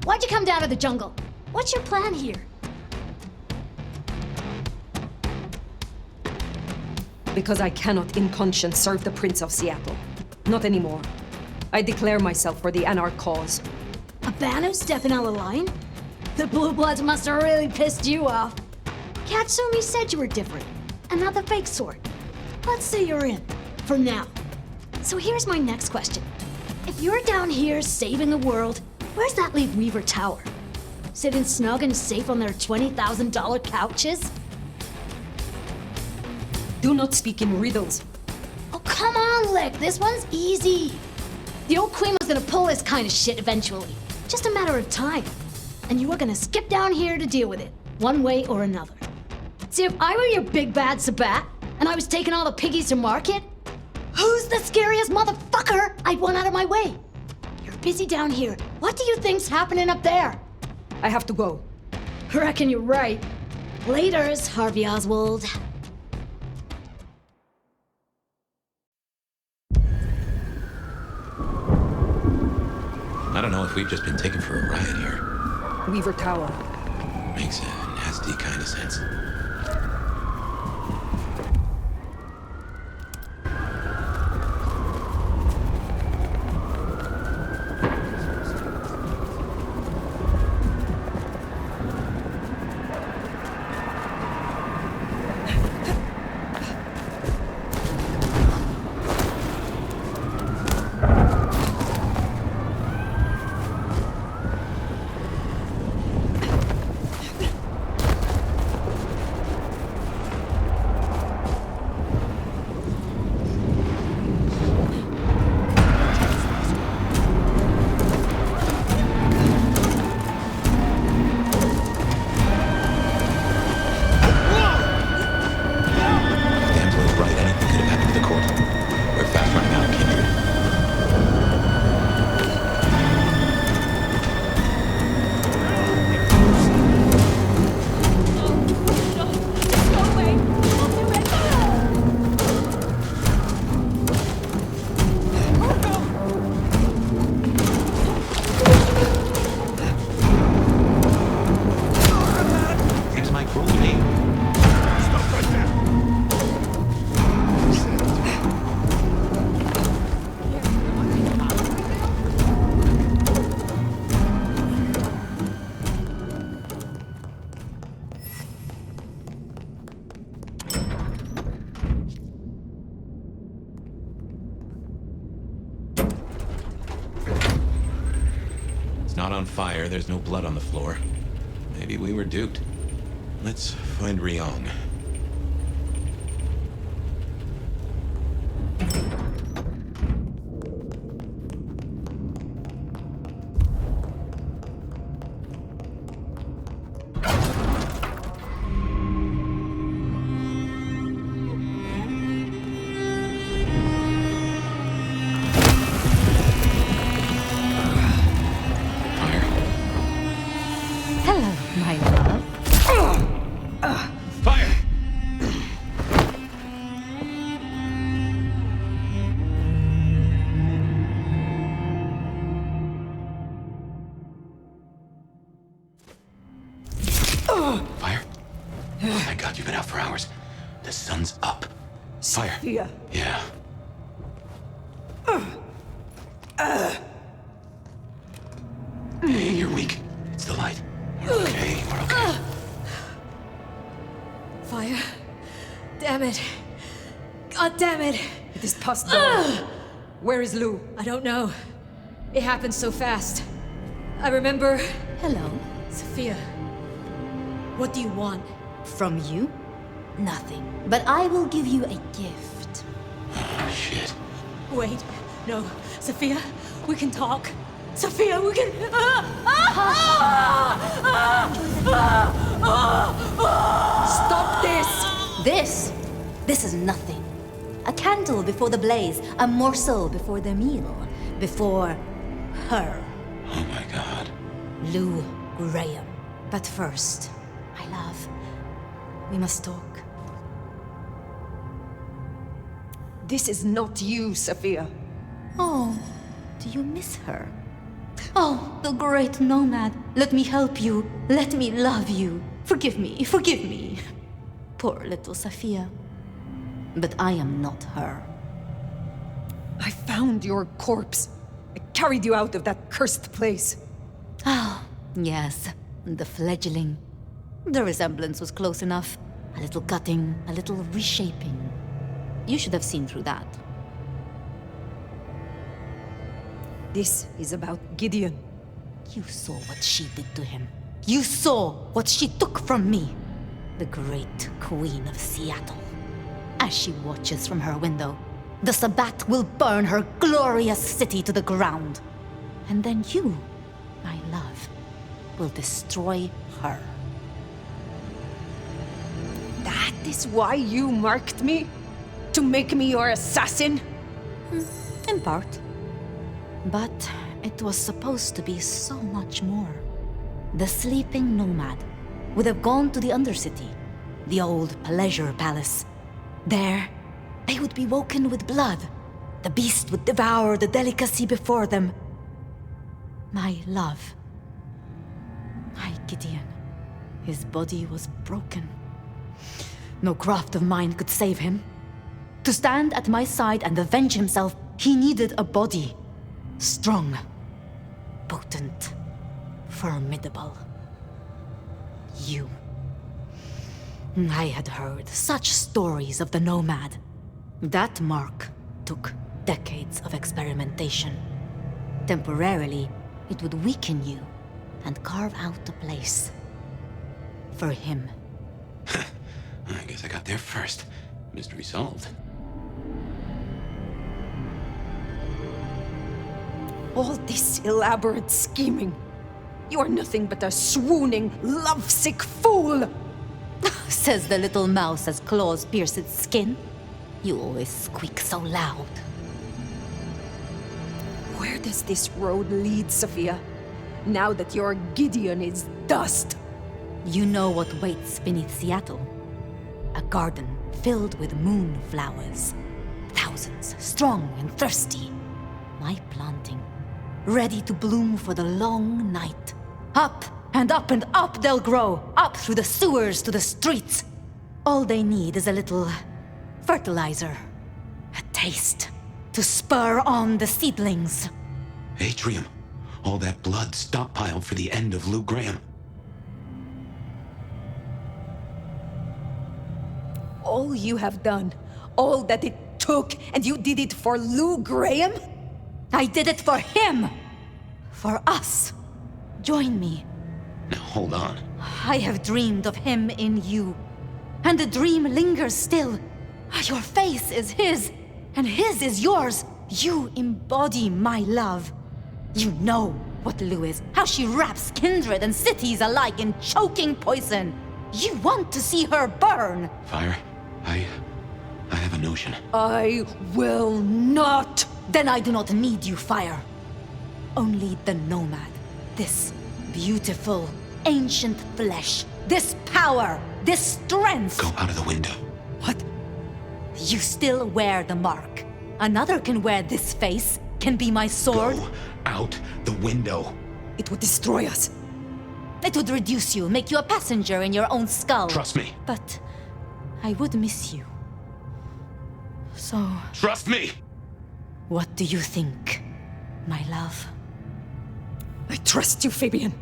Why'd you come down to the jungle? What's your plan here? Because I cannot in conscience serve the Prince of Seattle. Not anymore. I declare myself for the Anarch cause. A Banu stepping out of line? The Blue Bloods must have really pissed you off. Katsumi said you were different, and not the fake sort. Let's say you're in, for now. So here's my next question. If you're down here saving the world, where's that leave Weaver Tower? Sitting snug and safe on their $20,000 couches? Do not speak in riddles. Oh, come on, Lick. This one's easy. The old queen was gonna pull this kind of shit eventually. Just a matter of time. And you were gonna skip down here to deal with it, one way or another. See, if I were your big bad Sabat, and I was taking all the piggies to market, who's the scariest motherfucker I'd want out of my way? You're busy down here. What do you think's happening up there? I have to go. Reckon you're right. Laters, Harvey Oswald. I don't know if we've just been taken for a ride here. Weaver Tower. Makes a nasty kind of sense. Not on fire, there's no blood on the floor. Maybe we were duped. Let's find Ryong. Hello, my love. Fire! Fire. Sophia. Yeah. Hey, you're weak. It's the light. We're okay. We're okay. Fire. Damn it. God damn it. It is past dawn. Where is Lou? I don't know. It happened so fast. I remember... Hello. Sophia. What do you want? From you? Nothing. But I will give you a gift. Oh, shit. Wait. No. Sophia, we can talk. Sophia, we can... Stop this! This is nothing. A candle before the blaze, a morsel before the meal, before her. Oh my god. Lou Graham. But first, my love, we must talk. This is not you, Sophia. Oh, do you miss her? Oh, the great nomad. Let me help you. Let me love you. Forgive me, forgive me. Poor little Sophia. But I am not her. I found your corpse. I carried you out of that cursed place. Ah, yes, the fledgling. The resemblance was close enough. A little cutting, a little reshaping. You should have seen through that. This is about Gideon. You saw what she did to him. You saw what she took from me. The great Queen of Seattle. As she watches from her window, the Sabbat will burn her glorious city to the ground. And then you, my love, will destroy her. That is why you marked me? To make me your assassin? In part. But it was supposed to be so much more. The sleeping nomad would have gone to the Undercity, the old pleasure palace. There, they would be woken with blood. The beast would devour the delicacy before them. My love. My Gideon. His body was broken. No craft of mine could save him. To stand at my side and avenge himself, he needed a body. Strong, potent, formidable. You. I had heard such stories of the nomad. That mark took decades of experimentation. Temporarily, it would weaken you and carve out a place for him. I guess I got there first. Mystery solved. All this elaborate scheming. You are nothing but a swooning, lovesick fool! Says the little mouse as claws pierce its skin. You always squeak so loud. Where does this road lead, Sophia? Now that your Gideon is dust. You know what waits beneath Seattle. A garden filled with moonflowers. Thousands, strong and thirsty. My planting. Ready to bloom for the long night. Up and up and up they'll grow. Up through the sewers to the streets. All they need is a little fertilizer. A taste. To spur on the seedlings. Atrium. All that blood stockpiled for the end of Lou Graham. All you have done, all that it took, and you did it for Lou Graham? I did it for him! For us. Join me. Now hold on. I have dreamed of him in you. And the dream lingers still. Your face is his, and his is yours. You embody my love. You know what Lou is, how she wraps kindred and cities alike in choking poison. You want to see her burn. Fire, I have a notion. I will not. Then I do not need you, Fire. Only the nomad. This beautiful, ancient flesh. This power. This strength. Go out of the window. What? You still wear the mark. Another can wear this face, can be my sword. Go out the window. It would destroy us. It would reduce you, make you a passenger in your own skull. Trust me. But I would miss you. So... Trust me! What do you think, my love? I trust you, Fabian.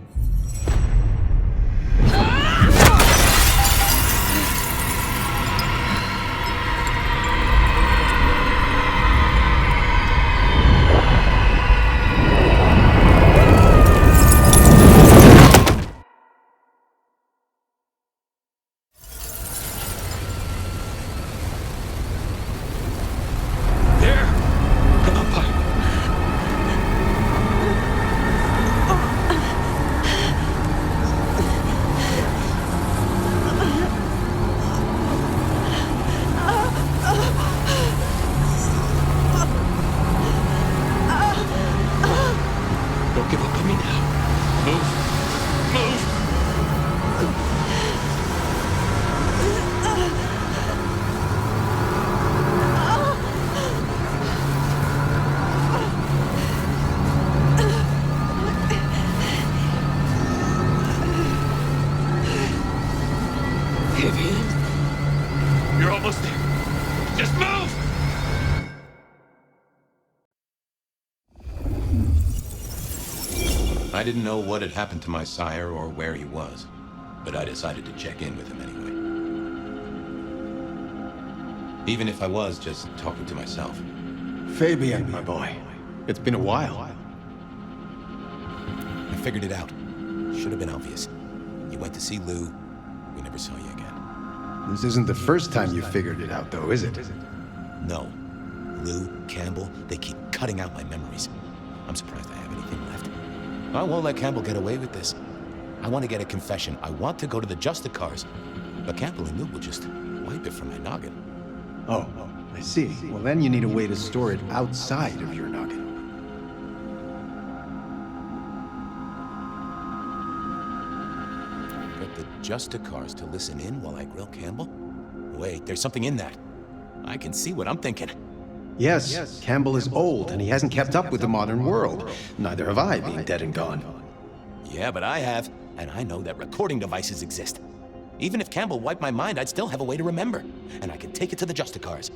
You're almost there. Just move! I didn't know what had happened to my sire or where he was, but I decided to check in with him anyway. Even if I was just talking to myself. Fabian, my boy. It's been a while. I figured it out. Should have been obvious. You went to see Lou. We never saw you again. This isn't the first time you figured it out, though, is it? No. Lou, Campbell, they keep cutting out my memories. I'm surprised I have anything left. I won't let Campbell get away with this. I want to get a confession. I want to go to the Justicars. But Campbell and Lou will just wipe it from my noggin. Oh, I see. Well, then you need a way to store it outside of your noggin. Get the Justicars to listen in while I grill Campbell? Wait, there's something in that. I can see what I'm thinking. Yes, Campbell is old, and he hasn't kept up with the modern world. Neither have I, being dead and gone. Yeah, but I have, and I know that recording devices exist. Even if Campbell wiped my mind, I'd still have a way to remember. And I could take it to the Justicars.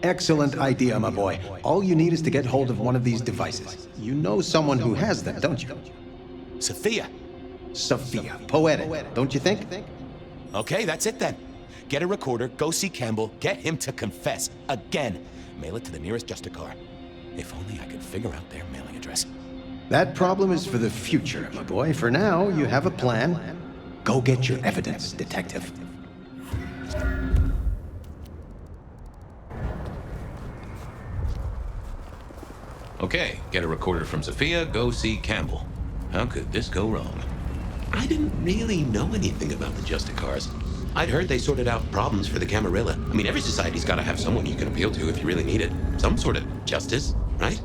Excellent idea, my boy. All you need is to get hold of one of these devices. You know someone who has them, don't you? Sophia. Sophia. Poetic, don't you think? Okay, that's it then. Get a recorder, go see Campbell, get him to confess. Again. Mail it to the nearest Justicar. If only I could figure out their mailing address. That problem is for the future, my boy. For now, you have a plan. Go get your evidence, detective. Okay, get a recorder from Sophia, go see Campbell. How could this go wrong? I didn't really know anything about the Justicars. I'd heard they sorted out problems for the Camarilla. I mean, every society's got to have someone you can appeal to if you really need it. Some sort of justice, right?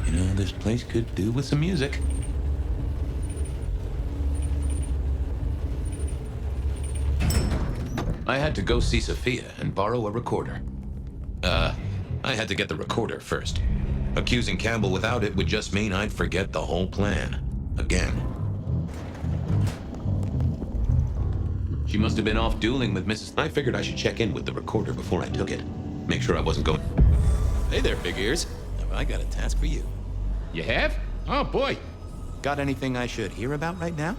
You know, this place could do with some music. I had to go see Sophia and borrow a recorder. I had to get the recorder first. Accusing Campbell without it would just mean I'd forget the whole plan. Again. She must have been off dueling with Mrs. I figured I should check in with the recorder before I took it. Make sure I wasn't going... Hey there, big ears. Have I got a task for you? You have? Oh, boy. Got anything I should hear about right now?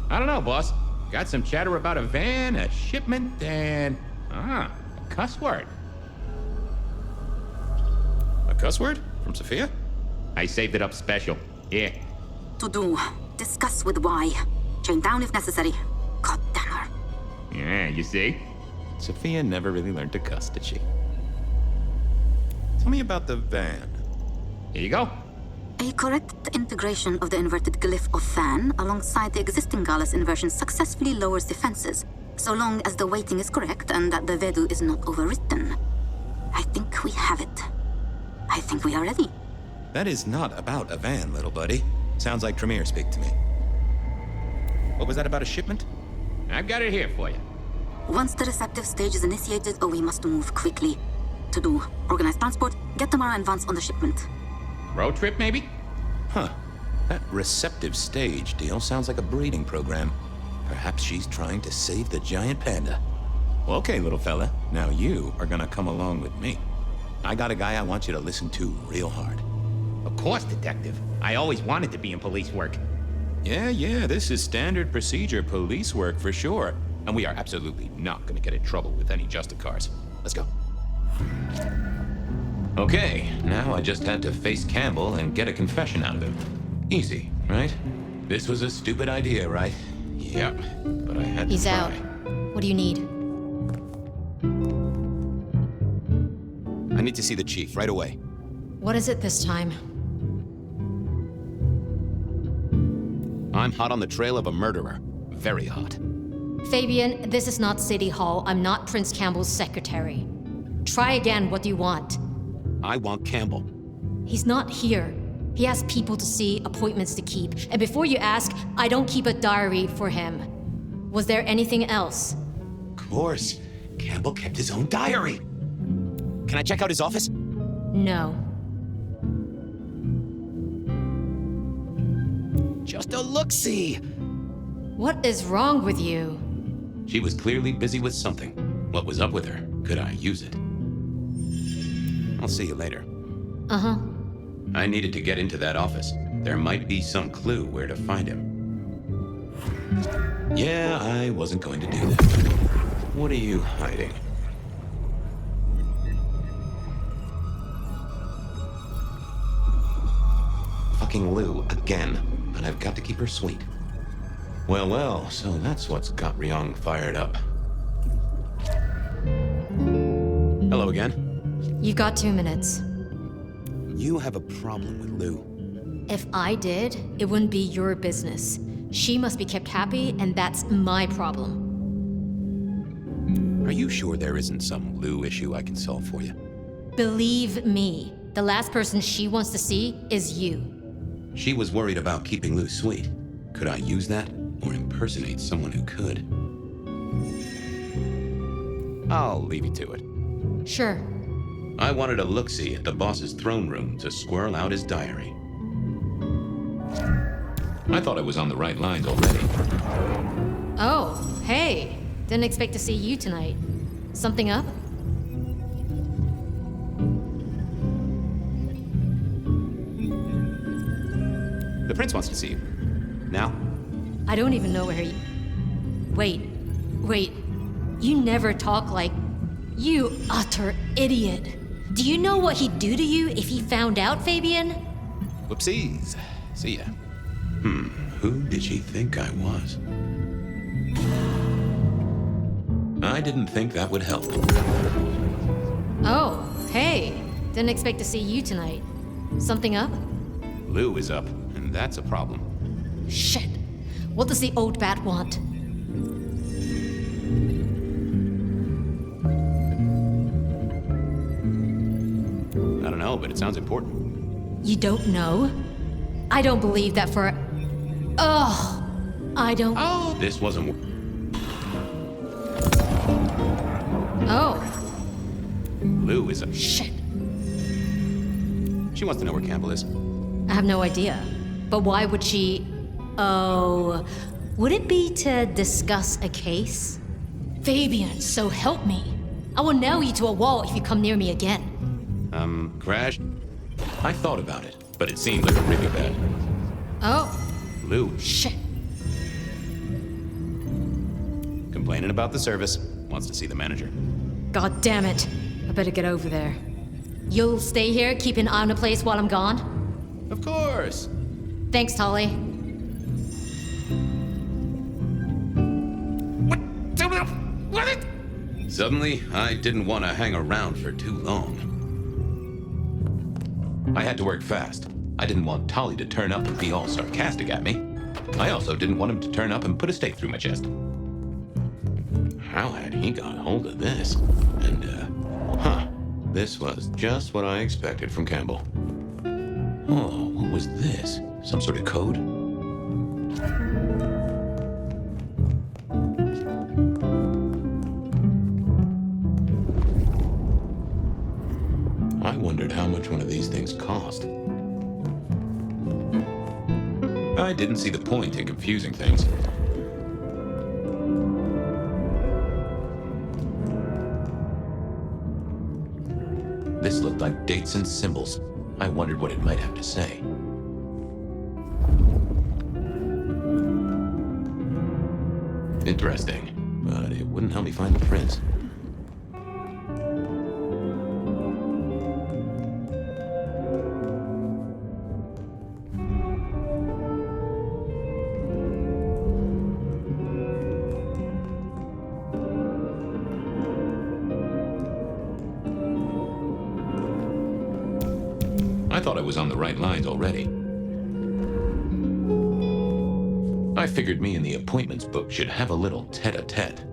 I don't know, boss. Got some chatter about a van, a shipment, and... a cuss word. A cuss word? From Sophia? I saved it up special. Yeah. To do. Discuss with Y. Chain down if necessary. God damn her. Yeah, you see? Sophia never really learned to cuss, did she? Tell me about the van. Here you go. A correct integration of the inverted glyph of fan alongside the existing Gallus inversion successfully lowers defenses, so long as the weighting is correct and that the Vedu is not overwritten. I think we have it. I think we are ready. That is not about a van, little buddy. Sounds like Tremere speak to me. What was that about a shipment? I've got it here for you. Once the receptive stage is initiated, we must move quickly. To do, organize transport, get Tamara and Vance on the shipment. Road trip, maybe? Huh. That receptive stage deal sounds like a breeding program. Perhaps she's trying to save the giant panda. Well, okay, little fella. Now you are gonna come along with me. I got a guy I want you to listen to real hard. Of course, Detective. I always wanted to be in police work. Yeah, this is standard procedure police work for sure. And we are absolutely not gonna get in trouble with any Justicars. Let's go. Okay, now I just had to face Campbell and get a confession out of him. Easy, right? This was a stupid idea, right? Yep, but I had to He's try. out. What do you need? I need to see the chief right away. What is it this time? I'm hot on the trail of a murderer. Very hot. Fabian, this is not City Hall. I'm not Prince Campbell's secretary. Try again. What do you want? I want Campbell. He's not here. He has people to see, appointments to keep. And before you ask, I don't keep a diary for him. Was there anything else? Of course. Campbell kept his own diary. Can I check out his office? No. Just a look-see. What is wrong with you? She was clearly busy with something. What was up with her? Could I use it? I'll see you later. Uh-huh. I needed to get into that office. There might be some clue where to find him. Yeah, I wasn't going to do that. What are you hiding? Fucking Lou again, but I've got to keep her sweet. Well, so that's what's got Ryong fired up. Hello again. You've got 2 minutes. You have a problem with Lou. If I did, it wouldn't be your business. She must be kept happy, and that's my problem. Are you sure there isn't some Lou issue I can solve for you? Believe me, the last person she wants to see is you. She was worried about keeping Lou sweet. Could I use that, or impersonate someone who could? I'll leave you to it. Sure. I wanted a look-see at the boss's throne room to squirrel out his diary. I thought I was on the right lines already. Oh, hey. Didn't expect to see you tonight. Something up? The prince wants to see you. Now? I don't even know where he... Wait. You never talk like... You utter idiot. Do you know what he'd do to you if he found out, Fabian? Whoopsies. See ya. Who did she think I was? I didn't think that would help. Oh, hey. Didn't expect to see you tonight. Something up? Lou is up, and that's a problem. Shit. What does the old bat want? I don't know, but it sounds important. You don't know? I don't believe that for... Ugh. I don't... Oh, this wasn't... Oh. Lou is a... Shit. She wants to know where Campbell is. I have no idea. But why would she... Oh... Would it be to discuss a case? Fabian, so help me. I will nail you to a wall if you come near me again. Crash? I thought about it, but it seemed like a really bad... Oh. Lou. Shit. Complaining about the service. Wants to see the manager. God damn it. I better get over there. You'll stay here, keep an eye on the place while I'm gone? Of course. Thanks, Tolly. What? Suddenly, I didn't want to hang around for too long. I had to work fast. I didn't want Tolly to turn up and be all sarcastic at me. I also didn't want him to turn up and put a stake through my chest. How had he got hold of this? And, this was just what I expected from Campbell. Oh, what was this? Some sort of code? I wondered how much one of these things cost. I didn't see the point in confusing things. This looked like dates and symbols. I wondered what it might have to say. Interesting, but it wouldn't help me find the prince. I thought I was on the right lines already. I figured me and the appointments book should have a little tete-a-tete.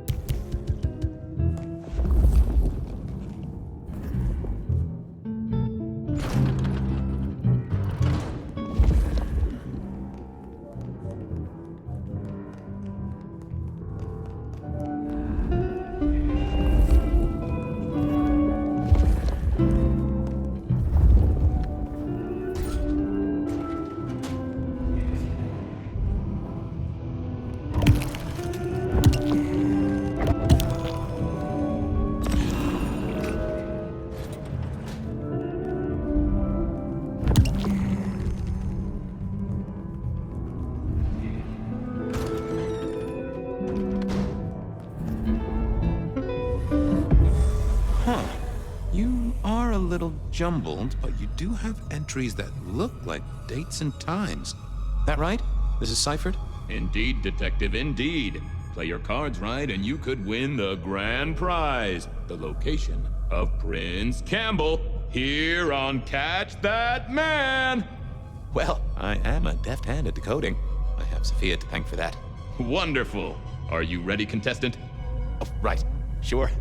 Jumbled, but you do have entries that look like dates and times. That right? This is ciphered? Indeed, Detective, indeed. Play your cards right and you could win the grand prize. The location of Prince Campbell, here on Catch That Man. Well, I am a deft hand at decoding. I have Sophia to thank for that. Wonderful. Are you ready, contestant? Oh, right. Sure.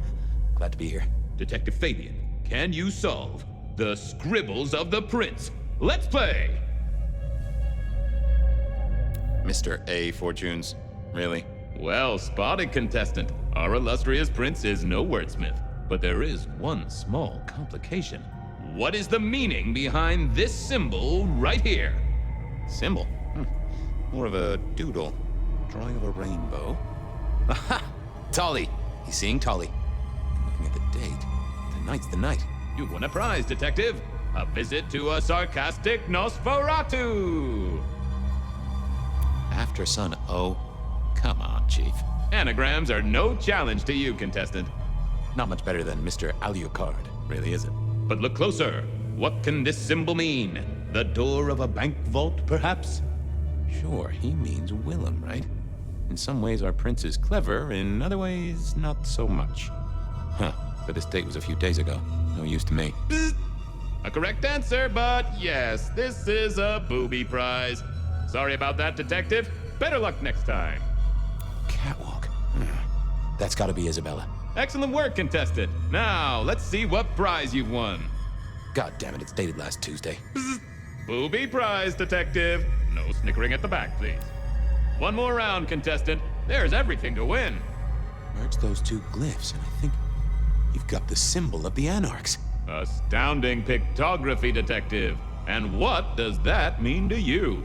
Glad to be here. Detective Fabian, can you solve the scribbles of the prince? Let's play! Mr. A. Fortunes, really? Well spotted, contestant. Our illustrious prince is no wordsmith, but there is one small complication. What is the meaning behind this symbol right here? Symbol? More of a doodle. Drawing of a rainbow. Aha! Tolly! He's seeing Tolly. Looking at the date. Tonight's the night. You've won a prize, Detective. A visit to a sarcastic Nosferatu. After Sun O. Come on, Chief. Anagrams are no challenge to you, contestant. Not much better than Mr. Alucard, really, is it? But look closer. What can this symbol mean? The door of a bank vault, perhaps? Sure, he means Willem, right? In some ways, our prince is clever. In other ways, not so much. Huh. But this date was a few days ago. No use to me. A correct answer, but yes, this is a booby prize. Sorry about that, Detective. Better luck next time. Catwalk. That's gotta be Isabella. Excellent work, contestant. Now, let's see what prize you've won. God damn it, it's dated last Tuesday. Booby prize, Detective. No snickering at the back, please. One more round, contestant. There's everything to win. Merge those two glyphs, and I think you've got the symbol of the Anarchs. Astounding pictography, Detective. And what does that mean to you?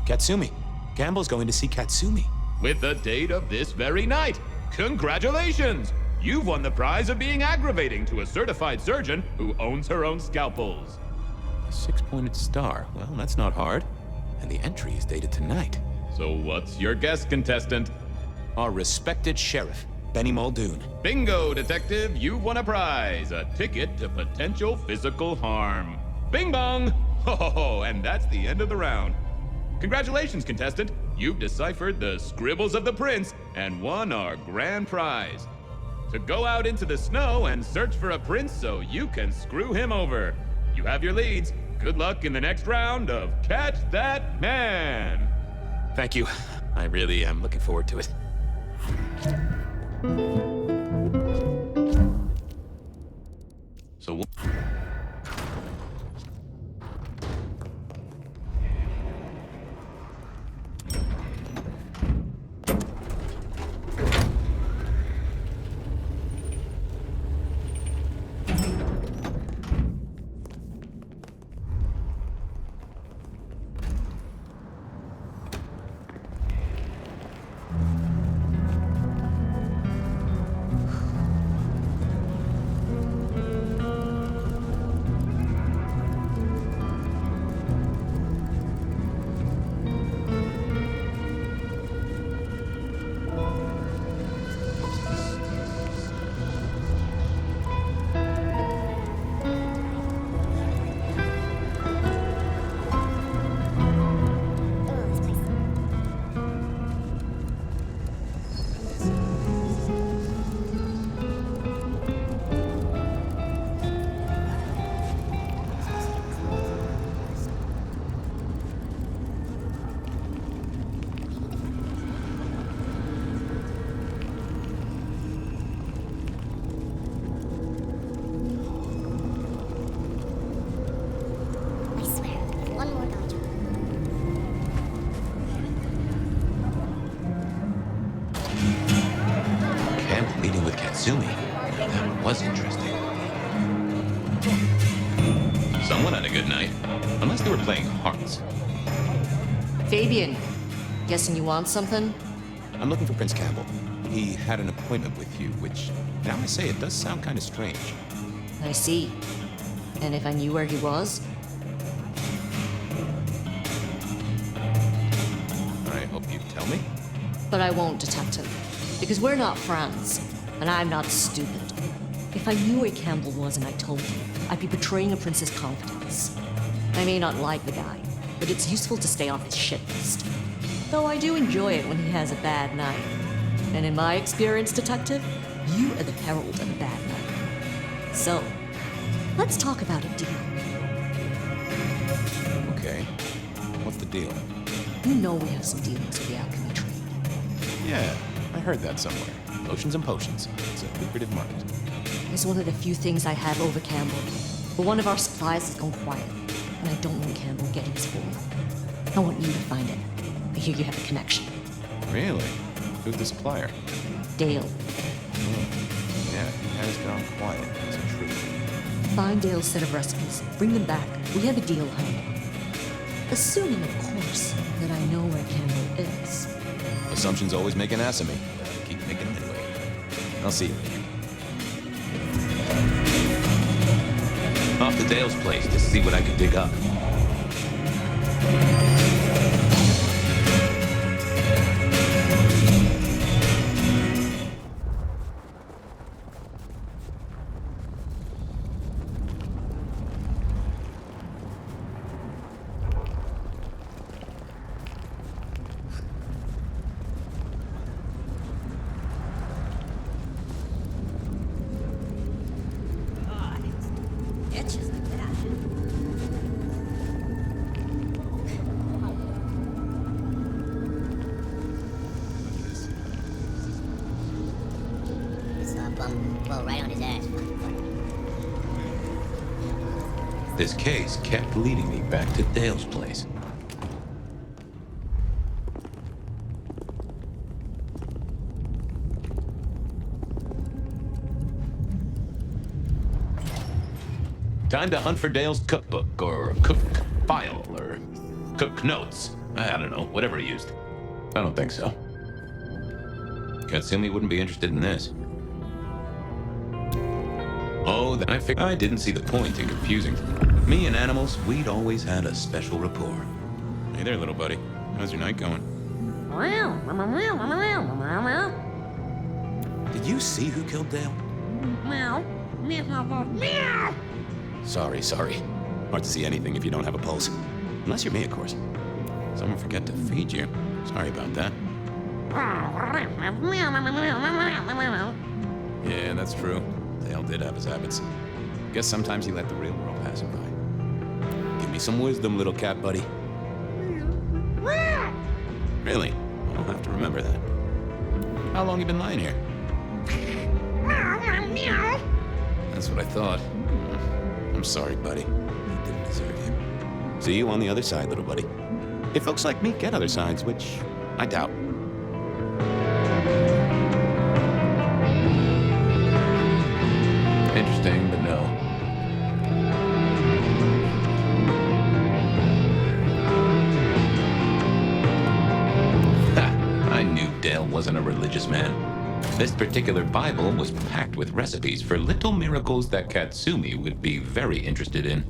Katsumi. Campbell's going to see Katsumi. With the date of this very night. Congratulations! You've won the prize of being aggravating to a certified surgeon who owns her own scalpels. A 6-pointed star. Well, that's not hard. And the entry is dated tonight. So what's your guess, contestant? Our respected sheriff, Benny Muldoon. Bingo, Detective! You've won a prize. A ticket to potential physical harm. Bing bong! Ho ho ho! And that's the end of the round. Congratulations, contestant. You've deciphered the scribbles of the prince and won our grand prize. To go out into the snow and search for a prince so you can screw him over. You have your leads. Good luck in the next round of Catch That Man! Thank you. I really am looking forward to it. So... That was interesting. Someone had a good night. Unless they were playing hearts. Fabian, guessing you want something? I'm looking for Prince Campbell. He had an appointment with you, which, now I say, it does sound kind of strange. I see. And if I knew where he was? I hope you tell me. But I won't, Detective. Because we're not friends. And I'm not stupid. If I knew where Campbell was and I told you, I'd be betraying a prince's confidence. I may not like the guy, but it's useful to stay off his shit list. Though I do enjoy it when he has a bad night. And in my experience, Detective, you are the herald of a bad night. So, let's talk about a deal. Okay. What's the deal? You know we have some dealings with the alchemy trade. Yeah, I heard that somewhere. Potions and potions. It's a lucrative market. It's one of the few things I have over Campbell. But one of our supplies has gone quiet. And I don't want Campbell getting spoiled. I want you to find it. I hear you have a connection. Really? Who's the supplier? Dale. Yeah, he has gone quiet. It's a truth. Find Dale's set of recipes. Bring them back. We have a deal, honey. Assuming, of course, that I know where Campbell is. Assumptions always make an ass of me. Keep making them anyway. I'll see you later. Off to Dale's place to see what I could dig up. Blow right on his ass. This case kept leading me back to Dale's place. Time to hunt for Dale's cookbook, or cook file, or cook notes. I don't know, whatever he used. I don't think so. Katsumi wouldn't be interested in this. Oh, then I figured I didn't see the point in confusing. Me and animals, we'd always had a special rapport. Hey there, little buddy. How's your night going? Did you see who killed Dale? Sorry. Hard to see anything if you don't have a pulse. Unless you're me, of course. Someone forget to feed you. Sorry about that. Yeah, that's true. Dale did have his habits. Guess sometimes he let the real world pass him by. Give me some wisdom, little cat buddy. Really? I'll have to remember that. How long you been lying here? That's what I thought. I'm sorry, buddy. I didn't deserve you. See you on the other side, little buddy. If folks like me get other sides, which I doubt. Interesting, but no. Ha! I knew Dale wasn't a religious man. This particular Bible was packed with recipes for little miracles that Katsumi would be very interested in.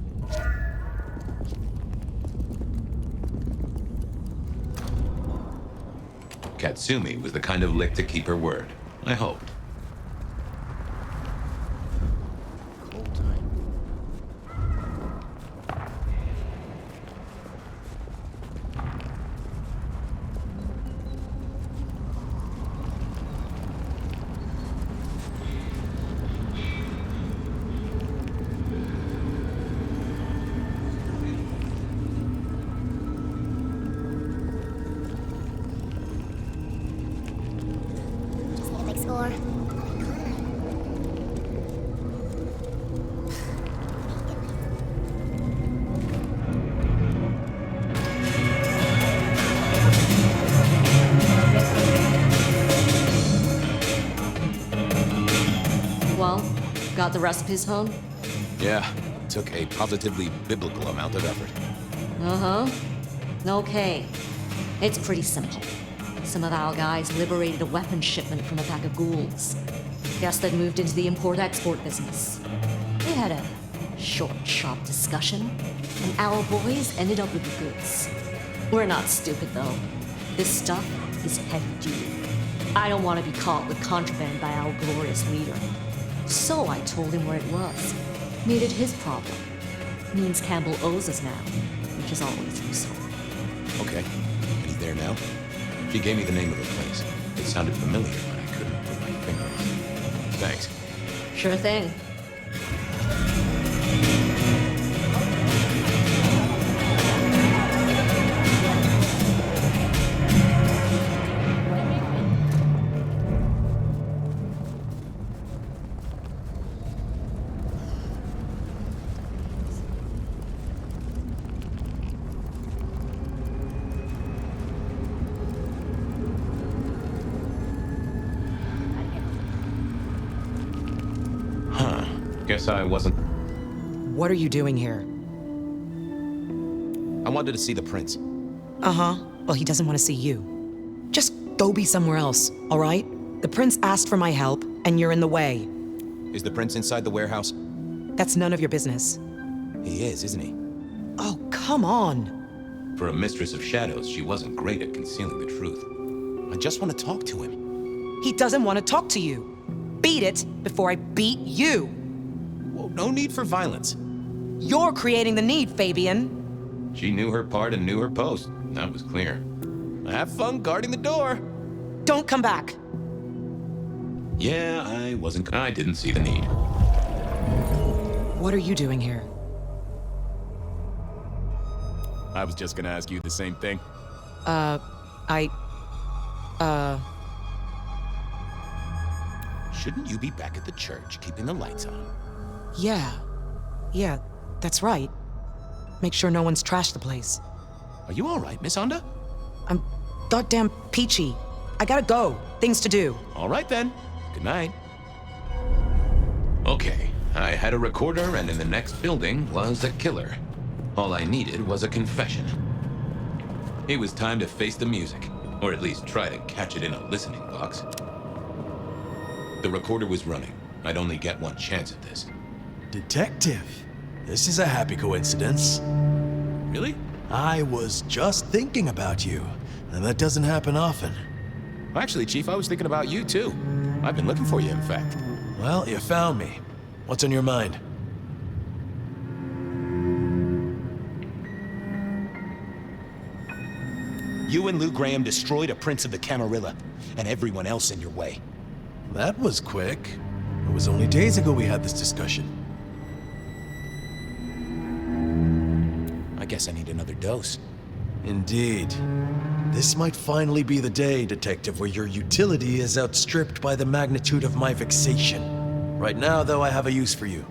Katsumi was the kind of lick to keep her word. I hoped. Just need a big score. Well, got the recipes home? Yeah, took a positively biblical amount of effort. Uh-huh. Okay. It's pretty simple. Some of our guys liberated a weapons shipment from a pack of ghouls. Guess they'd moved into the import-export business. They had a short, sharp discussion, and our boys ended up with the goods. We're not stupid, though. This stuff is heavy-duty. I don't want to be caught with contraband by our glorious leader. So I told him where it was. Made it his problem. Means Campbell owes us now, which is always useful. Okay. And he's there now? She gave me the name of the place. It sounded familiar, but I couldn't put my finger on it. Thanks. Sure thing. Guess I wasn't. What are you doing here? I wanted to see the prince. Uh-huh. Well, he doesn't want to see you. Just go be somewhere else, all right? The prince asked for my help, and you're in the way. Is the prince inside the warehouse? That's none of your business. He is, isn't he? Oh, come on. For a mistress of shadows, she wasn't great at concealing the truth. I just want to talk to him. He doesn't want to talk to you. Beat it before I beat you. Well, no need for violence. You're creating the need, Fabian. She knew her part and knew her post. That was clear. Have fun guarding the door. Don't come back. Yeah, I didn't see the need. What are you doing here? I was just gonna ask you the same thing. Shouldn't you be back at the church, keeping the lights on? Yeah, that's right. Make sure no one's trashed the place. Are you all right, Miss Honda? I'm goddamn peachy. I gotta go. Things to do. All right then. Good night. Okay, I had a recorder, and in the next building was a killer. All I needed was a confession. It was time to face the music, or at least try to catch it in a listening box. The recorder was running. I'd only get one chance at this. Detective, this is a happy coincidence. Really? I was just thinking about you, and that doesn't happen often. Actually, Chief, I was thinking about you too. I've been looking for you, in fact. Well, you found me. What's on your mind? You and Lou Graham destroyed a prince of the Camarilla, and everyone else in your way. That was quick. It was only days ago we had this discussion. I guess I need another dose. Indeed. This might finally be the day, Detective, where your utility is outstripped by the magnitude of my vexation. Right now, though, I have a use for you.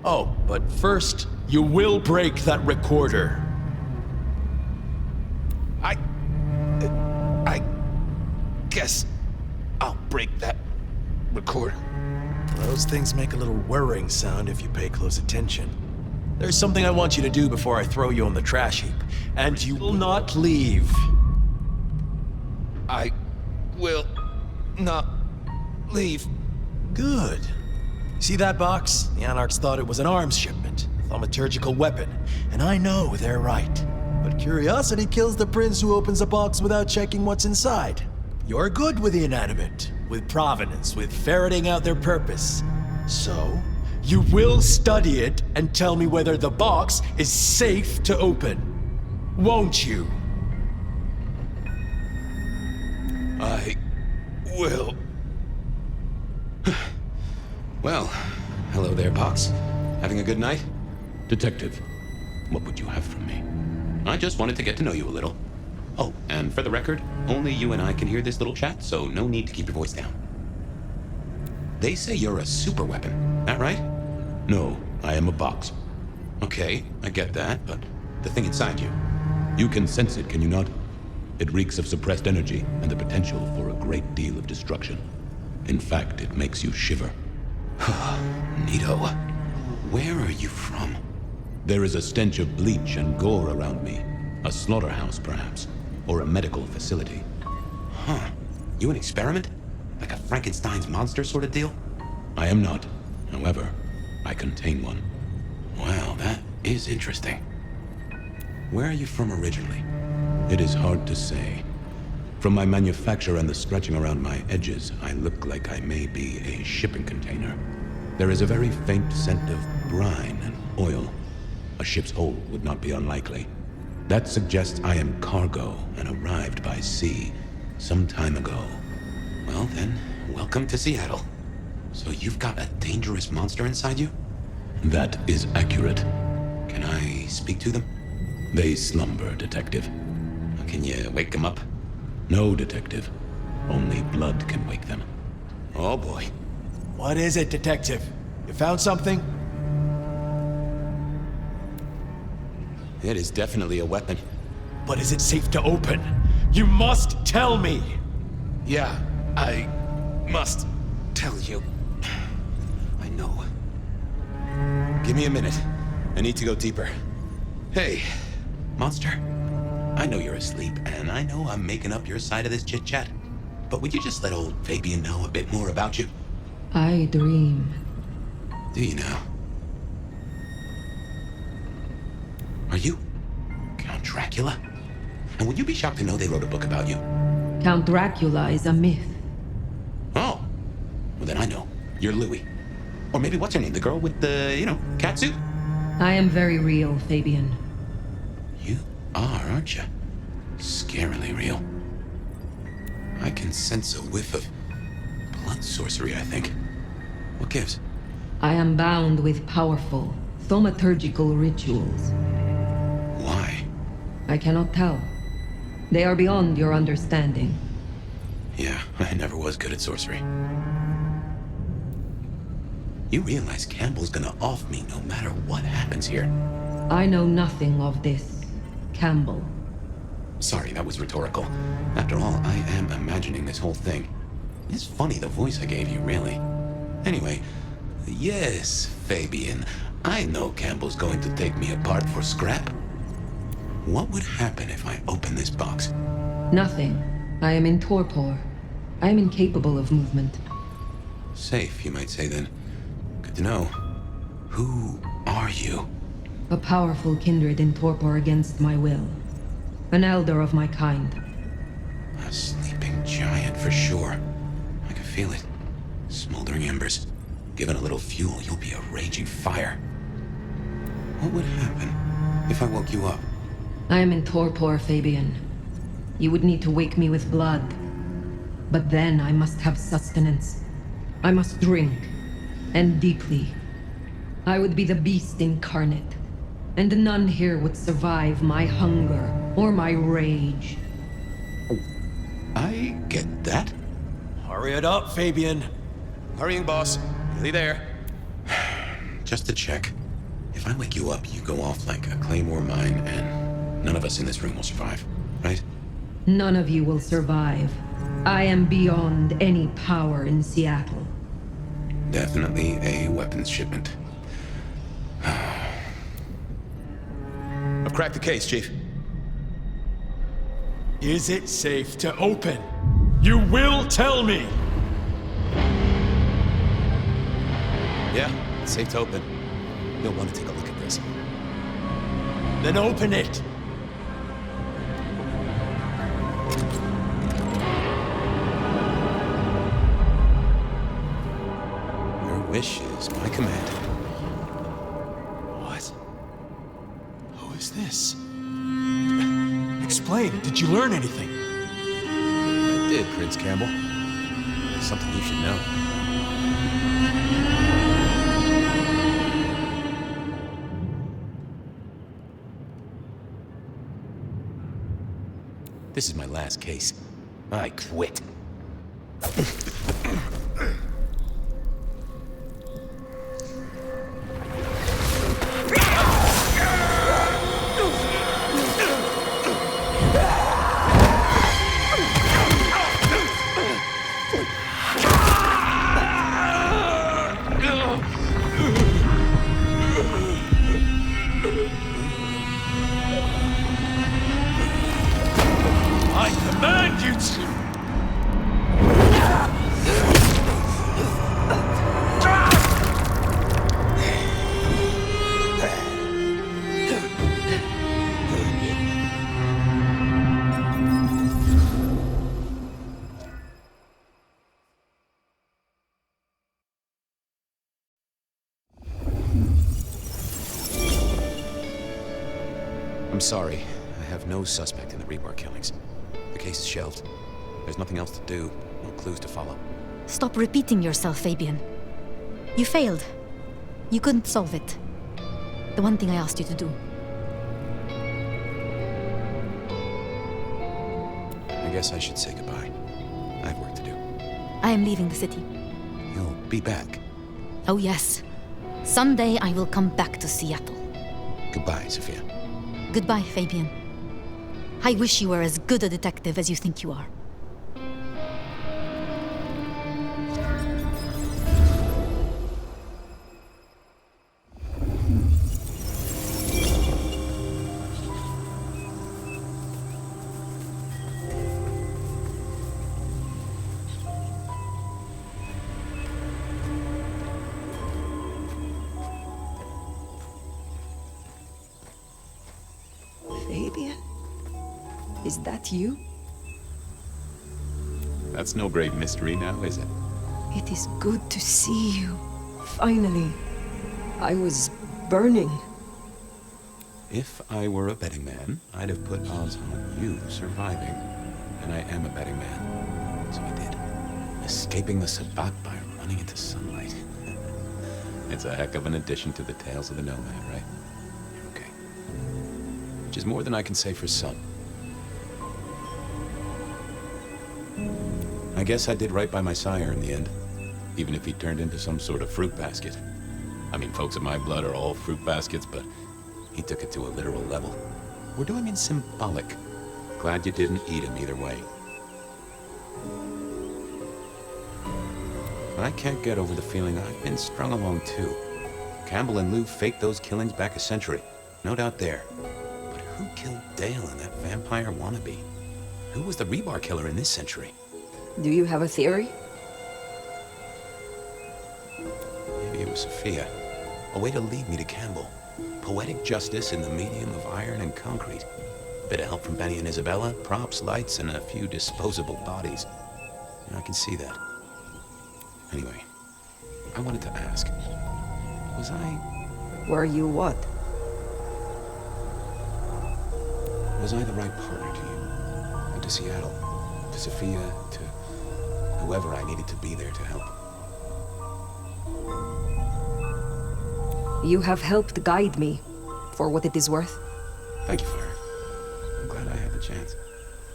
Oh, but first, you will break that recorder. I guess I'll break that recorder. Those things make a little whirring sound if you pay close attention. There's something I want you to do before I throw you on the trash heap, and you will not leave. I will not leave. Good. See that box? The Anarchs thought it was an arms shipment, a thaumaturgical weapon, and I know they're right. But curiosity kills the prince who opens a box without checking what's inside. You're good with the inanimate, with provenance, with ferreting out their purpose. So, you will study it and tell me whether the box is safe to open. Won't you? I will. Well, hello there, Box. Having a good night? Detective, what would you have from me? I just wanted to get to know you a little. Oh, and for the record, only you and I can hear this little chat, so no need to keep your voice down. They say you're a super weapon, that right? No, I am a box. Okay, I get that, but the thing inside you, you can sense it, can you not? It reeks of suppressed energy and the potential for a great deal of destruction. In fact, it makes you shiver. Nito, where are you from? There is a stench of bleach and gore around me. A slaughterhouse, perhaps. Or a medical facility. Huh. You an experiment? Like a Frankenstein's monster sort of deal? I am not. However, I contain one. Wow, that is interesting. Where are you from originally? It is hard to say. From my manufacture and the stretching around my edges, I look like I may be a shipping container. There is a very faint scent of brine and oil. A ship's hold would not be unlikely. That suggests I am cargo and arrived by sea some time ago. Well then, welcome to Seattle. So you've got a dangerous monster inside you? That is accurate. Can I speak to them? They slumber, Detective. Can you wake them up? No, Detective. Only blood can wake them. Oh boy. What is it, Detective? You found something? It is definitely a weapon. But is it safe to open? You must tell me! Yeah, I must tell you. I know. Give me a minute. I need to go deeper. Hey, monster. I know you're asleep, and I know I'm making up your side of this chit-chat. But would you just let old Fabian know a bit more about you? I dream. Do you now? Are you Count Dracula? And would you be shocked to know they wrote a book about you? Count Dracula is a myth. Oh. Well, then I know. You're Louis. Or maybe what's her name? The girl with the, cat suit? I am very real, Fabian. You are, aren't you? Scarily real. I can sense a whiff of blood sorcery, I think. What gives? I am bound with powerful, thaumaturgical rituals. Why? I cannot tell. They are beyond your understanding. Yeah, I never was good at sorcery. You realize Campbell's gonna off me no matter what happens here. I know nothing of this, Campbell. Sorry, that was rhetorical. After all, I am imagining this whole thing. It's funny the voice I gave you, really. Anyway, yes, Fabian, I know Campbell's going to take me apart for scrap. What would happen if I open this box? Nothing. I am in torpor. I am incapable of movement. Safe, you might say then. Good to know. Who are you? A powerful kindred in torpor against my will. An elder of my kind. A sleeping giant for sure. I can feel it. Smoldering embers. Given a little fuel, you'll be a raging fire. What would happen if I woke you up? I am in torpor, Fabian. You would need to wake me with blood. But then I must have sustenance. I must drink. And deeply. I would be the beast incarnate. And none here would survive my hunger or my rage. I get that. Hurry it up, Fabian. Hurrying, boss. Nearly there. Just to check. If I wake you up, you go off like a claymore mine, and none of us in this room will survive, right? None of you will survive. I am beyond any power in Seattle. Definitely a weapons shipment. I've cracked the case, Chief. Is it safe to open? You will tell me! Yeah, it's safe to open. You'll want to take a look at this. Then open it! Your wish is my command. What? Who is this? Explain. Did you learn anything? I did, Prince Campbell. Something you should know. This is my last case. I quit. I'm sorry. I have no suspect in the rebar killings. The case is shelved. There's nothing else to do, no clues to follow. Stop repeating yourself, Fabian. You failed. You couldn't solve it. The one thing I asked you to do. I guess I should say goodbye. I have work to do. I am leaving the city. You'll be back. Oh yes. Someday I will come back to Seattle. Goodbye, Sophia. Goodbye, Fabian. I wish you were as good a detective as you think you are. Fabian? Is that you? That's no great mystery now, is it? It is good to see you. Finally. I was burning. If I were a betting man, I'd have put odds on you surviving. And I am a betting man. So I did. Escaping the sabbat by running into sunlight. It's a heck of an addition to the tales of the nomad, right? Okay. Which is more than I can say for some. I guess I did right by my sire in the end. Even if he turned into some sort of fruit basket. I mean, folks of my blood are all fruit baskets, but he took it to a literal level. Or do I mean symbolic? Glad you didn't eat him either way. But I can't get over the feeling I've been strung along too. Campbell and Lou faked those killings back a century. No doubt there. But who killed Dale and that vampire wannabe? Who was the rebar killer in this century? Do you have a theory? Maybe it was Sophia. A way to lead me to Campbell. Poetic justice in the medium of iron and concrete. Bit of help from Benny and Isabella, props, lights, and a few disposable bodies. I can see that. Anyway, I wanted to ask, was I... Were you what? Was I the right partner to you? And to Seattle? To Sophia? To whoever I needed to be there to help? You have helped guide me, for what it is worth. Thank you, Fire. I'm glad I had the chance.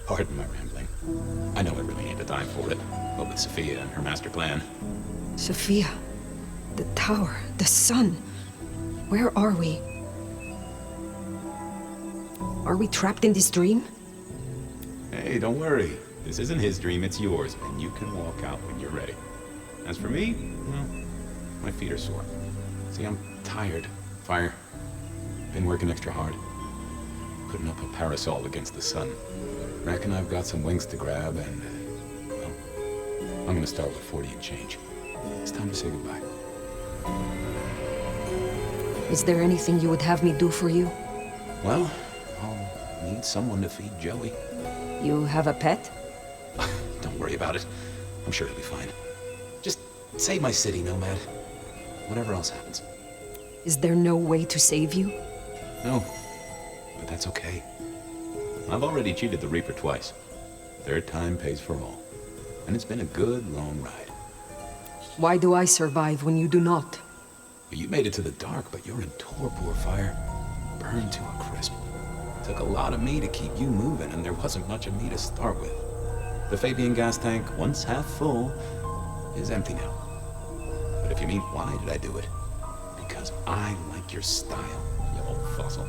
Pardon my rambling. I know it really ain't the time for it. But with Sophia and her master plan. Sophia, the tower, the sun. Where are we? Are we trapped in this dream? Hey, don't worry. This isn't his dream, it's yours, and you can walk out when you're ready. As for me, well, my feet are sore. See, I'm tired. Fire. Been working extra hard. Putting up a parasol against the sun. Reckon I've got some wings to grab, and, well, I'm gonna start with 40 and change. It's time to say goodbye. Is there anything you would have me do for you? Well, I'll need someone to feed Joey. You have a pet? Don't worry about it. I'm sure he'll be fine. Just save my city, Nomad. Whatever else happens. Is there no way to save you? No, but that's okay. I've already cheated the Reaper twice. Third time pays for all. And it's been a good, long ride. Why do I survive when you do not? You made it to the dark, but you're in torpor, Fire. Burned to a crisp. Took a lot of me to keep you moving, and there wasn't much of me to start with. The Fabian gas tank, once half full, is empty now. But if you mean why did I do it? Because I like your style, you old fossil.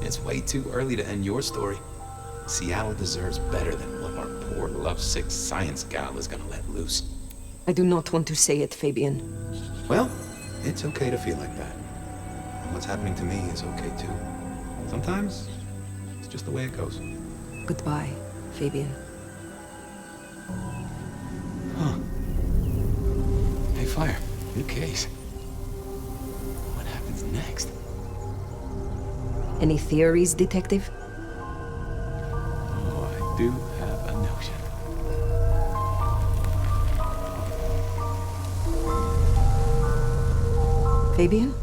It's way too early to end your story. Seattle deserves better than what our poor lovesick science gal is gonna let loose. I do not want to say it, Fabian. Well, it's okay to feel like that. And what's happening to me is okay too. Sometimes, it's just the way it goes. Goodbye, Fabian. Huh. Hey, Fire, new case. What happens next? Any theories, Detective? Oh, I do have a notion. Fabian?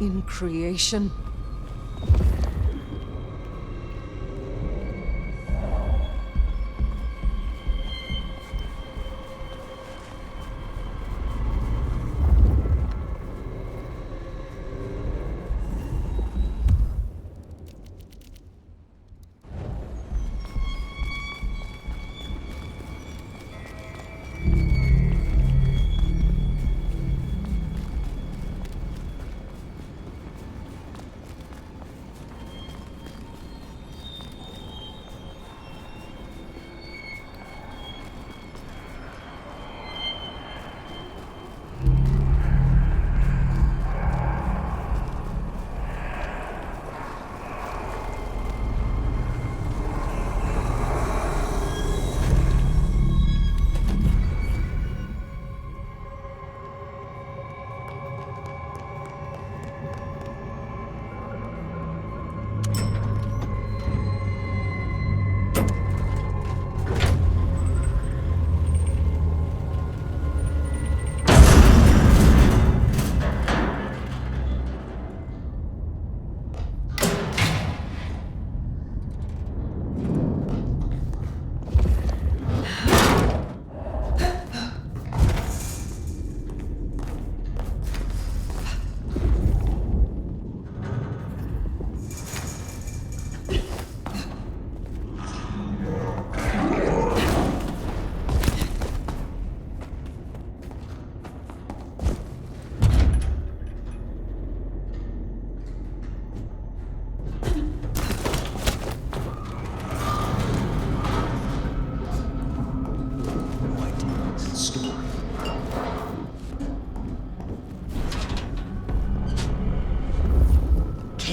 in creation.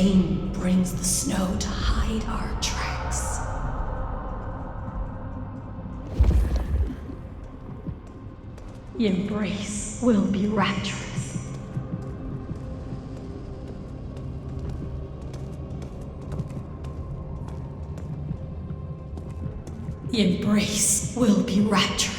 Rain brings the snow to hide our tracks. The embrace will be rapturous. The embrace will be rapturous.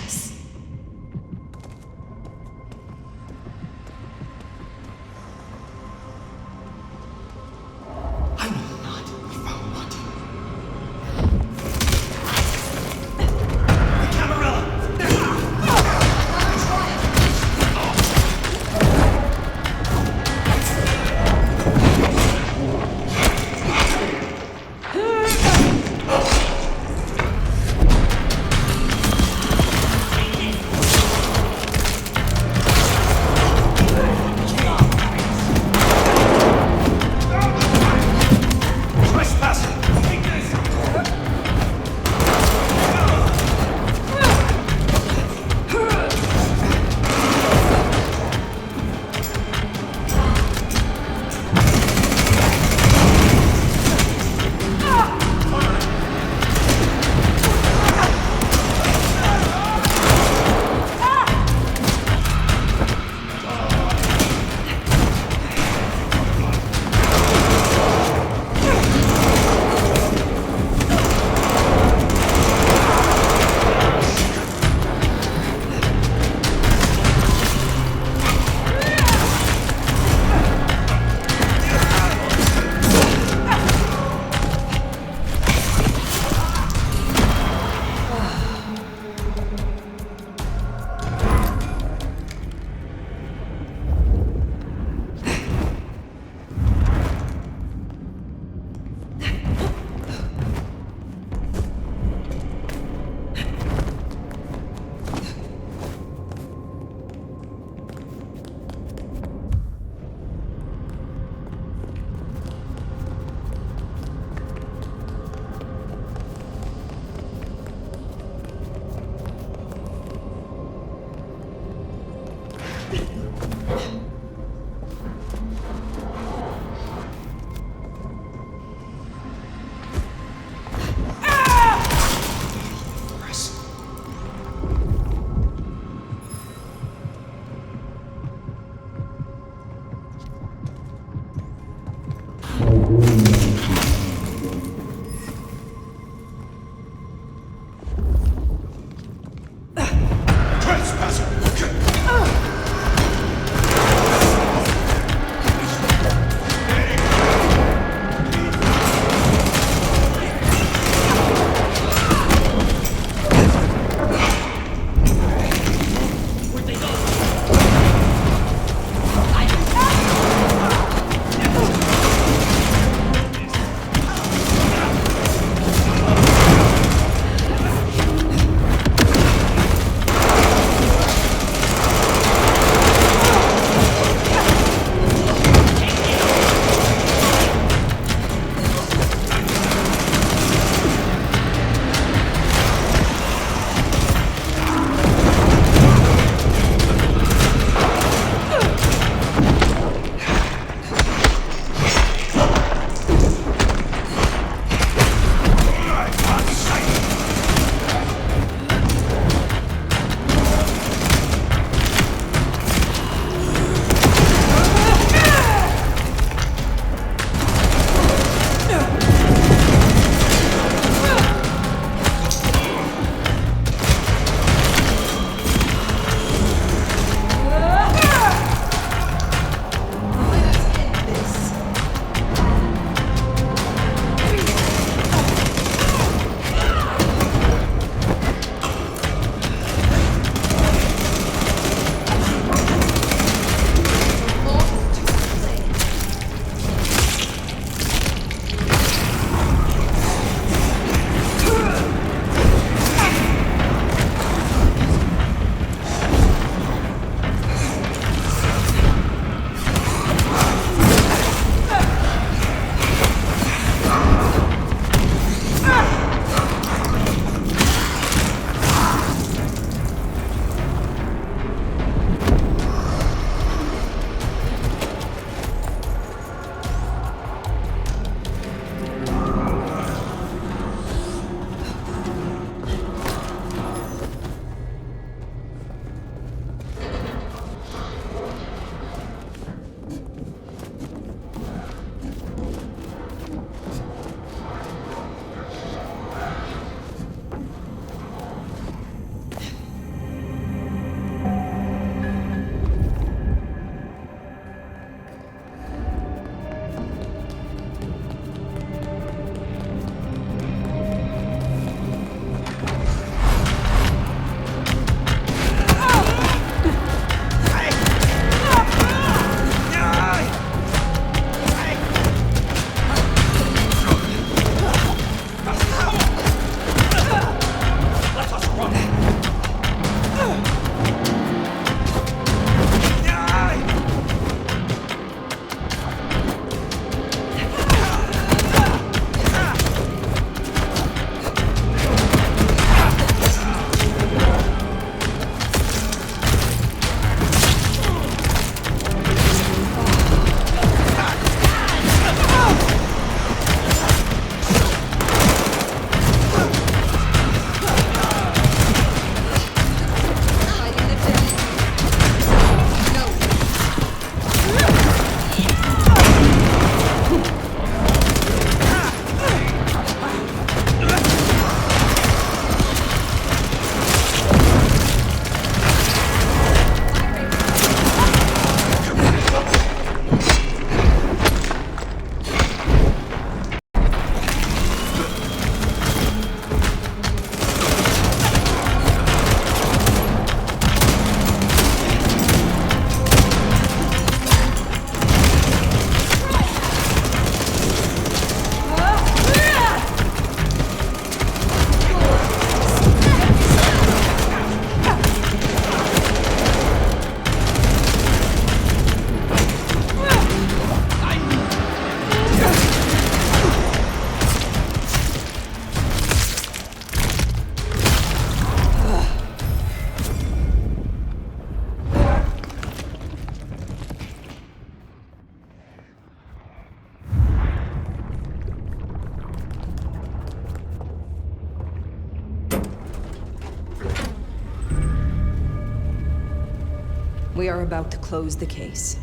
We are about to close the case.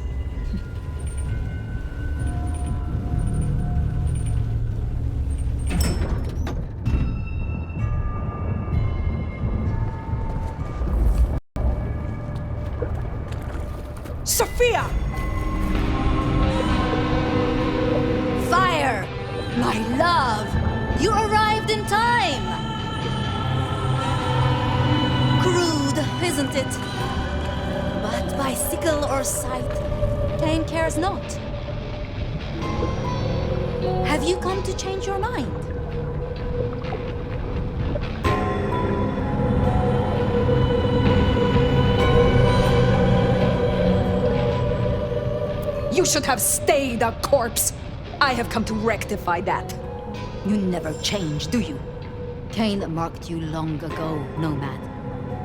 Sophia! Fire! My love! You arrived in time! Crude, isn't it? But by sickle or sight, Cain cares not. Have you come to change your mind? You should have stayed a corpse. I have come to rectify that. You never change, do you? Cain marked you long ago, Nomad.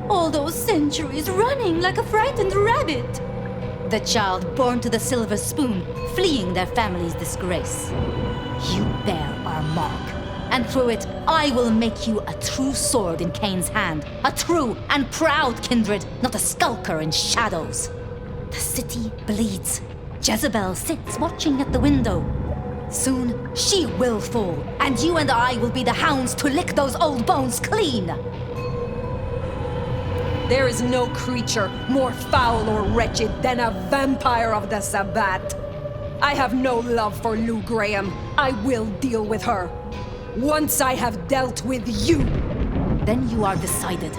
All those centuries running like a frightened rabbit. The child born to the silver spoon, fleeing their family's disgrace. You bear our mark, and through it, I will make you a true sword in Cain's hand. A true and proud kindred, not a skulker in shadows. The city bleeds. Jezebel sits watching at the window. Soon, she will fall, and you and I will be the hounds to lick those old bones clean. There is no creature more foul or wretched than a vampire of the Sabbat. I have no love for Lou Graham. I will deal with her. Once I have dealt with you. Then you are decided.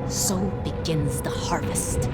So begins the harvest.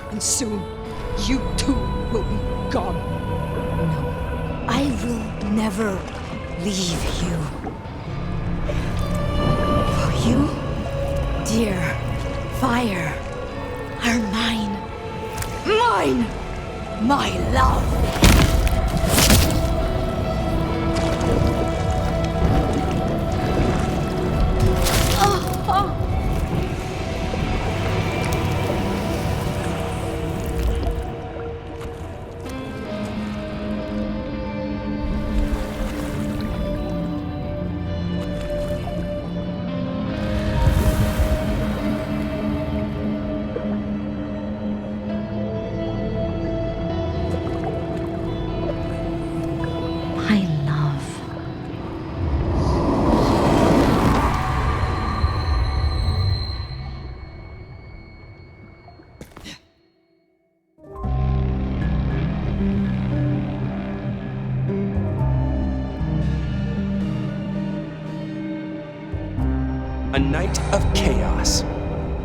And soon, you too will be gone. No, I will never leave you. For you, dear fire, are mine. Mine! My love! A night of chaos,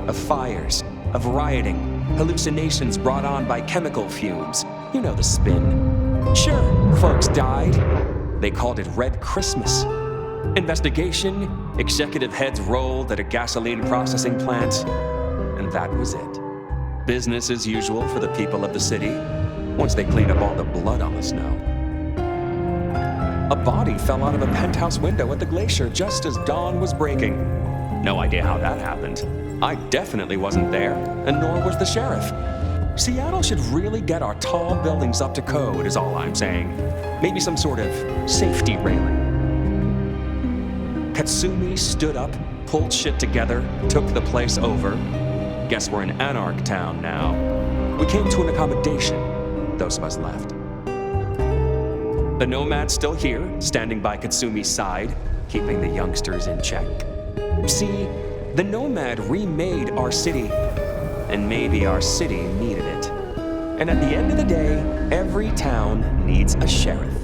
of fires, of rioting, hallucinations brought on by chemical fumes. You know the spin. Sure, folks died. They called it Red Christmas. Investigation, executive heads rolled at a gasoline processing plant, and that was it. Business as usual for the people of the city, once they cleaned up all the blood on the snow. A body fell out of a penthouse window at the glacier just as dawn was breaking. No idea how that happened. I definitely wasn't there, and nor was the sheriff. Seattle should really get our tall buildings up to code, is all I'm saying. Maybe some sort of safety railing. Katsumi stood up, pulled shit together, took the place over. Guess we're in Anarch Town now. We came to an accommodation, those of us left. The Nomad's still here, standing by Katsumi's side, keeping the youngsters in check. See, the Nomad remade our city, and maybe our city needed it. And at the end of the day, every town needs a sheriff.